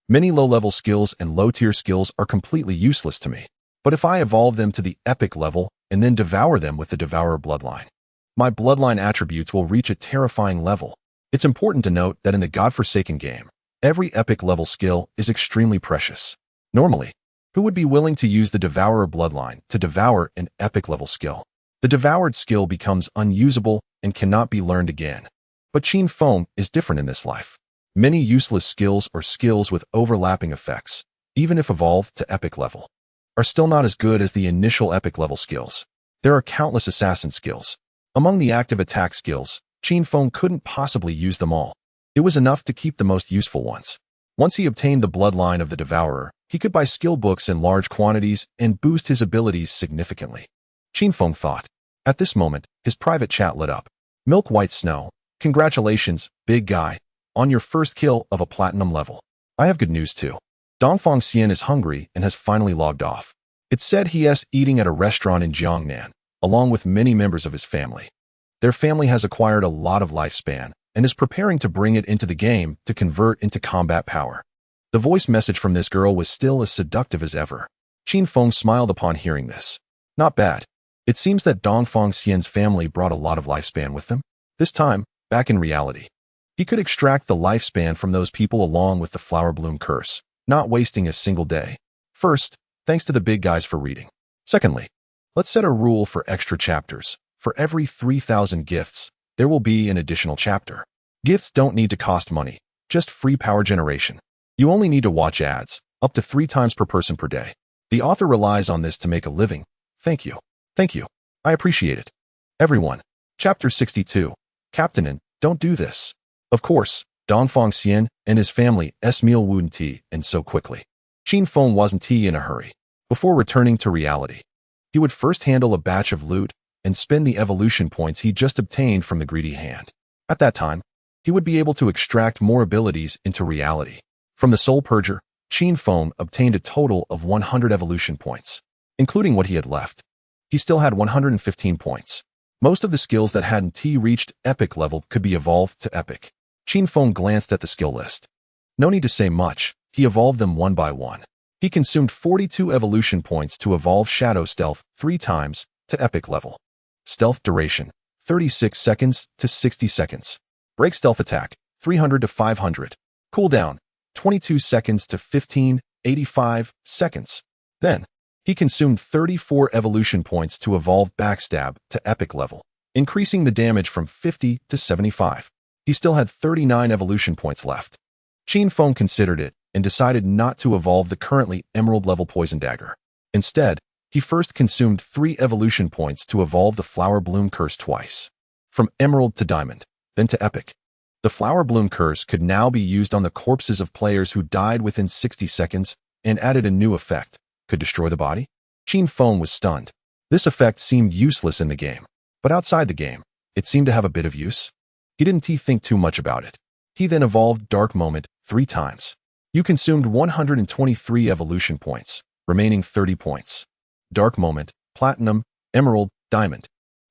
Many low-level skills and low-tier skills are completely useless to me. But if I evolve them to the epic level and then devour them with the Devourer bloodline, my bloodline attributes will reach a terrifying level. It's important to note that in the Godforsaken game, every epic level skill is extremely precious. Normally, who would be willing to use the Devourer bloodline to devour an epic level skill? The devoured skill becomes unusable and cannot be learned again. But Qin Feng is different in this life. Many useless skills or skills with overlapping effects, even if evolved to epic level, are still not as good as the initial epic level skills. There are countless assassin skills. Among the active attack skills, Qin Feng couldn't possibly use them all. It was enough to keep the most useful ones. Once he obtained the bloodline of the Devourer, he could buy skill books in large quantities and boost his abilities significantly. Qin Feng thought. At this moment, his private chat lit up. Milk White Snow, congratulations, big guy, on your first kill of a platinum level. I have good news too. Dongfang Xian is hungry and has finally logged off. It said he is eating at a restaurant in Jiangnan, along with many members of his family. Their family has acquired a lot of lifespan and is preparing to bring it into the game to convert into combat power. The voice message from this girl was still as seductive as ever. Qin Feng smiled upon hearing this. Not bad. It seems that Dongfang Xian's family brought a lot of lifespan with them. This time, back in reality, he could extract the lifespan from those people along with the Flower Bloom curse, not wasting a single day. First, thanks to the big guys for reading. Secondly, let's set a rule for extra chapters. For every 3,000 gifts, there will be an additional chapter. Gifts don't need to cost money, just free power generation. You only need to watch ads, up to 3 times per person per day. The author relies on this to make a living. Thank you. Thank you. I appreciate it. Everyone. Chapter 62. Captain, don't do this. Of course, Dongfang Xian and his family Esmeal wouldn't tea and so quickly. Qin Feng wasn't in a hurry. Before returning to reality, he would first handle a batch of loot and spend the evolution points he just obtained from the greedy hand. At that time, he would be able to extract more abilities into reality. From the Soul Purger, Qin Feng obtained a total of 100 evolution points, including what he had left. He still had 115 points. Most of the skills that hadn't reached epic level could be evolved to epic. Qin Feng glanced at the skill list. No need to say much, he evolved them one by one. He consumed 42 evolution points to evolve Shadow Stealth 3 times to epic level. Stealth duration, 36 seconds to 60 seconds. Break stealth attack, 300 to 500. Cooldown, 22 seconds to 85 seconds. Then, he consumed 34 evolution points to evolve Backstab to epic level, increasing the damage from 50 to 75. He still had 39 evolution points left. Qin Feng considered it and decided not to evolve the currently emerald level Poison Dagger. Instead, he first consumed 3 evolution points to evolve the Flower Bloom curse twice, from emerald to diamond, then to epic. The Flower Bloom curse could now be used on the corpses of players who died within 60 seconds and added a new effect. Could destroy the body? Qin Feng was stunned. This effect seemed useless in the game, but outside the game, it seemed to have a bit of use. He didn't think too much about it. He then evolved Dark Moment 3 times. You consumed 123 evolution points, remaining 30 points. Dark Moment, Platinum, Emerald, Diamond.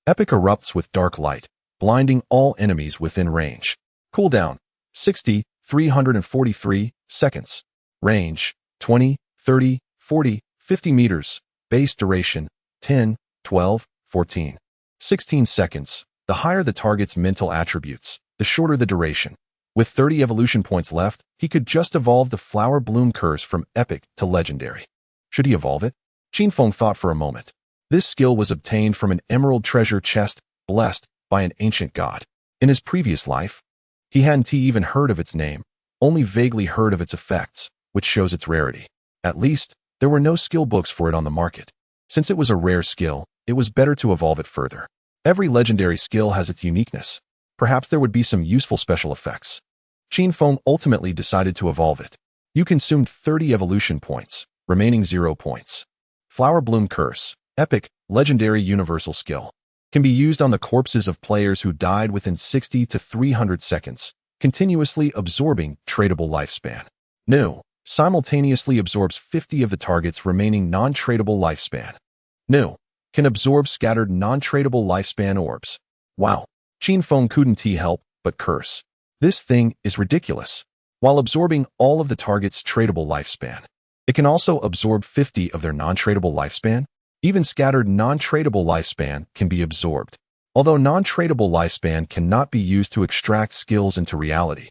Epic erupts with dark light, blinding all enemies within range. Cooldown, 60, 343 seconds. Range, 20, 30, 40, 50 meters. Base duration, 10, 12, 14, 16 seconds. The higher the target's mental attributes, the shorter the duration. With 30 evolution points left, he could just evolve the Flower Bloom curse from epic to legendary. Should he evolve it? Qin Feng thought for a moment. This skill was obtained from an emerald treasure chest blessed by an ancient god. In his previous life, he hadn't even heard of its name, only vaguely heard of its effects, which shows its rarity. At least, there were no skill books for it on the market. Since it was a rare skill, it was better to evolve it further. Every legendary skill has its uniqueness. Perhaps there would be some useful special effects. Qin Feng ultimately decided to evolve it. You consumed 30 evolution points, remaining 0 points. Flower Bloom Curse, epic, legendary universal skill. Can be used on the corpses of players who died within 60 to 300 seconds, continuously absorbing tradable lifespan. New, simultaneously absorbs 50 of the target's remaining non-tradable lifespan. New, can absorb scattered non-tradable lifespan orbs. Wow, Qin Feng couldn't help but curse. This thing is ridiculous. While absorbing all of the target's tradable lifespan, it can also absorb 50 of their non-tradable lifespan. Even scattered non-tradable lifespan can be absorbed, although non-tradable lifespan cannot be used to extract skills into reality.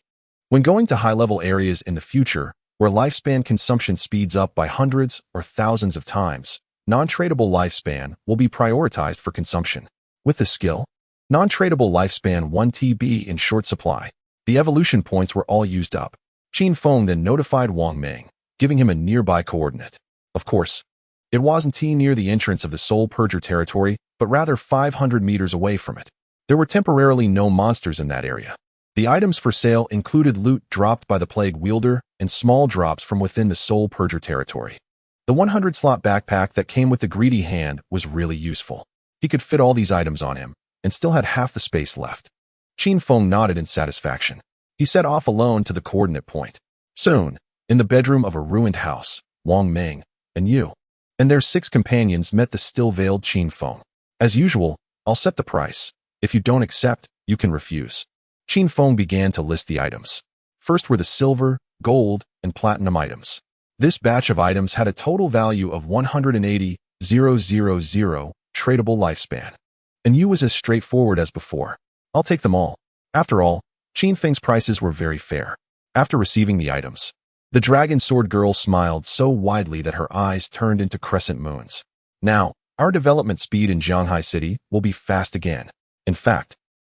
When going to high-level areas in the future, where lifespan consumption speeds up by hundreds or thousands of times, non-tradable lifespan will be prioritized for consumption. With the skill, non-tradable lifespan 1 TB in short supply, the evolution points were all used up. Qin Feng then notified Wang Ming, giving him a nearby coordinate. Of course, it wasn't near the entrance of the Soul Purger territory, but rather 500 meters away from it. There were temporarily no monsters in that area. The items for sale included loot dropped by the Plague Wielder and small drops from within the Soul Purger territory. The 100-slot backpack that came with the Greedy Hand was really useful. He could fit all these items on him, and still had half the space left. Qin Feng nodded in satisfaction. He set off alone to the coordinate point. Soon, in the bedroom of a ruined house, Wang Ming and Yu and their 6 companions met the still-veiled Qin Feng. As usual, I'll set the price. If you don't accept, you can refuse. Qin Feng began to list the items. First were the silver, gold, and platinum items. This batch of items had a total value of 180,000 tradable lifespan. And Yu was as straightforward as before. I'll take them all. After all, Qin Feng's prices were very fair. After receiving the items, the Dragon Sword girl smiled so widely that her eyes turned into crescent moons. Now, our development speed in Jianghai City will be fast again. In fact,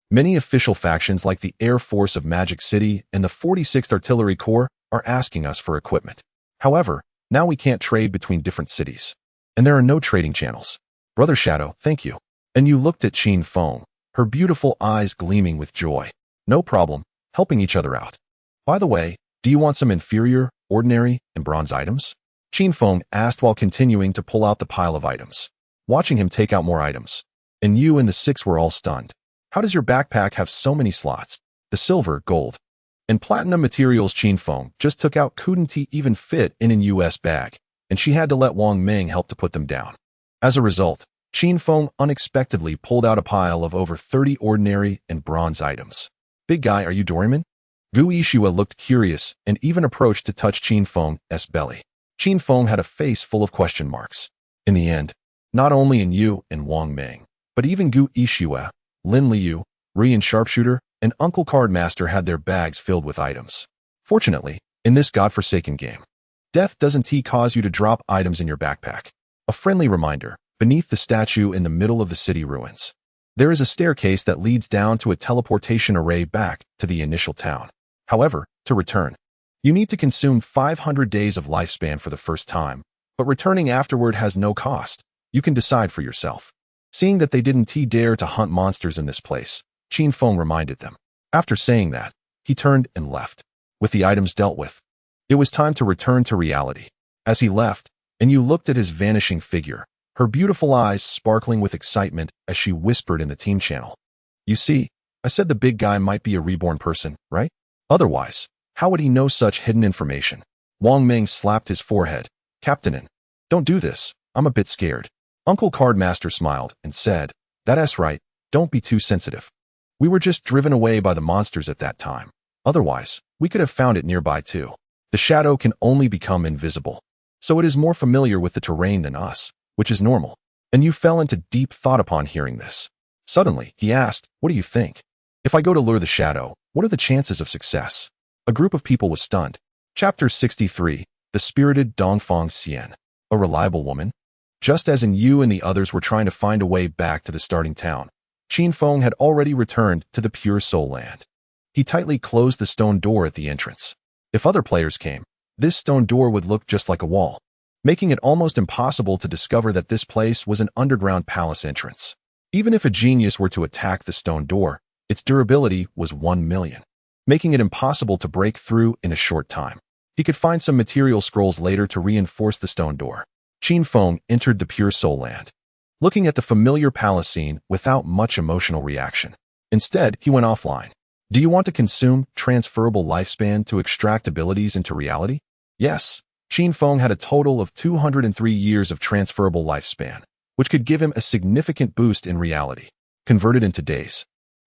many official factions like the Air Force of Magic City and the 46th Artillery Corps are asking us for equipment. However, now we can't trade between different cities. And there are no trading channels. Brother Shadow, thank you. And you looked at Qin Feng, her beautiful eyes gleaming with joy. No problem, helping each other out. By the way, do you want some inferior, ordinary, and bronze items? Qin Feng asked while continuing to pull out the pile of items. Watching him take out more items. And you and the 6 were all stunned. How does your backpack have so many slots? The silver, gold, and platinum materials Qin Feng just took out couldn't even fit in an US bag, and she had to let Wang Ming help to put them down. As a result, Qin Feng unexpectedly pulled out a pile of over 30 ordinary and bronze items. Big guy, are you Doraemon? Gu Yixue looked curious and even approached to touch Qin Feng's belly. Qin Feng had a face full of question marks. In the end, not only in Yu and Wang Ming, but even Gu Yixue, Lin Liu, Rian Sharpshooter, and Uncle Cardmaster had their bags filled with items. Fortunately, in this godforsaken game, death doesn't cause you to drop items in your backpack. A friendly reminder, beneath the statue in the middle of the city ruins, there is a staircase that leads down to a teleportation array back to the initial town. However, to return, you need to consume 500 days of lifespan for the first time, but returning afterward has no cost. You can decide for yourself. Seeing that they didn't dare to hunt monsters in this place, Qin Feng reminded them. After saying that, he turned and left. With the items dealt with, it was time to return to reality. As he left, and you looked at his vanishing figure, her beautiful eyes sparkling with excitement as she whispered in the team channel. You see, I said the big guy might be a reborn person, right? Otherwise, how would he know such hidden information? Wang Ming slapped his forehead. Captainin, don't do this. I'm a bit scared. Uncle Cardmaster smiled and said, That's right, don't be too sensitive. We were just driven away by the monsters at that time. Otherwise, we could have found it nearby too. The shadow can only become invisible, so it is more familiar with the terrain than us, which is normal. And you fell into deep thought upon hearing this. Suddenly, he asked, What do you think? If I go to lure the shadow, what are the chances of success? A group of people was stunned. Chapter 63, The Spirited Dongfang Xian. A reliable woman? Just as in you and the others were trying to find a way back to the starting town, Qin Feng had already returned to the Pure Soul Land. He tightly closed the stone door at the entrance. If other players came, this stone door would look just like a wall, making it almost impossible to discover that this place was an underground palace entrance. Even if a genius were to attack the stone door, its durability was 1 million, making it impossible to break through in a short time. He could find some material scrolls later to reinforce the stone door. Qin Feng entered the Pure Soul Land, looking at the familiar palace scene without much emotional reaction. Instead, he went offline. Do you want to consume transferable lifespan to extract abilities into reality? Yes. Qin Feng had a total of 203 years of transferable lifespan, which could give him a significant boost in reality. Converted into days,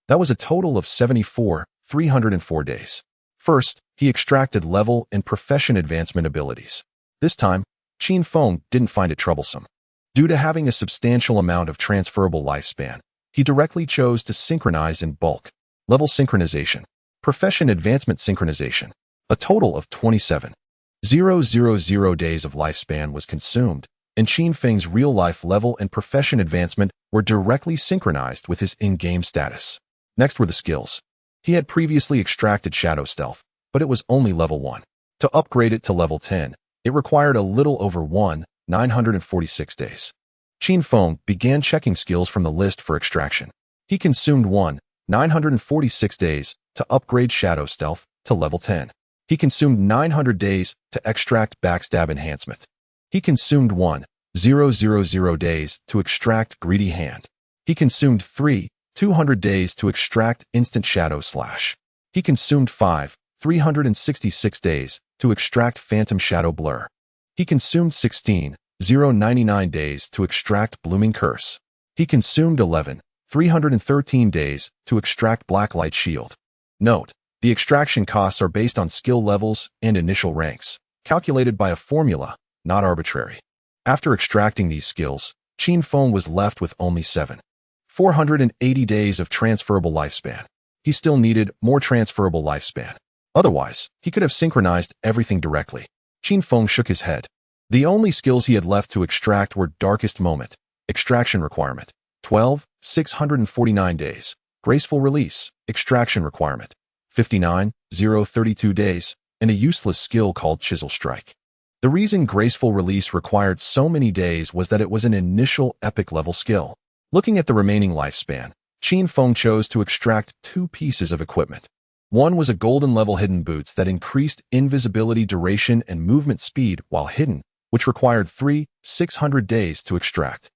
that was a total of 304 days. First, he extracted level and profession advancement abilities. This time, Qin Feng didn't find it troublesome. Due to having a substantial amount of transferable lifespan, he directly chose to synchronize in bulk. Level synchronization, profession advancement synchronization. A total of 27,000 days of lifespan was consumed, and Qin Feng's real-life level and profession advancement were directly synchronized with his in-game status. Next were the skills. He had previously extracted Shadow Stealth, but it was only level 1. To upgrade it to level 10, it required a little over 946 days. Qin Feng began checking skills from the list for extraction. He consumed 946 days to upgrade Shadow Stealth to level 10. He consumed 900 days to extract Backstab Enhancement. He consumed 1000 days to extract Greedy Hand. He consumed 200 days to extract Instant Shadow Slash. He consumed 366 days to extract Phantom Shadow Blur. He consumed 16099 days to extract Blooming Curse. He consumed 313 days to extract Blacklight Shield. Note, the extraction costs are based on skill levels and initial ranks, calculated by a formula, not arbitrary. After extracting these skills, Qin Feng was left with only 480 days of transferable lifespan. He still needed more transferable lifespan. Otherwise, he could have synchronized everything directly. Qin Feng shook his head. The only skills he had left to extract were Darkest Moment, extraction requirement, 649 days, Graceful Release, extraction requirement, 032 days, and a useless skill called Chisel Strike. The reason Graceful Release required so many days was that it was an initial epic level skill. Looking at the remaining lifespan, Qin Feng chose to extract 2 pieces of equipment. One was a golden level hidden boots that increased invisibility duration and movement speed while hidden, which required 600 days to extract.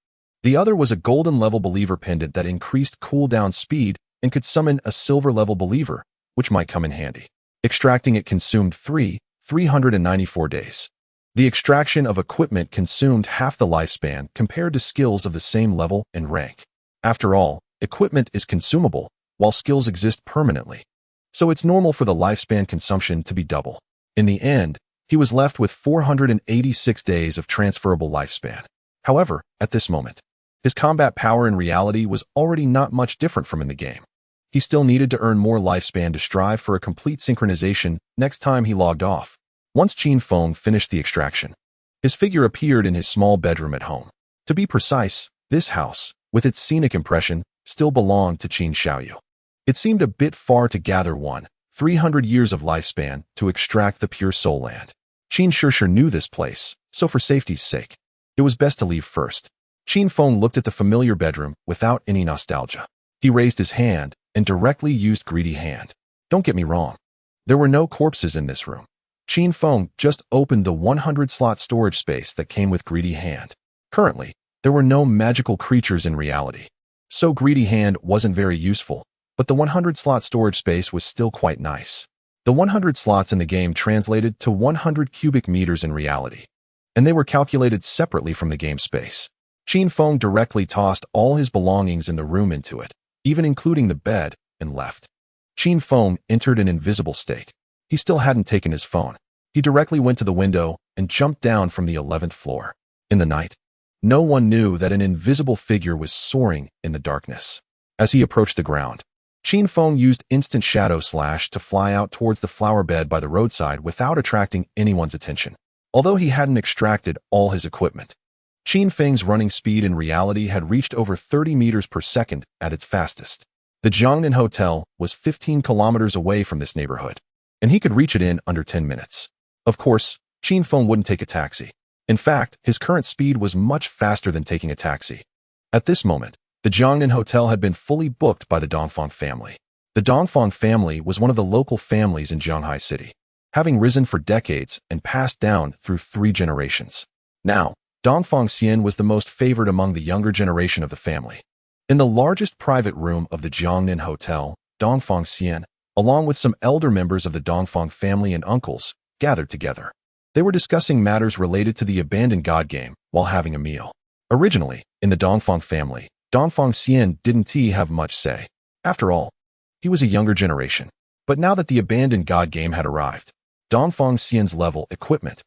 The other was a golden level believer pendant that increased cooldown speed and could summon a silver level believer, which might come in handy. Extracting it consumed 394 days. The extraction of equipment consumed half the lifespan compared to skills of the same level and rank. After all, equipment is consumable, while skills exist permanently. So it's normal for the lifespan consumption to be double. In the end, he was left with 486 days of transferable lifespan. However, at this moment, his combat power in reality was already not much different from in the game. He still needed to earn more lifespan to strive for a complete synchronization next time he logged off. Once Qin Feng finished the extraction, his figure appeared in his small bedroom at home. To be precise, this house, with its scenic impression, still belonged to Qin Xiaoyu. It seemed a bit far to gather 300 years of lifespan to extract the Pure Soul Land. Qin Shusher knew this place, so for safety's sake, it was best to leave first. Qin Feng looked at the familiar bedroom without any nostalgia. He raised his hand and directly used Greedy Hand. Don't get me wrong, there were no corpses in this room. Qin Feng just opened the 100-slot storage space that came with Greedy Hand. Currently, there were no magical creatures in reality, so Greedy Hand wasn't very useful, but the 100-slot storage space was still quite nice. The 100 slots in the game translated to 100 cubic meters in reality, and they were calculated separately from the game space. Qin Feng directly tossed all his belongings in the room into it, even including the bed, and left. Qin Feng entered an invisible state. He still hadn't taken his phone. He directly went to the window and jumped down from the 11th floor. In the night, no one knew that an invisible figure was soaring in the darkness. As he approached the ground, Qin Feng used Instant Shadow Slash to fly out towards the flower bed by the roadside without attracting anyone's attention. Although he hadn't extracted all his equipment, Qin Feng's running speed in reality had reached over 30 meters per second at its fastest. The Jiangnan Hotel was 15 kilometers away from this neighborhood, and he could reach it in under 10 minutes. Of course, Qin Feng wouldn't take a taxi. In fact, his current speed was much faster than taking a taxi. At this moment, the Jiangnan Hotel had been fully booked by the Dongfang family. The Dongfang family was one of the local families in Zhanghai City. having risen for decades and passed down through 3 generations. Now, Dongfang Xian was the most favored among the younger generation of the family. In the largest private room of the Jiangnan Hotel, Dongfang Xian, along with some elder members of the Dongfang family and uncles, gathered together. They were discussing matters related to the abandoned god game while having a meal. Originally, in the Dongfang family, Dongfang Xian didn't have much say. After all, he was a younger generation. But now that the abandoned god game had arrived, Dongfang Xian's level, equipment,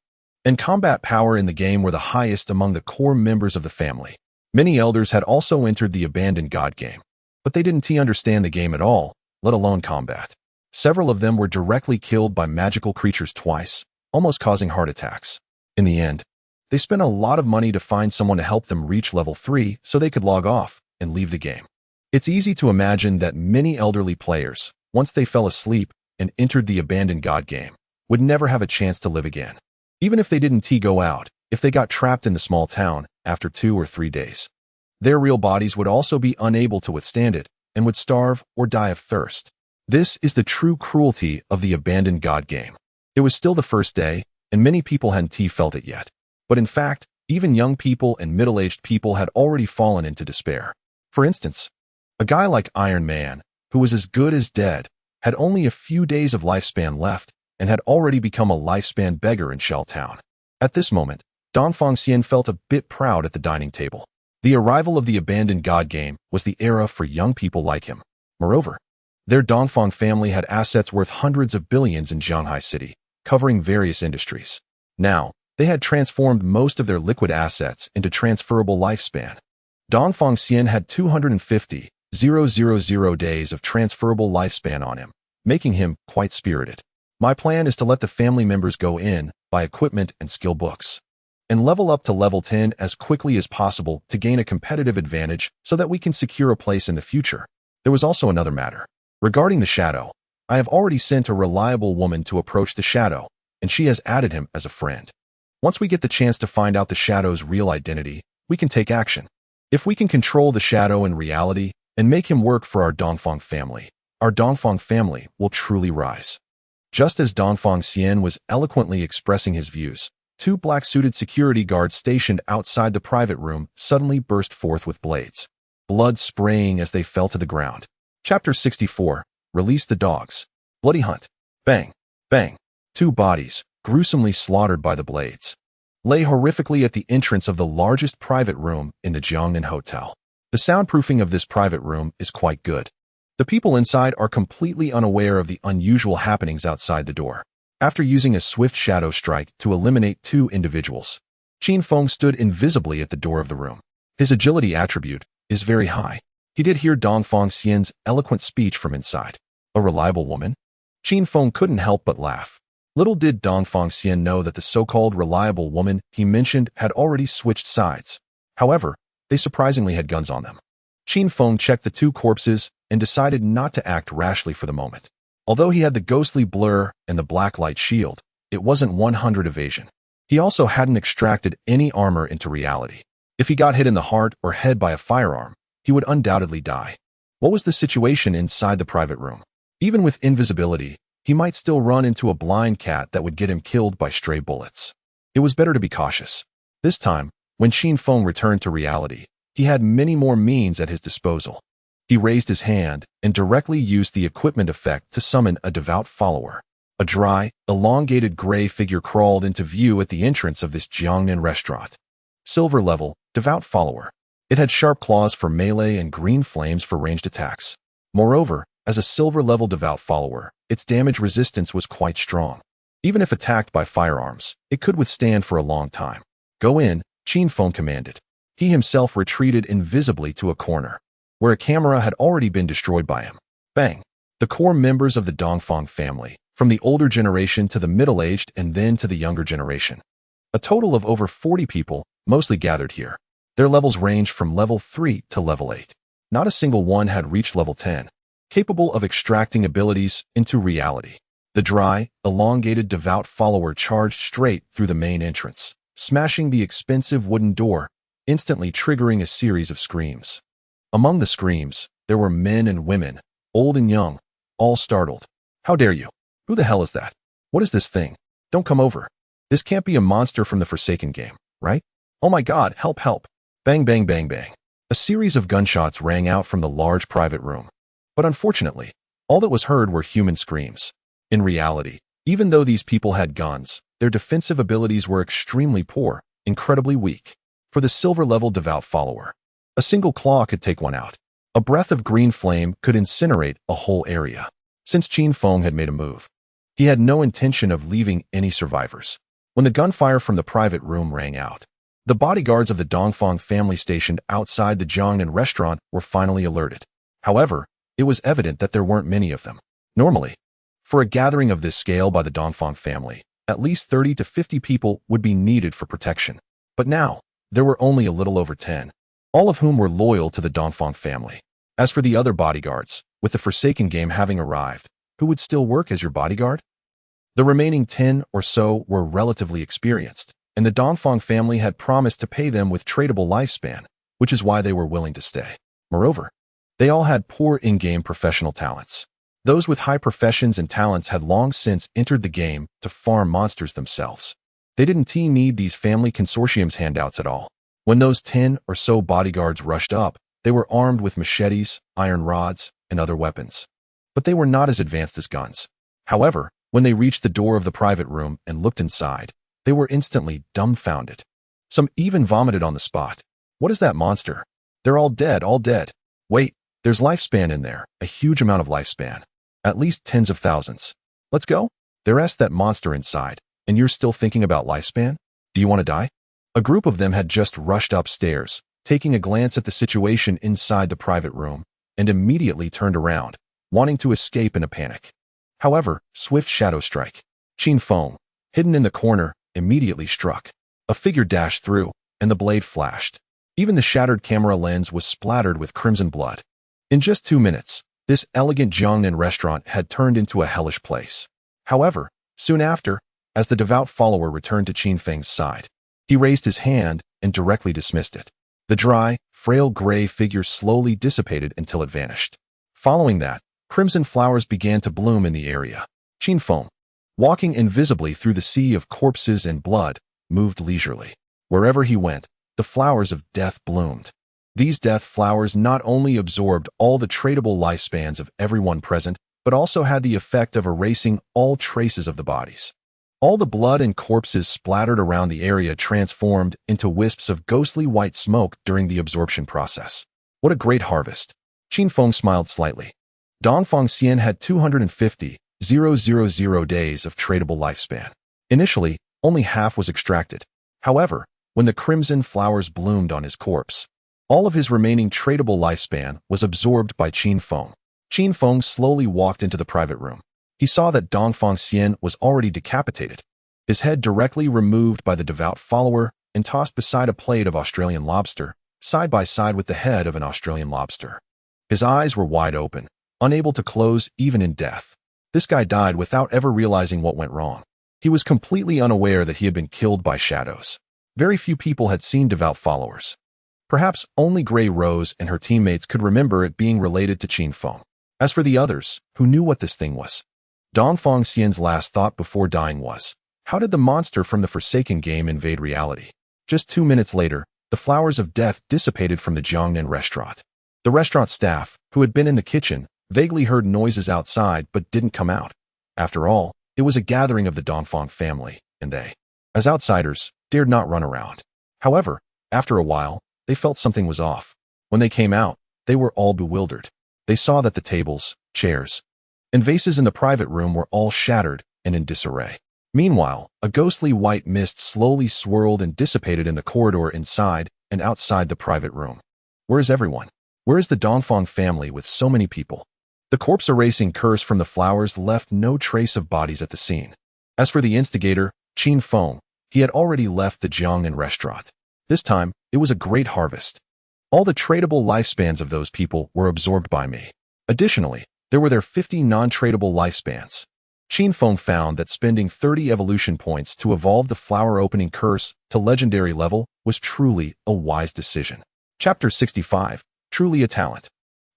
and combat power in the game were the highest among the core members of the family. Many elders had also entered the abandoned god game, but they didn't understand the game at all, let alone combat. Several of them were directly killed by magical creatures twice, almost causing heart attacks. In the end, they spent a lot of money to find someone to help them reach level 3 so they could log off and leave the game. It's easy to imagine that many elderly players, once they fell asleep and entered the abandoned god game, would never have a chance to live again. Even if they didn't go out, if they got trapped in the small town after 2 or 3 days, their real bodies would also be unable to withstand it and would starve or die of thirst. This is the true cruelty of the abandoned god game. It was still the first day, and many people hadn't felt it yet. But in fact, even young people and middle-aged people had already fallen into despair. For instance, a guy like Iron Man, who was as good as dead, had only a few days of lifespan left and had already become a lifespan beggar in Shell Town. At this moment, Dongfang Xian felt a bit proud at the dining table. The arrival of the abandoned god game was the era for young people like him. Moreover, their Dongfang family had assets worth hundreds of billions in Shanghai City, covering various industries. Now, they had transformed most of their liquid assets into transferable lifespan. Dongfang Xian had 250,000 days of transferable lifespan on him, making him quite spirited. My plan is to let the family members go in, buy equipment and skill books, and level up to level 10 as quickly as possible to gain a competitive advantage so that we can secure a place in the future. There was also another matter. Regarding the Shadow, I have already sent a reliable woman to approach the Shadow, and she has added him as a friend. Once we get the chance to find out the Shadow's real identity, we can take action. If we can control the Shadow in reality and make him work for our Dongfang family will truly rise. Just as Dongfang Xian was eloquently expressing his views, 2 black-suited security guards stationed outside the private room suddenly burst forth with blades, blood spraying as they fell to the ground. Chapter 64. Release the dogs. Bloody hunt. Bang. Bang. 2 bodies, gruesomely slaughtered by the blades, lay horrifically at the entrance of the largest private room in the Jiangnan Hotel. The soundproofing of this private room is quite good. The people inside are completely unaware of the unusual happenings outside the door. After using a swift shadow strike to eliminate 2 individuals, Qin Feng stood invisibly at the door of the room. His agility attribute is very high. He did hear Dongfang Xian's eloquent speech from inside. A reliable woman? Qin Feng couldn't help but laugh. Little did Dongfang Xian know that the so-called reliable woman he mentioned had already switched sides. However, they surprisingly had guns on them. Qin Feng checked the 2 corpses and decided not to act rashly for the moment. Although he had the ghostly blur and the black light shield, it wasn't 100 evasion. He also hadn't extracted any armor into reality. If he got hit in the heart or head by a firearm, he would undoubtedly die. What was the situation inside the private room? Even with invisibility, he might still run into a blind cat that would get him killed by stray bullets. It was better to be cautious. This time, when Qin Feng returned to reality, he had many more means at his disposal. He raised his hand and directly used the equipment effect to summon a devout follower. A dry, elongated gray figure crawled into view at the entrance of this Jiangnan restaurant. Silver level, devout follower. It had sharp claws for melee and green flames for ranged attacks. Moreover, as a silver-level devout follower, its damage resistance was quite strong. Even if attacked by firearms, it could withstand for a long time. Go in, Qin Feng commanded. He himself retreated invisibly to a corner, where a camera had already been destroyed by him. Bang! The core members of the Dongfang family, from the older generation to the middle-aged and then to the younger generation. A total of over 40 people, mostly gathered here. Their levels ranged from level 3 to level 8. Not a single one had reached level 10. Capable of extracting abilities into reality. The dry, elongated devout follower charged straight through the main entrance, smashing the expensive wooden door, instantly triggering a series of screams. Among the screams, there were men and women, old and young, all startled. How dare you? Who the hell is that? What is this thing? Don't come over. This can't be a monster from the Forsaken game, right? Oh my god, help, help. Bang, bang, bang, bang. A series of gunshots rang out from the large private room. But unfortunately, all that was heard were human screams. In reality, even though these people had guns, their defensive abilities were extremely poor, incredibly weak. For the silver-level devout follower, a single claw could take one out. A breath of green flame could incinerate a whole area. Since Qin Feng had made a move, he had no intention of leaving any survivors. When the gunfire from the private room rang out, the bodyguards of the Dongfang family stationed outside the Jiangnan restaurant were finally alerted. However, it was evident that there weren't many of them. Normally, for a gathering of this scale by the Dongfang family, at least 30 to 50 people would be needed for protection. But now, there were only a little over 10, all of whom were loyal to the Dongfang family. As for the other bodyguards, with the Forsaken game having arrived, who would still work as your bodyguard? The remaining 10 or so were relatively experienced, and the Dongfang family had promised to pay them with tradable lifespan, which is why they were willing to stay. Moreover, they all had poor in-game professional talents. Those with high professions and talents had long since entered the game to farm monsters themselves. They didn't need these family consortium's handouts at all. When those 10 or so bodyguards rushed up, they were armed with machetes, iron rods, and other weapons. But they were not as advanced as guns. However, when they reached the door of the private room and looked inside, they were instantly dumbfounded. Some even vomited on the spot. What is that monster? They're all dead, all dead. Wait, there's lifespan in there, a huge amount of lifespan. At least tens of thousands. Let's go? There is that monster inside, and you're still thinking about lifespan? Do you want to die? A group of them had just rushed upstairs, taking a glance at the situation inside the private room, and immediately turned around, wanting to escape in a panic. However, swift shadow strike. Qin Feng, hidden in the corner, immediately struck. A figure dashed through, and the blade flashed. Even the shattered camera lens was splattered with crimson blood. In just 2 minutes, this elegant Jiangnan restaurant had turned into a hellish place. However, soon after, as the devout follower returned to Qin Feng's side, he raised his hand and directly dismissed it. The dry, frail gray figure slowly dissipated until it vanished. Following that, crimson flowers began to bloom in the area. Qin Feng, walking invisibly through the sea of corpses and blood, moved leisurely. Wherever he went, the flowers of death bloomed. These death flowers not only absorbed all the tradable lifespans of everyone present, but also had the effect of erasing all traces of the bodies. All the blood and corpses splattered around the area transformed into wisps of ghostly white smoke during the absorption process. What a great harvest. Qin Feng smiled slightly. Dongfang Xian had 250,000 days of tradable lifespan. Initially, only half was extracted. However, when the crimson flowers bloomed on his corpse, all of his remaining tradable lifespan was absorbed by Qin Feng. Qin Feng slowly walked into the private room. He saw that Dongfang Xian was already decapitated, his head directly removed by the devout follower and tossed beside a plate of Australian lobster, side by side with the head of an Australian lobster. His eyes were wide open, unable to close even in death. This guy died without ever realizing what went wrong. He was completely unaware that he had been killed by shadows. Very few people had seen devout followers. Perhaps only Grey Rose and her teammates could remember it being related to Qin Feng. As for the others, who knew what this thing was? Dongfang Xian's last thought before dying was, how did the monster from the Forsaken game invade reality? Just 2 minutes later, the flowers of death dissipated from the Jiangnan restaurant. The restaurant staff, who had been in the kitchen, vaguely heard noises outside but didn't come out. After all, it was a gathering of the Dongfang family, and they, as outsiders, dared not run around. However, after a while, they felt something was off. When they came out, they were all bewildered. They saw that the tables, chairs, and vases in the private room were all shattered and in disarray. Meanwhile, a ghostly white mist slowly swirled and dissipated in the corridor inside and outside the private room. Where is everyone? Where is the Dongfang family with so many people? The corpse-erasing curse from the flowers left no trace of bodies at the scene. As for the instigator, Qin Feng, he had already left the Jiangnan restaurant. This time, it was a great harvest. All the tradable lifespans of those people were absorbed by me. Additionally, there were their 50 non-tradable lifespans. Qin Feng found that spending 30 evolution points to evolve the flower opening curse to legendary level was truly a wise decision. Chapter 65, Truly a Talent.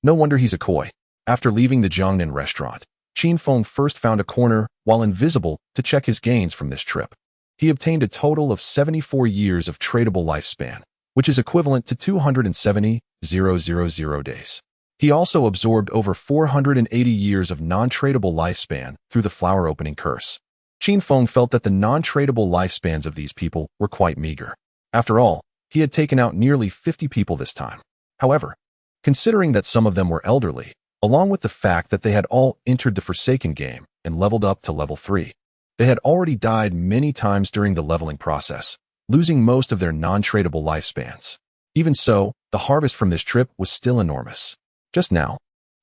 No wonder he's a koi. After leaving the Jiangnan restaurant, Qin Feng first found a corner, while invisible, to check his gains from this trip. He obtained a total of 74 years of tradable lifespan, which is equivalent to 270,000 days. He also absorbed over 480 years of non-tradable lifespan through the flower opening curse. Qin Feng felt that the non-tradable lifespans of these people were quite meager. After all, he had taken out nearly 50 people this time. However, considering that some of them were elderly, along with the fact that they had all entered the Forsaken game and leveled up to level 3, they had already died many times during the leveling process, losing most of their non-tradable lifespans. Even so, the harvest from this trip was still enormous. Just now,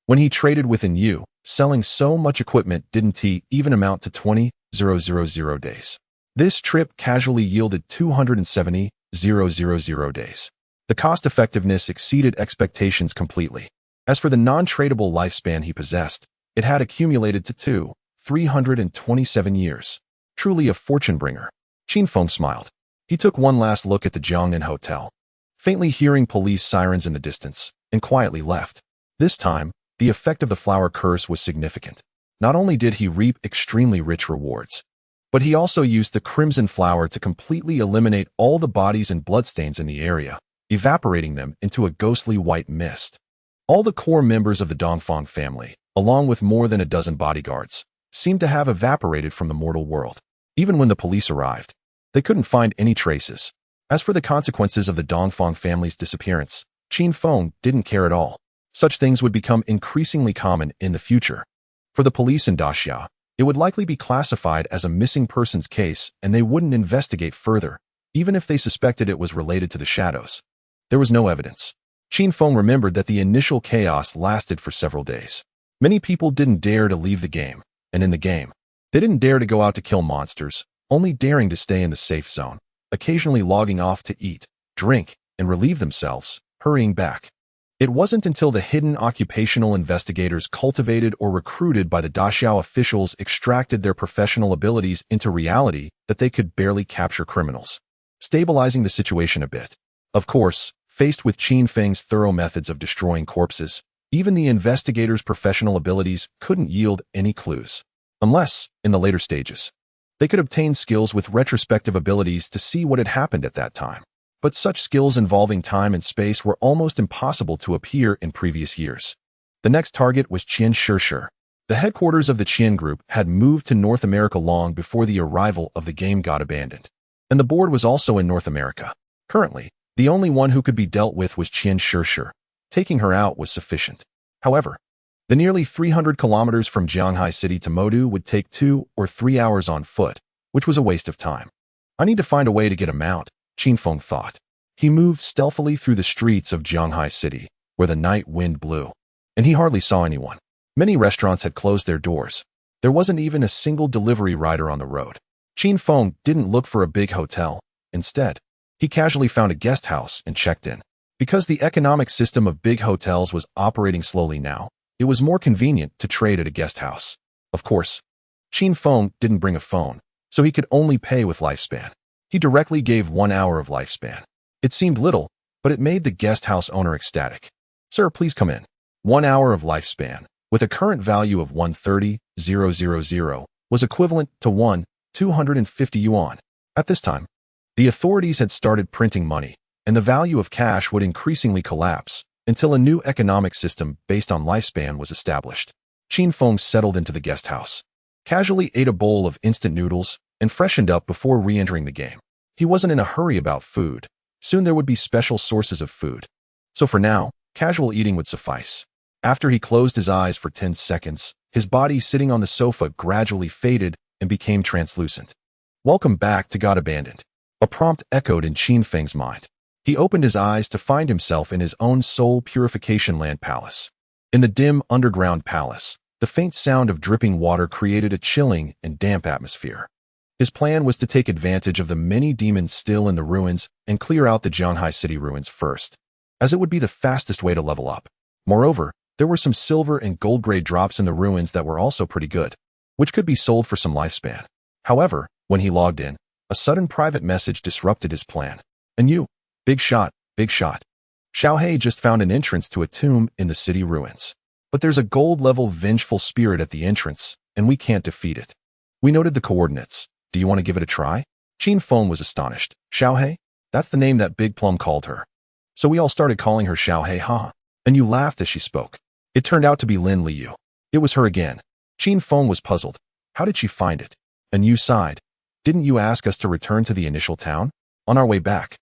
when he traded with Yu, selling so much equipment didn't even amount to 20,000 days. This trip casually yielded 270,000 days. The cost-effectiveness exceeded expectations completely. As for the non-tradable lifespan he possessed, it had accumulated to 327 years. Truly a fortune-bringer. Qin Feng smiled. He took one last look at the Jiangnan Hotel, faintly hearing police sirens in the distance, and quietly left. This time, the effect of the flower curse was significant. Not only did he reap extremely rich rewards, but he also used the crimson flower to completely eliminate all the bodies and bloodstains in the area, evaporating them into a ghostly white mist. All the core members of the Dongfang family, along with more than a dozen bodyguards, seemed to have evaporated from the mortal world. Even when the police arrived, they couldn't find any traces. As for the consequences of the Dongfang family's disappearance, Qin Feng didn't care at all. Such things would become increasingly common in the future. For the police in Daxia, it would likely be classified as a missing persons case and they wouldn't investigate further, even if they suspected it was related to the shadows. There was no evidence. Qin Feng remembered that the initial chaos lasted for several days. Many people didn't dare to leave the game, and in the game, they didn't dare to go out to kill monsters, only daring to stay in the safe zone, occasionally logging off to eat, drink, and relieve themselves, hurrying back. It wasn't until the hidden occupational investigators cultivated or recruited by the Daxiao officials extracted their professional abilities into reality that they could barely capture criminals, stabilizing the situation a bit. Of course, faced with Qin Feng's thorough methods of destroying corpses, even the investigators' professional abilities couldn't yield any clues. Unless, in the later stages, they could obtain skills with retrospective abilities to see what had happened at that time. But such skills involving time and space were almost impossible to appear in previous years. The next target was Qian Shishir. The headquarters of the Qian Group had moved to North America long before the arrival of the game got abandoned. And the board was also in North America. Currently, the only one who could be dealt with was Qian Shishir. Taking her out was sufficient. However, the nearly 300 kilometers from Jianghai City to Modu would take 2 or 3 hours on foot, which was a waste of time. I need to find a way to get a mount, Qin Feng thought. He moved stealthily through the streets of Jianghai City, where the night wind blew, and he hardly saw anyone. Many restaurants had closed their doors. There wasn't even a single delivery rider on the road. Qin Feng didn't look for a big hotel. Instead, he casually found a guest house and checked in. Because the economic system of big hotels was operating slowly now, it was more convenient to trade at a guest house. Of course, Qin Feng didn't bring a phone, so he could only pay with lifespan. He directly gave 1 hour of lifespan. It seemed little, but it made the guest house owner ecstatic. Sir, please come in. 1 hour of lifespan, with a current value of 130,000, was equivalent to 250 yuan. At this time, the authorities had started printing money, and the value of cash would increasingly collapse until a new economic system based on lifespan was established. Qin Feng settled into the guest house, casually ate a bowl of instant noodles, and freshened up before re-entering the game. He wasn't in a hurry about food. Soon there would be special sources of food. So for now, casual eating would suffice. After he closed his eyes for 10 seconds, his body sitting on the sofa gradually faded and became translucent. Welcome back to God Abandoned. A prompt echoed in Qin Feng's mind. He opened his eyes to find himself in his own soul purification land palace. In the dim underground palace, the faint sound of dripping water created a chilling and damp atmosphere. His plan was to take advantage of the many demons still in the ruins and clear out the Jianghai City ruins first, as it would be the fastest way to level up. Moreover, there were some silver and gold-grade drops in the ruins that were also pretty good, which could be sold for some lifespan. However, when he logged in, a sudden private message disrupted his plan. And you, big shot, big shot. Xiao He just found an entrance to a tomb in the city ruins. But there's a gold-level vengeful spirit at the entrance, and we can't defeat it. We noted the coordinates. Do you want to give it a try? Qin Feng was astonished. Xiaohei? That's the name that Big Plum called her. So we all started calling her Xiaohei, huh? And you laughed as she spoke. It turned out to be Lin Liu. It was her again. Qin Feng was puzzled. How did she find it? And you sighed. Didn't you ask us to return to the initial town? On our way back,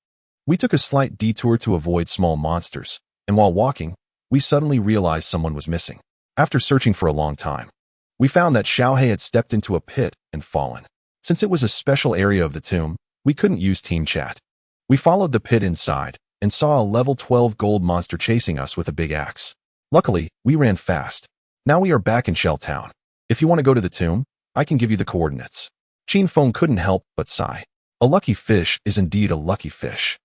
we took a slight detour to avoid small monsters, and while walking, we suddenly realized someone was missing. After searching for a long time, we found that Xiaohei had stepped into a pit and fallen. Since it was a special area of the tomb, we couldn't use team chat. We followed the pit inside and saw a level 12 gold monster chasing us with a big axe. Luckily, we ran fast. Now we are back in Shell Town. If you want to go to the tomb, I can give you the coordinates. Qin Feng couldn't help but sigh. A lucky fish is indeed a lucky fish.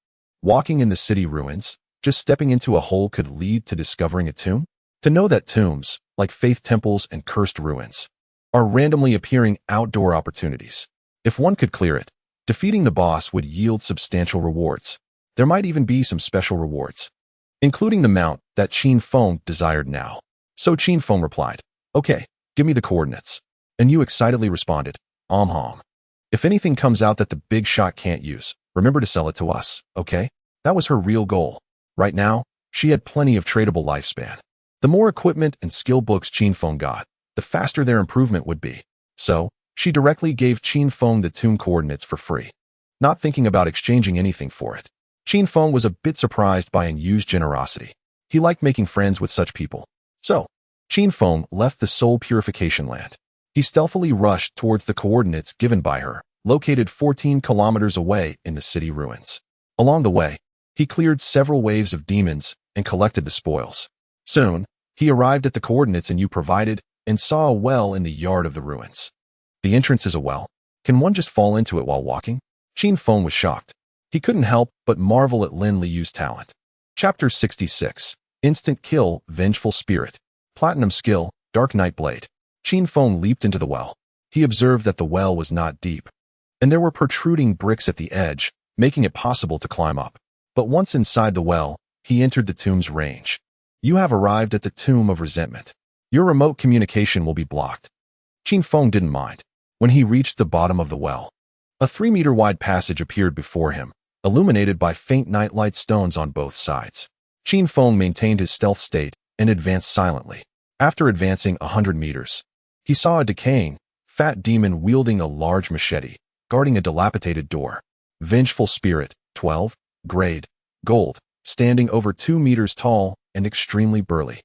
Walking in the city ruins, just stepping into a hole could lead to discovering a tomb? To know that tombs, like faith temples and cursed ruins, are randomly appearing outdoor opportunities. If one could clear it, defeating the boss would yield substantial rewards. There might even be some special rewards, including the mount that Qin Feng desired now. So Qin Feng replied, okay, give me the coordinates. And you excitedly responded, hom. If anything comes out that the big shot can't use, remember to sell it to us, okay? That was her real goal. Right now, she had plenty of tradable lifespan. The more equipment and skill books Qin Feng got, the faster their improvement would be. So, she directly gave Qin Feng the tomb coordinates for free, not thinking about exchanging anything for it. Qin Feng was a bit surprised by unused generosity. He liked making friends with such people. So, Qin Feng left the soul purification land. He stealthily rushed towards the coordinates given by her, located 14 kilometers away in the city ruins. Along the way, he cleared several waves of demons and collected the spoils. Soon, he arrived at the coordinates you provided and saw a well in the yard of the ruins. The entrance is a well. Can one just fall into it while walking? Qin Feng was shocked. He couldn't help but marvel at Lin Liu's talent. Chapter 66. Instant Kill, Vengeful Spirit. Platinum Skill, Dark Night Blade. Qin Feng leaped into the well. He observed that the well was not deep, and there were protruding bricks at the edge, making it possible to climb up. But once inside the well, he entered the tomb's range. You have arrived at the Tomb of Resentment. Your remote communication will be blocked. Qin Feng didn't mind. When he reached the bottom of the well, a 3-meter-wide passage appeared before him, illuminated by faint nightlight stones on both sides. Qin Feng maintained his stealth state and advanced silently. After advancing 100 meters, he saw a decaying, fat demon wielding a large machete, guarding a dilapidated door. Vengeful Spirit, 12, grade, gold, standing over 2 meters tall and extremely burly.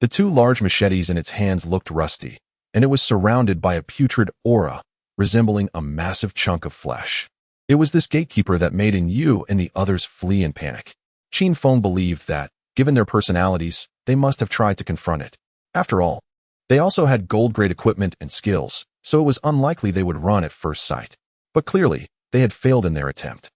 The 2 large machetes in its hands looked rusty, and it was surrounded by a putrid aura, resembling a massive chunk of flesh. It was this gatekeeper that made you and the others flee in panic. Qin Feng believed that, given their personalities, they must have tried to confront it. After all, they also had gold-grade equipment and skills, so it was unlikely they would run at first sight. But clearly, they had failed in their attempt.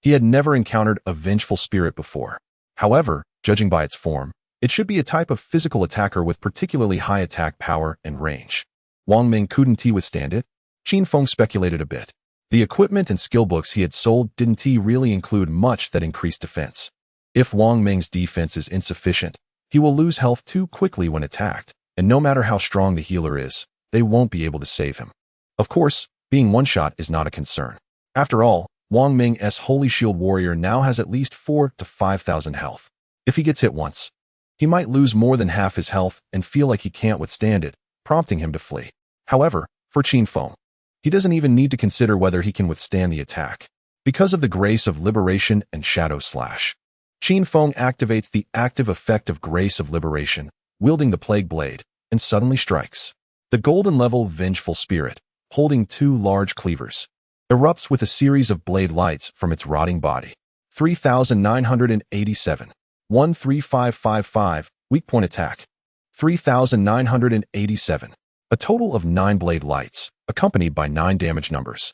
He had never encountered a vengeful spirit before. However, judging by its form, it should be a type of physical attacker with particularly high attack power and range. Wang Ming couldn't he withstand it? Qin Feng speculated a bit. The equipment and skill books he had sold didn't he really include much that increased defense. If Wang Ming's defense is insufficient, he will lose health too quickly when attacked, and no matter how strong the healer is, they won't be able to save him. Of course, being one-shot is not a concern. After all, Wang Ming's Holy Shield Warrior now has at least 4,000 to 5,000 health. If he gets hit once, he might lose more than half his health and feel like he can't withstand it, prompting him to flee. However, for Qin Feng, he doesn't even need to consider whether he can withstand the attack. Because of the grace of liberation and shadow slash, Qin Feng activates the active effect of Grace of Liberation, wielding the Plague Blade, and suddenly strikes. The golden-level Vengeful Spirit, holding 2 large cleavers, erupts with a series of blade lights from its rotting body. 3,987. 13555, weak point attack. 3,987. A total of 9 blade lights, accompanied by 9 damage numbers,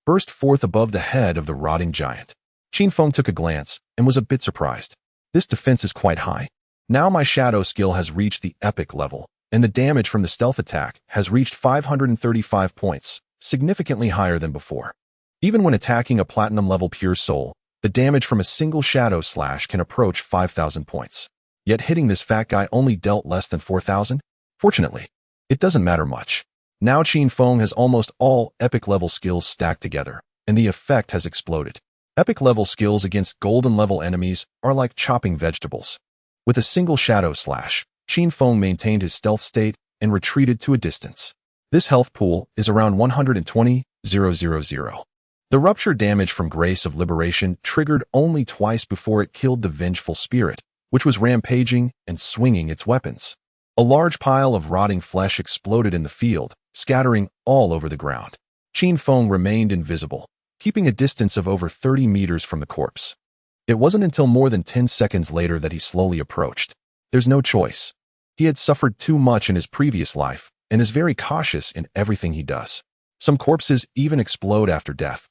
burst forth above the head of the rotting giant. Qin Feng took a glance and was a bit surprised. This defense is quite high. Now my shadow skill has reached the epic level, and the damage from the stealth attack has reached 535 points, significantly higher than before. Even when attacking a platinum level pure soul, the damage from a single shadow slash can approach 5,000 points. Yet hitting this fat guy only dealt less than 4,000? Fortunately, it doesn't matter much. Now Qin Feng has almost all epic-level skills stacked together, and the effect has exploded. Epic-level skills against golden-level enemies are like chopping vegetables. With a single shadow slash, Qin Feng maintained his stealth state and retreated to a distance. This health pool is around 120,000. The rupture damage from Grace of Liberation triggered only twice before it killed the vengeful spirit, which was rampaging and swinging its weapons. A large pile of rotting flesh exploded in the field, scattering all over the ground. Qin Feng remained invisible, keeping a distance of over 30 meters from the corpse. It wasn't until more than 10 seconds later that he slowly approached. There's no choice. He had suffered too much in his previous life and is very cautious in everything he does. Some corpses even explode after death,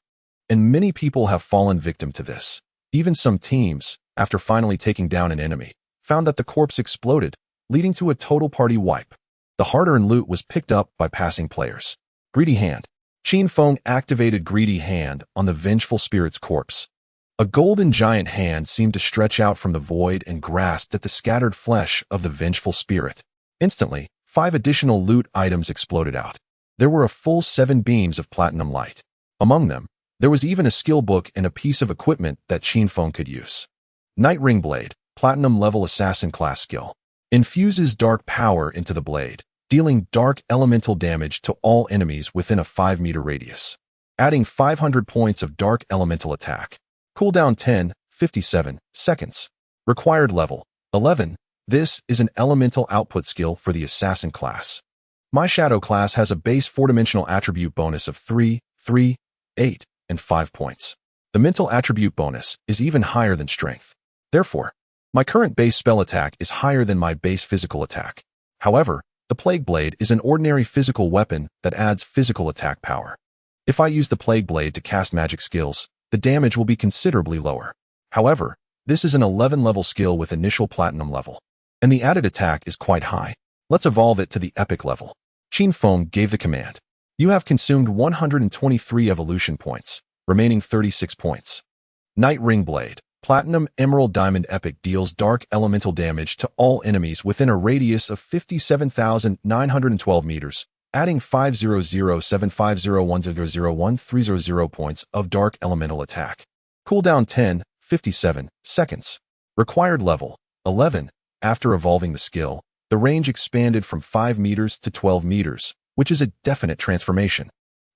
and many people have fallen victim to this. Even some teams, after finally taking down an enemy, found that the corpse exploded, leading to a total party wipe. The hard-earned loot was picked up by passing players. Greedy Hand. Qin Feng activated Greedy Hand on the vengeful spirit's corpse. A golden giant hand seemed to stretch out from the void and grasped at the scattered flesh of the vengeful spirit. Instantly, 5 additional loot items exploded out. There were a full 7 beams of platinum light. Among them, there was even a skill book and a piece of equipment that Qin Feng could use. Night Ring Blade, Platinum level assassin class skill. Infuses dark power into the blade, dealing dark elemental damage to all enemies within a 5-meter radius. Adding 500 points of dark elemental attack. Cooldown 57 seconds. Required level 11. This is an elemental output skill for the assassin class. My shadow class has a base 4-dimensional attribute bonus of 3, 8, and 5 points. The mental attribute bonus is even higher than strength. Therefore, my current base spell attack is higher than my base physical attack. However, the Plague Blade is an ordinary physical weapon that adds physical attack power. If I use the Plague Blade to cast magic skills, the damage will be considerably lower. However, this is an 11-level skill with initial platinum level, and the added attack is quite high. Let's evolve it to the epic level. Qin Feng gave the command. You have consumed 123 evolution points, remaining 36 points. Night Ring Blade, Platinum Emerald Diamond Epic deals dark elemental damage to all enemies within a radius of 57,912 meters, adding 5007501001300 points of dark elemental attack. Cooldown 57 seconds. Required level 11. After evolving the skill, the range expanded from 5 meters to 12 meters, which is a definite transformation.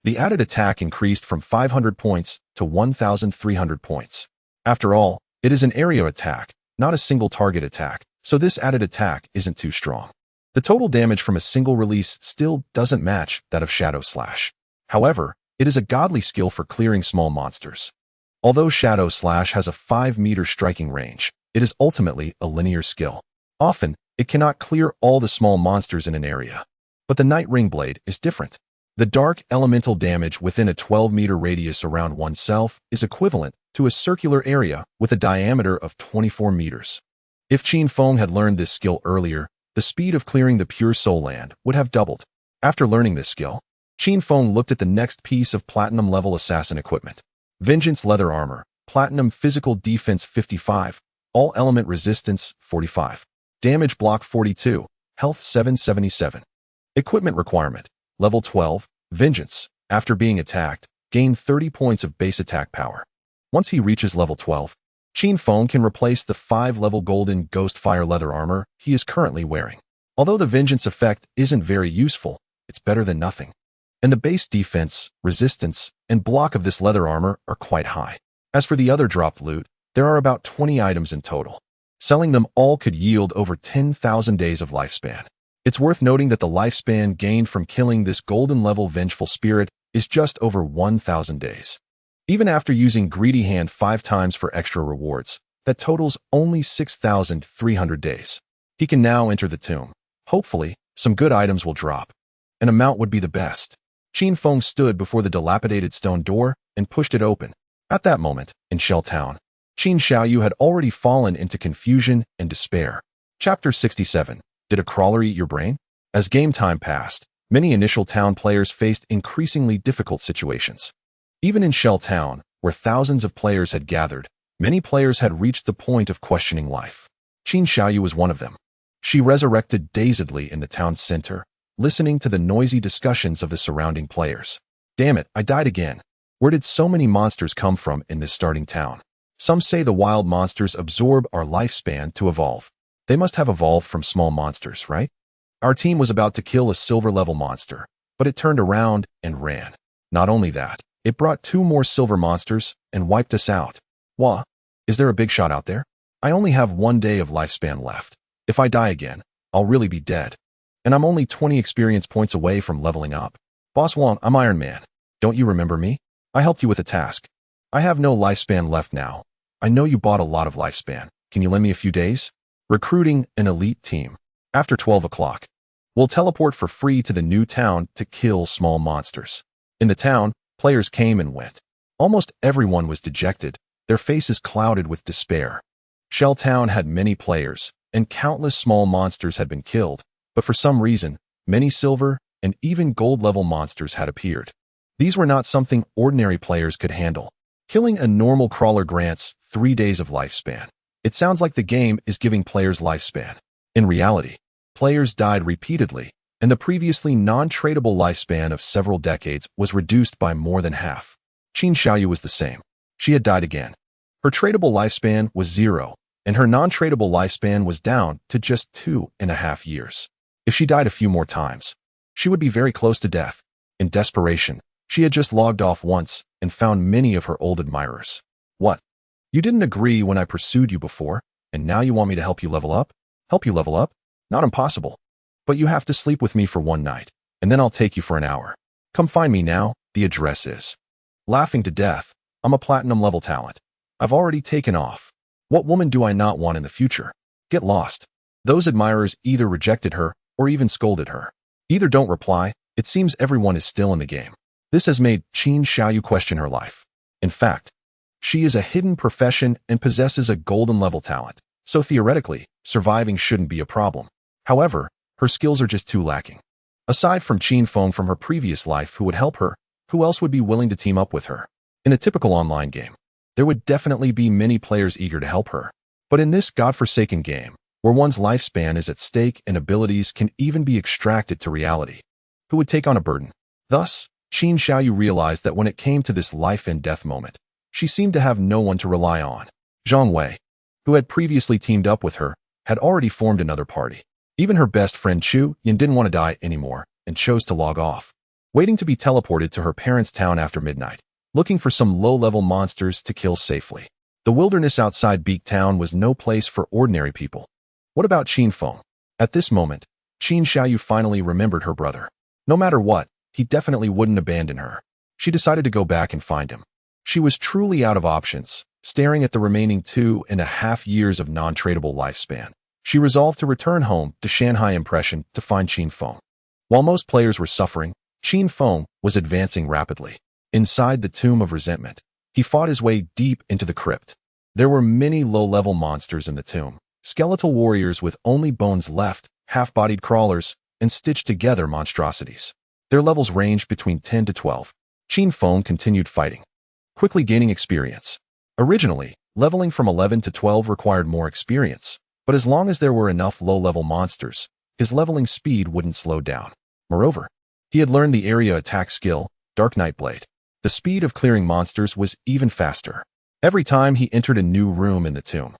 The added attack increased from 500 points to 1,300 points. After all, it is an area attack, not a single target attack, so this added attack isn't too strong. The total damage from a single release still doesn't match that of Shadow Slash. However, it is a godly skill for clearing small monsters. Although Shadow Slash has a 5-meter striking range, it is ultimately a linear skill. Often, it cannot clear all the small monsters in an area. But the Night Ring Blade is different. The dark elemental damage within a 12-meter radius around oneself is equivalent to a circular area with a diameter of 24 meters. If Qin Feng had learned this skill earlier, the speed of clearing the Pure Soul Land would have doubled. After learning this skill, Qin Feng looked at the next piece of platinum-level assassin equipment. Vengeance Leather Armor, Platinum Physical Defense 55, All Element Resistance 45, Damage Block 42, Health 777. Equipment Requirement, Level 12, Vengeance. After being attacked, gain 30 points of base attack power. Once he reaches level 12, Qin Feng can replace the 5-level golden Ghost Fire leather armor he is currently wearing. Although the Vengeance effect isn't very useful, it's better than nothing. And the base defense, resistance, and block of this leather armor are quite high. As for the other dropped loot, there are about 20 items in total. Selling them all could yield over 10,000 days of lifespan. It's worth noting that the lifespan gained from killing this golden-level vengeful spirit is just over 1,000 days. Even after using Greedy Hand 5 times for extra rewards, that totals only 6,300 days. He can now enter the tomb. Hopefully, some good items will drop. An amount would be the best. Qin Feng stood before the dilapidated stone door and pushed it open. At that moment, in Shell Town, Qin Xiaoyu had already fallen into confusion and despair. Chapter 67. Did a crawler eat your brain? As game time passed, many initial town players faced increasingly difficult situations. Even in Shell Town, where thousands of players had gathered, many players had reached the point of questioning life. Qin Xiaoyu was one of them. She resurrected dazedly in the town center, listening to the noisy discussions of the surrounding players. Damn it, I died again. Where did so many monsters come from in this starting town? Some say the wild monsters absorb our lifespan to evolve. They must have evolved from small monsters, right? Our team was about to kill a silver-level monster, but it turned around and ran. Not only that, it brought 2 more silver monsters and wiped us out. Wah, is there a big shot out there? I only have 1 day of lifespan left. If I die again, I'll really be dead. And I'm only 20 experience points away from leveling up. Boss Wong, I'm Iron Man. Don't you remember me? I helped you with a task. I have no lifespan left now. I know you bought a lot of lifespan. Can you lend me a few days? Recruiting an elite team. After 12 o'clock. We'll teleport for free to the new town to kill small monsters. In the town, players came and went. Almost everyone was dejected, their faces clouded with despair. Shell Town had many players, and countless small monsters had been killed, but for some reason, many silver and even gold-level monsters had appeared. These were not something ordinary players could handle. Killing a normal crawler grants 3 days of lifespan. It sounds like the game is giving players lifespan. In reality, players died repeatedly, and the previously non-tradable lifespan of several decades was reduced by more than half. Qin Xiaoyu was the same. She had died again. Her tradable lifespan was 0, and her non-tradable lifespan was down to just 2.5 years. If she died a few more times, she would be very close to death. In desperation, she had just logged off once and found many of her old admirers. What? You didn't agree when I pursued you before, and now you want me to help you level up? Help you level up? Not impossible. But you have to sleep with me for 1 night, and then I'll take you for an hour. Come find me now, the address is. Laughing to death, I'm a platinum level talent. I've already taken off. What woman do I not want in the future? Get lost. Those admirers either rejected her or even scolded her. Either don't reply, it seems everyone is still in the game. This has made Qin Xiaoyu question her life. In fact, she is a hidden profession and possesses a golden level talent, so theoretically, surviving shouldn't be a problem. However, her skills are just too lacking. Aside from Qin Feng from her previous life who would help her, who else would be willing to team up with her? In a typical online game, there would definitely be many players eager to help her. But in this godforsaken game, where one's lifespan is at stake and abilities can even be extracted to reality, who would take on a burden? Thus, Qin Xiaoyu realized that when it came to this life and death moment, she seemed to have no one to rely on. Zhang Wei, who had previously teamed up with her, had already formed another party. Even her best friend Chu Yin didn't want to die anymore and chose to log off, waiting to be teleported to her parents' town after midnight, looking for some low-level monsters to kill safely. The wilderness outside Beak Town was no place for ordinary people. What about Qin Feng? At this moment, Qin Xiaoyu finally remembered her brother. No matter what, he definitely wouldn't abandon her. She decided to go back and find him. She was truly out of options, staring at the remaining 2.5 years of non-tradable lifespan. She resolved to return home to Shanghai Impression to find Qin Feng. While most players were suffering, Qin Feng was advancing rapidly. Inside the Tomb of Resentment, he fought his way deep into the crypt. There were many low-level monsters in the tomb, skeletal warriors with only bones left, half-bodied crawlers, and stitched-together monstrosities. Their levels ranged between 10 to 12. Qin Feng continued fighting, quickly gaining experience. Originally, leveling from 11 to 12 required more experience, but as long as there were enough low-level monsters, his leveling speed wouldn't slow down. Moreover, he had learned the area attack skill, Dark Night Blade. The speed of clearing monsters was even faster. Every time he entered a new room in the tomb,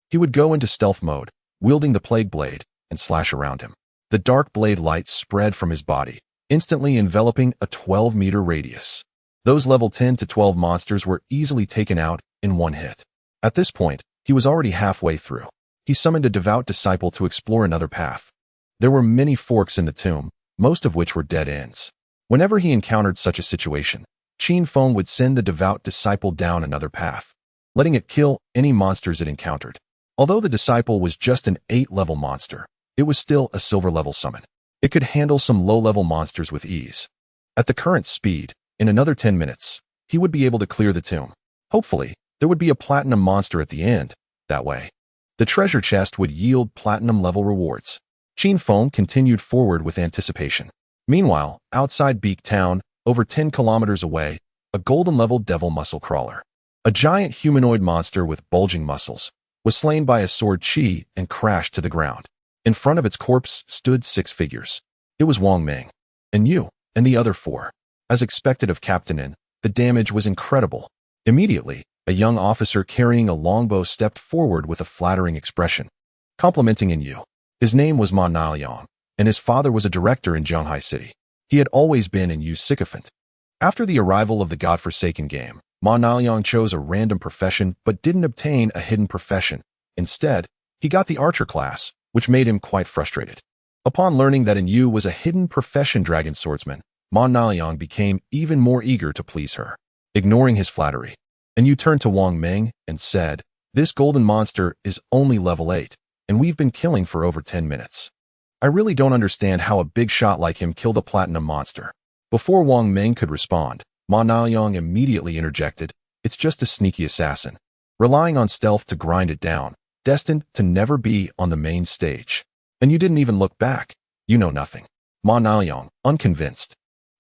he would go into stealth mode, wielding the Plague Blade, and slash around him. The dark blade light spread from his body, instantly enveloping a 12-meter radius. Those level 10 to 12 monsters were easily taken out in one hit. At this point, he was already halfway through. He summoned a devout disciple to explore another path. There were many forks in the tomb, most of which were dead ends. Whenever he encountered such a situation, Qin Feng would send the devout disciple down another path, letting it kill any monsters it encountered. Although the disciple was just an 8-level monster, it was still a silver-level summon. It could handle some low-level monsters with ease. At the current speed, in another 10 minutes, he would be able to clear the tomb. Hopefully, there would be a platinum monster at the end. That way, the treasure chest would yield platinum-level rewards. Qin Feng continued forward with anticipation. Meanwhile, outside Beak Town, over 10 kilometers away, a golden-level devil muscle crawler. A giant humanoid monster with bulging muscles, was slain by a sword Qi and crashed to the ground. In front of its corpse stood 6 figures. It was Wang Ming, and Yu, and the other 4. As expected of Captain N, the damage was incredible. Immediately, a young officer carrying a longbow stepped forward with a flattering expression, complimenting In Yu. His name was Ma Naliang, and his father was a director in Zhonghai City. He had always been In Yu's sycophant. After the arrival of the godforsaken game, Ma Naliang chose a random profession but didn't obtain a hidden profession. Instead, he got the archer class, which made him quite frustrated. Upon learning that In Yu was a hidden profession dragon swordsman, Ma Naliang became even more eager to please her. Ignoring his flattery, In Yu turned to Wang Ming and said, "This golden monster is only level 8, and we've been killing for over 10 minutes. I really don't understand how a big shot like him killed a platinum monster." Before Wang Ming could respond, Ma Naliang immediately interjected, "It's just a sneaky assassin, relying on stealth to grind it down, destined to never be on the main stage. And you didn't even look back. You know nothing." Ma Naliang, unconvinced,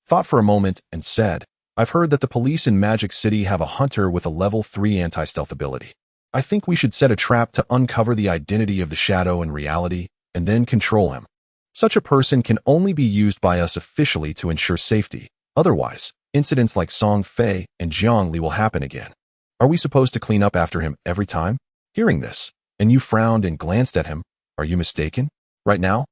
thought for a moment and said, "I've heard that the police in Magic City have a hunter with a level 3 anti-stealth ability. I think we should set a trap to uncover the identity of the shadow in reality and then control him. Such a person can only be used by us officially to ensure safety. Otherwise, incidents like Song Fei and Jiang Li will happen again. Are we supposed to clean up after him every time?" Hearing this, and you frowned and glanced at him. "Are you mistaken? Right now,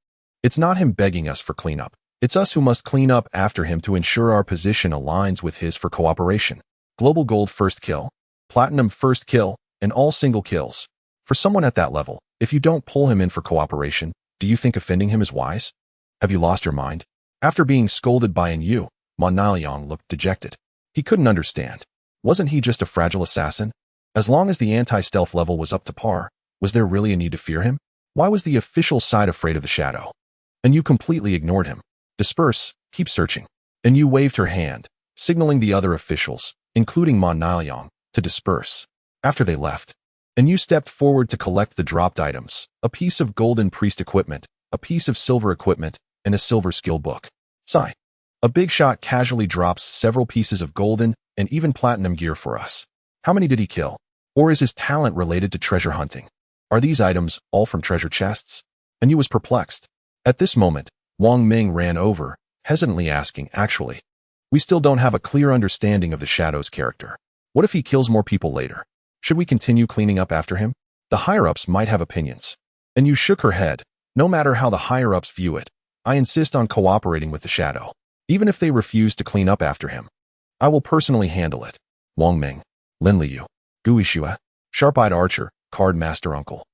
it's not him begging us for cleanup. It's us who must clean up after him to ensure our position aligns with his for cooperation. Global Gold first kill, Platinum first kill, and all single kills. For someone at that level, if you don't pull him in for cooperation, do you think offending him is wise? Have you lost your mind?" After being scolded by In Yu, Ma Naliang looked dejected. He couldn't understand. Wasn't he just a fragile assassin? As long as the anti-stealth level was up to par, was there really a need to fear him? Why was the official side afraid of the shadow? And you completely ignored him. "Disperse, keep searching." And you waved her hand, signaling the other officials, including Ma Naliang, to disperse. After they left, and you stepped forward to collect the dropped items, a piece of golden priest equipment, a piece of silver equipment, and a silver skill book. Sigh. A big shot casually drops several pieces of golden and even platinum gear for us. How many did he kill? Or is his talent related to treasure hunting? Are these items all from treasure chests? And you was perplexed. At this moment, Wang Ming ran over, hesitantly asking, "Actually, we still don't have a clear understanding of the Shadow's character. What if he kills more people later? Should we continue cleaning up after him? The higher-ups might have opinions." And you shook her head. "No matter how the higher-ups view it, I insist on cooperating with the Shadow. Even if they refuse to clean up after him, I will personally handle it." Wang Ming, Lin Liu, Gui Xue, Sharp-Eyed Archer, Card Master Uncle.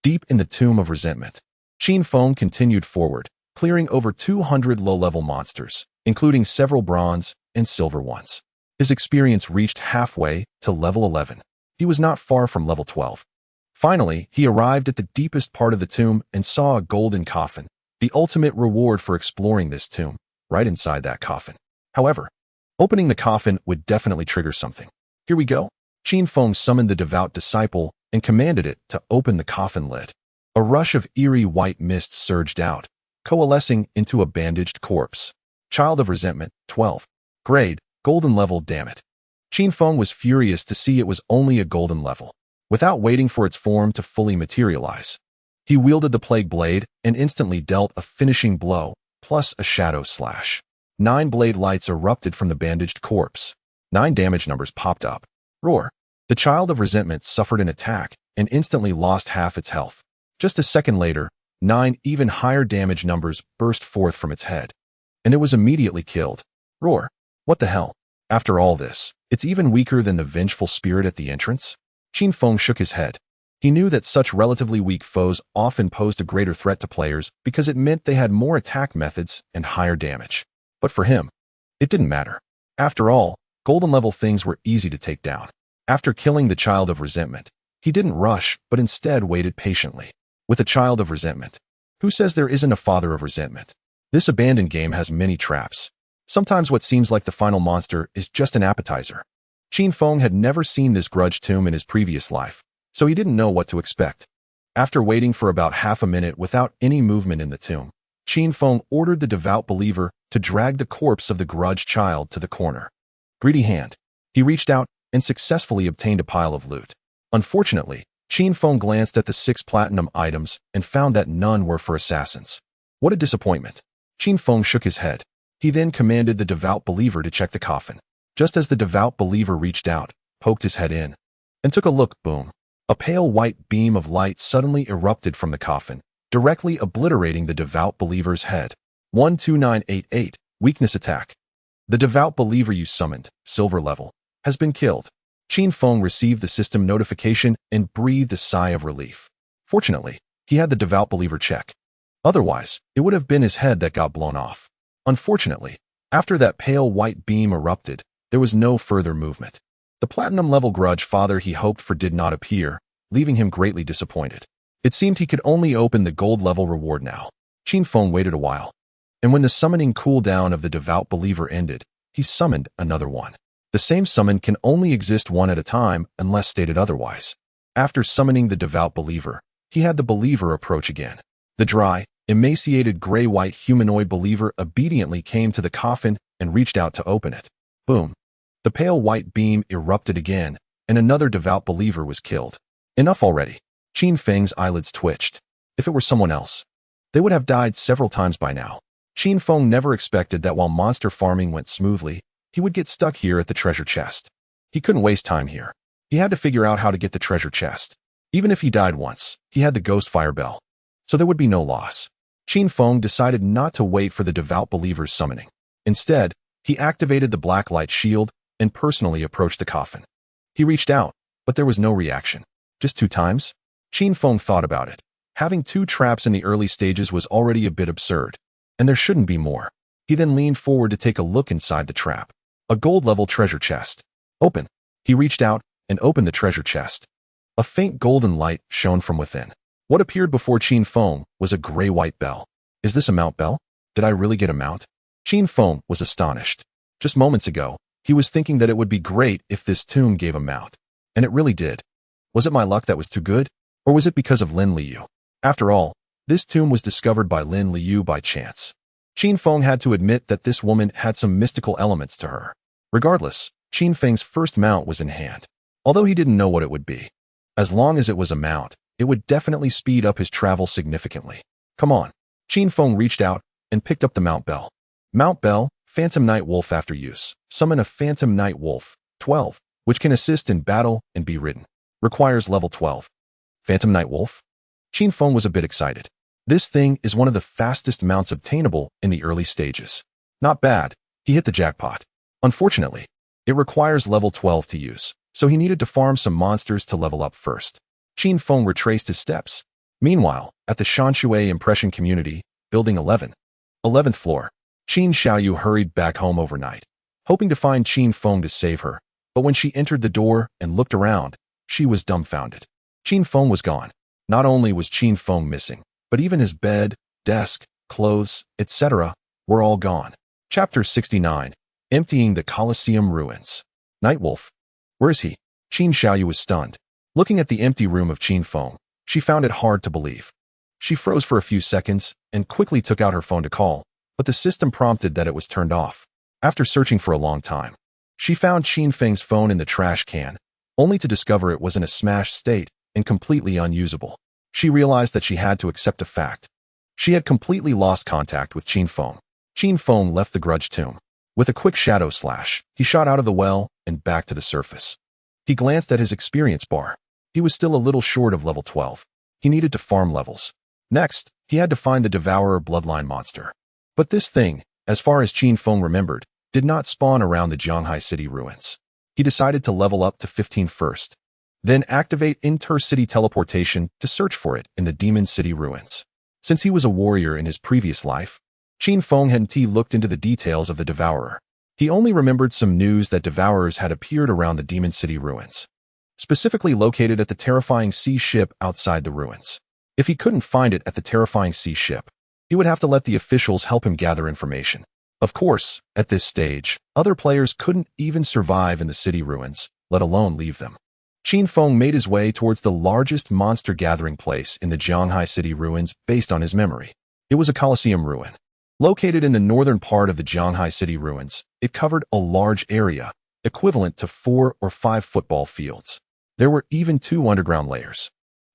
Deep in the tomb of resentment, Qin Feng continued forward, clearing over 200 low-level monsters, including several bronze and silver ones. His experience reached halfway to level 11. He was not far from level 12. Finally, he arrived at the deepest part of the tomb and saw a golden coffin, the ultimate reward for exploring this tomb, right inside that coffin. However, opening the coffin would definitely trigger something. "Here we go." Qin Feng summoned the devout disciple and commanded it to open the coffin lid. A rush of eerie white mist surged out, coalescing into a bandaged corpse. Child of Resentment, 12. Grade, golden level, damn it. Qin Feng was furious to see it was only a golden level. Without waiting for its form to fully materialize, he wielded the Plague Blade and instantly dealt a finishing blow, plus a shadow slash. 9 blade lights erupted from the bandaged corpse. 9 damage numbers popped up. Roar. The Child of Resentment suffered an attack and instantly lost half its health. Just a second later, 9 even higher damage numbers burst forth from its head, and it was immediately killed. Roar. What the hell? After all this, it's even weaker than the vengeful spirit at the entrance? Qin Feng shook his head. He knew that such relatively weak foes often posed a greater threat to players because it meant they had more attack methods and higher damage. But for him, it didn't matter. After all, golden level things were easy to take down. After killing the Child of Resentment, he didn't rush, but instead waited patiently. With a Child of Resentment, who says there isn't a Father of Resentment? This abandoned game has many traps. Sometimes what seems like the final monster is just an appetizer. Qin Feng had never seen this grudge tomb in his previous life, so he didn't know what to expect. After waiting for about half a minute without any movement in the tomb, Qin Feng ordered the devout believer to drag the corpse of the grudge child to the corner. Greedy hand. He reached out and successfully obtained a pile of loot. Unfortunately, Qin Feng glanced at the 6 platinum items and found that none were for assassins. What a disappointment. Qin Feng shook his head. He then commanded the devout believer to check the coffin. Just as the devout believer reached out, poked his head in, and took a look, boom. A pale white beam of light suddenly erupted from the coffin, directly obliterating the devout believer's head. 12988, weakness attack. The devout believer you summoned, silver level, has been killed. Qin Feng received the system notification and breathed a sigh of relief. Fortunately, he had the devout believer check. Otherwise, it would have been his head that got blown off. Unfortunately, after that pale white beam erupted, there was no further movement. The platinum-level grudge father he hoped for did not appear, leaving him greatly disappointed. It seemed he could only open the gold-level reward now. Qin Feng waited a while, and when the summoning cooldown of the devout believer ended, he summoned another one. The same summon can only exist one at a time unless stated otherwise. After summoning the devout believer, he had the believer approach again. The dry, emaciated gray-white humanoid believer obediently came to the coffin and reached out to open it. Boom. The pale white beam erupted again, and another devout believer was killed. Enough already. Qin Feng's eyelids twitched. If it were someone else, they would have died several times by now. Qin Feng never expected that while monster farming went smoothly, he would get stuck here at the treasure chest. He couldn't waste time here. He had to figure out how to get the treasure chest. Even if he died once, he had the ghost fire bell, so there would be no loss. Qin Feng decided not to wait for the devout believer's summoning. Instead, he activated the black light shield and personally approached the coffin. He reached out, but there was no reaction. Just 2 times? Qin Feng thought about it. Having 2 traps in the early stages was already a bit absurd, and there shouldn't be more. He then leaned forward to take a look inside the trap. A gold-level treasure chest. Open. He reached out and opened the treasure chest. A faint golden light shone from within. What appeared before Qin Feng was a gray-white bell. Is this a mount bell? Did I really get a mount? Qin Feng was astonished. Just moments ago, he was thinking that it would be great if this tomb gave a mount. And it really did. Was it my luck that was too good? Or was it because of Lin Liu? After all, this tomb was discovered by Lin Liu by chance. Qin Feng had to admit that this woman had some mystical elements to her. Regardless, Qin Feng's first mount was in hand. Although he didn't know what it would be. As long as it was a mount, it would definitely speed up his travel significantly. Come on. Qin Feng reached out and picked up the mount bell. Mount bell, Phantom Night Wolf after use. Summon a Phantom Night Wolf, 12, which can assist in battle and be ridden. Requires level 12. Phantom Night Wolf? Qin Feng was a bit excited. This thing is one of the fastest mounts obtainable in the early stages. Not bad. He hit the jackpot. Unfortunately, it requires level 12 to use, so he needed to farm some monsters to level up first. Qin Feng retraced his steps. Meanwhile, at the Shanshui Impression Community, Building 11, 11th floor, Qin Xiaoyu hurried back home overnight, hoping to find Qin Feng to save her, but when she entered the door and looked around, she was dumbfounded. Qin Feng was gone. Not only was Qin Feng missing, but even his bed, desk, clothes, etc. were all gone. Chapter 69. Emptying the Colosseum Ruins. Nightwolf. Where is he? Qin Xiaoyu was stunned. Looking at the empty room of Qin Feng, she found it hard to believe. She froze for a few seconds and quickly took out her phone to call, but the system prompted that it was turned off. After searching for a long time, she found Qin Feng's phone in the trash can, only to discover it was in a smashed state and completely unusable. She realized that she had to accept a fact. She had completely lost contact with Qin Feng. Qin Feng left the grudge tomb. With a quick shadow slash, he shot out of the well and back to the surface. He glanced at his experience bar. He was still a little short of level 12. He needed to farm levels. Next, he had to find the Devourer bloodline monster. But this thing, as far as Qin Feng remembered, did not spawn around the Jianghai City ruins. He decided to level up to 15 first, then activate inter-city teleportation to search for it in the Demon City ruins. Since he was a warrior in his previous life, Qin Feng hadn't looked into the details of the Devourer. He only remembered some news that Devourers had appeared around the Demon City ruins, specifically located at the Terrifying Sea ship outside the ruins. If he couldn't find it at the Terrifying Sea ship, he would have to let the officials help him gather information. Of course, at this stage, other players couldn't even survive in the city ruins, let alone leave them. Qin Feng made his way towards the largest monster gathering place in the Jianghai City ruins based on his memory. It was a Colosseum ruin. Located in the northern part of the Jianghai City ruins, it covered a large area, equivalent to 4 or 5 football fields. There were even 2 underground layers.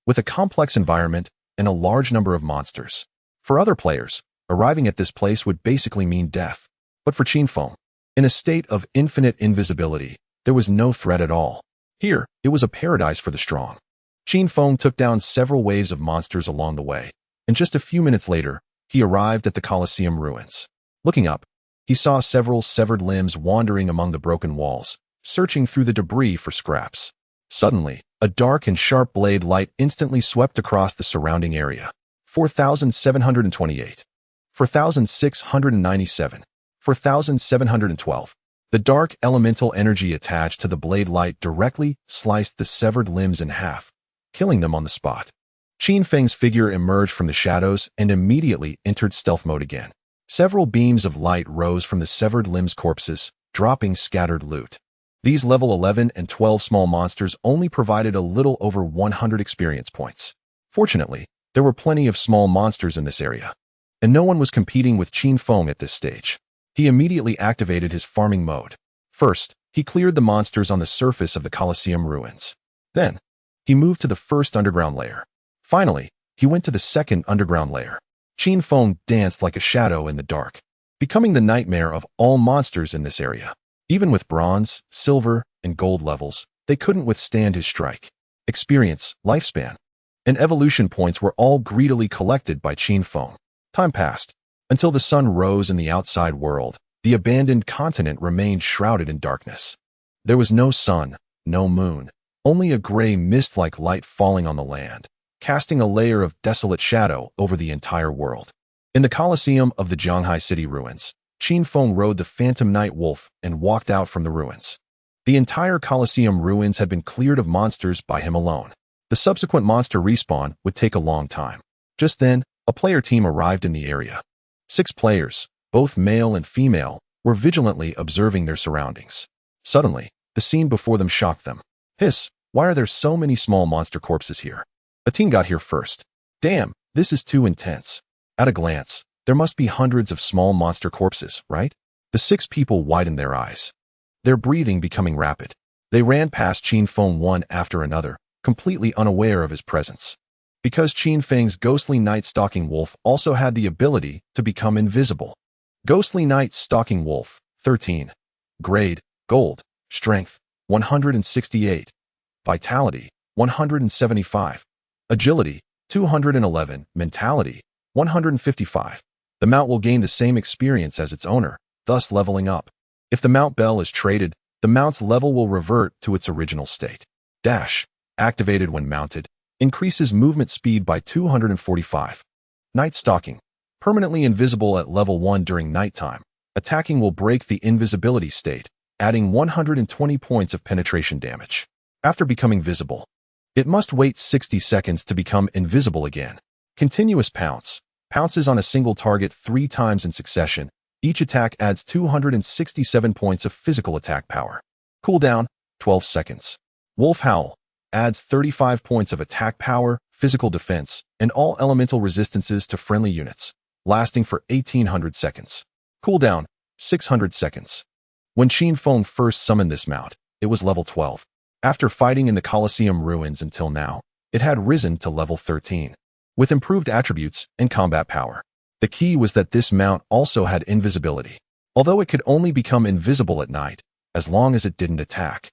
with a complex environment and a large number of monsters. For other players, arriving at this place would basically mean death. But for Qin Feng, in a state of infinite invisibility, there was no threat at all. Here, it was a paradise for the strong. Qin Feng took down several waves of monsters along the way, and just a few minutes later, he arrived at the Colosseum ruins. Looking up, he saw several severed limbs wandering among the broken walls, searching through the debris for scraps. Suddenly, a dark and sharp blade light instantly swept across the surrounding area. 4,728. 4,697. 4,712. The dark elemental energy attached to the blade light directly sliced the severed limbs in half, killing them on the spot. Qin Feng's figure emerged from the shadows and immediately entered stealth mode again. Several beams of light rose from the severed limbs' corpses, dropping scattered loot. These level 11 and 12 small monsters only provided a little over 100 experience points. Fortunately, there were plenty of small monsters in this area, and no one was competing with Qin Feng at this stage. He immediately activated his farming mode. First, he cleared the monsters on the surface of the Colosseum ruins. Then, he moved to the first underground layer. Finally, he went to the second underground layer. Qin Feng danced like a shadow in the dark, becoming the nightmare of all monsters in this area. Even with bronze, silver, and gold levels, they couldn't withstand his strike. Experience, lifespan, and evolution points were all greedily collected by Qin Feng. Time passed. Until the sun rose in the outside world, the abandoned continent remained shrouded in darkness. There was no sun, no moon, only a gray mist-like light falling on the land, casting a layer of desolate shadow over the entire world. In the Colosseum of the Zhanghai City ruins, Qin Feng rode the Phantom Night Wolf and walked out from the ruins. The entire Colosseum ruins had been cleared of monsters by him alone. The subsequent monster respawn would take a long time. Just then, a player team arrived in the area. 6 players, both male and female, were vigilantly observing their surroundings. Suddenly, the scene before them shocked them. Hiss, why are there so many small monster corpses here? A team got here first. Damn, this is too intense. At a glance, there must be hundreds of small monster corpses, right? The 6 people widened their eyes, their breathing becoming rapid. They ran past Qin Feng one after another, completely unaware of his presence. Because Qin Feng's Ghostly Night Stalking Wolf also had the ability to become invisible. Ghostly Night Stalking Wolf, 13. Grade, Gold. Strength, 168. Vitality, 175. Agility, 211. Mentality, 155. The mount will gain the same experience as its owner, thus leveling up. If the mount bell is traded, the mount's level will revert to its original state. Dash, activated when mounted, increases movement speed by 245. Night Stalking, permanently invisible at level 1 during nighttime. Attacking will break the invisibility state, adding 120 points of penetration damage. After becoming visible, it must wait 60 seconds to become invisible again. Continuous Pounce, pounces on a single target 3 times in succession. Each attack adds 267 points of physical attack power. Cooldown, 12 seconds. Wolf Howl, adds 35 points of attack power, physical defense, and all elemental resistances to friendly units, lasting for 1800 seconds. Cooldown, 600 seconds. When Qin Feng first summoned this mount, it was level 12. After fighting in the Colosseum ruins until now, it had risen to level 13, with improved attributes and combat power. The key was that this mount also had invisibility. Although it could only become invisible at night, as long as it didn't attack,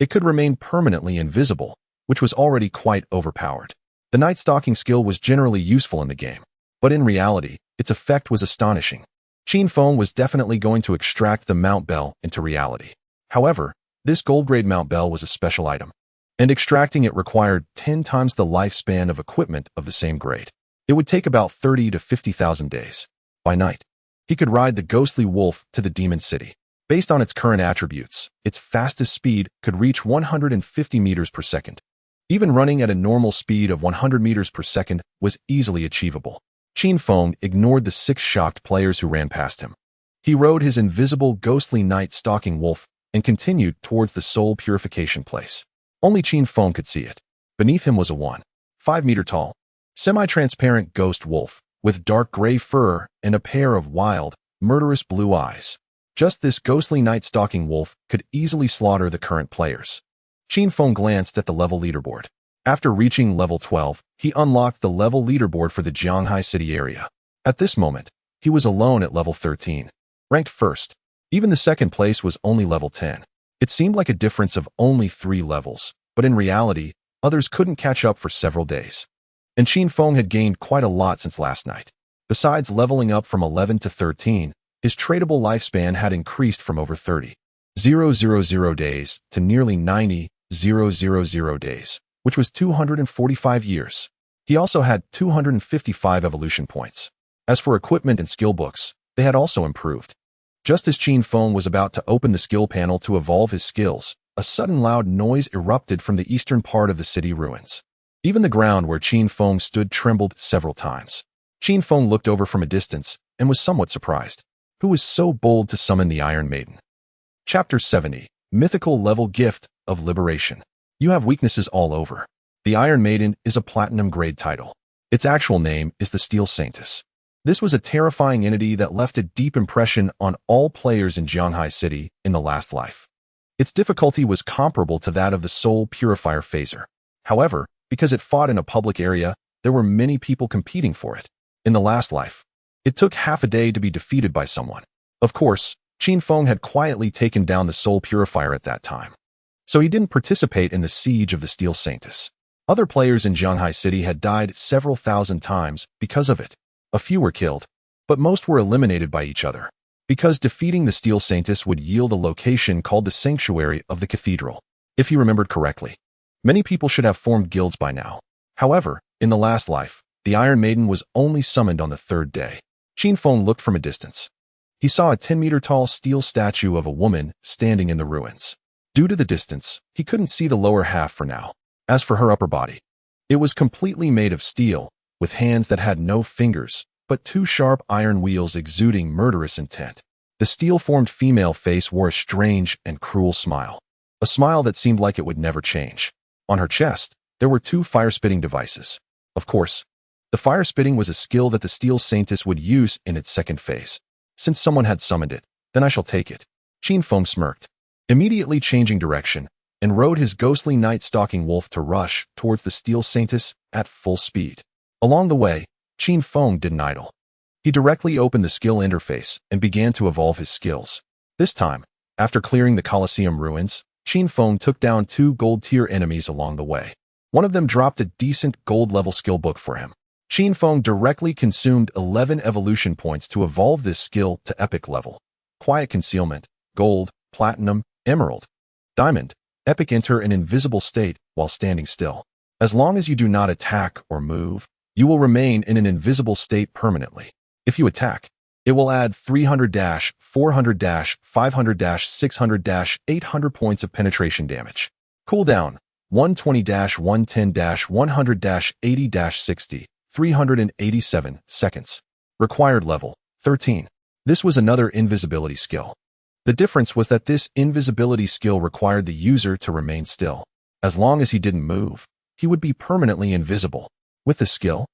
it could remain permanently invisible, which was already quite overpowered. The Night Stalking skill was generally useful in the game, but in reality, its effect was astonishing. Qin Feng was definitely going to extract the mount bell into reality. However, this gold-grade mount bell was a special item, and extracting it required 10 times the lifespan of equipment of the same grade. It would take about 30 to 50,000 days. By night, he could ride the Ghostly Wolf to the Demon City. Based on its current attributes, its fastest speed could reach 150 meters per second. Even running at a normal speed of 100 meters per second was easily achievable. Qin Feng ignored the 6 shocked players who ran past him. He rode his invisible Ghostly Night Stalking Wolf and continued towards the soul purification place. Only Qin Feng could see it. Beneath him was a 1.5 meter tall, semi-transparent ghost wolf with dark gray fur and a pair of wild, murderous blue eyes. Just this Ghostly Night Stalking Wolf could easily slaughter the current players. Qin Feng glanced at the level leaderboard. After reaching level 12, he unlocked the level leaderboard for the Jianghai City area. At this moment, he was alone at level 13, ranked first. Even the second place was only level 10. It seemed like a difference of only 3 levels, but in reality, others couldn't catch up for several days. And Qin Feng had gained quite a lot since last night. Besides leveling up from 11 to 13, his tradable lifespan had increased from over 30,000 days to nearly 90,000 days, which was 245 years. He also had 255 evolution points. As for equipment and skill books, they had also improved. Just as Qin Feng was about to open the skill panel to evolve his skills, a sudden loud noise erupted from the eastern part of the city ruins. Even the ground where Qin Feng stood trembled several times. Qin Feng looked over from a distance and was somewhat surprised. Who was so bold to summon the Iron Maiden? Chapter 70, Mythical Level Gift of Liberation. You have weaknesses all over. The Iron Maiden is a platinum grade title. Its actual name is the Steel Saintess. This was a terrifying entity that left a deep impression on all players in Jianghai City in the last life. Its difficulty was comparable to that of the Soul Purifier Phaser. However, because it fought in a public area, there were many people competing for it. In the last life, it took half a day to be defeated by someone. Of course, Qin Feng had quietly taken down the Soul Purifier at that time, so he didn't participate in the siege of the Steel Saintess. Other players in Jianghai City had died several thousand times because of it. A few were killed, but most were eliminated by each other, because defeating the Steel Saintess would yield a location called the Sanctuary of the Cathedral. If he remembered correctly, many people should have formed guilds by now. However, in the last life, the Iron Maiden was only summoned on the 3rd day. Qin Feng looked from a distance. He saw a 10-meter-tall steel statue of a woman standing in the ruins. Due to the distance, he couldn't see the lower half for now. As for her upper body, it was completely made of steel, with hands that had no fingers, but 2 sharp iron wheels exuding murderous intent. The steel-formed female face wore a strange and cruel smile, a smile that seemed like it would never change. On her chest, there were 2 fire-spitting devices. Of course, the fire-spitting was a skill that the Steel Saintess would use in its 2nd phase. Since someone had summoned it, then I shall take it. Qin Feng smirked, immediately changing direction, and rode his ghostly night-stalking wolf to rush towards the Steel Saintess at full speed. Along the way, Qin Feng didn't idle. He directly opened the skill interface and began to evolve his skills. This time, after clearing the Colosseum ruins, Qin Feng took down 2 gold-tier enemies along the way. One of them dropped a decent gold-level skill book for him. Qin Feng directly consumed 11 evolution points to evolve this skill to epic level. Quiet Concealment, Gold, Platinum, Emerald, Diamond. Epic: enter an invisible state while standing still. As long as you do not attack or move, you will remain in an invisible state permanently. If you attack, it will add 300-, 400-, 500-, 600-, 800 points of penetration damage. Cooldown, 120-, 110-, 100-, 80-, 60, 387 seconds. Required level, 13. This was another invisibility skill. The difference was that this invisibility skill required the user to remain still. As long as he didn't move, he would be permanently invisible. With the skill,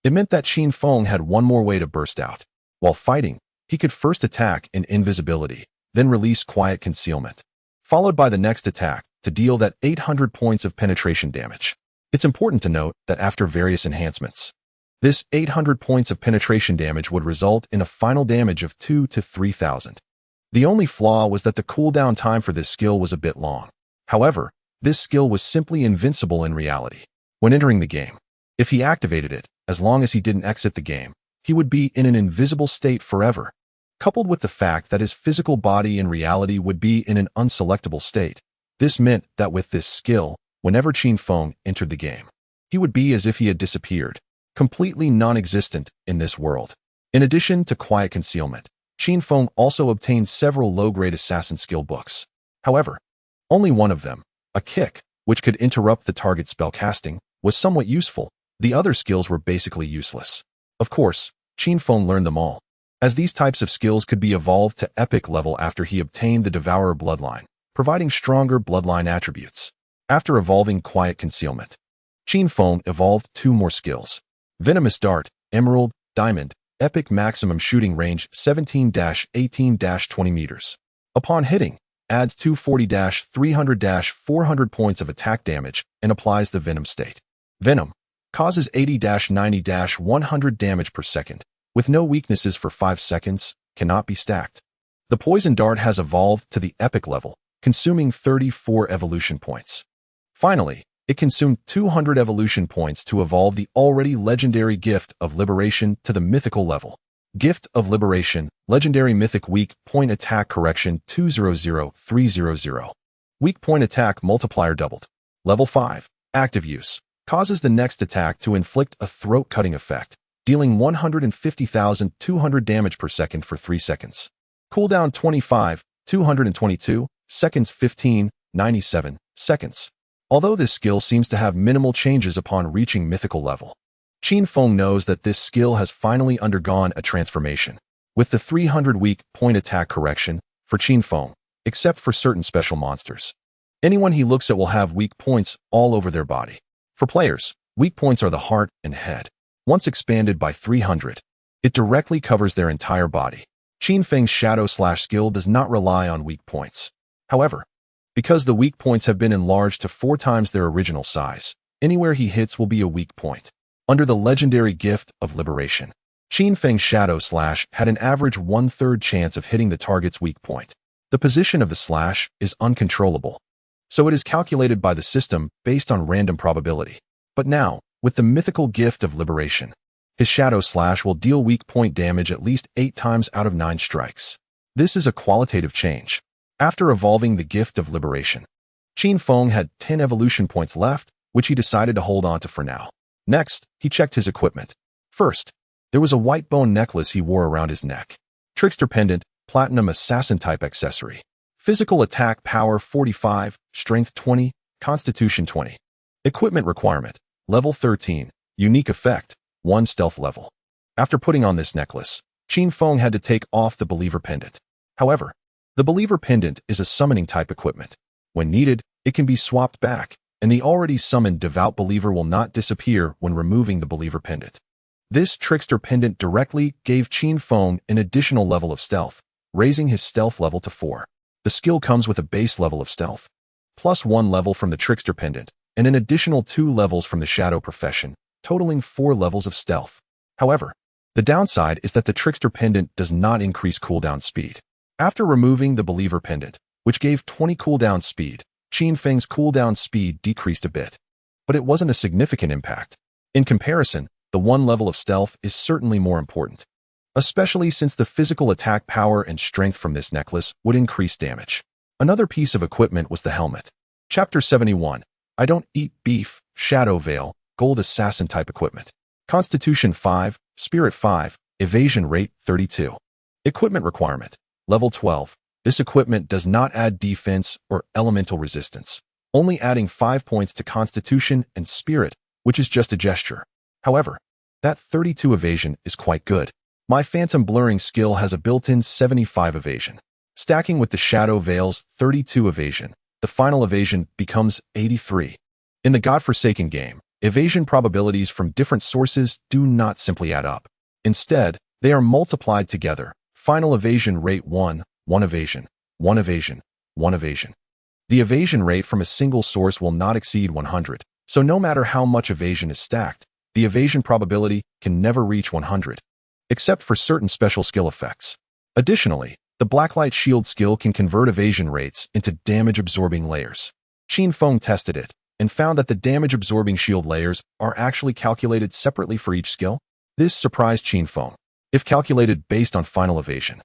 it meant that Qin Feng had one more way to burst out. While fighting, he could first attack in invisibility, then release Quiet Concealment, followed by the next attack to deal that 800 points of penetration damage. It's important to note that after various enhancements, this 800 points of penetration damage would result in a final damage of 2,000 to 3,000. The only flaw was that the cooldown time for this skill was a bit long. However, this skill was simply invincible in reality. When entering the game, if he activated it, as long as he didn't exit the game, he would be in an invisible state forever. Coupled with the fact that his physical body in reality would be in an unselectable state, this meant that with this skill, whenever Qin Feng entered the game, he would be as if he had disappeared, completely non-existent in this world. In addition to Quiet Concealment, Qin Feng also obtained several low-grade assassin skill books. However, only one of them, a kick, which could interrupt the target's spellcasting, was somewhat useful. The other skills were basically useless. Of course, Qin Feng learned them all, as these types of skills could be evolved to epic level after he obtained the Devourer bloodline, providing stronger bloodline attributes. After evolving Quiet Concealment, Qin Feng evolved 2 more skills: Venomous Dart, Emerald, Diamond, Epic: maximum shooting range 17-18-20 meters. Upon hitting, adds 240-300-400 points of attack damage and applies the Venom state. Venom causes 80-90-100 damage per second, with no weaknesses for 5 seconds, cannot be stacked. The Poison Dart has evolved to the epic level, consuming 34 evolution points. Finally, it consumed 200 evolution points to evolve the already legendary Gift of Liberation to the mythical level. Gift of Liberation, Legendary Mythic Weak Point Attack Correction 200300. Weak Point Attack Multiplier doubled. Level 5. Active use. Causes the next attack to inflict a throat-cutting effect, dealing 150,200 damage per second for 3 seconds. Cooldown 25, 222, seconds 15, 97 seconds. Although this skill seems to have minimal changes upon reaching mythical level, Qin Feng knows that this skill has finally undergone a transformation. With the 300 weak point attack correction for Qin Feng, except for certain special monsters, anyone he looks at will have weak points all over their body. For players, weak points are the heart and head. Once expanded by 300, it directly covers their entire body. Qin Feng's Shadow Slash skill does not rely on weak points. However, because the weak points have been enlarged to 4 times their original size, anywhere he hits will be a weak point. Under the legendary Gift of Liberation, Qin Feng's Shadow Slash had an average 1/3 chance of hitting the target's weak point. The position of the slash is uncontrollable, so it is calculated by the system based on random probability. But now, with the mythical Gift of Liberation, his Shadow Slash will deal weak point damage at least 8 times out of 9 strikes. This is a qualitative change. After evolving the Gift of Liberation, Qin Feng had 10 evolution points left, which he decided to hold on to for now. Next, he checked his equipment. First, there was a white bone necklace he wore around his neck. Trickster Pendant, Platinum Assassin type accessory. Physical attack power 45, strength 20, constitution 20. Equipment requirement, level 13, unique effect, 1 stealth level. After putting on this necklace, Qin Feng had to take off the Believer Pendant. However, the Believer Pendant is a summoning type equipment. When needed, it can be swapped back, and the already summoned Devout Believer will not disappear when removing the Believer Pendant. This Trickster Pendant directly gave Qin Feng an additional level of stealth, raising his stealth level to 4. The skill comes with a base level of stealth, plus 1 level from the Trickster Pendant, and an additional 2 levels from the Shadow Profession, totaling 4 levels of stealth. However, the downside is that the Trickster Pendant does not increase cooldown speed. After removing the Believer Pendant, which gave 20 cooldown speed, Qin Feng's cooldown speed decreased a bit. But it wasn't a significant impact. In comparison, the 1 level of stealth is certainly more important, especially since the physical attack power and strength from this necklace would increase damage. Another piece of equipment was the helmet. Chapter 71. I Don't Eat Beef, Shadow Veil, Gold Assassin type equipment. Constitution 5, Spirit 5, Evasion rate 32. Equipment requirement, level 12. This equipment does not add defense or elemental resistance, only adding 5 points to Constitution and Spirit, which is just a gesture. However, that 32 evasion is quite good. My Phantom Blurring skill has a built-in 75 evasion. Stacking with the Shadow Veil's 32 evasion, the final evasion becomes 83. In the Godforsaken game, evasion probabilities from different sources do not simply add up. Instead, they are multiplied together. Final evasion rate 1, 1 evasion, 1 evasion, 1 evasion. The evasion rate from a single source will not exceed 100, so no matter how much evasion is stacked, the evasion probability can never reach 100, except for certain special skill effects. Additionally, the Blacklight Shield skill can convert evasion rates into damage-absorbing layers. Qin Feng tested it, and found that the damage-absorbing shield layers are actually calculated separately for each skill. This surprised Qin Feng. If calculated based on final evasion,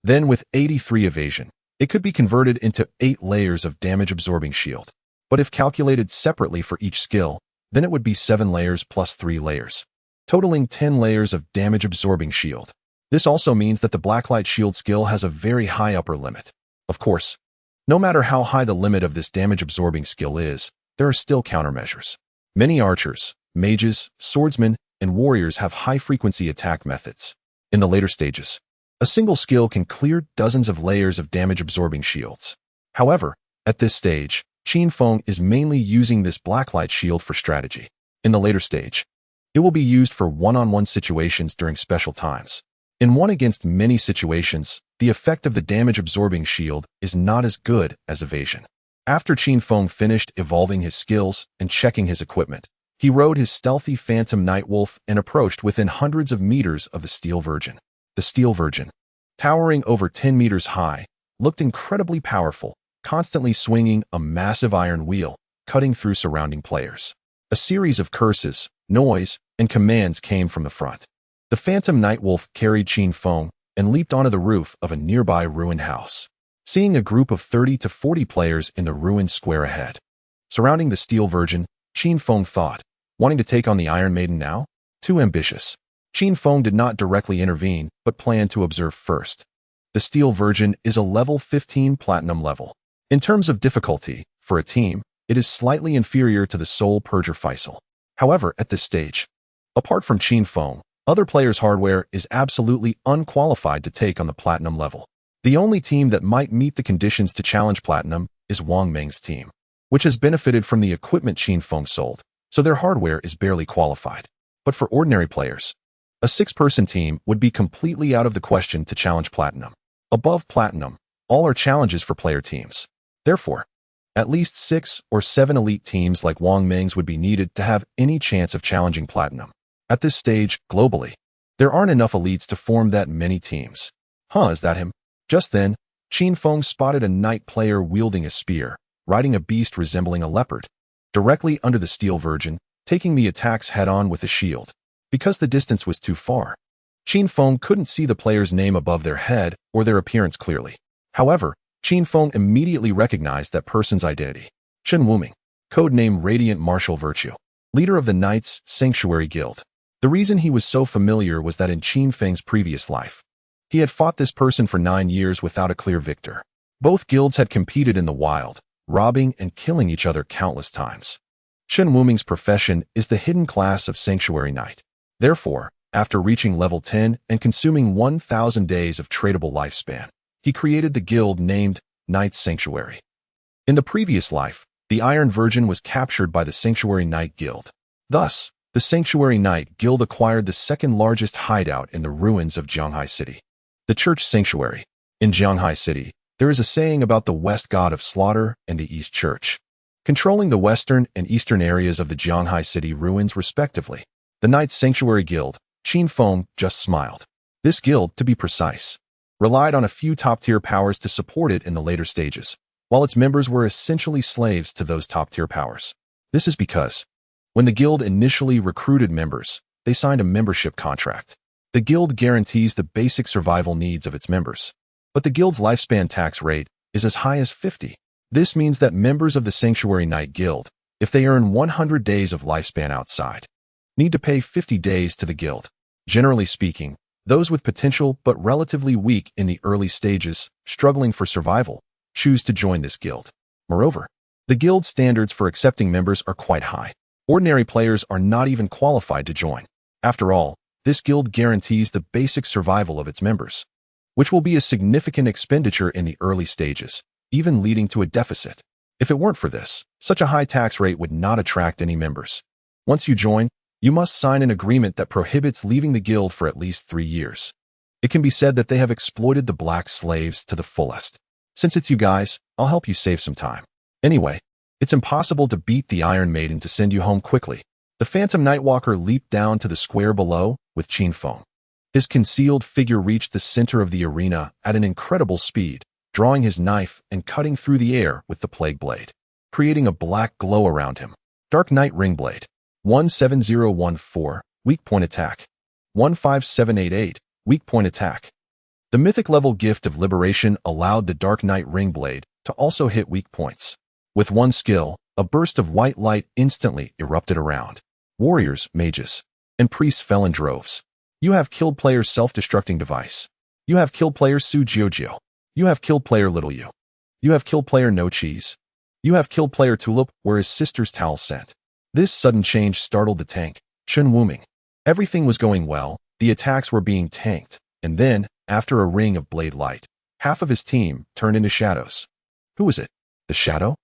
then with 83 evasion, it could be converted into 8 layers of damage-absorbing shield. But if calculated separately for each skill, then it would be 7 layers plus 3 layers, totaling 10 layers of damage-absorbing shield. This also means that the Blacklight Shield skill has a very high upper limit. Of course, no matter how high the limit of this damage-absorbing skill is, there are still countermeasures. Many archers, mages, swordsmen, and warriors have high-frequency attack methods. In the later stages, a single skill can clear dozens of layers of damage-absorbing shields. However, at this stage, Qin Feng is mainly using this Blacklight Shield for strategy. In the later stage, it will be used for one-on-one situations during special times. In one against many situations, the effect of the damage-absorbing shield is not as good as evasion. After Qin Feng finished evolving his skills and checking his equipment, he rode his stealthy Phantom Nightwolf and approached within hundreds of meters of the Steel Virgin. The Steel Virgin, towering over 10 meters high, looked incredibly powerful, constantly swinging a massive iron wheel, cutting through surrounding players. A series of curses, noise, and commands came from the front. The Phantom Nightwolf carried Qin Feng and leaped onto the roof of a nearby ruined house. Seeing a group of 30 to 40 players in the ruined square ahead, surrounding the Steel Virgin, Qin Feng thought, wanting to take on the Iron Maiden now? Too ambitious. Qin Feng did not directly intervene, but planned to observe first. The Steel Virgin is a level 15 platinum level. In terms of difficulty, for a team, it is slightly inferior to the Soul Purger Faisal. However, at this stage, apart from Qin Feng, other players' hardware is absolutely unqualified to take on the platinum level. The only team that might meet the conditions to challenge platinum is Wang Meng's team, which has benefited from the equipment Qin Feng sold, so their hardware is barely qualified. But for ordinary players, a 6-person team would be completely out of the question to challenge platinum. Above platinum, all are challenges for player teams. Therefore, at least 6 or 7 elite teams like Wang Meng's would be needed to have any chance of challenging platinum. At this stage, globally, there aren't enough elites to form that many teams. Is that him? Just then, Qin Feng spotted a knight player wielding a spear, riding a beast resembling a leopard, directly under the Steel Virgin, taking the attacks head-on with a shield. Because the distance was too far, Qin Feng couldn't see the player's name above their head or their appearance clearly. However, Qin Feng immediately recognized that person's identity. Chen Wuming, codename Radiant Martial Virtue, leader of the Knights Sanctuary Guild. The reason he was so familiar was that in Qin Feng's previous life, he had fought this person for 9 years without a clear victor. Both guilds had competed in the wild, robbing and killing each other countless times. Chen Wuming's profession is the hidden class of Sanctuary Knight. Therefore, after reaching level 10 and consuming 1,000 days of tradable lifespan, he created the guild named Knights Sanctuary. In the previous life, the Iron Virgin was captured by the Sanctuary Knight Guild. Thus, the Sanctuary Knight Guild acquired the second largest hideout in the ruins of Jianghai City, the Church Sanctuary. In Jianghai City, there is a saying about the West God of Slaughter and the East Church, controlling the western and eastern areas of the Jianghai City ruins respectively. The Knights Sanctuary Guild, Qin Feng just smiled. This guild, to be precise, relied on a few top-tier powers to support it in the later stages, while its members were essentially slaves to those top-tier powers. This is because, when the guild initially recruited members, they signed a membership contract. The guild guarantees the basic survival needs of its members, but the guild's lifespan tax rate is as high as 50. This means that members of the Sanctuary Knight Guild, if they earn 100 days of lifespan outside, need to pay 50 days to the guild. Generally speaking, those with potential but relatively weak in the early stages, struggling for survival, choose to join this guild. Moreover, the guild standards for accepting members are quite high. Ordinary players are not even qualified to join. After all, this guild guarantees the basic survival of its members, which will be a significant expenditure in the early stages, even leading to a deficit. If it weren't for this, such a high tax rate would not attract any members. Once you join, you must sign an agreement that prohibits leaving the guild for at least 3 years. It can be said that they have exploited the black slaves to the fullest. Since it's you guys, I'll help you save some time. Anyway, it's impossible to beat the Iron Maiden to send you home quickly. The Phantom Nightwalker leaped down to the square below with Qin Feng. His concealed figure reached the center of the arena at an incredible speed, drawing his knife and cutting through the air with the Plague Blade, creating a black glow around him. Dark Knight Ringblade. 17014, weak point attack. 15788, weak point attack. The mythic level gift of liberation allowed the Dark Knight Ringblade to also hit weak points. With one skill, a burst of white light instantly erupted around. Warriors, mages, and priests fell in droves. You have killed player's self-destructing device. You have killed player Su Jiujio. You have killed player Little Yu. You have killed player No Cheese. You have killed player Tulip, where his sister's towel sent. This sudden change startled the tank, Chen Wuming. Everything was going well, the attacks were being tanked, and then, after a ring of blade light, half of his team turned into shadows. Who is it? The shadow?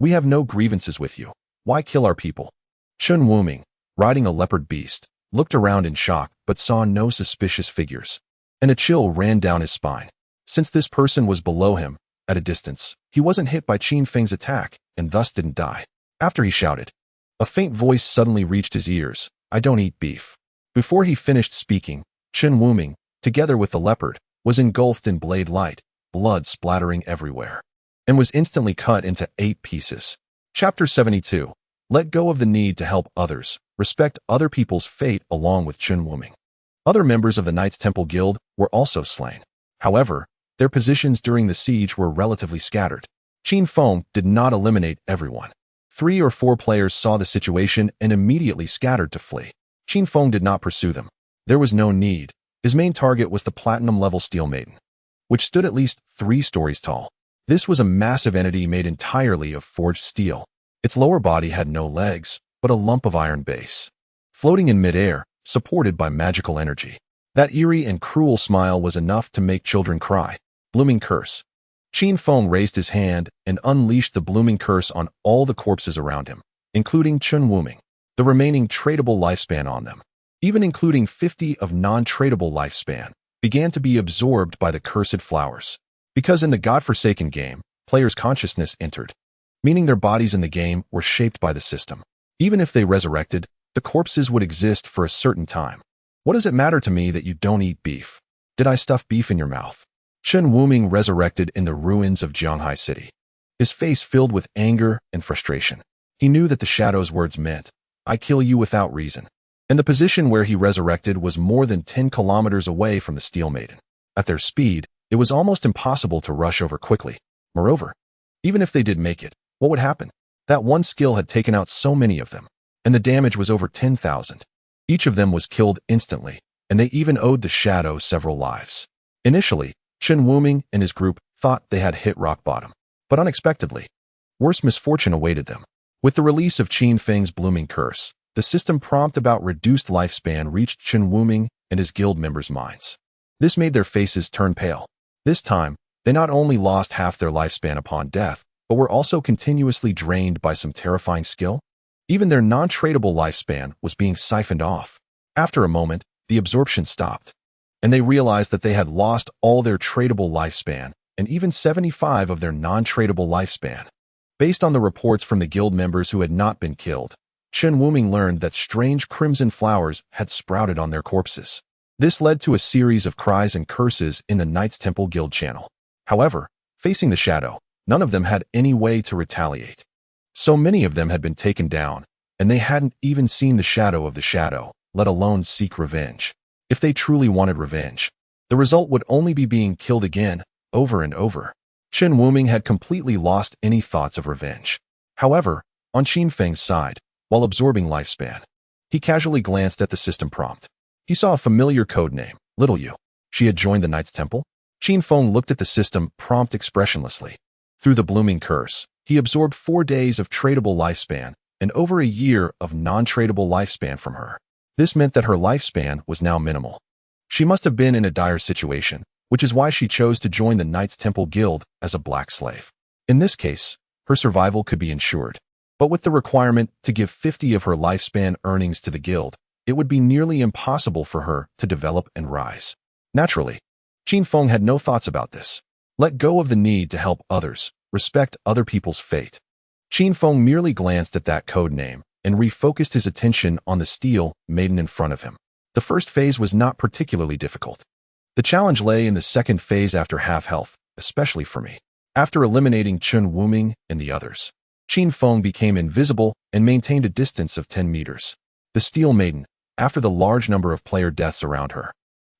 We have no grievances with you. Why kill our people? Chen Wuming, riding a leopard beast, looked around in shock but saw no suspicious figures. and a chill ran down his spine. Since this person was below him, at a distance, he wasn't hit by Qin Feng's attack and thus didn't die. After he shouted, a faint voice suddenly reached his ears. I don't eat beef. Before he finished speaking, Chen Wuming, together with the leopard, was engulfed in blade light, blood splattering everywhere, and was instantly cut into 8 pieces. Chapter 72. Let go of the need to help others. Respect other people's fate along with Chen Wuming. Other members of the Knights Temple Guild were also slain. However, their positions during the siege were relatively scattered. Qin Feng did not eliminate everyone. 3 or 4 players saw the situation and immediately scattered to flee. Qin Feng did not pursue them. There was no need. His main target was the platinum-level Steel Maiden, which stood at least 3 stories tall. This was a massive entity made entirely of forged steel. Its lower body had no legs, but a lump of iron base, floating in midair, supported by magical energy. That eerie and cruel smile was enough to make children cry. Blooming Curse. Qin Feng raised his hand and unleashed the Blooming Curse on all the corpses around him, including Chen Wuming. The remaining tradable lifespan on them, even including 50 of non-tradable lifespan, began to be absorbed by the cursed flowers. Because in the godforsaken game, players' consciousness entered, meaning their bodies in the game were shaped by the system. Even if they resurrected, the corpses would exist for a certain time. What does it matter to me that you don't eat beef? Did I stuff beef in your mouth? Chen Wuming resurrected in the ruins of Jianghai City, his face filled with anger and frustration. He knew that the Shadow's words meant, I kill you without reason. And the position where he resurrected was more than 10 kilometers away from the Steel Maiden. At their speed, it was almost impossible to rush over quickly. Moreover, even if they did make it, what would happen? That one skill had taken out so many of them, and the damage was over 10,000. Each of them was killed instantly, and they even owed the Shadow several lives. Initially, Chen Wuming and his group thought they had hit rock bottom, but unexpectedly, worse misfortune awaited them. With the release of Qin Feng's Blooming Curse, the system prompt about reduced lifespan reached Chen Wuming and his guild members' minds. This made their faces turn pale. This time, they not only lost half their lifespan upon death, but were also continuously drained by some terrifying skill. Even their non-tradable lifespan was being siphoned off. After a moment, the absorption stopped, and they realized that they had lost all their tradable lifespan and even 75 of their non-tradable lifespan. Based on the reports from the guild members who had not been killed, Chen Wuming learned that strange crimson flowers had sprouted on their corpses. This led to a series of cries and curses in the Knights Temple Guild channel. However, facing the Shadow, none of them had any way to retaliate. So many of them had been taken down, and they hadn't even seen the shadow of the Shadow, let alone seek revenge. If they truly wanted revenge, the result would only be being killed again, over and over. Chen Wuming had completely lost any thoughts of revenge. However, on Qin Feng's side, while absorbing lifespan, he casually glanced at the system prompt. He saw a familiar code name, Little Yu. She had joined the Knights Temple. Qin Feng looked at the system prompt expressionlessly. Through the Blooming Curse, he absorbed 4 days of tradable lifespan and over a year of non-tradable lifespan from her. This meant that her lifespan was now minimal. She must have been in a dire situation, which is why she chose to join the Knights Temple Guild as a black slave. In this case, her survival could be ensured. But with the requirement to give 50 of her lifespan earnings to the guild, it would be nearly impossible for her to develop and rise. Naturally, Qin Feng had no thoughts about this. Let go of the need to help others, respect other people's fate. Qin Feng merely glanced at that code name and refocused his attention on the Steel Maiden in front of him. The first phase was not particularly difficult. The challenge lay in the second phase after half health, especially for me. After eliminating Chen Wuming and the others, Qin Feng became invisible and maintained a distance of 10 meters. The Steel Maiden, after the large number of player deaths around her,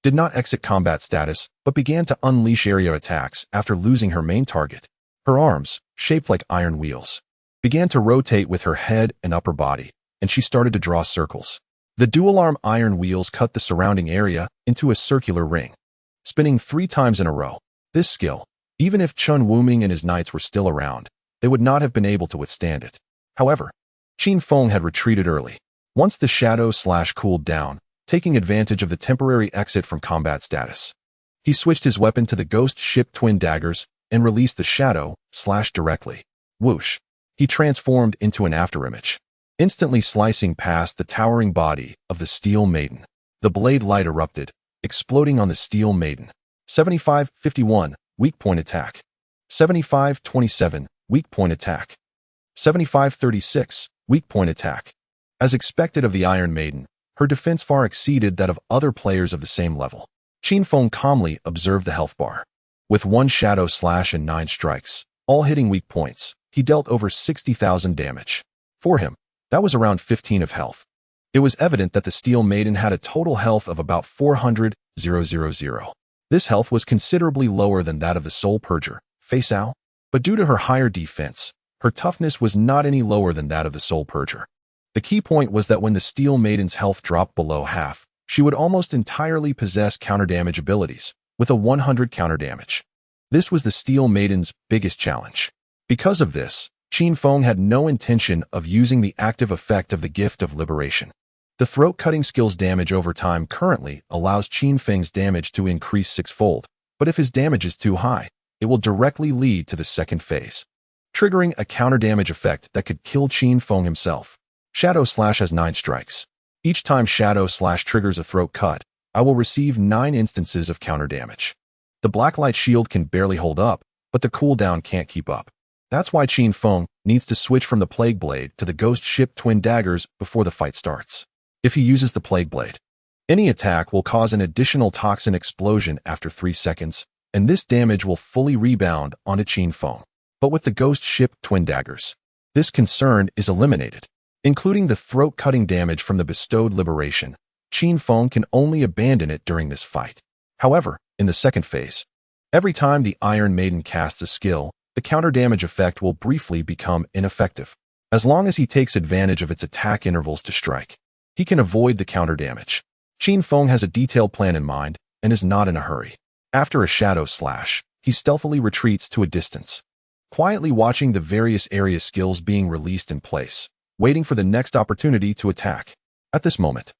did not exit combat status but began to unleash area attacks after losing her main target. Her arms, shaped like iron wheels, began to rotate with her head and upper body, and she started to draw circles. The dual-arm iron wheels cut the surrounding area into a circular ring, spinning 3 times in a row. This skill, even if Chen Wuming and his knights were still around, they would not have been able to withstand it. However, Qin Feng had retreated early. Once the shadow cooled down, taking advantage of the temporary exit from combat status, he switched his weapon to the ghost ship twin daggers and released the shadow directly. Whoosh! He transformed into an afterimage, instantly slicing past the towering body of the Steel Maiden. The blade light erupted, exploding on the Steel Maiden. 75-51, weak point attack. 75-27, weak point attack. 75-36, weak point attack. As expected of the Iron Maiden, her defense far exceeded that of other players of the same level. Qin Feng calmly observed the health bar. With 1 Shadow Slash and 9 strikes, all hitting weak points, he dealt over 60,000 damage. For him, that was around 15 of health. It was evident that the Steel Maiden had a total health of about 400,000. This health was considerably lower than that of the Soul Purger, Fei Cao, but due to her higher defense, her toughness was not any lower than that of the Soul Purger. The key point was that when the Steel Maiden's health dropped below half, she would almost entirely possess counter-damage abilities, with a 100 counter-damage. This was the Steel Maiden's biggest challenge. Because of this, Qin Feng had no intention of using the active effect of the Gift of Liberation. The throat-cutting skill's damage over time currently allows Qin Feng's damage to increase 6-fold, but if his damage is too high, it will directly lead to the second phase, triggering a counter-damage effect that could kill Qin Feng himself. Shadow Slash has 9 strikes. Each time Shadow Slash triggers a throat cut, I will receive 9 instances of counter damage. The Blacklight Shield can barely hold up, but the cooldown can't keep up. That's why Qin Feng needs to switch from the Plague Blade to the Ghost Ship Twin Daggers before the fight starts. If he uses the Plague Blade, any attack will cause an additional toxin explosion after 3 seconds, and this damage will fully rebound onto Qin Feng. But with the Ghost Ship Twin Daggers, this concern is eliminated. Including the throat-cutting damage from the bestowed liberation, Qin Feng can only abandon it during this fight. However, in the second phase, every time the Iron Maiden casts a skill, the counter-damage effect will briefly become ineffective. As long as he takes advantage of its attack intervals to strike, he can avoid the counter-damage. Qin Feng has a detailed plan in mind and is not in a hurry. After a Shadow Slash, he stealthily retreats to a distance, quietly watching the various area skills being released in place, waiting for the next opportunity to attack. At this moment,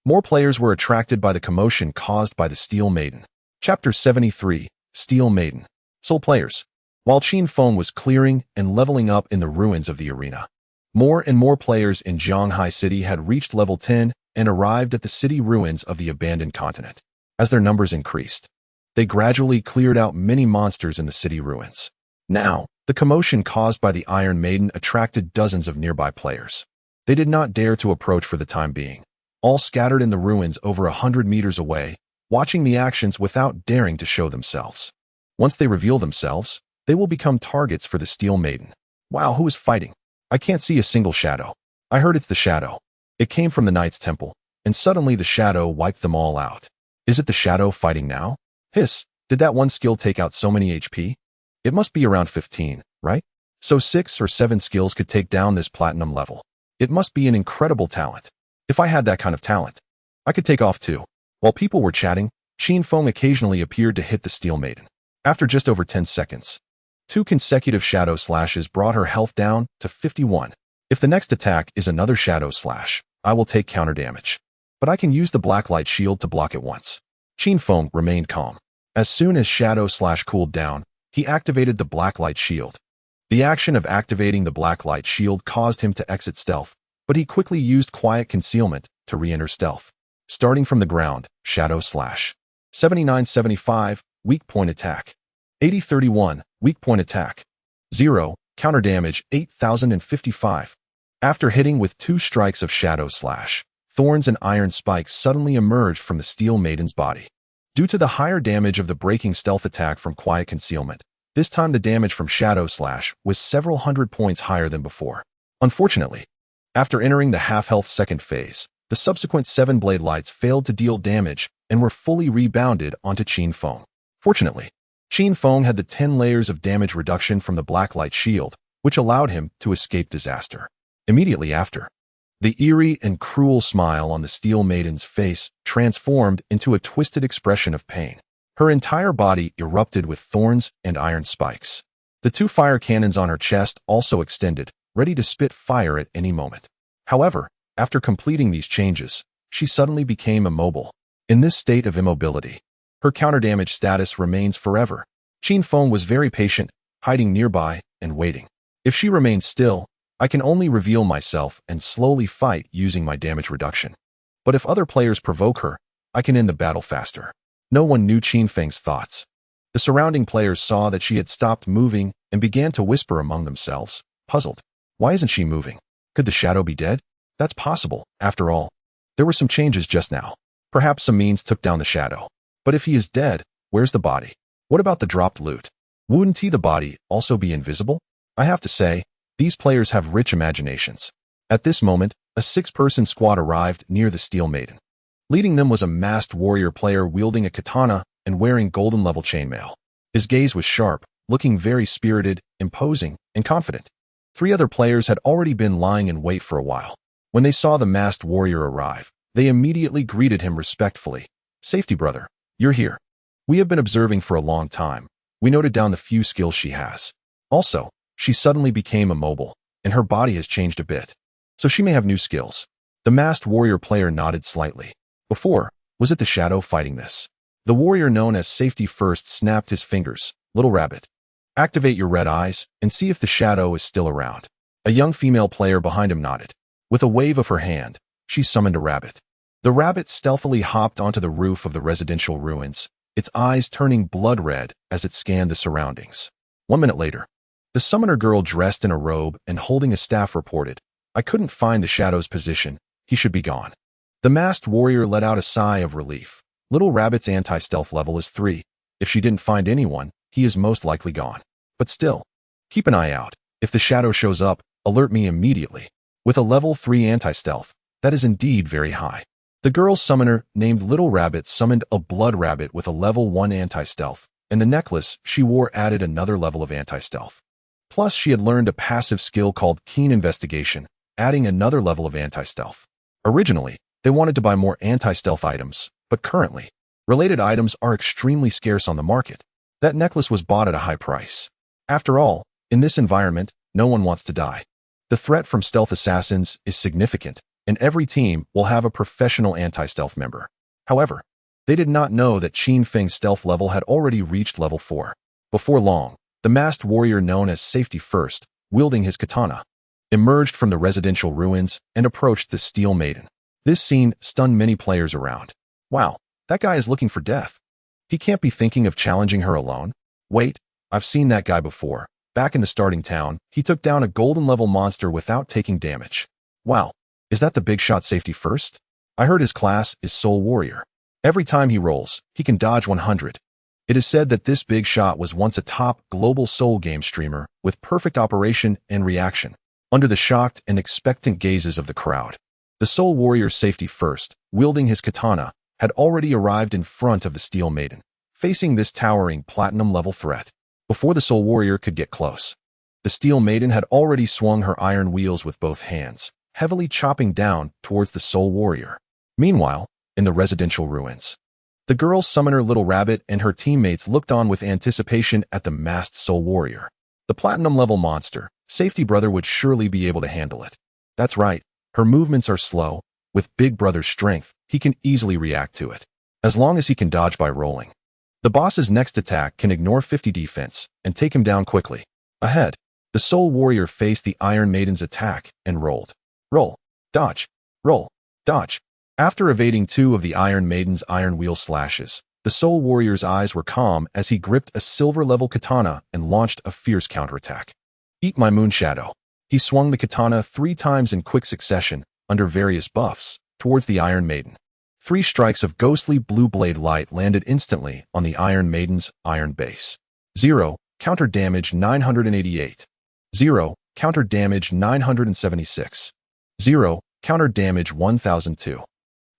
more players were attracted by the commotion caused by the Steel Maiden. Chapter 73, Steel Maiden. Soul players. While Qin Feng was clearing and leveling up in the ruins of the arena, more and more players in Zhanghai City had reached level 10 and arrived at the city ruins of the abandoned continent. As their numbers increased, they gradually cleared out many monsters in the city ruins. Now, the commotion caused by the Iron Maiden attracted dozens of nearby players. They did not dare to approach for the time being, all scattered in the ruins over 100 meters away, watching the actions without daring to show themselves. Once they reveal themselves, they will become targets for the Steel Maiden. Wow, who is fighting? I can't see a single shadow. I heard it's the shadow. It came from the Knight's Temple, and suddenly the shadow wiped them all out. Is it the shadow fighting now? Hiss, did that one skill take out so many HP? It must be around 15, right? So 6 or 7 skills could take down this platinum level. It must be an incredible talent. If I had that kind of talent, I could take off too. While people were chatting, Qin Feng occasionally appeared to hit the Steel Maiden. After just over 10 seconds, 2 consecutive Shadow Slashes brought her health down to 51. If the next attack is another Shadow Slash, I will take counter damage. But I can use the Blacklight Shield to block it once. Qin Feng remained calm. As soon as Shadow Slash cooled down, he activated the Blacklight Shield. The action of activating the Blacklight Shield caused him to exit stealth, but he quickly used Quiet Concealment to re-enter stealth. Starting from the ground, Shadow Slash. 79-75, weak point attack. 80-31, weak point attack. 0, counter damage 8,055. After hitting with 2 strikes of Shadow Slash, thorns and iron spikes suddenly emerged from the Steel Maiden's body. Due to the higher damage of the breaking stealth attack from Quiet Concealment, this time the damage from Shadow Slash was several hundred points higher than before. Unfortunately, after entering the half-health second phase, the subsequent 7 blade lights failed to deal damage and were fully rebounded onto Qin Feng. Fortunately, Qin Feng had the 10 layers of damage reduction from the Blacklight Shield, which allowed him to escape disaster. Immediately after, the eerie and cruel smile on the Steel Maiden's face transformed into a twisted expression of pain. Her entire body erupted with thorns and iron spikes. The 2 fire cannons on her chest also extended, ready to spit fire at any moment. However, after completing these changes, she suddenly became immobile. In this state of immobility, her counter-damage status remains forever. Qin Feng was very patient, hiding nearby and waiting. If she remains still, I can only reveal myself and slowly fight using my damage reduction. But if other players provoke her, I can end the battle faster. No one knew Qin Feng's thoughts. The surrounding players saw that she had stopped moving and began to whisper among themselves, puzzled. Why isn't she moving? Could the shadow be dead? That's possible, after all. There were some changes just now. Perhaps some means took down the shadow. But if he is dead, where's the body? What about the dropped loot? Wouldn't the body also be invisible? I have to say, these players have rich imaginations. At this moment, a 6-person squad arrived near the Steel Maiden. Leading them was a masked warrior player wielding a katana and wearing golden-level chainmail. His gaze was sharp, looking very spirited, imposing, and confident. 3 other players had already been lying in wait for a while. When they saw the masked warrior arrive, they immediately greeted him respectfully. Safety brother, you're here. We have been observing for a long time. We noted down the few skills she has. Also, she suddenly became immobile, and her body has changed a bit. So she may have new skills. The masked warrior player nodded slightly. Before, was it the shadow fighting this? The warrior known as Safety First snapped his fingers. Little rabbit, activate your red eyes and see if the shadow is still around. A young female player behind him nodded. With a wave of her hand, she summoned a rabbit. The rabbit stealthily hopped onto the roof of the residential ruins, its eyes turning blood red as it scanned the surroundings. 1 minute later, the summoner girl dressed in a robe and holding a staff reported, I couldn't find the shadow's position. He should be gone. The masked warrior let out a sigh of relief. Little Rabbit's anti-stealth level is 3. If she didn't find anyone, he is most likely gone. But still, keep an eye out. If the shadow shows up, alert me immediately. With a level 3 anti-stealth, that is indeed very high. The girl summoner named Little Rabbit summoned a blood rabbit with a level 1 anti-stealth, and the necklace she wore added another level of anti-stealth. Plus, she had learned a passive skill called Keen Investigation, adding another level of anti-stealth. Originally, they wanted to buy more anti-stealth items, but currently, related items are extremely scarce on the market. That necklace was bought at a high price. After all, in this environment, no one wants to die. The threat from stealth assassins is significant, and every team will have a professional anti-stealth member. However, they did not know that Qin Feng's stealth level had already reached level 4. Before long, the masked warrior known as Safety First, wielding his katana, emerged from the residential ruins and approached the Steel Maiden. This scene stunned many players around. Wow, that guy is looking for death. He can't be thinking of challenging her alone. Wait, I've seen that guy before. Back in the starting town, he took down a golden-level monster without taking damage. Wow, is that the big shot Safety First? I heard his class is Soul Warrior. Every time he rolls, he can dodge 100. It is said that this big shot was once a top global Soul game streamer with perfect operation and reaction. Under the shocked and expectant gazes of the crowd, the Soul Warrior Safety First, wielding his katana, had already arrived in front of the Steel Maiden, facing this towering platinum-level threat. Before the Soul Warrior could get close, the Steel Maiden had already swung her iron wheels with both hands, heavily chopping down towards the Soul Warrior. Meanwhile, in the residential ruins, the girl summoner Little Rabbit and her teammates looked on with anticipation at the masked Soul Warrior. The platinum-level monster, Safety Brother would surely be able to handle it. That's right, her movements are slow. With Big Brother's strength, he can easily react to it, as long as he can dodge by rolling. The boss's next attack can ignore 50 defense and take him down quickly. Ahead, the Soul Warrior faced the Iron Maiden's attack and rolled. Roll, dodge, roll, dodge. After evading 2 of the Iron Maiden's iron wheel slashes, the Soul Warrior's eyes were calm as he gripped a silver-level katana and launched a fierce counterattack. Eat my moon shadow. He swung the katana 3 times in quick succession, under various buffs, towards the Iron Maiden. 3 strikes of ghostly blue blade light landed instantly on the Iron Maiden's iron base. 0. Counter damage 988. 0. Counter damage 976. 0. Counter damage 1002.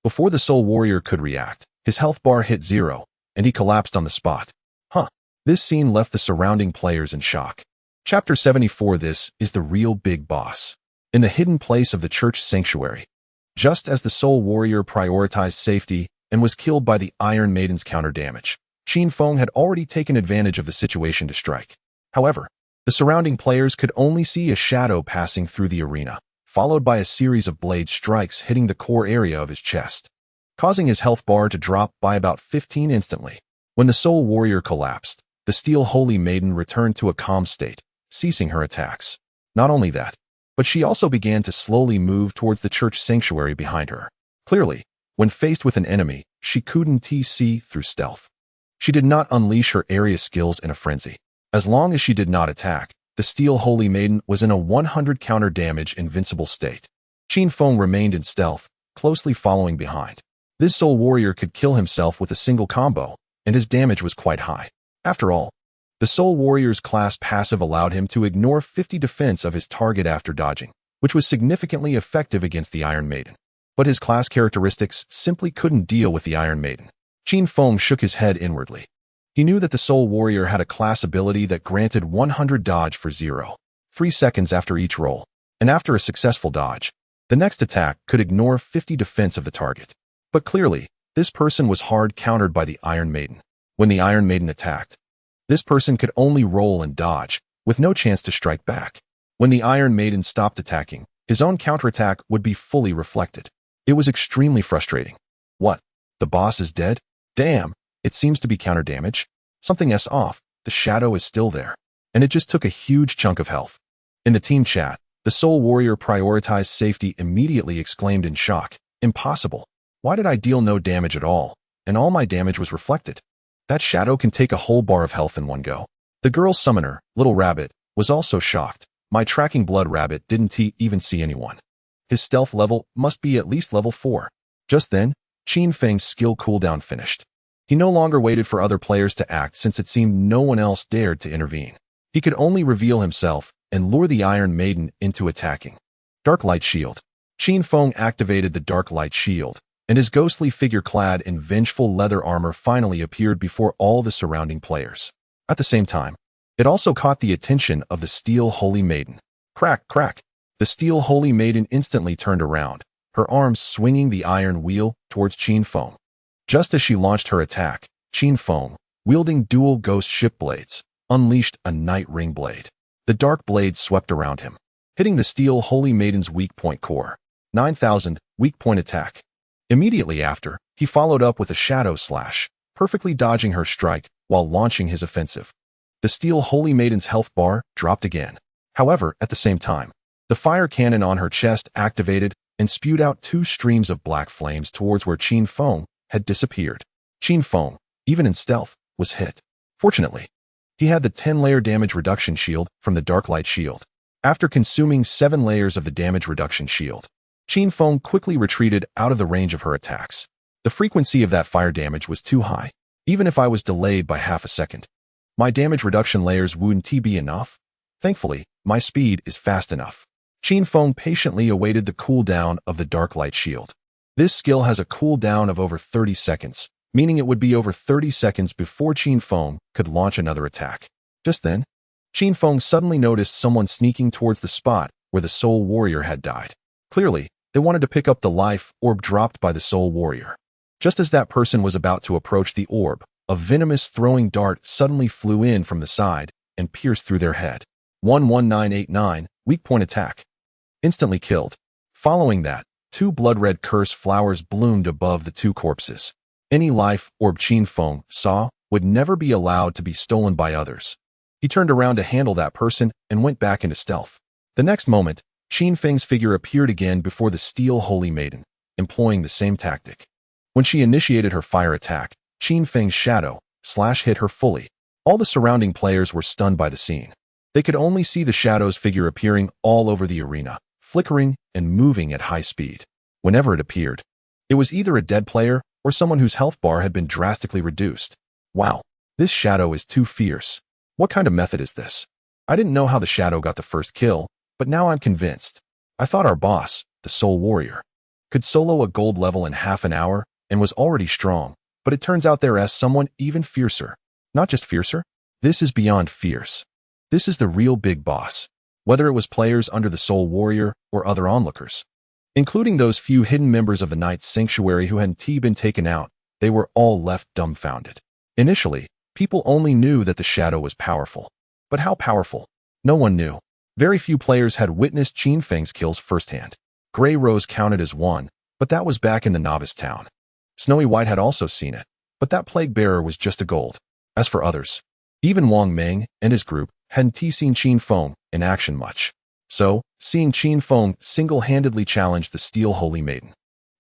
Before the Soul Warrior could react, his health bar hit 0, and he collapsed on the spot. This scene left the surrounding players in shock. Chapter 74. This is the real big boss. In the hidden place of the church sanctuary, just as the Soul Warrior prioritized safety and was killed by the Iron Maiden's counter damage, Qin Feng had already taken advantage of the situation to strike. However, the surrounding players could only see a shadow passing through the arena, followed by a series of blade strikes hitting the core area of his chest, causing his health bar to drop by about 15 instantly. When the Soul Warrior collapsed, the Steel Holy Maiden returned to a calm state, ceasing her attacks. Not only that, but she also began to slowly move towards the church sanctuary behind her. Clearly, When faced with an enemy, she couldn't see through stealth. She did not unleash her area skills in a frenzy. As long as she did not attack, the Steel Holy Maiden was in a 100 counter damage invincible state. Qin Feng remained in stealth, closely following behind. This soul warrior could kill himself with a single combo, and his damage was quite high. After all, the soul warrior's class passive allowed him to ignore 50 defense of his target after dodging, which was significantly effective against the Iron Maiden. But his class characteristics simply couldn't deal with the Iron Maiden. Qin Feng shook his head inwardly. He knew that the soul warrior had a class ability that granted 100 dodge for 0.3 seconds after each roll, and after a successful dodge, the next attack could ignore 50 defense of the target. But clearly, this person was hard countered by the Iron Maiden. When the Iron Maiden attacked, this person could only roll and dodge, with no chance to strike back. When the Iron Maiden stopped attacking, his own counterattack would be fully reflected. It was extremely frustrating. What? The boss is dead? Damn, it seems to be counter damage. Something's off, the shadow is still there. And it just took a huge chunk of health. In the team chat, the soul warrior prioritized safety immediately exclaimed in shock. Impossible. Why did I deal no damage at all, and all my damage was reflected? That shadow can take a whole bar of health in one go. The girl summoner, Little Rabbit, was also shocked. My tracking blood rabbit didn't even see anyone. His stealth level must be at least level 4. Just then, Qin Feng's skill cooldown finished. He no longer waited for other players to act since it seemed no one else dared to intervene. He could only reveal himself and lure the Iron Maiden into attacking. Dark Light Shield. Qin Feng activated the Dark Light Shield, and his ghostly figure clad in vengeful leather armor finally appeared before all the surrounding players. At the same time, it also caught the attention of the Steel Holy Maiden. Crack, crack. The Steel Holy Maiden instantly turned around, her arms swinging the iron wheel towards Qin Feng. Just as she launched her attack, Qin Feng, wielding dual ghost ship blades, unleashed a Night Ring blade. The dark blade swept around him, hitting the Steel Holy Maiden's weak point core. 9,000, weak point attack. Immediately after, he followed up with a Shadow Slash, perfectly dodging her strike while launching his offensive. The Steel Holy Maiden's health bar dropped again. However, at the same time, the fire cannon on her chest activated and spewed out 2 streams of black flames towards where Qin Feng had disappeared. Qin Feng, even in stealth, was hit. Fortunately, he had the 10-layer damage reduction shield from the Dark Light Shield. After consuming 7 layers of the damage reduction shield, Qin Feng quickly retreated out of the range of her attacks. The frequency of that fire damage was too high. Even if I was delayed by half a second, my damage reduction layers wouldn't be enough. Thankfully, my speed is fast enough. Qin Feng patiently awaited the cooldown of the Dark Light Shield. This skill has a cooldown of over 30 seconds, meaning it would be over 30 seconds before Qin Feng could launch another attack. Just then, Qin Feng suddenly noticed someone sneaking towards the spot where the Soul Warrior had died. Clearly, they wanted to pick up the life orb dropped by the Soul Warrior. Just as that person was about to approach the orb, a venomous throwing dart suddenly flew in from the side and pierced through their head. 11989, weak point attack. Instantly killed. Following that, 2 blood-red curse flowers bloomed above the 2 corpses. Any life orb Qin Feng saw would never be allowed to be stolen by others. He turned around to handle that person and went back into stealth. The next moment, Qin Feng's figure appeared again before the Steel Holy Maiden, employing the same tactic. When she initiated her fire attack, Qin Feng's Shadow Slash hit her fully. All the surrounding players were stunned by the scene. They could only see the Shadow's figure appearing all over the arena, flickering and moving at high speed. Whenever it appeared, it was either a dead player or someone whose health bar had been drastically reduced. Wow, this Shadow is too fierce. What kind of method is this? I didn't know how the Shadow got the first kill, but now I'm convinced. I thought our boss, the Soul Warrior, could solo a gold level in half an hour and was already strong, but it turns out there's someone even fiercer. Not just fiercer, this is beyond fierce. This is the real big boss, whether it was players under the Soul Warrior or other onlookers. Including those few hidden members of the Night's Sanctuary who hadn't been taken out, they were all left dumbfounded. Initially, people only knew that the Shadow was powerful. But how powerful? No one knew. Very few players had witnessed Qin Feng's kills firsthand. Grey Rose counted as one, but that was back in the novice town. Snowy White had also seen it, but that plague bearer was just a gold. As for others, even Wang Meng and his group hadn't seen Qin Feng in action much. So, seeing Qin Feng single-handedly challenge the Steel Holy Maiden,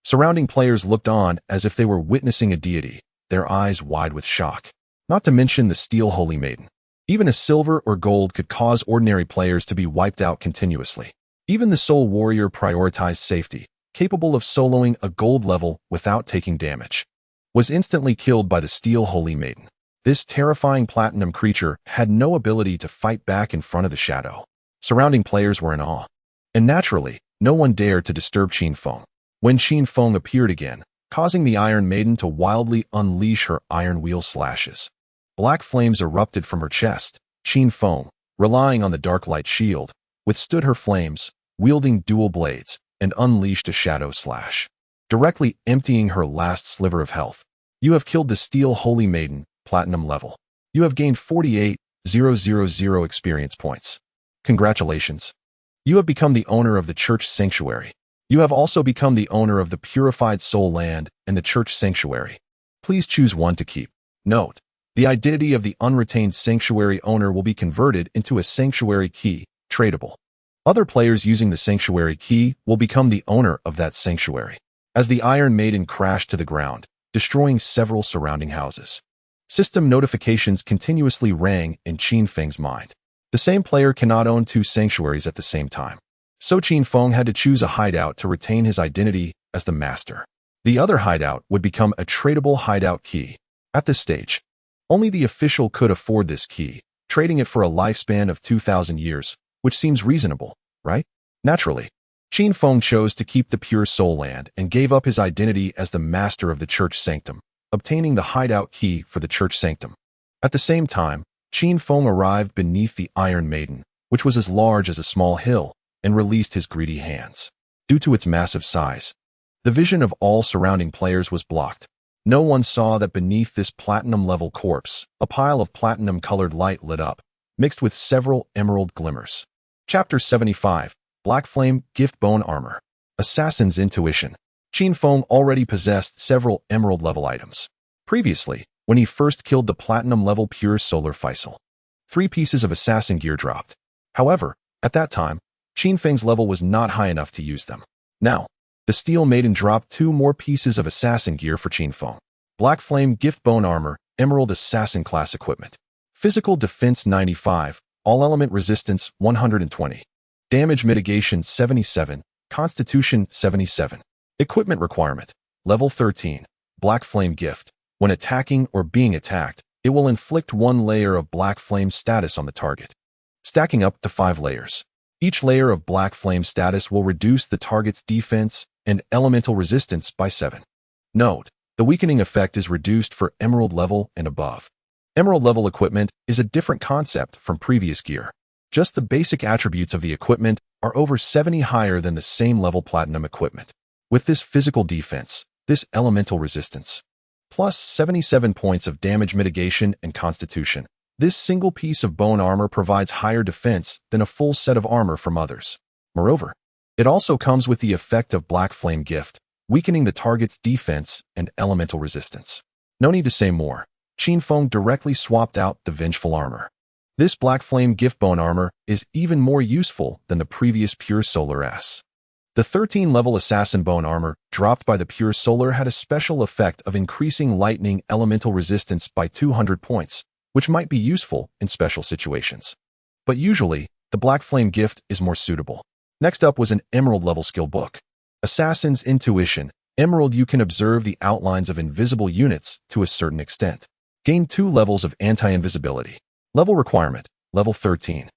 Surrounding players looked on as if they were witnessing a deity, their eyes wide with shock. Not to mention the Steel Holy Maiden. Even a silver or gold could cause ordinary players to be wiped out continuously. Even the Soul Warrior prioritized safety, capable of soloing a gold level without taking damage, was instantly killed by the Steel Holy Maiden. This terrifying platinum creature had no ability to fight back in front of the shadow. Surrounding players were in awe. And naturally, no one dared to disturb Qin Feng. When Qin Feng appeared again, causing the Iron Maiden to wildly unleash her iron wheel slashes. Black flames erupted from her chest. Qin Feng, relying on the dark light shield, withstood her flames, wielding dual blades, and unleashed a shadow slash, directly emptying her last sliver of health. You have killed the Steel Holy Maiden, platinum level. You have gained 48,000 experience points. Congratulations. You have become the owner of the Church Sanctuary. You have also become the owner of the Purified Soul Land and the Church Sanctuary. Please choose one to keep. Note: the identity of the unretained sanctuary owner will be converted into a sanctuary key, tradable. Other players using the sanctuary key will become the owner of that sanctuary. As the Iron Maiden crashed to the ground, destroying several surrounding houses, system notifications continuously rang in Qin Feng's mind. The same player cannot own two sanctuaries at the same time. So Qin Feng had to choose a hideout to retain his identity as the master. The other hideout would become a tradable hideout key. At this stage, only the official could afford this key, trading it for a lifespan of 2,000 years, which seems reasonable, right? Naturally, Qin Feng chose to keep the Pure Soul Land and gave up his identity as the master of the Church Sanctum, obtaining the hideout key for the Church Sanctum. At the same time, Qin Feng arrived beneath the Iron Maiden, which was as large as a small hill, and released his greedy hands. Due to its massive size, the vision of all surrounding players was blocked. No one saw that beneath this platinum-level corpse, a pile of platinum-colored light lit up, mixed with several emerald glimmers. Chapter 75, Black Flame Gift Bone Armor. Assassin's Intuition. Qin Feng already possessed several emerald-level items. Previously, when he first killed the platinum-level Pure Solar Faisal, 3 pieces of assassin gear dropped. However, at that time, Qin Feng's level was not high enough to use them. Now, the Steel Maiden dropped 2 more pieces of assassin gear for Qin Feng. Black Flame Gift Bone Armor, Emerald Assassin Class Equipment. Physical Defense 95, All Element Resistance 120. Damage Mitigation 77, Constitution 77. Equipment Requirement. Level 13. Black Flame Gift. When attacking or being attacked, it will inflict 1 layer of Black Flame status on the target, stacking up to 5 layers. Each layer of Black Flame status will reduce the target's defense and elemental resistance by 7. Note: the weakening effect is reduced for Emerald level and above. Emerald level equipment is a different concept from previous gear. Just the basic attributes of the equipment are over 70 higher than the same level Platinum equipment. With this physical defense, this elemental resistance, plus 77 points of damage mitigation and constitution, this single piece of bone armor provides higher defense than a full set of armor from others. Moreover, it also comes with the effect of Black Flame Gift, weakening the target's defense and elemental resistance. No need to say more. Qin Feng directly swapped out the Vengeful Armor. This Black Flame Gift Bone Armor is even more useful than the previous Pure Solar S. The 13-level Assassin Bone Armor dropped by the Pure Solar had a special effect of increasing lightning elemental resistance by 200 points, which might be useful in special situations. But usually, the Black Flame Gift is more suitable. Next up was an Emerald-level skill book. Assassin's Intuition. Emerald, you can observe the outlines of invisible units to a certain extent. Gain 2 levels of anti-invisibility. Level requirement, level 13.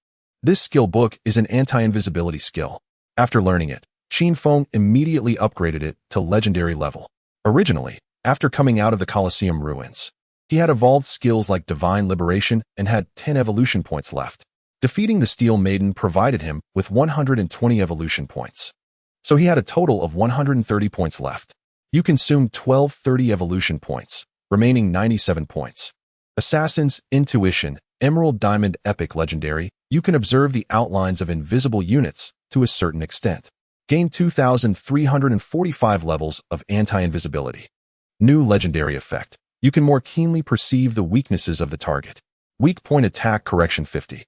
This skill book is an anti-invisibility skill. After learning it, Qin Feng immediately upgraded it to legendary level. Originally, after coming out of the Colosseum ruins, he had evolved skills like Divine Liberation and had 10 evolution points left. Defeating the Steel Maiden provided him with 120 evolution points. So he had a total of 130 points left. You consumed 1230 evolution points, remaining 97 points. Assassin's Intuition. Emerald Diamond Epic Legendary. You can observe the outlines of invisible units to a certain extent. Gain 2,345 levels of anti-invisibility. New legendary effect. You can more keenly perceive the weaknesses of the target. Weak point attack correction 50.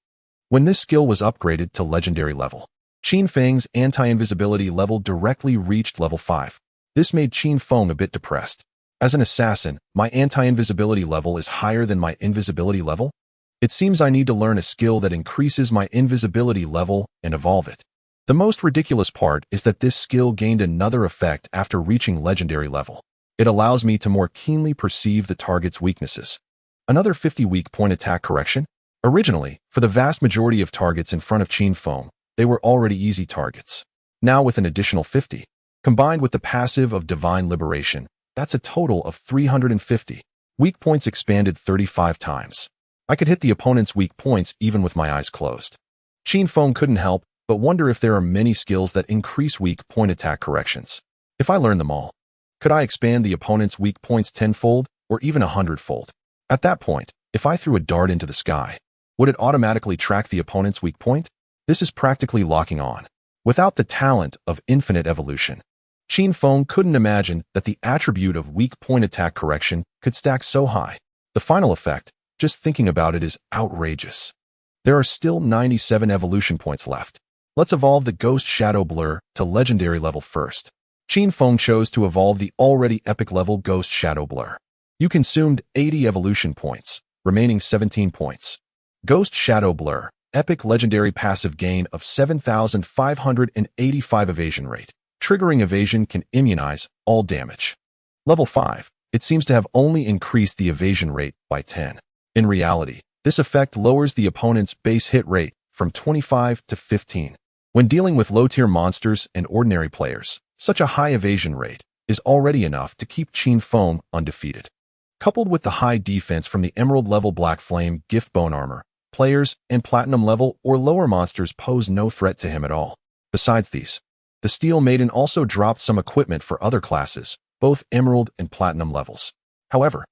When this skill was upgraded to legendary level, Qin Feng's anti-invisibility level directly reached level 5. This made Qin Feng a bit depressed. As an assassin, my anti-invisibility level is higher than my invisibility level? It seems I need to learn a skill that increases my invisibility level and evolve it. The most ridiculous part is that this skill gained another effect after reaching legendary level. It allows me to more keenly perceive the target's weaknesses. Another 50 weak point attack correction? Originally, for the vast majority of targets in front of Qin Feng, they were already easy targets. Now with an additional 50, combined with the passive of Divine Liberation, that's a total of 350. Weak points expanded 35 times. I could hit the opponent's weak points even with my eyes closed. Qin Feng couldn't help but wonder if there are many skills that increase weak point attack corrections. If I learn them all, could I expand the opponent's weak points tenfold or even 100-fold? At that point, if I threw a dart into the sky, would it automatically track the opponent's weak point? This is practically locking on. Without the talent of infinite evolution, Qin Feng couldn't imagine that the attribute of weak point attack correction could stack so high. The final effect, just thinking about it, is outrageous. There are still 97 evolution points left. Let's evolve the Ghost Shadow Blur to legendary level first. Qin Feng chose to evolve the already epic level Ghost Shadow Blur. You consumed 80 evolution points, remaining 17 points. Ghost Shadow Blur, epic legendary passive gain of 7,585 evasion rate. Triggering evasion can immunize all damage. Level 5, it seems to have only increased the evasion rate by 10. In reality, this effect lowers the opponent's base hit rate from 25 to 15. When dealing with low-tier monsters and ordinary players, such a high evasion rate is already enough to keep Qin Feng undefeated. Coupled with the high defense from the Emerald level Black Flame Gift Bone Armor, players and Platinum level or lower monsters pose no threat to him at all. Besides these, the Steel Maiden also dropped some equipment for other classes, both Emerald and Platinum levels. However,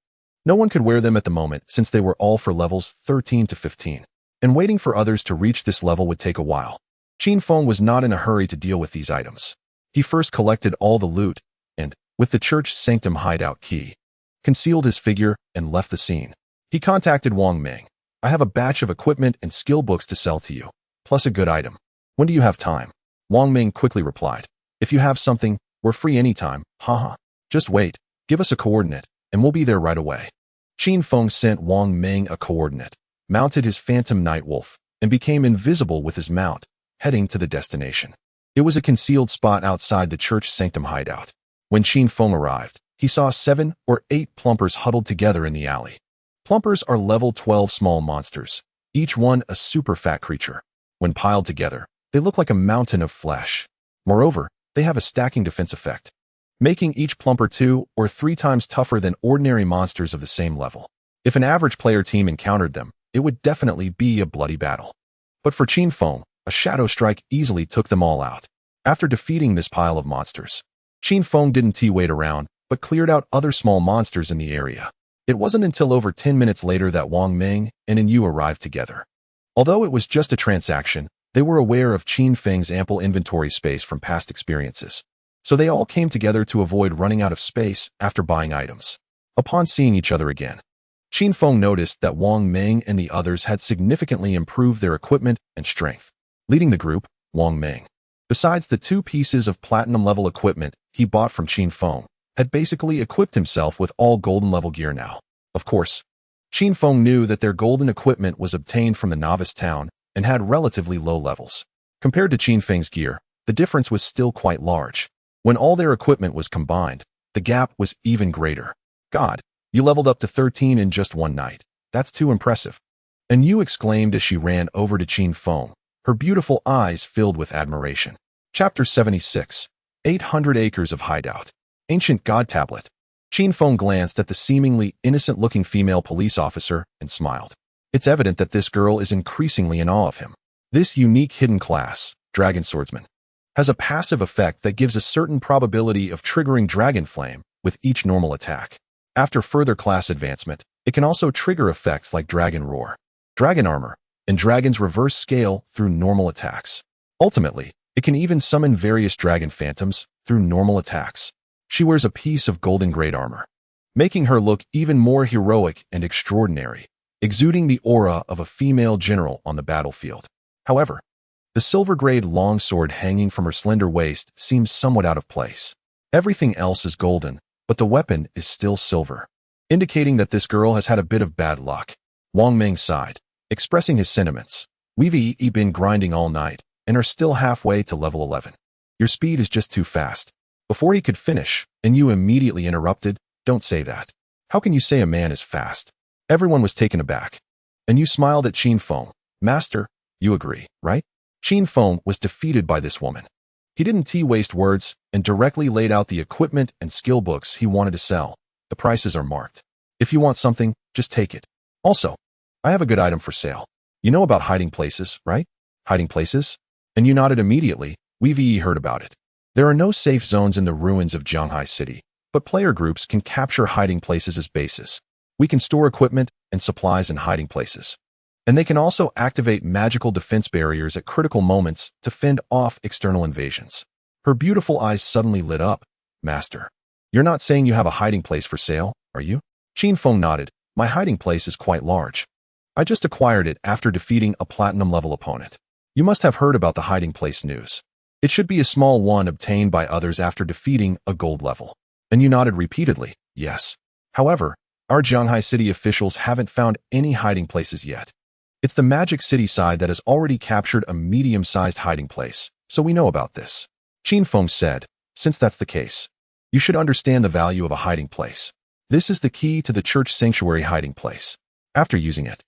no one could wear them at the moment since they were all for levels 13 to 15, and waiting for others to reach this level would take a while. Qin Feng was not in a hurry to deal with these items. He first collected all the loot and, with the Church Sanctum hideout key, concealed his figure and left the scene. He contacted Wang Ming. I have a batch of equipment and skill books to sell to you, plus a good item. When do you have time? Wang Ming quickly replied. If you have something, we're free anytime, haha. Just wait, give us a coordinate, and we'll be there right away. Qin Feng sent Wang Ming a coordinate, mounted his Phantom Nightwolf, and became invisible with his mount, heading to the destination. It was a concealed spot outside the Church Sanctum hideout. When Qin Feng arrived, he saw 7 or 8 plumpers huddled together in the alley. Plumpers are level 12 small monsters, each one a super fat creature. When piled together, they look like a mountain of flesh. Moreover, they have a stacking defense effect, making each plumper 2 or 3 times tougher than ordinary monsters of the same level. If an average player team encountered them, it would definitely be a bloody battle. But for Qin Feng, a shadow strike easily took them all out. After defeating this pile of monsters, Qin Feng didn't wait around, but cleared out other small monsters in the area. It wasn't until over 10 minutes later that Wang Ming and Yu arrived together. Although it was just a transaction, they were aware of Qin Feng's ample inventory space from past experiences, so they all came together to avoid running out of space after buying items. Upon seeing each other again, Qin Feng noticed that Wang Ming and the others had significantly improved their equipment and strength. Leading the group, Wang Ming, besides the 2 pieces of platinum-level equipment he bought from Qin Feng, had basically equipped himself with all golden-level gear now. Of course, Qin Feng knew that their golden equipment was obtained from the novice town and had relatively low levels. Compared to Qin Feng's gear, the difference was still quite large. When all their equipment was combined, the gap was even greater. God, you leveled up to 13 in just one night. That's too impressive. And Yu exclaimed as she ran over to Qin Feng, her beautiful eyes filled with admiration. Chapter 76, 800 Acres of Hideout. Ancient God Tablet. Qin Feng glanced at the seemingly innocent-looking female police officer and smiled. It's evident that this girl is increasingly in awe of him. This unique hidden class, Dragon Swordsman, has a passive effect that gives a certain probability of triggering Dragon Flame with each normal attack. After further class advancement, it can also trigger effects like Dragon Roar, Dragon Armor, and Dragon's Reverse Scale through normal attacks. Ultimately, it can even summon various Dragon Phantoms through normal attacks. She wears a piece of golden great armor, making her look even more heroic and extraordinary, exuding the aura of a female general on the battlefield. However, the silver-grade longsword hanging from her slender waist seems somewhat out of place. Everything else is golden, but the weapon is still silver, indicating that this girl has had a bit of bad luck. Wang Ming sighed, expressing his sentiments. We've been grinding all night and are still halfway to level 11. Your speed is just too fast. Before he could finish, and you immediately interrupted, don't say that. How can you say a man is fast? Everyone was taken aback. And you smiled at Qin Feng. Master, you agree, right? Qin Feng was defeated by this woman. He didn't waste words and directly laid out the equipment and skill books he wanted to sell. The prices are marked. If you want something, just take it. Also, I have a good item for sale. You know about hiding places, right? Hiding places? And you nodded immediately. We've heard about it. There are no safe zones in the ruins of Zhanghai City, but player groups can capture hiding places as bases. We can store equipment and supplies in hiding places. And they can also activate magical defense barriers at critical moments to fend off external invasions. Her beautiful eyes suddenly lit up. Master, you're not saying you have a hiding place for sale, are you? Qin Feng nodded. My hiding place is quite large. I just acquired it after defeating a platinum-level opponent. You must have heard about the hiding place news. It should be a small one obtained by others after defeating a gold level. And you nodded repeatedly. Yes. However, our Zhanghai City officials haven't found any hiding places yet. It's the Magic City side that has already captured a medium-sized hiding place, so we know about this. Qin Feng said, since that's the case, you should understand the value of a hiding place. This is the key to the church sanctuary hiding place. After using it,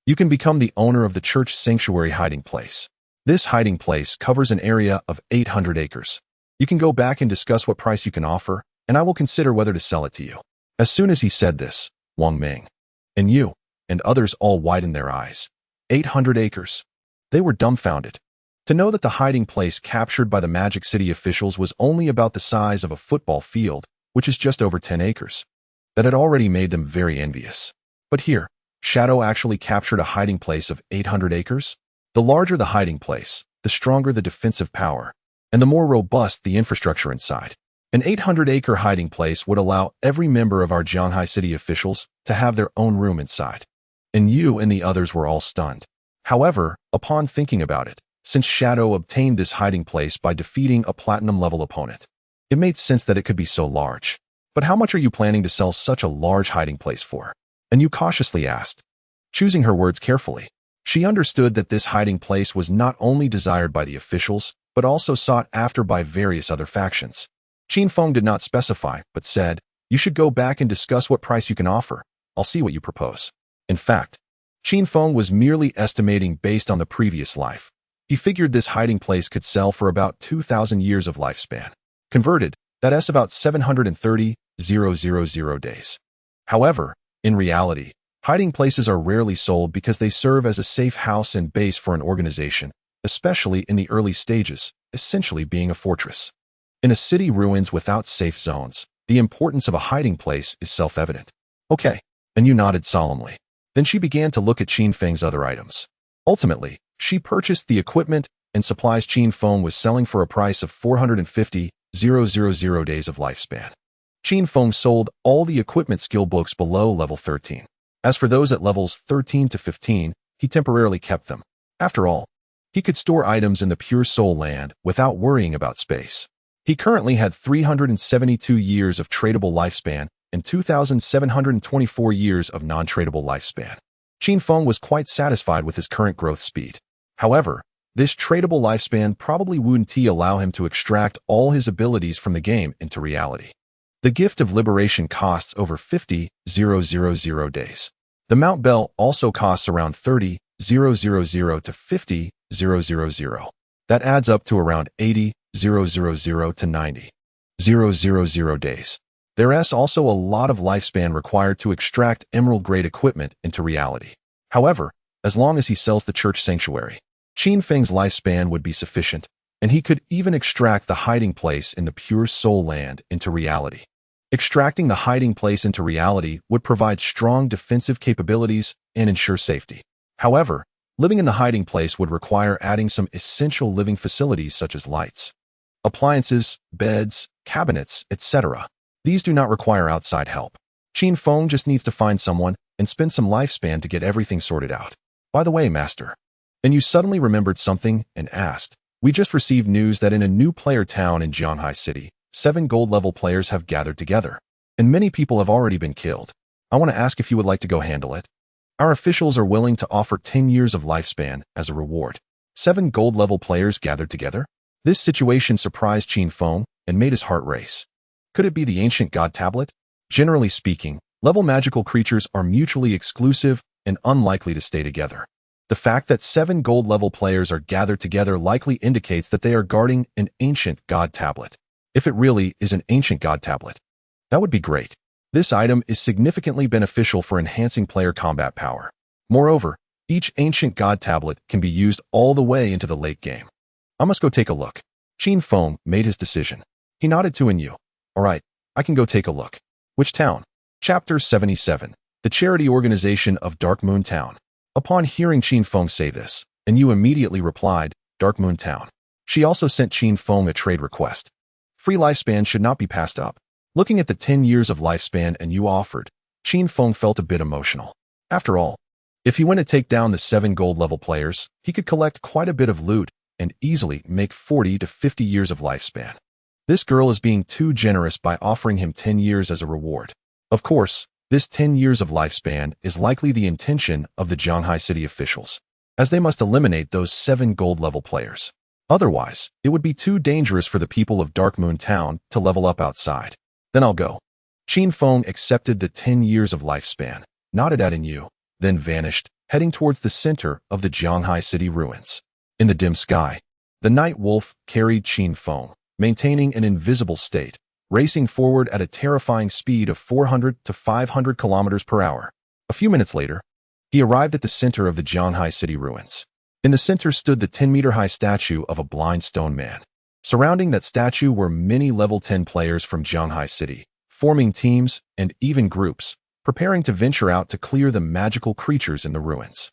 you can become the owner of the church sanctuary hiding place. This hiding place covers an area of 800 acres. You can go back and discuss what price you can offer, and I will consider whether to sell it to you. As soon as he said this, Wang Ming, and you, and others all widened their eyes. 800 acres. They were dumbfounded. To know that the hiding place captured by the Magic City officials was only about the size of a football field, which is just over 10 acres. That had already made them very envious. But here, Shadow actually captured a hiding place of 800 acres? The larger the hiding place, the stronger the defensive power, and the more robust the infrastructure inside. An 800-acre hiding place would allow every member of our Zhanghai City officials to have their own room inside. And you and the others were all stunned. However, upon thinking about it, since Shadow obtained this hiding place by defeating a platinum-level opponent, it made sense that it could be so large. But how much are you planning to sell such a large hiding place for? And you cautiously asked, choosing her words carefully. She understood that this hiding place was not only desired by the officials, but also sought after by various other factions. Qin Feng did not specify, but said, you should go back and discuss what price you can offer. I'll see what you propose. In fact, Qin Feng was merely estimating based on the previous life. He figured this hiding place could sell for about 2,000 years of lifespan. Converted, that's about 730,000 days. However, in reality, hiding places are rarely sold because they serve as a safe house and base for an organization, especially in the early stages, essentially being a fortress. In a city ruins without safe zones, the importance of a hiding place is self-evident. Okay, and you nodded solemnly. Then she began to look at Qin Feng's other items. Ultimately, she purchased the equipment and supplies Qin Feng was selling for a price of 450,000 days of lifespan. Qin Feng sold all the equipment skill books below level 13. As for those at levels 13 to 15, he temporarily kept them. After all, he could store items in the Pure Soul Land without worrying about space. He currently had 372 years of tradable lifespan and 2,724 years of non-tradable lifespan. Qin Feng was quite satisfied with his current growth speed. However, this tradable lifespan probably wouldn't allow him to extract all his abilities from the game into reality. The Gift of Liberation costs over 50,000 days. The Mount Bell also costs around 30,000 to 50,000. That adds up to around 80,000 to 90,000 days. There's also a lot of lifespan required to extract emerald-grade equipment into reality. However, as long as he sells the church sanctuary, Qin Feng's lifespan would be sufficient, and he could even extract the hiding place in the Pure Soul Land into reality. Extracting the hiding place into reality would provide strong defensive capabilities and ensure safety. However, living in the hiding place would require adding some essential living facilities such as lights, appliances, beds, cabinets, etc. These do not require outside help. Qin Feng just needs to find someone and spend some lifespan to get everything sorted out. By the way, Master, and you suddenly remembered something and asked, we just received news that in a new player town in Zhanghai City, 7 gold-level players have gathered together, and many people have already been killed. I want to ask if you would like to go handle it. Our officials are willing to offer 10 years of lifespan as a reward. 7 gold-level players gathered together? This situation surprised Qin Feng and made his heart race. Could it be the ancient god tablet? Generally speaking, level magical creatures are mutually exclusive and unlikely to stay together. The fact that 7 gold-level players are gathered together likely indicates that they are guarding an ancient god tablet. If it really is an ancient god tablet, that would be great. This item is significantly beneficial for enhancing player combat power. Moreover, each ancient god tablet can be used all the way into the late game. I must go take a look. Qin Feng made his decision. He nodded to Enyu. Alright, I can go take a look. Which town? Chapter 77. The Charity Organization of Dark Moon Town. Upon hearing Qin Feng say this, Enyu immediately replied, Dark Moon Town. She also sent Qin Feng a trade request. Free lifespan should not be passed up. Looking at the 10 years of lifespan Enyu offered, Qin Feng felt a bit emotional. After all, if he went to take down the 7 gold-level players, he could collect quite a bit of loot and easily make 40 to 50 years of lifespan. This girl is being too generous by offering him 10 years as a reward. Of course, this 10 years of lifespan is likely the intention of the Zhanghai City officials, as they must eliminate those 7 gold-level players. Otherwise, it would be too dangerous for the people of Dark Moon Town to level up outside. Then I'll go. Qin Feng accepted the 10 years of lifespan, nodded at Enyu, then vanished, heading towards the center of the Zhanghai City ruins. In the dim sky, the Night Wolf carried Qin Feng, maintaining an invisible state, racing forward at a terrifying speed of 400 to 500 kilometers per hour. A few minutes later, he arrived at the center of the Zhanghai City ruins. In the center stood the 10-meter-high statue of a blind stone man. Surrounding that statue were many level 10 players from Zhanghai City, forming teams and even groups, preparing to venture out to clear the magical creatures in the ruins.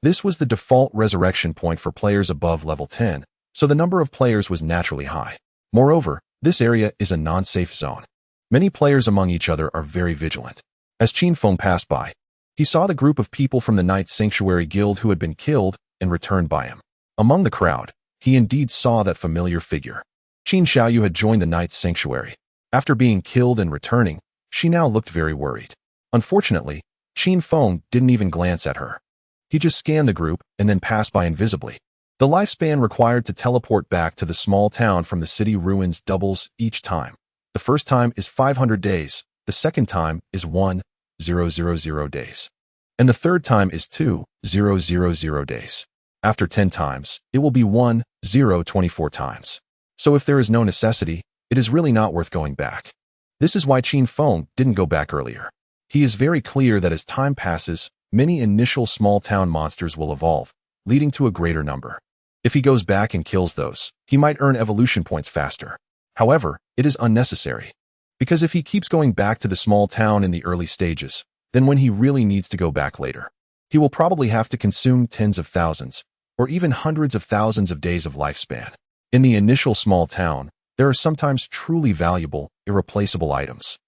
This was the default resurrection point for players above level 10, so the number of players was naturally high. Moreover, this area is a non-safe zone. Many players among each other are very vigilant. As Qin Feng passed by, he saw the group of people from the Night Sanctuary Guild who had been killed and returned by him. Among the crowd, he indeed saw that familiar figure. Qin Xiaoyu had joined the Night Sanctuary. After being killed and returning, she now looked very worried. Unfortunately, Qin Feng didn't even glance at her. He just scanned the group and then passed by invisibly. The lifespan required to teleport back to the small town from the city ruins doubles each time. The first time is 500 days, the second time is 1,000 days, and the third time is 2,000 days. After 10 times, it will be 1,024 times. So if there is no necessity, it is really not worth going back. This is why Qin Feng didn't go back earlier. He is very clear that as time passes, many initial small town monsters will evolve, leading to a greater number. If he goes back and kills those, he might earn evolution points faster. However, it is unnecessary. Because if he keeps going back to the small town in the early stages, then when he really needs to go back later, he will probably have to consume tens of thousands, or even hundreds of thousands of days of lifespan. In the initial small town, there are sometimes truly valuable, irreplaceable items.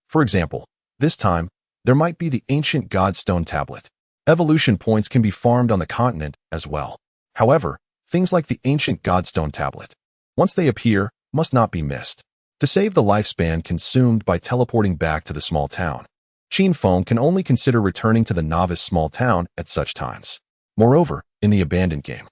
For example, this time, there might be the ancient Godstone tablet. Evolution points can be farmed on the continent as well. However, things like the ancient Godstone tablet, once they appear, must not be missed. To save the lifespan consumed by teleporting back to the small town, Qin Feng can only consider returning to the novice small town at such times. Moreover, in the abandoned game,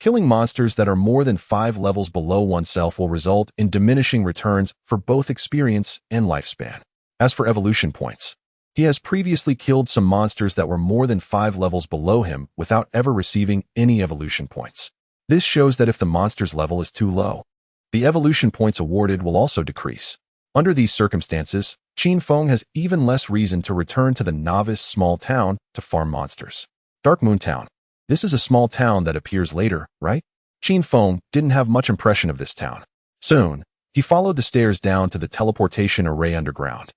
killing monsters that are more than 5 levels below oneself will result in diminishing returns for both experience and lifespan. As for evolution points, he has previously killed some monsters that were more than 5 levels below him without ever receiving any evolution points. This shows that if the monster's level is too low, the evolution points awarded will also decrease. Under these circumstances, Qin Feng has even less reason to return to the novice small town to farm monsters. Dark Moon Town. This is a small town that appears later, right? Qin Feng didn't have much impression of this town. Soon, he followed the stairs down to the teleportation array underground,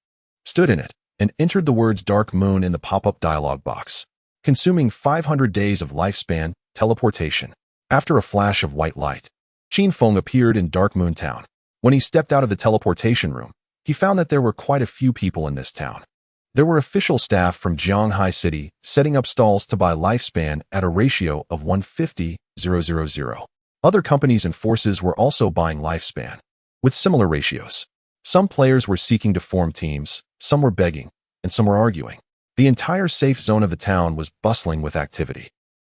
stood in it, and entered the words Dark Moon in the pop-up dialog box, consuming 500 days of lifespan, teleportation. After a flash of white light, Qin Feng appeared in Dark Moon Town. When he stepped out of the teleportation room, he found that there were quite a few people in this town. There were official staff from Zhanghai City setting up stalls to buy lifespan at a ratio of 150,000. Other companies and forces were also buying lifespan, with similar ratios. Some players were seeking to form teams, some were begging, and some were arguing. The entire safe zone of the town was bustling with activity.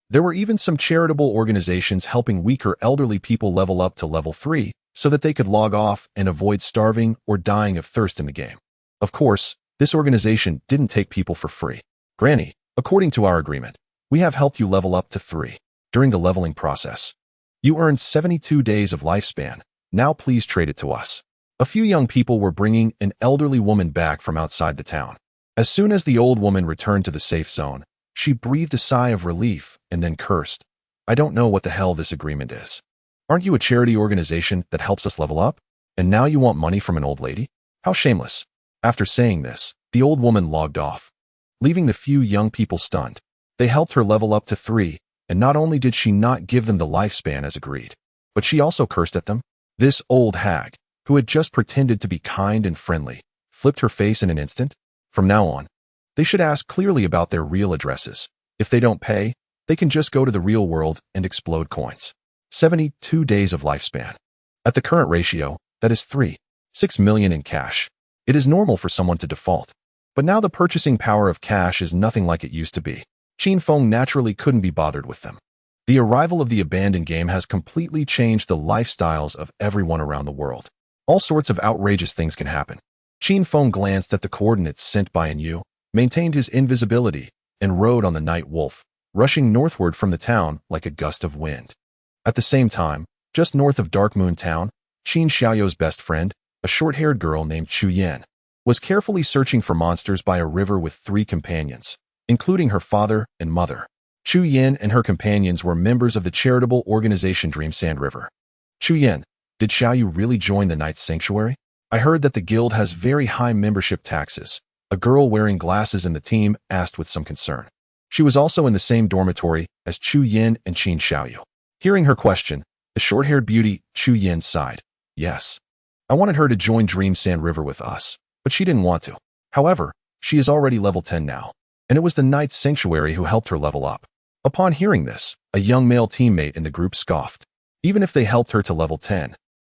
There were even some charitable organizations helping weaker elderly people level up to level 3 so that they could log off and avoid starving or dying of thirst in the game. Of course, this organization didn't take people for free. Granny, according to our agreement, we have helped you level up to 3. During the leveling process, you earned 72 days of lifespan. Now please trade it to us. A few young people were bringing an elderly woman back from outside the town. As soon as the old woman returned to the safe zone, she breathed a sigh of relief and then cursed. I don't know what the hell this agreement is. Aren't you a charity organization that helps us level up? And now you want money from an old lady? How shameless. After saying this, the old woman logged off, leaving the few young people stunned. They helped her level up to 3, and not only did she not give them the lifespan as agreed, but she also cursed at them. This old hag, who had just pretended to be kind and friendly, flipped her face in an instant. From now on, they should ask clearly about their real addresses. If they don't pay, they can just go to the real world and explode coins. 72 days of lifespan. At the current ratio, that is 3.6 million in cash. It is normal for someone to default. But now the purchasing power of cash is nothing like it used to be. Qin Feng naturally couldn't be bothered with them. The arrival of the abandoned game has completely changed the lifestyles of everyone around the world. All sorts of outrageous things can happen. Qin Feng glanced at the coordinates sent by Yu, maintained his invisibility, and rode on the Night Wolf, rushing northward from the town like a gust of wind. At the same time, just north of Dark Moon Town, Qin Xiaoyou's best friend, a short-haired girl named Chu Yan, was carefully searching for monsters by a river with 3 companions, including her father and mother. Chu Yan and her companions were members of the charitable organization Dream Sand River. Chu Yan, did Xiaoyu really join the Night's Sanctuary? I heard that the guild has very high membership taxes. A girl wearing glasses in the team asked with some concern. She was also in the same dormitory as Chu Yan and Qin Xiaoyu. Hearing her question, the short-haired beauty, Chu Yan, sighed. Yes. I wanted her to join Dream Sand River with us, but she didn't want to. However, she is already level 10 now, and it was the Night's Sanctuary who helped her level up. Upon hearing this, a young male teammate in the group scoffed. Even if they helped her to level 10,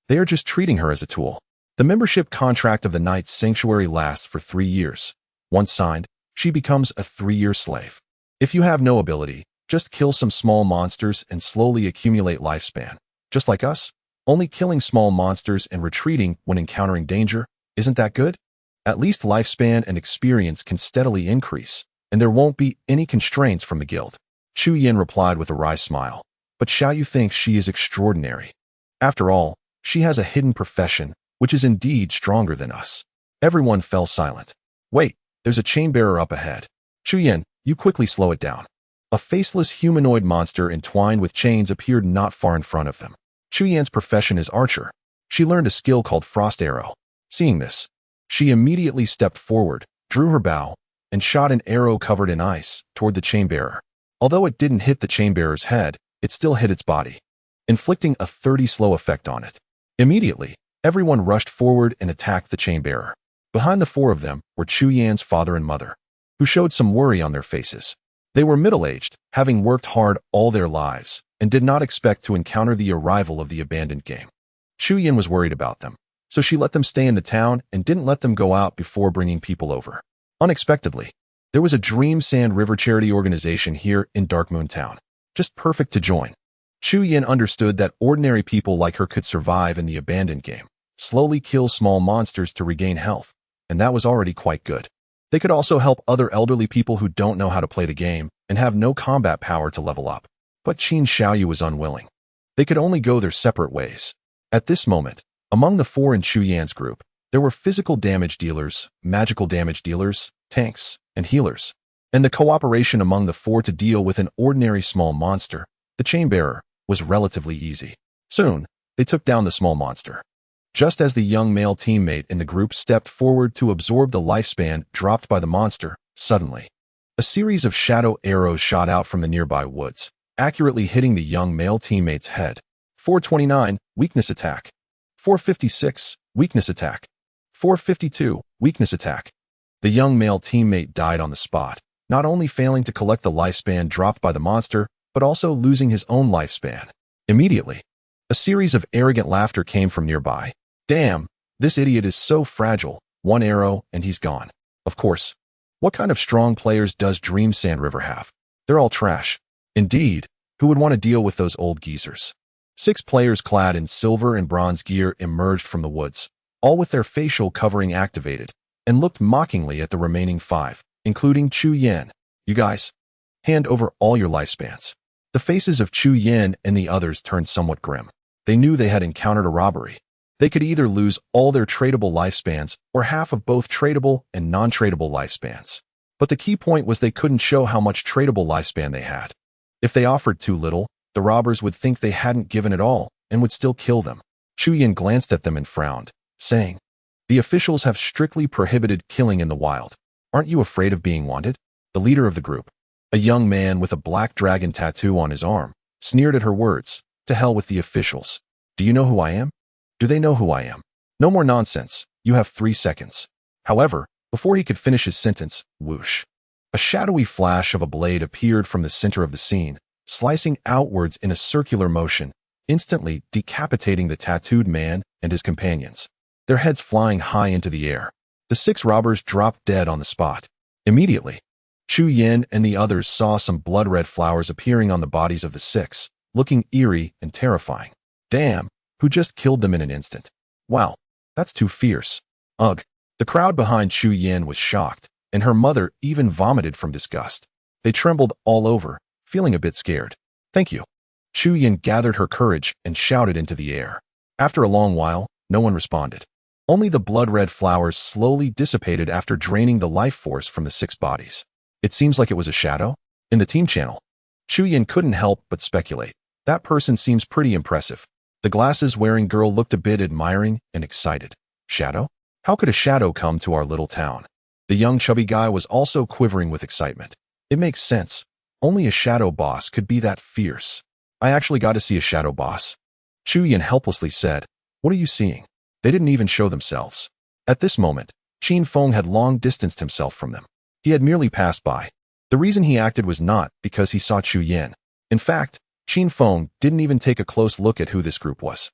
they are just treating her as a tool. The membership contract of the Night's Sanctuary lasts for 3 years. Once signed, she becomes a 3-year slave. If you have no ability, just kill some small monsters and slowly accumulate lifespan. Just like us, only killing small monsters and retreating when encountering danger, isn't that good? At least lifespan and experience can steadily increase, and there won't be any constraints from the guild. Chu Yan replied with a wry smile. But Xiaoyu thinks she is extraordinary. After all, she has a hidden profession, which is indeed stronger than us. Everyone fell silent. Wait, there's a chain-bearer up ahead. Chu Yan, you quickly slow it down. A faceless humanoid monster entwined with chains appeared not far in front of them. Chu Yan's profession is archer. She learned a skill called Frost Arrow. Seeing this, she immediately stepped forward, drew her bow, and shot an arrow covered in ice toward the chain-bearer. Although it didn't hit the chain-bearer's head, it still hit its body, inflicting a 30 slow effect on it. Immediately, everyone rushed forward and attacked the chain-bearer. Behind the 4 of them were Chu Yan's father and mother, who showed some worry on their faces. They were middle-aged, having worked hard all their lives, and did not expect to encounter the arrival of the abandoned game. Chu Yan was worried about them, so she let them stay in the town and didn't let them go out before bringing people over. Unexpectedly, there was a Dream Sand River charity organization here in Dark Moon Town, just perfect to join. Chu Yan understood that ordinary people like her could survive in the abandoned game, slowly kill small monsters to regain health, and that was already quite good. They could also help other elderly people who don't know how to play the game and have no combat power to level up. But Qin Xiaoyu was unwilling. They could only go their separate ways. At this moment, among the 4 in Chu Yan's group, there were physical damage dealers, magical damage dealers, tanks, and healers. And the cooperation among the 4 to deal with an ordinary small monster, the chain-bearer, was relatively easy. Soon, they took down the small monster. Just as the young male teammate in the group stepped forward to absorb the lifespan dropped by the monster, suddenly, a series of shadow arrows shot out from the nearby woods, accurately hitting the young male teammate's head. 429, weakness attack. 456, weakness attack. 452, weakness attack. The young male teammate died on the spot, not only failing to collect the lifespan dropped by the monster, but also losing his own lifespan. Immediately, a series of arrogant laughter came from nearby. Damn, This idiot is so fragile. One arrow, and he's gone. Of course. What kind of strong players does Dream Sand River have? They're all trash. Indeed, who would want to deal with those old geezers? 6 players clad in silver and bronze gear emerged from the woods, all with their facial covering activated, and looked mockingly at the remaining 5, including Chu Yen. You guys, hand over all your lifespans. The faces of Chu Yen and the others turned somewhat grim. They knew they had encountered a robbery. They could either lose all their tradable lifespans or half of both tradable and non-tradable lifespans. But the key point was they couldn't show how much tradable lifespan they had. If they offered too little, the robbers would think they hadn't given it all and would still kill them. Chu Yen glanced at them and frowned, saying, "The officials have strictly prohibited killing in the wild. Aren't you afraid of being wanted?" The leader of the group, a young man with a black dragon tattoo on his arm, sneered at her words. To hell with the officials. Do you know who I am? Do they know who I am? No more nonsense. You have 3 seconds. However, before he could finish his sentence, whoosh. A shadowy flash of a blade appeared from the center of the scene, slicing outwards in a circular motion, instantly decapitating the tattooed man and his companions, their heads flying high into the air. The 6 robbers dropped dead on the spot. Immediately, Chu Yen and the others saw some blood-red flowers appearing on the bodies of the 6, looking eerie and terrifying. Damn, who just killed them in an instant? Wow, that's too fierce. Ugh. The crowd behind Chu Yen was shocked, and her mother even vomited from disgust. They trembled all over, feeling a bit scared. Thank you. Chu Yen gathered her courage and shouted into the air. After a long while, no one responded. Only the blood-red flowers slowly dissipated after draining the life force from the 6 bodies. It seems like it was a shadow. In the team channel, Chu Yen couldn't help but speculate. That person seems pretty impressive. The glasses-wearing girl looked a bit admiring and excited. Shadow? How could a shadow come to our little town? The young chubby guy was also quivering with excitement. It makes sense. Only a shadow boss could be that fierce. I actually got to see a shadow boss. Chu Yen helplessly said, "What are you seeing?" They didn't even show themselves. At this moment, Qin Feng had long distanced himself from them. He had merely passed by. The reason he acted was not because he saw Chu Yen. In fact, Qin Feng didn't even take a close look at who this group was.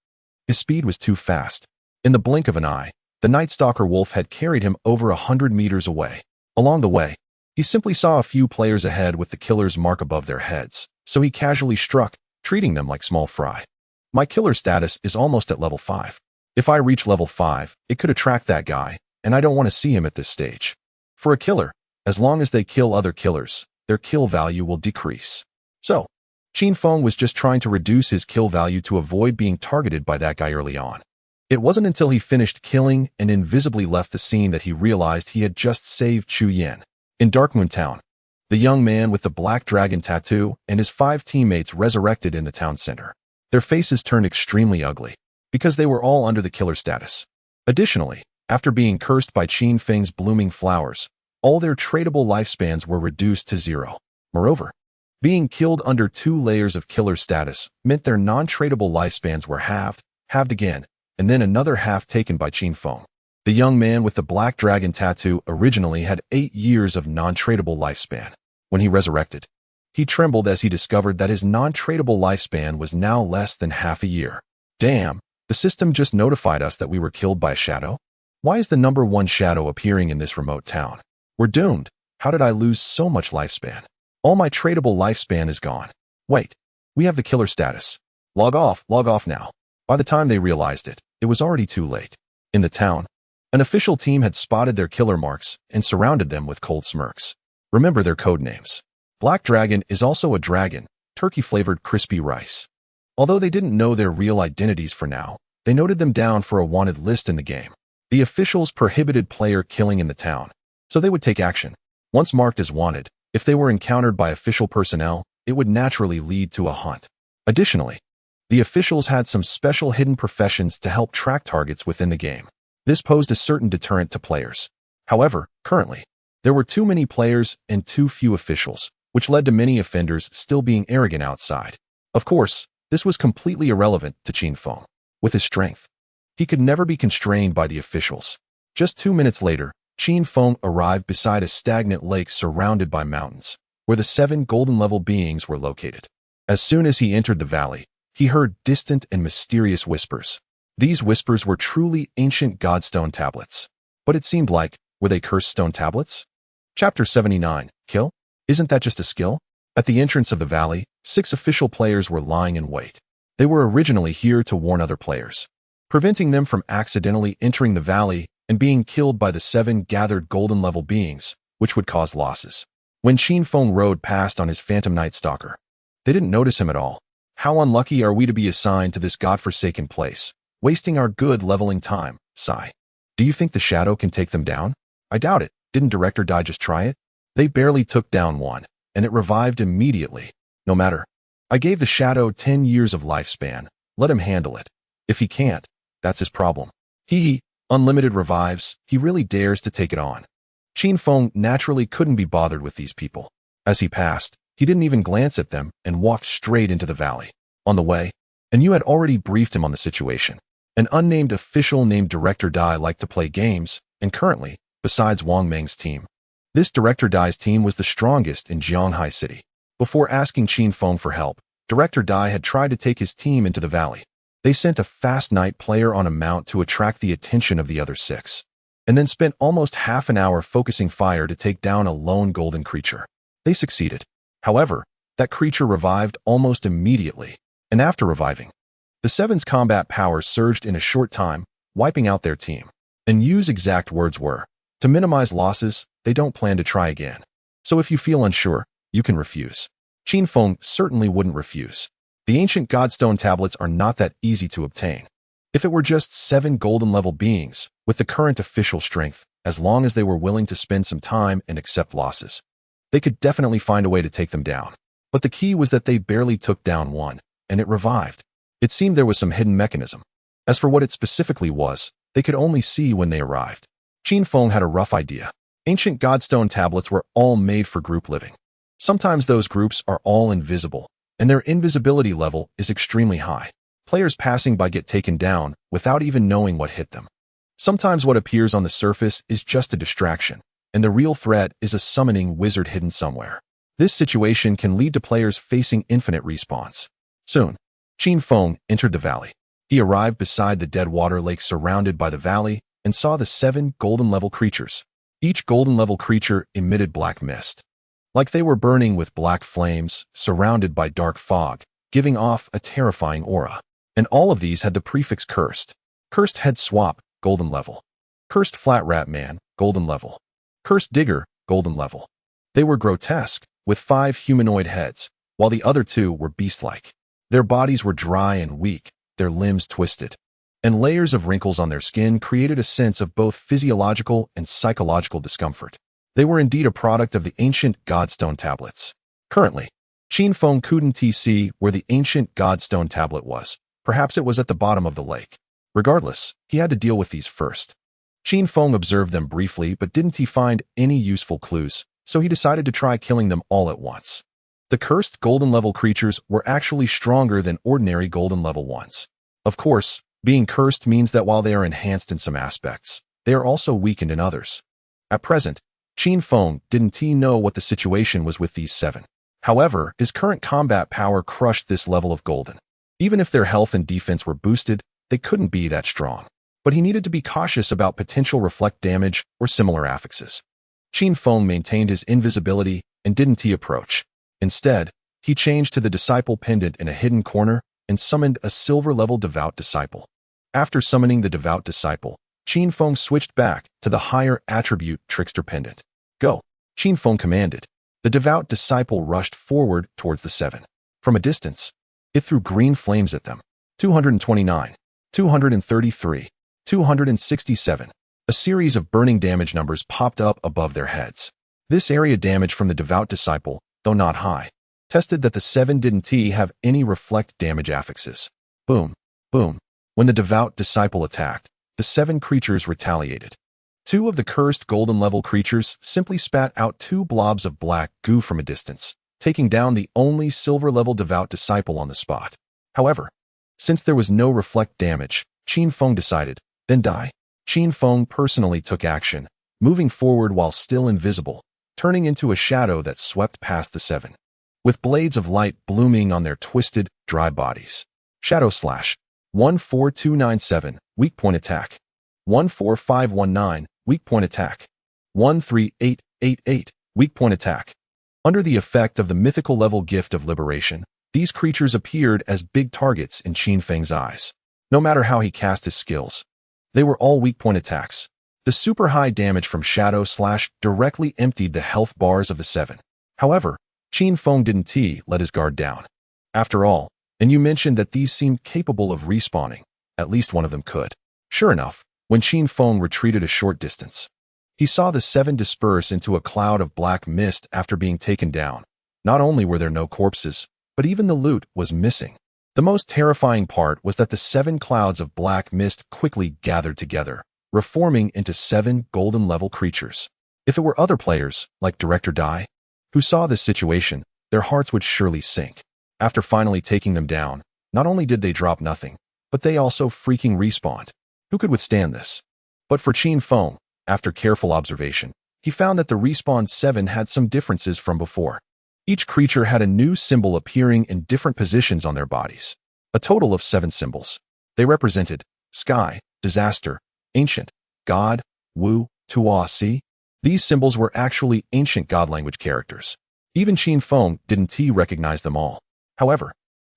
His speed was too fast. In the blink of an eye, the Night Stalker wolf had carried him over 100 meters away. Along the way, he simply saw a few players ahead with the killer's mark above their heads, so he casually struck, treating them like small fry. My killer status is almost at level 5. If I reach level 5, it could attract that guy, and I don't want to see him at this stage. For a killer, as long as they kill other killers, their kill value will decrease. So, Qin Feng was just trying to reduce his kill value to avoid being targeted by that guy early on. It wasn't until he finished killing and invisibly left the scene that he realized he had just saved Chu Yen. In Darkmoon Town, the young man with the black dragon tattoo and his 5 teammates resurrected in the town center. Their faces turned extremely ugly, because they were all under the killer status. Additionally, after being cursed by Qin Feng's blooming flowers, all their tradable lifespans were reduced to 0. Moreover, being killed under 2 layers of killer status meant their non-tradable lifespans were halved again, and then another half taken by Qin Feng. The young man with the black dragon tattoo originally had 8 years of non-tradable lifespan. When he resurrected, he trembled as he discovered that his non-tradable lifespan was now less than half a year. Damn, the system just notified us that we were killed by a shadow? Why is the number 1 shadow appearing in this remote town? We're doomed. How did I lose so much lifespan? All my tradable lifespan is gone. Wait, we have the killer status. Log off now. By the time they realized it, it was already too late. In the town, an official team had spotted their killer marks and surrounded them with cold smirks. Remember their code names. Black Dragon is also a dragon, turkey-flavored crispy rice. Although they didn't know their real identities for now, they noted them down for a wanted list in the game. The officials prohibited player killing in the town, so they would take action. Once marked as wanted, if they were encountered by official personnel, it would naturally lead to a hunt. Additionally, the officials had some special hidden professions to help track targets within the game. This posed a certain deterrent to players. However, currently, there were too many players and too few officials, which led to many offenders still being arrogant outside. Of course, this was completely irrelevant to Qin Feng. With his strength, he could never be constrained by the officials. Just 2 minutes later, Qin Feng arrived beside a stagnant lake surrounded by mountains, where the 7 golden-level beings were located. As soon as he entered the valley, he heard distant and mysterious whispers. These whispers were truly ancient godstone tablets. But it seemed like, were they cursed stone tablets? Chapter 79, Kill? Isn't that just a skill? At the entrance of the valley, 6 official players were lying in wait. They were originally here to warn other players, preventing them from accidentally entering the valley and being killed by the 7 gathered golden level beings, which would cause losses. When Qin Feng rode past on his Phantom Night Stalker, they didn't notice him at all. How unlucky are we to be assigned to this godforsaken place, wasting our good leveling time, sigh. Do you think the shadow can take them down? I doubt it. Didn't Director Dai just try it? They barely took down one, and it revived immediately. No matter. I gave the shadow 10 years of lifespan. Let him handle it. If he can't, that's his problem. Unlimited revives, he really dares to take it on. Qin Feng naturally couldn't be bothered with these people. As he passed, he didn't even glance at them and walked straight into the valley. On the way, and you had already briefed him on the situation. An unnamed official named Director Dai liked to play games, and currently, besides Wang Meng's team, this Director Dai's team was the strongest in Jianghai City. Before asking Qin Feng for help, Director Dai had tried to take his team into the valley. They sent a fast night player on a mount to attract the attention of the other 6, and then spent almost half an hour focusing fire to take down a lone golden creature. They succeeded. However, that creature revived almost immediately, and after reviving, the 7's combat power surged in a short time, wiping out their team. And Yu's exact words were, to minimize losses, they don't plan to try again. So if you feel unsure, you can refuse. Qin Feng certainly wouldn't refuse. The ancient godstone tablets are not that easy to obtain. If it were just 7 golden level beings, with the current official strength, as long as they were willing to spend some time and accept losses, they could definitely find a way to take them down. But the key was that they barely took down one, and it revived. It seemed there was some hidden mechanism. As for what it specifically was, they could only see when they arrived. Qin Feng had a rough idea. Ancient godstone tablets were all made for group living. Sometimes those groups are all invisible, and their invisibility level is extremely high. Players passing by get taken down without even knowing what hit them. Sometimes what appears on the surface is just a distraction, and the real threat is a summoning wizard hidden somewhere. This situation can lead to players facing infinite respawns. Soon, Qin Feng entered the valley. He arrived beside the dead water lake surrounded by the valley and saw the 7 golden level creatures. Each golden level creature emitted black mist, like they were burning with black flames, surrounded by dark fog, giving off a terrifying aura. And all of these had the prefix Cursed. Cursed Head Swap, golden level. Cursed Flat Rat Man, golden level. Cursed Digger, golden level. They were grotesque, with 5 humanoid heads, while the other 2 were beast-like. Their bodies were dry and weak, their limbs twisted, and layers of wrinkles on their skin created a sense of both physiological and psychological discomfort. They were indeed a product of the ancient godstone tablets. Currently, Qin Feng couldn't see where the ancient godstone tablet was. Perhaps it was at the bottom of the lake. Regardless, he had to deal with these first. Qin Feng observed them briefly, but didn't find any useful clues, so he decided to try killing them all at once. The cursed golden level creatures were actually stronger than ordinary golden level ones. Of course, being cursed means that while they are enhanced in some aspects, they are also weakened in others. At present, Qin Feng didn't know what the situation was with these 7. However, his current combat power crushed this level of golden. Even if their health and defense were boosted, they couldn't be that strong. But he needed to be cautious about potential reflect damage or similar affixes. Qin Feng maintained his invisibility and didn't approach. Instead, he changed to the Disciple Pendant in a hidden corner and summoned a silver-level Devout Disciple. After summoning the Devout Disciple, Qin Feng switched back to the higher attribute Trickster Pendant. Go, Qin Feng commanded. The Devout Disciple rushed forward towards the 7. From a distance, it threw green flames at them. 229, 233, 267. A series of burning damage numbers popped up above their heads. This area damage from the Devout Disciple, though not high, tested that the 7 didn't have any reflect damage affixes. Boom, boom. When the Devout Disciple attacked, the 7 creatures retaliated. 2 of the cursed golden level creatures simply spat out 2 blobs of black goo from a distance, taking down the only silver level Devout Disciple on the spot. However, since there was no reflect damage, Qin Feng decided, then die. Qin Feng personally took action, moving forward while still invisible, turning into a shadow that swept past the 7, with blades of light blooming on their twisted, dry bodies. Shadow Slash. 14297, weak point attack. 14519, weak point attack. 13888, weak point attack. Under the effect of the mythical level Gift of Liberation, these creatures appeared as big targets in Qin Feng's eyes. No matter how he cast his skills, they were all weak point attacks. The super high damage from Shadow Slash directly emptied the health bars of the seven. However, Qin Feng didn't let his guard down. After all, and you mentioned that these seemed capable of respawning. At least one of them could. Sure enough, when Qin Feng retreated a short distance, he saw the seven disperse into a cloud of black mist after being taken down. Not only were there no corpses, but even the loot was missing. The most terrifying part was that the seven clouds of black mist quickly gathered together, reforming into seven golden-level creatures. If it were other players, like Director Dai, who saw this situation, their hearts would surely sink. After finally taking them down, not only did they drop nothing, but they also freaking respawned. Who could withstand this? But for Qin Feng, after careful observation, he found that the respawned seven had some differences from before. Each creature had a new symbol appearing in different positions on their bodies. A total of 7 symbols. They represented Sky, Disaster, Ancient, God, Wu, Tua Si. These symbols were actually ancient God language characters. Even Qin Feng didn't recognize them all. However,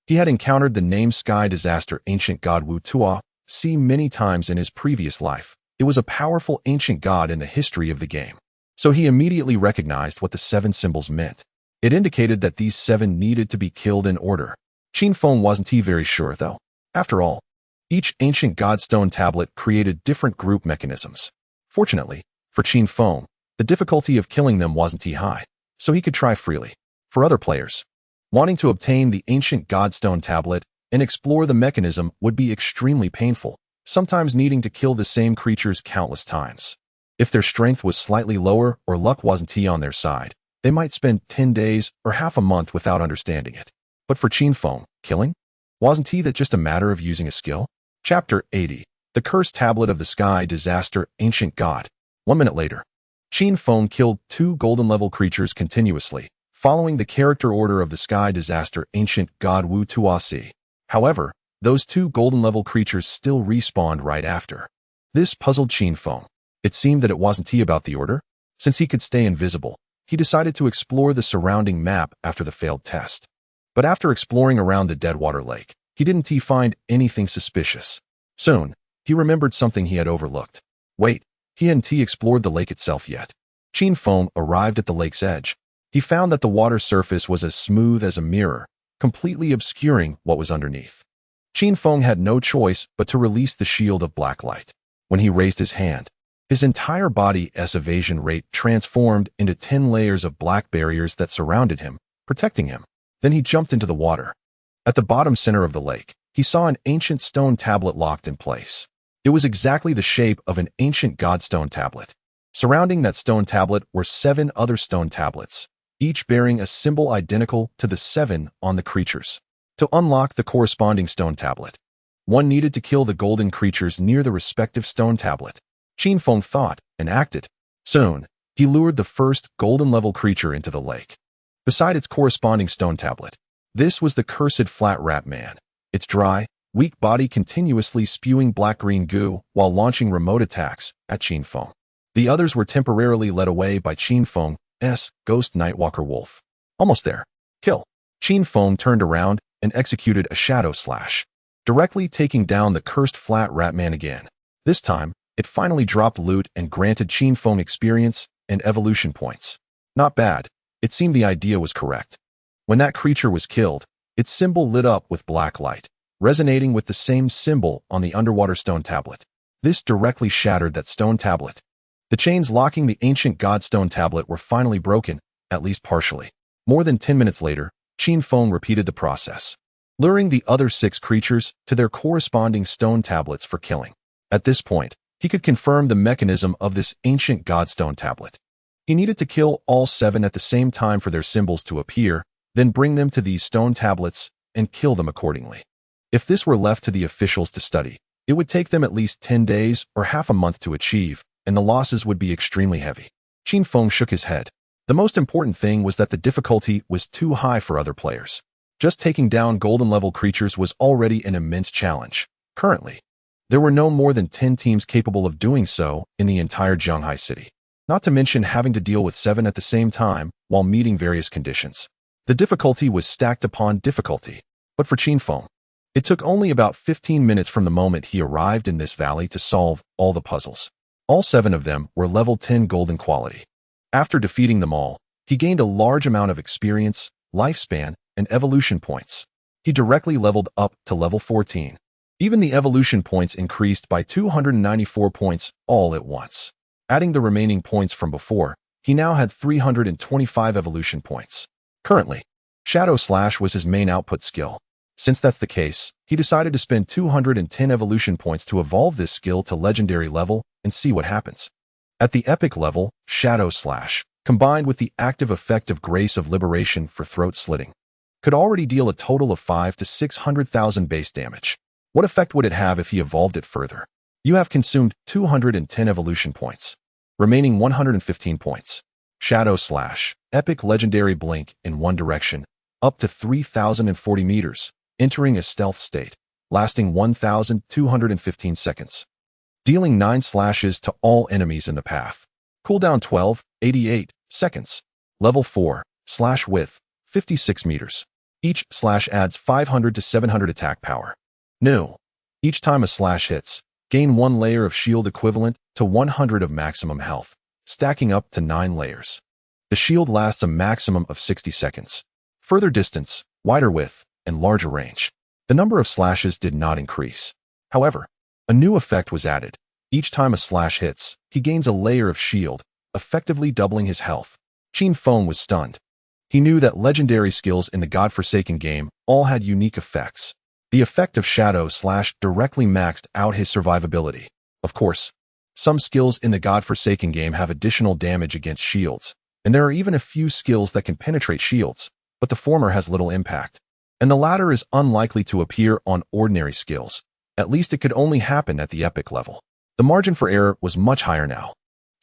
he had encountered the name Sky Disaster Ancient God Wu Tua Si many times in his previous life. It was a powerful ancient god in the history of the game. So he immediately recognized what the 7 symbols meant. It indicated that these 7 needed to be killed in order. Qin Feng wasn't very sure, though. After all, each ancient godstone tablet created different group mechanisms. Fortunately, for Qin Feng, the difficulty of killing them wasn't high, so he could try freely. For other players, wanting to obtain the ancient godstone tablet and explore the mechanism would be extremely painful, sometimes needing to kill the same creatures countless times. If their strength was slightly lower or luck wasn't on their side, they might spend 10 days or half a month without understanding it. But for Qin Feng, killing? Wasn't that just a matter of using a skill? Chapter 80. The Cursed Tablet of the Sky Disaster Ancient God. 1 minute later, Qin Feng killed 2 golden-level creatures continuously, following the character order of the Sky Disaster Ancient God Wu Tua Si. However, those 2 golden-level creatures still respawned right after. This puzzled Qin Feng. It seemed that it wasn't about the order. Since he could stay invisible, he decided to explore the surrounding map after the failed test. But after exploring around the Deadwater Lake, he didn't find anything suspicious. Soon, he remembered something he had overlooked. Wait, he hadn't explored the lake itself yet. Qin Feng arrived at the lake's edge. He found that the water surface was as smooth as a mirror, completely obscuring what was underneath. Qin Feng had no choice but to release the shield of black light. When he raised his hand, his entire body's evasion rate transformed into 10 layers of black barriers that surrounded him, protecting him. Then he jumped into the water. At the bottom center of the lake, he saw an ancient stone tablet locked in place. It was exactly the shape of an ancient godstone tablet. Surrounding that stone tablet were 7 other stone tablets, each bearing a symbol identical to the 7 on the creatures. To unlock the corresponding stone tablet, one needed to kill the golden creatures near the respective stone tablet. Qin Feng thought and acted. Soon, he lured the first golden-level creature into the lake. Beside its corresponding stone tablet, this was the cursed flat rat man, its dry, weak body continuously spewing black-green goo while launching remote attacks at Qin Feng. The others were temporarily led away by Qin Feng's ghost Nightwalker Wolf. Almost there. Kill. Qin Feng turned around and executed a shadow slash, directly taking down the cursed flat rat man again. This time, it finally dropped loot and granted Qin Feng experience and evolution points. Not bad. It seemed the idea was correct. When that creature was killed, its symbol lit up with black light, resonating with the same symbol on the underwater stone tablet. This directly shattered that stone tablet. The chains locking the ancient godstone tablet were finally broken, at least partially. More than 10 minutes later, Qin Feng repeated the process, luring the other 6 creatures to their corresponding stone tablets for killing. At this point, he could confirm the mechanism of this ancient godstone tablet. He needed to kill all 7 at the same time for their symbols to appear, then bring them to these stone tablets and kill them accordingly. If this were left to the officials to study, it would take them at least 10 days or half a month to achieve, and the losses would be extremely heavy. Qin Feng shook his head. The most important thing was that the difficulty was too high for other players. Just taking down golden-level creatures was already an immense challenge. Currently, there were no more than 10 teams capable of doing so in the entire Zhanghai city, not to mention having to deal with 7 at the same time while meeting various conditions. The difficulty was stacked upon difficulty, but for Qin Feng, it took only about 15 minutes from the moment he arrived in this valley to solve all the puzzles. All 7 of them were level 10 golden quality. After defeating them all, he gained a large amount of experience, lifespan, and evolution points. He directly leveled up to level 14. Even the evolution points increased by 294 points all at once. Adding the remaining points from before, he now had 325 evolution points. Currently, Shadow Slash was his main output skill. Since that's the case, he decided to spend 210 evolution points to evolve this skill to legendary level and see what happens. At the epic level, Shadow Slash, combined with the active effect of Grace of Liberation for throat slitting, could already deal a total of 5 to 600,000 base damage. What effect would it have if he evolved it further? You have consumed 210 evolution points, remaining 115 points. Shadow Slash, Epic Legendary Blink in one direction, up to 3,040 meters, entering a stealth state, lasting 1,215 seconds. Dealing 9 slashes to all enemies in the path. Cooldown 88 seconds. Level 4, slash width, 56 meters. Each slash adds 500 to 700 attack power. New. Each time a slash hits, gain 1 layer of shield equivalent to 100 of maximum health, stacking up to 9 layers. The shield lasts a maximum of 60 seconds. Further distance, wider width, and larger range. The number of slashes did not increase. However, a new effect was added. Each time a slash hits, he gains a layer of shield, effectively doubling his health. Qin Feng was stunned. He knew that legendary skills in the godforsaken game all had unique effects. The effect of Shadow Slash directly maxed out his survivability. Of course, some skills in the godforsaken game have additional damage against shields, and there are even a few skills that can penetrate shields, but the former has little impact, and the latter is unlikely to appear on ordinary skills. At least it could only happen at the epic level. The margin for error was much higher now.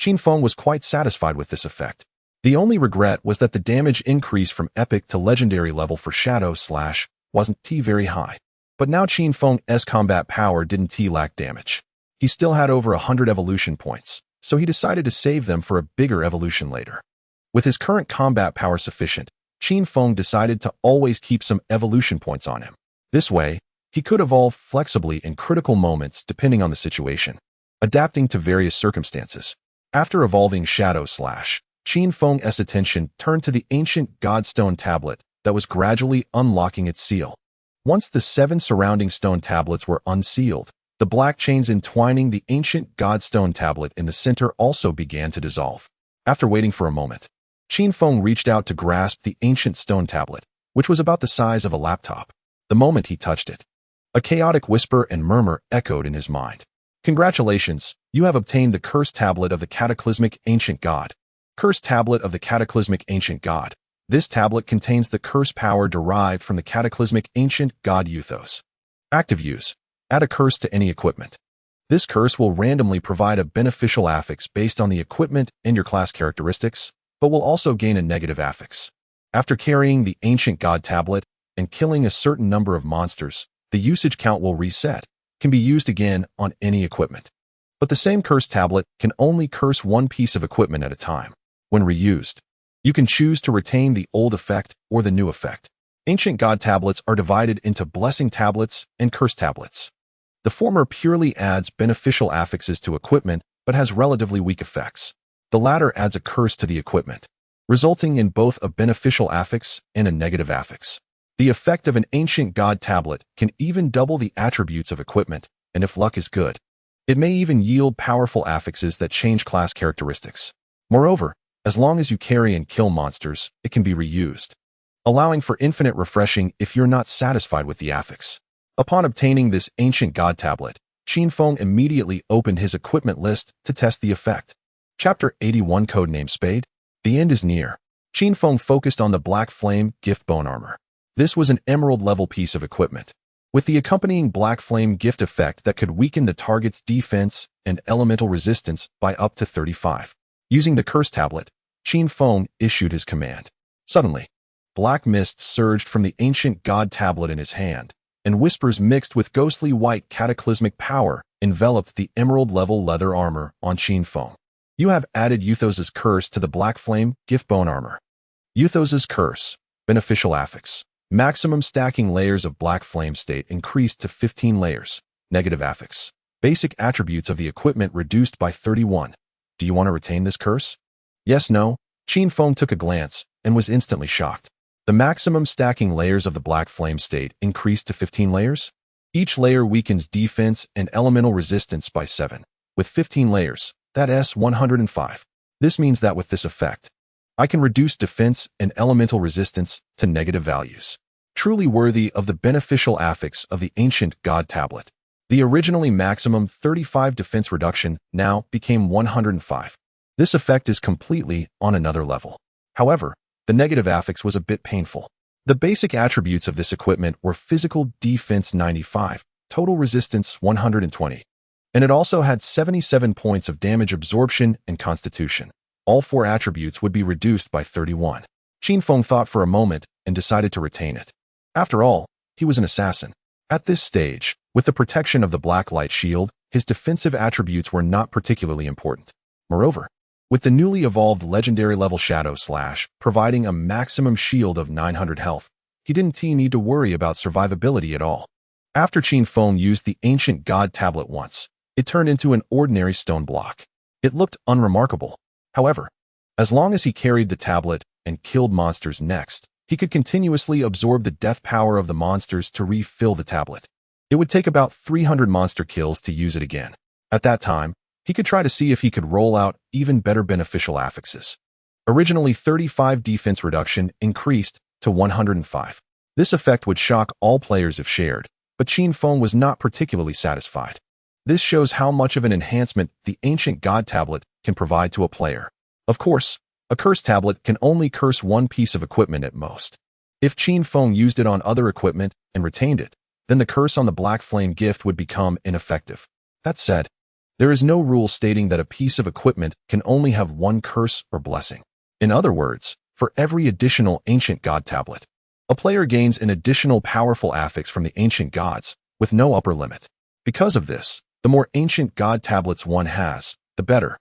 Qin Feng was quite satisfied with this effect. The only regret was that the damage increase from epic to legendary level for Shadow Slash wasn't very high. But now Qin Feng's combat power didn't lack damage. He still had over 100 evolution points, so he decided to save them for a bigger evolution later. With his current combat power sufficient, Qin Feng decided to always keep some evolution points on him. This way, he could evolve flexibly in critical moments depending on the situation, adapting to various circumstances. After evolving Shadow Slash, Qin Feng's attention turned to the ancient Godstone tablet that was gradually unlocking its seal. Once the 7 surrounding stone tablets were unsealed, the black chains entwining the ancient Godstone tablet in the center also began to dissolve. After waiting for a moment, Qin Feng reached out to grasp the ancient stone tablet, which was about the size of a laptop. The moment he touched it, a chaotic whisper and murmur echoed in his mind. Congratulations, you have obtained the Cursed Tablet of the Cataclysmic Ancient God. Cursed Tablet of the Cataclysmic Ancient God. This tablet contains the curse power derived from the Cataclysmic Ancient God Euthos. Active use. Add a curse to any equipment. This curse will randomly provide a beneficial affix based on the equipment and your class characteristics, but will also gain a negative affix. After carrying the Ancient God Tablet and killing a certain number of monsters, the usage count will reset, can be used again on any equipment. But the same curse tablet can only curse one piece of equipment at a time. When reused, you can choose to retain the old effect or the new effect. Ancient God Tablets are divided into Blessing Tablets and Curse Tablets. The former purely adds beneficial affixes to equipment but has relatively weak effects. The latter adds a curse to the equipment, resulting in both a beneficial affix and a negative affix. The effect of an Ancient God Tablet can even double the attributes of equipment, and if luck is good, it may even yield powerful affixes that change class characteristics. Moreover, as long as you carry and kill monsters, it can be reused, allowing for infinite refreshing if you're not satisfied with the affix. Upon obtaining this Ancient God Tablet, Qin Feng immediately opened his equipment list to test the effect. Chapter 81 Codename Spade. The end is near. Qin Feng focused on the Black Flame Gift Bone Armor. This was an emerald-level piece of equipment, with the accompanying Black Flame gift effect that could weaken the target's defense and elemental resistance by up to 35. Using the Curse Tablet, Qin Feng issued his command. Suddenly, black mist surged from the Ancient God Tablet in his hand, and whispers mixed with ghostly white cataclysmic power enveloped the emerald-level leather armor on Qin Feng. You have added Euthos's curse to the Black Flame gift bone armor. Euthos's curse, beneficial affix. Maximum stacking layers of Black Flame state increased to 15 layers. Negative affix. Basic attributes of the equipment reduced by 31. Do you want to retain this curse? Yes, no. Qin Feng took a glance and was instantly shocked. The maximum stacking layers of the Black Flame state increased to 15 layers. Each layer weakens defense and elemental resistance by 7. With 15 layers, that's 105. This means that with this effect, I can reduce defense and elemental resistance to negative values. Truly worthy of the beneficial affix of the ancient God tablet. The originally maximum 35 defense reduction now became 105. This effect is completely on another level. However, the negative affix was a bit painful. The basic attributes of this equipment were physical defense 95, total resistance 120, and it also had 77 points of damage absorption and constitution. All 4 attributes would be reduced by 31. Qin Feng thought for a moment and decided to retain it. After all, he was an assassin. At this stage, with the protection of the Black Light Shield, his defensive attributes were not particularly important. Moreover, with the newly evolved legendary level Shadow Slash providing a maximum shield of 900 health, he didn't need to worry about survivability at all. After Qin Feng used the ancient God tablet once, it turned into an ordinary stone block. It looked unremarkable. However, as long as he carried the tablet and killed monsters next, he could continuously absorb the death power of the monsters to refill the tablet. It would take about 300 monster kills to use it again. At that time, he could try to see if he could roll out even better beneficial affixes. Originally 35 defense reduction increased to 105. This effect would shock all players if shared, but Qin Feng was not particularly satisfied. This shows how much of an enhancement the ancient God tablet can provide to a player. Of course, a curse tablet can only curse one piece of equipment at most. If Qin Feng used it on other equipment and retained it, then the curse on the Black Flame gift would become ineffective. That said, there is no rule stating that a piece of equipment can only have one curse or blessing. In other words, for every additional ancient God tablet, a player gains an additional powerful affix from the ancient gods, with no upper limit. Because of this, the more ancient God tablets one has, the better.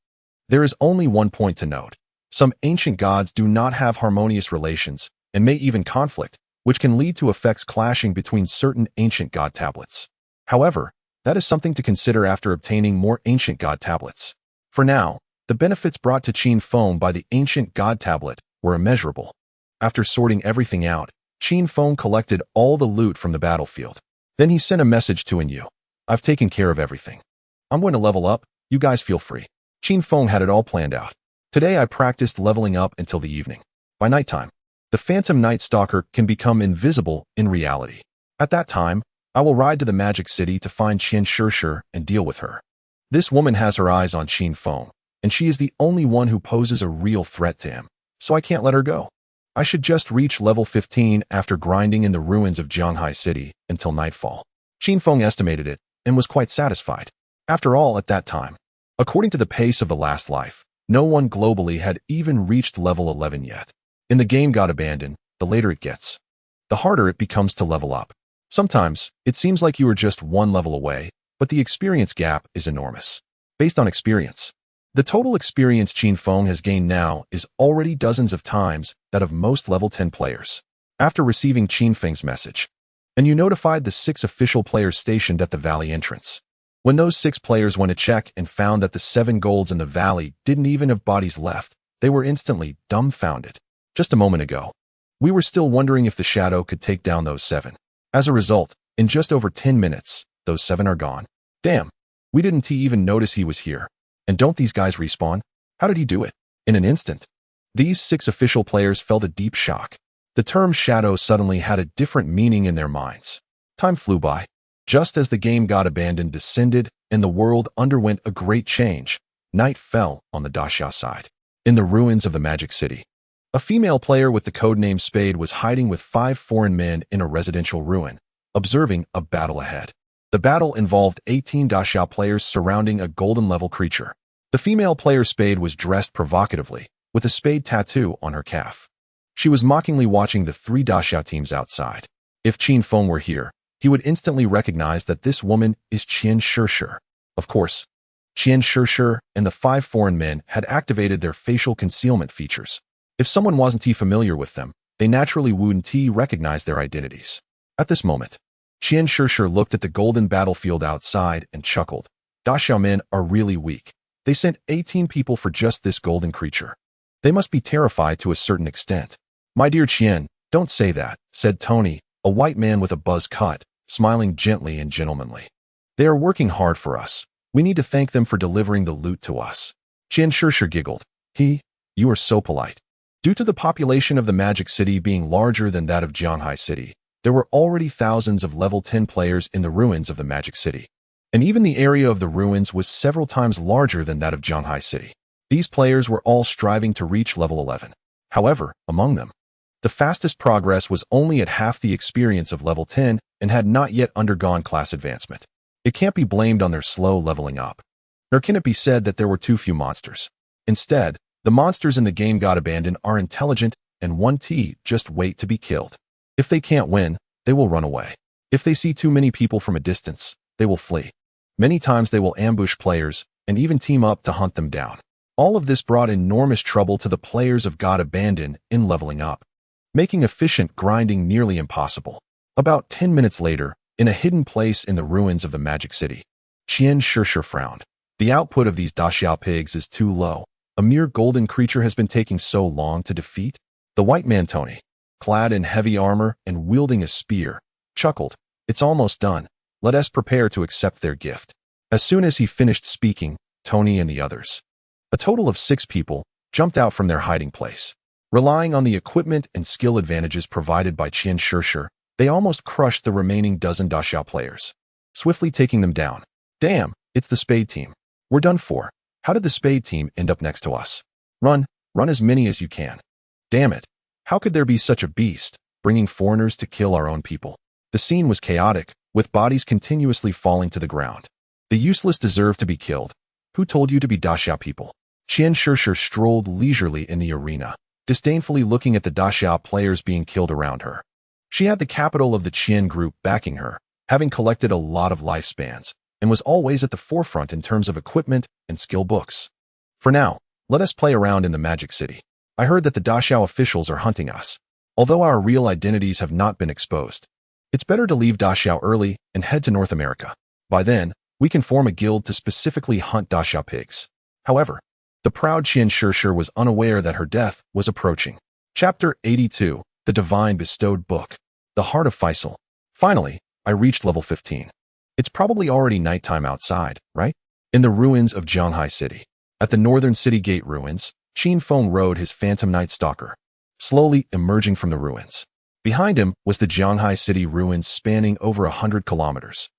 There is only one point to note. Some ancient gods do not have harmonious relations and may even conflict, which can lead to effects clashing between certain ancient God tablets. However, that is something to consider after obtaining more ancient God tablets. For now, the benefits brought to Qin Feng by the ancient God tablet were immeasurable. After sorting everything out, Qin Feng collected all the loot from the battlefield. Then he sent a message to Enyu. I've taken care of everything. I'm going to level up, you guys feel free. Qin Feng had it all planned out. Today I practiced leveling up until the evening. By nighttime, the Phantom Night Stalker can become invisible in reality. At that time, I will ride to the Magic City to find Qian Shishir and deal with her. This woman has her eyes on Qin Feng, and she is the only one who poses a real threat to him, so I can't let her go. I should just reach level 15 after grinding in the ruins of Jianghai City until nightfall. Qin Feng estimated it and was quite satisfied. After all, at that time, according to the pace of the last life, no one globally had even reached level 11 yet. In the game got abandoned, the later it gets, the harder it becomes to level up. Sometimes, it seems like you are just one level away, but the experience gap is enormous. Based on experience, the total experience Qin Feng has gained now is already dozens of times that of most level 10 players. After receiving Qin Feng's message, and you notified the 6 official players stationed at the valley entrance. When those 6 players went to check and found that the 7 golds in the valley didn't even have bodies left, they were instantly dumbfounded. Just a moment ago, we were still wondering if the shadow could take down those 7. As a result, in just over 10 minutes, those 7 are gone. Damn, we didn't even notice he was here. And don't these guys respawn? How did he do it? In an instant. These 6 official players felt a deep shock. The term shadow suddenly had a different meaning in their minds. Time flew by. Just as the game got abandoned descended and the world underwent a great change, night fell on the Daxia side. In the ruins of the Magic City, a female player with the codename Spade was hiding with 5 foreign men in a residential ruin, observing a battle ahead. The battle involved 18 Daxia players surrounding a golden-level creature. The female player Spade was dressed provocatively, with a spade tattoo on her calf. She was mockingly watching the 3 Daxia teams outside. If Qin Feng were here, he would instantly recognize that this woman is Qian Shishir. Of course, Qian Shishir and the 5 foreign men had activated their facial concealment features. If someone wasn't familiar with them, they naturally wouldn't recognize their identities. At this moment, Qian Shishir looked at the golden battlefield outside and chuckled. Da Xiao men are really weak. They sent 18 people for just this golden creature. They must be terrified to a certain extent. My dear Qian, don't say that, said Tony, a white man with a buzz cut, smiling gently and gentlemanly. They are working hard for us. We need to thank them for delivering the loot to us. Qian Shishir giggled. You are so polite. Due to the population of the Magic City being larger than that of Jianghai City, there were already thousands of level 10 players in the ruins of the Magic City. And even the area of the ruins was several times larger than that of Jianghai City. These players were all striving to reach level 11. However, among them, the fastest progress was only at half the experience of level 10 and had not yet undergone class advancement. It can't be blamed on their slow leveling up. Nor can it be said that there were too few monsters. Instead, the monsters in the game got abandoned are intelligent and just wait to be killed. If they can't win, they will run away. If they see too many people from a distance, they will flee. Many times they will ambush players and even team up to hunt them down. All of this brought enormous trouble to the players of God Abandoned in leveling up, making efficient grinding nearly impossible. About 10 minutes later, in a hidden place in the ruins of the Magic City, Qian Shishir frowned. The output of these Da Xiao pigs is too low. A mere golden creature has been taking so long to defeat. The white man Tony, clad in heavy armor and wielding a spear, chuckled. It's almost done. Let us prepare to accept their gift. As soon as he finished speaking, Tony and the others, a total of 6 people, jumped out from their hiding place. Relying on the equipment and skill advantages provided by Qian Shishir, they almost crushed the remaining dozen Da Xiao players, swiftly taking them down. Damn, it's the Spade team. We're done for. How did the Spade team end up next to us? Run as many as you can. Damn it. How could there be such a beast, bringing foreigners to kill our own people? The scene was chaotic, with bodies continuously falling to the ground. The useless deserve to be killed. Who told you to be Da Xiao people? Qian Shishir strolled leisurely in the arena, disdainfully looking at the Da Xiao players being killed around her. She had the capital of the Qian group backing her, having collected a lot of lifespans, and was always at the forefront in terms of equipment and skill books. For now, let us play around in the Magic City. I heard that the Da Xiao officials are hunting us. Although our real identities have not been exposed, it's better to leave Da Xiao early and head to North America. By then, we can form a guild to specifically hunt Da Xiao pigs. However, the proud Qian Shishir was unaware that her death was approaching. Chapter 82, The Divine Bestowed Book. The Heart of Faisal. Finally, I reached level 15. It's probably already nighttime outside, right? In the ruins of Jianghai City. At the northern city gate ruins, Qin Feng rode his Phantom Night Stalker, slowly emerging from the ruins. Behind him was the Jianghai City ruins spanning over 100 kilometers.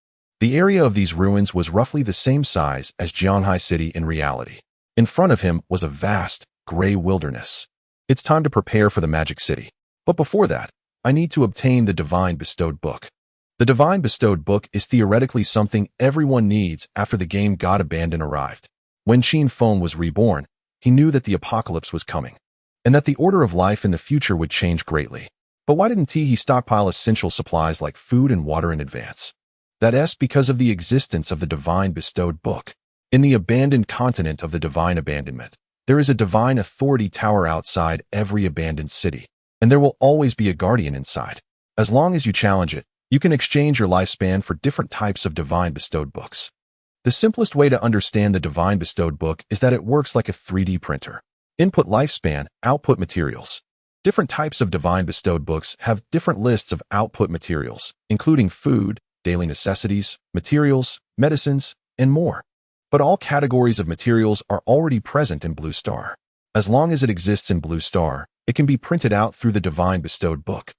The area of these ruins was roughly the same size as Jianghai City in reality. In front of him was a vast, gray wilderness. It's time to prepare for the Magic City. But before that, I need to obtain the Divine Bestowed Book. The Divine Bestowed Book is theoretically something everyone needs after the game God Abandoned arrived. When Qin Feng was reborn, he knew that the apocalypse was coming, and that the order of life in the future would change greatly. But why didn't he stockpile essential supplies like food and water in advance? That's because of the existence of the Divine Bestowed Book. In the abandoned continent of the Divine Abandonment, there is a Divine Authority Tower outside every abandoned city, and there will always be a guardian inside. As long as you challenge it, you can exchange your lifespan for different types of Divine Bestowed Books. The simplest way to understand the Divine Bestowed Book is that it works like a 3D printer. Input lifespan, output materials. Different types of Divine Bestowed Books have different lists of output materials, including food, daily necessities, materials, medicines, and more. But all categories of materials are already present in Blue Star. As long as it exists in Blue Star, it can be printed out through the Divine Bestowed Book,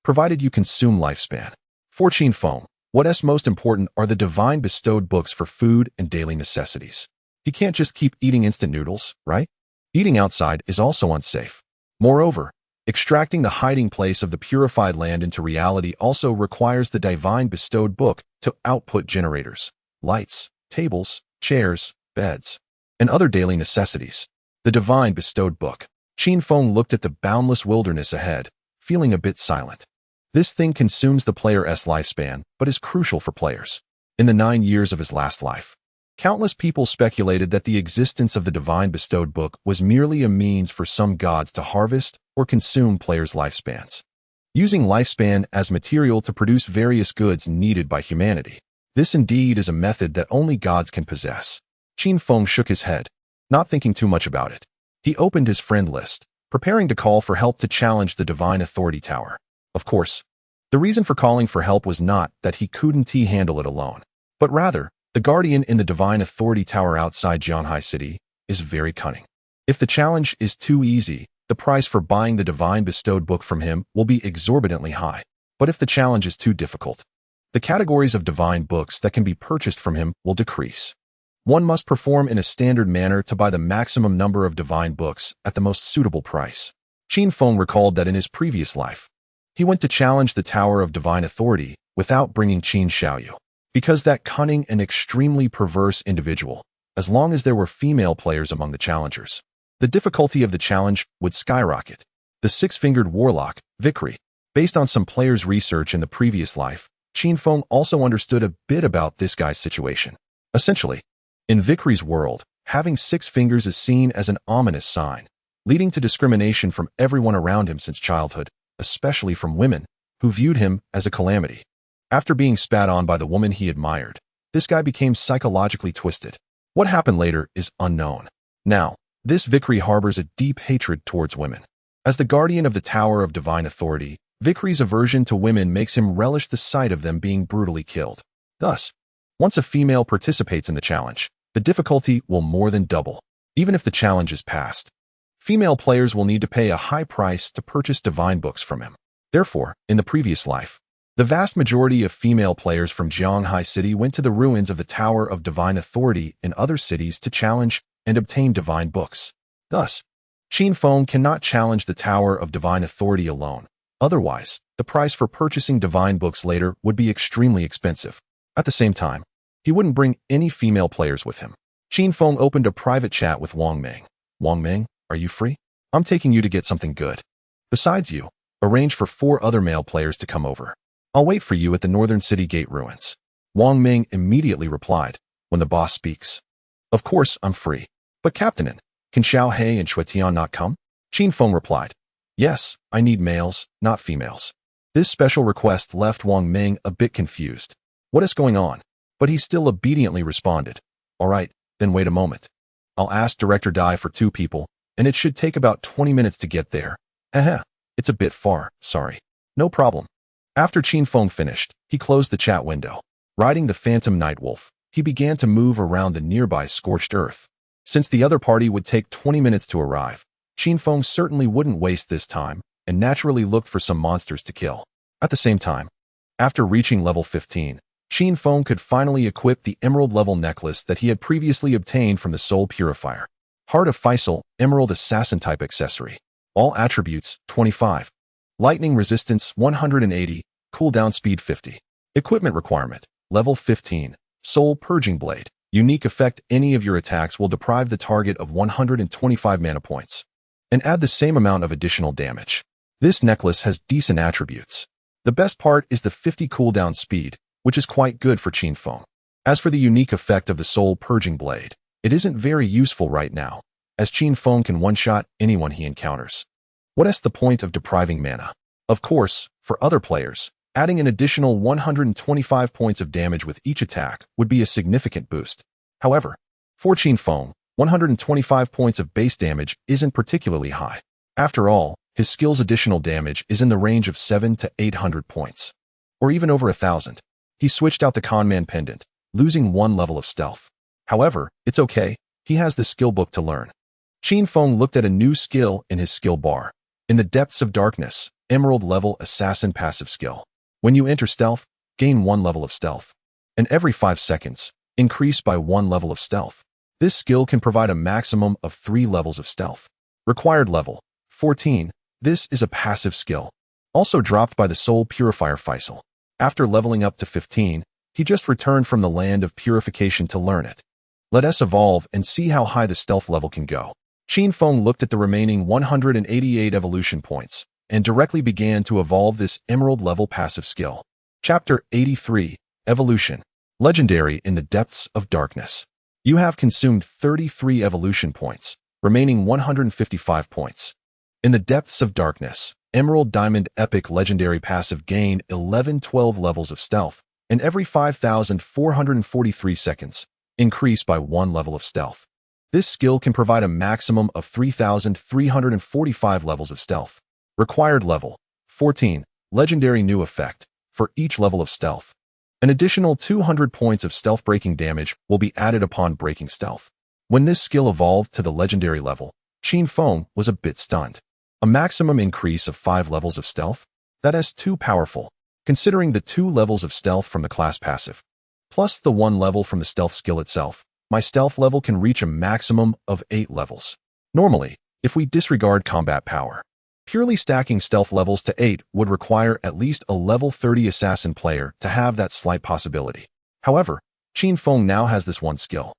provided you consume lifespan. For Qin Feng, what's most important are the Divine Bestowed Books for food and daily necessities. He can't just keep eating instant noodles, right? Eating outside is also unsafe. Moreover, extracting the hiding place of the purified land into reality also requires the Divine Bestowed Book to output generators, lights, tables, chairs, beds, and other daily necessities. The Divine Bestowed Book. Qin Feng looked at the boundless wilderness ahead, feeling a bit silent. This thing consumes the player's lifespan, but is crucial for players. In the 9 years of his last life, countless people speculated that the existence of the Divine Bestowed Book was merely a means for some gods to harvest or consume players' lifespans, using lifespan as material to produce various goods needed by humanity. This indeed is a method that only gods can possess. Qin Feng shook his head, not thinking too much about it. He opened his friend list, preparing to call for help to challenge the Divine Authority Tower. Of course, the reason for calling for help was not that he couldn't handle it alone, but rather, the guardian in the Divine Authority Tower outside Jianghai City is very cunning. If the challenge is too easy, the price for buying the Divine Bestowed Book from him will be exorbitantly high. But if the challenge is too difficult, the categories of divine books that can be purchased from him will decrease. One must perform in a standard manner to buy the maximum number of divine books at the most suitable price. Qin Feng recalled that in his previous life, he went to challenge the Tower of Divine Authority without bringing Qin Xiaoyu, because that cunning and extremely perverse individual, as long as there were female players among the challengers, the difficulty of the challenge would skyrocket. The six-fingered warlock, Vikri. Based on some players' research in the previous life, Qin Feng also understood a bit about this guy's situation. Essentially, in Vikri's world, having 6 fingers is seen as an ominous sign, leading to discrimination from everyone around him since childhood, especially from women, who viewed him as a calamity. After being spat on by the woman he admired, this guy became psychologically twisted. What happened later is unknown. Now, this Vikri harbors a deep hatred towards women. As the guardian of the Tower of Divine Authority, Vikri's aversion to women makes him relish the sight of them being brutally killed. Thus, once a female participates in the challenge, the difficulty will more than double. Even if the challenge is passed, female players will need to pay a high price to purchase divine books from him. Therefore, in the previous life, the vast majority of female players from Jianghai City went to the ruins of the Tower of Divine Authority in other cities to challenge and obtain divine books. Thus, Qin Feng cannot challenge the Tower of Divine Authority alone. Otherwise, the price for purchasing divine books later would be extremely expensive. At the same time, he wouldn't bring any female players with him. Qin Feng opened a private chat with Wang Ming. Wang Ming, are you free? I'm taking you to get something good. Besides you, arrange for 4 other male players to come over. I'll wait for you at the Northern City Gate ruins. Wang Ming immediately replied, when the boss speaks. Of course, I'm free. But Captain, can Xiao He and Shuetian not come? Qin Feng replied, yes, I need males, not females. This special request left Wang Ming a bit confused. What is going on? But he still obediently responded, all right, then wait a moment. I'll ask Director Dai for 2 people, and it should take about 20 minutes to get there. It's a bit far, sorry. No problem. After Qin Feng finished, he closed the chat window. Riding the Phantom Nightwolf, he began to move around the nearby scorched earth. Since the other party would take 20 minutes to arrive, Qin Feng certainly wouldn't waste this time and naturally looked for some monsters to kill. At the same time, after reaching level 15, Qin Feng could finally equip the emerald-level necklace that he had previously obtained from the Soul Purifier. Heart of Faisal, Emerald Assassin-type accessory. All attributes, 25. Lightning resistance, 180. Cooldown speed, 50. Equipment requirement, level 15. Soul Purging Blade. Unique effect, any of your attacks will deprive the target of 125 mana points and add the same amount of additional damage. This necklace has decent attributes. The best part is the 50 cooldown speed, which is quite good for Qin Feng. As for the unique effect of the Soul Purging Blade, it isn't very useful right now, as Qin Feng can one-shot anyone he encounters. What is the point of depriving mana? Of course, for other players, adding an additional 125 points of damage with each attack would be a significant boost. However, for Qin Feng, 125 points of base damage isn't particularly high. After all, his skill's additional damage is in the range of 700 to 800 points, or even over 1,000. He switched out the Conman Pendant, losing 1 level of stealth. However, it's okay, he has the skill book to learn. Qin Feng looked at a new skill in his skill bar. In the Depths of Darkness, Emerald Level Assassin passive skill. When you enter stealth, gain 1 level of stealth. And every 5 seconds, increase by 1 level of stealth. This skill can provide a maximum of 3 levels of stealth. Required level, 14. This is a passive skill. Also dropped by the Soul Purifier Faisal. After leveling up to 15, he just returned from the Land of Purification to learn it. Let us evolve and see how high the stealth level can go. Qin Feng looked at the remaining 188 evolution points, and directly began to evolve this emerald-level passive skill. Chapter 83, Evolution. Legendary in the Depths of Darkness. You have consumed 33 evolution points, remaining 155 points. In the Depths of Darkness, Emerald Diamond Epic Legendary Passive gain 11-12 levels of stealth, and every 5,443 seconds, increase by 1 level of stealth. This skill can provide a maximum of 3,345 levels of stealth. Required level, 14, Legendary New Effect. For each level of stealth, an additional 200 points of stealth breaking damage will be added upon breaking stealth. When this skill evolved to the legendary level, Qin Feng was a bit stunned. A maximum increase of 5 levels of stealth? That is too powerful, considering the 2 levels of stealth from the class passive, plus the 1 level from the stealth skill itself. My stealth level can reach a maximum of 8 levels. Normally, if we disregard combat power, purely stacking stealth levels to 8 would require at least a level 30 assassin player to have that slight possibility. However, Qin Feng now has this one skill.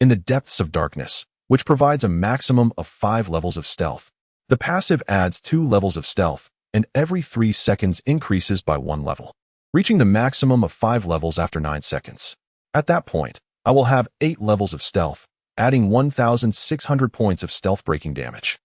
In the Depths of Darkness, which provides a maximum of 5 levels of stealth. The passive adds 2 levels of stealth, and every 3 seconds increases by 1 level, reaching the maximum of 5 levels after 9 seconds. At that point, I will have 8 levels of stealth, adding 1,600 points of stealth breaking damage.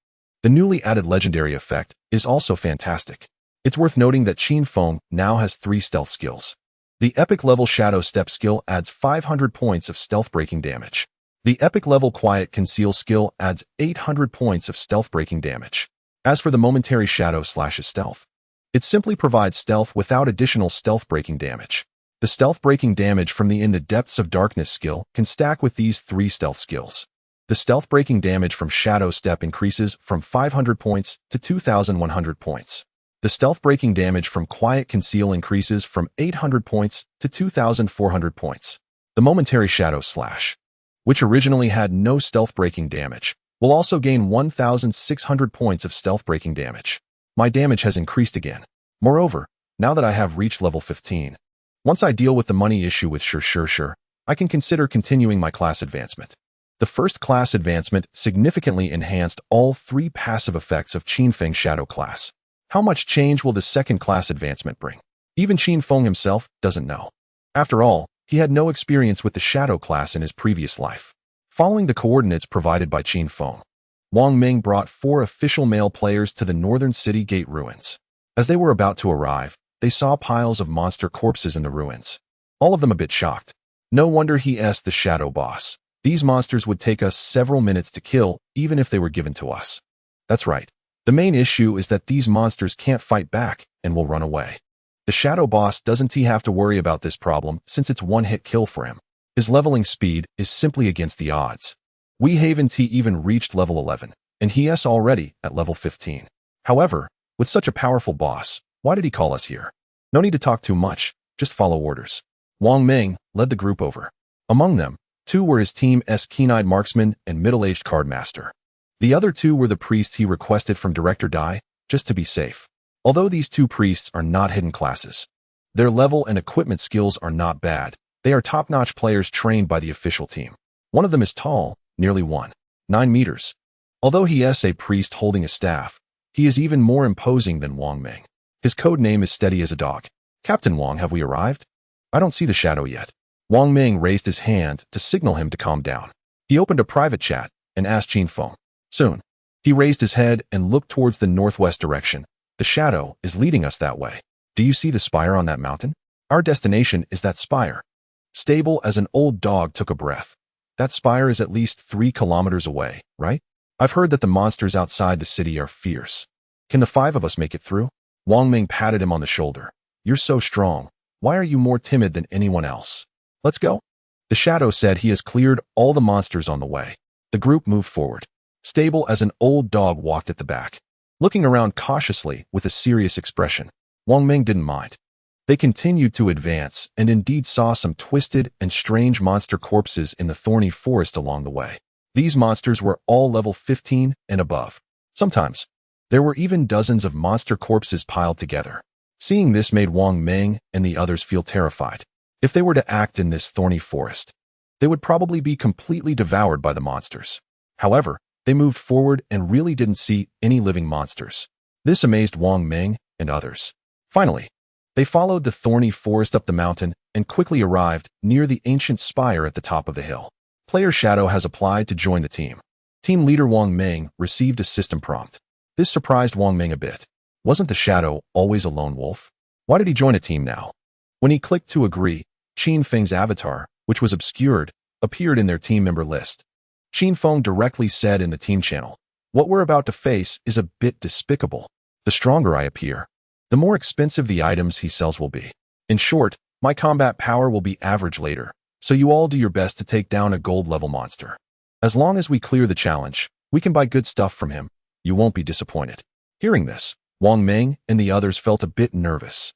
The newly added legendary effect is also fantastic. It's worth noting that Qin Feng now has 3 stealth skills. The epic level Shadow Step skill adds 500 points of stealth breaking damage. The epic level Quiet Conceal skill adds 800 points of stealth breaking damage. As for the momentary Shadow Slashes stealth, it simply provides stealth without additional stealth breaking damage. The stealth breaking damage from the In the Depths of Darkness skill can stack with these 3 stealth skills. The stealth breaking damage from Shadow Step increases from 500 points to 2,100 points. The stealth breaking damage from Quiet Conceal increases from 800 points to 2,400 points. The momentary Shadow Slash, which originally had no stealth breaking damage, will also gain 1,600 points of stealth breaking damage. My damage has increased again. Moreover, now that I have reached level 15, once I deal with the money issue with Sure, I can consider continuing my class advancement. The first class advancement significantly enhanced all 3 passive effects of Qin Feng's Shadow class. How much change will the second class advancement bring? Even Qin Feng himself doesn't know. After all, he had no experience with the Shadow class in his previous life. Following the coordinates provided by Qin Feng, Wang Ming brought 4 official male players to the northern city gate ruins. As they were about to arrive, they saw piles of monster corpses in the ruins. All of them a bit shocked. No wonder he asked the Shadow Boss. These monsters would take us several minutes to kill, even if they were given to us. That's right. The main issue is that these monsters can't fight back and will run away. The Shadow Boss doesn't have to worry about this problem since it's one-hit kill for him. His leveling speed is simply against the odds. Wei Haven T even reached level 11, and he is already at level 15. However, with such a powerful boss, why did he call us here? No need to talk too much, just follow orders. Wang Ming led the group over. Among them, 2 were his team's keen-eyed marksman and middle-aged card master. The other 2 were the priests he requested from Director Dai, just to be safe. Although these 2 priests are not hidden classes, their level and equipment skills are not bad. They are top-notch players trained by the official team. One of them is tall, nearly 1.9 meters. Although he is a priest holding a staff, he is even more imposing than Wang Ming. His code name is Steady as a Dog. Captain Wang, have we arrived? I don't see the shadow yet. Wang Ming raised his hand to signal him to calm down. He opened a private chat and asked Qin Feng. Soon, he raised his head and looked towards the northwest direction. The shadow is leading us that way. Do you see the spire on that mountain? Our destination is that spire. Stable as an old dog took a breath. That spire is at least 3 kilometers away, right? I've heard that the monsters outside the city are fierce. Can the 5 of us make it through? Wang Ming patted him on the shoulder. You're so strong. Why are you more timid than anyone else? Let's go. The shadow said he has cleared all the monsters on the way. The group moved forward. Stable as an old dog walked at the back, looking around cautiously with a serious expression. Wang Ming didn't mind. They continued to advance and indeed saw some twisted and strange monster corpses in the thorny forest along the way. These monsters were all level 15 and above. Sometimes, there were even dozens of monster corpses piled together. Seeing this made Wang Ming and the others feel terrified. If they were to act in this thorny forest, they would probably be completely devoured by the monsters. However, they moved forward and really didn't see any living monsters. This amazed Wang Ming and others. Finally, they followed the thorny forest up the mountain and quickly arrived near the ancient spire at the top of the hill. Player Shadow has applied to join the team. Team leader Wang Ming received a system prompt. This surprised Wang Ming a bit. Wasn't the Shadow always a lone wolf? Why did he join a team now? When he clicked to agree, Qin Feng's avatar, which was obscured, appeared in their team member list. Qin Feng directly said in the team channel, "What we're about to face is a bit despicable. The stronger I appear, the more expensive the items he sells will be. In short, my combat power will be average later, so you all do your best to take down a gold-level monster. As long as we clear the challenge, we can buy good stuff from him. You won't be disappointed." Hearing this, Wang Ming and the others felt a bit nervous.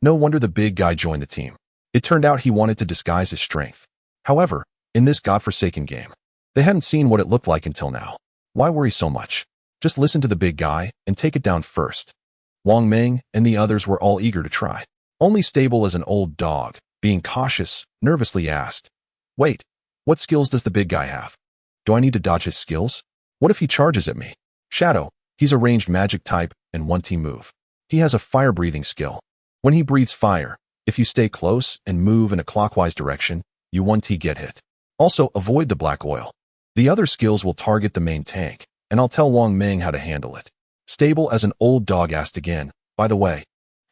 No wonder the big guy joined the team. It turned out he wanted to disguise his strength. However, in this godforsaken game, they hadn't seen what it looked like until now. Why worry so much? Just listen to the big guy and take it down first. Wang Ming and the others were all eager to try. Only Stable as an old dog, being cautious, nervously asked, "Wait, what skills does the big guy have? Do I need to dodge his skills? What if he charges at me?" Shadow, he's a ranged magic type and 1T move. He has a fire-breathing skill. When he breathes fire, if you stay close and move in a clockwise direction, you 1T get hit. Also, avoid the black oil. The other skills will target the main tank, and I'll tell Wang Ming how to handle it. Stable as an old dog asked again, "By the way,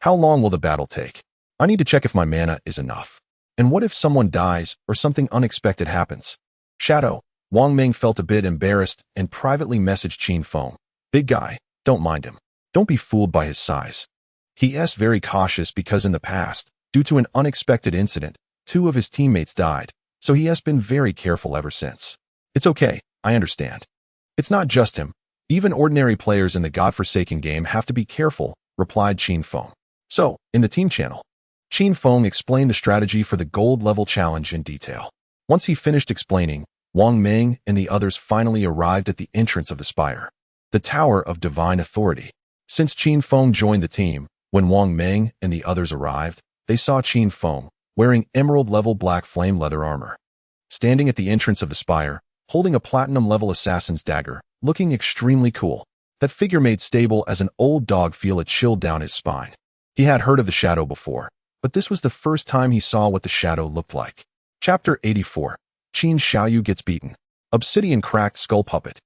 how long will the battle take? I need to check if my mana is enough. And what if someone dies or something unexpected happens?" Shadow, Wang Ming felt a bit embarrassed and privately messaged Qin Feng, "Big guy, don't mind him. Don't be fooled by his size. He's very cautious because in the past, due to an unexpected incident, 2 of his teammates died, so he has been very careful ever since." "It's okay, I understand. It's not just him. Even ordinary players in the godforsaken game have to be careful," replied Qin Feng. So, in the team channel, Qin Feng explained the strategy for the gold-level challenge in detail. Once he finished explaining, Wang Ming and the others finally arrived at the entrance of the spire, the Tower of Divine Authority. Since Qin Feng joined the team, when Wang Ming and the others arrived, they saw Qin Feng, wearing emerald-level black flame leather armor, standing at the entrance of the spire, holding a platinum-level assassin's dagger, looking extremely cool. That figure made Stable as an old dog feel a chill down his spine. He had heard of the Shadow before, but this was the first time he saw what the Shadow looked like. Chapter 84. Qin Xiaoyu Gets Beaten. Obsidian Cracked Skull Puppet.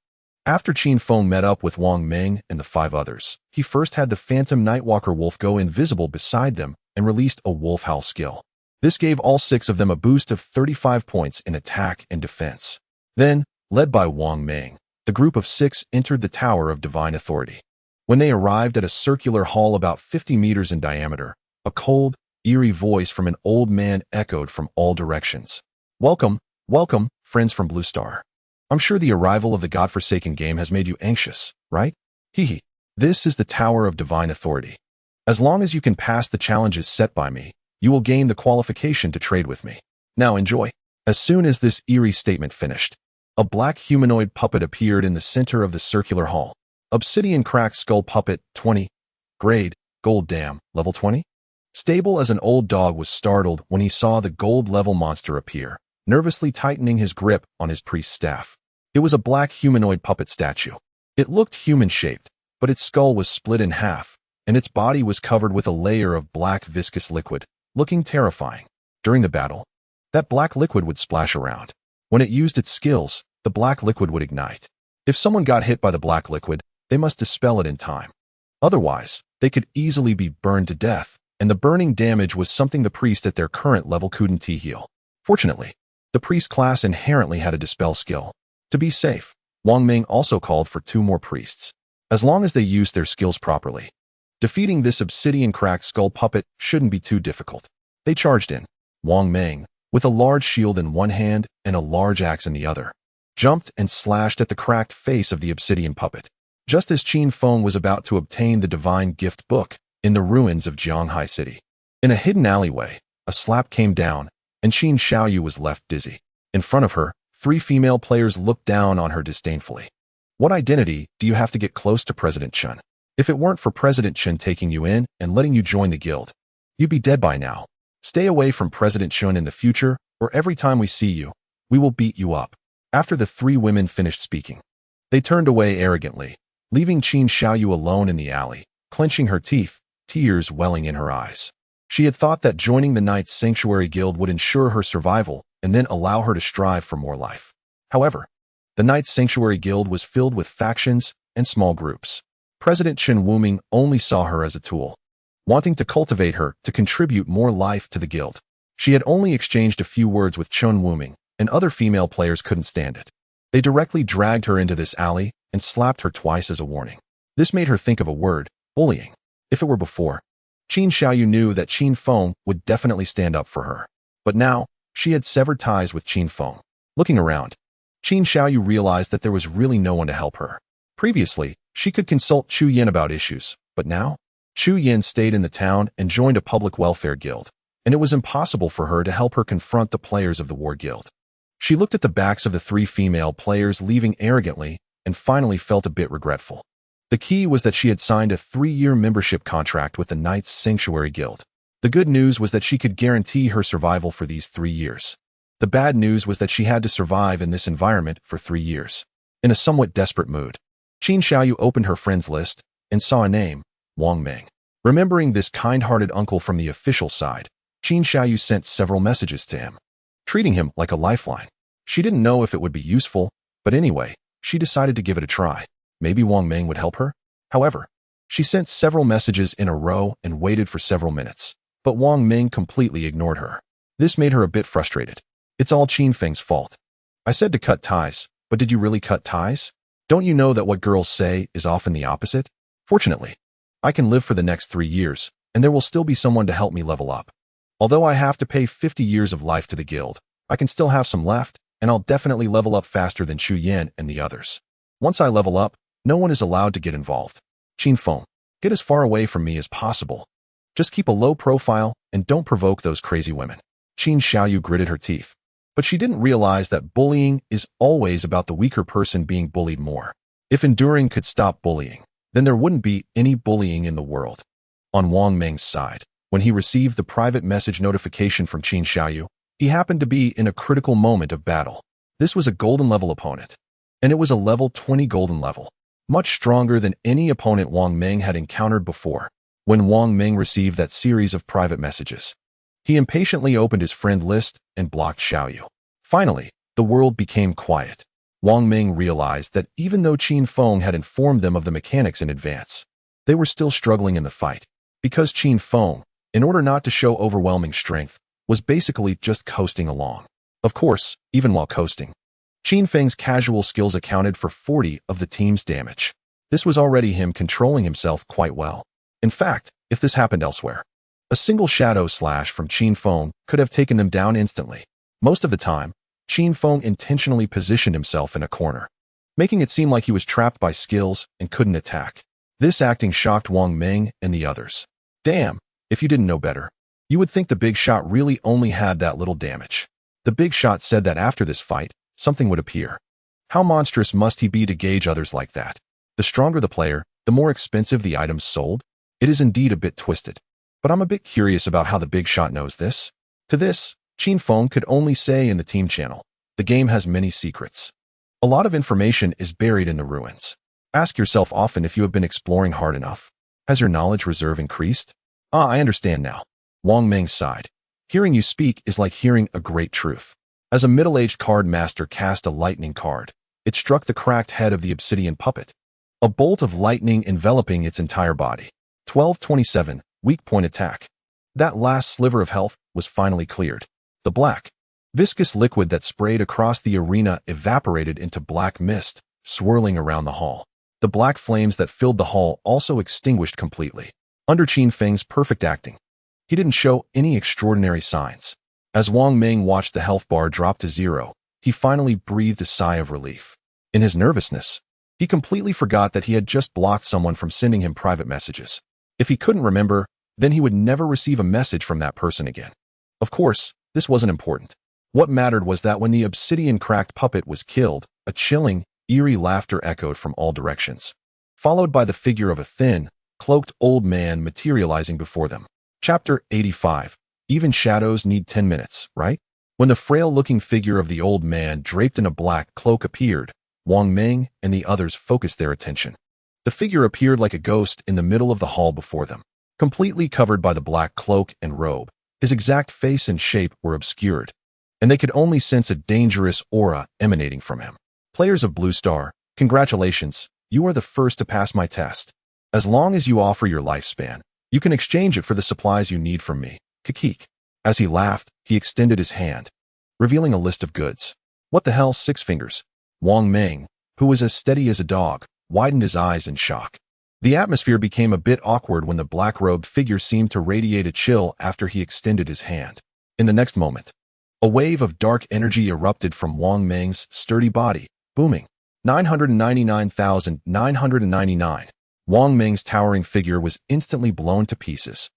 After Qin Feng met up with Wang Ming and the 5 others, he first had the Phantom Nightwalker wolf go invisible beside them and released a wolf howl skill. This gave all 6 of them a boost of 35 points in attack and defense. Then, led by Wang Ming, the group of 6 entered the Tower of Divine Authority. When they arrived at a circular hall about 50 meters in diameter, a cold, eerie voice from an old man echoed from all directions. "Welcome, welcome, friends from Blue Star. I'm sure the arrival of the godforsaken game has made you anxious, right? Hehe. This is the Tower of Divine Authority. As long as you can pass the challenges set by me, you will gain the qualification to trade with me. Now enjoy." As soon as this eerie statement finished, a black humanoid puppet appeared in the center of the circular hall. Obsidian Cracked Skull Puppet, 20. Grade, Gold Dam, level 20. Stable as an old dog was startled when he saw the gold-level monster appear, nervously tightening his grip on his priest's staff. It was a black humanoid puppet statue. It looked human-shaped, but its skull was split in half, and its body was covered with a layer of black viscous liquid, looking terrifying. During the battle, that black liquid would splash around. When it used its skills, the black liquid would ignite. If someone got hit by the black liquid, they must dispel it in time. Otherwise, they could easily be burned to death, and the burning damage was something the priest at their current level couldn't heal. Fortunately, the priest class inherently had a dispel skill. To be safe, Wang Ming also called for 2 more priests, as long as they used their skills properly. Defeating this obsidian cracked skull puppet shouldn't be too difficult. They charged in. Wang Ming, with a large shield in one hand and a large axe in the other, jumped and slashed at the cracked face of the obsidian puppet. Just as Qin Feng was about to obtain the divine gift book in the ruins of Jianghai City. In a hidden alleyway, a slap came down, and Qin Xiaoyu was left dizzy. In front of her, 3 female players looked down on her disdainfully. "What identity do you have to get close to President Chen? If it weren't for President Chen taking you in and letting you join the guild, you'd be dead by now. Stay away from President Chen in the future, or every time we see you, we will beat you up." After the 3 women finished speaking, they turned away arrogantly, leaving Qin Xiaoyu alone in the alley, clenching her teeth, tears welling in her eyes. She had thought that joining the Knights Sanctuary Guild would ensure her survival and then allow her to strive for more life. However, the Knights Sanctuary Guild was filled with factions and small groups. President Chen Wuming only saw her as a tool, wanting to cultivate her to contribute more life to the guild. She had only exchanged a few words with Chen Wuming, and other female players couldn't stand it. They directly dragged her into this alley and slapped her twice as a warning. This made her think of a word: bullying. If it were before, Qin Xiaoyu knew that Qin Feng would definitely stand up for her. But now, she had severed ties with Qin Feng. Looking around, Qin Xiaoyu realized that there was really no one to help her. Previously, she could consult Chu Yin about issues, but now, Chu Yin stayed in the town and joined a public welfare guild, and it was impossible for her to help her confront the players of the war guild. She looked at the backs of the 3 female players leaving arrogantly and finally felt a bit regretful. The key was that she had signed a 3-year membership contract with the Knights Sanctuary Guild. The good news was that she could guarantee her survival for these 3 years. The bad news was that she had to survive in this environment for 3 years. In a somewhat desperate mood, Qin Xiaoyu opened her friends list and saw a name: Wang Meng. Remembering this kind-hearted uncle from the official side, Qin Xiaoyu sent several messages to him, treating him like a lifeline. She didn't know if it would be useful, but anyway, she decided to give it a try. Maybe Wang Meng would help her? However, she sent several messages in a row and waited for several minutes, but Wang Meng completely ignored her. This made her a bit frustrated. It's all Qin Feng's fault. I said to cut ties, but did you really cut ties? Don't you know that what girls say is often the opposite? Fortunately, I can live for the next 3 years, and there will still be someone to help me level up. Although I have to pay 50 years of life to the guild, I can still have some left, and I'll definitely level up faster than Chu Yin and the others. Once I level up, no one is allowed to get involved. Qin Feng, get as far away from me as possible. Just keep a low profile and don't provoke those crazy women. Qin Xiaoyu gritted her teeth. But she didn't realize that bullying is always about the weaker person being bullied more. If enduring could stop bullying, then there wouldn't be any bullying in the world. On Wang Meng's side, when he received the private message notification from Qin Xiaoyu, he happened to be in a critical moment of battle. This was a golden level opponent, and it was a level 20 golden level, much stronger than any opponent Wang Meng had encountered before. When Wang Meng received that series of private messages, he impatiently opened his friend list and blocked Xiaoyu. Finally, the world became quiet. Wang Meng realized that even though Qin Feng had informed them of the mechanics in advance, they were still struggling in the fight, because Qin Feng, in order not to show overwhelming strength, was basically just coasting along. Of course, even while coasting, Qin Feng's casual skills accounted for 40 of the team's damage. This was already him controlling himself quite well. In fact, if this happened elsewhere, a single shadow slash from Qin Feng could have taken them down instantly. Most of the time, Qin Feng intentionally positioned himself in a corner, making it seem like he was trapped by skills and couldn't attack. This acting shocked Wang Meng and the others. Damn, if you didn't know better, you would think the big shot really only had that little damage. The big shot said that after this fight, something would appear. How monstrous must he be to gauge others like that? The stronger the player, the more expensive the items sold? It is indeed a bit twisted. But I'm a bit curious about how the big shot knows this. To this, Qin Feng could only say in the team channel, the game has many secrets. A lot of information is buried in the ruins. Ask yourself often if you have been exploring hard enough. Has your knowledge reserve increased? Ah, I understand now. Wang Meng sighed. Hearing you speak is like hearing a great truth. As a middle-aged card master cast a lightning card, it struck the cracked head of the obsidian puppet, a bolt of lightning enveloping its entire body. 1227, weak point attack. That last sliver of health was finally cleared. The black, viscous liquid that sprayed across the arena evaporated into black mist, swirling around the hall. The black flames that filled the hall also extinguished completely. Under Qin Feng's perfect acting, he didn't show any extraordinary signs. As Wang Meng watched the health bar drop to 0, he finally breathed a sigh of relief. In his nervousness, he completely forgot that he had just blocked someone from sending him private messages. If he couldn't remember, then he would never receive a message from that person again. Of course, this wasn't important. What mattered was that when the obsidian cracked puppet was killed, a chilling, eerie laughter echoed from all directions, followed by the figure of a thin, cloaked old man materializing before them. Chapter 85. Even shadows need 10 minutes, right? When the frail-looking figure of the old man draped in a black cloak appeared, Wang Meng and the others focused their attention. The figure appeared like a ghost in the middle of the hall before them, completely covered by the black cloak and robe. His exact face and shape were obscured, and they could only sense a dangerous aura emanating from him. Players of Blue Star, congratulations, you are the first to pass my test. As long as you offer your lifespan, you can exchange it for the supplies you need from me. Kakik. As he laughed, he extended his hand, revealing a list of goods. What the hell, Six Fingers? Wang Meng, who was as steady as a dog, widened his eyes in shock. The atmosphere became a bit awkward when the black-robed figure seemed to radiate a chill after he extended his hand. In the next moment, a wave of dark energy erupted from Wang Meng's sturdy body, booming. 999,999. Wang Meng's towering figure was instantly blown to pieces.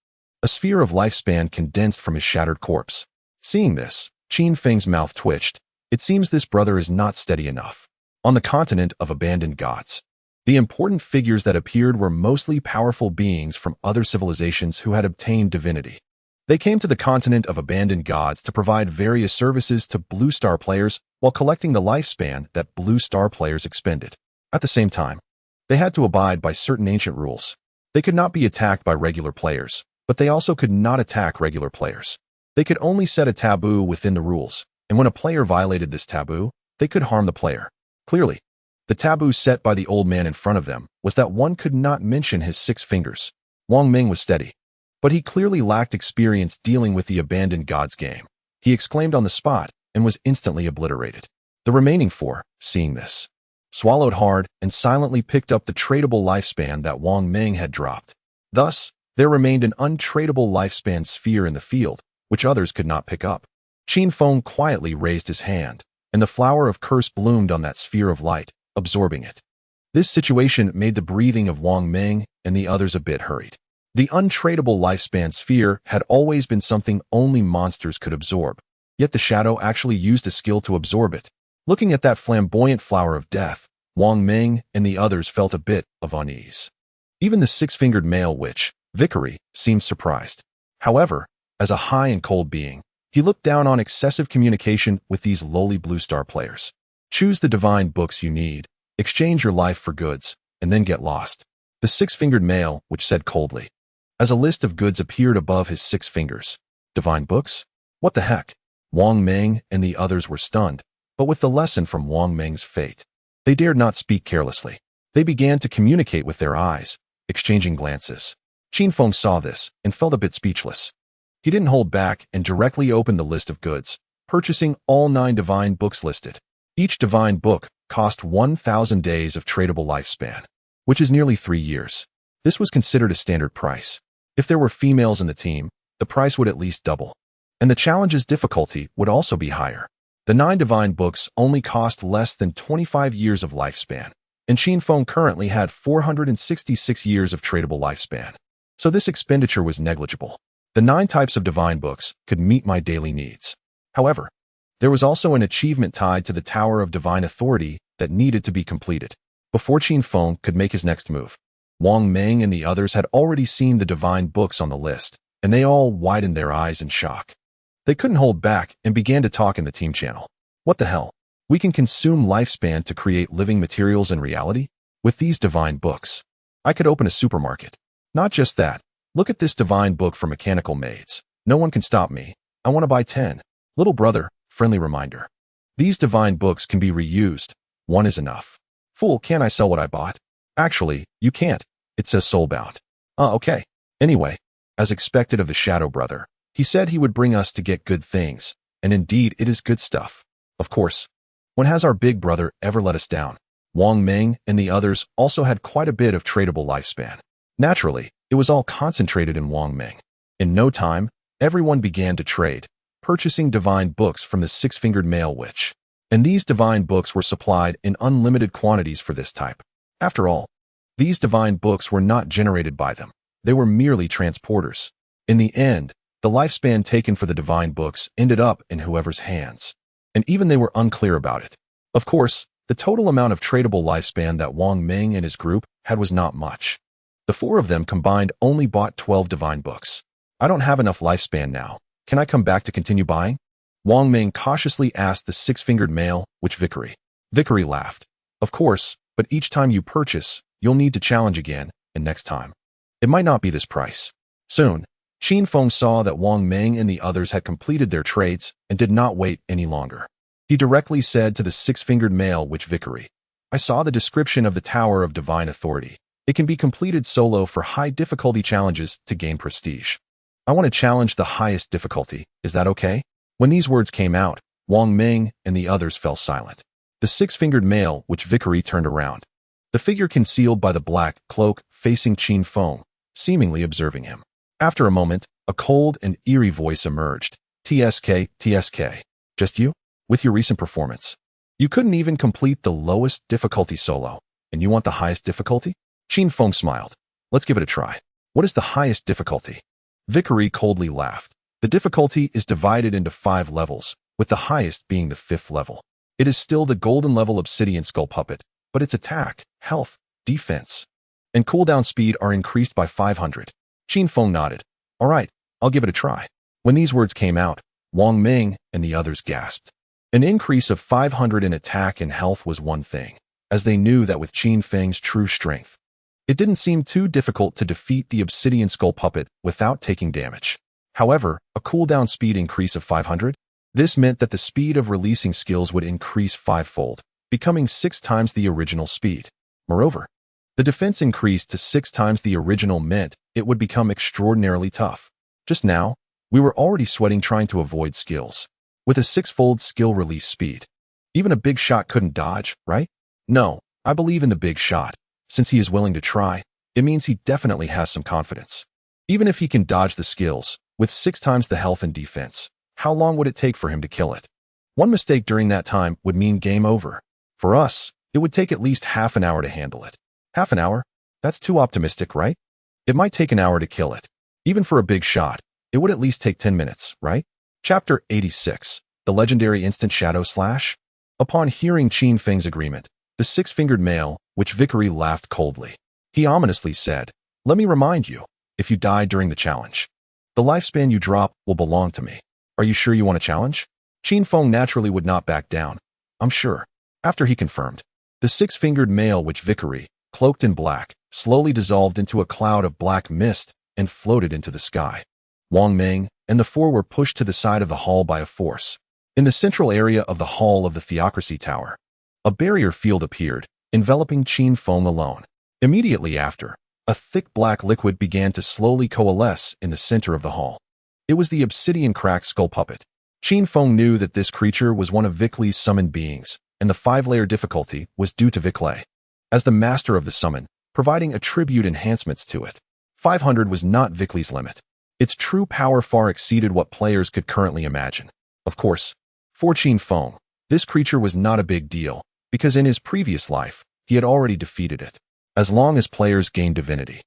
A sphere of lifespan condensed from his shattered corpse. Seeing this, Qin Feng's mouth twitched. It seems this brother is not steady enough. On the continent of abandoned gods, the important figures that appeared were mostly powerful beings from other civilizations who had obtained divinity. They came to the continent of abandoned gods to provide various services to Blue Star players while collecting the lifespan that Blue Star players expended. At the same time, they had to abide by certain ancient rules. They could not be attacked by regular players, but they also could not attack regular players. They could only set a taboo within the rules, and when a player violated this taboo, they could harm the player. Clearly, the taboo set by the old man in front of them was that one could not mention his 6 fingers. Wang Meng was steady, but he clearly lacked experience dealing with the abandoned gods game. He exclaimed on the spot and was instantly obliterated. The remaining 4, seeing this, swallowed hard and silently picked up the tradable lifespan that Wang Meng had dropped. Thus, there remained an untradable lifespan sphere in the field, which others could not pick up. Qin Feng quietly raised his hand, and the flower of curse bloomed on that sphere of light, absorbing it. This situation made the breathing of Wang Meng and the others a bit hurried. The untradable lifespan sphere had always been something only monsters could absorb, yet the shadow actually used a skill to absorb it. Looking at that flamboyant flower of death, Wang Meng and the others felt a bit of unease. Even the 6-fingered male witch, Vickery, seemed surprised. However, as a high and cold being, he looked down on excessive communication with these lowly Blue Star players. Choose the divine books you need, exchange your life for goods, and then get lost. The 6-fingered male, which said coldly, as a list of goods appeared above his 6 fingers. Divine books? What the heck? Wang Meng and the others were stunned, but with the lesson from Wang Meng's fate, they dared not speak carelessly. They began to communicate with their eyes, exchanging glances. Qin Feng saw this and felt a bit speechless. He didn't hold back and directly opened the list of goods, purchasing all 9 divine books listed. Each divine book cost 1,000 days of tradable lifespan, which is nearly 3 years. This was considered a standard price. If there were females in the team, the price would at least double, and the challenge's difficulty would also be higher. The 9 divine books only cost less than 25 years of lifespan, and Qin Feng currently had 466 years of tradable lifespan, so this expenditure was negligible. The 9 types of divine books could meet my daily needs. However, there was also an achievement tied to the Tower of Divine Authority that needed to be completed. Before Qin Feng could make his next move, Wang Meng and the others had already seen the divine books on the list, and they all widened their eyes in shock. They couldn't hold back and began to talk in the team channel. What the hell? We can consume lifespan to create living materials in reality? With these divine books, I could open a supermarket. Not just that, look at this divine book for mechanical maids. No one can stop me. I want to buy 10. Little brother, friendly reminder. These divine books can be reused. 1 is enough. Fool, can't I sell what I bought? Actually, you can't. It says soulbound. Okay. Anyway, as expected of the Shadow Brother, he said he would bring us to get good things, and indeed it is good stuff. Of course, when has our big brother ever let us down? Wang Meng and the others also had quite a bit of tradable lifespan. Naturally, it was all concentrated in Wang Meng. In no time, everyone began to trade, purchasing divine books from the 6-fingered male witch. And these divine books were supplied in unlimited quantities for this type. After all, these divine books were not generated by them. They were merely transporters. In the end, the lifespan taken for the divine books ended up in whoever's hands. And even they were unclear about it. Of course, the total amount of tradable lifespan that Wang Meng and his group had was not much. The 4 of them combined only bought 12 divine books. I don't have enough lifespan now. Can I come back to continue buying? Wang Meng cautiously asked the 6-fingered male, which Vickery. Vickery laughed. Of course, but each time you purchase, You'll need to challenge again, and next time. It might not be this price. Soon, Qin Feng saw that Wang Meng and the others had completed their trades and did not wait any longer. He directly said to the six-fingered male witch Vickery, I saw the description of the Tower of Divine Authority. It can be completed solo for high difficulty challenges to gain prestige. I want to challenge the highest difficulty. Is that okay? When these words came out, Wang Meng and the others fell silent. The six-fingered male witch Vickery turned around. The figure concealed by the black cloak facing Qin Feng, seemingly observing him. After a moment, a cold and eerie voice emerged. TSK, TSK. Just you? With your recent performance. You couldn't even complete the lowest difficulty solo, and you want the highest difficulty? Qin Feng smiled. Let's give it a try. What is the highest difficulty? Vickery coldly laughed. The difficulty is divided into 5 levels, with the highest being the 5th level. It is still the golden level obsidian skull puppet, but its attack, health, defense, and cooldown speed are increased by 500. Qin Feng nodded. All right, I'll give it a try. When these words came out, Wang Meng and the others gasped. An increase of 500 in attack and health was one thing, as they knew that with Qin Feng's true strength, it didn't seem too difficult to defeat the obsidian skull puppet without taking damage. However, a cooldown speed increase of 500? This meant that the speed of releasing skills would increase 5-fold, becoming 6 times the original speed. Moreover, the defense increase to 6 times the original meant it would become extraordinarily tough. Just now, we were already sweating trying to avoid skills. With a 6-fold skill release speed, even a big shot couldn't dodge, right? No, I believe in the big shot. Since he is willing to try, it means he definitely has some confidence. Even if he can dodge the skills, with 6 times the health and defense, how long would it take for him to kill it? One mistake during that time would mean game over. For us, it would take at least half an hour to handle it. Half an hour? That's too optimistic, right? It might take an hour to kill it. Even for a big shot, it would at least take 10 minutes, right? Chapter 86. The Legendary Instant Shadow Slash. Upon hearing Qin Feng's agreement, the six-fingered male, witch Vickery laughed coldly. He ominously said, Let me remind you, if you die during the challenge, the lifespan you drop will belong to me. Are you sure you want a challenge? Qin Feng naturally would not back down. I'm sure. After he confirmed, the six-fingered male witch Vickery, cloaked in black, slowly dissolved into a cloud of black mist and floated into the sky. Wang Meng and the 4 were pushed to the side of the hall by a force. In the central area of the hall of the Theocracy Tower, a barrier field appeared, enveloping Qin Feng alone. Immediately after, a thick black liquid began to slowly coalesce in the center of the hall. It was the obsidian cracked skull puppet. Qin Feng knew that this creature was one of Vickley's summoned beings, and the 5-layer difficulty was due to Vickley. As the master of the summon, providing attribute enhancements to it, 500 was not Vickley's limit. Its true power far exceeded what players could currently imagine. Of course, for Qin Feng, this creature was not a big deal, because in his previous life, he had already defeated it. As long as players gained divinity,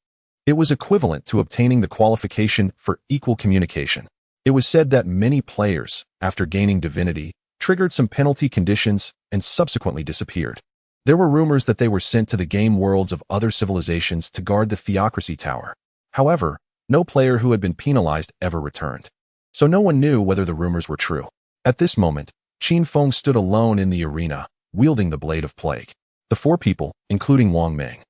it was equivalent to obtaining the qualification for equal communication. It was said that many players, after gaining divinity, triggered some penalty conditions and subsequently disappeared. There were rumors that they were sent to the game worlds of other civilizations to guard the Theocracy Tower. However, no player who had been penalized ever returned. So no one knew whether the rumors were true. At this moment, Qin Feng stood alone in the arena, wielding the Blade of Plague. The 4 people, including Wang Meng,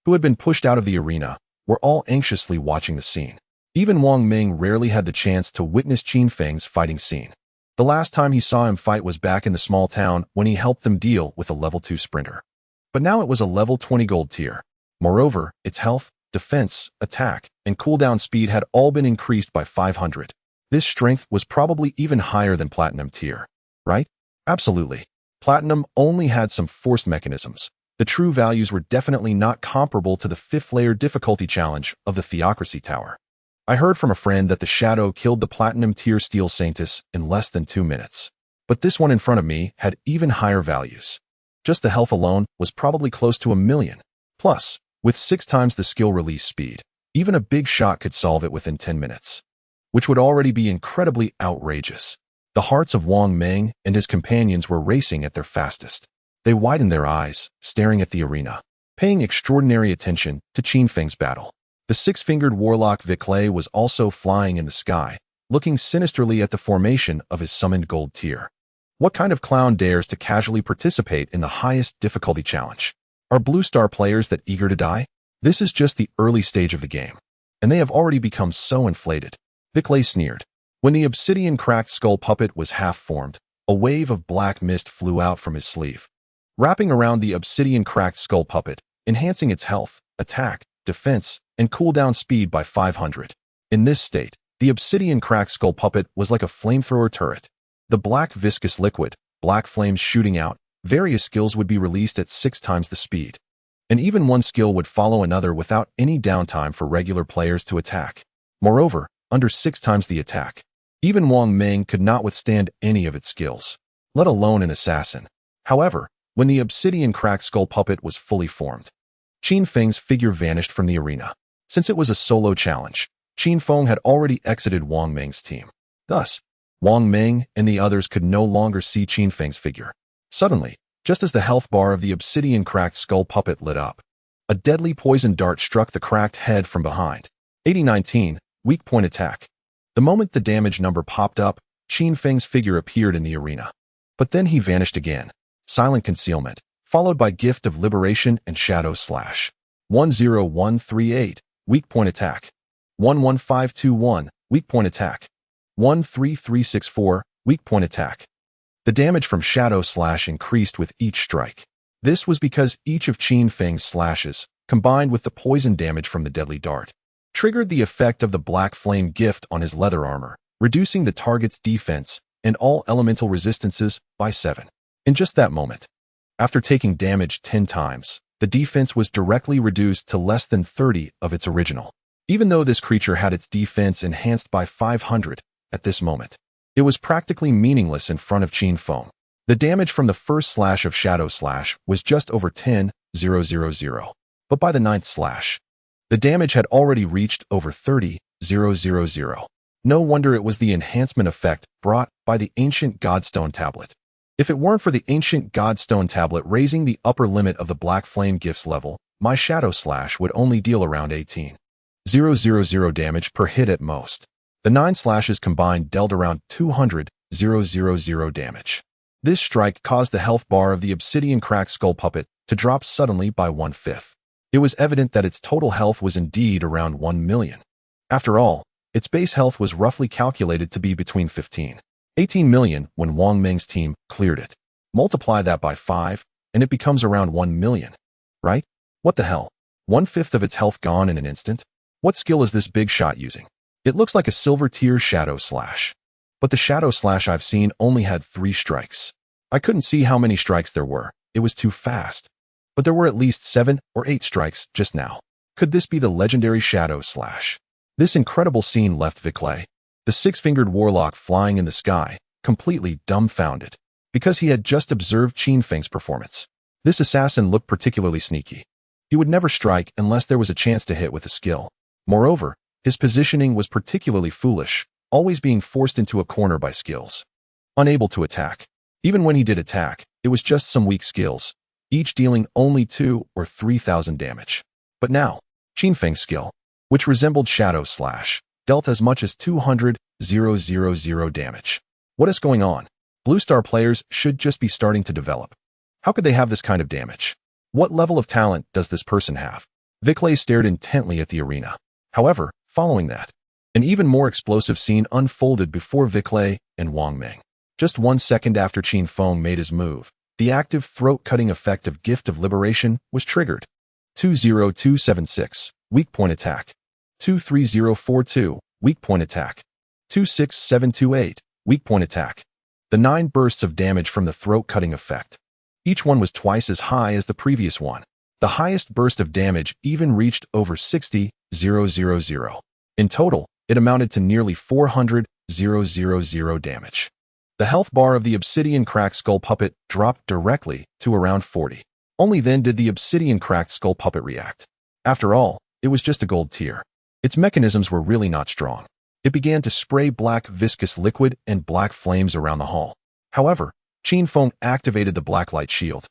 who had been pushed out of the arena, were all anxiously watching the scene. Even Wang Meng rarely had the chance to witness Qin Feng's fighting scene. The last time he saw him fight was back in the small town when he helped them deal with a level 2 sprinter. But now it was a level 20 gold tier. Moreover, its health, defense, attack, and cooldown speed had all been increased by 500. This strength was probably even higher than Platinum tier, right? Absolutely. Platinum only had some forced mechanisms. The true values were definitely not comparable to the 5th-layer difficulty challenge of the Theocracy Tower. I heard from a friend that the Shadow killed the Platinum tier Steel Sanctus in less than 2 minutes. But this one in front of me had even higher values. Just the health alone was probably close to 1,000,000. Plus, with 6 times the skill release speed, even a big shot could solve it within 10 minutes, which would already be incredibly outrageous. The hearts of Wang Meng and his companions were racing at their fastest. They widened their eyes, staring at the arena, paying extraordinary attention to Qin Feng's battle. The 6-fingered warlock Vickley was also flying in the sky, looking sinisterly at the formation of his summoned gold tier. What kind of clown dares to casually participate in the highest difficulty challenge? Are Blue Star players that eager to die? This is just the early stage of the game, and they have already become so inflated. Viclay sneered. When the obsidian cracked skull puppet was half-formed, a wave of black mist flew out from his sleeve, wrapping around the obsidian cracked skull puppet, enhancing its health, attack, defense, and cooldown speed by 500. In this state, the obsidian cracked skull puppet was like a flamethrower turret. The black viscous liquid, black flames shooting out, various skills would be released at 6 times the speed. And even one skill would follow another without any downtime for regular players to attack. Moreover, under 6 times the attack, even Wang Meng could not withstand any of its skills, let alone an assassin. However, when the obsidian cracked skull puppet was fully formed, Qin Feng's figure vanished from the arena. Since it was a solo challenge, Qin Feng had already exited Wang Meng's team. Thus, Wang Meng and the others could no longer see Qin Feng's figure. Suddenly, just as the health bar of the obsidian cracked skull puppet lit up, a deadly poison dart struck the cracked head from behind. 8019, weak point attack. The moment the damage number popped up, Qin Feng's figure appeared in the arena. But then he vanished again. Silent concealment, followed by gift of liberation and shadow slash. 10138, weak point attack. 11521, weak point attack. 13364, weak point attack. The damage from shadow slash increased with each strike. This was because each of Qin Feng's slashes, combined with the poison damage from the deadly dart, triggered the effect of the black flame gift on his leather armor, reducing the target's defense and all elemental resistances by 7. In just that moment, after taking damage 10 times, the defense was directly reduced to less than 30 of its original. Even though this creature had its defense enhanced by 500 at this moment, it was practically meaningless in front of Qin Feng. The damage from the first slash of Shadow Slash was just over 10,000, but by the 9th slash, the damage had already reached over 30,000. No wonder it was the enhancement effect brought by the Ancient Godstone Tablet. If it weren't for the Ancient Godstone Tablet raising the upper limit of the Black Flame Gifts level, my Shadow Slash would only deal around 18,000 damage per hit at most. The 9 slashes combined dealt around 200,000 damage. This strike caused the health bar of the obsidian cracked skull puppet to drop suddenly by 1/5. It was evident that its total health was indeed around 1 million. After all, its base health was roughly calculated to be between 15 18 million when Wang Meng's team cleared it. Multiply that by 5, and it becomes around 1 million. Right? What the hell? 1/5 of its health gone in an instant? What skill is this big shot using? It looks like a silver tier Shadow Slash. But the Shadow Slash I've seen only had 3 strikes. I couldn't see how many strikes there were. It was too fast. But there were at least 7 or 8 strikes just now. Could this be the legendary Shadow Slash? This incredible scene left Viclay, the 6-fingered warlock flying in the sky, completely dumbfounded, because he had just observed Qin Feng's performance. This assassin looked particularly sneaky. He would never strike unless there was a chance to hit with a skill. Moreover, his positioning was particularly foolish, always being forced into a corner by skills. Unable to attack. Even when he did attack, it was just some weak skills, each dealing only 2,000 or 3,000 damage. But now, Qin Feng's skill, which resembled Shadow Slash, dealt as much as 200,000 damage. What is going on? Blue Star players should just be starting to develop. How could they have this kind of damage? What level of talent does this person have? Viclay stared intently at the arena. However, following that, an even more explosive scene unfolded before Viclay and Wang Meng. Just 1 second after Qin Feng made his move, the active throat-cutting effect of Gift of Liberation was triggered. 20276, weak point attack. 23042, weak point attack. 26728, weak point attack. The 9 bursts of damage from the throat-cutting effect. Each one was twice as high as the previous one. The highest burst of damage even reached over 60,000. In total, it amounted to nearly 400,000 damage. The health bar of the obsidian cracked skull puppet dropped directly to around 40. Only then did the obsidian cracked skull puppet react. After all, it was just a gold tier. Its mechanisms were really not strong. It began to spray black viscous liquid and black flames around the hall. However, Qin Feng activated the blacklight shield,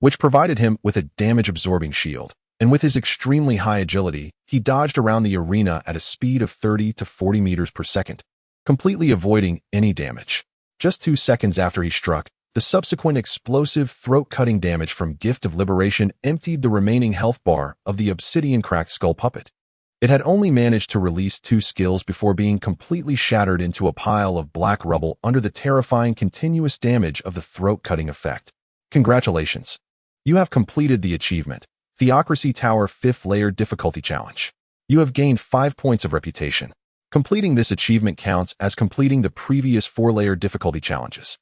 which provided him with a damage-absorbing shield, and with his extremely high agility, he dodged around the arena at a speed of 30 to 40 meters per second, completely avoiding any damage. Just 2 seconds after he struck, The subsequent explosive throat-cutting damage from Gift of Liberation emptied the remaining health bar of the obsidian-cracked skull puppet. It had only managed to release 2 skills before being completely shattered into a pile of black rubble under the terrifying continuous damage of the throat-cutting effect. Congratulations. You have completed the achievement, Theocracy Tower 5th Layer Difficulty Challenge. You have gained 5 points of reputation. Completing this achievement counts as completing the previous 4-layer difficulty challenges.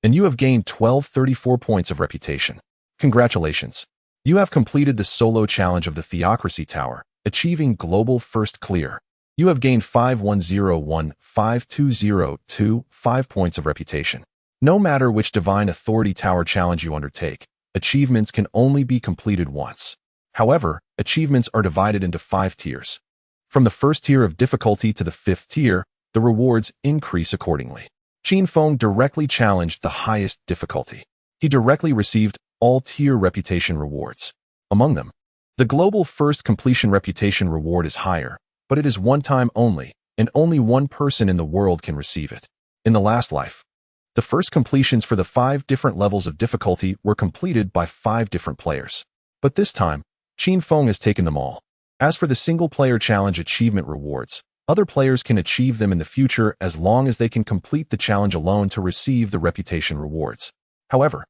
And you have gained 34 points of reputation. Congratulations. You have completed the solo challenge of the Theocracy Tower, achieving Global First Clear. You have gained 5101-5202 5 points of reputation. No matter which Divine Authority Tower challenge you undertake, achievements can only be completed once. However, achievements are divided into 5 tiers. From the first tier of difficulty to the 5th tier, the rewards increase accordingly. Qin Feng directly challenged the highest difficulty. He directly received all tier reputation rewards. Among them, the Global First Completion Reputation reward is higher, but it is one time only, and only one person in the world can receive it. In the last life, the first completions for the 5 different levels of difficulty were completed by 5 different players. But this time, Qin Feng has taken them all. As for the single-player challenge achievement rewards, other players can achieve them in the future as long as they can complete the challenge alone to receive the reputation rewards. However,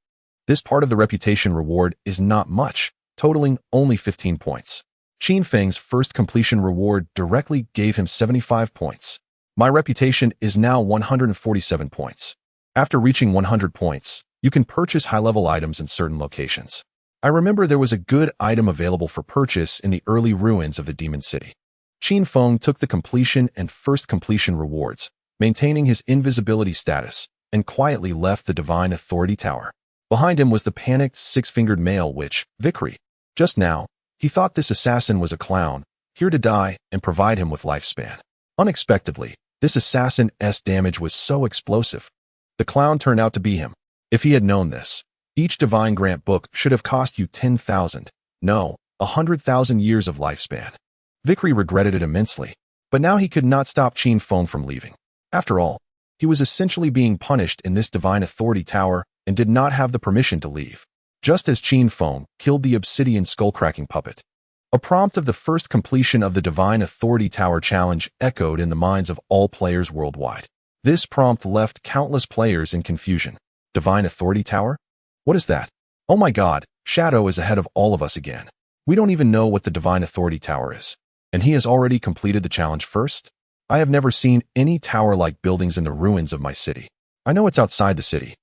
this part of the reputation reward is not much, totaling only 15 points. Qin Feng's first completion reward directly gave him 75 points. My reputation is now 147 points. After reaching 100 points, you can purchase high-level items in certain locations. I remember there was a good item available for purchase in the early ruins of the Demon City. Qin Feng took the completion and first completion rewards, maintaining his invisibility status, and quietly left the Divine Authority Tower. Behind him was the panicked 6-fingered male witch, Vickery. Just now, he thought this assassin was a clown, here to die and provide him with lifespan. Unexpectedly, this assassin's damage was so explosive. The clown turned out to be him. If he had known this, each Divine Grant book should have cost you 10,000, no, 100,000 years of lifespan. Vickery regretted it immensely, but now he could not stop Qin Feng from leaving. After all, he was essentially being punished in this Divine Authority Tower and did not have the permission to leave. Just as Qin Feng killed the obsidian skull-cracking puppet, a prompt of the first completion of the Divine Authority Tower challenge echoed in the minds of all players worldwide. This prompt left countless players in confusion. Divine Authority Tower? What is that? Oh my god, Shadow is ahead of all of us again. We don't even know what the Divine Authority Tower is. And he has already completed the challenge first? I have never seen any tower-like buildings in the ruins of my city. I know it's outside the city.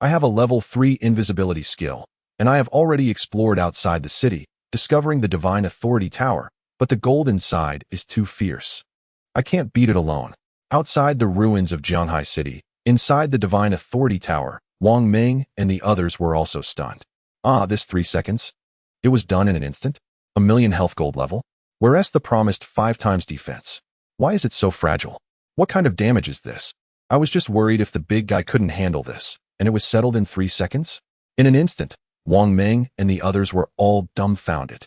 I have a level 3 invisibility skill, and I have already explored outside the city, discovering the Divine Authority Tower, but the gold inside is too fierce. I can't beat it alone. Outside the ruins of Jianhai City, inside the Divine Authority Tower, Wang Ming and the others were also stunned. This 3 seconds? It was done in an instant? A million health gold level? Whereas the promised 5 times defense. Why is it so fragile? What kind of damage is this? I was just worried if the big guy couldn't handle this, and it was settled in 3 seconds? In an instant, Wang Ming and the others were all dumbfounded.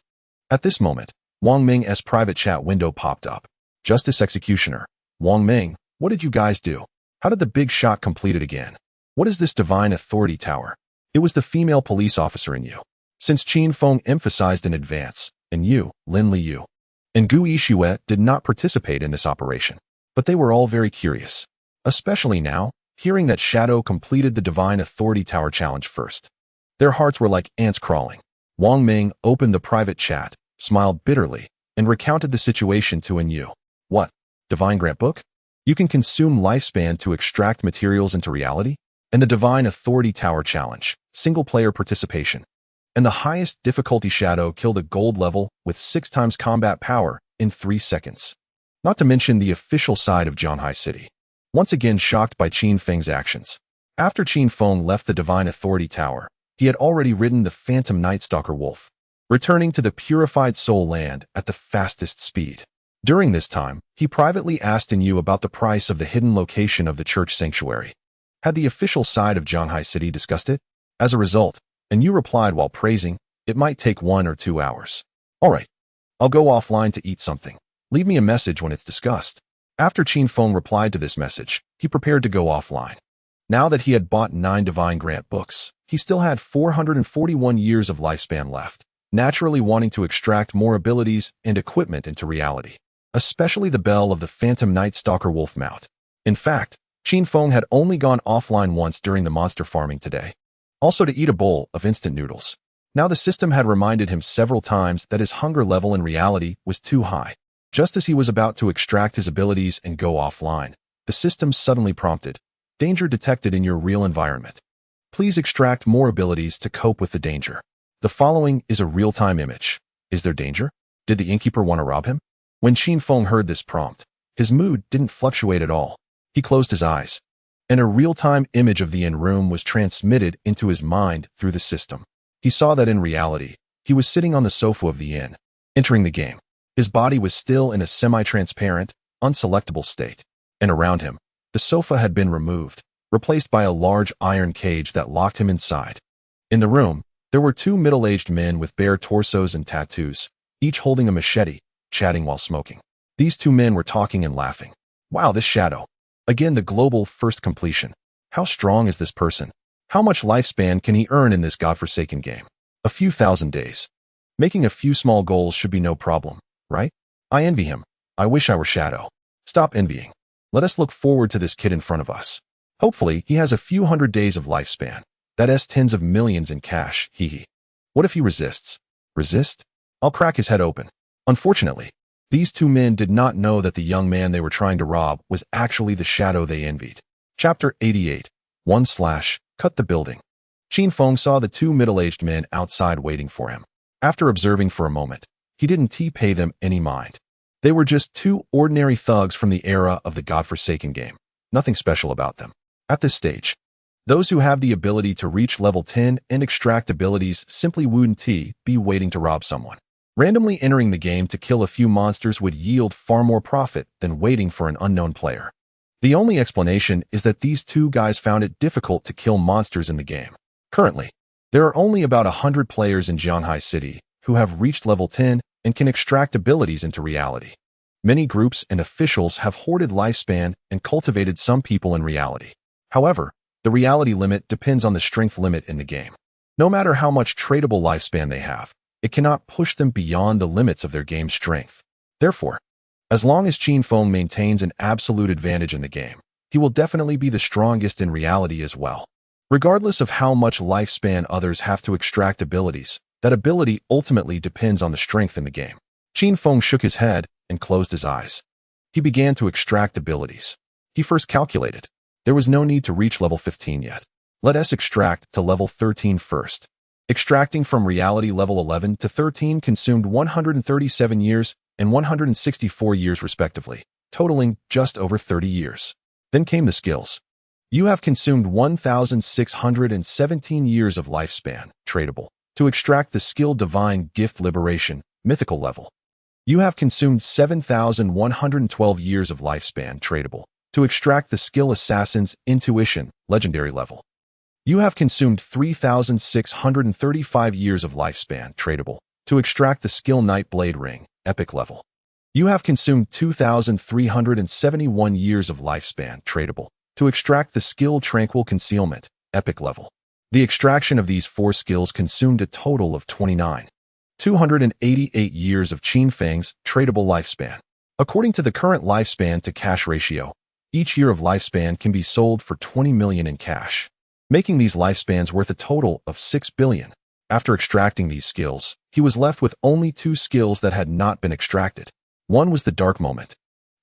At this moment, Wang Ming's private chat window popped up. Justice Executioner. Wang Ming, what did you guys do? How did the big shot complete it again? What is this Divine Authority Tower? It was the female police officer in you. Since Qin Feng emphasized in advance, and you, Lin Liu, and Gu Yixue did not participate in this operation, but they were all very curious, especially now, hearing that Shadow completed the Divine Authority Tower challenge first. Their hearts were like ants crawling. Wang Ming opened the private chat, smiled bitterly, and recounted the situation to Yu. What? Divine Grant Book? You can consume lifespan to extract materials into reality? And the Divine Authority Tower challenge, single-player participation. And the highest difficulty Shadow killed a gold level with 6 times combat power in 3 seconds. Not to mention the official side of Jianhai City. Once again shocked by Qin Feng's actions. After Qin Feng left the Divine Authority Tower, he had already ridden the Phantom Night Stalker Wolf, returning to the Purified Soul Land at the fastest speed. During this time, he privately asked Yu about the price of the hidden location of the church sanctuary. Had the official side of Jianhai City discussed it? As a result, Yu replied while praising, it might take 1 or 2 hours. Alright, I'll go offline to eat something. Leave me a message when it's discussed. After Qin Feng replied to this message, he prepared to go offline. Now that he had bought 9 Divine Grant books, he still had 441 years of lifespan left, naturally wanting to extract more abilities and equipment into reality, especially the bell of the Phantom Night Stalker Wolf Mount. In fact, Qin Feng had only gone offline once during the monster farming today, also to eat a bowl of instant noodles. Now the system had reminded him several times that his hunger level in reality was too high. Just as he was about to extract his abilities and go offline, the system suddenly prompted, "Danger detected in your real environment. Please extract more abilities to cope with the danger." The following is a real-time image. Is there danger? Did the innkeeper want to rob him? When Qin Feng heard this prompt, his mood didn't fluctuate at all. He closed his eyes, and a real-time image of the inn room was transmitted into his mind through the system. He saw that in reality, he was sitting on the sofa of the inn, entering the game. His body was still in a semi-transparent, unselectable state, and around him, the sofa had been removed, replaced by a large iron cage that locked him inside. In the room, there were 2 middle-aged men with bare torsos and tattoos, each holding a machete, chatting while smoking. These 2 men were talking and laughing. Wow, this shadow. Again, the global first completion. How strong is this person? How much lifespan can he earn in this godforsaken game? A few thousand days. Making a few small goals should be no problem, right? I envy him. I wish I were Shadow. Stop envying. Let us look forward to this kid in front of us. Hopefully, he has a few hundred days of lifespan. That's tens of millions in cash, hee. What if he resists? Resist? I'll crack his head open. Unfortunately, these 2 men did not know that the young man they were trying to rob was actually the Shadow they envied. Chapter 88. 1/ Cut the building. Qin Feng saw the 2 middle-aged men outside waiting for him. After observing for a moment, he didn't pay them any mind. They were just 2 ordinary thugs from the era of the godforsaken game. Nothing special about them. At this stage, those who have the ability to reach level 10 and extract abilities simply wouldn't be waiting to rob someone. Randomly entering the game to kill a few monsters would yield far more profit than waiting for an unknown player. The only explanation is that these 2 guys found it difficult to kill monsters in the game. Currently, there are only about 100 players in Jianghai City who have reached level 10 and can extract abilities into reality. Many groups and officials have hoarded lifespan and cultivated some people in reality. However, the reality limit depends on the strength limit in the game. No matter how much tradable lifespan they have, it cannot push them beyond the limits of their game's strength. Therefore, as long as Qin Feng maintains an absolute advantage in the game, he will definitely be the strongest in reality as well. Regardless of how much lifespan others have to extract abilities, that ability ultimately depends on the strength in the game. Qin Feng shook his head and closed his eyes. He began to extract abilities. He first calculated. There was no need to reach level 15 yet. Let us extract to level 13 first. Extracting from reality level 11 to 13 consumed 137 years and 164 years respectively, totaling just over 30 years. Then came the skills. You have consumed 1,617 years of lifespan, tradable, to extract the skill Divine Gift Liberation, mythical level. You have consumed 7,112 years of lifespan, tradable, to extract the skill Assassin's Intuition, legendary level. You have consumed 3,635 years of lifespan, tradable, to extract the skill Nightblade Ring, epic level. You have consumed 2,371 years of lifespan, tradable, to extract the skill Tranquil Concealment, epic level. The extraction of these 4 skills consumed a total of 288 years of Qin Feng's tradable lifespan. According to the current lifespan to cash ratio, each year of lifespan can be sold for 20 million in cash, making these lifespans worth a total of 6 billion. After extracting these skills, he was left with only 2 skills that had not been extracted. One was the Dark Moment,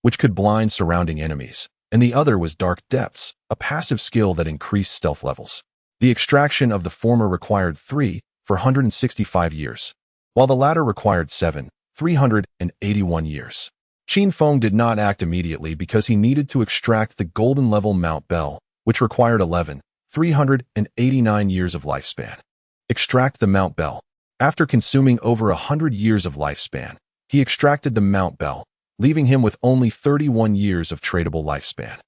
which could blind surrounding enemies, and the other was Dark Depths, a passive skill that increased stealth levels. The extraction of the former required 465 years, while the latter required 381 years. Qin Feng did not act immediately because he needed to extract the golden level Mount Bell, which required 389 years of lifespan. Extract the Mount Bell. After consuming over 100 years of lifespan, he extracted the Mount Bell, leaving him with only 31 years of tradable lifespan.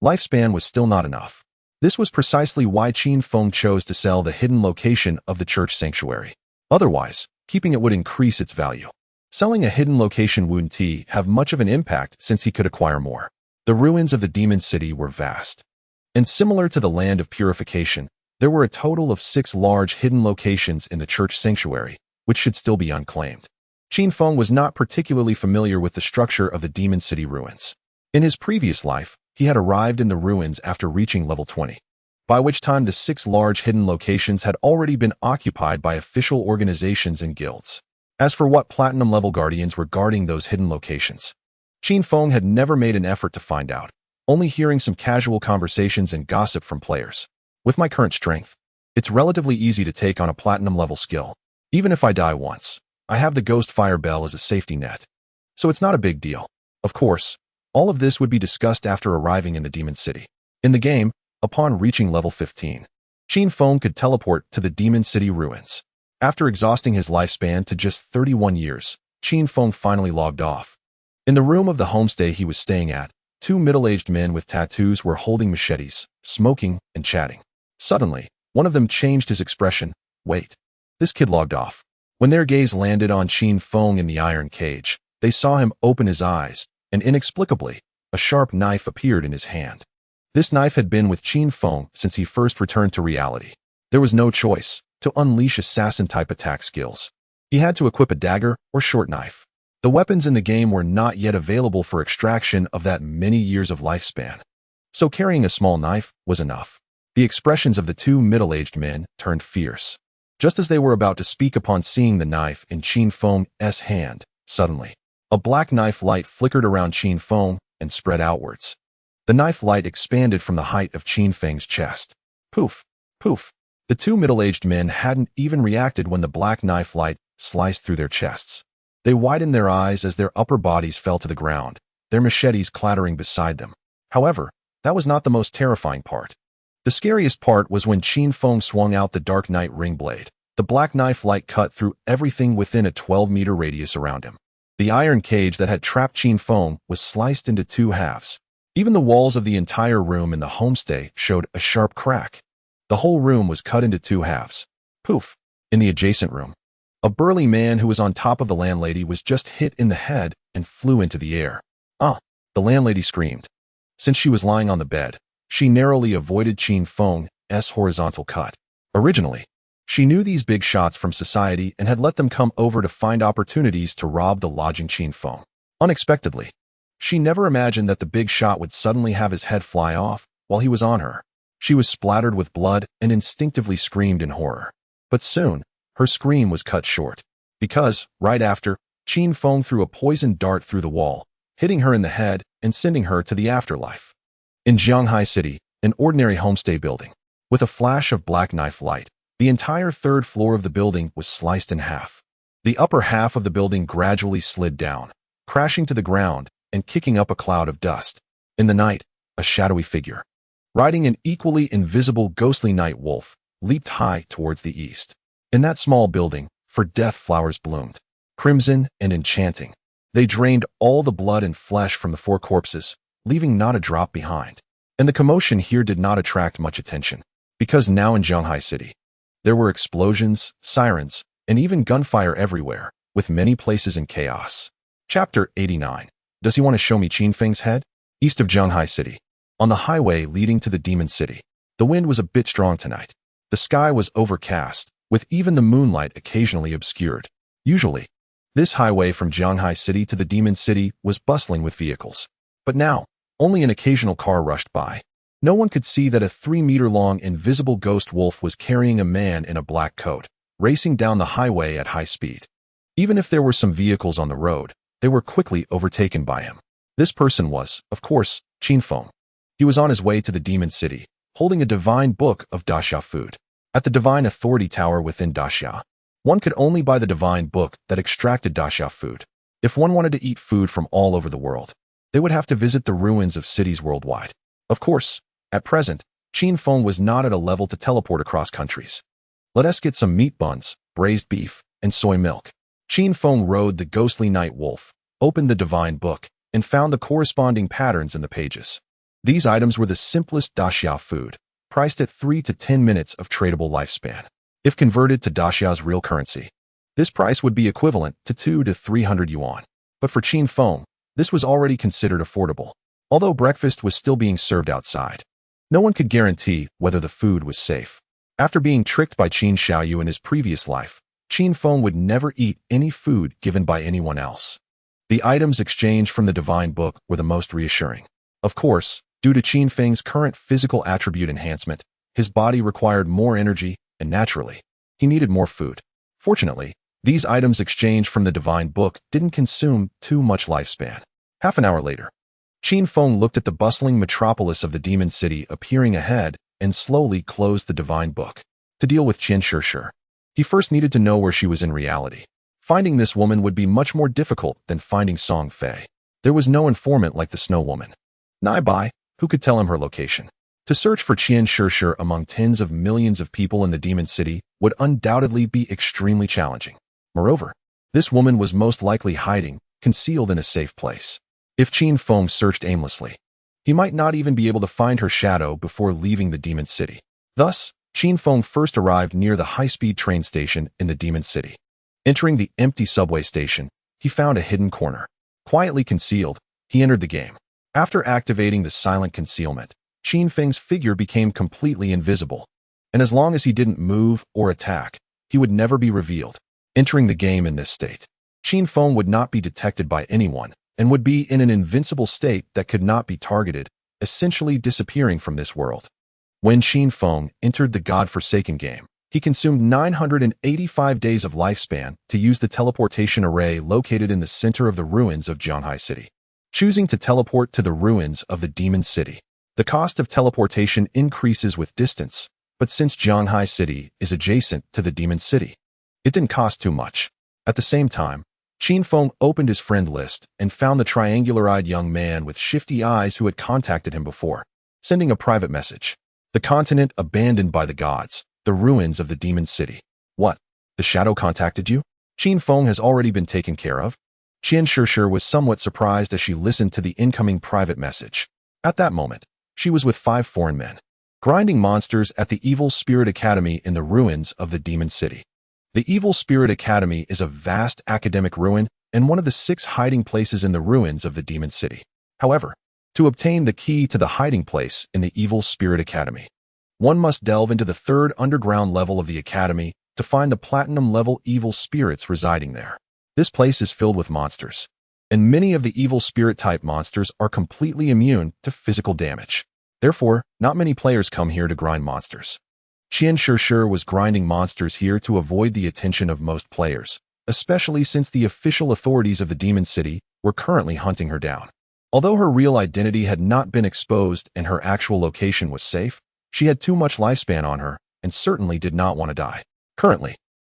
Lifespan was still not enough. This was precisely why Qin Feng chose to sell the hidden location of the church sanctuary. Otherwise, keeping it would increase its value. Selling a hidden location wouldn't have much of an impact since he could acquire more. The ruins of the demon city were vast, And similar to the Land of Purification, there were a total of 6 large hidden locations in the church sanctuary, which should still be unclaimed. Qin Feng was not particularly familiar with the structure of the Demon City ruins. In his previous life, he had arrived in the ruins after reaching level 20, by which time the 6 large hidden locations had already been occupied by official organizations and guilds. As for what platinum-level guardians were guarding those hidden locations, Qin Feng had never made an effort to find out, only hearing some casual conversations and gossip from players. With my current strength, it's relatively easy to take on a platinum-level skill. Even if I die once, I have the Ghost Fire Bell as a safety net. So it's not a big deal. Of course, all of this would be discussed after arriving in the Demon City. In the game, upon reaching level 15, Qin Feng could teleport to the Demon City ruins. After exhausting his lifespan to just 31 years, Qin Feng finally logged off. In the room of the homestay he was staying at, 2 middle-aged men with tattoos were holding machetes, smoking, and chatting. Suddenly, one of them changed his expression. Wait. This kid logged off. When their gaze landed on Qin Feng in the iron cage, they saw him open his eyes, and inexplicably, a sharp knife appeared in his hand. This knife had been with Qin Feng since he first returned to reality. There was no choice to unleash assassin-type attack skills. He had to equip a dagger or short knife. The weapons in the game were not yet available for extraction of that many years of lifespan. So carrying a small knife was enough. The expressions of the 2 middle-aged men turned fierce. Just as they were about to speak upon seeing the knife in Qin Feng's hand, suddenly, a black knife light flickered around Qin Feng and spread outwards. The knife light expanded from the height of Qin Feng's chest. Poof! Poof! The 2 middle-aged men hadn't even reacted when the black knife light sliced through their chests. They widened their eyes as their upper bodies fell to the ground, their machetes clattering beside them. However, that was not the most terrifying part. The scariest part was when Qin Feng swung out the Dark Knight ring blade. The black knife light cut through everything within a 12-meter radius around him. The iron cage that had trapped Qin Feng was sliced into 2 halves. Even the walls of the entire room in the homestay showed a sharp crack. The whole room was cut into 2 halves. Poof! In the adjacent room, a burly man who was on top of the landlady was just hit in the head and flew into the air. Ah! The landlady screamed. Since she was lying on the bed, she narrowly avoided Qin Feng's horizontal cut. Originally, she knew these big shots from society and had let them come over to find opportunities to rob the lodging Qin Feng. Unexpectedly, she never imagined that the big shot would suddenly have his head fly off while he was on her. She was splattered with blood and instinctively screamed in horror. But soon, her scream was cut short, because, right after, Qin Feng threw a poisoned dart through the wall, hitting her in the head and sending her to the afterlife. In Jianghai City, an ordinary homestay building, with a flash of black knife light, the entire 3rd floor of the building was sliced in half. The upper half of the building gradually slid down, crashing to the ground and kicking up a cloud of dust. In the night, a shadowy figure, riding an equally invisible ghostly night wolf, leaped high towards the east. In that small building, for death flowers bloomed, crimson and enchanting. They drained all the blood and flesh from the 4 corpses, leaving not a drop behind. And the commotion here did not attract much attention, because now in Jianghai City, there were explosions, sirens, and even gunfire everywhere, with many places in chaos. Chapter 89. Does he want to show me Qin Feng's head? East of Jianghai City, on the highway leading to the Demon City, the wind was a bit strong tonight. The sky was overcast, with even the moonlight occasionally obscured. Usually, this highway from Jianghai City to the Demon City was bustling with vehicles. But now, only an occasional car rushed by. No one could see that a 3-meter-long invisible ghost wolf was carrying a man in a black coat, racing down the highway at high speed. Even if there were some vehicles on the road, they were quickly overtaken by him. This person was, of course, Qin Feng. He was on his way to the Demon City, holding a divine book of Daxia food. At the Divine Authority Tower within Daxia, one could only buy the divine book that extracted Daxia food. If one wanted to eat food from all over the world, they would have to visit the ruins of cities worldwide. Of course, at present, Qin Feng was not at a level to teleport across countries. Let us get some meat buns, braised beef, and soy milk. Qin Feng rode the ghostly night wolf, opened the divine book, and found the corresponding patterns in the pages. These items were the simplest Daxia food, priced at 3 to 10 minutes of tradable lifespan. If converted to Daxia's real currency, this price would be equivalent to 200 to 300 yuan. But for Qin Feng, this was already considered affordable, although breakfast was still being served outside. No one could guarantee whether the food was safe. After being tricked by Qin Xiaoyu in his previous life, Qin Feng would never eat any food given by anyone else. The items exchanged from the Divine Book were the most reassuring. Of course, due to Qin Feng's current physical attribute enhancement, his body required more energy, and naturally, he needed more food. Fortunately, these items exchanged from the Divine Book didn't consume too much lifespan. Half an hour later, Qin Feng looked at the bustling metropolis of the Demon City appearing ahead and slowly closed the Divine Book. To deal with Qian Shishir, he first needed to know where she was in reality. Finding this woman would be much more difficult than finding Song Fei. There was no informant like the Snow Woman nearby who could tell him her location. To search for Qian Shishir among tens of millions of people in the Demon City would undoubtedly be extremely challenging. Moreover, this woman was most likely hiding, concealed in a safe place. If Qin Feng searched aimlessly, he might not even be able to find her shadow before leaving the Demon City. Thus, Qin Feng first arrived near the high-speed train station in the Demon City. Entering the empty subway station, he found a hidden corner. Quietly concealed, he entered the game. After activating the silent concealment, Qin Feng's figure became completely invisible, and as long as he didn't move or attack, he would never be revealed. Entering the game in this state, Qin Feng would not be detected by anyone and would be in an invincible state that could not be targeted, essentially disappearing from this world. When Qin Feng entered the God-forsaken game, he consumed 985 days of lifespan to use the teleportation array located in the center of the ruins of Zhanghai City. Choosing to teleport to the ruins of the Demon City, the cost of teleportation increases with distance, but since Zhanghai City is adjacent to the Demon City, it didn't cost too much. At the same time, Qin Feng opened his friend list and found the triangular-eyed young man with shifty eyes who had contacted him before, sending a private message. The continent abandoned by the gods, the ruins of the Demon City. What? The shadow contacted you? Qin Feng has already been taken care of? Qian Shishir was somewhat surprised as she listened to the incoming private message. At that moment, she was with 5 foreign men, grinding monsters at the Evil Spirit Academy in the ruins of the Demon City. The Evil Spirit Academy is a vast academic ruin and one of the 6 hiding places in the ruins of the Demon City. However, to obtain the key to the hiding place in the Evil Spirit Academy, one must delve into the 3rd underground level of the academy to find the platinum-level evil spirits residing there. This place is filled with monsters, and many of the evil spirit-type monsters are completely immune to physical damage. Therefore, not many players come here to grind monsters. Qian Shishir was grinding monsters here to avoid the attention of most players, especially since the official authorities of the Demon City were currently hunting her down. Although her real identity had not been exposed and her actual location was safe, she had too much lifespan on her and certainly did not want to die. Currently,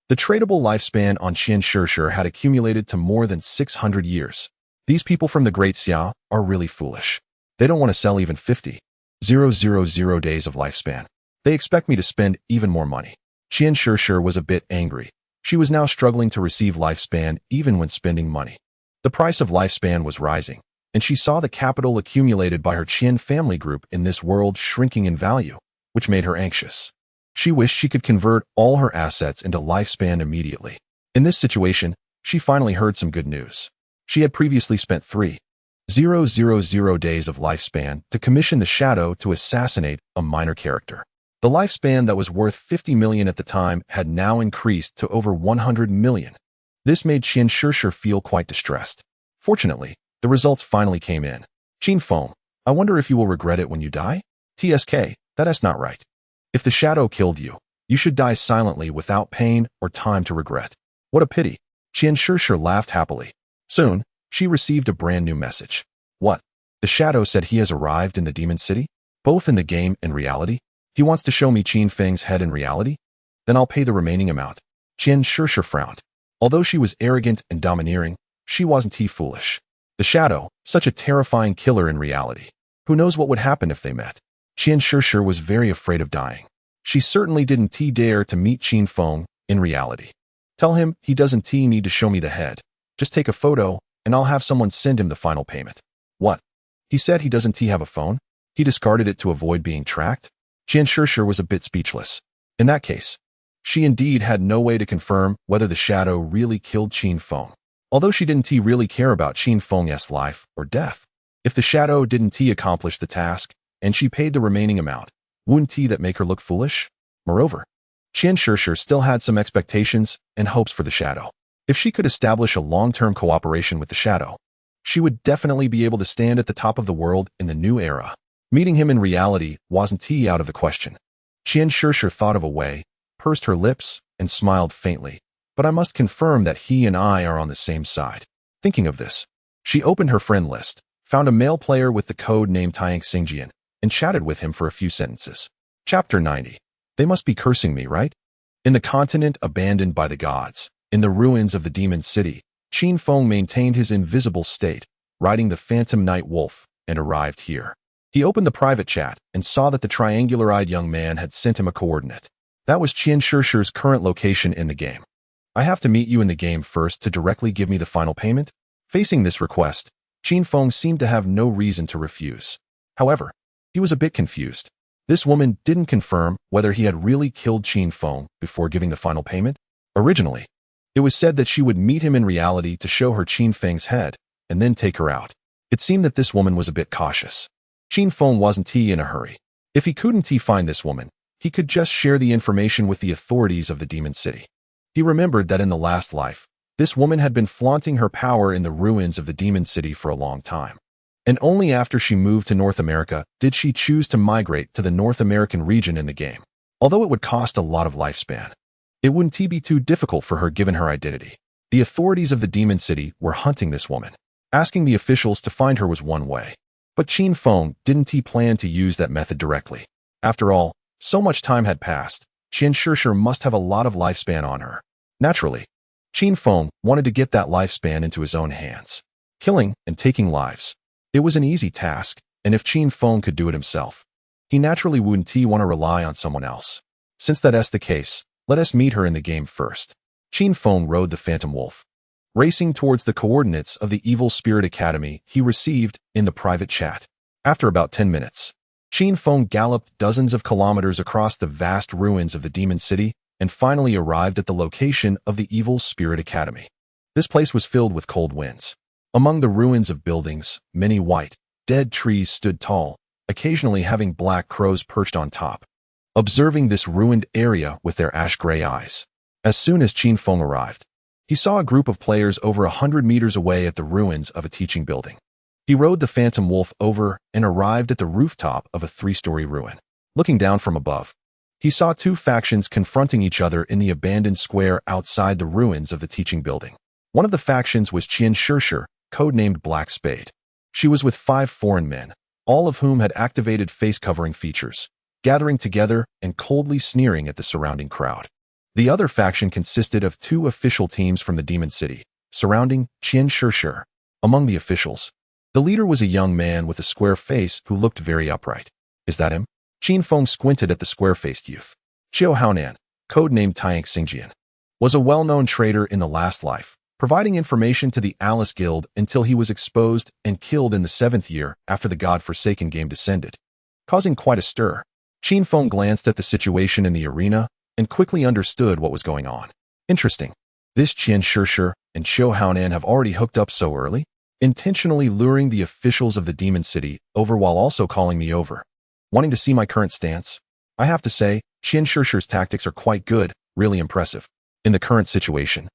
the tradable lifespan on Qian Shishir had accumulated to more than 600 years. These people from the Great Xia are really foolish. They don't want to sell even 50,000 days of lifespan. They expect me to spend even more money. Qian Shishir was a bit angry. She was now struggling to receive lifespan even when spending money. The price of lifespan was rising, and she saw the capital accumulated by her Qian family group in this world shrinking in value, which made her anxious. She wished she could convert all her assets into lifespan immediately. In this situation, she finally heard some good news. She had previously spent 3,000 days of lifespan to commission the Shadow to assassinate a minor character. The lifespan that was worth 50 million at the time had now increased to over 100 million. This made Qian Shishir feel quite distressed. Fortunately, the results finally came in. Qin Feng, I wonder if you will regret it when you die? TSK, that's not right. If the Shadow killed you, you should die silently without pain or time to regret. What a pity. Qian Shishir laughed happily. Soon, she received a brand new message. What? The Shadow said he has arrived in the Demon City? Both in the game and reality? He wants to show me Qin Feng's head in reality? Then I'll pay the remaining amount. Qian Shishir frowned. Although she was arrogant and domineering, she wasn't foolish. The Shadow, such a terrifying killer in reality. Who knows what would happen if they met? Qian Shishir was very afraid of dying. She certainly didn't dare to meet Qin Feng in reality. Tell him he doesn't need to show me the head. Just take a photo, and I'll have someone send him the final payment. What? He said he doesn't have a phone? He discarded it to avoid being tracked? Qian Shishir was a bit speechless. In that case, she indeed had no way to confirm whether the Shadow really killed Qin Feng. Although she didn't really care about Qin Feng's life or death. If the Shadow didn't accomplish the task, and she paid the remaining amount. Wouldn't that make her look foolish? Moreover, Qian Shishir still had some expectations and hopes for the Shadow. If she could establish a long-term cooperation with the Shadow, she would definitely be able to stand at the top of the world in the new era. Meeting him in reality wasn't out of the question. Qian Shishir thought of a way, pursed her lips, and smiled faintly. But I must confirm that he and I are on the same side. Thinking of this, she opened her friend list, found a male player with the code name Taiyang Xingjian, and chatted with him for a few sentences. Chapter 90. They must be cursing me, right? In the continent abandoned by the gods, in the ruins of the demon city, Qin Feng maintained his invisible state, riding the phantom night wolf, and arrived here. He opened the private chat and saw that the triangular-eyed young man had sent him a coordinate. That was Qian Shishir's current location in the game. I have to meet you in the game first to directly give me the final payment? Facing this request, Qin Feng seemed to have no reason to refuse. However, he was a bit confused. This woman didn't confirm whether he had really killed Qin Feng before giving the final payment. Originally, it was said that she would meet him in reality to show her Qin Feng's head and then take her out. It seemed that this woman was a bit cautious. Qin Feng wasn't in a hurry. If he couldn't find this woman, he could just share the information with the authorities of the Demon City. He remembered that in the last life, this woman had been flaunting her power in the ruins of the Demon City for a long time. And only after she moved to North America did she choose to migrate to the North American region in the game. Although it would cost a lot of lifespan, it wouldn't be too difficult for her given her identity. The authorities of the Demon City were hunting this woman. Asking the officials to find her was one way. But Qin Feng didn't plan to use that method directly. After all, so much time had passed, Qian Shishir must have a lot of lifespan on her. Naturally, Qin Feng wanted to get that lifespan into his own hands. Killing and taking lives. It was an easy task, and if Qin Feng could do it himself, he naturally wouldn't want to rely on someone else. Since that's the case, let us meet her in the game first. Qin Feng rode the Phantom Wolf, racing towards the coordinates of the Evil Spirit Academy he received in the private chat. After about 10 minutes, Qin Feng galloped dozens of kilometers across the vast ruins of the Demon City and finally arrived at the location of the Evil Spirit Academy. This place was filled with cold winds. Among the ruins of buildings, many white, dead trees stood tall, occasionally having black crows perched on top, observing this ruined area with their ash-gray eyes. As soon as Qin Feng arrived, he saw a group of players over 100 meters away at the ruins of a teaching building. He rode the Phantom Wolf over and arrived at the rooftop of a 3-story ruin. Looking down from above, he saw two factions confronting each other in the abandoned square outside the ruins of the teaching building. One of the factions was Qian Shishir, codenamed Black Spade. She was with 5 foreign men, all of whom had activated face-covering features, gathering together and coldly sneering at the surrounding crowd. The other faction consisted of 2 official teams from the Demon City, surrounding Qian Shishir. Among the officials, the leader was a young man with a square face who looked very upright. Is that him? Qin Feng squinted at the square-faced youth. Qiu Haonan, codenamed Taiyang Xingjian, was a well-known trader in the last life, providing information to the Alice Guild until he was exposed and killed in the 7th year after the God-Forsaken game descended, causing quite a stir. Qin Feng glanced at the situation in the arena and quickly understood what was going on. Interesting. This Qian Shishir and Qiu Haonan have already hooked up so early, intentionally luring the officials of the Demon City over while also calling me over. Wanting to see my current stance? I have to say, Qian Shishir's tactics are quite good, really impressive. In the current situation,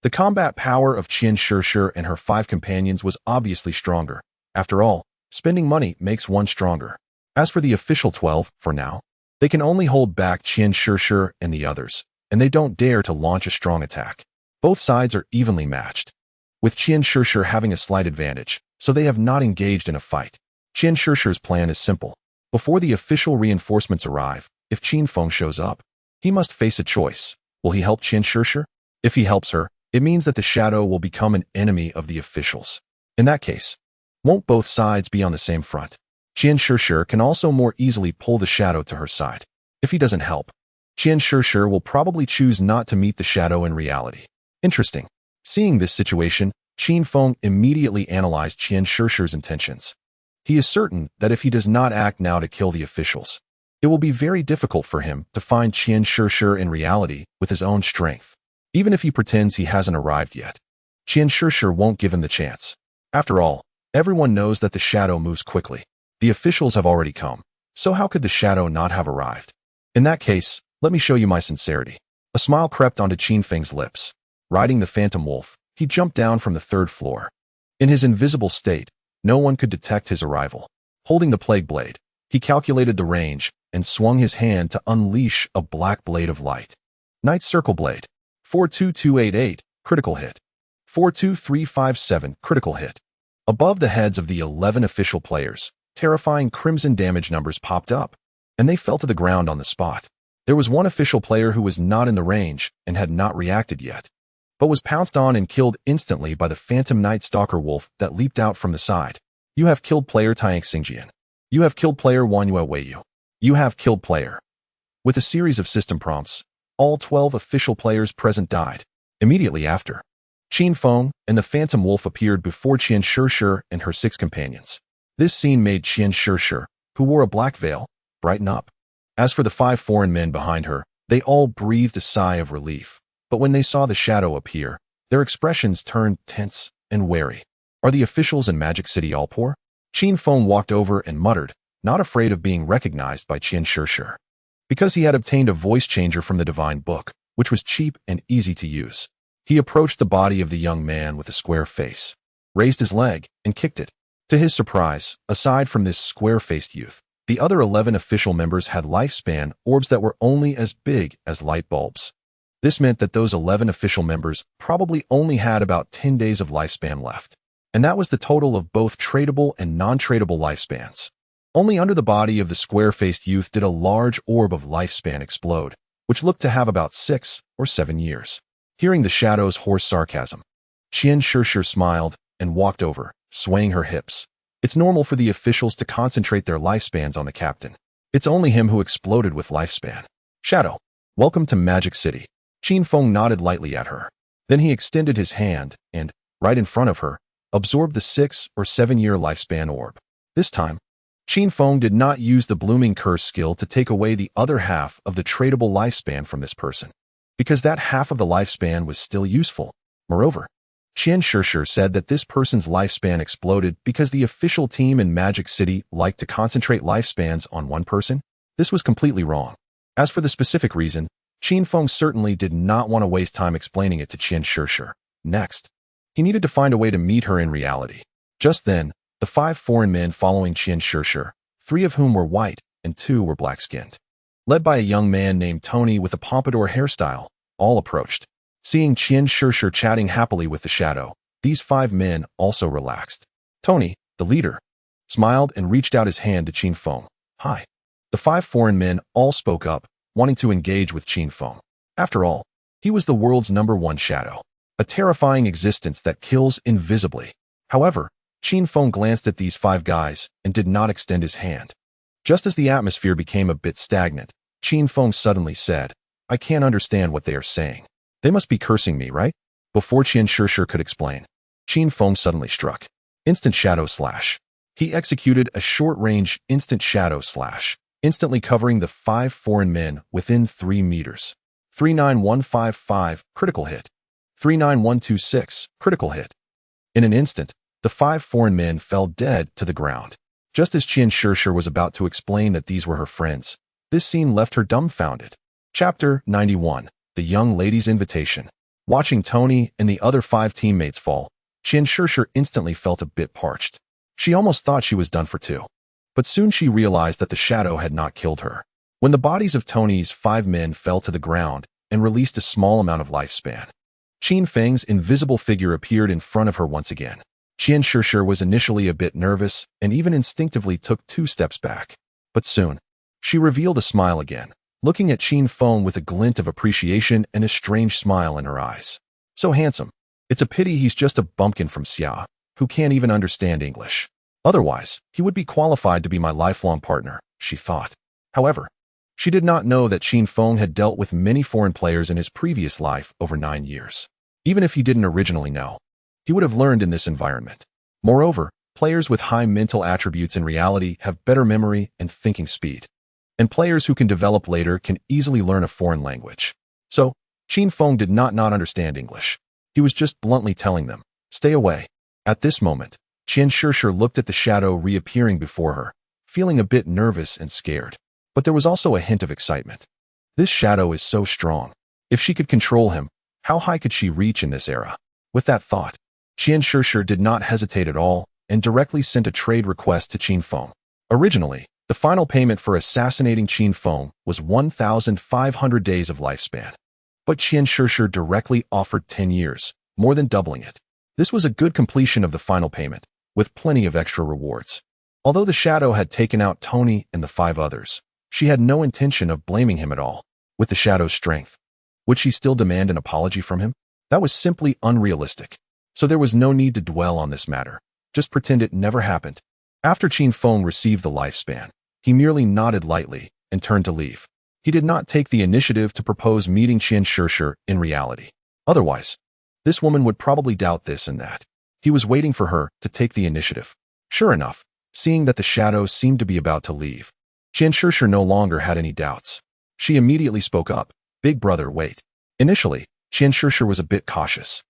the combat power of Qian Shishir and her 5 companions was obviously stronger. After all, spending money makes one stronger. As for the official 12, for now, they can only hold back Qian Shishir and the others, and they don't dare to launch a strong attack. Both sides are evenly matched, with Qian Shishir having a slight advantage, so they have not engaged in a fight. Qian Shishir's plan is simple. Before the official reinforcements arrive, if Qin Feng shows up, he must face a choice. Will he help Qian Shishir? If he helps her, it means that the Shadow will become an enemy of the officials. In that case, won't both sides be on the same front? Qian Shishir can also more easily pull the Shadow to her side. If he doesn't help, Qian Shishir will probably choose not to meet the Shadow in reality. Interesting. Seeing this situation, Qin Feng immediately analyzed Qian Shishir's intentions. He is certain that if he does not act now to kill the officials, it will be very difficult for him to find Qian Shishir in reality with his own strength. Even if he pretends he hasn't arrived yet, Qian Shishir won't give him the chance. After all, everyone knows that the Shadow moves quickly. The officials have already come, So how could the shadow not have arrived? In that case, let me show you my sincerity. A smile crept onto Qin Feng's lips. Riding the phantom wolf, he jumped down from the third floor. In his invisible state, no one could detect his arrival. Holding the plague blade, he calculated the range and swung his hand to unleash a black blade of light. Night Circle Blade. 42288, critical hit. 42357, critical hit. Above the heads of the 11 official players, terrifying crimson damage numbers popped up, and they fell to the ground on the spot. There was one official player who was not in the range and had not reacted yet, but was pounced on and killed instantly by the phantom Night Stalker wolf that leaped out from the side. You have killed player Taiyang Xingjian. You have killed player Wanyue Weiyu. You have killed player. With a series of system prompts, all 12 official players present died. Immediately after, Qin Feng and the phantom wolf appeared before Qian Shishir and her 6 companions. This scene made Qian Shishir, who wore a black veil, brighten up. As for the 5 foreign men behind her, they all breathed a sigh of relief. But when they saw the shadow appear, their expressions turned tense and wary. Are the officials in Magic City all poor? Qin Feng walked over and muttered, not afraid of being recognized by Qian Shishir. Because he had obtained a voice changer from the Divine Book, which was cheap and easy to use. He approached the body of the young man with a square face, raised his leg, and kicked it. To his surprise, aside from this square-faced youth, the other 11 official members had lifespan orbs that were only as big as light bulbs. This meant that those 11 official members probably only had about 10 days of lifespan left. And that was the total of both tradable and non-tradable lifespans. Only under the body of the square-faced youth did a large orb of lifespan explode, which looked to have about 6 or 7 years. Hearing the shadow's hoarse sarcasm, Qian Shishir smiled and walked over, swaying her hips. It's normal for the officials to concentrate their lifespans on the captain. It's only him who exploded with lifespan. Shadow, welcome to Magic City. Qin Feng nodded lightly at her. Then he extended his hand and, right in front of her, absorbed the 6 or 7 year lifespan orb. This time, Qin Feng did not use the Blooming Curse skill to take away the other half of the tradable lifespan from this person, because that half of the lifespan was still useful. Moreover, Qian Shishir said that this person's lifespan exploded because the official team in Magic City liked to concentrate lifespans on one person. This was completely wrong. As for the specific reason, Qin Feng certainly did not want to waste time explaining it to Qian Shishir. Next, he needed to find a way to meet her in reality. Just then, the 5 foreign men following Qian Shishir, 3 of whom were white and 2 were black-skinned, led by a young man named Tony with a pompadour hairstyle, all approached. Seeing Qian Shishir chatting happily with the shadow, these 5 men also relaxed. Tony, the leader, smiled and reached out his hand to Qin Feng. Hi. The 5 foreign men all spoke up, wanting to engage with Qin Feng. After all, he was the world's #1 shadow, a terrifying existence that kills invisibly. However, Qin Feng glanced at these 5 guys and did not extend his hand. Just as the atmosphere became a bit stagnant, Qin Feng suddenly said, I can't understand what they are saying. They must be cursing me, right? Before Qian Shishir could explain, Qin Feng suddenly struck. Instant Shadow Slash. He executed a short-range Instant Shadow Slash, instantly covering the 5 foreign men within 3 meters. 39155, critical hit. 39126, critical hit. In an instant, the 5 foreign men fell dead to the ground. Just as Qian Shishir was about to explain that these were her friends, this scene left her dumbfounded. Chapter 91. The Young Lady's Invitation. Watching Tony and the other 5 teammates fall, Qian Shishir instantly felt a bit parched. She almost thought she was done for 2. But soon she realized that the shadow had not killed her. When the bodies of Tony's 5 men fell to the ground and released a small amount of lifespan, Qin Feng's invisible figure appeared in front of her once again. Qian Shishir was initially a bit nervous and even instinctively took 2 steps back. But soon, she revealed a smile again, looking at Qin Feng with a glint of appreciation and a strange smile in her eyes. So handsome. It's a pity he's just a bumpkin from Xia, who can't even understand English. Otherwise, he would be qualified to be my lifelong partner, she thought. However, she did not know that Qin Feng had dealt with many foreign players in his previous life over 9 years. Even if he didn't originally know, he would have learned in this environment. Moreover, players with high mental attributes in reality have better memory and thinking speed. And players who can develop later can easily learn a foreign language. So, Qin Feng did not understand English. He was just bluntly telling them, stay away. At this moment, Qian Shishir looked at the shadow reappearing before her, feeling a bit nervous and scared. But there was also a hint of excitement. This shadow is so strong. If she could control him, how high could she reach in this era? With that thought, Qian Shishir did not hesitate at all and directly sent a trade request to Qin Feng. Originally, the final payment for assassinating Qin Feng was 1,500 days of lifespan. But Qian Shishir directly offered 10 years, more than doubling it. This was a good completion of the final payment, with plenty of extra rewards. Although the shadow had taken out Tony and the 5 others, she had no intention of blaming him at all. With the shadow's strength, would she still demand an apology from him? That was simply unrealistic. So there was no need to dwell on this matter. Just pretend it never happened. After Qin Feng received the lifespan, he merely nodded lightly and turned to leave. He did not take the initiative to propose meeting Qian Shishir in reality. Otherwise, this woman would probably doubt this and that. He was waiting for her to take the initiative. Sure enough, seeing that the shadow seemed to be about to leave, Qian Shishir no longer had any doubts. She immediately spoke up. Big brother, wait. Initially, Qian Shishir was a bit cautious,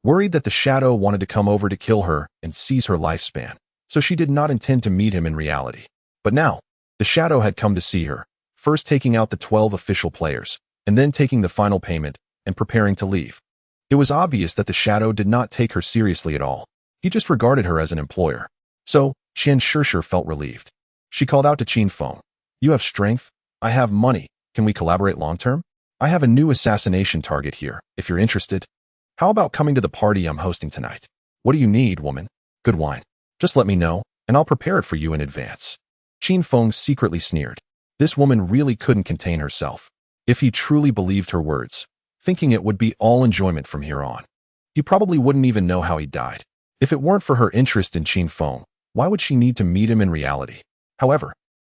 worried that the shadow wanted to come over to kill her and seize her lifespan, so she did not intend to meet him in reality. But now, the shadow had come to see her, first taking out the 12 official players, and then taking the final payment and preparing to leave. It was obvious that the shadow did not take her seriously at all. He just regarded her as an employer. So, Qian Shishir felt relieved. She called out to Qin Feng. You have strength. I have money. Can we collaborate long-term? I have a new assassination target here, if you're interested. How about coming to the party I'm hosting tonight? What do you need, woman? Good wine. Just let me know, and I'll prepare it for you in advance. Qin Feng secretly sneered. This woman really couldn't contain herself. If he truly believed her words, thinking it would be all enjoyment from here on. He probably wouldn't even know how he died. If it weren't for her interest in Qin Feng, why would she need to meet him in reality? However,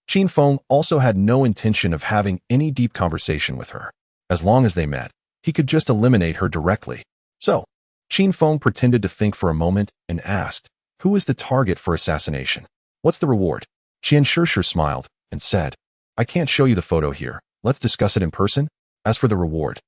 Qin Feng also had no intention of having any deep conversation with her. As long as they met, he could just eliminate her directly. So, Qin Feng pretended to think for a moment and asked, who is the target for assassination? What's the reward? Qian Shishir smiled and said, I can't show you the photo here. Let's discuss it in person. As for the reward,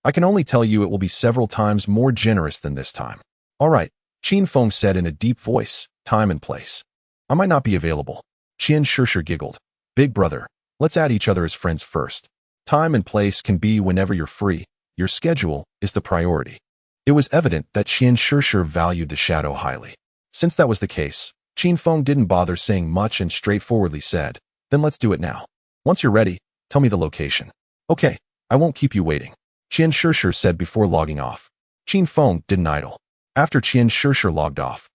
I can only tell you it will be several times more generous than this time. All right, Qin Feng said in a deep voice, time and place. I might not be available. Qian Shishir giggled. Big brother, let's add each other as friends first. Time and place can be whenever you're free. Your schedule is the priority. It was evident that Qian Shishir valued the shadow highly. Since that was the case, Qin Feng didn't bother saying much and straightforwardly said, then let's do it now. Once you're ready, tell me the location. Okay, I won't keep you waiting. Qian Shishir said before logging off. Qin Feng didn't idle. After Qian Shishir logged off,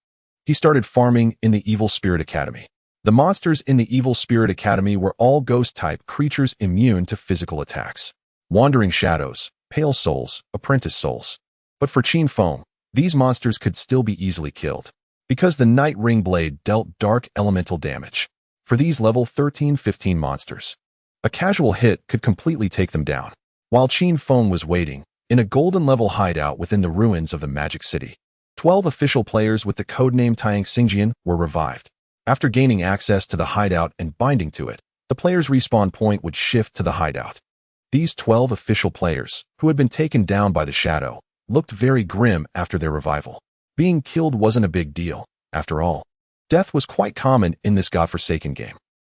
he started farming in the Evil Spirit Academy. The monsters in the Evil Spirit Academy were all ghost-type creatures immune to physical attacks. Wandering shadows, pale souls, apprentice souls. But for Qin Feng, these monsters could still be easily killed, because the Night Ring Blade dealt dark elemental damage. For these level 13-15 monsters, a casual hit could completely take them down. While Qin Feng was waiting, in a golden level hideout within the ruins of the Magic City, 12 official players with the codename Taiyang Xingjian were revived. After gaining access to the hideout and binding to it, the player's respawn point would shift to the hideout. These 12 official players, who had been taken down by the shadow, looked very grim after their revival. Being killed wasn't a big deal, after all. Death was quite common in this godforsaken game.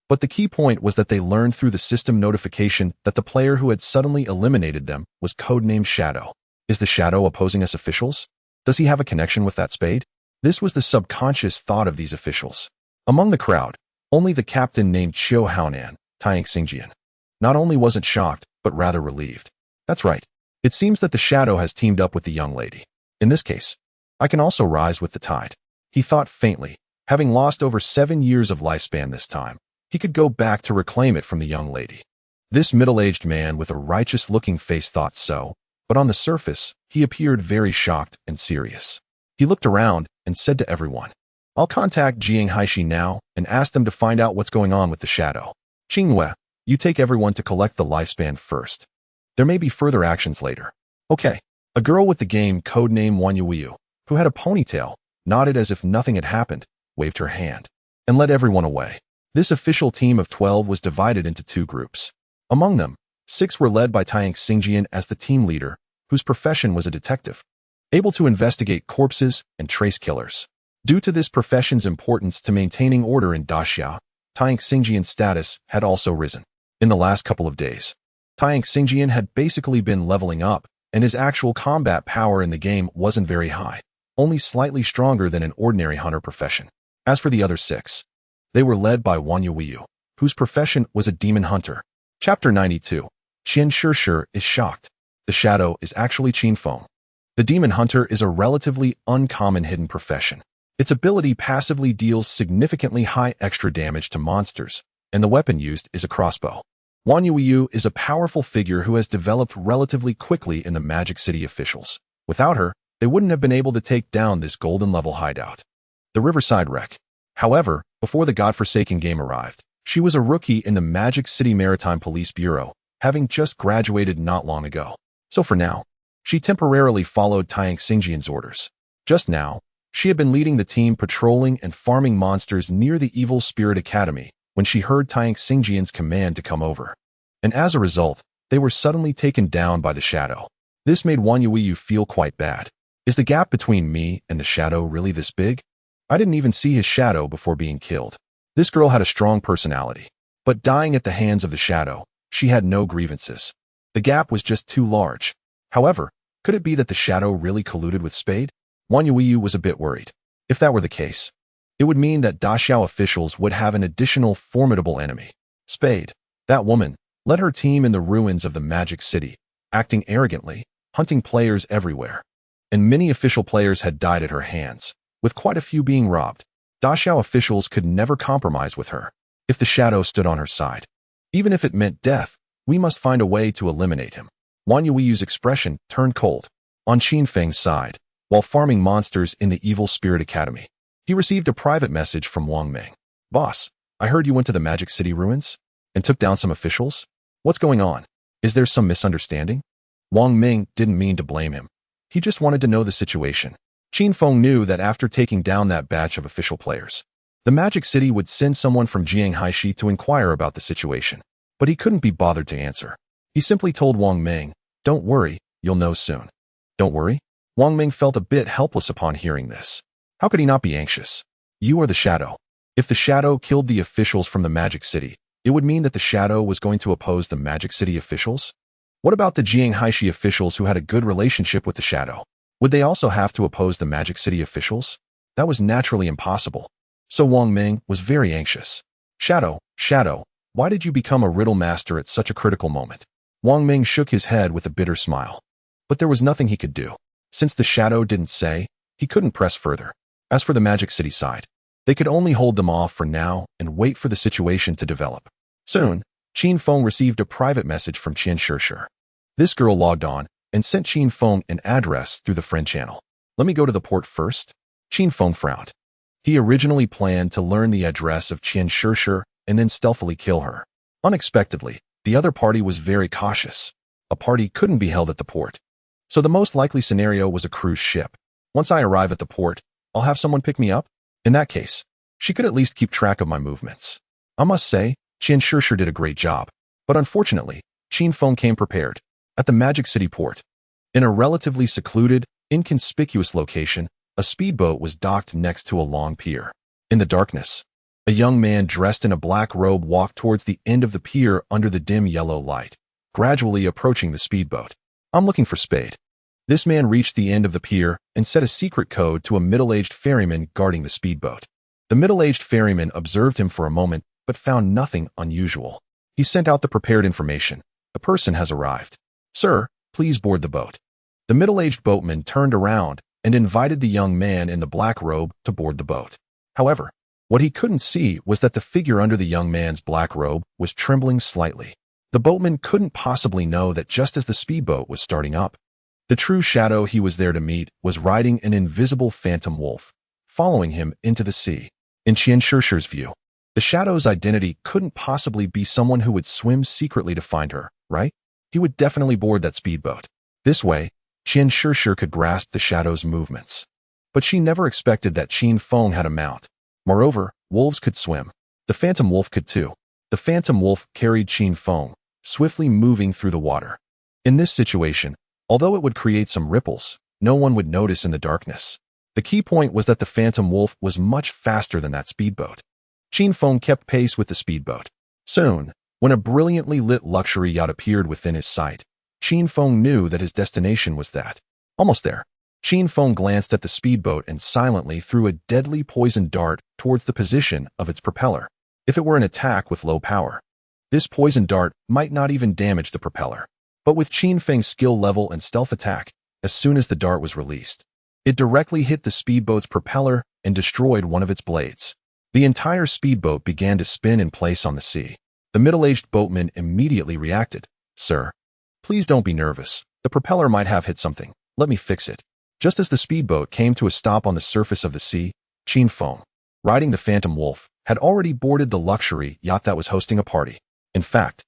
But the key point was that they learned through the system notification that the player who had suddenly eliminated them was codenamed Shadow. Is the Shadow opposing us officials? Does he have a connection with that spade? This was the subconscious thought of these officials. Among the crowd, only the captain named Qiu Haonan, Taiyang Xingjian, not only wasn't shocked, but rather relieved. That's right. It seems that the shadow has teamed up with the young lady. In this case, I can also rise with the tide. He thought faintly, having lost over 7 years of lifespan this time, he could go back to reclaim it from the young lady. This middle-aged man with a righteous-looking face thought so, but on the surface, he appeared very shocked and serious. He looked around and said to everyone, I'll contact Jiang Haishi now and ask them to find out what's going on with the shadow. Qingyue, you take everyone to collect the lifespan first. There may be further actions later. Okay. A girl with the game codename Wanyuiyu, who had a ponytail, nodded as if nothing had happened, waved her hand, and led everyone away. This official team of 12 was divided into 2 groups. Among them, 6 were led by Taiyang Xingjian as the team leader, whose profession was a detective, able to investigate corpses and trace killers. Due to this profession's importance to maintaining order in Daxia, Taiyang Xingjian's status had also risen. In the last couple of days, Taiyang Xingjian had basically been leveling up, and his actual combat power in the game wasn't very high, only slightly stronger than an ordinary hunter profession. As for the other 6, they were led by Wang Yuiyu, whose profession was a demon hunter. Chapter 92. Qian Shishir is shocked. The shadow is actually Qin Feng. The demon hunter is a relatively uncommon hidden profession. Its ability passively deals significantly high extra damage to monsters, and the weapon used is a crossbow. Wang Yuiyu is a powerful figure who has developed relatively quickly in the Magic City officials. Without her, they wouldn't have been able to take down this golden-level hideout. The Riverside Wreck. However, before the godforsaken game arrived, she was a rookie in the Magic City Maritime Police Bureau, having just graduated not long ago. So for now, she temporarily followed Taiyang Xingjian's orders. Just now, she had been leading the team patrolling and farming monsters near the Evil Spirit Academy when she heard Taiyang Xingjian's command to come over. And as a result, they were suddenly taken down by the shadow. This made Wang Yuiyu feel quite bad. Is the gap between me and the shadow really this big? I didn't even see his shadow before being killed. This girl had a strong personality, but dying at the hands of the shadow, she had no grievances. The gap was just too large. However, could it be that the shadow really colluded with Spade? Wang Yuiyu was a bit worried. If that were the case, it would mean that Daxiao officials would have an additional formidable enemy. Spade, that woman, led her team in the ruins of the Magic City, acting arrogantly, hunting players everywhere. And many official players had died at her hands, with quite a few being robbed. Daxiao officials could never compromise with her. If the shadow stood on her side, even if it meant death, we must find a way to eliminate him. Wang Yuiyu's expression turned cold. On Qin Feng's side, while farming monsters in the Evil Spirit Academy, he received a private message from Wang Ming. Boss, I heard you went to the Magic City ruins and took down some officials. What's going on? Is there some misunderstanding? Wang Ming didn't mean to blame him. He just wanted to know the situation. Qin Feng knew that after taking down that batch of official players, the Magic City would send someone from Jiang Haishi to inquire about the situation. But he couldn't be bothered to answer. He simply told Wang Ming, "Don't worry, you'll know soon." Don't worry? Wang Ming felt a bit helpless upon hearing this. How could he not be anxious? You are the shadow. If the shadow killed the officials from the Magic City, it would mean that the shadow was going to oppose the Magic City officials? What about the Jiang Haishi officials who had a good relationship with the shadow? Would they also have to oppose the Magic City officials? That was naturally impossible. So Wang Ming was very anxious. Shadow, why did you become a riddle master at such a critical moment? Wang Ming shook his head with a bitter smile. But there was nothing he could do. Since the shadow didn't say, he couldn't press further. As for the Magic City side, they could only hold them off for now and wait for the situation to develop. Soon, Qin Feng received a private message from Qian Shishir. This girl logged on and sent Qin Feng an address through the friend channel. Let me go to the port first. Qin Feng frowned. He originally planned to learn the address of Qian Shishir and then stealthily kill her. Unexpectedly, the other party was very cautious. A party couldn't be held at the port. So the most likely scenario was a cruise ship. Once I arrive at the port, I'll have someone pick me up? In that case, she could at least keep track of my movements. I must say, Qian Shishir did a great job. But unfortunately, Qin Feng came prepared. At the Magic City port, in a relatively secluded, inconspicuous location, a speedboat was docked next to a long pier. In the darkness, a young man dressed in a black robe walked towards the end of the pier under the dim yellow light, gradually approaching the speedboat. I'm looking for Spade. This man reached the end of the pier and set a secret code to a middle-aged ferryman guarding the speedboat. The middle-aged ferryman observed him for a moment, but found nothing unusual. He sent out the prepared information. The person has arrived. Sir, please board the boat. The middle-aged boatman turned around and invited the young man in the black robe to board the boat. However, what he couldn't see was that the figure under the young man's black robe was trembling slightly. The boatman couldn't possibly know that just as the speedboat was starting up, the true shadow he was there to meet was riding an invisible phantom wolf, following him into the sea. In Qian Shishir's view, the shadow's identity couldn't possibly be someone who would swim secretly to find her, right? He would definitely board that speedboat. This way, Qian Shishir could grasp the shadow's movements. But she never expected that Qin Feng had a mount. Moreover, wolves could swim. The phantom wolf could too. The phantom wolf carried Qin Feng, swiftly moving through the water. In this situation, although it would create some ripples, no one would notice in the darkness. The key point was that the phantom wolf was much faster than that speedboat. Qin Feng kept pace with the speedboat. Soon, when a brilliantly lit luxury yacht appeared within his sight, Qin Feng knew that his destination was that. Almost there, Qin Feng glanced at the speedboat and silently threw a deadly poison dart towards the position of its propeller. If it were an attack with low power, this poison dart might not even damage the propeller. But with Qin Feng's skill level and stealth attack, as soon as the dart was released, it directly hit the speedboat's propeller and destroyed one of its blades. The entire speedboat began to spin in place on the sea. The middle-aged boatman immediately reacted. "Sir, please don't be nervous. The propeller might have hit something. Let me fix it." Just as the speedboat came to a stop on the surface of the sea, Qin Feng, riding the Phantom Wolf, had already boarded the luxury yacht that was hosting a party. In fact,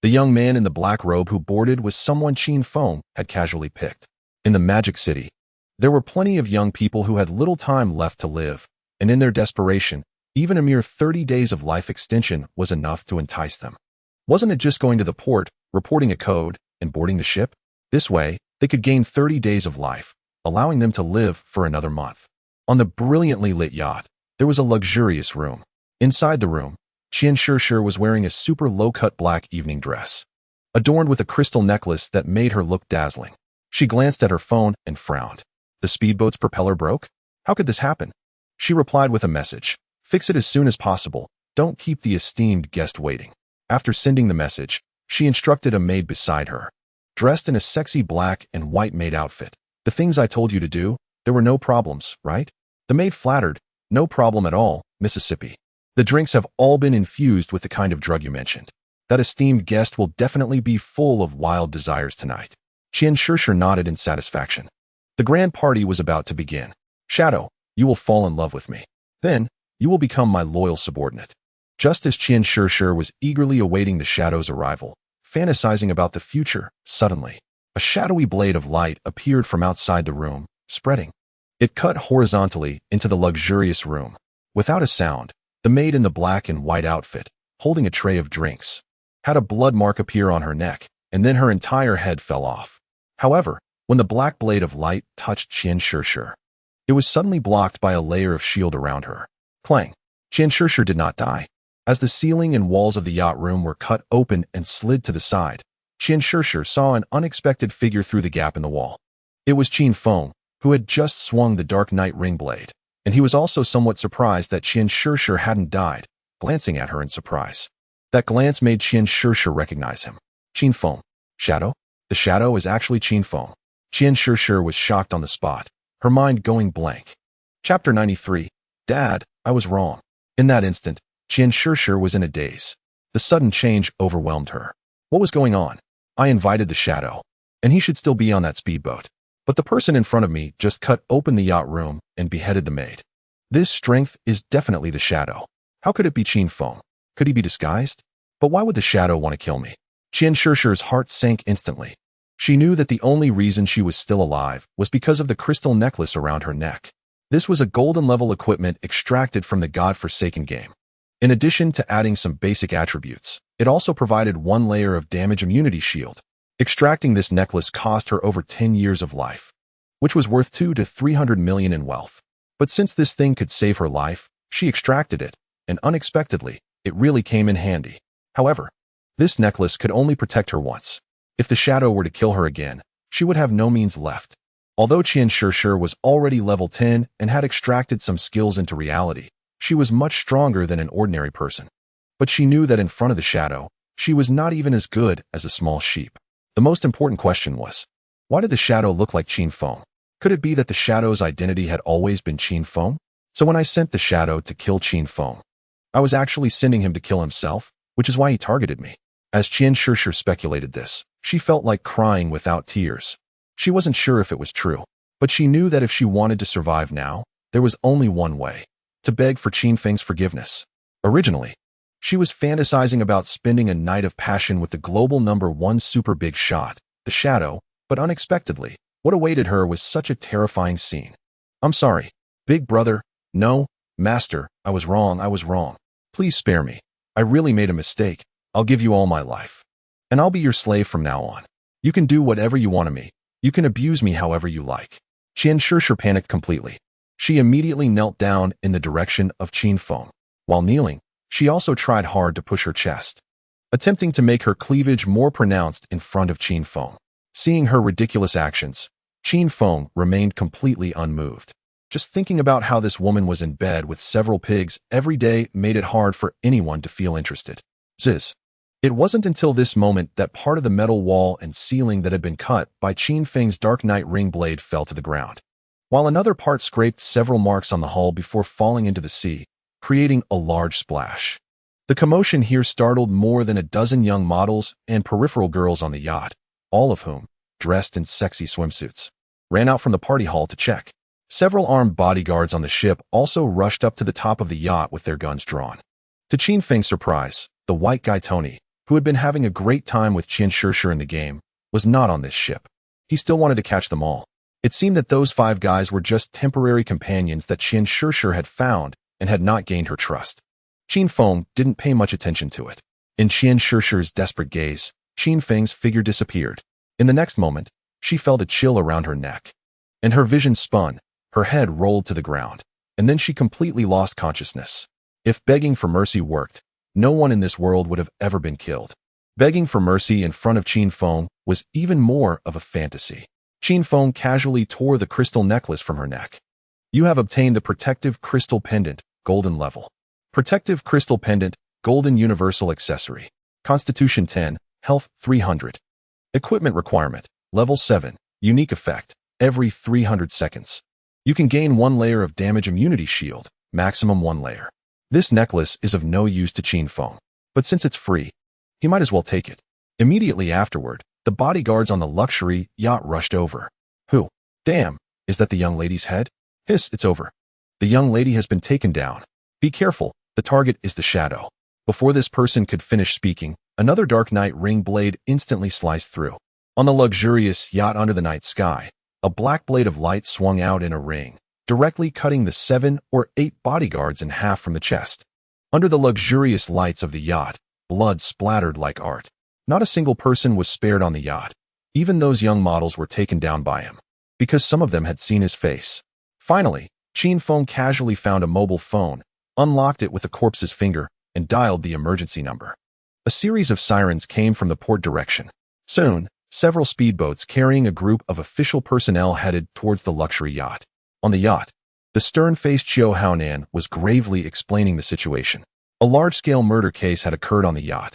the young man in the black robe who boarded was someone Qin Feng had casually picked. In the Magic City, there were plenty of young people who had little time left to live, and in their desperation, even a mere 30 days of life extension was enough to entice them. Wasn't it just going to the port, reporting a code, and boarding the ship? This way, they could gain 30 days of life, allowing them to live for another month. On the brilliantly lit yacht, there was a luxurious room. Inside the room, Qian Shishir was wearing a super low-cut black evening dress, adorned with a crystal necklace that made her look dazzling. She glanced at her phone and frowned. The speedboat's propeller broke? How could this happen? She replied with a message. "Fix it as soon as possible. Don't keep the esteemed guest waiting." After sending the message, she instructed a maid beside her, dressed in a sexy black and white maid outfit. "The things I told you to do, there were no problems, right?" The maid flattered. "No problem at all, Mississippi. The drinks have all been infused with the kind of drug you mentioned. That esteemed guest will definitely be full of wild desires tonight." Qian Shishir nodded in satisfaction. The grand party was about to begin. "Shadow, you will fall in love with me. Then, you will become my loyal subordinate." Just as Qian Shishir was eagerly awaiting the Shadow's arrival, fantasizing about the future, suddenly, a shadowy blade of light appeared from outside the room, spreading. It cut horizontally into the luxurious room. Without a sound, the maid in the black and white outfit, holding a tray of drinks, had a blood mark appear on her neck, and then her entire head fell off. However, when the black blade of light touched Qian Shishir, it was suddenly blocked by a layer of shield around her. Clang! Qian Shishir did not die. As the ceiling and walls of the yacht room were cut open and slid to the side, Qian Shishir saw an unexpected figure through the gap in the wall. It was Qin Feng, who had just swung the Dark Knight ring blade, and he was also somewhat surprised that Qian Shishir hadn't died, glancing at her in surprise. That glance made Qian Shishir recognize him. "Qin Feng. Shadow?" The Shadow is actually Qin Feng. Qian Shishir was shocked on the spot, her mind going blank. Chapter 93. Dad, I was wrong. In that instant, Qian Shishir was in a daze. The sudden change overwhelmed her. What was going on? I invited the Shadow, and he should still be on that speedboat. But the person in front of me just cut open the yacht room and beheaded the maid. This strength is definitely the Shadow. How could it be Qin Feng? Could he be disguised? But why would the Shadow want to kill me? Qian Shishir's heart sank instantly. She knew that the only reason she was still alive was because of the crystal necklace around her neck. This was a golden-level equipment extracted from the God-forsaken game. In addition to adding some basic attributes, it also provided one layer of damage immunity shield. Extracting this necklace cost her over 10 years of life, which was worth 2 to 300 million in wealth. But since this thing could save her life, she extracted it, and unexpectedly, it really came in handy. However, this necklace could only protect her once. If the Shadow were to kill her again, she would have no means left. Although Qian Shishir was already level 10 and had extracted some skills into reality, she was much stronger than an ordinary person. But she knew that in front of the Shadow, she was not even as good as a small sheep. The most important question was, why did the Shadow look like Qin Feng? Could it be that the Shadow's identity had always been Qin Feng? So when I sent the Shadow to kill Qin Feng, I was actually sending him to kill himself, which is why he targeted me. As Qian Shishir speculated this, she felt like crying without tears. She wasn't sure if it was true, but she knew that if she wanted to survive now, there was only one way: to beg for Qin Feng's forgiveness. Originally, she was fantasizing about spending a night of passion with the global #1 super big shot, the Shadow, but unexpectedly, what awaited her was such a terrifying scene. "I'm sorry, big brother. No, master, I was wrong. Please spare me. I really made a mistake. I'll give you all my life. And I'll be your slave from now on. You can do whatever you want to me. You can abuse me however you like." Qian Shishir panicked completely. She immediately knelt down in the direction of Qin Feng. While kneeling, She also tried hard to push her chest, attempting to make her cleavage more pronounced in front of Qin Feng. Seeing her ridiculous actions, Qin Feng remained completely unmoved. Just thinking about how this woman was in bed with several pigs every day made it hard for anyone to feel interested. Ziz. It wasn't until this moment that part of the metal wall and ceiling that had been cut by Qin Feng's Dark Knight ring blade fell to the ground, while another part scraped several marks on the hull before falling into the sea, creating a large splash. The commotion here startled more than a dozen young models and peripheral girls on the yacht, all of whom, dressed in sexy swimsuits, ran out from the party hall to check. Several armed bodyguards on the ship also rushed up to the top of the yacht with their guns drawn. To Qin Feng's surprise, the white guy Tony, who had been having a great time with Qian Shishir in the game, was not on this ship. He still wanted to catch them all. It seemed that those 5 guys were just temporary companions that Qian Shishir had found and had not gained her trust. Qin Feng didn't pay much attention to it. In Qian Shishir's desperate gaze, Qin Feng's figure disappeared. In the next moment, she felt a chill around her neck, and her vision spun, her head rolled to the ground, and then she completely lost consciousness. If begging for mercy worked, no one in this world would have ever been killed. Begging for mercy in front of Qin Feng was even more of a fantasy. Qin Feng casually tore the crystal necklace from her neck. You have obtained the Protective Crystal Pendant, Golden Level. Protective Crystal Pendant, Golden Universal Accessory. Constitution 10, Health 300. Equipment Requirement, Level 7, Unique Effect, every 300 seconds. You can gain 1 layer of damage immunity shield, maximum 1 layer. This necklace is of no use to Qin Feng, but since it's free, he might as well take it. Immediately afterward, the bodyguards on the luxury yacht rushed over. Who? Damn, is that the young lady's head? Hiss, it's over. The young lady has been taken down. Be careful, the target is the shadow. Before this person could finish speaking, another Dark Knight ring blade instantly sliced through. On the luxurious yacht under the night sky, a black blade of light swung out in a ring, directly cutting the 7 or 8 bodyguards in half from the chest. Under the luxurious lights of the yacht, blood splattered like art. Not a single person was spared on the yacht. Even those young models were taken down by him, because some of them had seen his face. Finally, Qin Feng casually found a mobile phone, unlocked it with a corpse's finger, and dialed the emergency number. A series of sirens came from the port direction. Soon, several speedboats carrying a group of official personnel headed towards the luxury yacht. On the yacht, the stern-faced Qiu Haonan was gravely explaining the situation. A large-scale murder case had occurred on the yacht,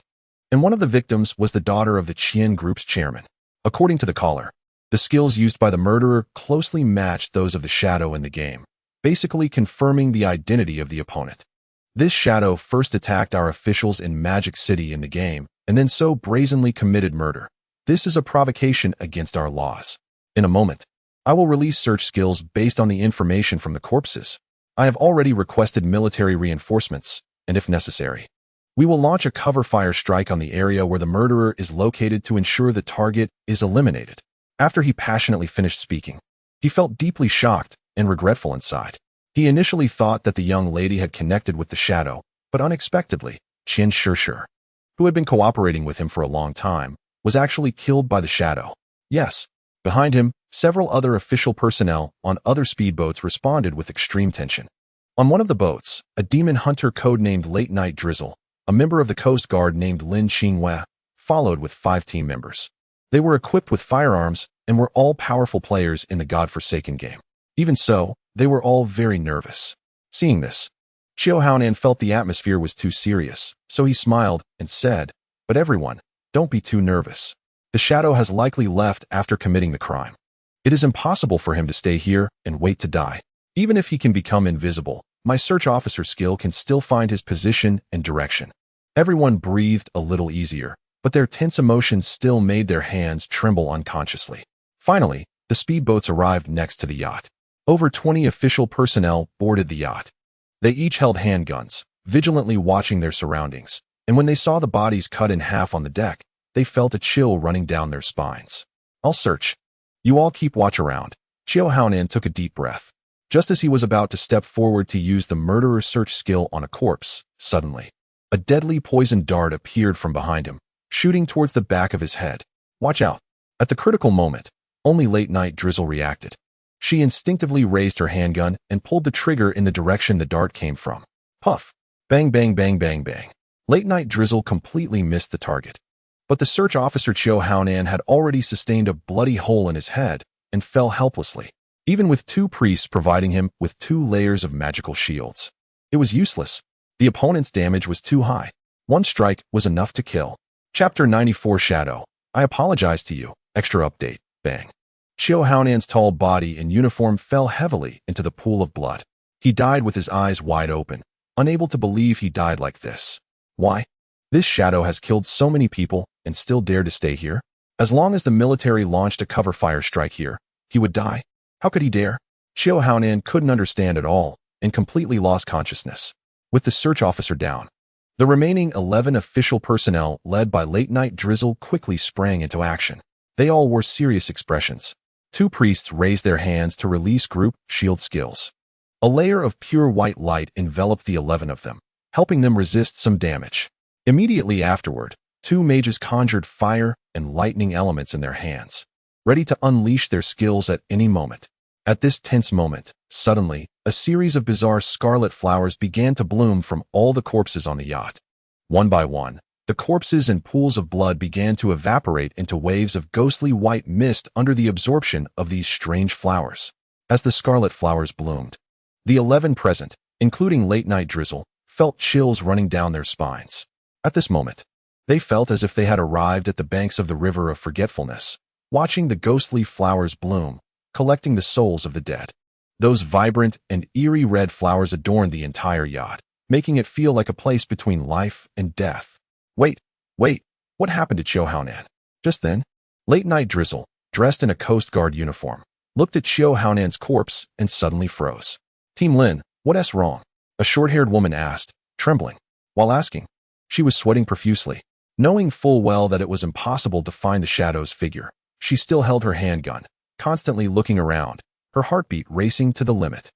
and one of the victims was the daughter of the Qian Group's chairman. According to the caller, the skills used by the murderer closely matched those of the shadow in the game, basically confirming the identity of the opponent. This shadow first attacked our officials in Magic City in the game, and then so brazenly committed murder. This is a provocation against our laws. In a moment, I will release search skills based on the information from the corpses. I have already requested military reinforcements, and if necessary, we will launch a cover fire strike on the area where the murderer is located to ensure the target is eliminated. After he passionately finished speaking, he felt deeply shocked and regretful inside. He initially thought that the young lady had connected with the shadow, but unexpectedly, Qian Shishir, who had been cooperating with him for a long time, was actually killed by the shadow. Yes, behind him, several other official personnel on other speedboats responded with extreme tension. On one of the boats, a demon hunter codenamed Late Night Drizzle, a member of the Coast Guard named Lin Qingwei, followed with 5 team members. They were equipped with firearms and were all powerful players in the godforsaken game. Even so, they were all very nervous. Seeing this, Qiu Haonan felt the atmosphere was too serious, so he smiled and said, "But everyone, don't be too nervous. The shadow has likely left after committing the crime. It is impossible for him to stay here and wait to die. Even if he can become invisible, my search officer skill can still find his position and direction." Everyone breathed a little easier, but their tense emotions still made their hands tremble unconsciously. Finally, the speedboats arrived next to the yacht. Over 20 official personnel boarded the yacht. They each held handguns, vigilantly watching their surroundings, and when they saw the bodies cut in half on the deck, they felt a chill running down their spines. "I'll search. You all keep watch around." Qiu Haonan took a deep breath. Just as he was about to step forward to use the murderer's search skill on a corpse, suddenly, a deadly poison dart appeared from behind him, shooting towards the back of his head. "Watch out." At the critical moment, only Late Night Drizzle reacted. She instinctively raised her handgun and pulled the trigger in the direction the dart came from. Puff! Bang, bang, bang, bang, bang. Late-night drizzle completely missed the target. But the search officer Chiu Haonan had already sustained a bloody hole in his head and fell helplessly, even with two priests providing him with 2 layers of magical shields. It was useless. The opponent's damage was too high. One strike was enough to kill. Chapter 94 Shadow. I apologize to you. Extra update. Bang. Chiu Haonan's tall body and uniform fell heavily into the pool of blood. He died with his eyes wide open, unable to believe he died like this. Why? This shadow has killed so many people and still dared to stay here? As long as the military launched a cover fire strike here, he would die. How could he dare? Chiu Haonan couldn't understand at all and completely lost consciousness. With the search officer down, the remaining 11 official personnel led by late-night drizzle quickly sprang into action. They all wore serious expressions. 2 priests raised their hands to release group shield skills. A layer of pure white light enveloped the 11 of them, helping them resist some damage. Immediately afterward, 2 mages conjured fire and lightning elements in their hands, ready to unleash their skills at any moment. At this tense moment, suddenly, a series of bizarre scarlet flowers began to bloom from all the corpses on the yacht. One by one, the corpses and pools of blood began to evaporate into waves of ghostly white mist under the absorption of these strange flowers. As the scarlet flowers bloomed, the 11 present, including late-night drizzle, felt chills running down their spines. At this moment, they felt as if they had arrived at the banks of the river of forgetfulness, watching the ghostly flowers bloom, collecting the souls of the dead. Those vibrant and eerie red flowers adorned the entire yacht, making it feel like a place between life and death. Wait, what happened to Chiu Haonan? Just then, late-night drizzle, dressed in a Coast Guard uniform, looked at Chiu Haonan's corpse and suddenly froze. Team Lin, what's wrong? A short-haired woman asked, trembling. While asking, she was sweating profusely. Knowing full well that it was impossible to find the shadow's figure, she still held her handgun, constantly looking around, her heartbeat racing to the limit.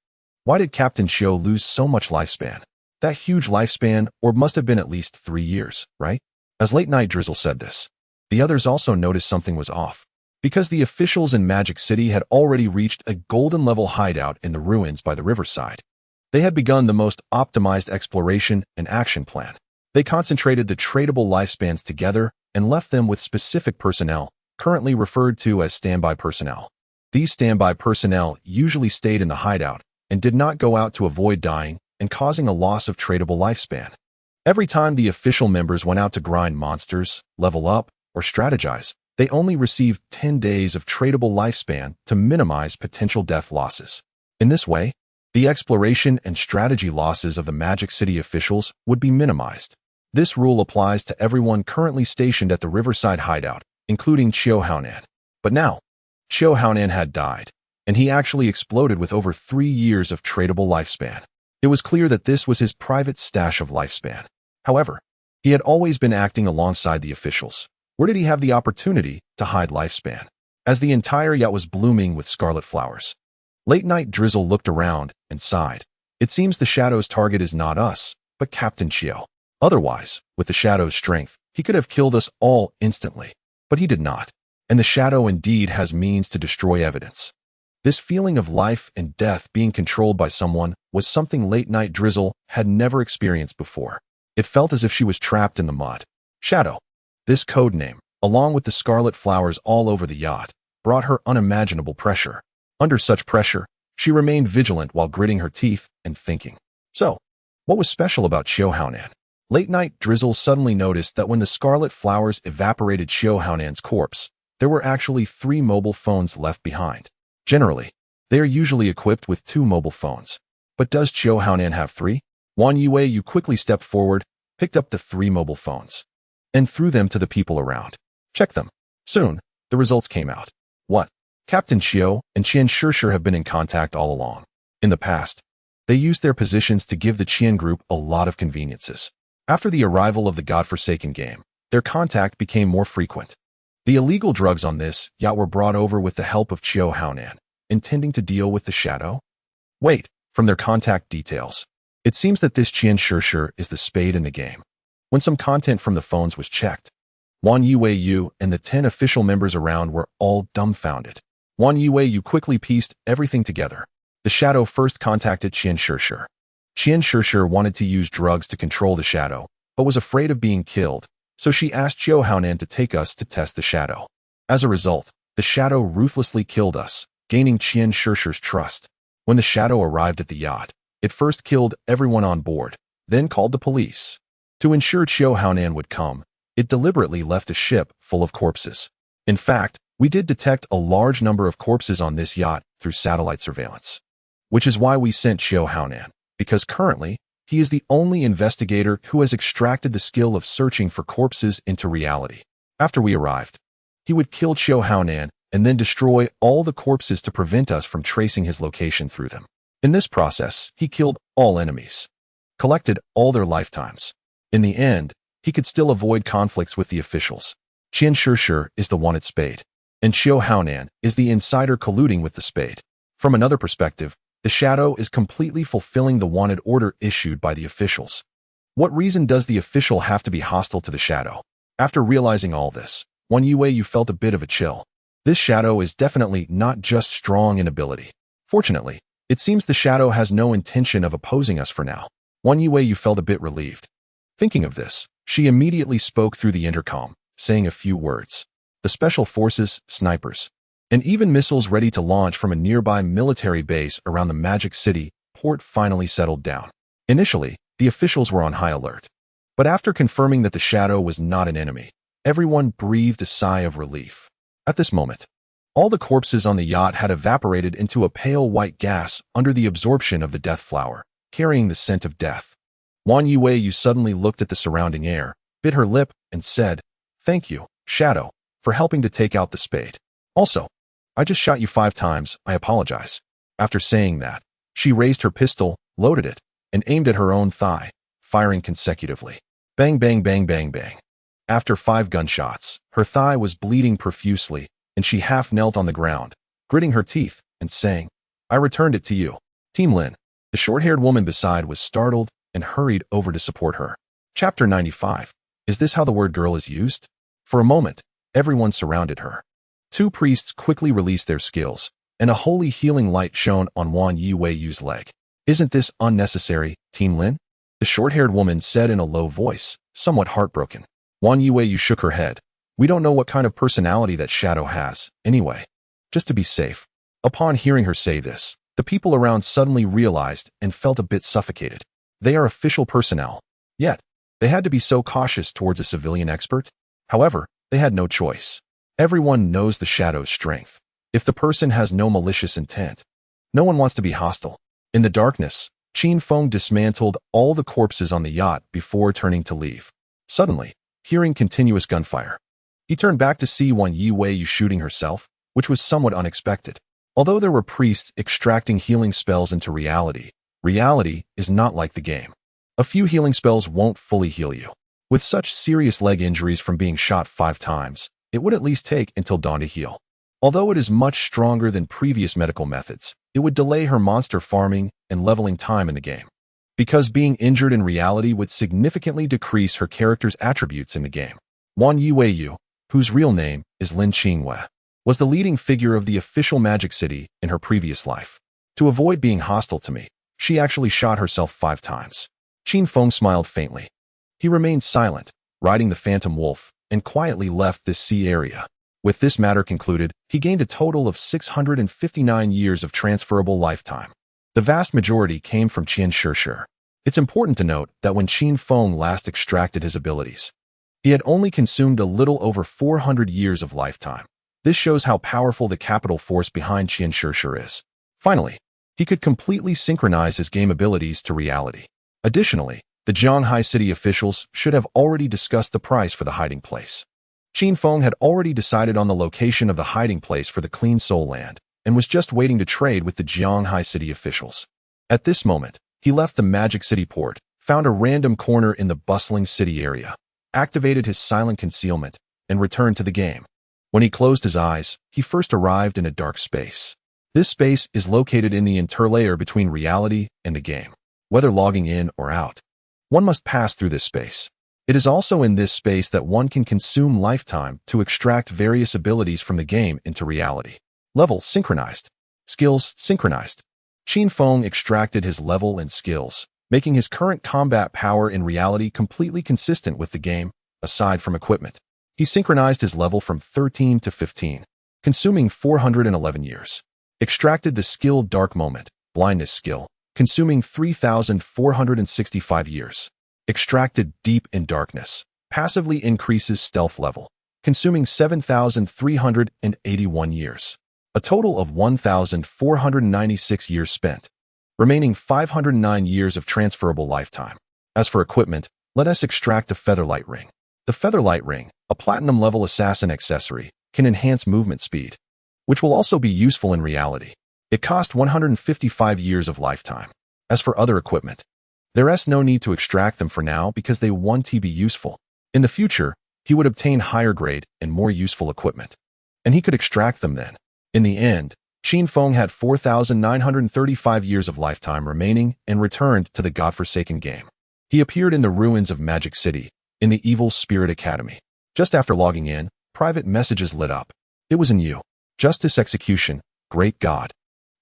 Why did Captain Chiu lose so much lifespan? That huge lifespan, or must have been at least 3 years, right? As late-night drizzle said this, the others also noticed something was off. Because the officials in Magic City had already reached a golden-level hideout in the ruins by the riverside. They had begun the most optimized exploration and action plan. They concentrated the tradable lifespans together and left them with specific personnel, currently referred to as standby personnel. These standby personnel usually stayed in the hideout and did not go out to avoid dying and causing a loss of tradable lifespan. Every time the official members went out to grind monsters, level up, or strategize, they only received 10 days of tradable lifespan to minimize potential death losses. In this way, the exploration and strategy losses of the Magic City officials would be minimized. This rule applies to everyone currently stationed at the Riverside hideout, including Chiu Haonan. But now, Chiu Haonan had died, and he actually exploded with over 3 years of tradable lifespan. It was clear that this was his private stash of lifespan. However, he had always been acting alongside the officials. Where did he have the opportunity to hide lifespan? As the entire yacht was blooming with scarlet flowers, late-night drizzle looked around and sighed. It seems the shadow's target is not us, but Captain Chiu. Otherwise, with the shadow's strength, he could have killed us all instantly. But he did not. And the shadow indeed has means to destroy evidence. This feeling of life and death being controlled by someone was something late-night drizzle had never experienced before. It felt as if she was trapped in the mud. Shadow. This code name, along with the scarlet flowers all over the yacht, brought her unimaginable pressure. Under such pressure, she remained vigilant while gritting her teeth and thinking. So, what was special about Chiu Haonan? Late-night drizzle suddenly noticed that when the scarlet flowers evaporated Chiu Haonan's corpse, there were actually 3 mobile phones left behind. Generally, they are usually equipped with 2 mobile phones. But does Chiu Haonan have 3? Wang Yue quickly stepped forward, picked up the 3 mobile phones, and threw them to the people around. Check them. Soon, the results came out. What? Captain Chiu and Qian Shishir have been in contact all along. In the past, they used their positions to give the Qian group a lot of conveniences. After the arrival of the godforsaken game, their contact became more frequent. The illegal drugs on this yacht were brought over with the help of Chiu Haonan, intending to deal with the shadow. Wait, from their contact details, it seems that this Qian Shishir is the spade in the game. When some content from the phones was checked, Wang Yue and the 10 official members around were all dumbfounded. Wang Yue quickly pieced everything together. The shadow first contacted Qian Shishir. Qian Shishir wanted to use drugs to control the shadow, but was afraid of being killed, so she asked Xiao Haonan to take us to test the shadow. As a result, the shadow ruthlessly killed us, gaining Qian Shishir's trust. When the shadow arrived at the yacht, it first killed everyone on board, then called the police. To ensure Xiao Haonan would come, it deliberately left a ship full of corpses. In fact, we did detect a large number of corpses on this yacht through satellite surveillance. Which is why we sent Xiao Haonan, because currently, he is the only investigator who has extracted the skill of searching for corpses into reality. After we arrived, he would kill Xiao Haonan and then destroy all the corpses to prevent us from tracing his location through them. In this process, he killed all enemies, collected all their lifetimes. In the end, he could still avoid conflicts with the officials. Qian Shishir is the wanted spade, and Xiao Haonan is the insider colluding with the spade. From another perspective, the shadow is completely fulfilling the wanted order issued by the officials. What reason does the official have to be hostile to the shadow? After realizing all this, Wan Yuwei felt a bit of a chill. This shadow is definitely not just strong in ability. Fortunately, it seems the shadow has no intention of opposing us for now. Wan Yuwei felt a bit relieved. Thinking of this, she immediately spoke through the intercom, saying a few words. The special forces, snipers, and even missiles ready to launch from a nearby military base around the Magic City port finally settled down. Initially, the officials were on high alert. But after confirming that the shadow was not an enemy, everyone breathed a sigh of relief. At this moment, all the corpses on the yacht had evaporated into a pale white gas under the absorption of the death flower, carrying the scent of death. Wan Yuwei suddenly looked at the surrounding air, bit her lip, and said, "Thank you, Shadow, for helping to take out the spade. Also, I just shot you 5 times, I apologize." After saying that, she raised her pistol, loaded it, and aimed at her own thigh, firing consecutively. Bang, bang, bang, bang, bang. After 5 gunshots, her thigh was bleeding profusely, and she half knelt on the ground, gritting her teeth and saying, "I returned it to you." Team Lin, the short-haired woman beside, was startled and hurried over to support her. Chapter 95. Is this how the word girl is used? For a moment, everyone surrounded her. 2 priests quickly released their skills, and a holy healing light shone on Wan Yuwei's leg. "Isn't this unnecessary, Team Lin?" the short-haired woman said in a low voice, somewhat heartbroken. Wan Yuwei shook her head. "We don't know what kind of personality that shadow has, anyway. Just to be safe." Upon hearing her say this, the people around suddenly realized and felt a bit suffocated. They are official personnel. Yet, they had to be so cautious towards a civilian expert? However, they had no choice. Everyone knows the shadow's strength. If the person has no malicious intent, no one wants to be hostile. In the darkness, Qin Feng dismantled all the corpses on the yacht before turning to leave. Suddenly, hearing continuous gunfire, he turned back to see Wan Yuwei shooting herself, which was somewhat unexpected. Although there were priests extracting healing spells into reality, reality is not like the game. A few healing spells won't fully heal you. With such serious leg injuries from being shot 5 times, it would at least take until dawn to heal. Although it is much stronger than previous medical methods, it would delay her monster farming and leveling time in the game, because being injured in reality would significantly decrease her character's attributes in the game. Wan Yuwei, whose real name is Lin Qingwei, was the leading figure of the official Magic City in her previous life. To avoid being hostile to me, she actually shot herself 5 times. Qin Feng smiled faintly. He remained silent, riding the Phantom Wolf, and quietly left this sea area. With this matter concluded, he gained a total of 659 years of transferable lifetime. The vast majority came from Qian Shishir. It's important to note that when Qin Feng last extracted his abilities, he had only consumed a little over 400 years of lifetime. This shows how powerful the capital force behind Qian Shishir is. Finally, he could completely synchronize his game abilities to reality. Additionally, the Zhanghai City officials should have already discussed the price for the hiding place. Qin Feng had already decided on the location of the hiding place for the Clean Soul Land, and was just waiting to trade with the Zhanghai City officials. At this moment, he left the Magic City port, found a random corner in the bustling city area, activated his silent concealment, and returned to the game. When he closed his eyes, he first arrived in a dark space. This space is located in the interlayer between reality and the game. Whether logging in or out, one must pass through this space. It is also in this space that one can consume lifetime to extract various abilities from the game into reality. Level synchronized. Skills synchronized. Qin Feng extracted his level and skills, making his current combat power in reality completely consistent with the game, aside from equipment. He synchronized his level from 13 to 15, consuming 411 years. Extracted the skill Dark Moment, blindness skill, consuming 3,465 years. Extracted Deep in Darkness, passively increases stealth level, consuming 7,381 years. A total of 1,496 years spent, remaining 509 years of transferable lifetime. As for equipment, let us extract a Featherlight Ring. The Featherlight Ring, a platinum-level assassin accessory, can enhance movement speed, which will also be useful in reality. It cost 155 years of lifetime. As for other equipment, there's no need to extract them for now because they won't be useful. In the future, he would obtain higher grade and more useful equipment, and he could extract them then. In the end, Qin Feng had 4,935 years of lifetime remaining and returned to the godforsaken game. He appeared in the ruins of Magic City, in the Evil Spirit Academy. Just after logging in, private messages lit up. It was in you. Justice execution, great God.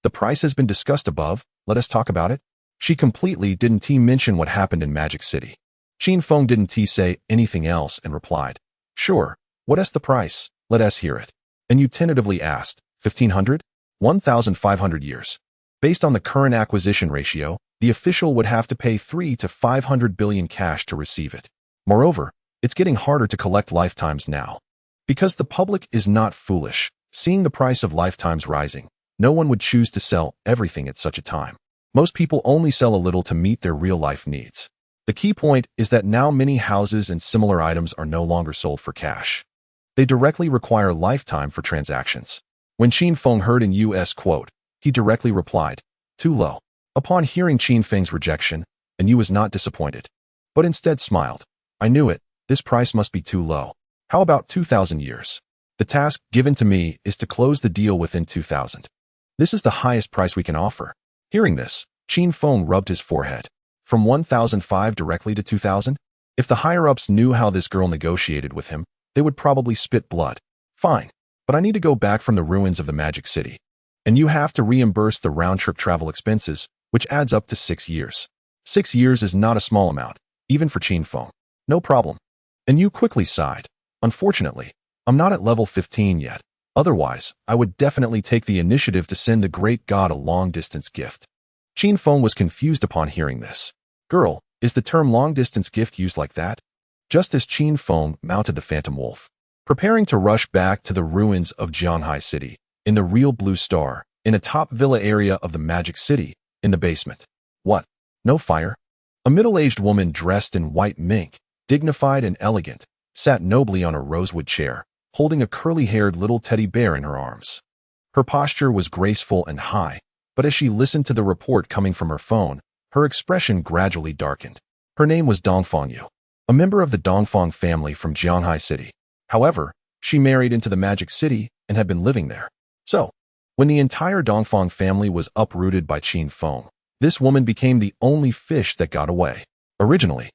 The price has been discussed above, let us talk about it. She completely didn't mention what happened in Magic City. Qin Feng didn't say anything else and replied, sure, what is the price? Let us hear it. And you tentatively asked, 1,500? 1,500 years. Based on the current acquisition ratio, the official would have to pay 3 to 500 billion cash to receive it. Moreover, it's getting harder to collect lifetimes now. Because the public is not foolish, seeing the price of lifetimes rising, no one would choose to sell everything at such a time. Most people only sell a little to meet their real-life needs. The key point is that now many houses and similar items are no longer sold for cash. They directly require lifetime for transactions. When Qin Feng heard in U.S. quote, he directly replied, too low. Upon hearing Qin Feng's rejection, and you was not disappointed, but instead smiled. I knew it, this price must be too low. How about 2,000 years? The task given to me is to close the deal within 2,000. This is the highest price we can offer. Hearing this, Qin Feng rubbed his forehead. From 1,005 directly to 2,000? If the higher-ups knew how this girl negotiated with him, they would probably spit blood. Fine, but I need to go back from the ruins of the Magic City. And you have to reimburse the round-trip travel expenses, which adds up to 6 years. 6 years is not a small amount, even for Qin Feng. No problem. And you quickly sighed. Unfortunately, I'm not at level 15 yet. Otherwise, I would definitely take the initiative to send the great god a long-distance gift. Qin Feng was confused upon hearing this. Girl, is the term long-distance gift used like that? Just as Qin Feng mounted the Phantom Wolf, preparing to rush back to the ruins of Jianghai City, in the real Blue Star, in a top villa area of the Magic City, in the basement. What? No fire? A middle-aged woman dressed in white mink, dignified and elegant, sat nobly on a rosewood chair, holding a curly-haired little teddy bear in her arms. Her posture was graceful and high, but as she listened to the report coming from her phone, her expression gradually darkened. Her name was Dongfang Yu, a member of the Dongfang family from Jianghai City. However, she married into the Magic City and had been living there. So, when the entire Dongfang family was uprooted by Qin Feng, this woman became the only fish that got away. Originally,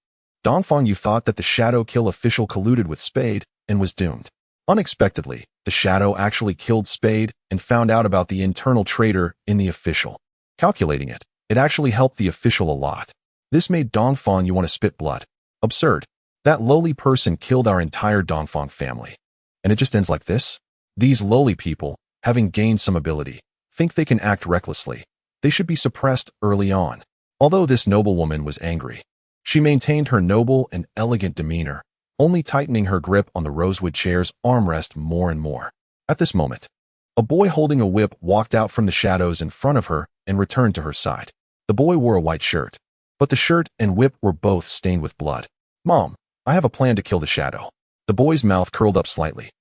Dongfang Yu thought that the Shadow Kill official colluded with Spade and was doomed. Unexpectedly, the Shadow actually killed Spade and found out about the internal traitor in the official. Calculating it, it actually helped the official a lot. This made Dongfang Yu want to spit blood. Absurd. That lowly person killed our entire Dongfang family. And it just ends like this? These lowly people, having gained some ability, think they can act recklessly. They should be suppressed early on. Although this noblewoman was angry, she maintained her noble and elegant demeanor, only tightening her grip on the rosewood chair's armrest more and more. At this moment, a boy holding a whip walked out from the shadows in front of her and returned to her side. The boy wore a white shirt, but the shirt and whip were both stained with blood. Mom, I have a plan to kill the Shadow. The boy's mouth curled up slightly,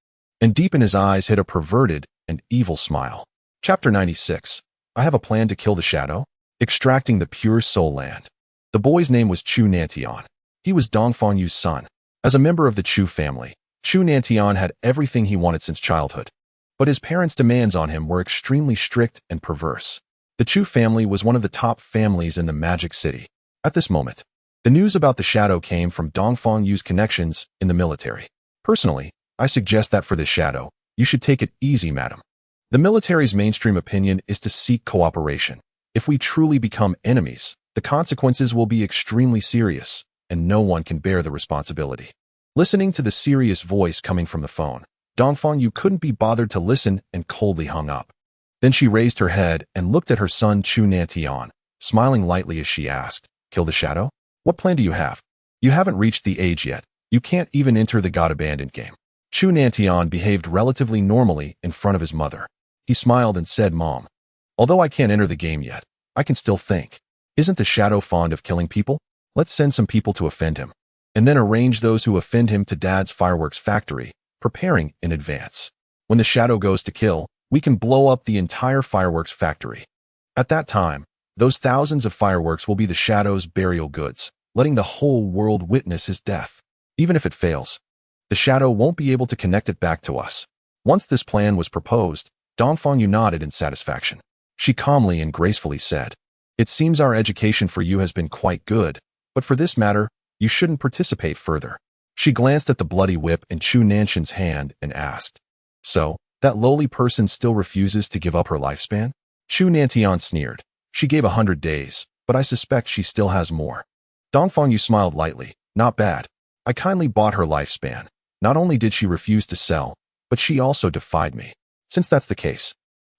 and deep in his eyes hid a perverted and evil smile. Chapter 96. I have a plan to kill the Shadow. Extracting the pure soul land. The boy's name was Chu Nantian. He was Dongfang Yu's son. As a member of the Chu family, Chu Nantian had everything he wanted since childhood. But his parents' demands on him were extremely strict and perverse. The Chu family was one of the top families in the Magic City. At this moment, the news about the Shadow came from Dongfang Yu's connections in the military. Personally, I suggest that for this Shadow, you should take it easy, madam. The military's mainstream opinion is to seek cooperation. If we truly become enemies, The consequences will be extremely serious, and no one can bear the responsibility. Listening to the serious voice coming from the phone, Dongfang Yu couldn't be bothered to listen and coldly hung up. Then she raised her head and looked at her son Chu Nantian, smiling lightly as she asked, "Kill the shadow? What plan do you have? You haven't reached the age yet. You can't even enter the God Abandoned game." Chu Nantian behaved relatively normally in front of his mother. He smiled and said, "Mom, although I can't enter the game yet, I can still think. Isn't the shadow fond of killing people? Let's send some people to offend him, and then arrange those who offend him to Dad's fireworks factory, preparing in advance. When the shadow goes to kill, we can blow up the entire fireworks factory. At that time, those thousands of fireworks will be the shadow's burial goods, letting the whole world witness his death. Even if it fails, the shadow won't be able to connect it back to us." Once this plan was proposed, Dongfang Yu nodded in satisfaction. She calmly and gracefully said, "It seems our education for you has been quite good, but for this matter, you shouldn't participate further." She glanced at the bloody whip in Chu Nanshan's hand and asked, "So, that lowly person still refuses to give up her lifespan?" Chu Nantian sneered. "She gave 100 days, but I suspect she still has more." Dongfang Yu smiled lightly. "Not bad. I kindly bought her lifespan. Not only did she refuse to sell, but she also defied me. Since that's the case,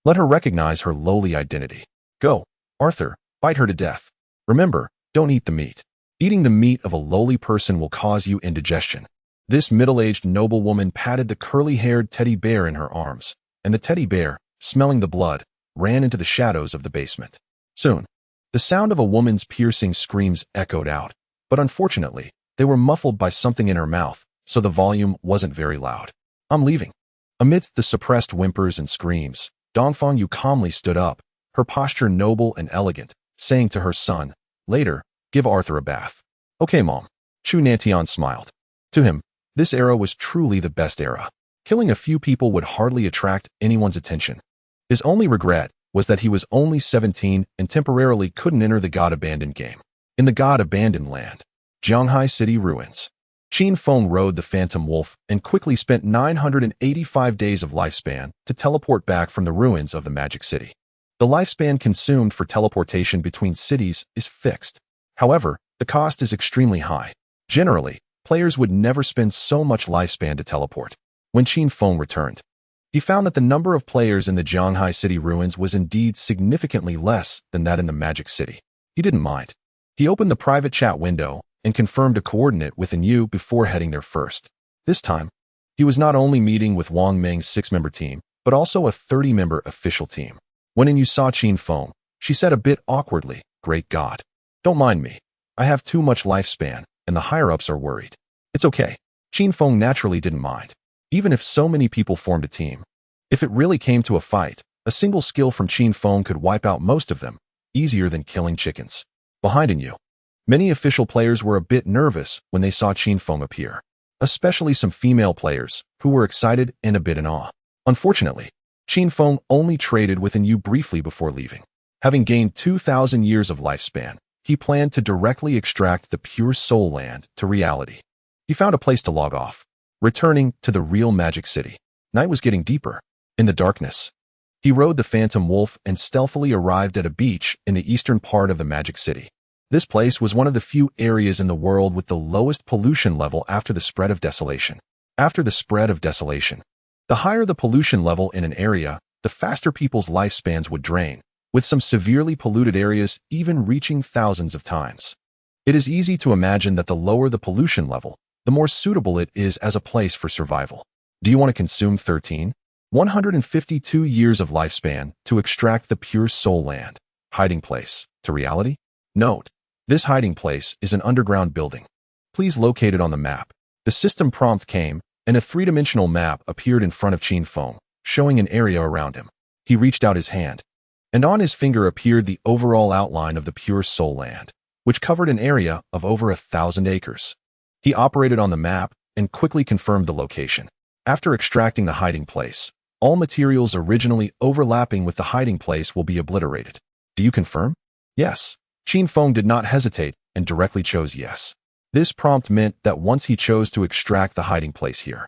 let her recognize her lowly identity. Go, Arthur, bite her to death. Remember, don't eat the meat. Eating the meat of a lowly person will cause you indigestion." This middle-aged noblewoman patted the curly-haired teddy bear in her arms, and the teddy bear, smelling the blood, ran into the shadows of the basement. Soon, the sound of a woman's piercing screams echoed out, but unfortunately, they were muffled by something in her mouth, so the volume wasn't very loud. "I'm leaving." Amidst the suppressed whimpers and screams, Dongfang Yu calmly stood up, her posture noble and elegant, saying to her son, "Later, give Arthur a bath." "Okay, Mom." Chu Nantian smiled. To him, this era was truly the best era. Killing a few people would hardly attract anyone's attention. His only regret was that he was only 17 and temporarily couldn't enter the God Abandoned game. In the God Abandoned land, Jianghai City ruins, Qin Feng rode the Phantom Wolf and quickly spent 985 days of lifespan to teleport back from the ruins of the Magic City. The lifespan consumed for teleportation between cities is fixed. However, the cost is extremely high. Generally, players would never spend so much lifespan to teleport. When Qin Feng returned, he found that the number of players in the Jianghai City ruins was indeed significantly less than that in the Magic City. He didn't mind. He opened the private chat window and confirmed a coordinate with an U before heading there first. This time, he was not only meeting with Wang Meng's 6-member team, but also a 30-member official team. When Yu saw Qin Feng, she said a bit awkwardly, "Great God. Don't mind me. I have too much lifespan, and the higher-ups are worried." "It's okay." Qin Feng naturally didn't mind, even if so many people formed a team. If it really came to a fight, a single skill from Qin Feng could wipe out most of them, easier than killing chickens. Behind Yu, many official players were a bit nervous when they saw Qin Feng appear, especially some female players who were excited and a bit in awe. Unfortunately, Qin Feng only traded with Yu briefly before leaving. Having gained 2,000 years of lifespan, he planned to directly extract the pure soul land to reality. He found a place to log off, returning to the real Magic City. Night was getting deeper. In the darkness, he rode the Phantom Wolf and stealthily arrived at a beach in the eastern part of the Magic City. This place was one of the few areas in the world with the lowest pollution level after the spread of desolation. After the spread of desolation, the higher the pollution level in an area, the faster people's lifespans would drain, with some severely polluted areas even reaching thousands of times. It is easy to imagine that the lower the pollution level, the more suitable it is as a place for survival. Do you want to consume 152 years of lifespan to extract the pure soul land, hiding place, to reality? Note, this hiding place is an underground building. Please locate it on the map. The system prompt came, and a three-dimensional map appeared in front of Qin Feng, showing an area around him. He reached out his hand, and on his finger appeared the overall outline of the pure soul land, which covered an area of over 1,000 acres. He operated on the map and quickly confirmed the location. After extracting the hiding place, all materials originally overlapping with the hiding place will be obliterated. Do you confirm? Yes. Qin Feng did not hesitate and directly chose yes. This prompt meant that once he chose to extract the hiding place here,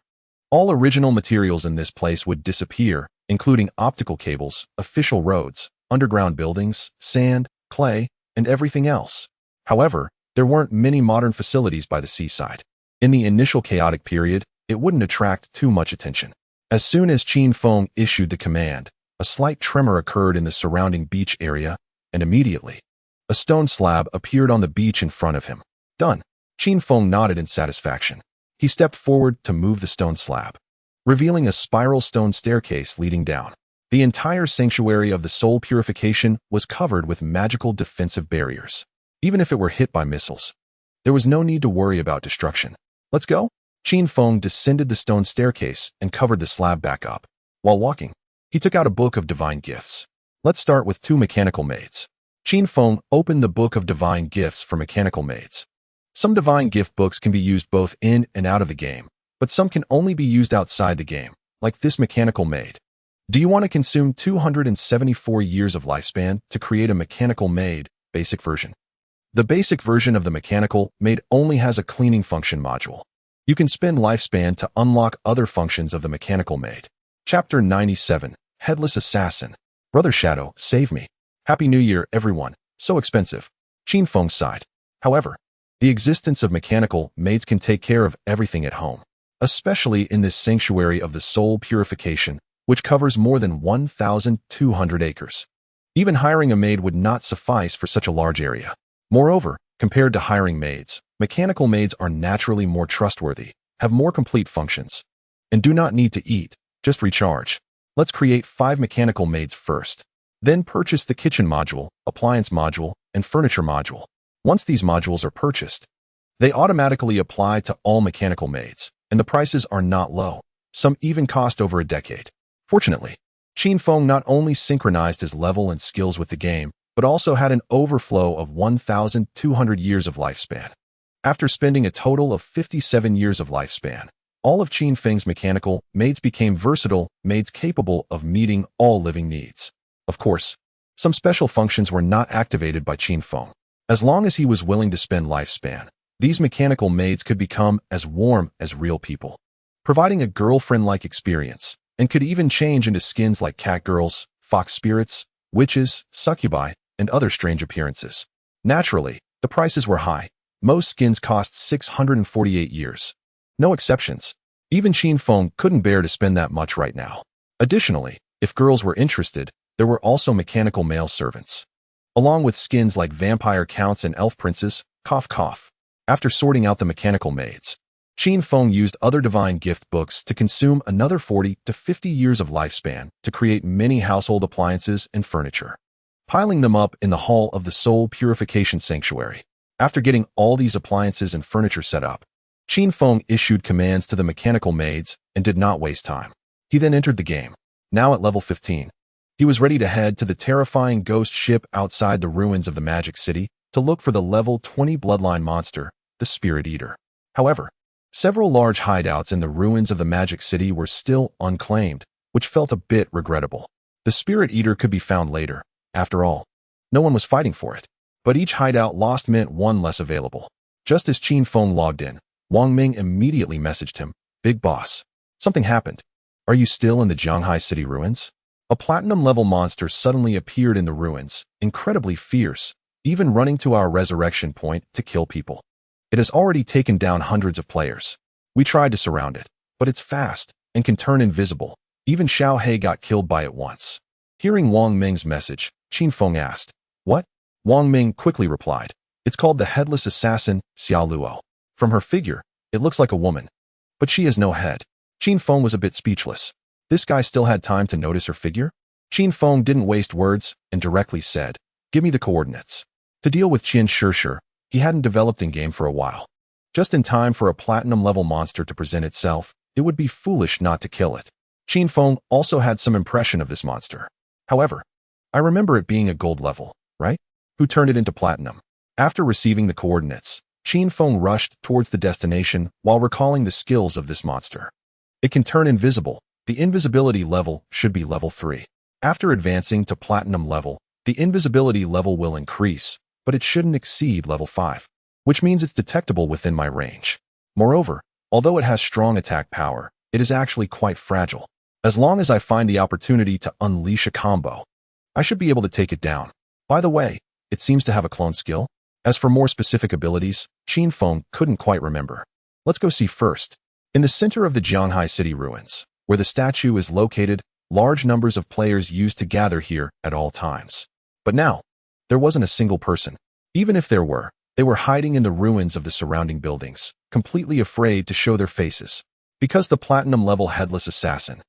all original materials in this place would disappear, including optical cables, official roads, underground buildings, sand, clay, and and everything else. However, there weren't many modern facilities by the seaside. In the initial chaotic period, it wouldn't attract too much attention. As soon as Qin Feng issued the command, a slight tremor occurred in the surrounding beach area, and immediately, a stone slab appeared on the beach in front of him. Done. Qin Feng nodded in satisfaction. He stepped forward to move the stone slab, revealing a spiral stone staircase leading down. The entire sanctuary of the soul purification was covered with magical defensive barriers. Even if it were hit by missiles, there was no need to worry about destruction. Let's go? Qin Feng descended the stone staircase and covered the slab back up. While walking, he took out a book of divine gifts. Let's start with 2 mechanical maids. Qin Feng opened the book of divine gifts for mechanical maids. Some divine gift books can be used both in and out of the game, but some can only be used outside the game, like this mechanical maid. Do you want to consume 274 years of lifespan to create a mechanical maid, basic version? The basic version of the mechanical maid only has a cleaning function module. You can spend lifespan to unlock other functions of the mechanical maid. Chapter 97, Headless Assassin. Brother Shadow, save me. Happy New Year, everyone. So expensive. Qin Feng sighed. However, the existence of mechanical maids can take care of everything at home, especially in this sanctuary of the soul purification, which covers more than 1,200 acres. Even hiring a maid would not suffice for such a large area. Moreover, compared to hiring maids, mechanical maids are naturally more trustworthy, have more complete functions, and do not need to eat, just recharge. Let's create 5 mechanical maids first. Then purchase the kitchen module, appliance module, and furniture module. Once these modules are purchased, they automatically apply to all mechanical maids, and the prices are not low. Some even cost over a decade. Fortunately, Qin Feng not only synchronized his level and skills with the game, but also had an overflow of 1,200 years of lifespan. After spending a total of 57 years of lifespan, all of Qin Feng's mechanical maids became versatile maids capable of meeting all living needs. Of course, some special functions were not activated by Qin Feng. As long as he was willing to spend lifespan, these mechanical maids could become as warm as real people, providing a girlfriend-like experience, and could even change into skins like cat girls, fox spirits, witches, succubi, and other strange appearances. Naturally, the prices were high. Most skins cost 648 years. No exceptions. Even Qin Feng couldn't bear to spend that much right now. Additionally, if girls were interested, there were also mechanical male servants, along with skins like vampire counts and elf princes, cough cough. After sorting out the mechanical maids, Qin Feng used other divine gift books to consume another 40 to 50 years of lifespan to create many household appliances and furniture, piling them up in the hall of the Soul Purification Sanctuary. After getting all these appliances and furniture set up, Qin Feng issued commands to the mechanical maids and did not waste time. He then entered the game. Now at level 15, he was ready to head to the terrifying ghost ship outside the ruins of the Magic City to look for the level 20 bloodline monster, the Spirit Eater. However, several large hideouts in the ruins of the Magic City were still unclaimed, which felt a bit regrettable. The Spirit Eater could be found later. After all, no one was fighting for it. But each hideout lost meant one less available. Just as Qin Feng logged in, Wang Ming immediately messaged him, "Big boss, something happened. Are you still in the Zhanghai City ruins?" A platinum-level monster suddenly appeared in the ruins, incredibly fierce, even running to our resurrection point to kill people. It has already taken down hundreds of players. We tried to surround it, but it's fast and can turn invisible. Even Xiao He got killed by it once. Hearing Wang Ming's message, Qin Feng asked, "What?" Wang Ming quickly replied, "It's called the Headless Assassin, Xiao Luo. From her figure, it looks like a woman, but she has no head." Qin Feng was a bit speechless. This guy still had time to notice her figure? Qin Feng didn't waste words and directly said, "Give me the coordinates." To deal with Qian Shishir, he hadn't developed in-game for a while. Just in time for a platinum-level monster to present itself, it would be foolish not to kill it. Qin Feng also had some impression of this monster. However, I remember it being a gold level, right? Who turned it into platinum? After receiving the coordinates, Qin Feng rushed towards the destination while recalling the skills of this monster. It can turn invisible. The invisibility level should be level 3. After advancing to platinum level, the invisibility level will increase, but it shouldn't exceed level 5, which means it's detectable within my range. Moreover, although it has strong attack power, it is actually quite fragile. As long as I find the opportunity to unleash a combo, I should be able to take it down. By the way, It seems to have a clone skill. As for more specific abilities, Qin Feng couldn't quite remember. Let's go see first. In the center of the Jianghai city ruins, where the statue is located, large numbers of players used to gather here at all times. But now, there wasn't a single person. Even if there were, they were hiding in the ruins of the surrounding buildings, completely afraid to show their faces. Because the platinum-level headless assassin,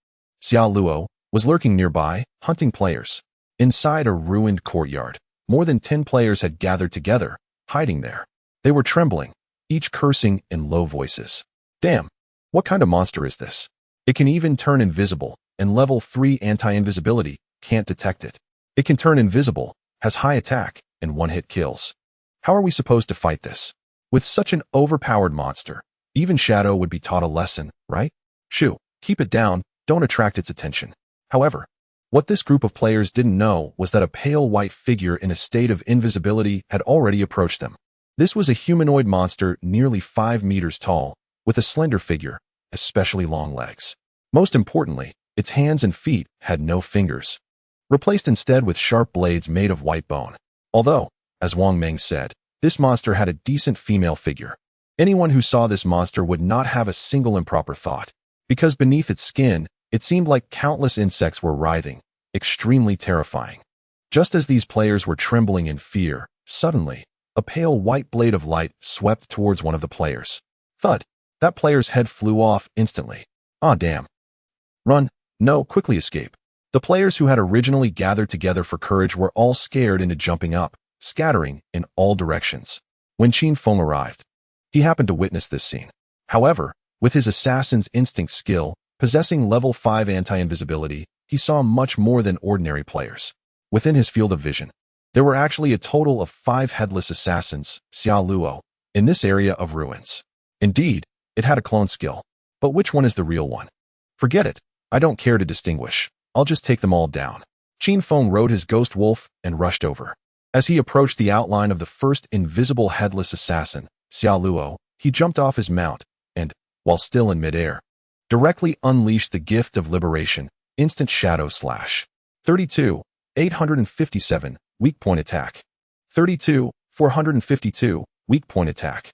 Xia Luo, was lurking nearby, hunting players. Inside a ruined courtyard, more than 10 players had gathered together, hiding there. They were trembling, each cursing in low voices. Damn, what kind of monster is this? It can even turn invisible, and level 3 anti-invisibility can't detect it. It can turn invisible, has high attack, and one-hit kills. How are we supposed to fight this? With such an overpowered monster, even Shadow would be taught a lesson, right? Shoo, keep it down, don't attract its attention. However, what this group of players didn't know was that a pale white figure in a state of invisibility had already approached them. This was a humanoid monster nearly 5 meters tall, with a slender figure, especially long legs. Most importantly, its hands and feet had no fingers, replaced instead with sharp blades made of white bone. Although, as Wang Meng said, this monster had a decent female figure. Anyone who saw this monster would not have a single improper thought, because beneath its skin, it seemed like countless insects were writhing, extremely terrifying. Just as these players were trembling in fear, suddenly, a pale white blade of light swept towards one of the players. Thud! That player's head flew off instantly. Ah, damn. Run! No, quickly escape. The players who had originally gathered together for courage were all scared into jumping up, scattering in all directions. When Qin Feng arrived, he happened to witness this scene. However, with his assassin's instinct skill, possessing level 5 anti-invisibility, he saw much more than ordinary players. Within his field of vision, there were actually a total of 5 headless assassins, Xia Luo, in this area of ruins. Indeed, it had a clone skill. But which one is the real one? Forget it. I don't care to distinguish. I'll just take them all down. Qin Feng rode his ghost wolf and rushed over. As he approached the outline of the first invisible headless assassin, Xia Luo, he jumped off his mount and, while still in midair, directly unleashed the gift of liberation, instant shadow slash. 32, 857, weak point attack. 32, 452, weak point attack.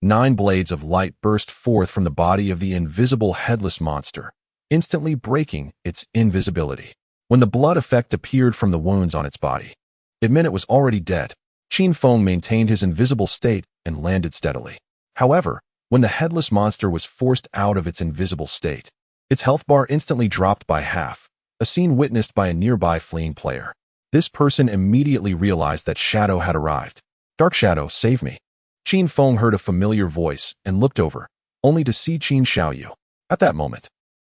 9 blades of light burst forth from the body of the invisible headless monster, instantly breaking its invisibility. When the blood effect appeared from the wounds on its body, it meant it was already dead. Qin Feng maintained his invisible state and landed steadily. However, when the headless monster was forced out of its invisible state, its health bar instantly dropped by half, a scene witnessed by a nearby fleeing player. This person immediately realized that Shadow had arrived. Dark Shadow, save me. Qin Feng heard a familiar voice and looked over, only to see Qin Xiaoyu. At that moment,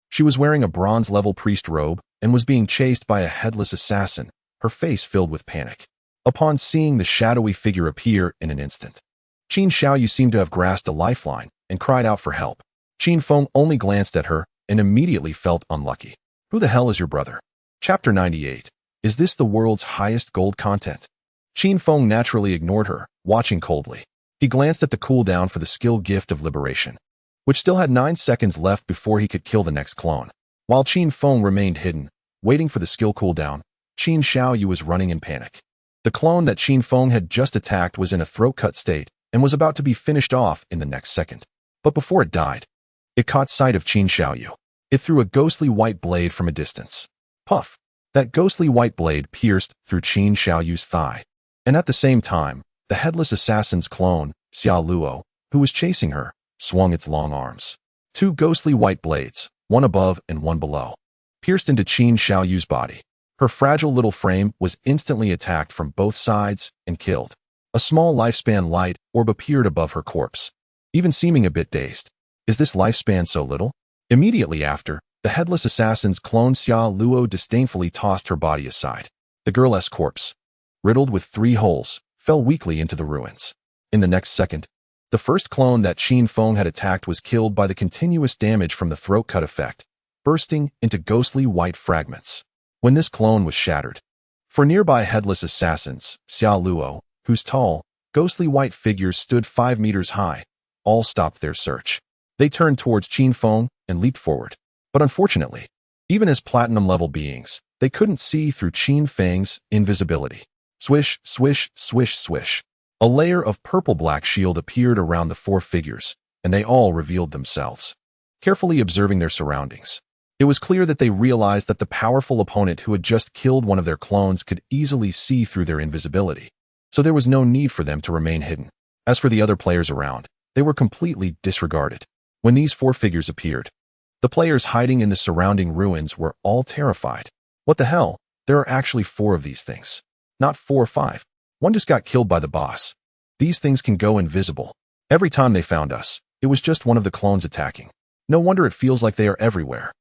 she was wearing a bronze-level priest robe and was being chased by a headless assassin, her face filled with panic. Upon seeing the shadowy figure appear in an instant, Qin Xiaoyu seemed to have grasped a lifeline and cried out for help. Qin Feng only glanced at her and immediately felt unlucky. Who the hell is your brother? Chapter 98. Is this the world's highest gold content? Qin Feng naturally ignored her, watching coldly. He glanced at the cooldown for the skill gift of liberation, which still had 9 seconds left before he could kill the next clone. While Qin Feng remained hidden, waiting for the skill cooldown, Qin Xiaoyu was running in panic. The clone that Qin Feng had just attacked was in a throat-cut state and was about to be finished off in the next second. But before it died, it caught sight of Qin Xiaoyu. It threw a ghostly white blade from a distance. Puff! That ghostly white blade pierced through Qin Xiaoyu's thigh. And at the same time, the headless assassin's clone, Xia Luo, who was chasing her, swung its long arms. 2 ghostly white blades, one above and one below, pierced into Qin Xiaoyu's body. Her fragile little frame was instantly attacked from both sides and killed. A small lifespan light orb appeared above her corpse, even seeming a bit dazed. Is this lifespan so little? Immediately after, the headless assassin's clone Xia Luo disdainfully tossed her body aside. The girl's corpse, riddled with 3 holes, fell weakly into the ruins. In the next second, the first clone that Qin Feng had attacked was killed by the continuous damage from the throat cut effect, bursting into ghostly white fragments. When this clone was shattered, for nearby headless assassins, Xia Luo, whose tall, ghostly white figures stood 5 meters high, all stopped their search. They turned towards Qin Feng and leaped forward. But unfortunately, even as platinum-level beings, they couldn't see through Qin Feng's invisibility. Swish, swish, swish, swish. A layer of purple-black shield appeared around the four figures, and they all revealed themselves. Carefully observing their surroundings, it was clear that they realized that the powerful opponent who had just killed one of their clones could easily see through their invisibility, so there was no need for them to remain hidden. As for the other players around, they were completely disregarded. When these four figures appeared, the players hiding in the surrounding ruins were all terrified. What the hell? There are actually four of these things. Not 4 or 5. One just got killed by the boss. These things can go invisible. Every time they found us, it was just one of the clones attacking. No wonder it feels like they are everywhere.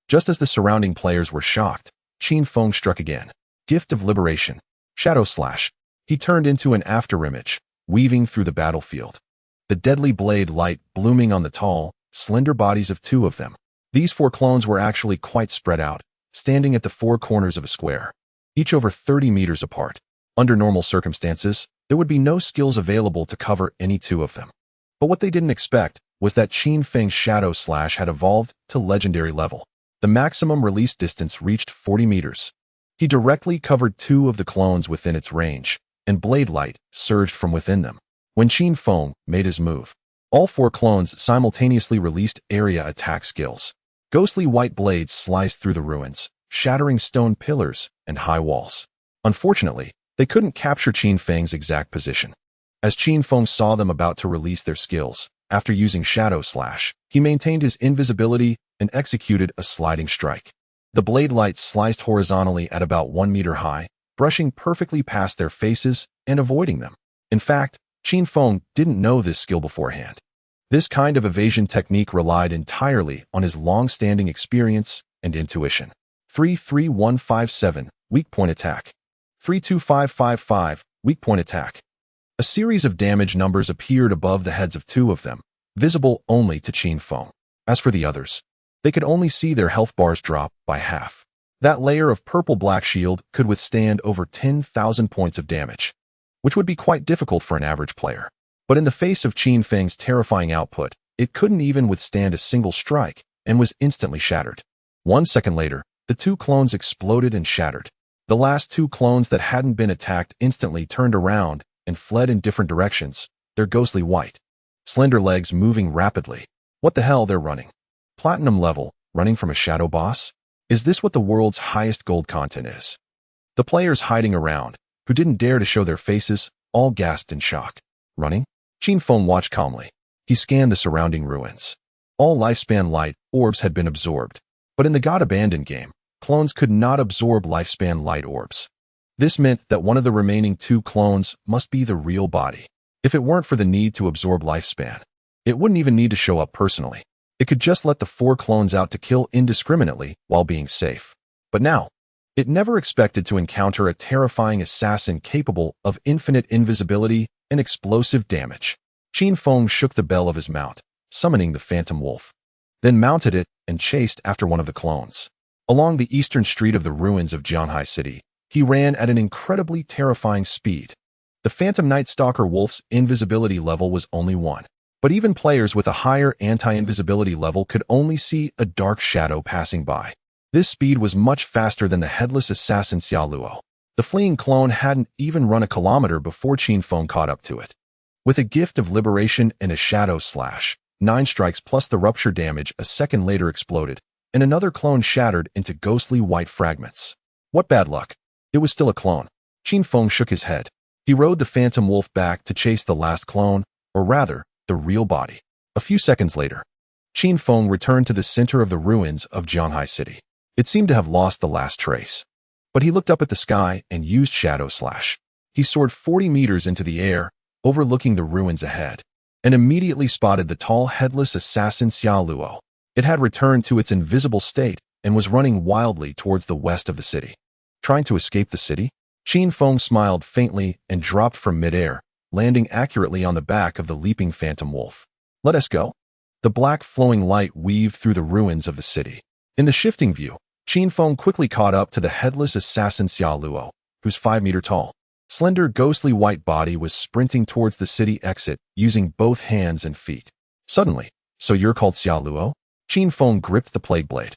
Just as the surrounding players were shocked, Qin Feng struck again. Gift of Liberation. Shadow Slash. He turned into an afterimage, weaving through the battlefield. The deadly blade light blooming on the tall, slender bodies of two of them. These four clones were actually quite spread out, standing at the four corners of a square, each over 30 meters apart. Under normal circumstances, there would be no skills available to cover any two of them. But what they didn't expect was that Qin Feng's Shadow Slash had evolved to legendary level. The maximum release distance reached 40 meters. He directly covered two of the clones within its range, and blade light surged from within them. When Qin Feng made his move, all four clones simultaneously released area attack skills. Ghostly white blades sliced through the ruins, shattering stone pillars and high walls. Unfortunately, they couldn't capture Qin Feng's exact position. As Qin Feng saw them about to release their skills, after using Shadow Slash, he maintained his invisibility and executed a sliding strike. The blade light sliced horizontally at about 1 meter high, brushing perfectly past their faces and avoiding them. In fact, Qin Feng didn't know this skill beforehand. This kind of evasion technique relied entirely on his long-standing experience and intuition. 33157, weak point attack. 32555, weak point attack. A series of damage numbers appeared above the heads of two of them, visible only to Qin Feng. As for the others, they could only see their health bars drop by half. That layer of purple-black shield could withstand over 10,000 points of damage, which would be quite difficult for an average player. But in the face of Qin Feng's terrifying output, it couldn't even withstand a single strike and was instantly shattered. 1 second later, the two clones exploded and shattered. The last two clones that hadn't been attacked instantly turned around and fled in different directions, their ghostly white, slender legs moving rapidly. What the hell, they're running? Platinum level, running from a shadow boss? Is this what the world's highest gold content is? The players hiding around, who didn't dare to show their faces, all gasped in shock. Running? Qin Feng watched calmly. He scanned the surrounding ruins. All lifespan light orbs had been absorbed, but in the God Abandoned game, clones could not absorb lifespan light orbs. This meant that one of the remaining two clones must be the real body. If it weren't for the need to absorb lifespan, it wouldn't even need to show up personally. It could just let the four clones out to kill indiscriminately while being safe. But now, it never expected to encounter a terrifying assassin capable of infinite invisibility and explosive damage. Qin Feng shook the bell of his mount, summoning the Phantom Wolf, then mounted it and chased after one of the clones. Along the eastern street of the ruins of Jianhai City, he ran at an incredibly terrifying speed. The Phantom Night Stalker Wolf's invisibility level was only 1. But even players with a higher anti-invisibility level could only see a dark shadow passing by. This speed was much faster than the headless assassin Xia Luo. The fleeing clone hadn't even run a kilometer before Qin Feng caught up to it. With a gift of liberation and a Shadow Slash, 9 strikes plus the rupture damage a second later exploded, and another clone shattered into ghostly white fragments. What bad luck. It was still a clone. Qin Feng shook his head. He rode the Phantom Wolf back to chase the last clone, or rather, the real body. A few seconds later, Qin Feng returned to the center of the ruins of Jianhai City. It seemed to have lost the last trace. But he looked up at the sky and used Shadow Slash. He soared 40 meters into the air, overlooking the ruins ahead, and immediately spotted the tall headless assassin Xia Luo. It had returned to its invisible state and was running wildly towards the west of the city. Trying to escape the city? Qin Feng smiled faintly and dropped from midair, landing accurately on the back of the leaping Phantom Wolf. Let us go. The black flowing light weaved through the ruins of the city. In the shifting view, Qin Feng quickly caught up to the headless assassin Xia Luo, whose 5 meter tall, slender ghostly white body was sprinting towards the city exit using both hands and feet. Suddenly, so you're called Xia Luo? Qin Feng gripped the plague blade,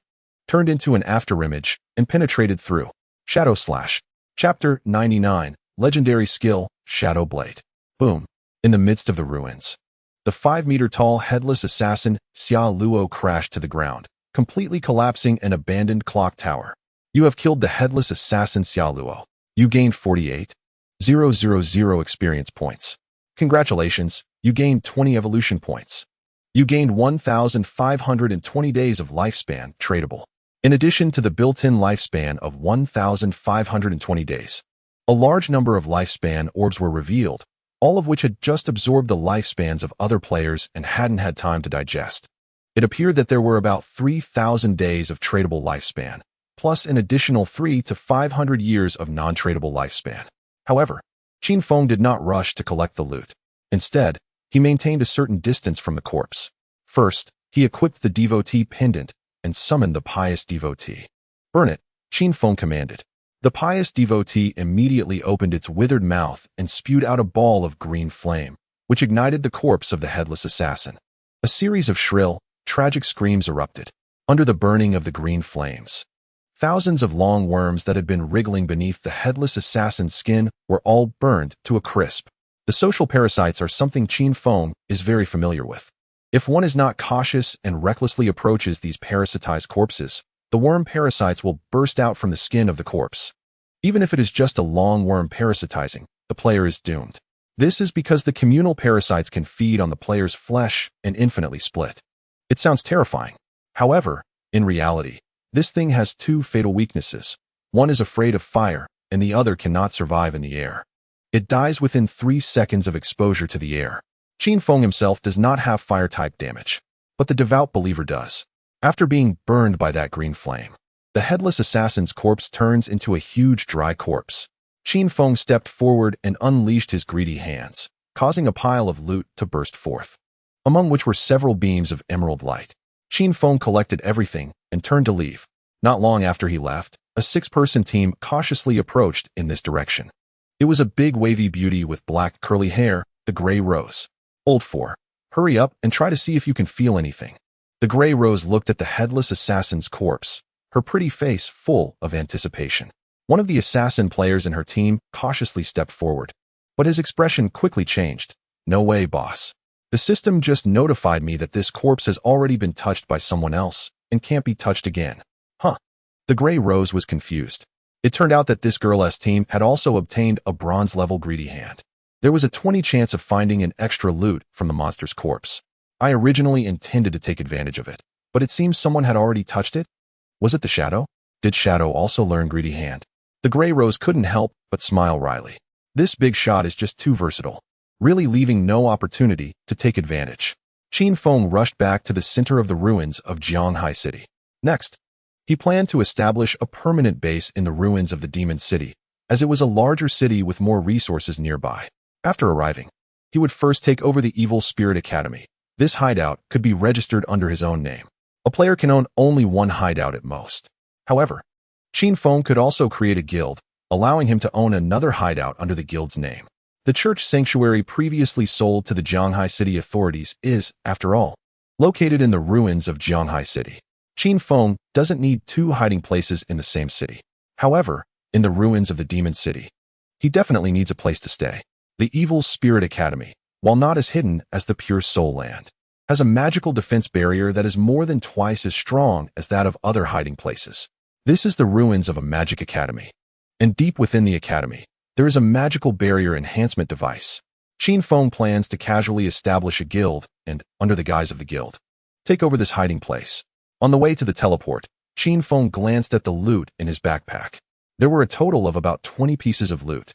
turned into an afterimage, and penetrated through. Shadow Slash. Chapter 99, Legendary skill, Shadow Blade. Boom. In the midst of the ruins, the 5-meter-tall headless assassin Xia Luo crashed to the ground, completely collapsing an abandoned clock tower. You have killed the headless assassin Xia Luo. You gained 48,000 experience points. Congratulations, you gained 20 evolution points. You gained 1,520 days of lifespan tradable, in addition to the built-in lifespan of 1,520 days. A large number of lifespan orbs were revealed, all of which had just absorbed the lifespans of other players and hadn't had time to digest. It appeared that there were about 3,000 days of tradable lifespan, plus an additional 300 to 500 years of non-tradable lifespan. However, Qin Feng did not rush to collect the loot. Instead, he maintained a certain distance from the corpse. First, he equipped the devotee pendant and summoned the pious devotee. Burn it, Qin Feng commanded. The pious devotee immediately opened its withered mouth and spewed out a ball of green flame, which ignited the corpse of the headless assassin. A series of shrill, tragic screams erupted. Under the burning of the green flames, thousands of long worms that had been wriggling beneath the headless assassin's skin were all burned to a crisp. The social parasites are something Qin Feng is very familiar with. If one is not cautious and recklessly approaches these parasitized corpses, the worm parasites will burst out from the skin of the corpse. Even if it is just a long worm parasitizing, the player is doomed. This is because the communal parasites can feed on the player's flesh and infinitely split. It sounds terrifying. However, in reality, this thing has two fatal weaknesses. One is afraid of fire, and the other cannot survive in the air. It dies within 3 seconds of exposure to the air. Qin Feng himself does not have fire-type damage, but the devout believer does. After being burned by that green flame, the headless assassin's corpse turns into a huge dry corpse. Qin Feng stepped forward and unleashed his greedy hands, causing a pile of loot to burst forth, among which were several beams of emerald light. Qin Feng collected everything and turned to leave. Not long after he left, a 6-person team cautiously approached in this direction. It was a big wavy beauty with black curly hair, the Gray Rose. Old 4, hurry up and try to see if you can feel anything. The Gray Rose looked at the headless assassin's corpse, her pretty face full of anticipation. One of the assassin players in her team cautiously stepped forward, but his expression quickly changed. No way, boss. The system just notified me that this corpse has already been touched by someone else and can't be touched again. Huh. The Gray Rose was confused. It turned out that this girl's team had also obtained a bronze-level greedy hand. There was a 20 chance of finding an extra loot from the monster's corpse. I originally intended to take advantage of it, but it seems someone had already touched it. Was it the Shadow? Did Shadow also learn Greedy Hand? The Gray Rose couldn't help but smile wryly. This big shot is just too versatile, really leaving no opportunity to take advantage. Qin Feng rushed back to the center of the ruins of Jianghai City. Next, he planned to establish a permanent base in the ruins of the Demon City, as it was a larger city with more resources nearby. After arriving, he would first take over the Evil Spirit Academy. This hideout could be registered under his own name. A player can own only one hideout at most. However, Qin Feng could also create a guild, allowing him to own another hideout under the guild's name. The church sanctuary previously sold to the Jianghai City authorities is, after all, located in the ruins of Jianghai City. Qin Feng doesn't need 2 hiding places in the same city. However, in the ruins of the Demon City, he definitely needs a place to stay. The Evil Spirit Academy, while not as hidden as the Pure Soul Land, has a magical defense barrier that is more than twice as strong as that of other hiding places. This is the ruins of a magic academy. And deep within the academy, there is a magical barrier enhancement device. Qin Feng plans to casually establish a guild and, under the guise of the guild, take over this hiding place. On the way to the teleport, Qin Feng glanced at the loot in his backpack. There were a total of about 20 pieces of loot,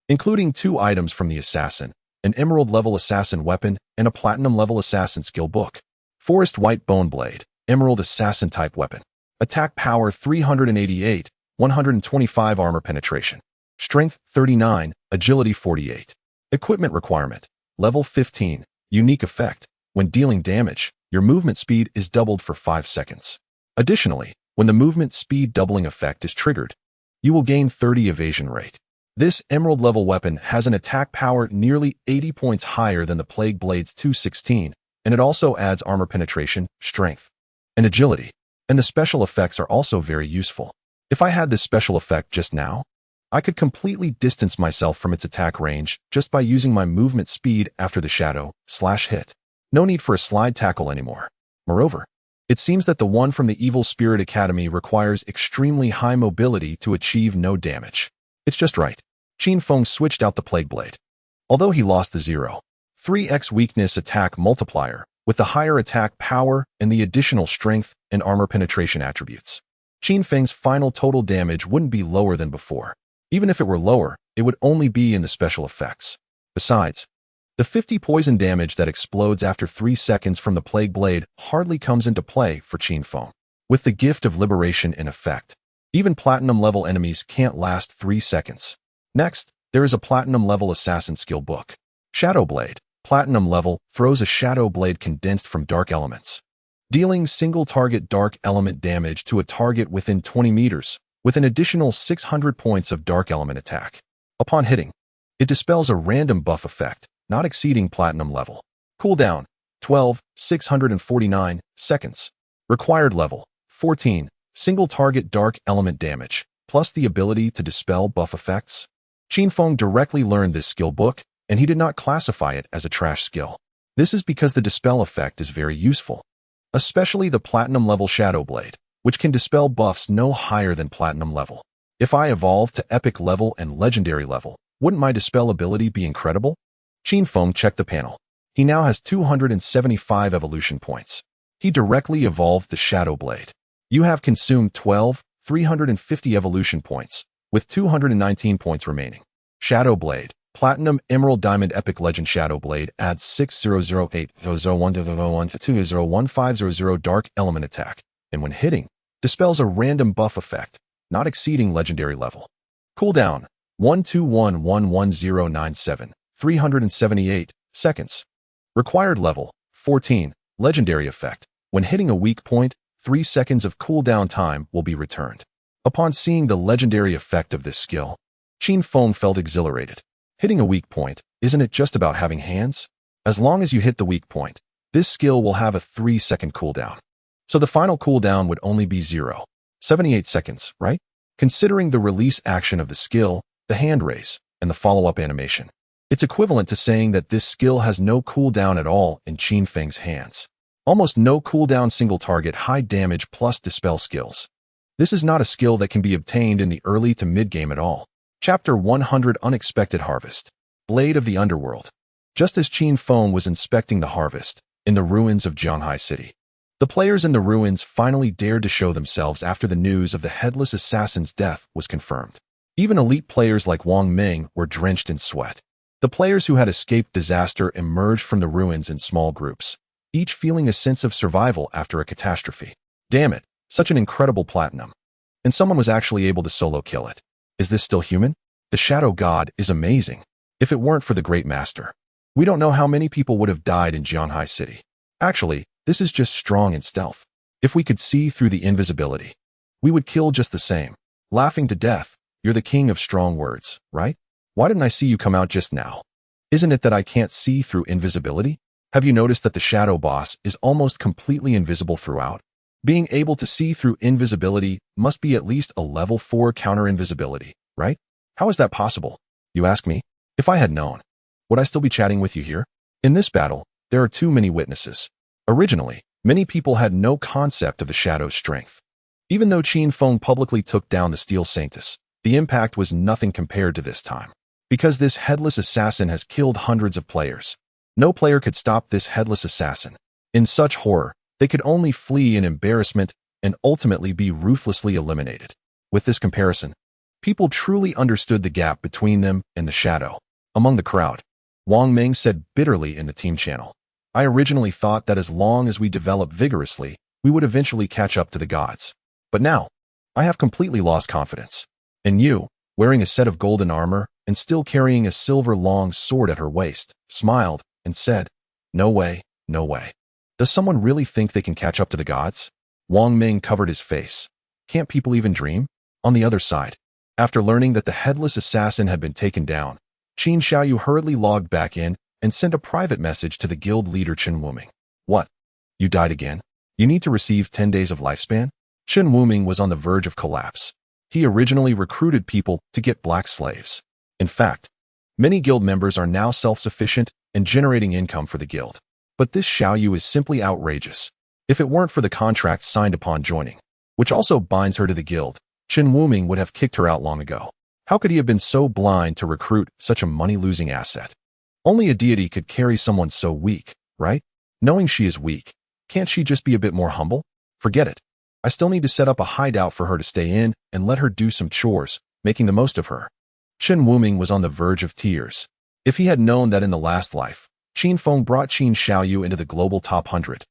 including 2 items from the assassin, an emerald-level assassin weapon, and a platinum-level assassin skill book. Forest White Bone Blade, emerald assassin-type weapon. Attack power 388, 125 armor penetration. Strength 39, agility 48. Equipment requirement, level 15. Unique effect, when dealing damage, your movement speed is doubled for 5 seconds. Additionally, when the movement speed doubling effect is triggered, you will gain 30 evasion rate. This emerald-level weapon has an attack power nearly 80 points higher than the Plague Blade's 216, and it also adds armor penetration, strength, and agility. And the special effects are also very useful. If I had this special effect just now, I could completely distance myself from its attack range just by using my movement speed after the shadow/hit. No need for a slide tackle anymore. Moreover, it seems that the one from the Evil Spirit Academy requires extremely high mobility to achieve no damage. It's just right. Qin Feng switched out the Plague Blade. Although he lost the 0.3x weakness attack multiplier, with the higher attack power and the additional strength and armor penetration attributes, Qin Feng's final total damage wouldn't be lower than before. Even if it were lower, it would only be in the special effects. Besides, the 50 poison damage that explodes after 3 seconds from the Plague Blade hardly comes into play for Qin Feng. With the Gift of Liberation in effect, even Platinum-level enemies can't last 3 seconds. Next, there is a Platinum-level assassin skill book. Shadow Blade, Platinum level, throws a Shadow Blade condensed from Dark Elements, dealing single-target Dark Element damage to a target within 20 meters, with an additional 600 points of Dark Element attack. Upon hitting, it dispels a random buff effect, not exceeding Platinum level. Cooldown, 12,649 seconds. Required level, 14, single-target Dark Element damage, plus the ability to dispel buff effects. Qin Feng directly learned this skill book, and he did not classify it as a trash skill. This is because the dispel effect is very useful, especially the Platinum-level Shadow Blade, which can dispel buffs no higher than Platinum level. If I evolve to Epic level and Legendary level, wouldn't my dispel ability be incredible? Qin Feng checked the panel. He now has 275 evolution points. He directly evolved the Shadow Blade. You have consumed 350 evolution points, with 219 points remaining. Shadow Blade, Platinum Emerald Diamond Epic Legend Shadow Blade adds 6008-01-01-201500 Dark Element attack, and when hitting, dispels a random buff effect, not exceeding Legendary level. Cooldown, 121-11097, 378 seconds. Required level, 14, Legendary effect. When hitting a weak point, 3 seconds of cooldown time will be returned. Upon seeing the legendary effect of this skill, Qin Feng felt exhilarated. Hitting a weak point, isn't it just about having hands? As long as you hit the weak point, this skill will have a 3-second cooldown. So the final cooldown would only be 0.78 seconds, right? Considering the release action of the skill, the hand raise, and the follow-up animation, it's equivalent to saying that this skill has no cooldown at all in Qin Feng's hands. Almost no cooldown single target high damage plus dispel skills. This is not a skill that can be obtained in the early to mid-game at all. Chapter 100 Unexpected Harvest. Blade of the Underworld. Just as Qin Feng was inspecting the harvest in the ruins of Zhanghai City, the players in the ruins finally dared to show themselves after the news of the Headless Assassin's death was confirmed. Even elite players like Wang Ming were drenched in sweat. The players who had escaped disaster emerged from the ruins in small groups, each feeling a sense of survival after a catastrophe. Damn it, such an incredible platinum. And someone was actually able to solo kill it. Is this still human? The Shadow God is amazing. If it weren't for the Great Master, we don't know how many people would have died in Zhanghai City. Actually, this is just strong in stealth. If we could see through the invisibility, we would kill just the same. Laughing to death, you're the king of strong words, right? Why didn't I see you come out just now? Isn't it that I can't see through invisibility? Have you noticed that the Shadow Boss is almost completely invisible throughout? Being able to see through invisibility must be at least a level 4 counter-invisibility, right? How is that possible? You ask me? If I had known, would I still be chatting with you here? In this battle, there are too many witnesses. Originally, many people had no concept of the Shadow's strength. Even though Qin Feng publicly took down the Steel Sanctus, the impact was nothing compared to this time. Because this Headless Assassin has killed hundreds of players. No player could stop this Headless Assassin. In such horror, they could only flee in embarrassment and ultimately be ruthlessly eliminated. With this comparison, people truly understood the gap between them and the Shadow. Among the crowd, Wang Ming said bitterly in the team channel, I originally thought that as long as we develop vigorously, we would eventually catch up to the gods. But now, I have completely lost confidence. And you, wearing a set of golden armor and still carrying a silver long sword at her waist, smiled and said, No way, no way. Does someone really think they can catch up to the gods? Wang Ming covered his face. Can't people even dream? On the other side, after learning that the Headless Assassin had been taken down, Qin Xiaoyu hurriedly logged back in and sent a private message to the guild leader Chen Wuming. What? You died again? You need to receive 10 days of lifespan? Chen Wuming was on the verge of collapse. He originally recruited people to get black slaves. In fact, many guild members are now self-sufficient and generating income for the guild. But this Xiaoyu is simply outrageous. If it weren't for the contract signed upon joining, which also binds her to the guild, Chen Wuming would have kicked her out long ago. How could he have been so blind to recruit such a money-losing asset? Only a deity could carry someone so weak, right? Knowing she is weak, can't she just be a bit more humble? Forget it. I still need to set up a hideout for her to stay in and let her do some chores, making the most of her. Chen Wuming was on the verge of tears. If he had known that in the last life, Qin Feng brought Qin Xiaoyu into the global top 100,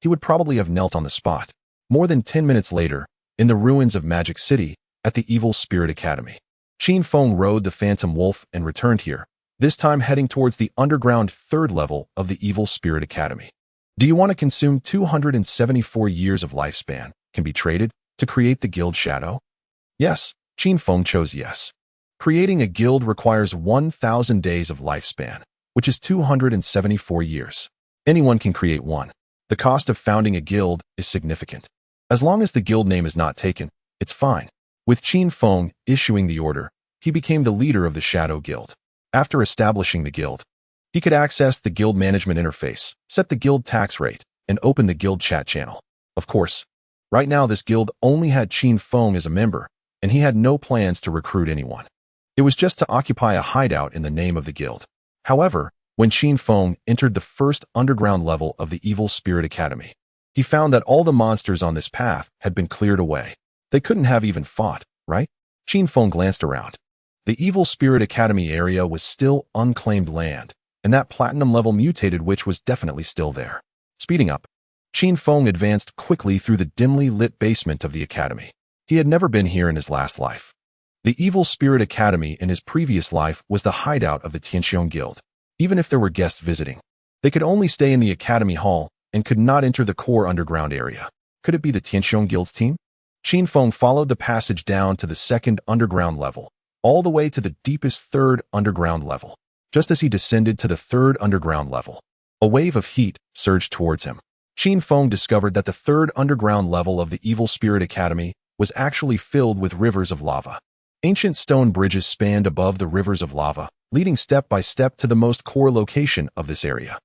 he would probably have knelt on the spot. More than 10 minutes later, in the ruins of Magic City, at the Evil Spirit Academy, Qin Feng rode the Phantom Wolf and returned here, this time heading towards the underground third level of the Evil Spirit Academy. Do you want to consume 274 years of lifespan, can be traded, to create the guild Shadow? Yes, Qin Feng chose yes. Creating a guild requires 1,000 days of lifespan, which is 274 years. Anyone can create one. The cost of founding a guild is significant. As long as the guild name is not taken, it's fine. With Qin Feng issuing the order, he became the leader of the Shadow Guild. After establishing the guild, he could access the guild management interface, set the guild tax rate, and open the guild chat channel. Of course, right now this guild only had Qin Feng as a member, and he had no plans to recruit anyone. It was just to occupy a hideout in the name of the guild. However, when Qin Feng entered the first underground level of the Evil Spirit Academy, he found that all the monsters on this path had been cleared away. They couldn't have even fought, right? Qin Feng glanced around. The Evil Spirit Academy area was still unclaimed land, and that platinum-level mutated witch was definitely still there. Speeding up, Qin Feng advanced quickly through the dimly lit basement of the academy. He had never been here in his last life. The Evil Spirit Academy in his previous life was the hideout of the Tianxiong Guild. Even if there were guests visiting, they could only stay in the academy hall and could not enter the core underground area. Could it be the Tianxiong Guild's team? Qin Feng followed the passage down to the second underground level, all the way to the deepest third underground level. Just as he descended to the third underground level, a wave of heat surged towards him. Qin Feng discovered that the third underground level of the Evil Spirit Academy was actually filled with rivers of lava. Ancient stone bridges spanned above the rivers of lava, leading step by step to the most core location of this area.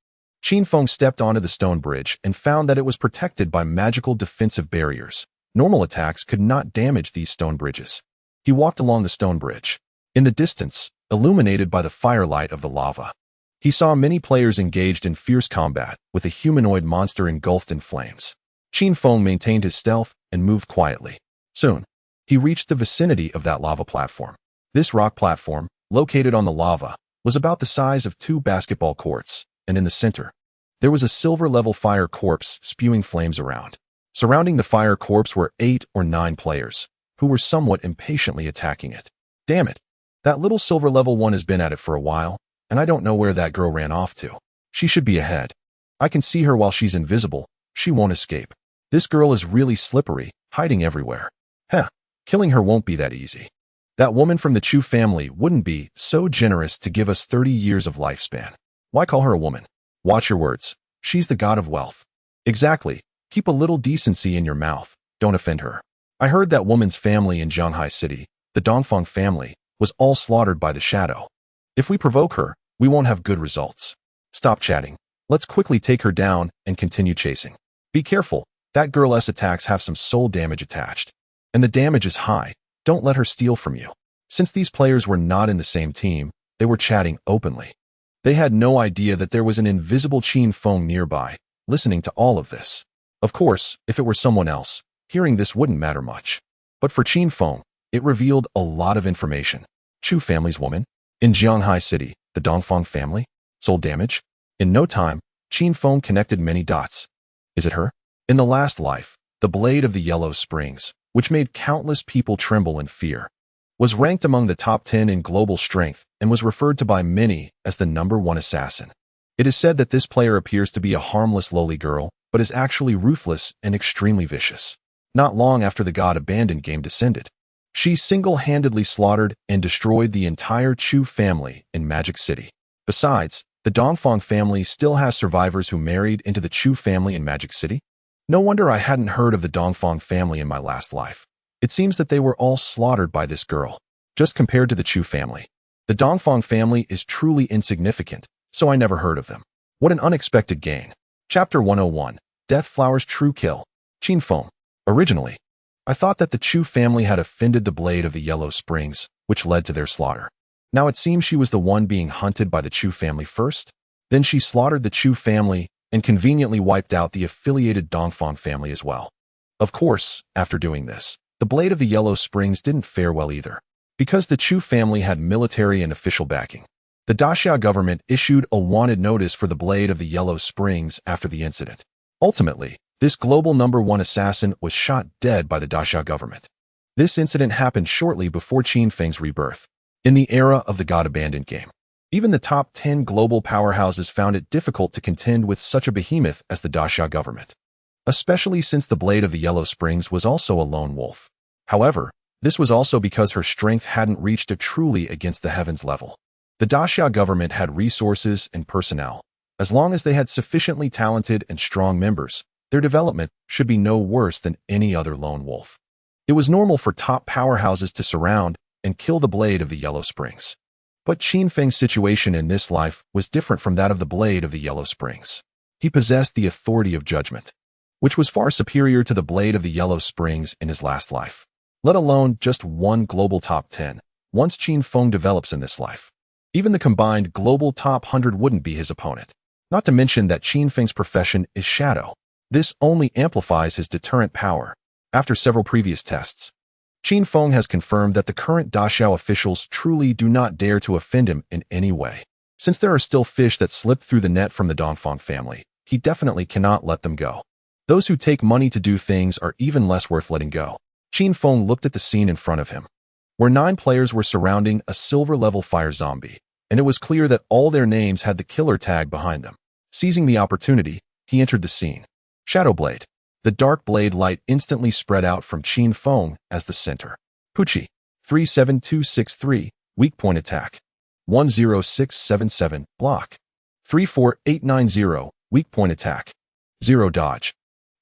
Qin Feng stepped onto the stone bridge and found that it was protected by magical defensive barriers. Normal attacks could not damage these stone bridges. He walked along the stone bridge. In the distance, illuminated by the firelight of the lava, he saw many players engaged in fierce combat with a humanoid monster engulfed in flames. Qin Feng maintained his stealth and moved quietly. Soon, he reached the vicinity of that lava platform. This rock platform, located on the lava, was about the size of 2 basketball courts, and in the center, there was a silver-level fire corpse spewing flames around. Surrounding the fire corpse were 8 or 9 players, who were somewhat impatiently attacking it. Damn it! That little silver-level one has been at it for a while, and I don't know where that girl ran off to. She should be ahead. I can see her while she's invisible. She won't escape. This girl is really slippery, hiding everywhere. Heh, killing her won't be that easy. That woman from the Chu family wouldn't be so generous to give us 30 years of lifespan. Why call her a woman? Watch your words. She's the god of wealth. Exactly. Keep a little decency in your mouth. Don't offend her. I heard that woman's family in Zhanghai City, the Dongfang family, was all slaughtered by the Shadow. If we provoke her, we won't have good results. Stop chatting. Let's quickly take her down and continue chasing. Be careful. That girl's attacks have some soul damage attached. And the damage is high. Don't let her steal from you. Since these players were not in the same team, they were chatting openly. They had no idea that there was an invisible Qin Feng nearby, listening to all of this. Of course, if it were someone else, hearing this wouldn't matter much. But for Qin Feng, it revealed a lot of information. Chu family's woman. In Zhanghai City, the Dongfang family. Soul damage. In no time, Qin Feng connected many dots. Is it her? In the last life, the Blade of the Yellow Springs, which made countless people tremble in fear, was ranked among the top 10 in global strength and was referred to by many as the #1 assassin. It is said that this player appears to be a harmless lowly girl, but is actually ruthless and extremely vicious. Not long after the God Abandoned game descended, she single-handedly slaughtered and destroyed the entire Chu family in Magic City. Besides, the Dongfang family still has survivors who married into the Chu family in Magic City. No wonder I hadn't heard of the Dongfang family in my last life. It seems that they were all slaughtered by this girl. Just compared to the Chu family, the Dongfang family is truly insignificant, so I never heard of them. What an unexpected gain. Chapter 101, Death Flower's True Kill. Qin Feng. Originally, I thought that the Chu family had offended the Blade of the Yellow Springs, which led to their slaughter. Now it seems she was the one being hunted by the Chu family first. Then she slaughtered the Chu family and conveniently wiped out the affiliated Dongfang family as well. Of course, after doing this, the Blade of the Yellow Springs didn't fare well either. Because the Chu family had military and official backing, the Daxia government issued a wanted notice for the Blade of the Yellow Springs after the incident. Ultimately, this global #1 assassin was shot dead by the Daxia government. This incident happened shortly before Qin Feng's rebirth. In the era of the God Abandoned game, even the top 10 global powerhouses found it difficult to contend with such a behemoth as the Daxia government, especially since the Blade of the Yellow Springs was also a lone wolf. However, this was also because her strength hadn't reached a truly against the heavens level. The Daxia government had resources and personnel. As long as they had sufficiently talented and strong members, their development should be no worse than any other lone wolf. It was normal for top powerhouses to surround and kill the Blade of the Yellow Springs. But Qin Feng's situation in this life was different from that of the Blade of the Yellow Springs. He possessed the authority of judgment, which was far superior to the Blade of the Yellow Springs in his last life. Let alone just one global top 10, once Qin Feng develops in this life. Even the combined global top 100 wouldn't be his opponent. Not to mention that Qin Feng's profession is shadow. This only amplifies his deterrent power. After several previous tests, Qin Feng has confirmed that the current Daxiao officials truly do not dare to offend him in any way. Since there are still fish that slip through the net from the Dongfang family, he definitely cannot let them go. Those who take money to do things are even less worth letting go. Qin Feng looked at the scene in front of him, where 9 players were surrounding a silver-level fire zombie, and it was clear that all their names had the killer tag behind them. Seizing the opportunity, he entered the scene. Shadow Blade. The dark blade light instantly spread out from Qin Feng as the center. Pucci. 37263, weak point attack. 10677, block. 34890, weak point attack. 0 dodge.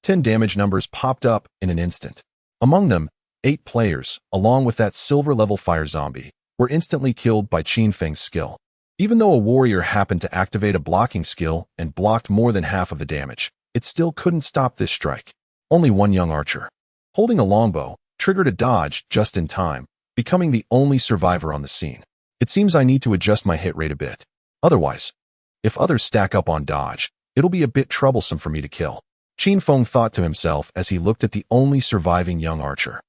10 damage numbers popped up in an instant. Among them, 8 players, along with that silver-level fire zombie, were instantly killed by Qin Feng's skill. Even though a warrior happened to activate a blocking skill and blocked more than half of the damage, it still couldn't stop this strike. Only one young archer, holding a longbow, triggered a dodge just in time, becoming the only survivor on the scene. It seems I need to adjust my hit rate a bit. Otherwise, if others stack up on dodge, it'll be a bit troublesome for me to kill. Qin Feng thought to himself as he looked at the only surviving young archer.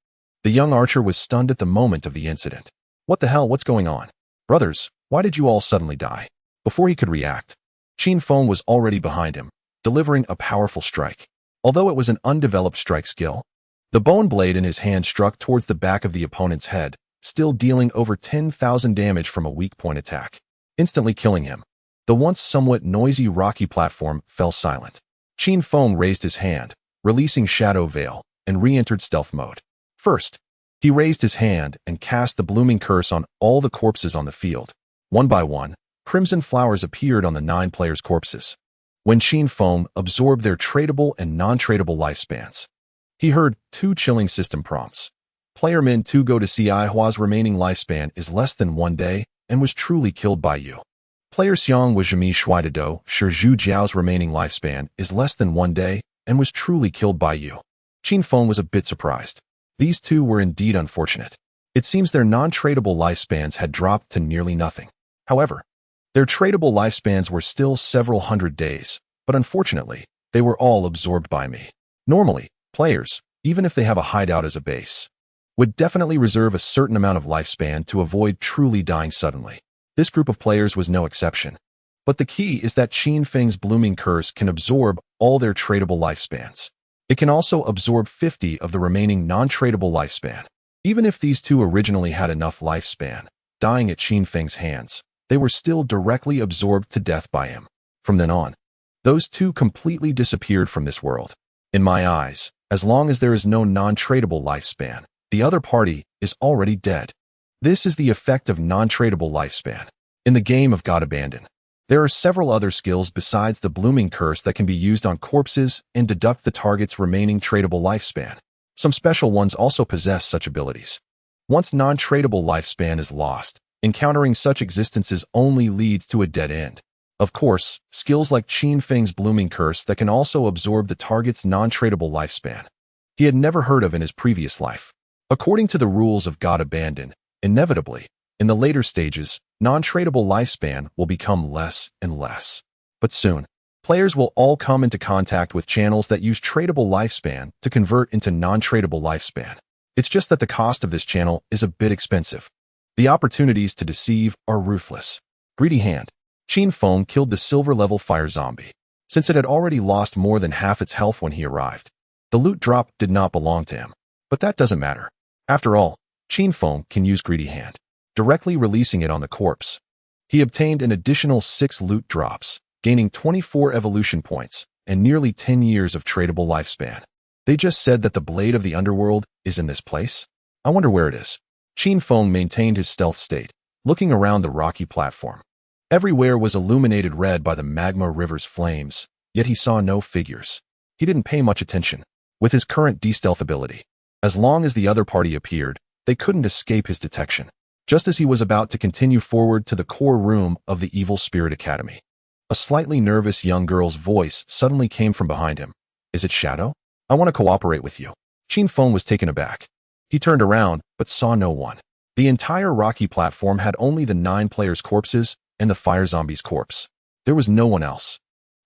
The young archer was stunned at the moment of the incident. What the hell, what's going on? Brothers, why did you all suddenly die? Before he could react, Qin Feng was already behind him, delivering a powerful strike. Although it was an undeveloped strike skill, the bone blade in his hand struck towards the back of the opponent's head, still dealing over 10,000 damage from a weak point attack, instantly killing him. The once somewhat noisy rocky platform fell silent. Qin Feng raised his hand, releasing Shadow Veil, and re-entered stealth mode. First, he raised his hand and cast the blooming curse on all the corpses on the field. One by one, crimson flowers appeared on the 9 players' corpses. When Qin Feng absorbed their tradable and non-tradable lifespans, he heard 2 chilling system prompts. Player Min 2 go to see Hua's remaining lifespan is less than 1 day and was truly killed by you. Player Xiang was Zhimi Shuaido, Shi Zhu Jiao's remaining lifespan is less than 1 day and was truly killed by you. Qin Feng was a bit surprised. These 2 were indeed unfortunate. It seems their non-tradable lifespans had dropped to nearly nothing. However, their tradable lifespans were still several hundred days, but unfortunately, they were all absorbed by me. Normally, players, even if they have a hideout as a base, would definitely reserve a certain amount of lifespan to avoid truly dying suddenly. This group of players was no exception. But the key is that Qin Feng's blooming curse can absorb all their tradable lifespans. It can also absorb 50 of the remaining non-tradable lifespan. Even if these 2 originally had enough lifespan, dying at Qin Feng's hands, they were still directly absorbed to death by him. From then on, those 2 completely disappeared from this world. In my eyes, as long as there is no non-tradable lifespan, the other party is already dead. This is the effect of non-tradable lifespan. In the game of God Abandoned, there are several other skills besides the blooming curse that can be used on corpses and deduct the target's remaining tradable lifespan. Some special ones also possess such abilities. Once non-tradable lifespan is lost, encountering such existences only leads to a dead end. Of course, skills like Qin Feng's Blooming Curse that can also absorb the target's non-tradable lifespan. He had never heard of in his previous life. According to the rules of God Abandoned, inevitably, in the later stages, non-tradable lifespan will become less and less. But soon, players will all come into contact with channels that use tradable lifespan to convert into non-tradable lifespan. It's just that the cost of this channel is a bit expensive. The opportunities to deceive are ruthless. Greedy Hand. Qin Feng killed the silver-level fire zombie, since it had already lost more than half its health when he arrived. The loot drop did not belong to him, but that doesn't matter. After all, Qin Feng can use Greedy Hand, directly releasing it on the corpse. He obtained an additional 6 loot drops, gaining 24 evolution points and nearly 10 years of tradable lifespan. They just said that the Blade of the Underworld is in this place? I wonder where it is. Qin Feng maintained his stealth state, looking around the rocky platform. Everywhere was illuminated red by the magma river's flames, yet he saw no figures. He didn't pay much attention. With his current de-stealth ability, as long as the other party appeared, they couldn't escape his detection. Just as he was about to continue forward to the core room of the Evil Spirit Academy, a slightly nervous young girl's voice suddenly came from behind him. Is it Shadow? I want to cooperate with you. Qin Feng was taken aback. He turned around, but saw no one. The entire rocky platform had only the 9 players' corpses and the fire zombie's corpse. There was no one else.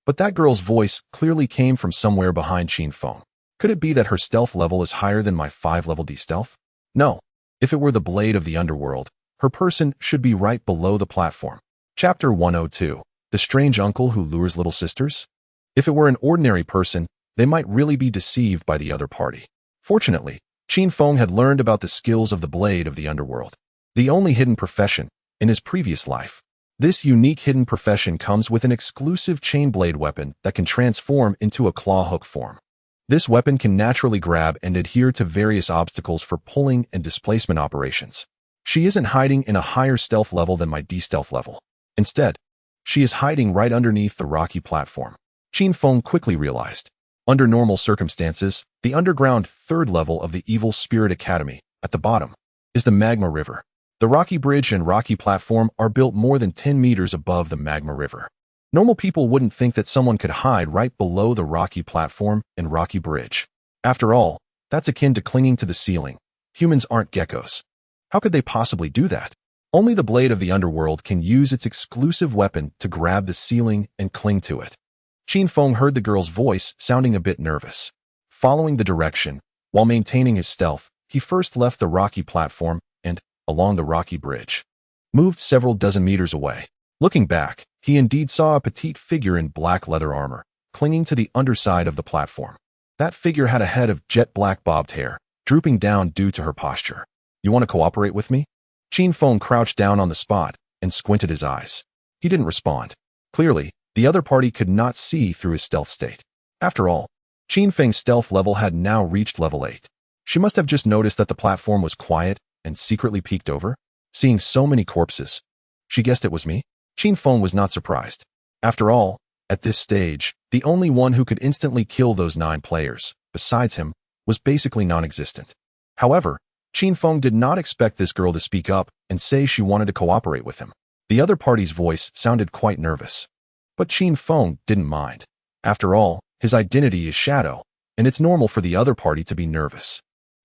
But that girl's voice clearly came from somewhere behind Qin Feng. Could it be that her stealth level is higher than my 5-level de-stealth? No. If it were the Blade of the Underworld, her person should be right below the platform. Chapter 102. The Strange Uncle Who Lures Little Sisters? If it were an ordinary person, they might really be deceived by the other party. Fortunately, Qin Feng had learned about the skills of the Blade of the Underworld, the only hidden profession in his previous life. This unique hidden profession comes with an exclusive chain blade weapon that can transform into a claw hook form. This weapon can naturally grab and adhere to various obstacles for pulling and displacement operations. She isn't hiding in a higher stealth level than my de-stealth level. Instead, she is hiding right underneath the rocky platform. Qin Feng quickly realized. Under normal circumstances, the underground 3rd level of the Evil Spirit Academy, at the bottom, is the Magma River. The rocky bridge and rocky platform are built more than 10 meters above the Magma River. Normal people wouldn't think that someone could hide right below the rocky platform and rocky bridge. After all, that's akin to clinging to the ceiling. Humans aren't geckos. How could they possibly do that? Only the Blade of the Underworld can use its exclusive weapon to grab the ceiling and cling to it. Qin Feng heard the girl's voice sounding a bit nervous. Following the direction, while maintaining his stealth, he first left the rocky platform and, along the rocky bridge, moved several dozen meters away. Looking back, he indeed saw a petite figure in black leather armor, clinging to the underside of the platform. That figure had a head of jet-black bobbed hair, drooping down due to her posture. You want to cooperate with me? Qin Feng crouched down on the spot and squinted his eyes. He didn't respond. Clearly, the other party could not see through his stealth state. After all, Qin Feng's stealth level had now reached level 8. She must have just noticed that the platform was quiet and secretly peeked over. Seeing so many corpses, she guessed it was me. Qin Feng was not surprised. After all, at this stage, the only one who could instantly kill those 9 players, besides him, was basically non-existent. However, Qin Feng did not expect this girl to speak up and say she wanted to cooperate with him. The other party's voice sounded quite nervous. But Qin Feng didn't mind. After all, his identity is Shadow, and it's normal for the other party to be nervous.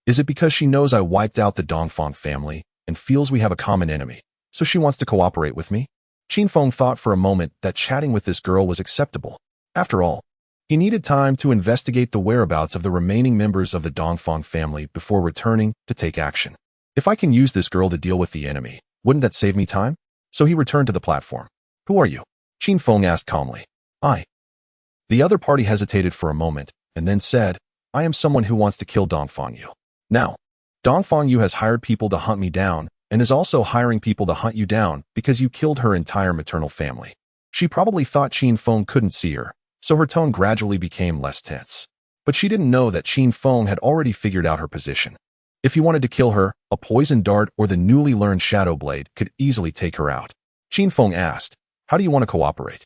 Is it because she knows I wiped out the Dongfang family and feels we have a common enemy, so she wants to cooperate with me? Qin Feng thought for a moment that chatting with this girl was acceptable. After all, he needed time to investigate the whereabouts of the remaining members of the Dongfang family before returning to take action. If I can use this girl to deal with the enemy, wouldn't that save me time? So he returned to the platform. Who are you? Qin Feng asked calmly. I. The other party hesitated for a moment and then said, I am someone who wants to kill Dongfang Yu. Now, Dongfang Yu has hired people to hunt me down and is also hiring people to hunt you down because you killed her entire maternal family. She probably thought Qin Feng couldn't see her, so her tone gradually became less tense. But she didn't know that Qin Feng had already figured out her position. If he wanted to kill her, a poison dart or the newly learned Shadow Blade could easily take her out. Qin Feng asked, how do you want to cooperate?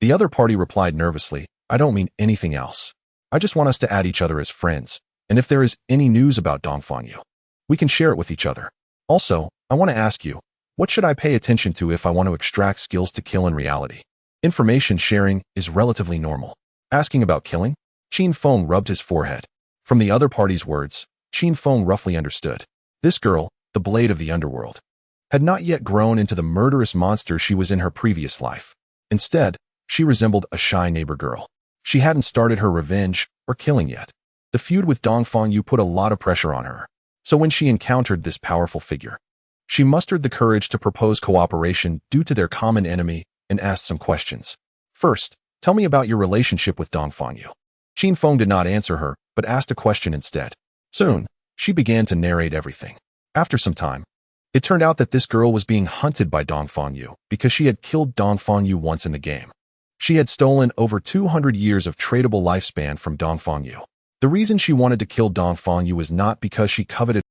The other party replied nervously, I don't mean anything else. I just want us to add each other as friends, And if there is any news about Dongfang Yu, we can share it with each other. Also, I want to ask you, what should I pay attention to if I want to extract skills to kill in reality? Information sharing is relatively normal. Asking about killing? Qin Feng rubbed his forehead. From the other party's words, Qin Feng roughly understood. This girl, the blade of the underworld, had not yet grown into the murderous monster she was in her previous life. Instead, she resembled a shy neighbor girl. She hadn't started her revenge or killing yet. The feud with Dongfang Yu put a lot of pressure on her. So when she encountered this powerful figure, she mustered the courage to propose cooperation due to their common enemy and asked some questions. First, tell me about your relationship with Dongfang Yu. Qin Feng did not answer her, but asked a question instead. Soon, she began to narrate everything. After some time, it turned out that this girl was being hunted by Dongfang Yu because she had killed Dongfang Yu once in the game. She had stolen over 200 years of tradable lifespan from Dongfang Yu. The reason she wanted to kill Dongfang Yu was not because she coveted